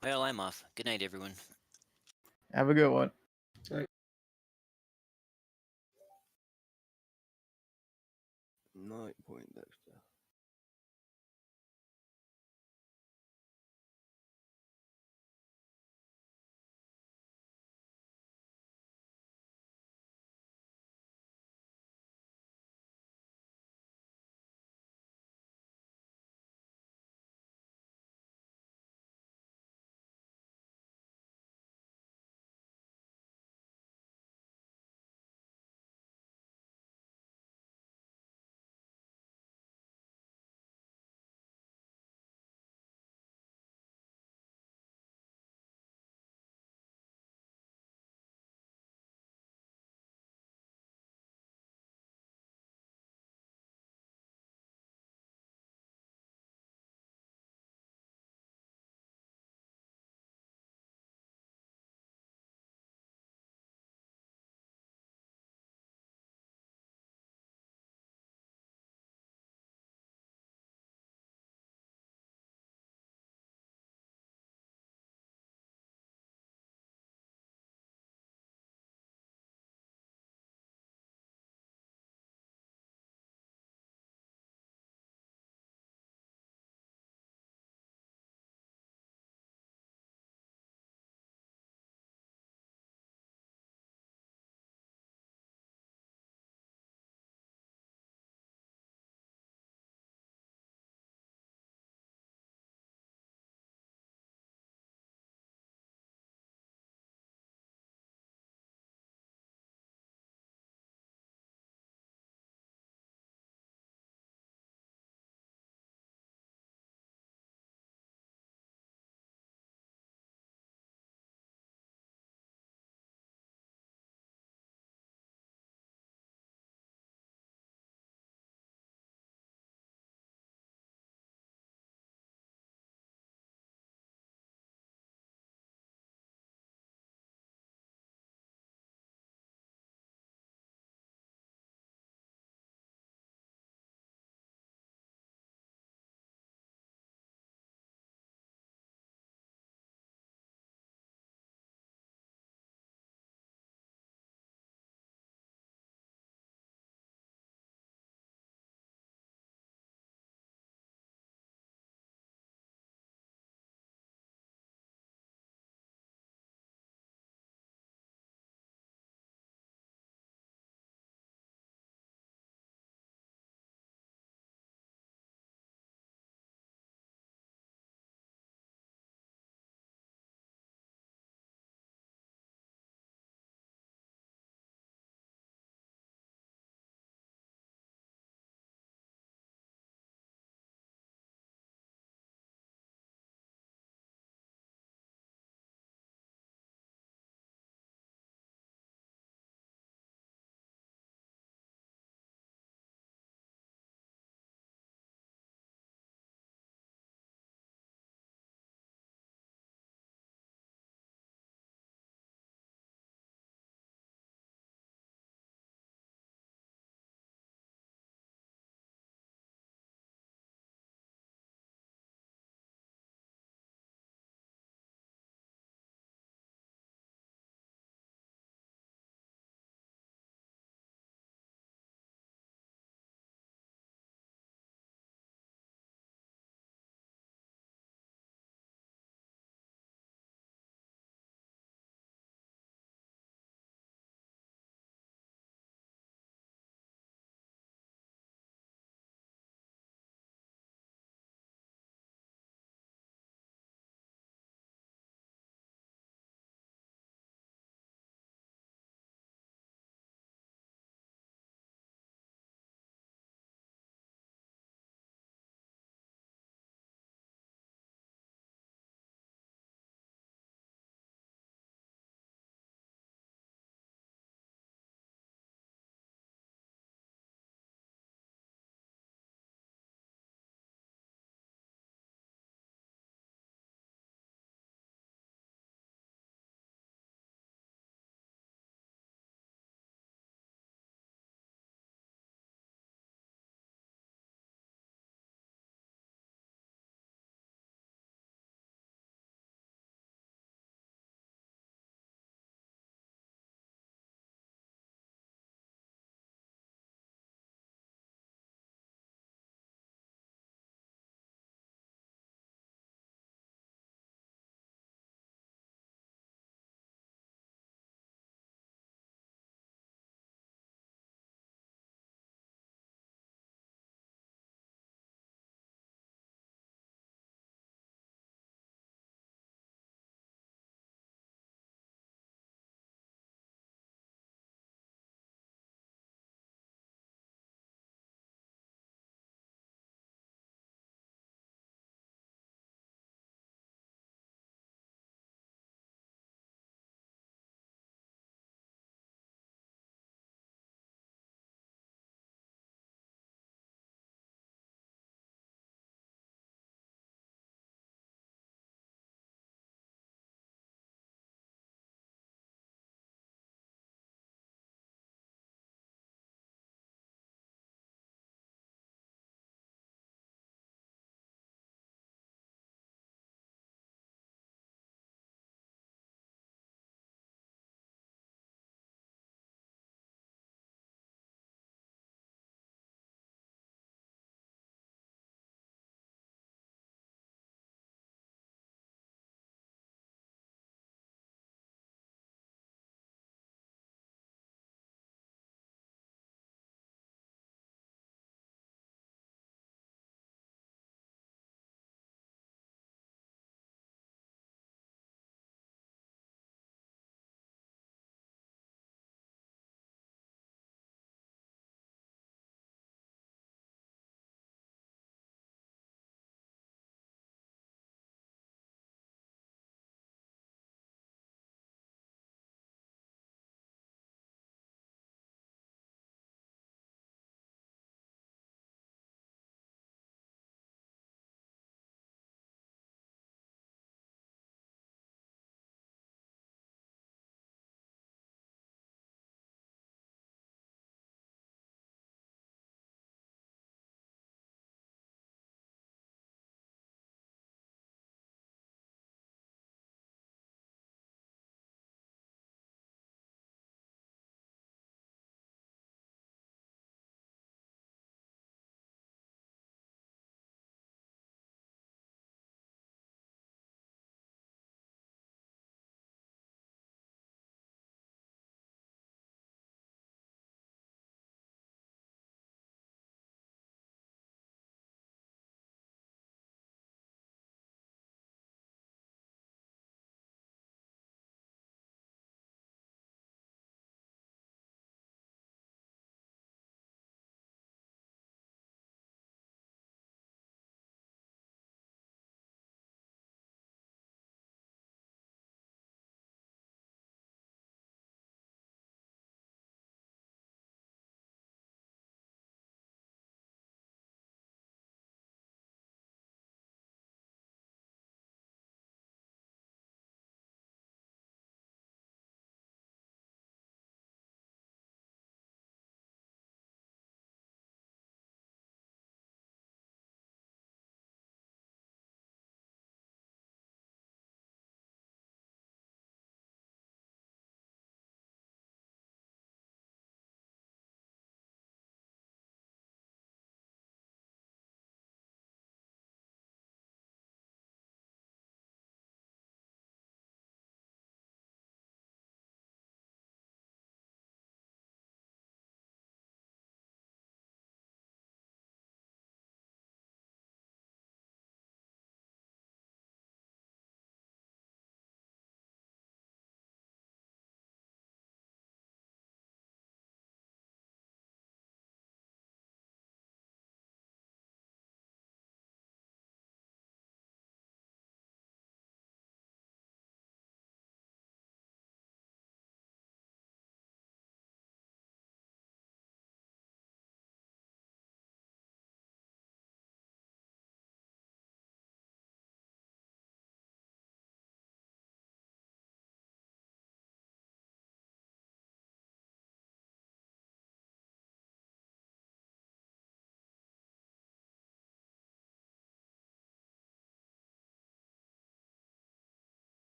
S1: Well, I'm off. Good night, everyone.
S21: Have a good one.
S2: Night point, Dexter.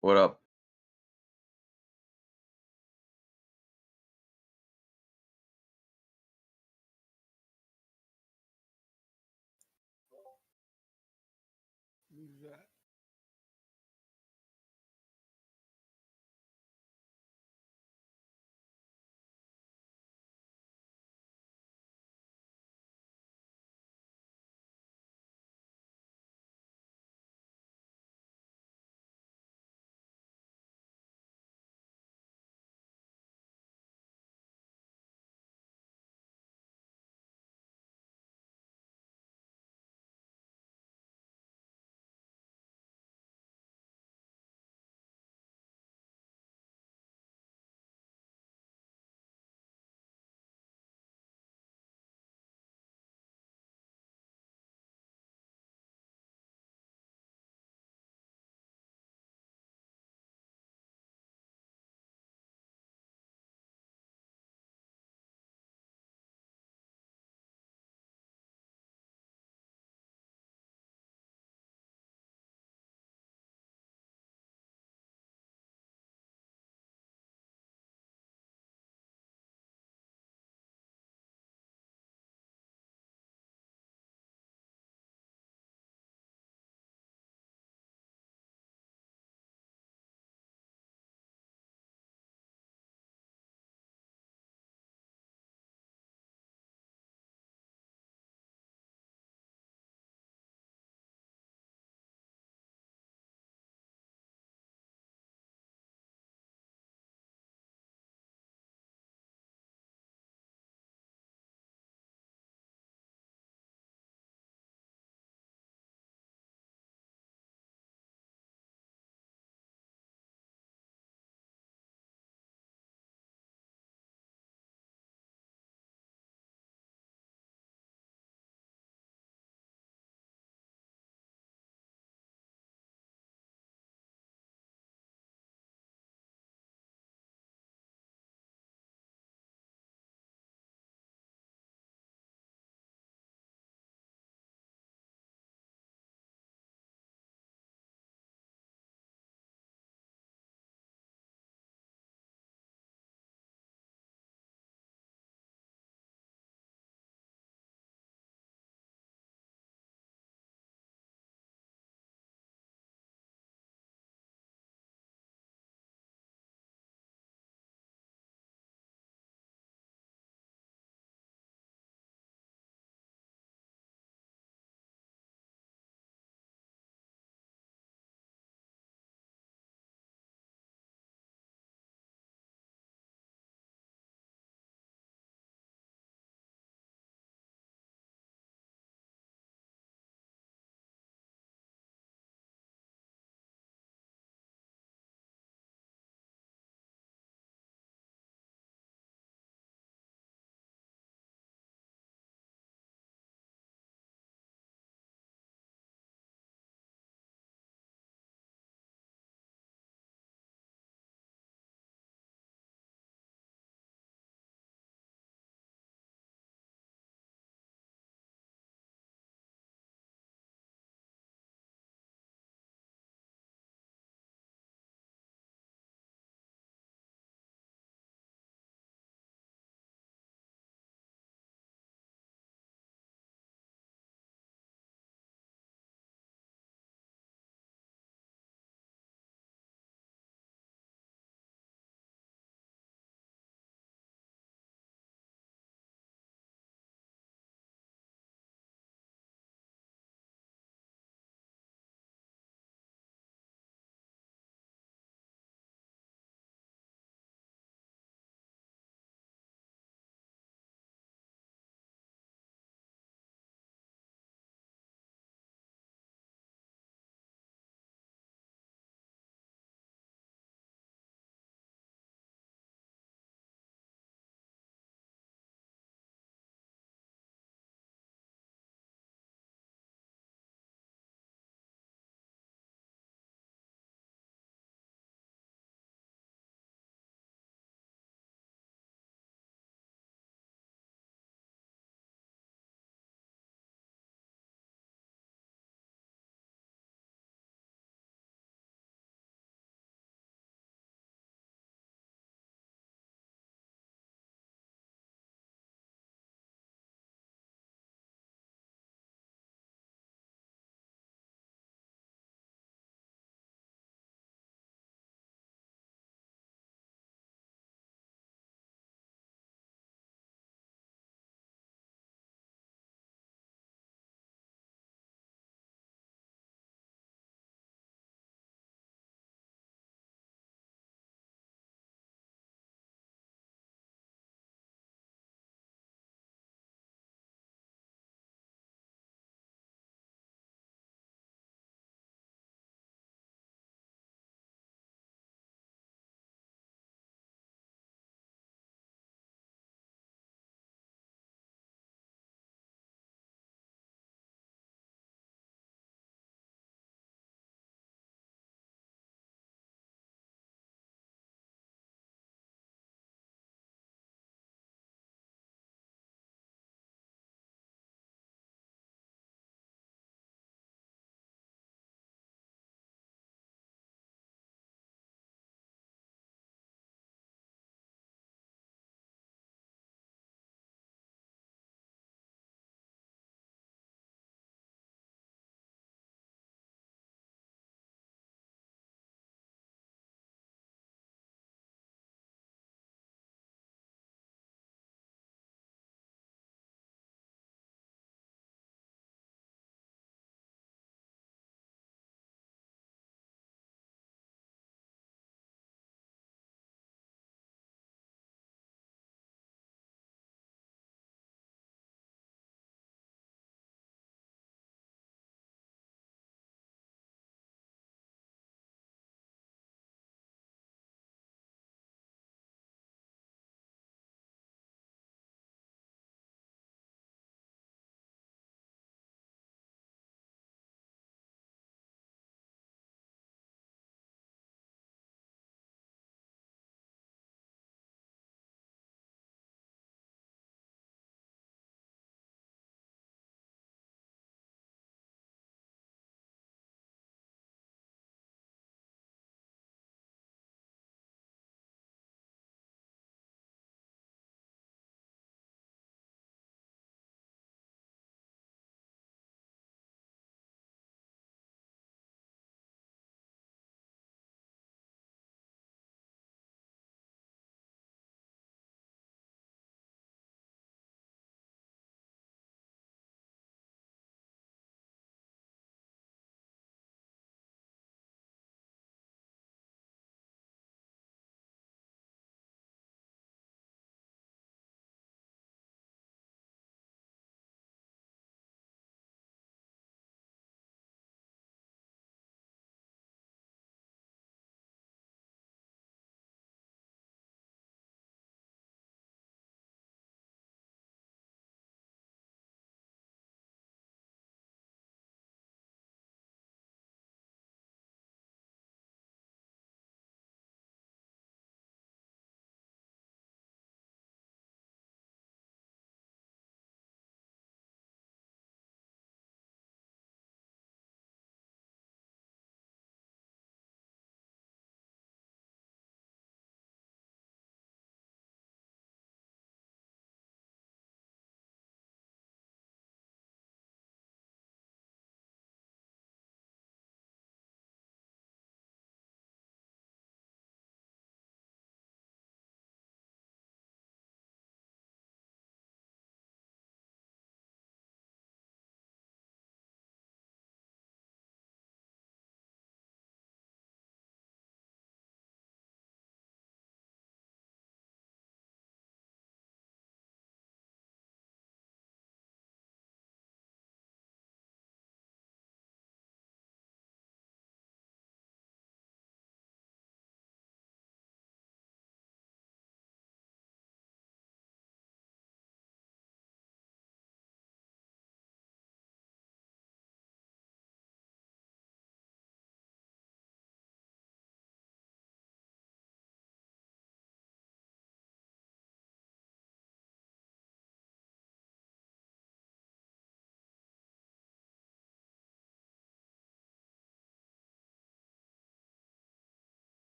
S8: What up?
S2: Who's that?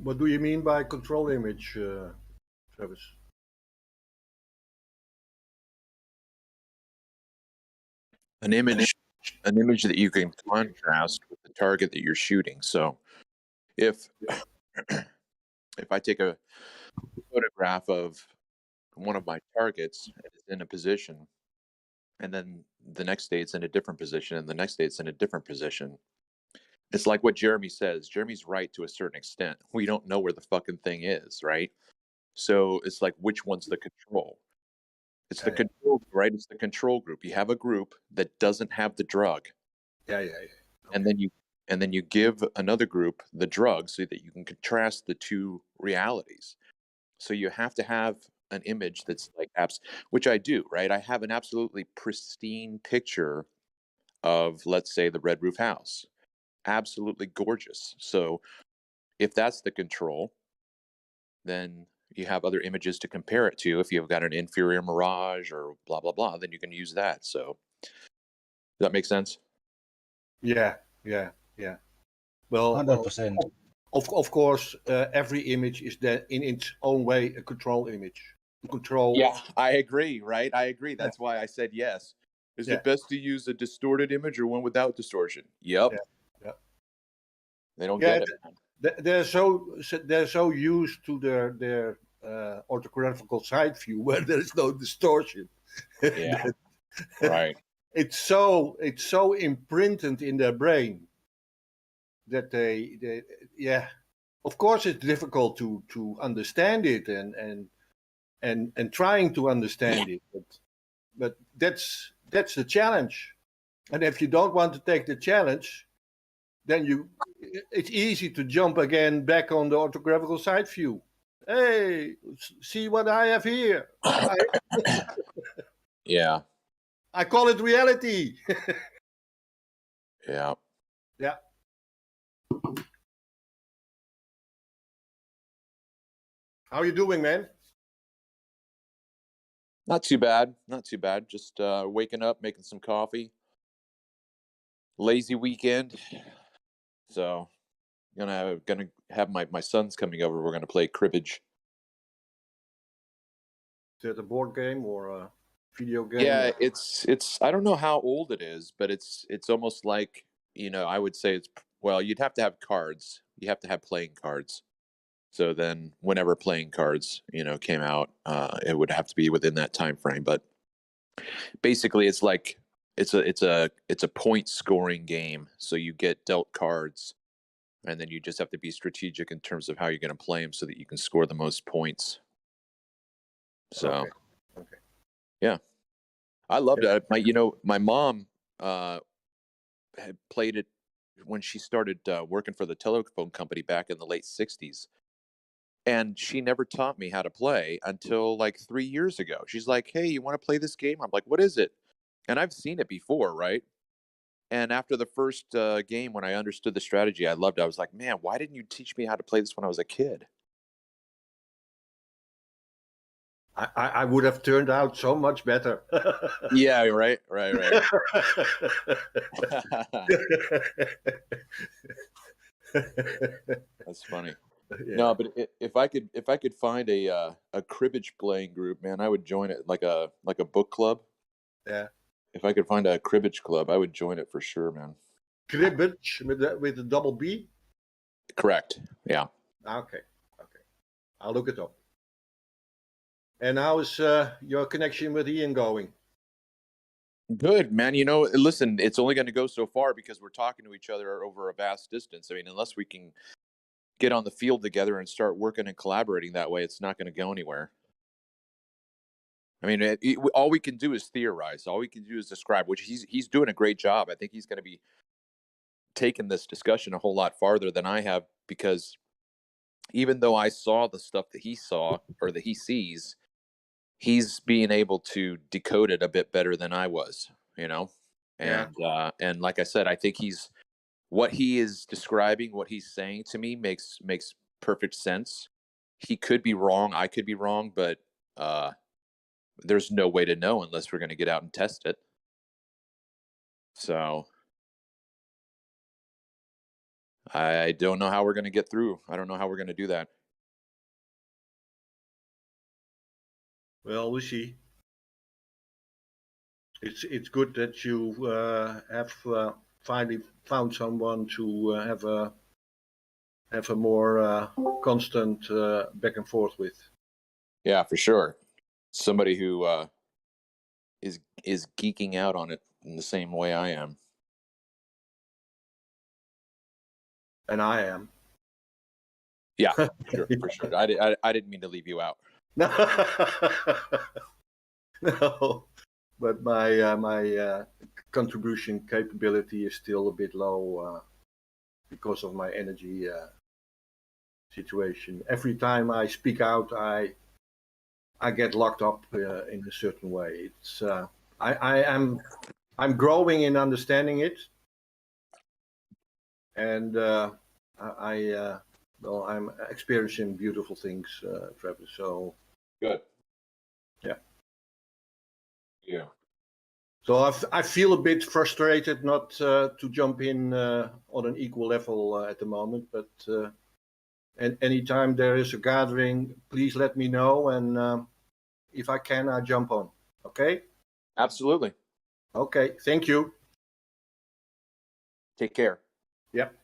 S8: What do you mean by control image, Travis?
S3: An image that you can contrast with the target that you're shooting. So if I take a photograph of one of my targets and it's in a position, and then the next day it's in a different position, and the next day it's in a different position, it's like what Jeremy says. Jeremy's right to a certain extent. We don't know where the fucking thing is, right? So it's like, which one's the control? It's the control, right? It's the control group. You have a group that doesn't have the drug.
S8: Yeah.
S3: And then you give another group the drug so that you can contrast the two realities. So you have to have an image that's like apps, which I do, right? I have an absolutely pristine picture of, let's say, the red roof house. Absolutely gorgeous. So if that's the control, then you have other images to compare it to. If you've got an inferior mirage or blah, blah, blah, then you can use that. So does that make sense?
S8: Yeah. Well,
S19: 100%.
S8: Of course, every image is that in its own way a control image. Control.
S3: Yeah, I agree, right? I agree. That's why I said yes. Is it best to use a distorted image or one without distortion? Yep.
S8: Yeah.
S3: They don't get it.
S8: They're so used to their orthographical side view where there is no distortion.
S3: Yeah. Right.
S8: It's so imprinted in their brain that they of course it's difficult to understand it and trying to understand it, but that's the challenge. And if you don't want to take the challenge, then it's easy to jump again back on the orthographical side view. Hey, see what I have here.
S3: Yeah.
S8: I call it reality.
S3: Yeah.
S8: Yeah. How you doing, man?
S3: Not too bad. Not too bad. Just waking up, making some coffee. Lazy weekend. So gonna have my son's coming over. We're gonna play cribbage.
S8: Is it a board game or a video game?
S3: Yeah, it's I don't know how old it is, but it's almost like, I would say well, you'd have to have cards. You have to have playing cards. So then whenever playing cards, came out, it would have to be within that time frame. But basically it's like it's a point scoring game. So you get dealt cards and then you just have to be strategic in terms of how you're going to play them so that you can score the most points. So
S8: okay.
S3: Yeah. I loved it. My mom had played it when she started working for the telephone company back in the late 60s. And she never taught me how to play until like 3 years ago. She's like, "Hey, you want to play this game?" I'm like, "What is it?" And I've seen it before, right? And after the first game, when I understood the strategy, I loved it. I was like, "Man, why didn't you teach me how to play this when I was a kid?"
S8: I would have turned out so much better.
S3: Yeah, right. That's funny.
S8: Yeah.
S3: No, but if I could find a cribbage playing group, man, I would join it, like a book club.
S8: Yeah.
S3: If I could find a cribbage club, I would join it for sure, man.
S8: Cribbage with the double B?
S3: Correct. Yeah.
S8: Okay. I'll look it up. And how is your connection with Ian going?
S3: Good, man. Listen, it's only going to go so far because we're talking to each other over a vast distance. I mean, unless we can get on the field together and start working and collaborating that way, it's not going to go anywhere. I mean, all we can do is theorize. All we can do is describe, which he's doing a great job. I think he's going to be taking this discussion a whole lot farther than I have, because even though I saw the stuff that he saw or that he sees, he's being able to decode it a bit better than I was, and like I said, I think what he is describing, what he's saying to me makes perfect sense. He could be wrong, I could be wrong, but there's no way to know unless we're going to get out and test it. So I don't know how we're going to get through. I don't know how we're going to do that.
S8: Well, we see. It's good that you have finally found someone to have a more constant back and forth with.
S3: Yeah, for sure. Somebody who is geeking out on it in the same way I am.
S8: And I am.
S3: Yeah, sure, for sure. I didn't mean to leave you out.
S8: No, but my contribution capability is still a bit low because of my energy situation. Every time I speak out, I get locked up in a certain way. It's I'm growing in understanding it, and well, I'm experiencing beautiful things, Travis. So
S3: good.
S8: Yeah.
S3: Yeah.
S8: So I feel a bit frustrated not to jump in on an equal level at the moment, but and anytime there is a gathering, please let me know, and if I can, I jump on. Okay?
S3: Absolutely.
S8: Okay. Thank you.
S3: Take care.
S8: Yep.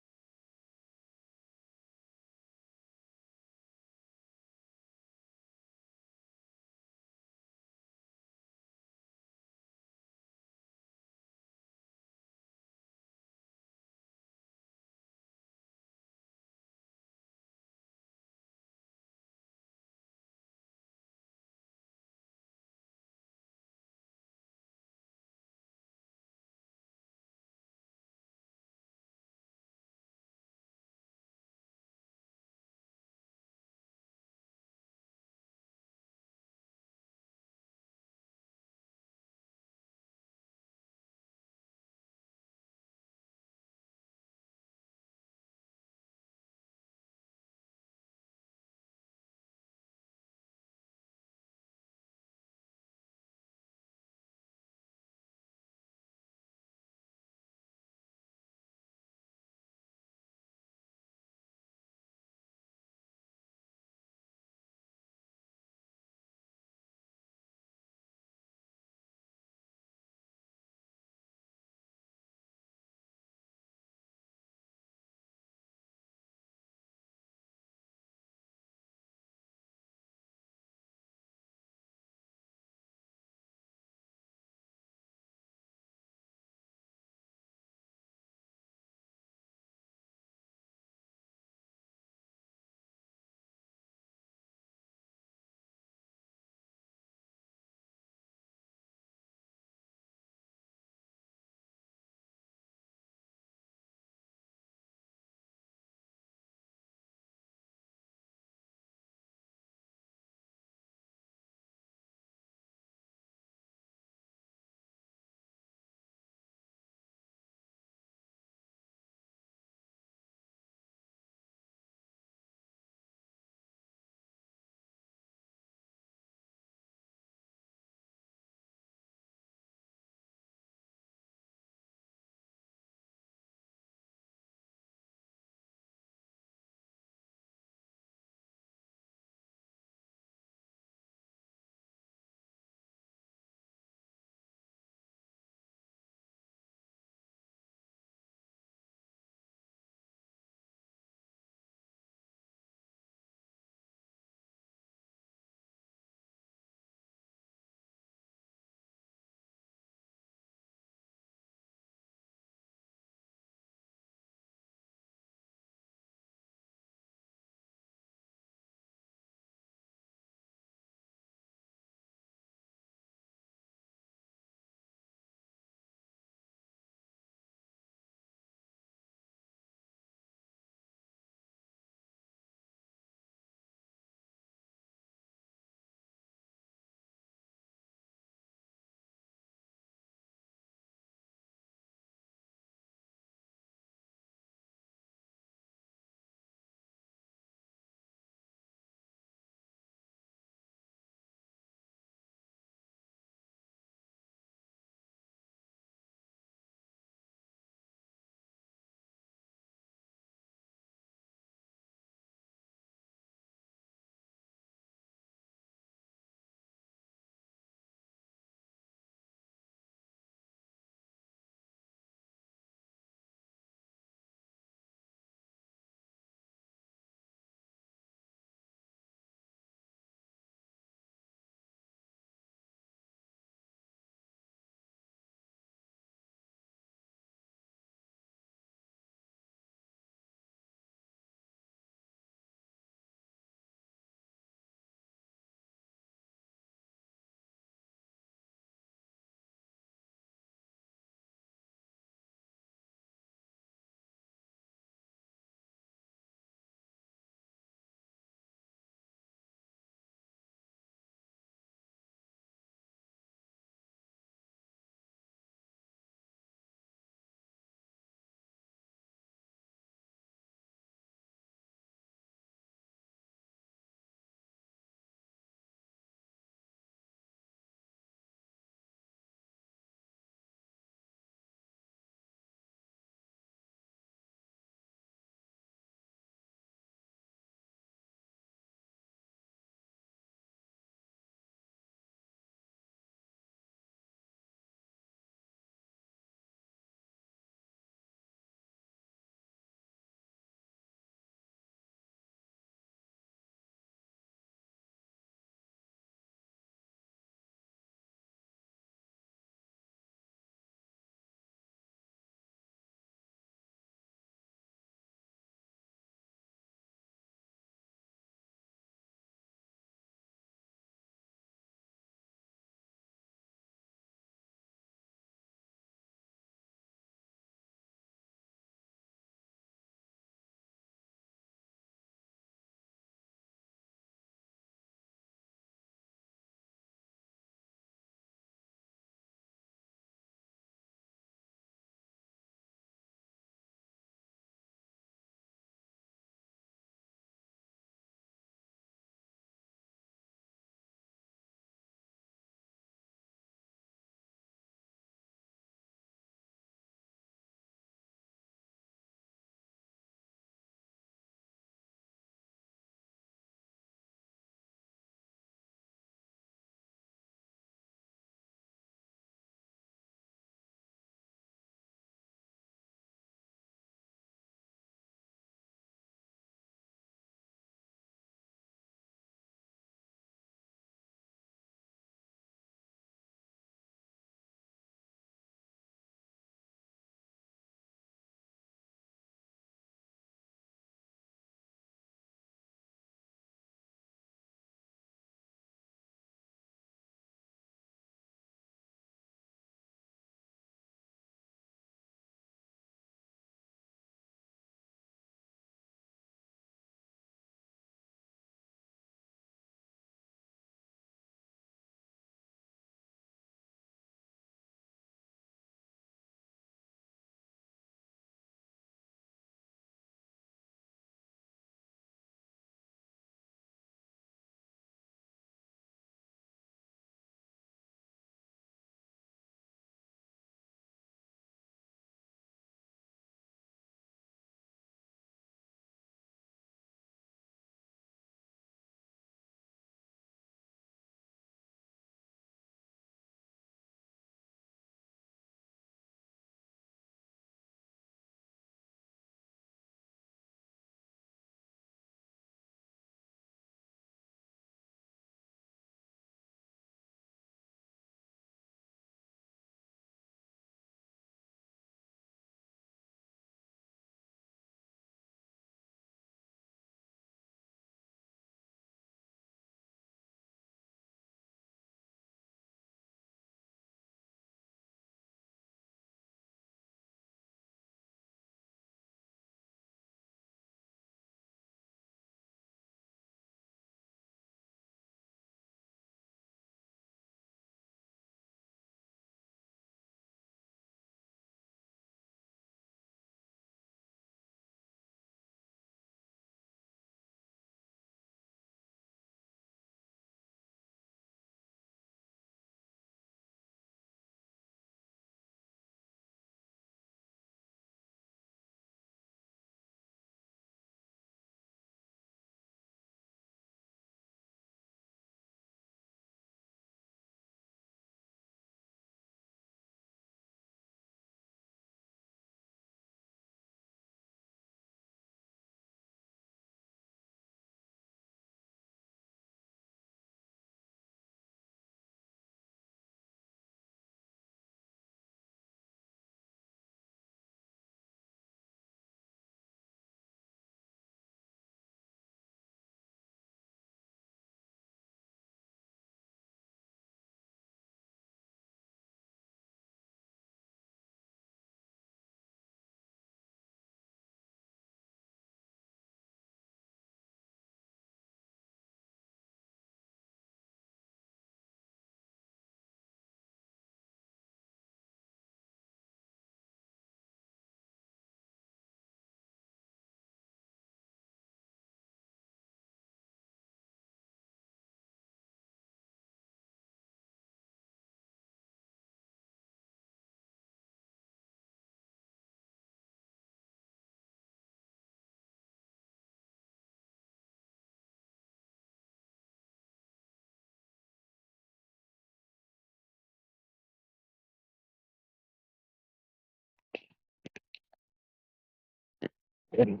S4: Tim.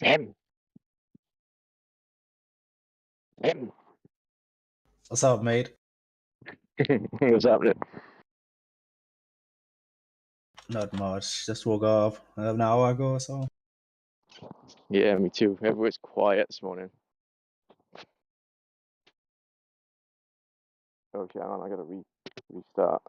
S4: Tim. Tim.
S17: What's up, mate?
S4: What's happening?
S17: Not much. Just woke up an hour ago or so.
S19: Yeah, me too. Everyone's quiet this morning. Okay, hang on, I gotta restart.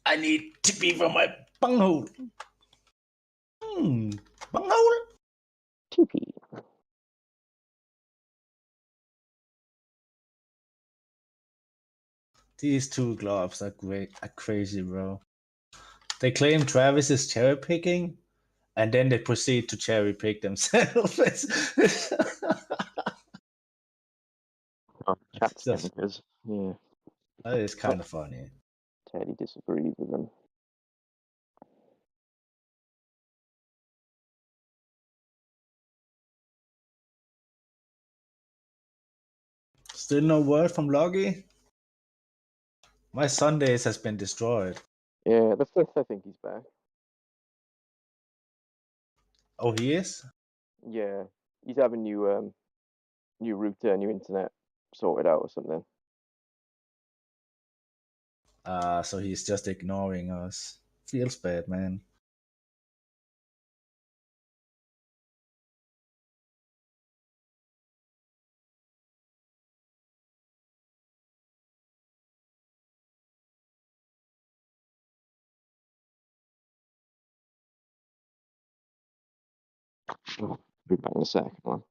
S17: I need to be from my bunghole. Bunghole?
S19: TP.
S17: These two gloves are great, are crazy, bro. They claim Travis is cherry picking, and then they proceed to cherry pick themselves.
S19: Oh, chat's
S17: Just-
S19: because yeah,
S17: that is kind of funny.
S19: Teddy disagrees with them.
S17: Still no word from Loggy? My Sundays has been destroyed.
S19: Yeah, the 5th, I think he's back.
S17: Oh, he is?
S19: Yeah, he's having new router, new internet sorted out or something.
S17: So he's just ignoring us. Feels bad, man.
S19: Be back in a sec. Come on.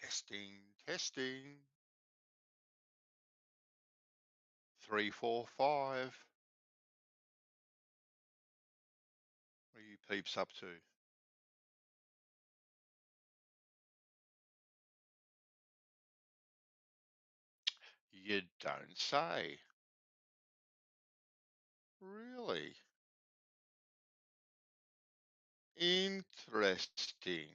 S5: Testing. 3, 4, 5. What are you peeps up to? You don't say. Really? Interesting.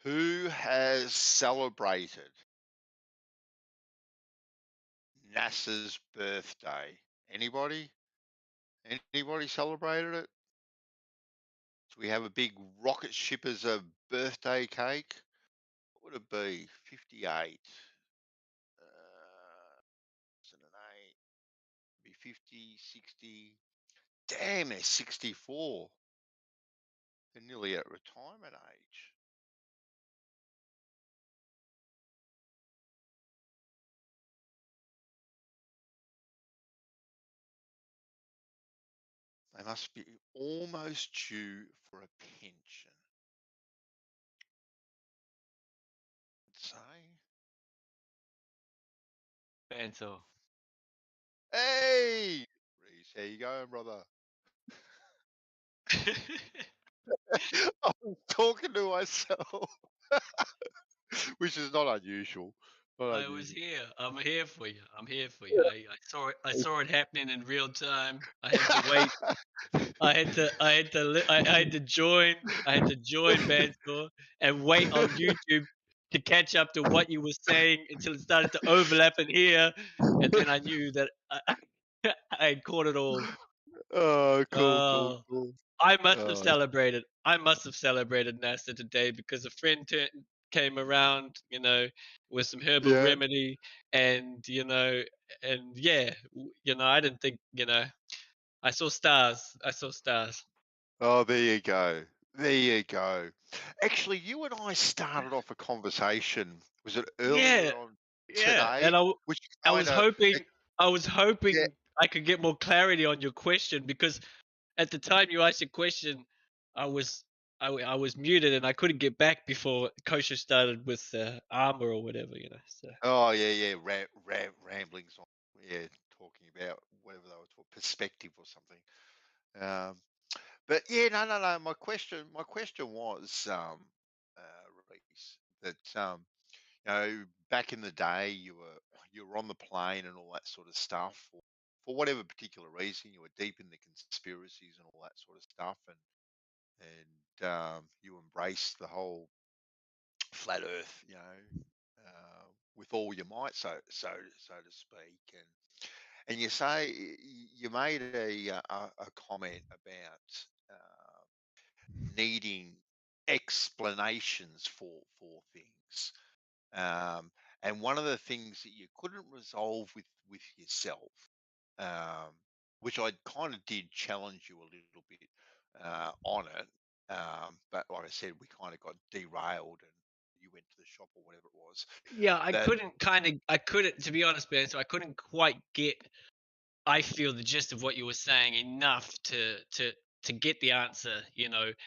S5: Who has celebrated NASA's birthday? Anybody? Anybody celebrated it? So we have a big rocket ship as a birthday cake. What would it be? 58. 2008. Be 50, 60. Damn, they're 64. They're nearly at retirement age. They must be almost due for a pension. Let's say.
S22: Bento.
S5: Hey, Reese, how you going, brother? I was talking to myself, which is not unusual. Not
S22: I was
S5: unusual.
S22: here. I'm here for you. I'm here for you. I saw it. I saw it happening in real time. I had to wait. I had to join. I had to join Bandscore and wait on YouTube to catch up to what you were saying until it started to overlap in here, and then I knew that I had caught it all.
S5: Oh, cool, cool,
S22: Oh,
S5: cool.
S22: I must have celebrated. I must have celebrated NASA today because a friend came around, with some herbal
S5: Yeah.
S22: remedy, and and yeah, I didn't think, I saw stars. I saw stars.
S5: Oh, there you go. There you go. Actually, you and I started off a conversation. Was it
S22: Yeah,
S5: earlier on
S22: yeah,
S5: today?
S22: and
S5: Which
S22: I
S5: kind
S22: was
S5: of,
S22: hoping, I was
S5: yeah.
S22: hoping I could get more clarity on your question because at the time you asked your question, I was I was muted and I couldn't get back before Kosher started with armor or whatever, So
S5: Oh, yeah, yeah. Ramblings on, yeah, talking about whatever they were talking, perspective or something. Um, but yeah, no. My question was, Reese, that back in the day, you were on the plane and all that sort of stuff. For whatever particular reason, you were deep in the conspiracies and all that sort of stuff, and you embraced the whole flat Earth, with all your might, so to speak, and you say you made a comment about needing explanations for things. Um, and one of the things that you couldn't resolve with yourself, um, which I kind of did challenge you a little bit on it, but like I said, we kind of got derailed and you went to the shop or whatever it was.
S22: yeah,
S5: That
S22: I couldn't, to be honest, man. So I couldn't quite get. I feel the gist of what you were saying enough to get the answer,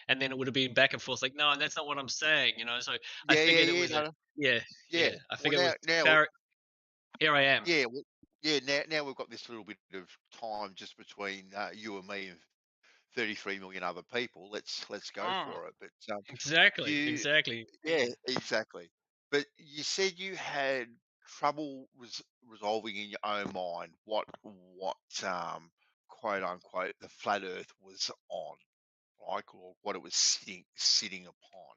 S22: and then it would have been back and forth like, no, that's not what I'm saying, So I figured it was a
S5: no,
S22: yeah,
S5: yeah.
S22: yeah. I
S5: Well,
S22: figured it was
S5: now
S22: here I am.
S5: yeah, now we've got this little bit of time just between you and me and 33 million other people. Let's go
S22: Mm,
S5: for it. But
S22: exactly,
S5: you,
S22: exactly.
S5: yeah, exactly. But you said you had trouble resolving in your own mind what quote unquote the flat Earth was on, like, or what it was sitting upon.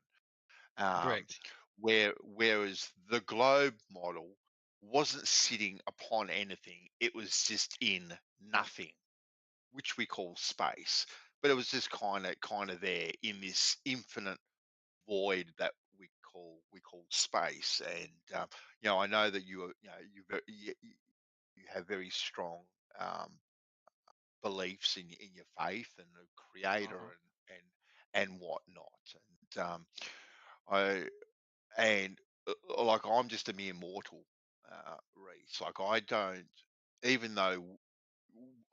S5: Um,
S22: Correct.
S5: whereas the globe model wasn't sitting upon anything; it was just in nothing, which we call space. But it was just kind of there in this infinite void that we call space. And I know that you have very strong um, beliefs in your faith and the creator
S22: Mhm.
S5: and whatnot. And I and like I'm just a mere mortal, Reese. Like I don't, even though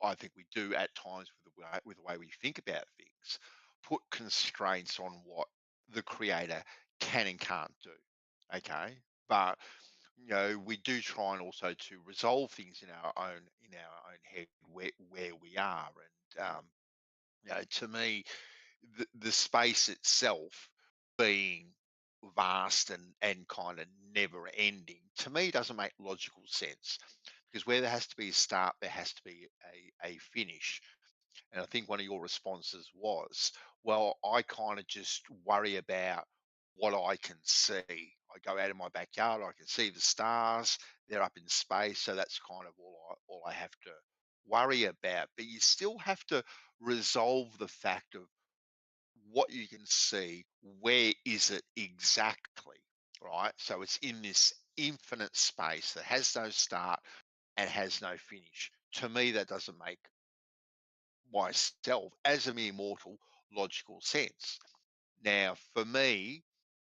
S5: I think we do at times with the way we think about things, put constraints on what the creator can and can't do. Okay, but we do try and also to resolve things in our own head where we are, and to me, the space itself being vast and kind of never ending, to me doesn't make logical sense, because where there has to be a start, there has to be a finish. And I think one of your responses was, well, I kind of just worry about what I can see. I go out in my backyard, I can see the stars, they're up in space, so that's kind of all I have to worry about. But you still have to resolve the fact of what you can see, where is it exactly, right? So it's in this infinite space that has no start and has no finish. To me, that doesn't make myself, as a mere mortal, logical sense. Now, for me,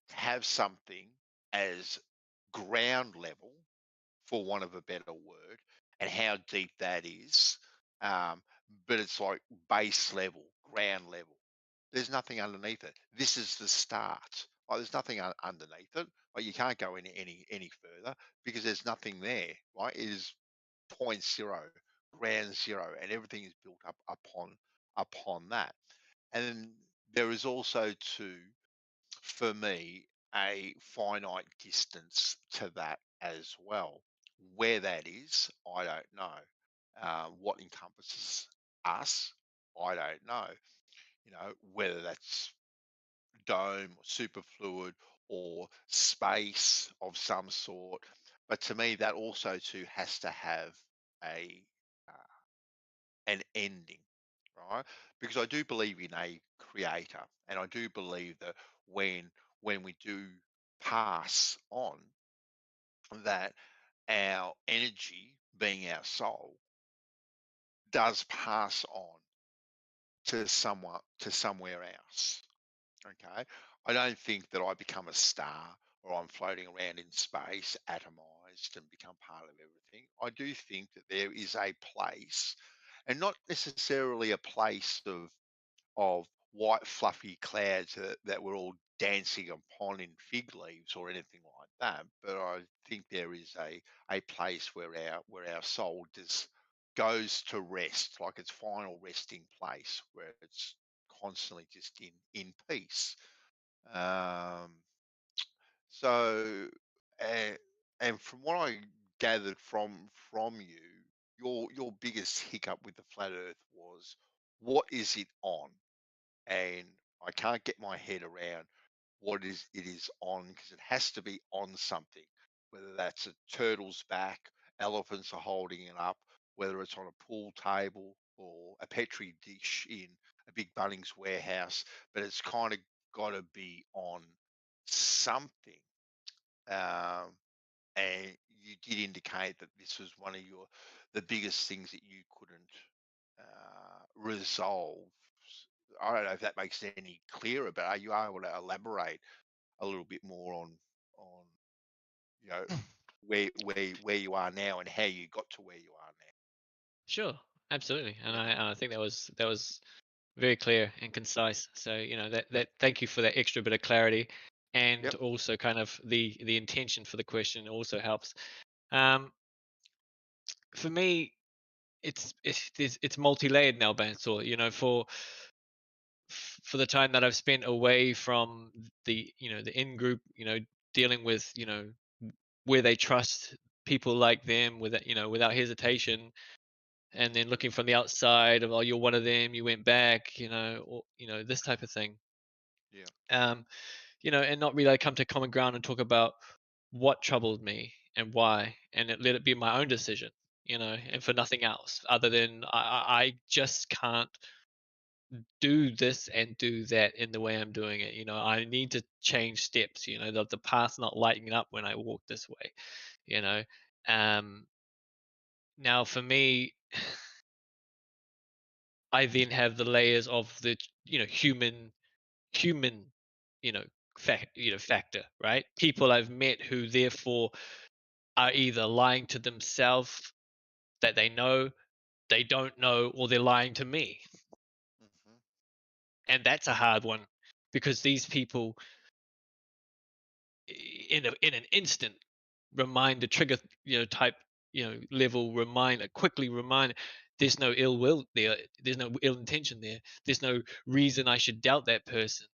S5: to have something as ground level, for want of a better word, and how deep that is, but it's like base level, ground level. There's nothing underneath it. This is the start. Like, there's nothing underneath it. Like, you can't go any further because there's nothing there. Right? It is point zero, ground zero, and everything is built up upon that. And then there is also for me, a finite distance to that as well. Where that is, I don't know. What encompasses us, I don't know. Whether that's dome, superfluid, or space of some sort. But to me, that also too has to have a an ending, right? Because I do believe in a creator, and I do believe that when we do pass on, that our energy, being our soul, does pass on to somewhere else. Okay, I don't think that I become a star or I'm floating around in space, atomized, and become part of everything. I do think that there is a place, and not necessarily a place of white fluffy clouds that we're all dancing upon in fig leaves or anything like that. But I think there is a place where our soul just goes to rest, like its final resting place, where it's constantly just in peace. Um, so, and, and from what I gathered from you, your biggest hiccup with the flat Earth was, what is it on? And I can't get my head around what it is on, because it has to be on something, whether that's a turtle's back, elephants are holding it up, whether it's on a pool table or a petri dish in a big Bunnings warehouse, but it's kind of got to be on something. And you did indicate that this was one of the biggest things that you couldn't resolve. I don't know if that makes it any clearer, but are you able to elaborate a little bit more on you know where you are now and how you got to where you are now?
S13: Sure, absolutely, and I think that was very clear and concise. So that thank you for that extra bit of clarity, and also kind of the intention for the question also helps. For me, it's multi-layered now, Bansor. For the time that I've spent away from the the in group, dealing with where they trust people like them without hesitation, and then looking from the outside of, oh, you're one of them, you went back, or this type of thing.
S5: Yeah.
S13: And not really come to common ground and talk about what troubled me and why, and let it be my own decision, and for nothing else other than I just can't do this and do that in the way I'm doing it. I need to change steps. The path's not lighting up when I walk this way. Now for me, I then have the layers of the human factor, right? People I've met who therefore are either lying to themselves that they know, they don't know, or they're lying to me. and that's a hard one because these people in an instant remind the trigger type level remind quickly remind there's no ill will there, there's no ill intention there, there's no reason I should doubt that person,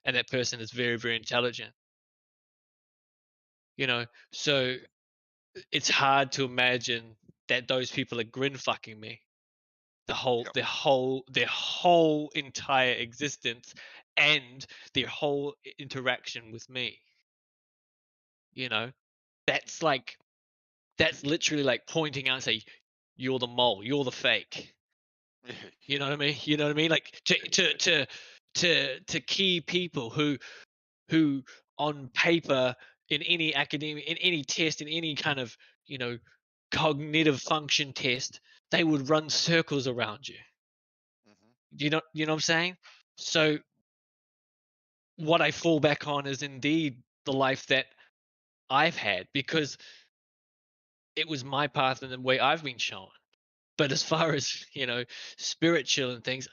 S13: and that person is very, very intelligent, so it's hard to imagine that those people are grin fucking me their whole entire existence and their whole interaction with me. That's like that's literally like pointing out and say, you're the mole, you're the fake. You know what I mean? You know what I mean? Like to key people who on paper in any academic, in any test, in any kind of cognitive function test, they would run circles around you. You know what I'm saying? So what I fall back on is indeed the life that I've had, because it was my path and the way I've been shown. But as far as, spiritual and things,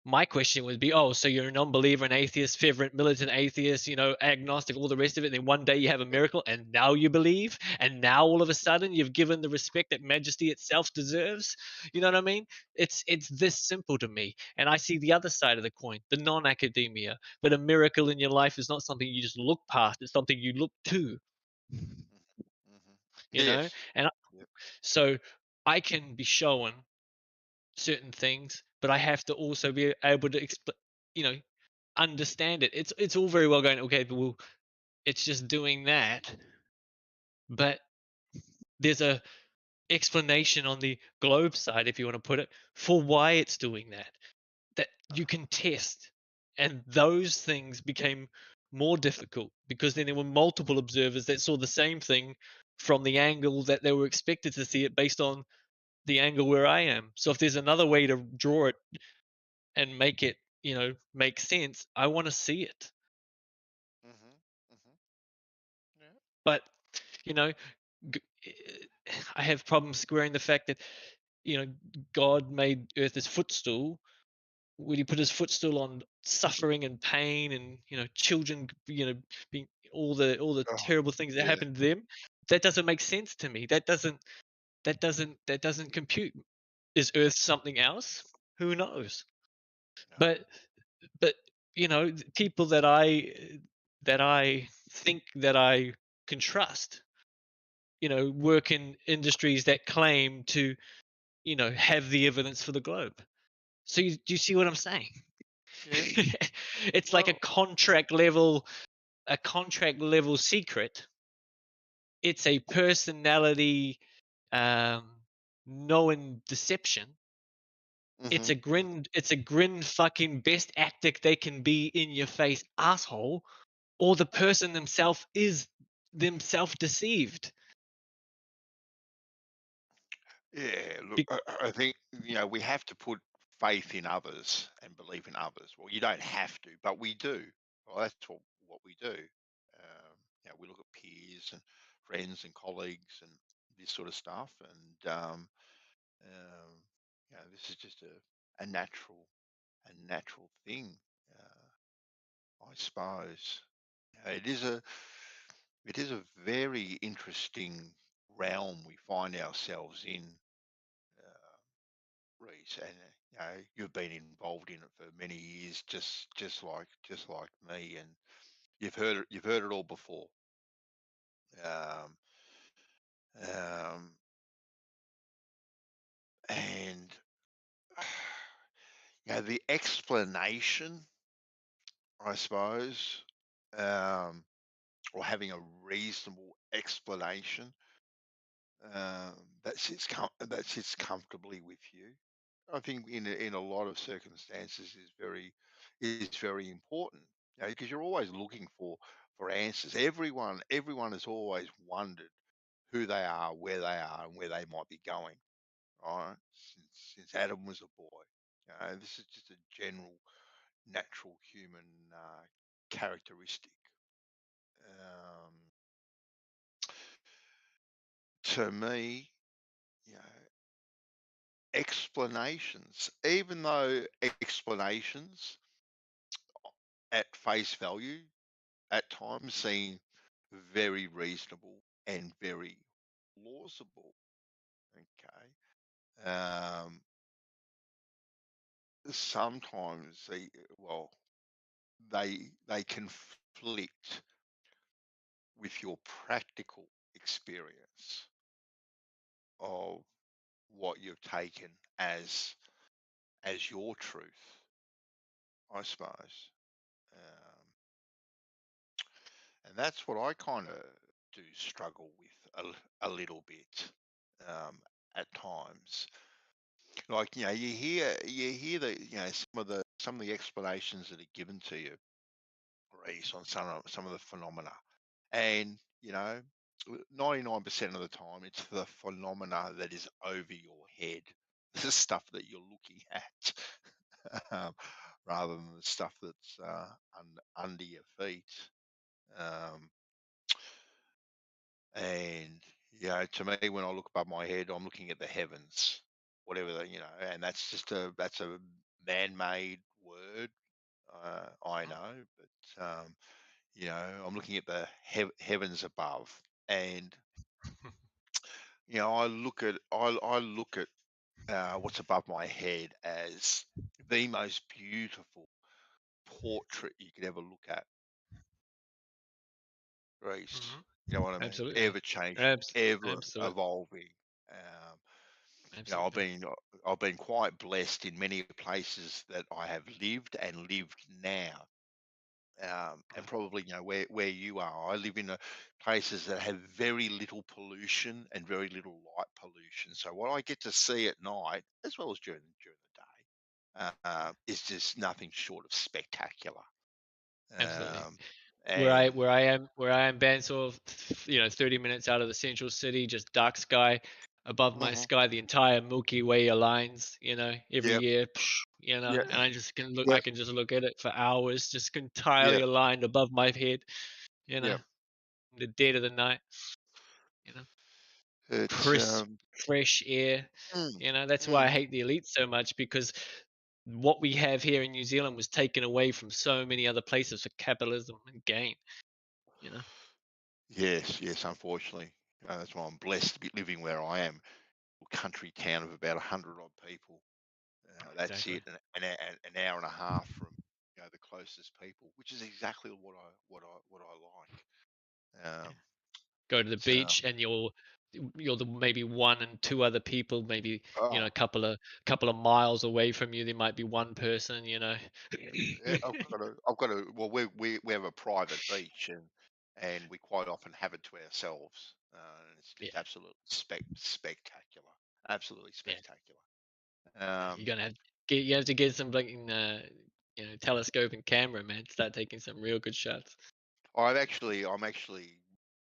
S13: my question would be, oh, so you're a non-believer, an atheist, fervent, militant atheist, agnostic, all the rest of it. And then one day you have a miracle and now you believe. And now all of a sudden you've given the respect that majesty itself deserves. You know what I mean? It's this simple to me. And I see the other side of the coin, the non-academia. But a miracle in your life is not something you just look past. It's something you look to.
S5: Yes.
S13: And
S5: Yep.
S13: so I can be shown certain things, but I have to also be able to understand it. It's all very well going, okay, but well, it's just doing that, but there's a explanation on the globe side, if you want to put it, for why it's doing that you can test. And those things became more difficult because then there were multiple observers that saw the same thing from the angle that they were expected to see it based on the angle where I am. So if there's another way to draw it and make it, make sense, I want to see it. But, I have problems squaring the fact that, God made Earth his footstool. Would he put his footstool on suffering and pain and, children, being all the terrible things that
S5: yeah.
S13: happen to them? That doesn't make sense to me. That doesn't compute. Is Earth something else? Who knows? But people that I think that I can trust, work in industries that claim to, have the evidence for the globe. So do you see what I'm saying?
S5: Yeah.
S13: It's like a contract level secret. It's a personality knowing deception. It's a grin fucking best actor they can be in your face asshole, or the person themselves is themselves deceived.
S5: Yeah, look, I think we have to put faith in others and believe in others. Well, you don't have to, but we do. Well, that's what we do. We look at peers and friends and colleagues and this sort of stuff, and this is just a natural thing, I suppose. It is a very interesting realm we find ourselves in, Reese, and you've been involved in it for many years, just like me, and you've heard it all before. Um, um, and the explanation, I suppose, or having a reasonable explanation that sits comfortably with you, I think in a lot of circumstances is very important. Because you're always looking for answers. Everyone has always wondered who they are, and where they might be going. Right? Since Adam was a boy. This is just a general, natural human characteristic. To me, you know, explanations, even though explanations at face value, at times seem very reasonable and very plausible. Okay. Sometimes they conflict with your practical experience of what you've taken as your truth, I suppose. And that's what I kind of do struggle with a little bit at times. Like, you hear the some of the explanations that are given to you, Reese, on some of the phenomena, and 99% of the time it's the phenomena that is over your head, the stuff that you're looking at, rather than the stuff that's under your feet. And to me, when I look above my head, I'm looking at the heavens, whatever and that's a man-made word. I know, but I'm looking at the heavens above, and I look at what's above my head as the most beautiful portrait you could ever look at, Reese. You know what I mean?
S13: Absolutely.
S5: Ever changing, ever
S13: Absolutely.
S5: evolving. I've been quite blessed in many places that I have lived and lived now. And probably where you are, I live in places that have very little pollution and very little light pollution. So what I get to see at night, as well as during the day, is just nothing short of spectacular.
S13: Absolutely.
S5: And
S13: Where I am banned sort of 30 minutes out of the central city, just dark sky above my
S5: Mhm.
S13: sky, the entire Milky Way aligns, every
S5: Yep.
S13: year,
S5: Yep.
S13: and I just can look, I
S5: Yep.
S13: can just look at it for hours, just
S5: Yep.
S13: entirely aligned above my head,
S5: Yep.
S13: the dead of the night,
S5: It's
S13: crisp, fresh air, that's why I hate the elite so much, because what we have here in New Zealand was taken away from so many other places for capitalism and gain,
S5: Yes, unfortunately. That's why I'm blessed to be living where I am. A country town of about 100 odd people. That's
S13: Exactly.
S5: it, an hour and a half from the closest people, which is exactly what I like.
S13: Go to the
S5: So,
S13: beach and you're the maybe one and two other people, maybe
S5: oh,
S13: a couple of miles away from you there might be one person.
S5: yeah, I've got a well, we have a private beach, and we quite often have it to ourselves. And it's just absolutely spectacular, absolutely spectacular.
S13: You're gonna have to get some blinking telescope and camera, man. Start taking some real good shots.
S5: I'm actually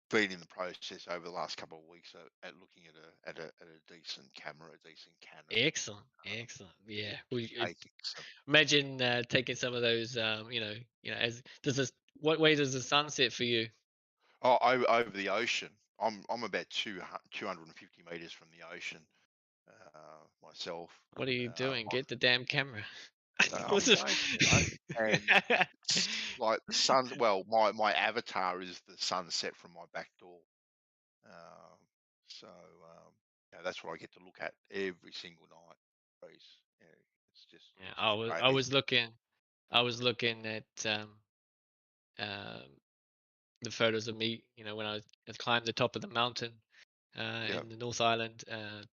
S5: been in the process over the last couple of weeks at looking at a decent camera, a decent Canon.
S13: Excellent. Yeah.
S5: Taking some.
S13: Imagine taking some of those. As does this. What way does the sun set for you?
S5: Oh, over the ocean. I'm about 250 meters from the ocean myself.
S13: What are you doing? Get the damn camera.
S5: I'm going to, and it's like the sun. Well, my avatar is the sunset from my back door. So that's what I get to look at every single night. Yeah, it's just
S13: Yeah,
S5: it's just great.
S13: I was looking at um, the photos of me, when I climbed the top of the mountain in the North Island,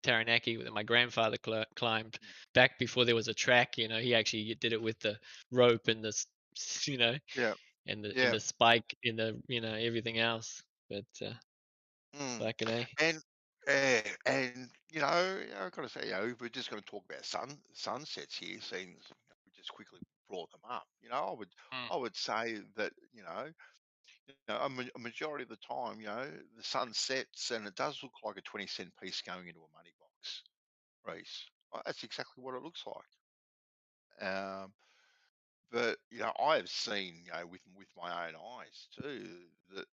S13: Taranaki, that my grandfather climbed back before there was a track. He actually did it with the rope and you know,
S5: Yeah.
S13: and
S5: Yeah.
S13: the spike in the everything else. But fucking A.
S5: And I've got to say, if we're just going to talk about sunsets here, seeing we just quickly brought them up. I would say that a majority of the time, the sun sets and it does look like a 20-cent piece going into a money box, Reese. That's exactly what it looks like. But I have seen, with my own eyes too, that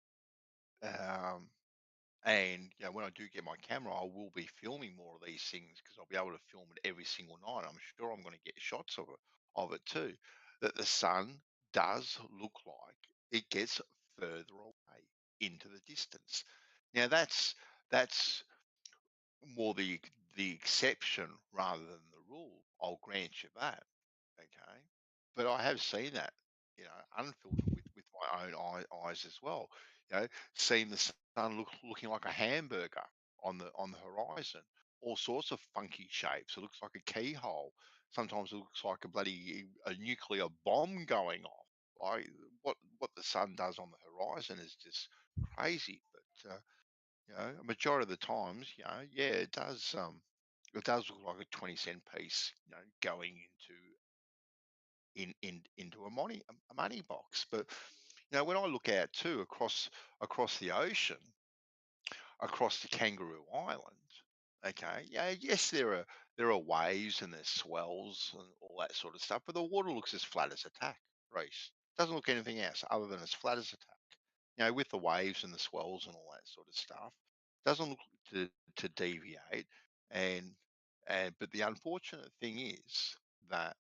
S5: and when I do get my camera, I will be filming more of these things because I'll be able to film it every single night. I'm sure I'm going to get shots of it too. That the sun does look like it gets further away into the distance. Now that's more the exception rather than the rule. I'll grant you that. Okay, but I have seen that, unfiltered with my own eyes as well. Seen the sun looking like a hamburger on the horizon, all sorts of funky shapes. It looks like a keyhole. Sometimes it looks like a nuclear bomb going off. What the sun does on the horizon is just crazy. But a majority of the times, yeah, it does. It does look like a 20-cent piece, going into a money box. But when I look out too across the ocean, across the Kangaroo Island, okay, yeah, yes, there are waves and there's swells and all that sort of stuff, but the water looks as flat as a tack, Reese. Doesn't look anything else other than as flat as a tack. With the waves and the swells and all that sort of stuff, doesn't look to deviate. And but the unfortunate thing is that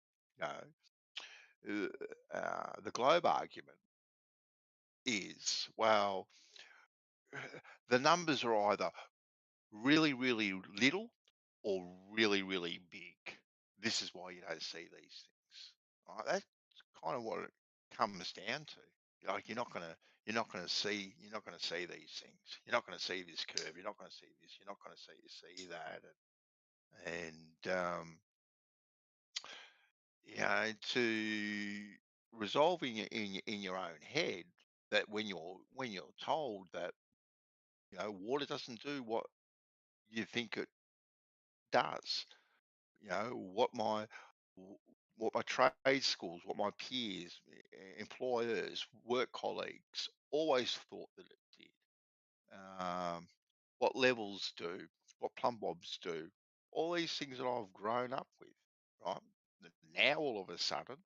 S5: the globe argument is, well, the numbers are either really, really little or really, really big. This is why you don't see these things. Right? That's kind of what it comes down to. Like you're not gonna see these things. You're not gonna see this curve. You're not gonna see this. You're not gonna see that. And to resolving it in your own head that when you're told that water doesn't do what you think it does. What my trade schools, what my peers, employers, work colleagues always thought that it did. What levels do, what plumb bobs do, all these things that I've grown up with, right? Now all of a sudden,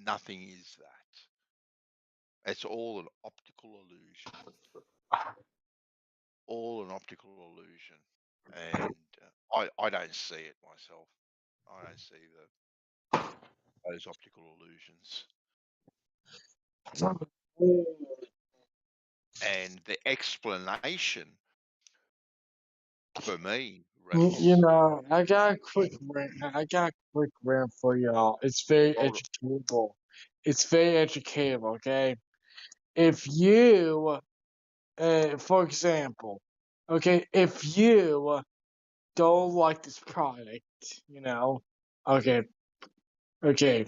S5: nothing is that. It's all an optical illusion. All an optical illusion. And I don't see it myself. I don't see those optical illusions. And the explanation for me,
S12: You
S5: Reese,
S12: know, I got a quick rant. I got a quick rant for y'all. It's very
S5: hold it.
S12: educatable. It's very educatable. Okay, if you, for example, okay, if you don't like this product, okay, okay.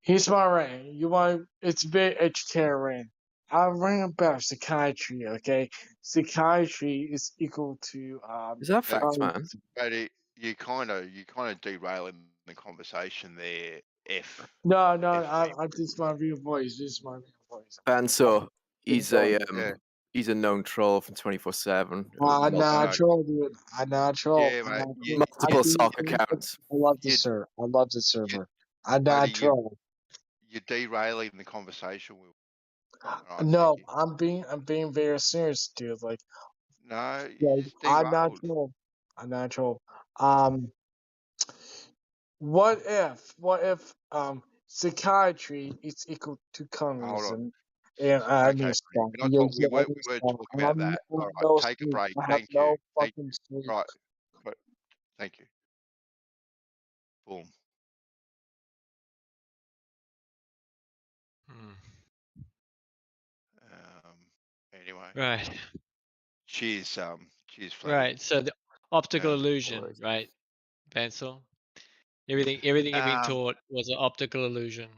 S12: Here's my rant. It's a very educated rant. I rant about psychiatry, okay? Psychiatry is equal to
S14: Is that
S5: But,
S14: facts, man?
S5: but you kind of derailing the conversation there.
S12: no,
S5: If
S12: I this is my real voice. This is my real voice.
S14: Banso,
S12: Sorry.
S14: he's a known troll from 24/7.
S12: I'm not
S5: no,
S12: troll, dude. I'm not troll.
S5: yeah,
S12: I'm
S5: mate,
S12: not
S5: you,
S12: troll.
S14: Multiple
S5: you,
S14: sock
S5: you,
S14: accounts.
S12: I love the
S5: you,
S12: server. I love the
S5: you,
S12: server. I'm
S5: buddy,
S12: not troll.
S5: you're derailing the conversation. Right,
S12: No, I'm being very serious, dude. Like,
S5: you just
S12: I'm not
S5: derailed.
S12: troll. I'm not troll. Um, what if psychiatry is equal to
S5: Hold on.
S12: communism? And I
S5: Okay,
S12: need to
S5: buddy,
S12: stop.
S5: we're not
S12: Yeah,
S5: talk,
S12: yeah, I
S5: we
S12: need to
S5: weren't
S12: stop.
S5: talking about that.
S12: I
S5: All
S12: have
S5: right,
S12: no
S5: take a
S12: sleep.
S5: break.
S12: I have
S5: Thank you.
S12: no fucking sleep.
S5: Right, but thank you. Boom. Anyway,
S13: Right.
S5: cheers. Cheers, Flemmy.
S13: Right. So the optical
S5: Um,
S13: illusion, right, Vansel? Everything you've been
S5: um,
S13: taught was an optical illusion.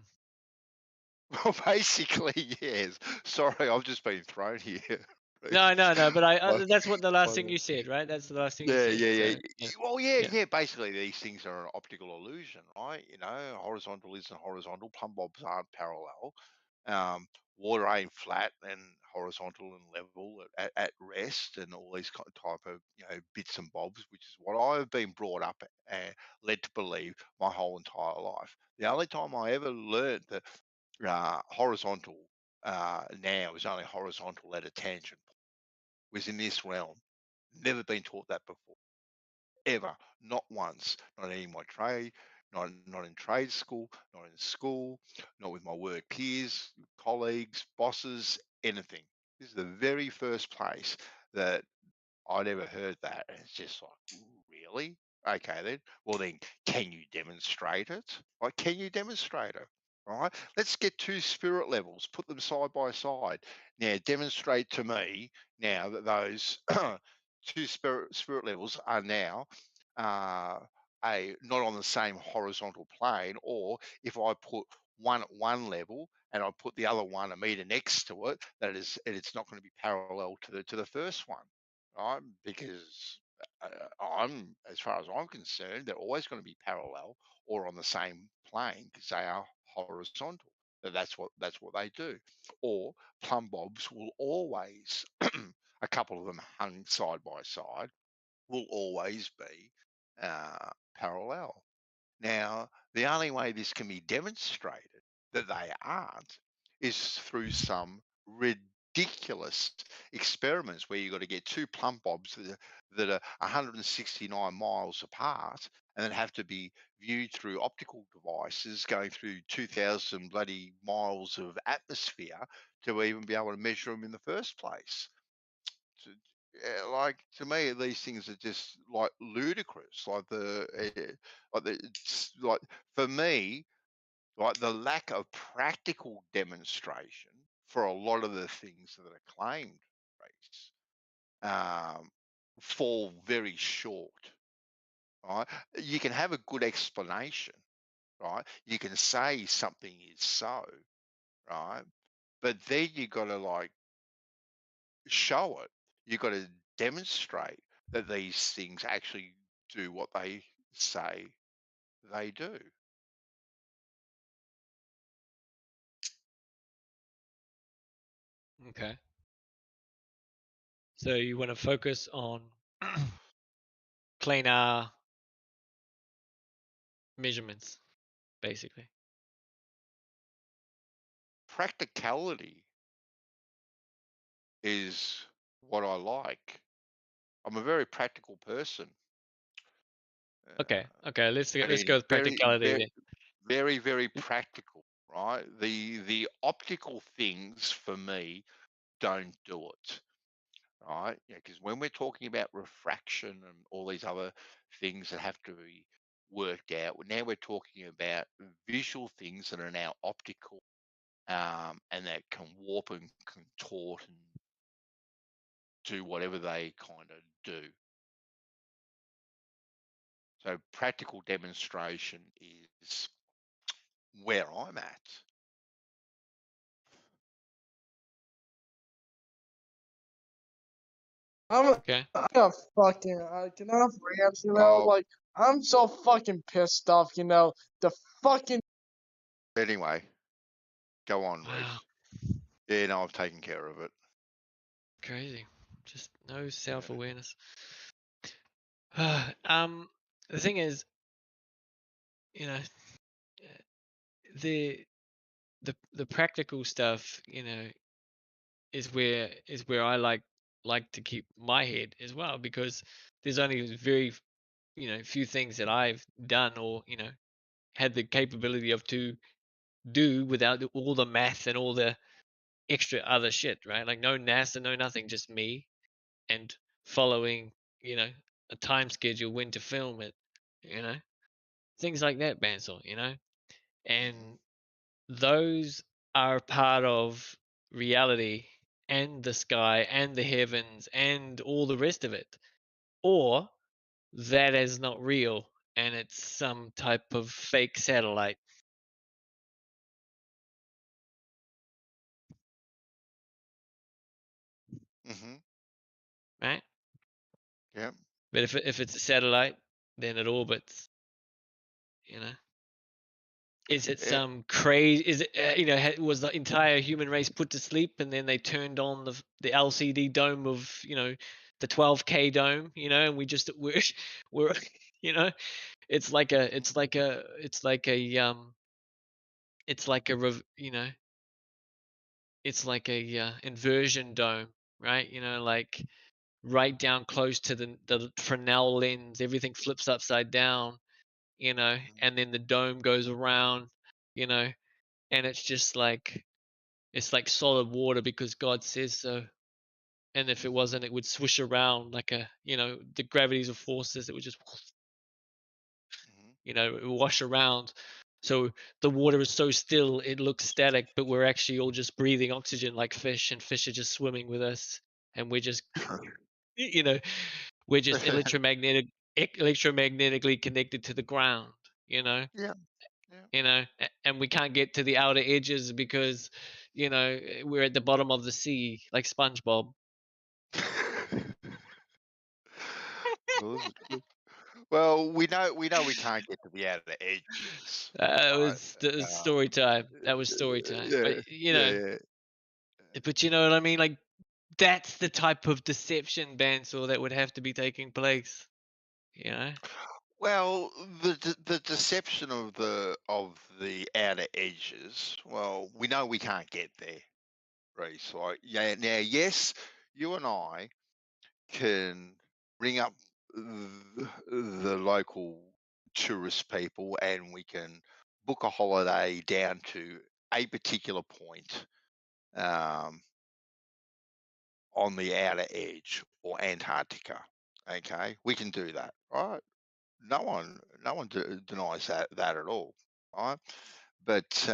S5: well, basically, yes. Sorry, I've just been thrown here.
S13: No, but
S5: Well,
S13: that's what the last thing
S5: well,
S13: you said, right? That's the last thing you
S5: yeah,
S13: said.
S5: yeah, yeah.
S13: So, yeah.
S5: Well, yeah,
S13: Yeah.
S5: yeah. Basically, these things are an optical illusion, right? Horizontal isn't horizontal. Plumb bobs aren't parallel. Um, Water ain't flat and horizontal and level at rest, and all these type of bits and bobs, which is what I've been brought up and led to believe my whole entire life. The only time I ever learned that horizontal now is only horizontal at a tangent was in this realm. Never been taught that before, ever, not once, not in my trade, not in trade school, not in school, not with my work peers, colleagues, bosses, anything. This is the very first place that I'd ever heard that. And it's just like, really? Okay, then. Well, then, can you demonstrate it? Like, can you demonstrate it? Right? Let's get two spirit levels, put them side by side. Now, demonstrate to me now that those two spirit levels are now not on the same horizontal plane, or if I put one at one level and I put the other one a meter next to it, that is, it's not going to be parallel to the first one, right? Because as far as I'm concerned, they're always going to be parallel or on the same plane because they are horizontal. That's what they do. Or plumb bobs will always, a couple of them hung side by side, will always be parallel. Now, the only way this can be demonstrated that they aren't is through some ridiculous experiments where you've got to get two plumb bobs that are 169 miles apart and then have to be viewed through optical devices going through 2,000 bloody miles of atmosphere to even be able to measure them in the first place. Like, to me, these things are just like ludicrous. Like like for me, like the lack of practical demonstration for a lot of the things that are claimed race fall very short. Right? You can have a good explanation, right? You can say something is so, right? But then you got to like show it. You got to demonstrate that these things actually do what they say they do.
S13: Okay. So you want to focus on planar measurements, basically.
S5: Practicality is what I like. I'm a very practical person.
S13: Okay. Okay. Let's go with
S5: Very,
S13: practicality
S5: very,
S13: then.
S5: very, very practical, right? The optical things for me don't do it, right? Because when we're talking about refraction and all these other things that have to be worked out, now we're talking about visual things that are now optical, and that can warp and contort and do whatever they kind of do. So practical demonstration is where I'm at.
S13: Okay.
S12: I got fucking, can I have rants, you know?
S5: Oh,
S12: Like, I'm so fucking pissed off, you know? The fucking.
S5: anyway, go on,
S13: Wow.
S5: Reese. Yeah, no, I've taken care of it.
S13: Crazy. Just no self-awareness. The thing is, you know, the practical stuff, you know, is where I like to keep my head as well, because there's only very, you know, few things that I've done or, you know, had the capability of to do without all the math and all the extra other shit, right? Like no NASA, no nothing, just me and following, you know, a time schedule when to film it, you know, things like that, Bansal, you know, and those are part of reality and the sky and the heavens and all the rest of it, or that is not real and it's some type of fake satellite.
S5: Mm-hmm.
S13: Right?
S5: Yeah.
S13: But if it's a satellite, then it orbits. You know, is it some crazy? Is it you know, was the entire human race put to sleep and then they turned on the LCD dome of, you know, the 12K dome, you know, and we're you know, it's like a you know, it's like a inversion dome, right? You know, like right down close to the Fresnel lens, everything flips upside down, you know, and then the dome goes around, you know, and it's just like solid water because God says so. And if it wasn't, it would swish around like a, you know, the gravities of forces. It would just, you know, it would wash around. So the water is so still, it looks static, but we're actually all just breathing oxygen like fish, and fish are just swimming with us, and we're just, you know, we're just electromagnetically connected to the ground, you know.
S5: Yeah.
S13: You know, and we can't get to the outer edges because, you know, we're at the bottom of the sea like SpongeBob.
S5: Well, this is good. Well, we know we can't get to the outer edges,
S13: It
S5: right?
S13: was story time. That was story time.
S5: Yeah,
S13: But you
S5: yeah,
S13: know,
S5: yeah.
S13: but you know what I mean? Like that's the type of deception, Bansor, that would have to be taking place. You know?
S5: Well, the deception of the outer edges. Well, we know we can't get there, Reese. Like, yeah. Now, yes, you and I can ring up the local tourist people, and we can book a holiday down to a particular point on the outer edge or Antarctica. Okay, we can do that, right? No one denies that at all, right? But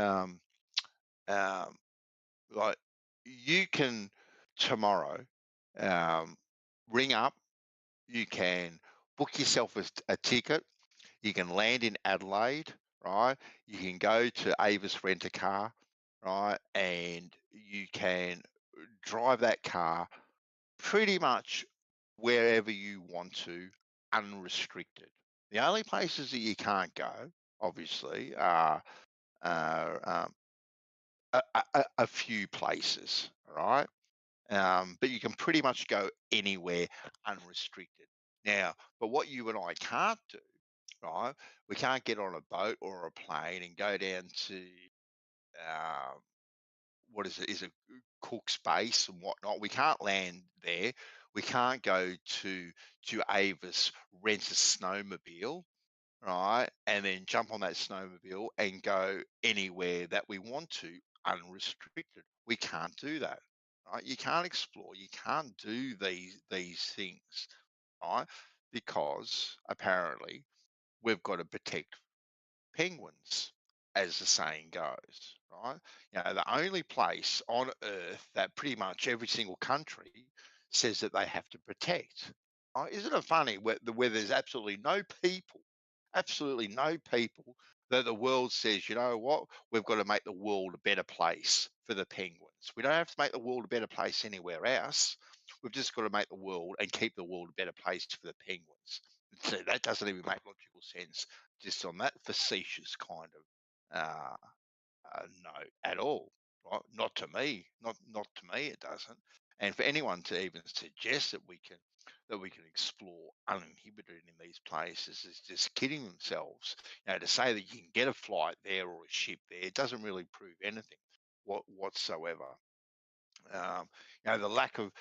S5: like you can tomorrow ring up, you can book yourself a ticket, you can land in Adelaide, right? You can go to Avis Rent a Car, right? And you can drive that car pretty much wherever you want to, unrestricted. The only places that you can't go, obviously, are a few places, right? But you can pretty much go anywhere unrestricted. Now, but what you and I can't do, right? We can't get on a boat or a plane and go down to what is it? Is it Cook's Base and whatnot? We can't land there. We can't go to Avis, rent a snowmobile, right? And then jump on that snowmobile and go anywhere that we want to, unrestricted. We can't do that, right? You can't explore. You can't do these things, right? Because apparently we've got to protect penguins, as the saying goes, right? You know, the only place on earth that pretty much every single country says that they have to protect. Right? Isn't it funny where there's absolutely no people that the world says, you know what, we've got to make the world a better place for the penguins. We don't have to make the world a better place anywhere else. We've just got to make the world and keep the world a better place for the penguins. So that doesn't even make logical sense just on that facetious kind of note at all. Right? Not to me. Not to me. It doesn't. And for anyone to even suggest that we can explore uninhibited in these places is just kidding themselves. You know, to say that you can get a flight there or a ship there, it doesn't really prove anything whatsoever. You know, the lack of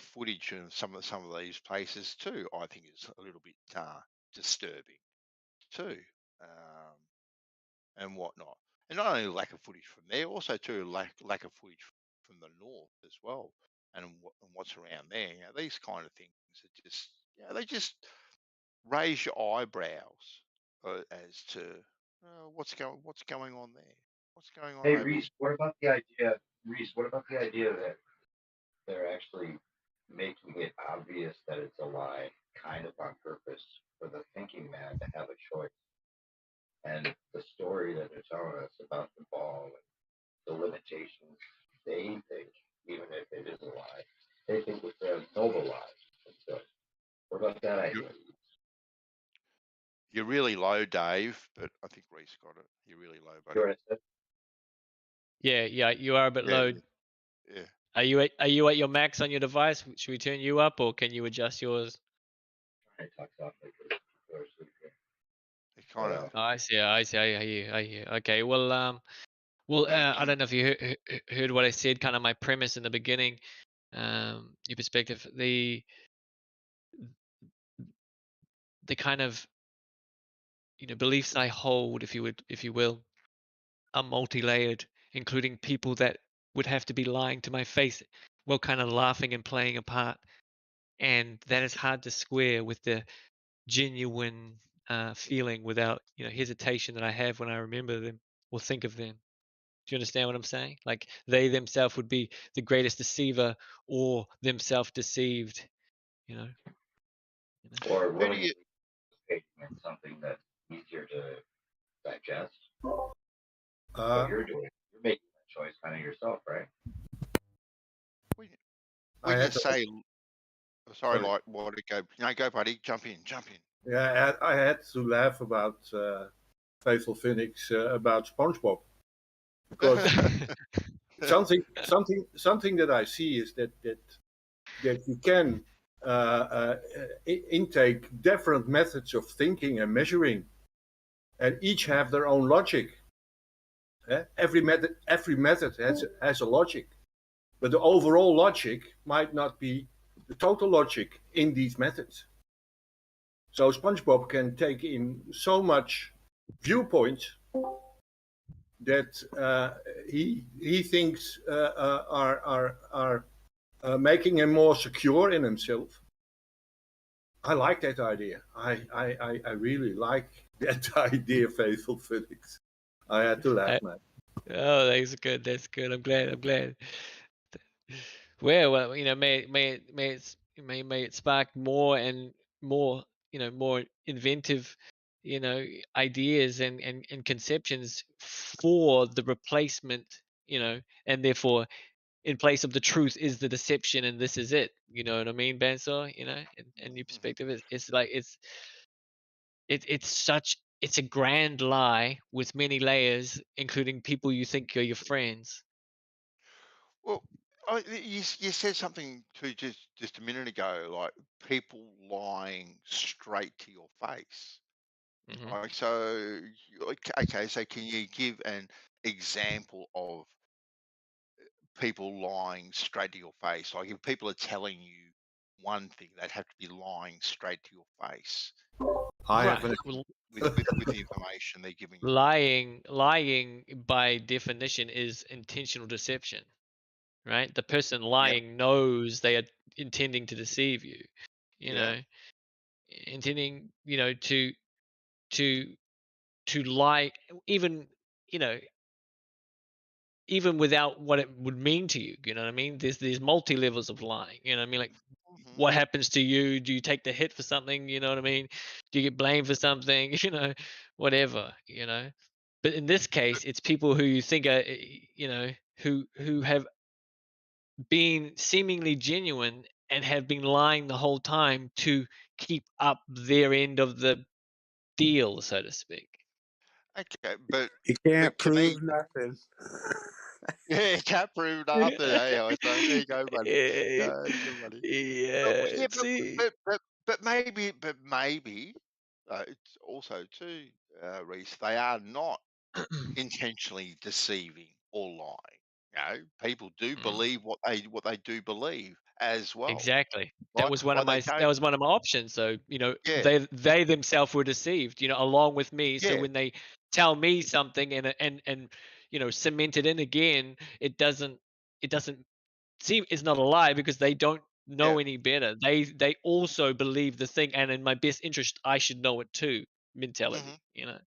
S5: footage of some of these places too, I think, is a little bit disturbing too, and whatnot. And not only lack of footage from there, also too lack of footage from the north as well, and what's around there. You know, these kind of things are just, you know, they just raise your eyebrows as to what's going on there. What's going on
S16: Hey
S5: over
S16: Reese, what about the idea? Reese, what about the idea that they're actually making it obvious that it's a lie, kind of on purpose, for the thinking man to have a choice? And the story that they're telling us about the ball and the limitations they think, even if it is a lie, they think it's a noble lie. So, what about that idea?
S5: You're really low, Dave, but I think Reese got it. You're really low, buddy.
S16: Sure, I said.
S13: Yeah, you are a bit low.
S5: Yeah.
S13: Are you at your max on your device? Should we turn you up, or can you adjust yours?
S16: I talk softly because people are sleeping.
S5: It kind of.
S13: Oh, I see. I hear you. Okay. Well, I don't know if you heard what I said. Kind of my premise in the beginning. Your perspective. The kind of beliefs I hold, if you will, are multi-layered, including people that would have to be lying to my face while kind of laughing and playing a part, and that is hard to square with the genuine feeling without hesitation that I have when I remember them or think of them. Do you understand what I'm saying? Like they themselves would be the greatest deceiver or themselves deceived. You know.
S16: Or
S5: Who do
S16: willingly
S5: you?
S16: participating in something that's easier to digest.
S8: Uh,
S16: What you're doing, you're making that choice kind of yourself, right?
S5: When,
S8: I
S5: when you
S8: had to,
S5: say, sorry,
S8: sorry.
S5: like, what to go? No, go, buddy. Jump in. Jump in.
S8: Yeah, I had to laugh about Faithful Phoenix about SpongeBob because something that I see is that you can intake different methods of thinking and measuring, and each have their own logic. Every method has a logic, but the overall logic might not be the total logic in these methods. So SpongeBob can take in so much viewpoints that he thinks are making him more secure in himself. I like that idea. I really like that idea, Faithful Phoenix. I had to laugh, man.
S13: Oh, that's good. That's good. I'm glad. I'm glad. Well, may it spark more and more, more inventive, ideas and conceptions for the replacement, and therefore in place of the truth is the deception, and this is it. You know what I mean, Bansor? And your perspective is it's like it's a grand lie with many layers, including people you think are your friends.
S5: Well, you said something to just a minute ago, like people lying straight to your face.
S13: Mhm.
S5: Like, so, okay, so can you give an example of people lying straight to your face? Like, if people are telling you one thing, they'd have to be lying straight to your face
S8: I have
S13: Right.
S8: an
S13: Well,
S5: with the information they're giving you.
S13: lying by definition is intentional deception, right? The person
S5: Yeah,
S13: lying knows they are intending to deceive you, you
S5: yeah,
S13: know, intending, to lie, even, you know, even without what it would mean to you. You know what I mean? There's multi levels of lying. You know what I mean? Like,
S5: hmm
S13: what happens to you? Do you take the hit for something? You know what I mean? Do you get blamed for something? Whatever. But in this case, it's people who you think are, who have been seemingly genuine and have been lying the whole time to keep up their end of the deal, so to speak.
S5: Okay, but
S9: You can't
S5: to me,
S9: prove nothing.
S5: yeah, can't prove nothing. Hey, I say, there you go, buddy. Good buddy. But,
S13: Yeah.
S5: yeah,
S13: See.
S5: but maybe, it's also too, Reese. They are not intentionally deceiving or lying. People do
S13: Mm.
S5: believe what they do believe as well,
S13: Exactly. That
S5: right?
S13: was one of
S5: Like they
S13: my that
S5: don't.
S13: was one of my options. So,
S5: Yeah,
S13: they themselves were deceived, along with me. So
S5: yeah,
S13: when they tell me something and cement it in again, it doesn't seem it's not a lie because they don't
S5: yeah.
S13: know any better. They also believe the thing, and in my best interest I should know it too
S5: hmm
S13: mentality.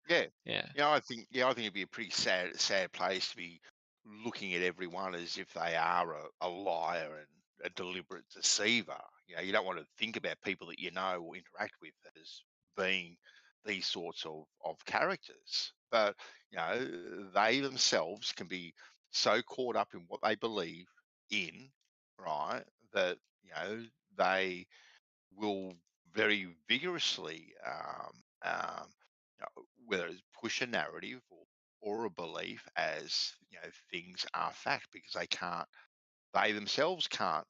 S5: Yeah,
S13: Yeah.
S5: I think it'd be a pretty sad place to be looking at everyone as if they are a liar and a deliberate deceiver. You don't want to think about people that you know or interact with as being these sorts of characters. But they themselves can be so caught up in what they believe in, right, that they will very vigorously, whether it's push a narrative or a belief as things are fact, because they themselves can't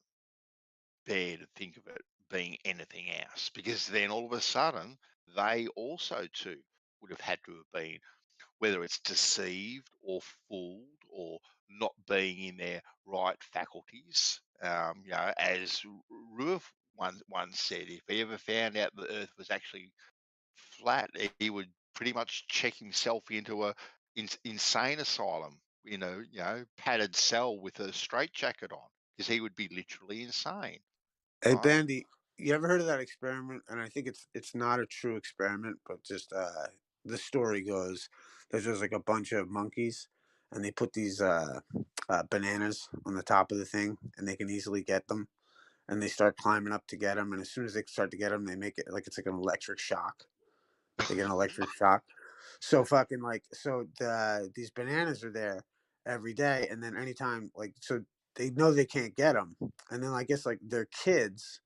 S5: bear to think of it being anything else, because then all of a sudden they also too would have had to have been, whether it's deceived or fooled or not being in their right faculties. As Ruth once said, if he ever found out the Earth was actually flat, he would pretty much check himself into a insane asylum, padded cell with a straitjacket on, because he would be literally insane.
S9: Hey,
S5: right?
S9: Bandy, you ever heard of that experiment? And I think it's not a true experiment, but just the story goes there's just like a bunch of monkeys, and they put these bananas on the top of the thing, and they can easily get them, and they start climbing up to get them, and as soon as they start to get them, they make it like it's like an electric shock. They get an electric shock. So fucking like these bananas are there every day, and then anytime so they know they can't get them, and then I guess like their kids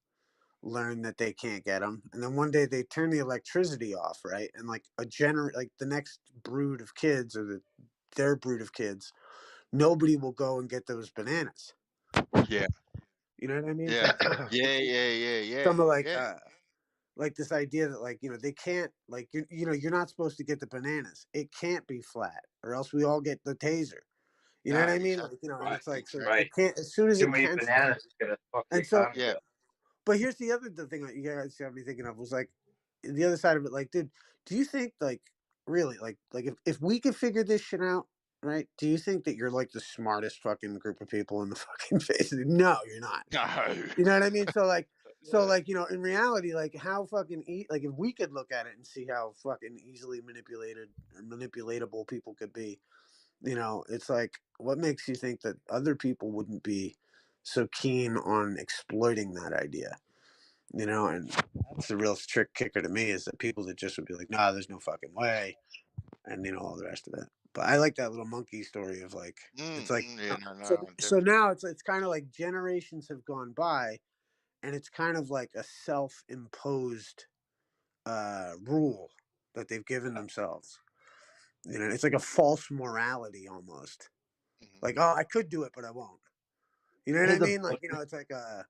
S9: learn that they can't get them, and then one day they turn the electricity off, right? And like the next brood of kids or their brood of kids, nobody will go and get those bananas.
S5: Yeah.
S9: You know what I mean?
S5: Yeah.
S9: So,
S5: Yeah.
S9: some of like this idea that they can't you're not supposed to get the bananas. It can't be flat, or else we all get the taser. You know what I mean? And it's like so it can't as soon as
S16: Too
S9: it
S16: many
S9: can.
S16: bananas is gonna fuck the
S9: And so
S16: economy up.
S9: But here's the thing that you guys have me thinking of was like the other side of it. Like, dude, do you think really if we could figure this shit out, right? Do you think that you're like the smartest fucking group of people in the fucking face? No, you're not.
S5: No.
S9: You know what I mean? So in reality, like how fucking if we could look at it and see how fucking easily manipulated or manipulatable people could be, it's like what makes you think that other people wouldn't be so keen on exploiting that idea? And that's the real trick kicker to me is that people that just would be like, nah, there's no fucking way, and all the rest of it. But I like that little monkey story of like it's like so now it's kind of like generations have gone by, and it's kind of like a self-imposed rule that they've given themselves. It's like a false morality almost. Like, oh, I could do it, but I won't. You know what I mean? Like, it's like a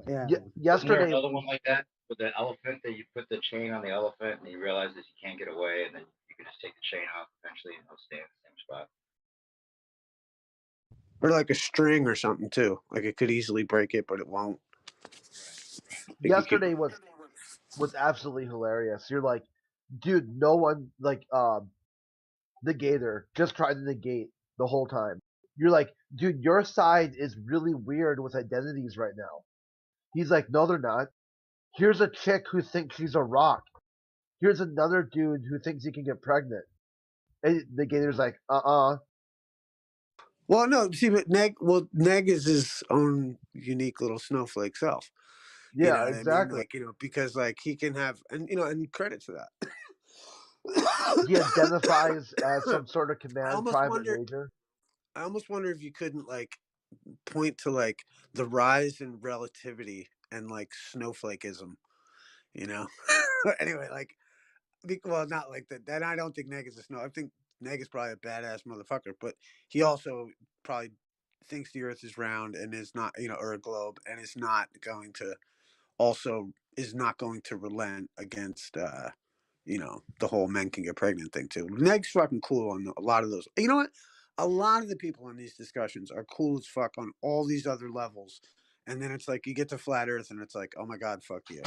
S9: yeah.
S16: Wasn't there
S21: Yesterday,
S16: another one like that with the elephant that you put the chain on the elephant and you realize that you can't get away, and then you can just take the chain off eventually and it'll stay in the same spot.
S9: Or like a string or something too. Like it could easily break it, but it won't.
S21: yesterday was absolutely hilarious. You're like, dude, no one the gator just tried to negate the whole time. You're like, dude, your side is really weird with identities right now. He's like, no, they're not. Here's a chick who thinks she's a rock. Here's another dude who thinks he can get pregnant. And the gator's like,
S9: Well, no, see, but Neg is his own unique little snowflake self.
S21: Yeah,
S9: you know what
S21: exactly.
S9: I mean? Because he can have, and credit to that.
S21: He identifies as some sort of command private major.
S9: I almost wonder if you couldn't point to the rise in relativity and snowflakeism. Anyway, well, not like that. And I don't think Neg is a snow. I think Neg is probably a badass motherfucker, but he also probably thinks the Earth is round and is not, or a globe, and is not going to relent against, the whole men can get pregnant thing too. Neg's fucking cool on a lot of those. You know what? A lot of the people in these discussions are cool as fuck on all these other levels, and then it's like you get to flat Earth, and it's like, oh my god, fuck you.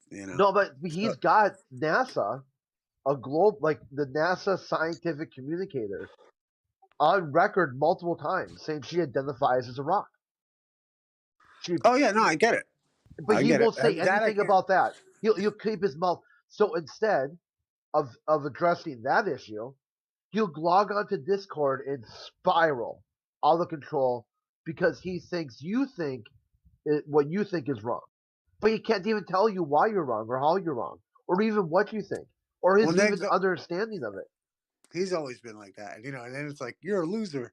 S21: No, but he's got NASA, a globe, like the NASA scientific communicator, on record multiple times saying she identifies as a rock.
S9: Oh yeah, no, I get it.
S21: But he won't say anything about that. He'll keep his mouth. So instead of addressing that issue, he'll log onto Discord and spiral out of control because he thinks you think what you think is wrong. But he can't even tell you why you're wrong or how you're wrong or even what you think or his even understanding of it.
S9: He's always been like that, and then it's like you're a loser.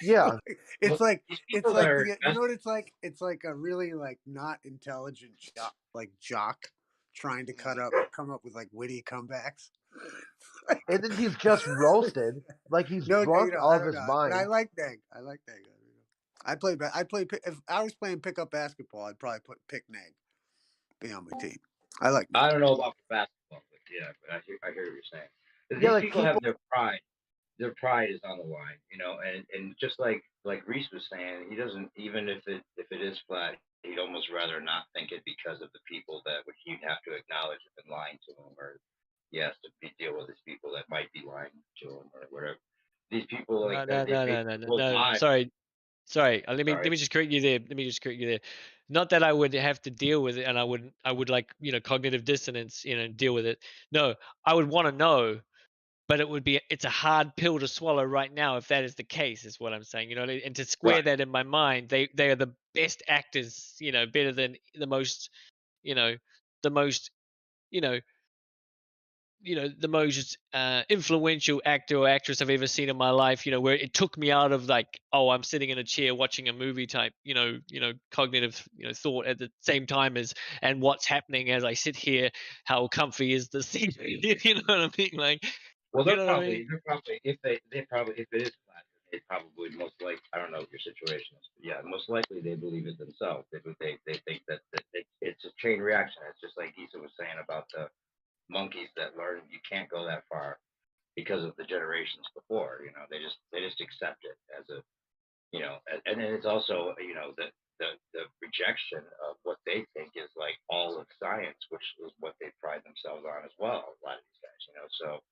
S21: Yeah,
S9: it's like you know what it's like. It's like a really not intelligent jock trying to come up with witty comebacks.
S21: And then he's just roasted, like he's drunk out of his mind.
S9: But I like Neg. I play. If I was playing pickup basketball, I'd probably pick Neg. Be on my team. I like Neg.
S16: I don't know about basketball, but yeah, but I hear what you're saying. These people have their pride. Their pride is on the line, and just like Reese was saying, he doesn't, even if it is flat, he'd almost rather not think it because of the people that he'd have to acknowledge have been lying to him, or he has to deal with these people that might be lying to him, or whatever. These people, like,
S13: No,
S16: they will lie.
S13: Sorry, let me
S16: Sorry.
S13: just correct you there. Let me just correct you there. Not that I would have to deal with it, and I would like, you know, cognitive dissonance, you know, deal with it. No, I would want to know, but it's a hard pill to swallow right now if that is the case, is what I'm saying. You know, and to square that in my mind, they are the best actors, you know, better than the most, you know, the most, you know, the most influential actor or actress I've ever seen in my life, you know, where it took me out of like, oh, I'm sitting in a chair watching a movie type, you know, cognitive, you know, thought at the same time as, and what's happening as I sit here, how comfy is the seat, you know what I mean? Like,
S16: Well,
S13: you
S16: they're
S13: know what I mean?
S16: probably, if it is flat, they probably most likely, I don't know what your situation is, but yeah, most likely they believe it themselves. They think that it's a chain reaction. It's just like Issa was saying about the monkeys that learn you can't go that far because of the generations before. You know, they just accept it as a, you know, and then it's also, you know, the rejection of what they think is like all of science, which is what they pride themselves on as well. A lot of these guys, you know, so.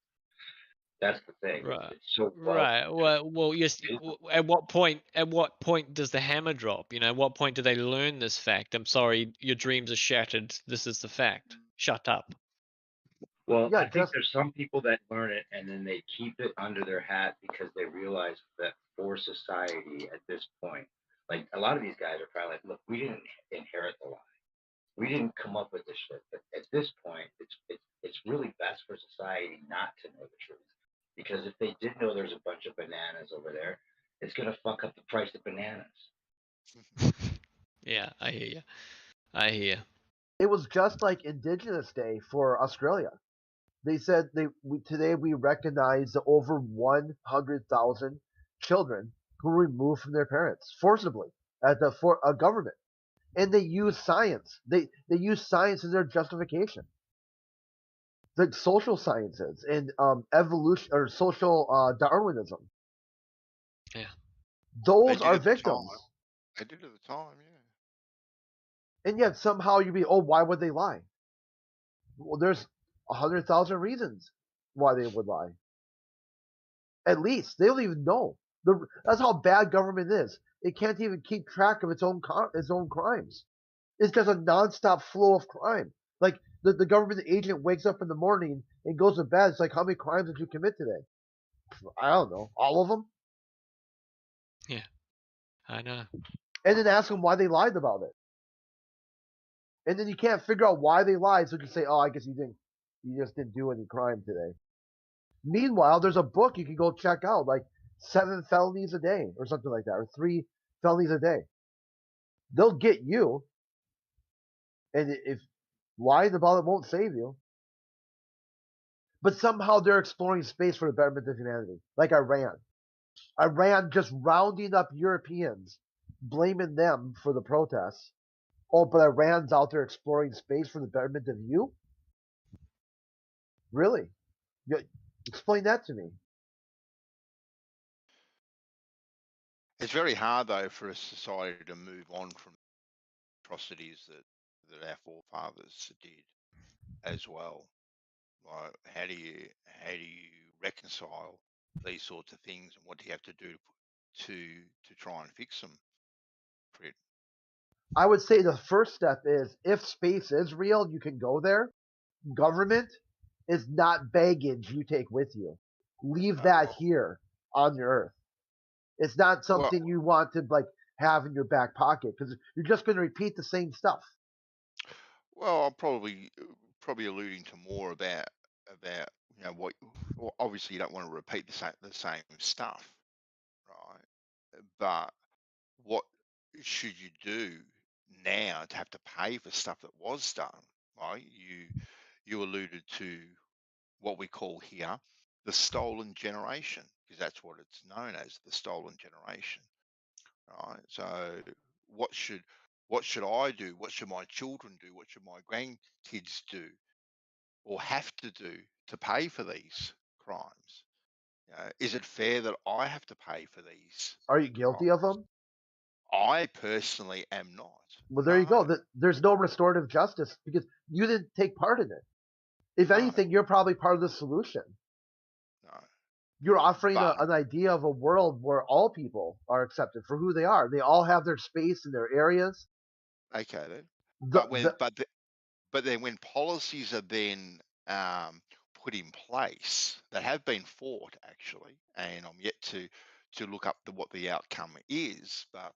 S16: That's the thing.
S13: Right.
S16: It's so
S13: Right. Well, yes. At what point? At what point does the hammer drop? You know, at what point do they learn this fact? I'm sorry, your dreams are shattered. This is the fact. Shut up.
S16: Well, I think there's some people that learn it and then they keep it under their hat because they realize that for society at this point, like a lot of these guys are probably like, look, we didn't inherit the lie. We didn't come up with this shit. But at this point, it's really best for society not to know the truth. Because if they did know there's a bunch of bananas over there, it's gonna fuck up the price of bananas.
S13: Yeah, I hear you. I hear.
S18: It was just like Indigenous Day for Australia. They said today we recognize the over 100,000 children who were removed from their parents forcibly at the government, and they use science. They use science as their justification. The social sciences and evolution or social Darwinism.
S13: Yeah,
S18: those are victims.
S5: They did at the time, yeah.
S18: And yet somehow you'd be, oh, why would they lie? Well, there's 100,000 reasons why they would lie. At least they don't even know. That's how bad government is. It can't even keep track of its own crimes. It's just a nonstop flow of crime. Like the government agent wakes up in the morning and goes to bed. It's like, how many crimes did you commit today? I don't know, all of them.
S13: Yeah, I know.
S18: And then ask them why they lied about it. And then you can't figure out why they lied, so you say, oh, I guess you just didn't do any crime today. Meanwhile, there's a book you can go check out, like 7 felonies a day or something like that, or 3 felonies a day. They'll get you, and if lying about it won't save you. But somehow they're exploring space for the betterment of humanity, like Iran. Iran just rounding up Europeans, blaming them for the protests. Oh, but Iran's out there exploring space for the betterment of you? Really? Explain that to me.
S5: It's very hard though for a society to move on from atrocities that our forefathers did as well. Like, how do you reconcile these sorts of things, and what do you have to do to try and fix them?
S18: I would say the first step is, if space is real, you can go there. Government is not baggage you take with you. Leave that here on your Earth. It's not something you want to like have in your back pocket, because you're just going to repeat the same stuff.
S5: Well, I'm probably alluding to more about you know what. Well, obviously, you don't want to repeat the same stuff, right? But what should you do now to have to pay for stuff that was done? Right? You alluded to what we call here the stolen generation, because that's what it's known as, the stolen generation. Right? So what should I do? What should my children do? What should my grandkids do or have to do to pay for these crimes? Is it fair that I have to pay for these?
S18: Are you guilty of them?
S5: I personally am not.
S18: Well, there you go. There's no restorative justice because you didn't take part in it. If anything, you're probably part of the solution.
S5: No.
S18: You're offering
S5: But
S18: an idea of a world where all people are accepted for who they are. They all have their space in their areas.
S5: okay then.
S18: The,
S5: But then when policies are then put in place that have been fought actually, and I'm yet to look up what the outcome is, but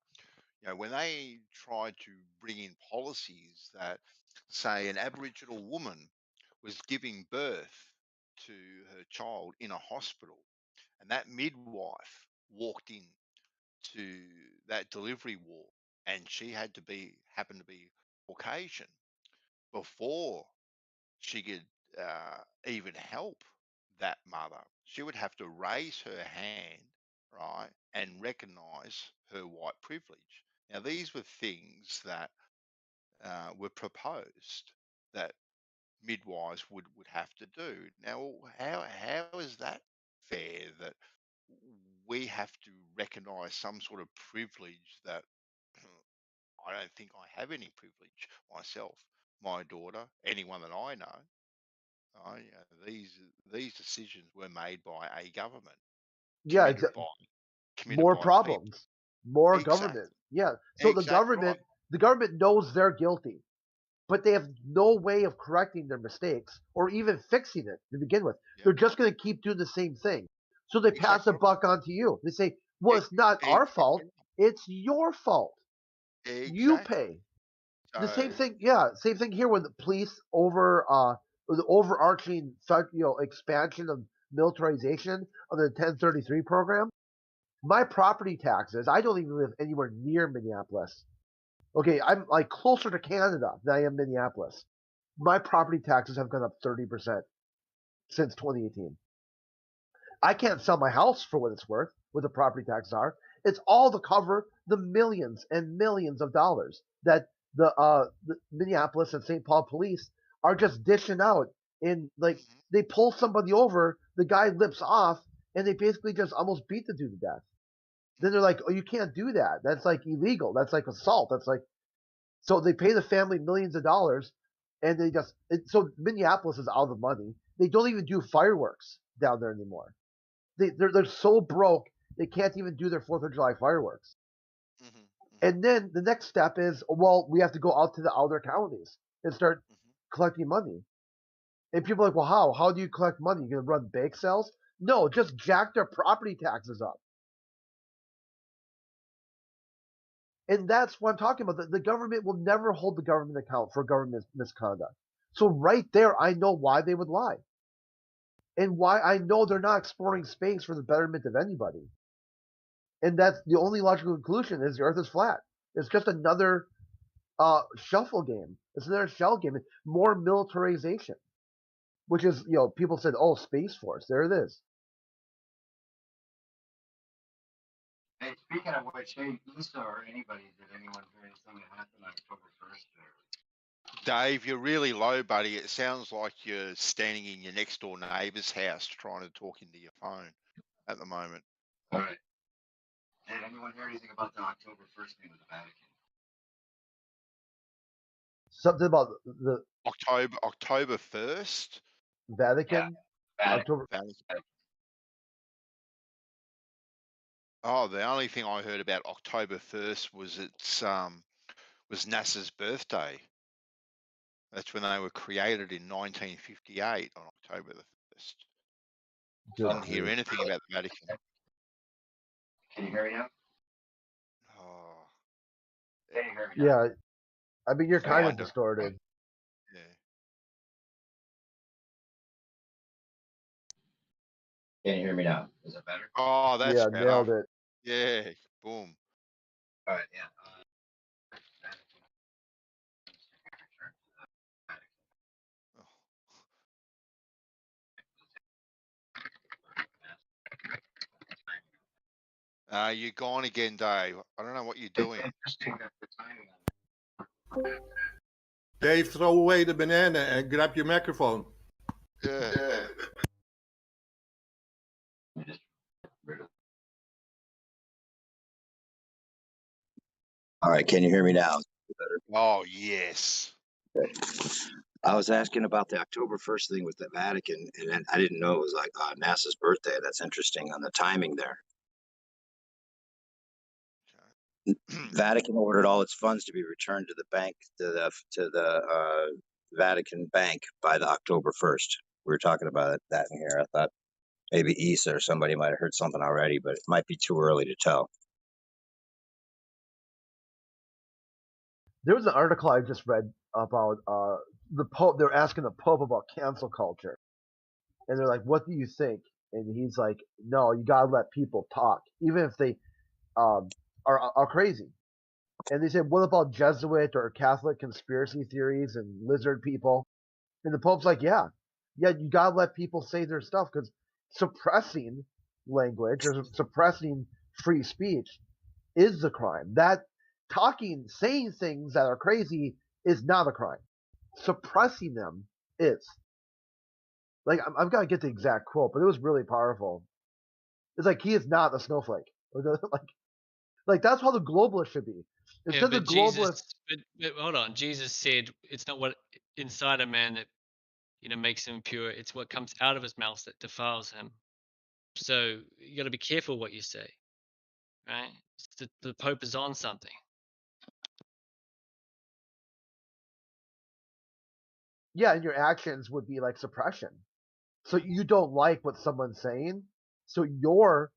S5: you know, when they try to bring in policies that say an Aboriginal woman was giving birth to her child in a hospital, and that midwife walked in to that delivery ward, and she happened to be Caucasian before she could even help that mother. She would have to raise her hand, right, and recognize her white privilege. Now, these were things that were proposed that midwives would have to do. Now, how is that fair that we have to recognize some sort of privilege that I don't think I have any privilege myself, my daughter, anyone that I know. You know, these decisions were made by a government,
S18: yeah,
S5: committed
S18: more
S5: by the people.
S18: problems, more
S5: Exactly.
S18: government. Yeah. So
S5: Exactly right.
S18: the government knows they're guilty, but they have no way of correcting their mistakes or even fixing it to begin with. They're just going to keep doing the same thing. So they pass a buck on to you. They say, well, it's not our fault. It's your fault. You pay. The same thing. Yeah. Same thing here with the police the overarching, expansion of militarization of the 1033 program. My property taxes, I don't even live anywhere near Minneapolis. Okay, I'm like closer to Canada than I am Minneapolis. My property taxes have gone up 30% since 2018. I can't sell my house for what it's worth, what the property taxes are. It's all to cover the millions and millions of dollars that the Minneapolis and St. Paul police are just dishing out. And like they pull somebody over, the guy lips off, and they basically just almost beat the dude to death. Then they're like, "Oh, you can't do that. That's like illegal. That's like assault. That's like." So they pay the family millions of dollars, and so Minneapolis is out of money. They don't even do fireworks down there anymore. They're so broke they can't even do their 4th of July fireworks. And then the next step is, well, we have to go out to the outer counties and start collecting money. And people are like, well, how? How do you collect money? You gonna run bake sales? No, just jack their property taxes up. And that's what I'm talking about. The government will never hold the government account for government misconduct. So right there, I know why they would lie. And why I know they're not exploring space for the betterment of anybody. And that's the only logical conclusion is the earth is flat. It's just another shuffle game. It's another shell game. More militarization. Which is, people said, oh, Space Force. There it is.
S16: Hey, speaking of which, hey, Lisa or anybody, did anyone hear anything that happened on October 1st?
S5: Dave, you're really low, buddy. It sounds like you're standing in your next door neighbour's house trying to talk into your phone at the moment.
S16: All right. Did anyone hear anything about the October 1st thing with the Vatican?
S18: Something about the
S5: October 1st?
S18: Vatican?
S16: Yeah.
S18: October.
S5: Vatican. Oh, the only thing I heard about October 1st was was NASA's birthday. That's when they were created in 1958 on October the 1st. Didn't hear anything about the Vatican.
S16: Can you hear me now?
S5: Oh.
S16: Can you hear me now?
S18: Yeah. I mean, you're kind of distorted.
S5: Yeah.
S16: Can you hear me now? Is it better?
S5: Oh, that's
S18: better. Nailed it.
S5: Yeah, boom.
S16: All right, yeah.
S5: You're gone again, Dave. I don't know what you're doing.
S8: Dave, throw away the banana and grab your microphone.
S5: Yeah.
S16: All right, can you hear me now?
S11: better.
S5: Oh yes.
S11: Okay. I was asking about the October 1st thing with the Vatican, and then I didn't know it was like NASA's birthday. That's interesting on the timing there. Vatican ordered all its funds to be returned to the bank, to the Vatican bank by the October 1st. We were talking about that in here. I thought maybe Issa or somebody might have heard something already, but it might be too early to tell.
S18: There was an article I just read about the Pope. They're asking the Pope about cancel culture, and they're like, "What do you think?" And he's like, "No, you gotta let people talk, even if they are crazy." And they said, "What about Jesuit or Catholic conspiracy theories and lizard people?" And the Pope's like, "Yeah, you gotta let people say their stuff because suppressing language or suppressing free speech is the crime. That saying things that are crazy is not a crime. Suppressing them is." Like, I've got to get the exact quote, but it was really powerful. It's like he is not a snowflake. Like that's how the globalists should be.
S13: Yeah,
S18: Instead
S13: but
S18: of globalists,
S13: but hold on. Jesus said it's not what inside a man that makes him pure. It's what comes out of his mouth that defiles him. So you got to be careful what you say, right? The Pope is on something.
S18: yeah, and your actions would be like suppression. So you don't like what someone's saying, so your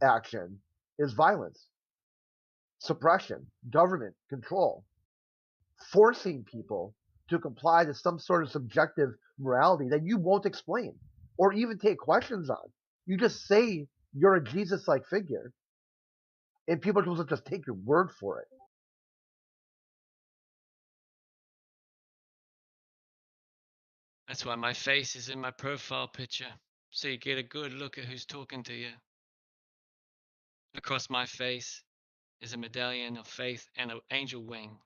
S18: action is violence, suppression, government control, forcing people to comply to some sort of subjective morality that you won't explain or even take questions on. You just say you're a Jesus-like figure, and people will just take your word for it.
S13: That's why my face is in my profile picture, so you get a good look at who's talking to you. Across my face is a medallion of faith and an angel wing.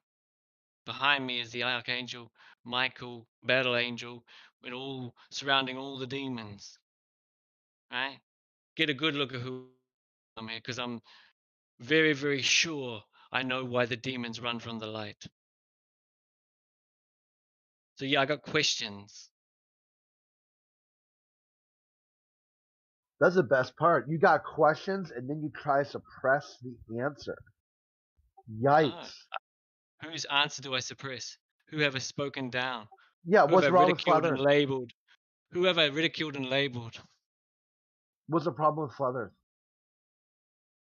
S13: Behind me is the archangel Michael, battle angel, with all surrounding all the demons. Right? Get a good look at who I'm here, because I'm very, very sure I know why the demons run from the light. So yeah, I got questions.
S18: That's the best part. You got questions, and then you try to suppress the answer. Yikes.
S13: No. Whose answer do I suppress? Who have I spoken down?
S18: Yeah,
S13: Who have
S18: what's
S13: I
S18: wrong with
S13: ridiculed
S18: flat
S13: and
S18: Earth?
S13: labeled? Who have I ridiculed and labeled?
S18: What's the problem with flat Earth?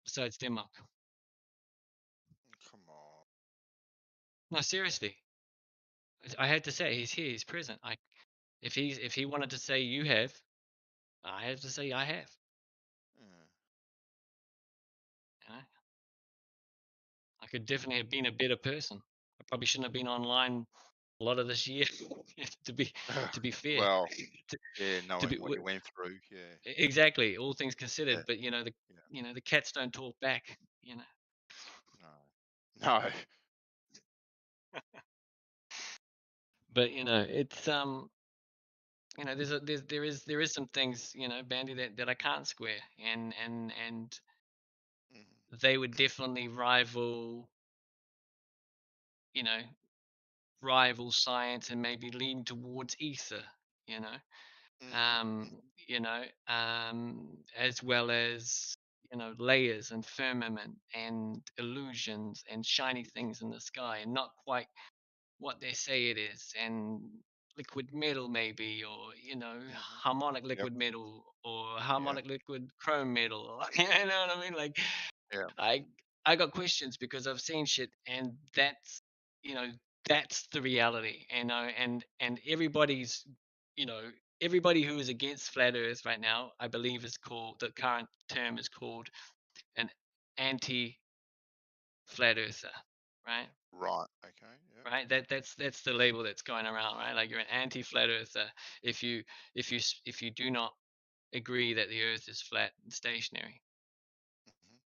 S13: Besides Denmark.
S5: Come on.
S13: No, seriously. I had to say he's here, he's present. If he wanted to say you have, I have to say I have. You know? I could definitely have been a better person. I probably shouldn't have been online a lot of this year to be fair.
S5: Well,
S13: to,
S5: yeah,
S13: to
S5: knowing
S13: be
S5: what you went through, yeah.
S13: exactly, all things considered,
S5: Yeah.
S13: but the cats don't talk back,
S5: No.
S13: But it's there is some things, Bandy, that I can't square, and they would definitely rival science and maybe lean towards ether, as well as layers and firmament and illusions and shiny things in the sky, and not quite what they say it is, and liquid metal maybe, or harmonic liquid metal, or harmonic liquid chrome metal. You know what I mean? Like,
S5: Yeah.
S13: I got questions because I've seen shit, and that's the reality. And everybody's everybody who is against flat Earth right now, I believe, is called, the current term is called an anti flat earther, right?
S5: Right. Okay. Yeah.
S13: Right. That's the label that's going around, right? Like, you're an anti flat earther if you do not agree that the Earth is flat and stationary.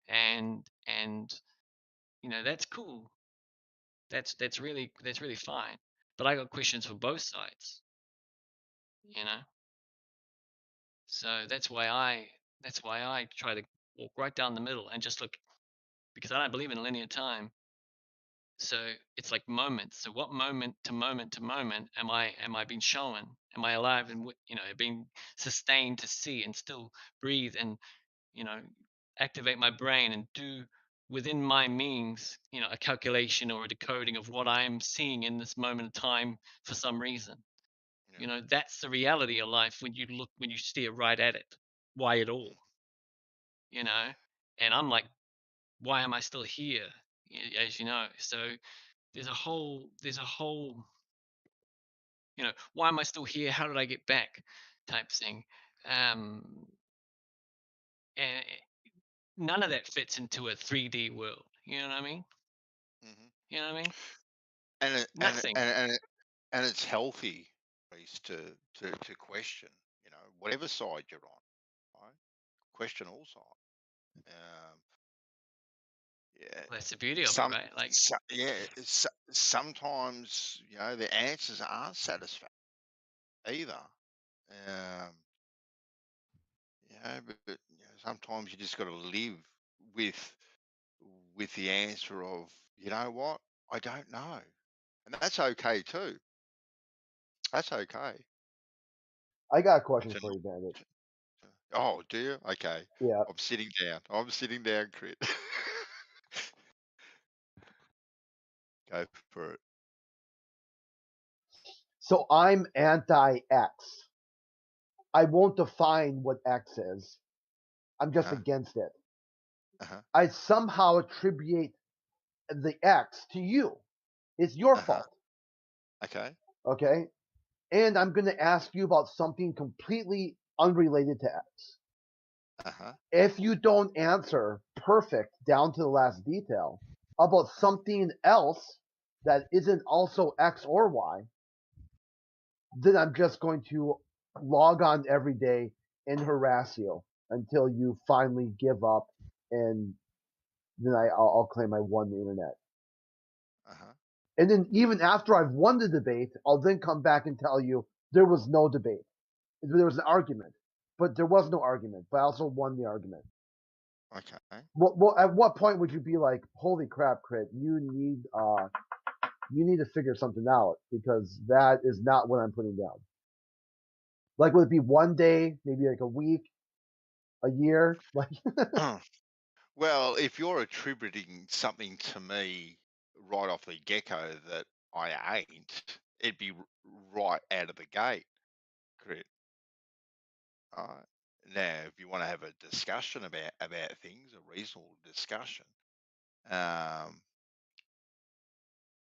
S13: And that's cool. That's really fine. But I got questions for both sides. So that's why I try to walk right down the middle and just look, because I don't believe in linear time.
S22: So it's like moments. So what moment to moment to moment am I being shown? Am I alive and being sustained to see and still breathe and activate my brain and do within my means, a calculation or a decoding of what I'm seeing in this moment of time for some reason. That's the reality of life when you steer right at it. Why at all? And I'm like, why am I still here? As you know, so there's a whole, why am I still here? How did I get back? Type thing. And none of that fits into a 3D world. You know what I mean? You know what I mean?
S5: And it,
S22: Nothing.
S5: and it's healthy, Reese, to question, whatever side you're on, right? Question all sides. Yeah.
S22: Well, that's the beauty of it, right? Like,
S5: Sometimes the answers aren't satisfactory either. Um, but sometimes you just got to live with the answer of, you know what, I don't know, and that's okay too. That's okay.
S18: I got a question
S5: To
S18: for you, Bandit.
S5: Oh, do you? Okay.
S18: Yeah.
S5: I'm sitting down. I'm sitting down, Crit. Go for it.
S18: So I'm anti-X. I won't define what X is. I'm just against it. I somehow attribute the X to you. It's your fault.
S5: Okay.
S18: Okay? And I'm going to ask you about something completely unrelated to X. If you don't answer perfect down to the last detail about something else that isn't also X or Y, then I'm just going to log on every day and harass you until you finally give up, and then I'll claim I won the internet. And then even after I've won the debate, I'll then come back and tell you there was no debate. There was an argument, but there was no argument. But I also won the argument.
S5: Okay.
S18: Well, at what point would you be like, "Holy crap, Crit! You need to figure something out because that is not what I'm putting down." Like, would it be one day, maybe like a week, a year? Like,
S5: Well, if you're attributing something to me right off the get-go that I ain't, it'd be right out of the gate, Crit. Now, if you want to have a discussion about things, a reasonable discussion, and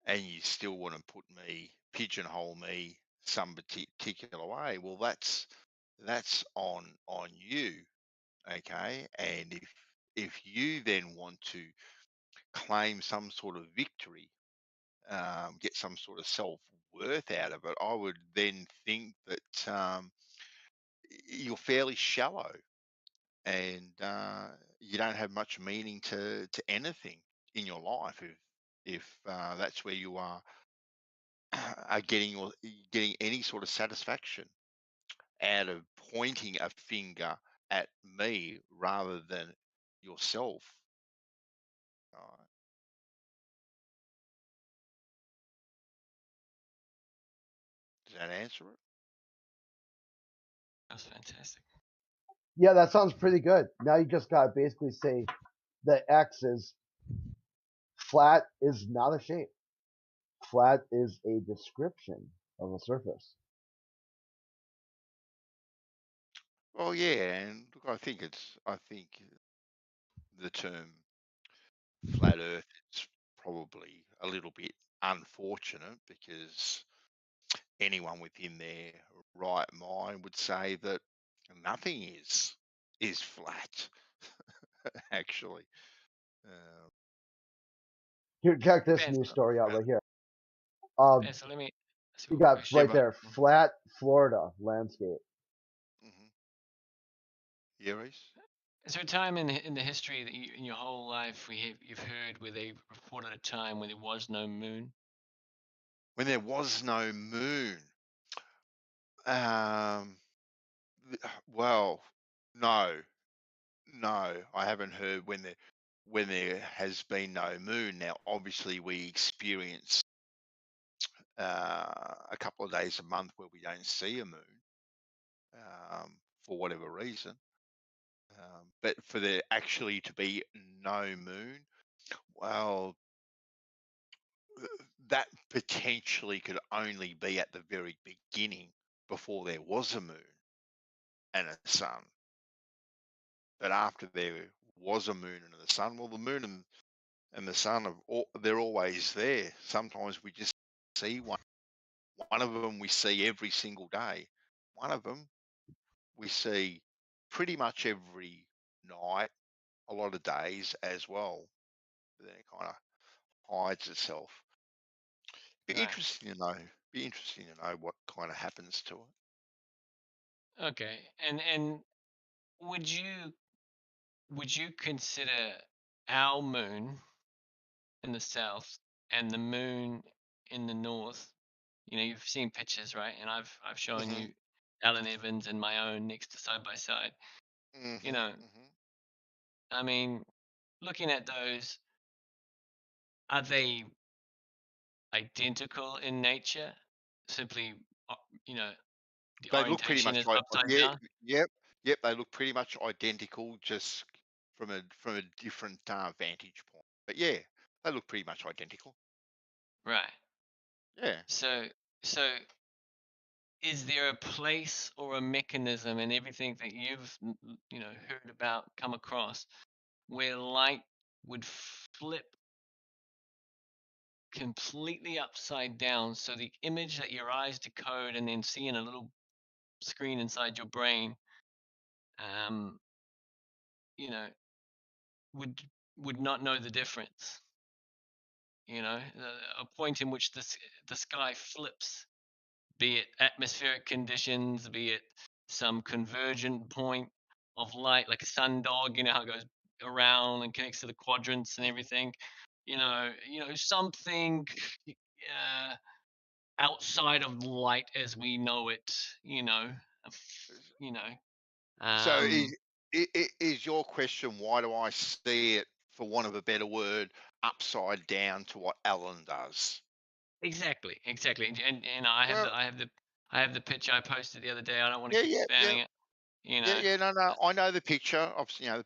S5: you still want to pigeonhole me some particular way, well, that's on you, okay? And if you then want to claim some sort of victory, get some sort of self-worth out of it, I would then think that you're fairly shallow, and you don't have much meaning to anything in your life if that's where you are getting any sort of satisfaction out of pointing a finger at me rather than yourself. Does that answer it?
S22: that's fantastic.
S18: yeah, that sounds pretty good. Now you just got to basically say that X is flat is not a shape. Flat is a description of a surface.
S5: Well, yeah, and look, I think the term flat Earth is probably a little bit unfortunate because anyone within their right mind would say that nothing is flat. Actually,
S18: Here, check this
S22: Ben,
S18: news story out right here.
S22: Ben, so let me ask you
S18: You
S22: a
S18: got
S22: question.
S18: right there, flat Florida landscape.
S5: Yeah, Reese?
S22: Is there a time in the history that in your whole life you've heard where they reported a time when there was no moon?
S5: When there was no moon, well, no, I haven't heard when there. when there has been no moon. Now, obviously, we experience a couple of days a month where we don't see a moon for whatever reason. But for there actually to be no moon, well, that potentially could only be at the very beginning before there was a moon and a sun. But after there was a moon and a sun, well, the moon and the sun they're always there. Sometimes we just see one. One of them we see every single day. One of them we see pretty much every night, a lot of days as well. Then it kind of hides itself. Be
S22: Right.
S5: interesting to know. Be interesting to know what kind of happens to it.
S22: Okay. And would you consider our moon in the south and the moon in the north? You know, you've seen pictures, right? And I've shown
S5: Mhm.
S22: you Alan Evans and my own next to side by side. You know, I mean, looking at those, are they identical in nature? Simply, you know, the
S5: They look pretty
S22: orientation
S5: much
S22: is
S5: like
S22: upside
S5: yeah,
S22: down.
S5: yep. They look pretty much identical, just from a different vantage point. But yeah, they look pretty much identical.
S22: Right.
S5: Yeah.
S22: So is there a place or a mechanism in everything that you've heard about, come across, where light would flip completely upside down, so the image that your eyes decode and then see in a little screen inside your brain, um, you know, would not know the difference? You know, a point in which the sky flips, be it atmospheric conditions, be it some convergent point of light, like a sundog, you know, how it goes around and connects to the quadrants and everything. Something outside of light as we know it. You know.
S5: So
S22: Um,
S5: is your question, why do I see it, for want of a better word, upside down to what Alan does?
S22: exactly. And I have
S5: Well,
S22: the picture I posted the other day. I don't want to
S5: yeah,
S22: keep
S5: yeah, yeah.
S22: spamming it. You
S5: Yeah,
S22: know.
S5: yeah, no. I know the picture. Obviously, the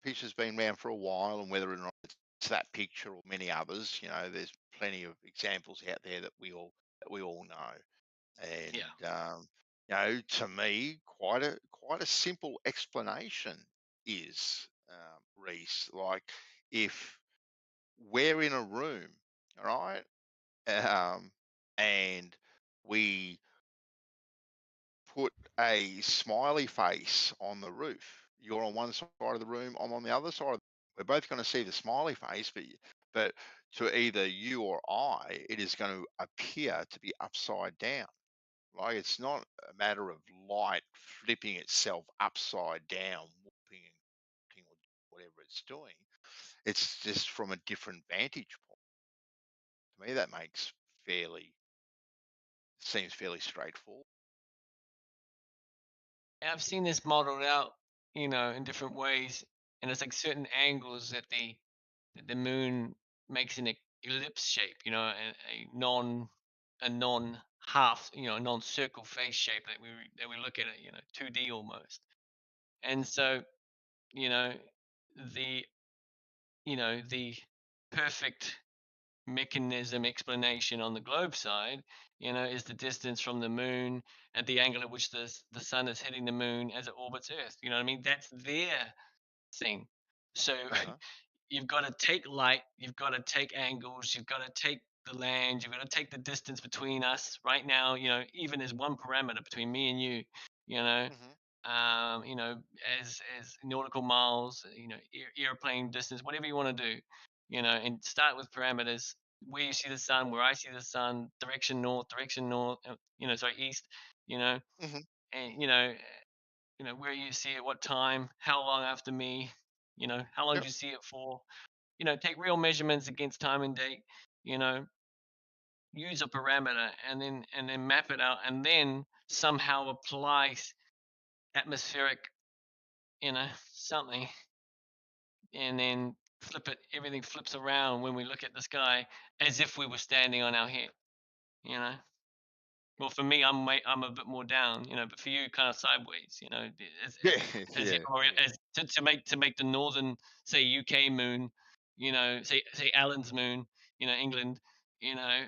S5: picture's been around for a while, and whether or not it's that picture or many others, there's plenty of examples out there that we all know. And
S22: Yeah.
S5: to me, quite a simple explanation is, Reese. Like, if we're in a room, all right, and we put a smiley face on the roof. You're on one side of the room, I'm on the other side. We're both going to see the smiley face, but to either you or I, it is going to appear to be upside down. Like, it's not a matter of light flipping itself upside down, whooping and or whatever it's doing. It's just from a different vantage point. To me, that seems fairly straightforward.
S22: I've seen this modeled out, in different ways, and it's like certain angles that the moon makes an ellipse shape, a non half, a non circle face shape that we look at it, 2D almost. And so, you know, the the perfect mechanism explanation on the globe side, is the distance from the moon at the angle at which the sun is hitting the moon as it orbits Earth. You know what I mean? That's their thing. So you've got to take light, you've got to take angles, you've got to take the land, you've got to take the distance between us right now. Even as one parameter between me and you. You know, as nautical miles, airplane distance, whatever you want to do, and start with parameters where you see the sun, where I see the sun, direction north, sorry, east,
S5: Mm-hmm.
S22: and where you see it, what time, how long after me, how long
S5: Yep.
S22: do you see it for, take real measurements against time and date, use a parameter and then map it out and then somehow apply atmospheric, something, and then everything flips around when we look at the sky as if we were standing on our head, you know. Well, for me, I'm a bit more down, you know, but for you, kind of sideways, you know, as
S5: Yeah.
S22: to make the northern, say, UK moon, you know, say Alan's moon, you know, England, you know,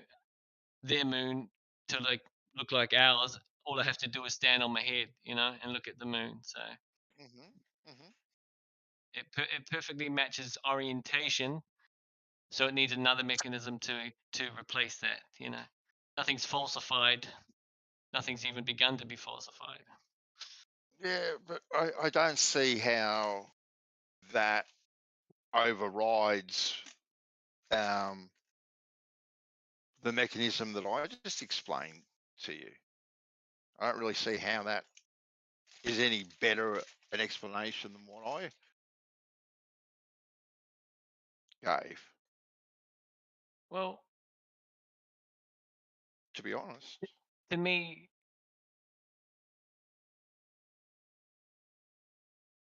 S22: their moon to like look like ours. All I have to do is stand on my head, you know, and look at the moon. So it perfectly matches orientation. So it needs another mechanism to replace that, you know. Nothing's falsified. Nothing's even begun to be falsified.
S5: Yeah, but I don't see how that overrides the mechanism that I just explained to you. I don't really see how that is any better an explanation than what I gave,
S22: Well,
S5: to be honest.
S22: to me,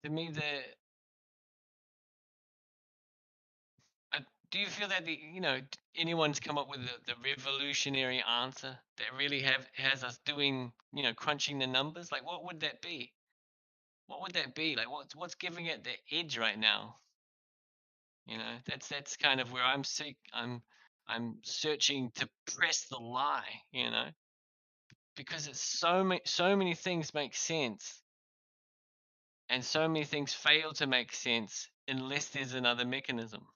S22: the do you feel that anyone's come up with the revolutionary answer that really has us doing, you know, crunching the numbers? Like, what would that be? What would that be? Like, what's giving it the edge right now? You know, that's kind of where I'm searching to press the lie, you know, because it's so many things make sense, and so many things fail to make sense unless there's another mechanism.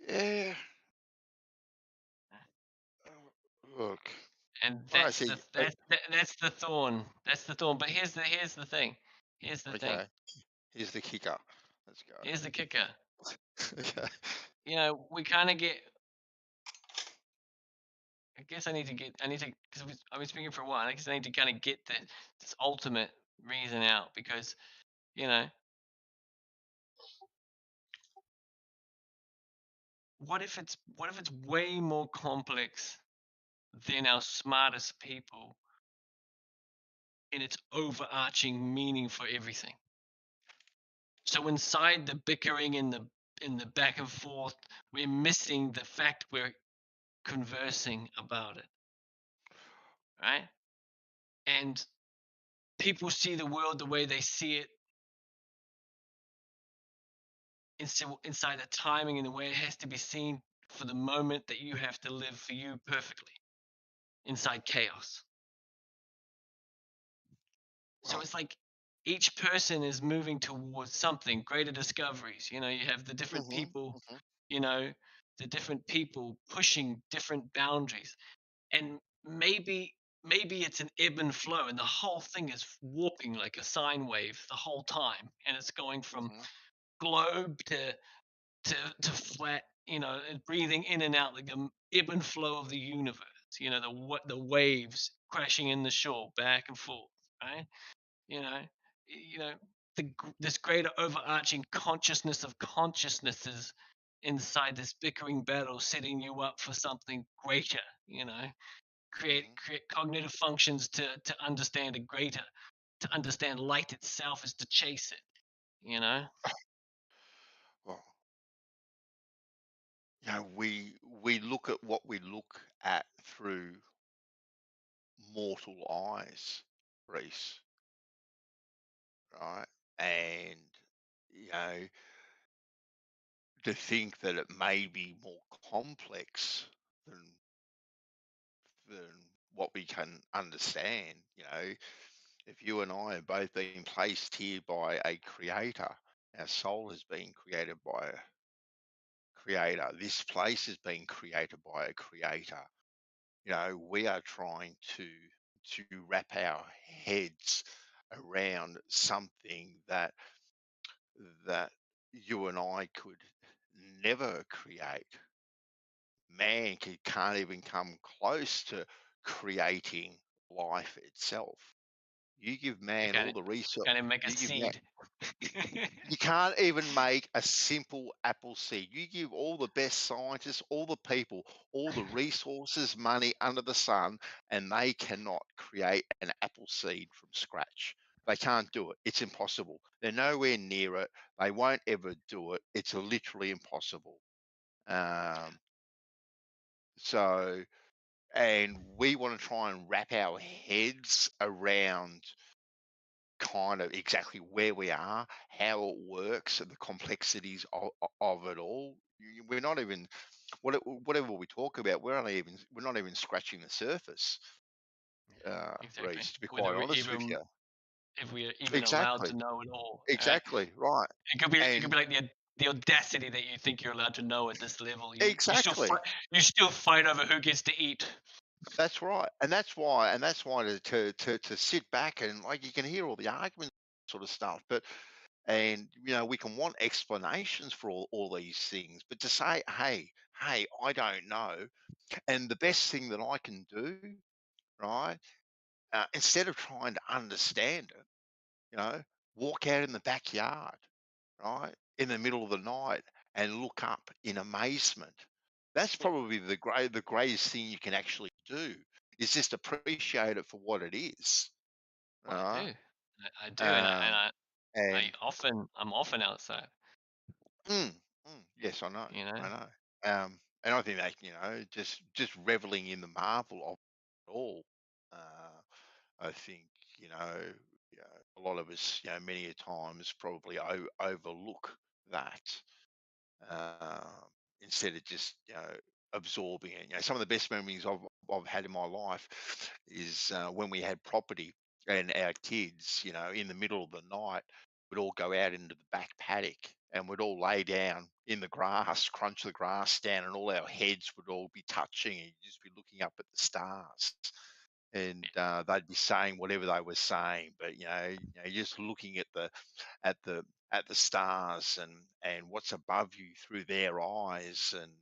S5: Yeah. Look.
S22: And
S5: I
S22: that's
S5: see.
S22: that's the thorn. That's the thorn. But here's the thing. Here's the thing.
S5: Okay. Here's the kicker. Let's go.
S22: Here's the kicker.
S5: Okay.
S22: You know, we kind of get. I guess I need to because I've been speaking for a while. I guess I need to kind of get this ultimate reason out, because, you know, what if it's way more complex than our smartest people in its overarching meaning for everything? So inside the bickering in the back and forth, we're missing the fact we're conversing about it, right? And people see the world the way they see it inside the timing and the way it has to be seen for the moment that you have to live for you perfectly inside chaos. So it's like each person is moving towards something, greater discoveries. You know, you have the different people, you know, the different people pushing different boundaries. And maybe it's an ebb and flow, and the whole thing is warping like a sine wave the whole time, and it's going from globe to flat, you know, and breathing in and out like the ebb and flow of the universe. You know, the waves crashing in the shore back and forth, right? You know, this greater overarching consciousness of consciousnesses inside this bickering battle, setting you up for something greater. You know, create cognitive functions to understand a greater, to understand light itself is to chase it. You know.
S5: Well, you know, we look at what we look at through mortal eyes, Reese, right? And you know, to think that it may be more complex than what we can understand. You know, if you and I have both been placed here by a creator, our soul has been created by a creator. This place has been created by a creator. You know, we are trying to wrap our heads around something that you and I could never create. Man can't even come close to creating life itself. You give man all the research.
S22: Can't even make a
S5: You give man,
S22: seed.
S5: you can't even make a simple apple seed. You give all the best scientists, all the people, all the resources, money under the sun, and they cannot create an apple seed from scratch. They can't do it. It's impossible. They're nowhere near it. They won't ever do it. It's literally impossible. So, and we want to try and wrap our heads around kind of exactly where we are, how it works, and the complexities of it all. We're not even whatever we talk about. We're not even scratching the surface.
S22: Exactly.
S5: Reese, to be
S22: Whether
S5: quite honest with you.
S22: if we are even allowed
S5: Exactly.
S22: to know it all.
S5: Exactly. Right.
S22: It could be
S5: And
S22: like the audacity that you think you're allowed to know at this level.
S5: exactly.
S22: You still fight over who gets to eat.
S5: That's right, and that's why to sit back and like you can hear all the arguments sort of stuff, but and we can want explanations for all these things, but to say, hey, I don't know, and the best thing that I can do, right, instead of trying to understand it, walk out in the backyard, right, in the middle of the night and look up in amazement. That's probably the greatest thing you can actually do is just appreciate it for what it is.
S22: Well, I do. I do,
S5: Um, and
S22: I'm often outside.
S5: mm, yes, I know,
S22: You know.
S5: I know. And I think that just reveling in the marvel of it all. I think a lot of us, many a times probably overlook that. um, Instead of just absorbing it. Some of the best memories I've had in my life is when we had property and our kids, in the middle of the night, would all go out into the back paddock and we'd all lay down in the grass, crunch the grass down, and all our heads would all be touching, and you'd just be looking up at the stars. And they'd be saying whatever they were saying, but you're just looking at at the the stars and what's above you through their eyes, and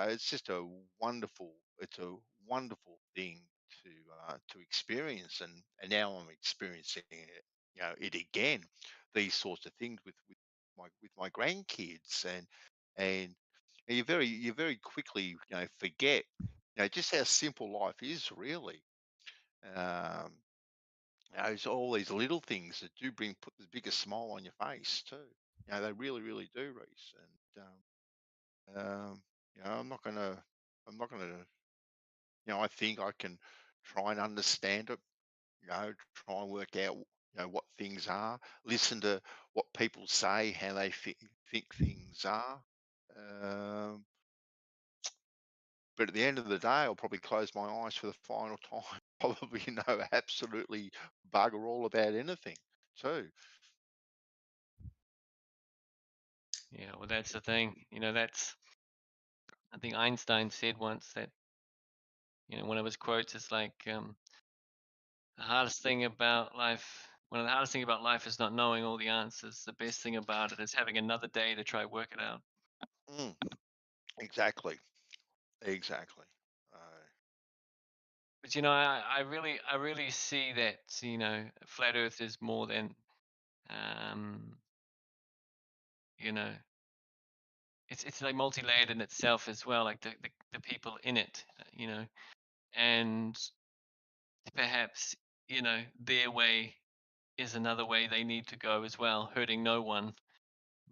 S5: it's just it's a wonderful thing to experience, and now I'm experiencing it, it again, these sorts of things with my grandkids, and you very quickly forget just how simple life is really. um it's all these little things that do put the biggest smile on your face too. They really, really do, Reese. And I'm not gonna. I think I can try and understand it. Try and work out, what things are. Listen to what people say, how they think things are. Um, but at the end of the day, I'll probably close my eyes for the final time. Probably know absolutely bugger all about anything too.
S22: Yeah, well, that's the thing. That's I think Einstein said once that one of his quotes is like the hardest thing about life. One of the hardest thing about life is not knowing all the answers. The best thing about it is having another day to try work it out.
S5: Mm, exactly. Exactly.
S22: But I really see that flat Earth is more than um, you know it's like multi-layered in itself as well, like the people in it, and perhaps their way is another way they need to go as well, hurting no one,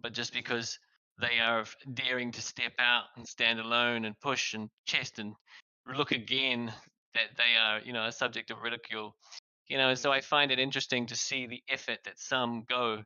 S22: but just because they are daring to step out and stand alone and push and chest and look again, that they are a subject of ridicule. So I find it interesting to see the effort that some go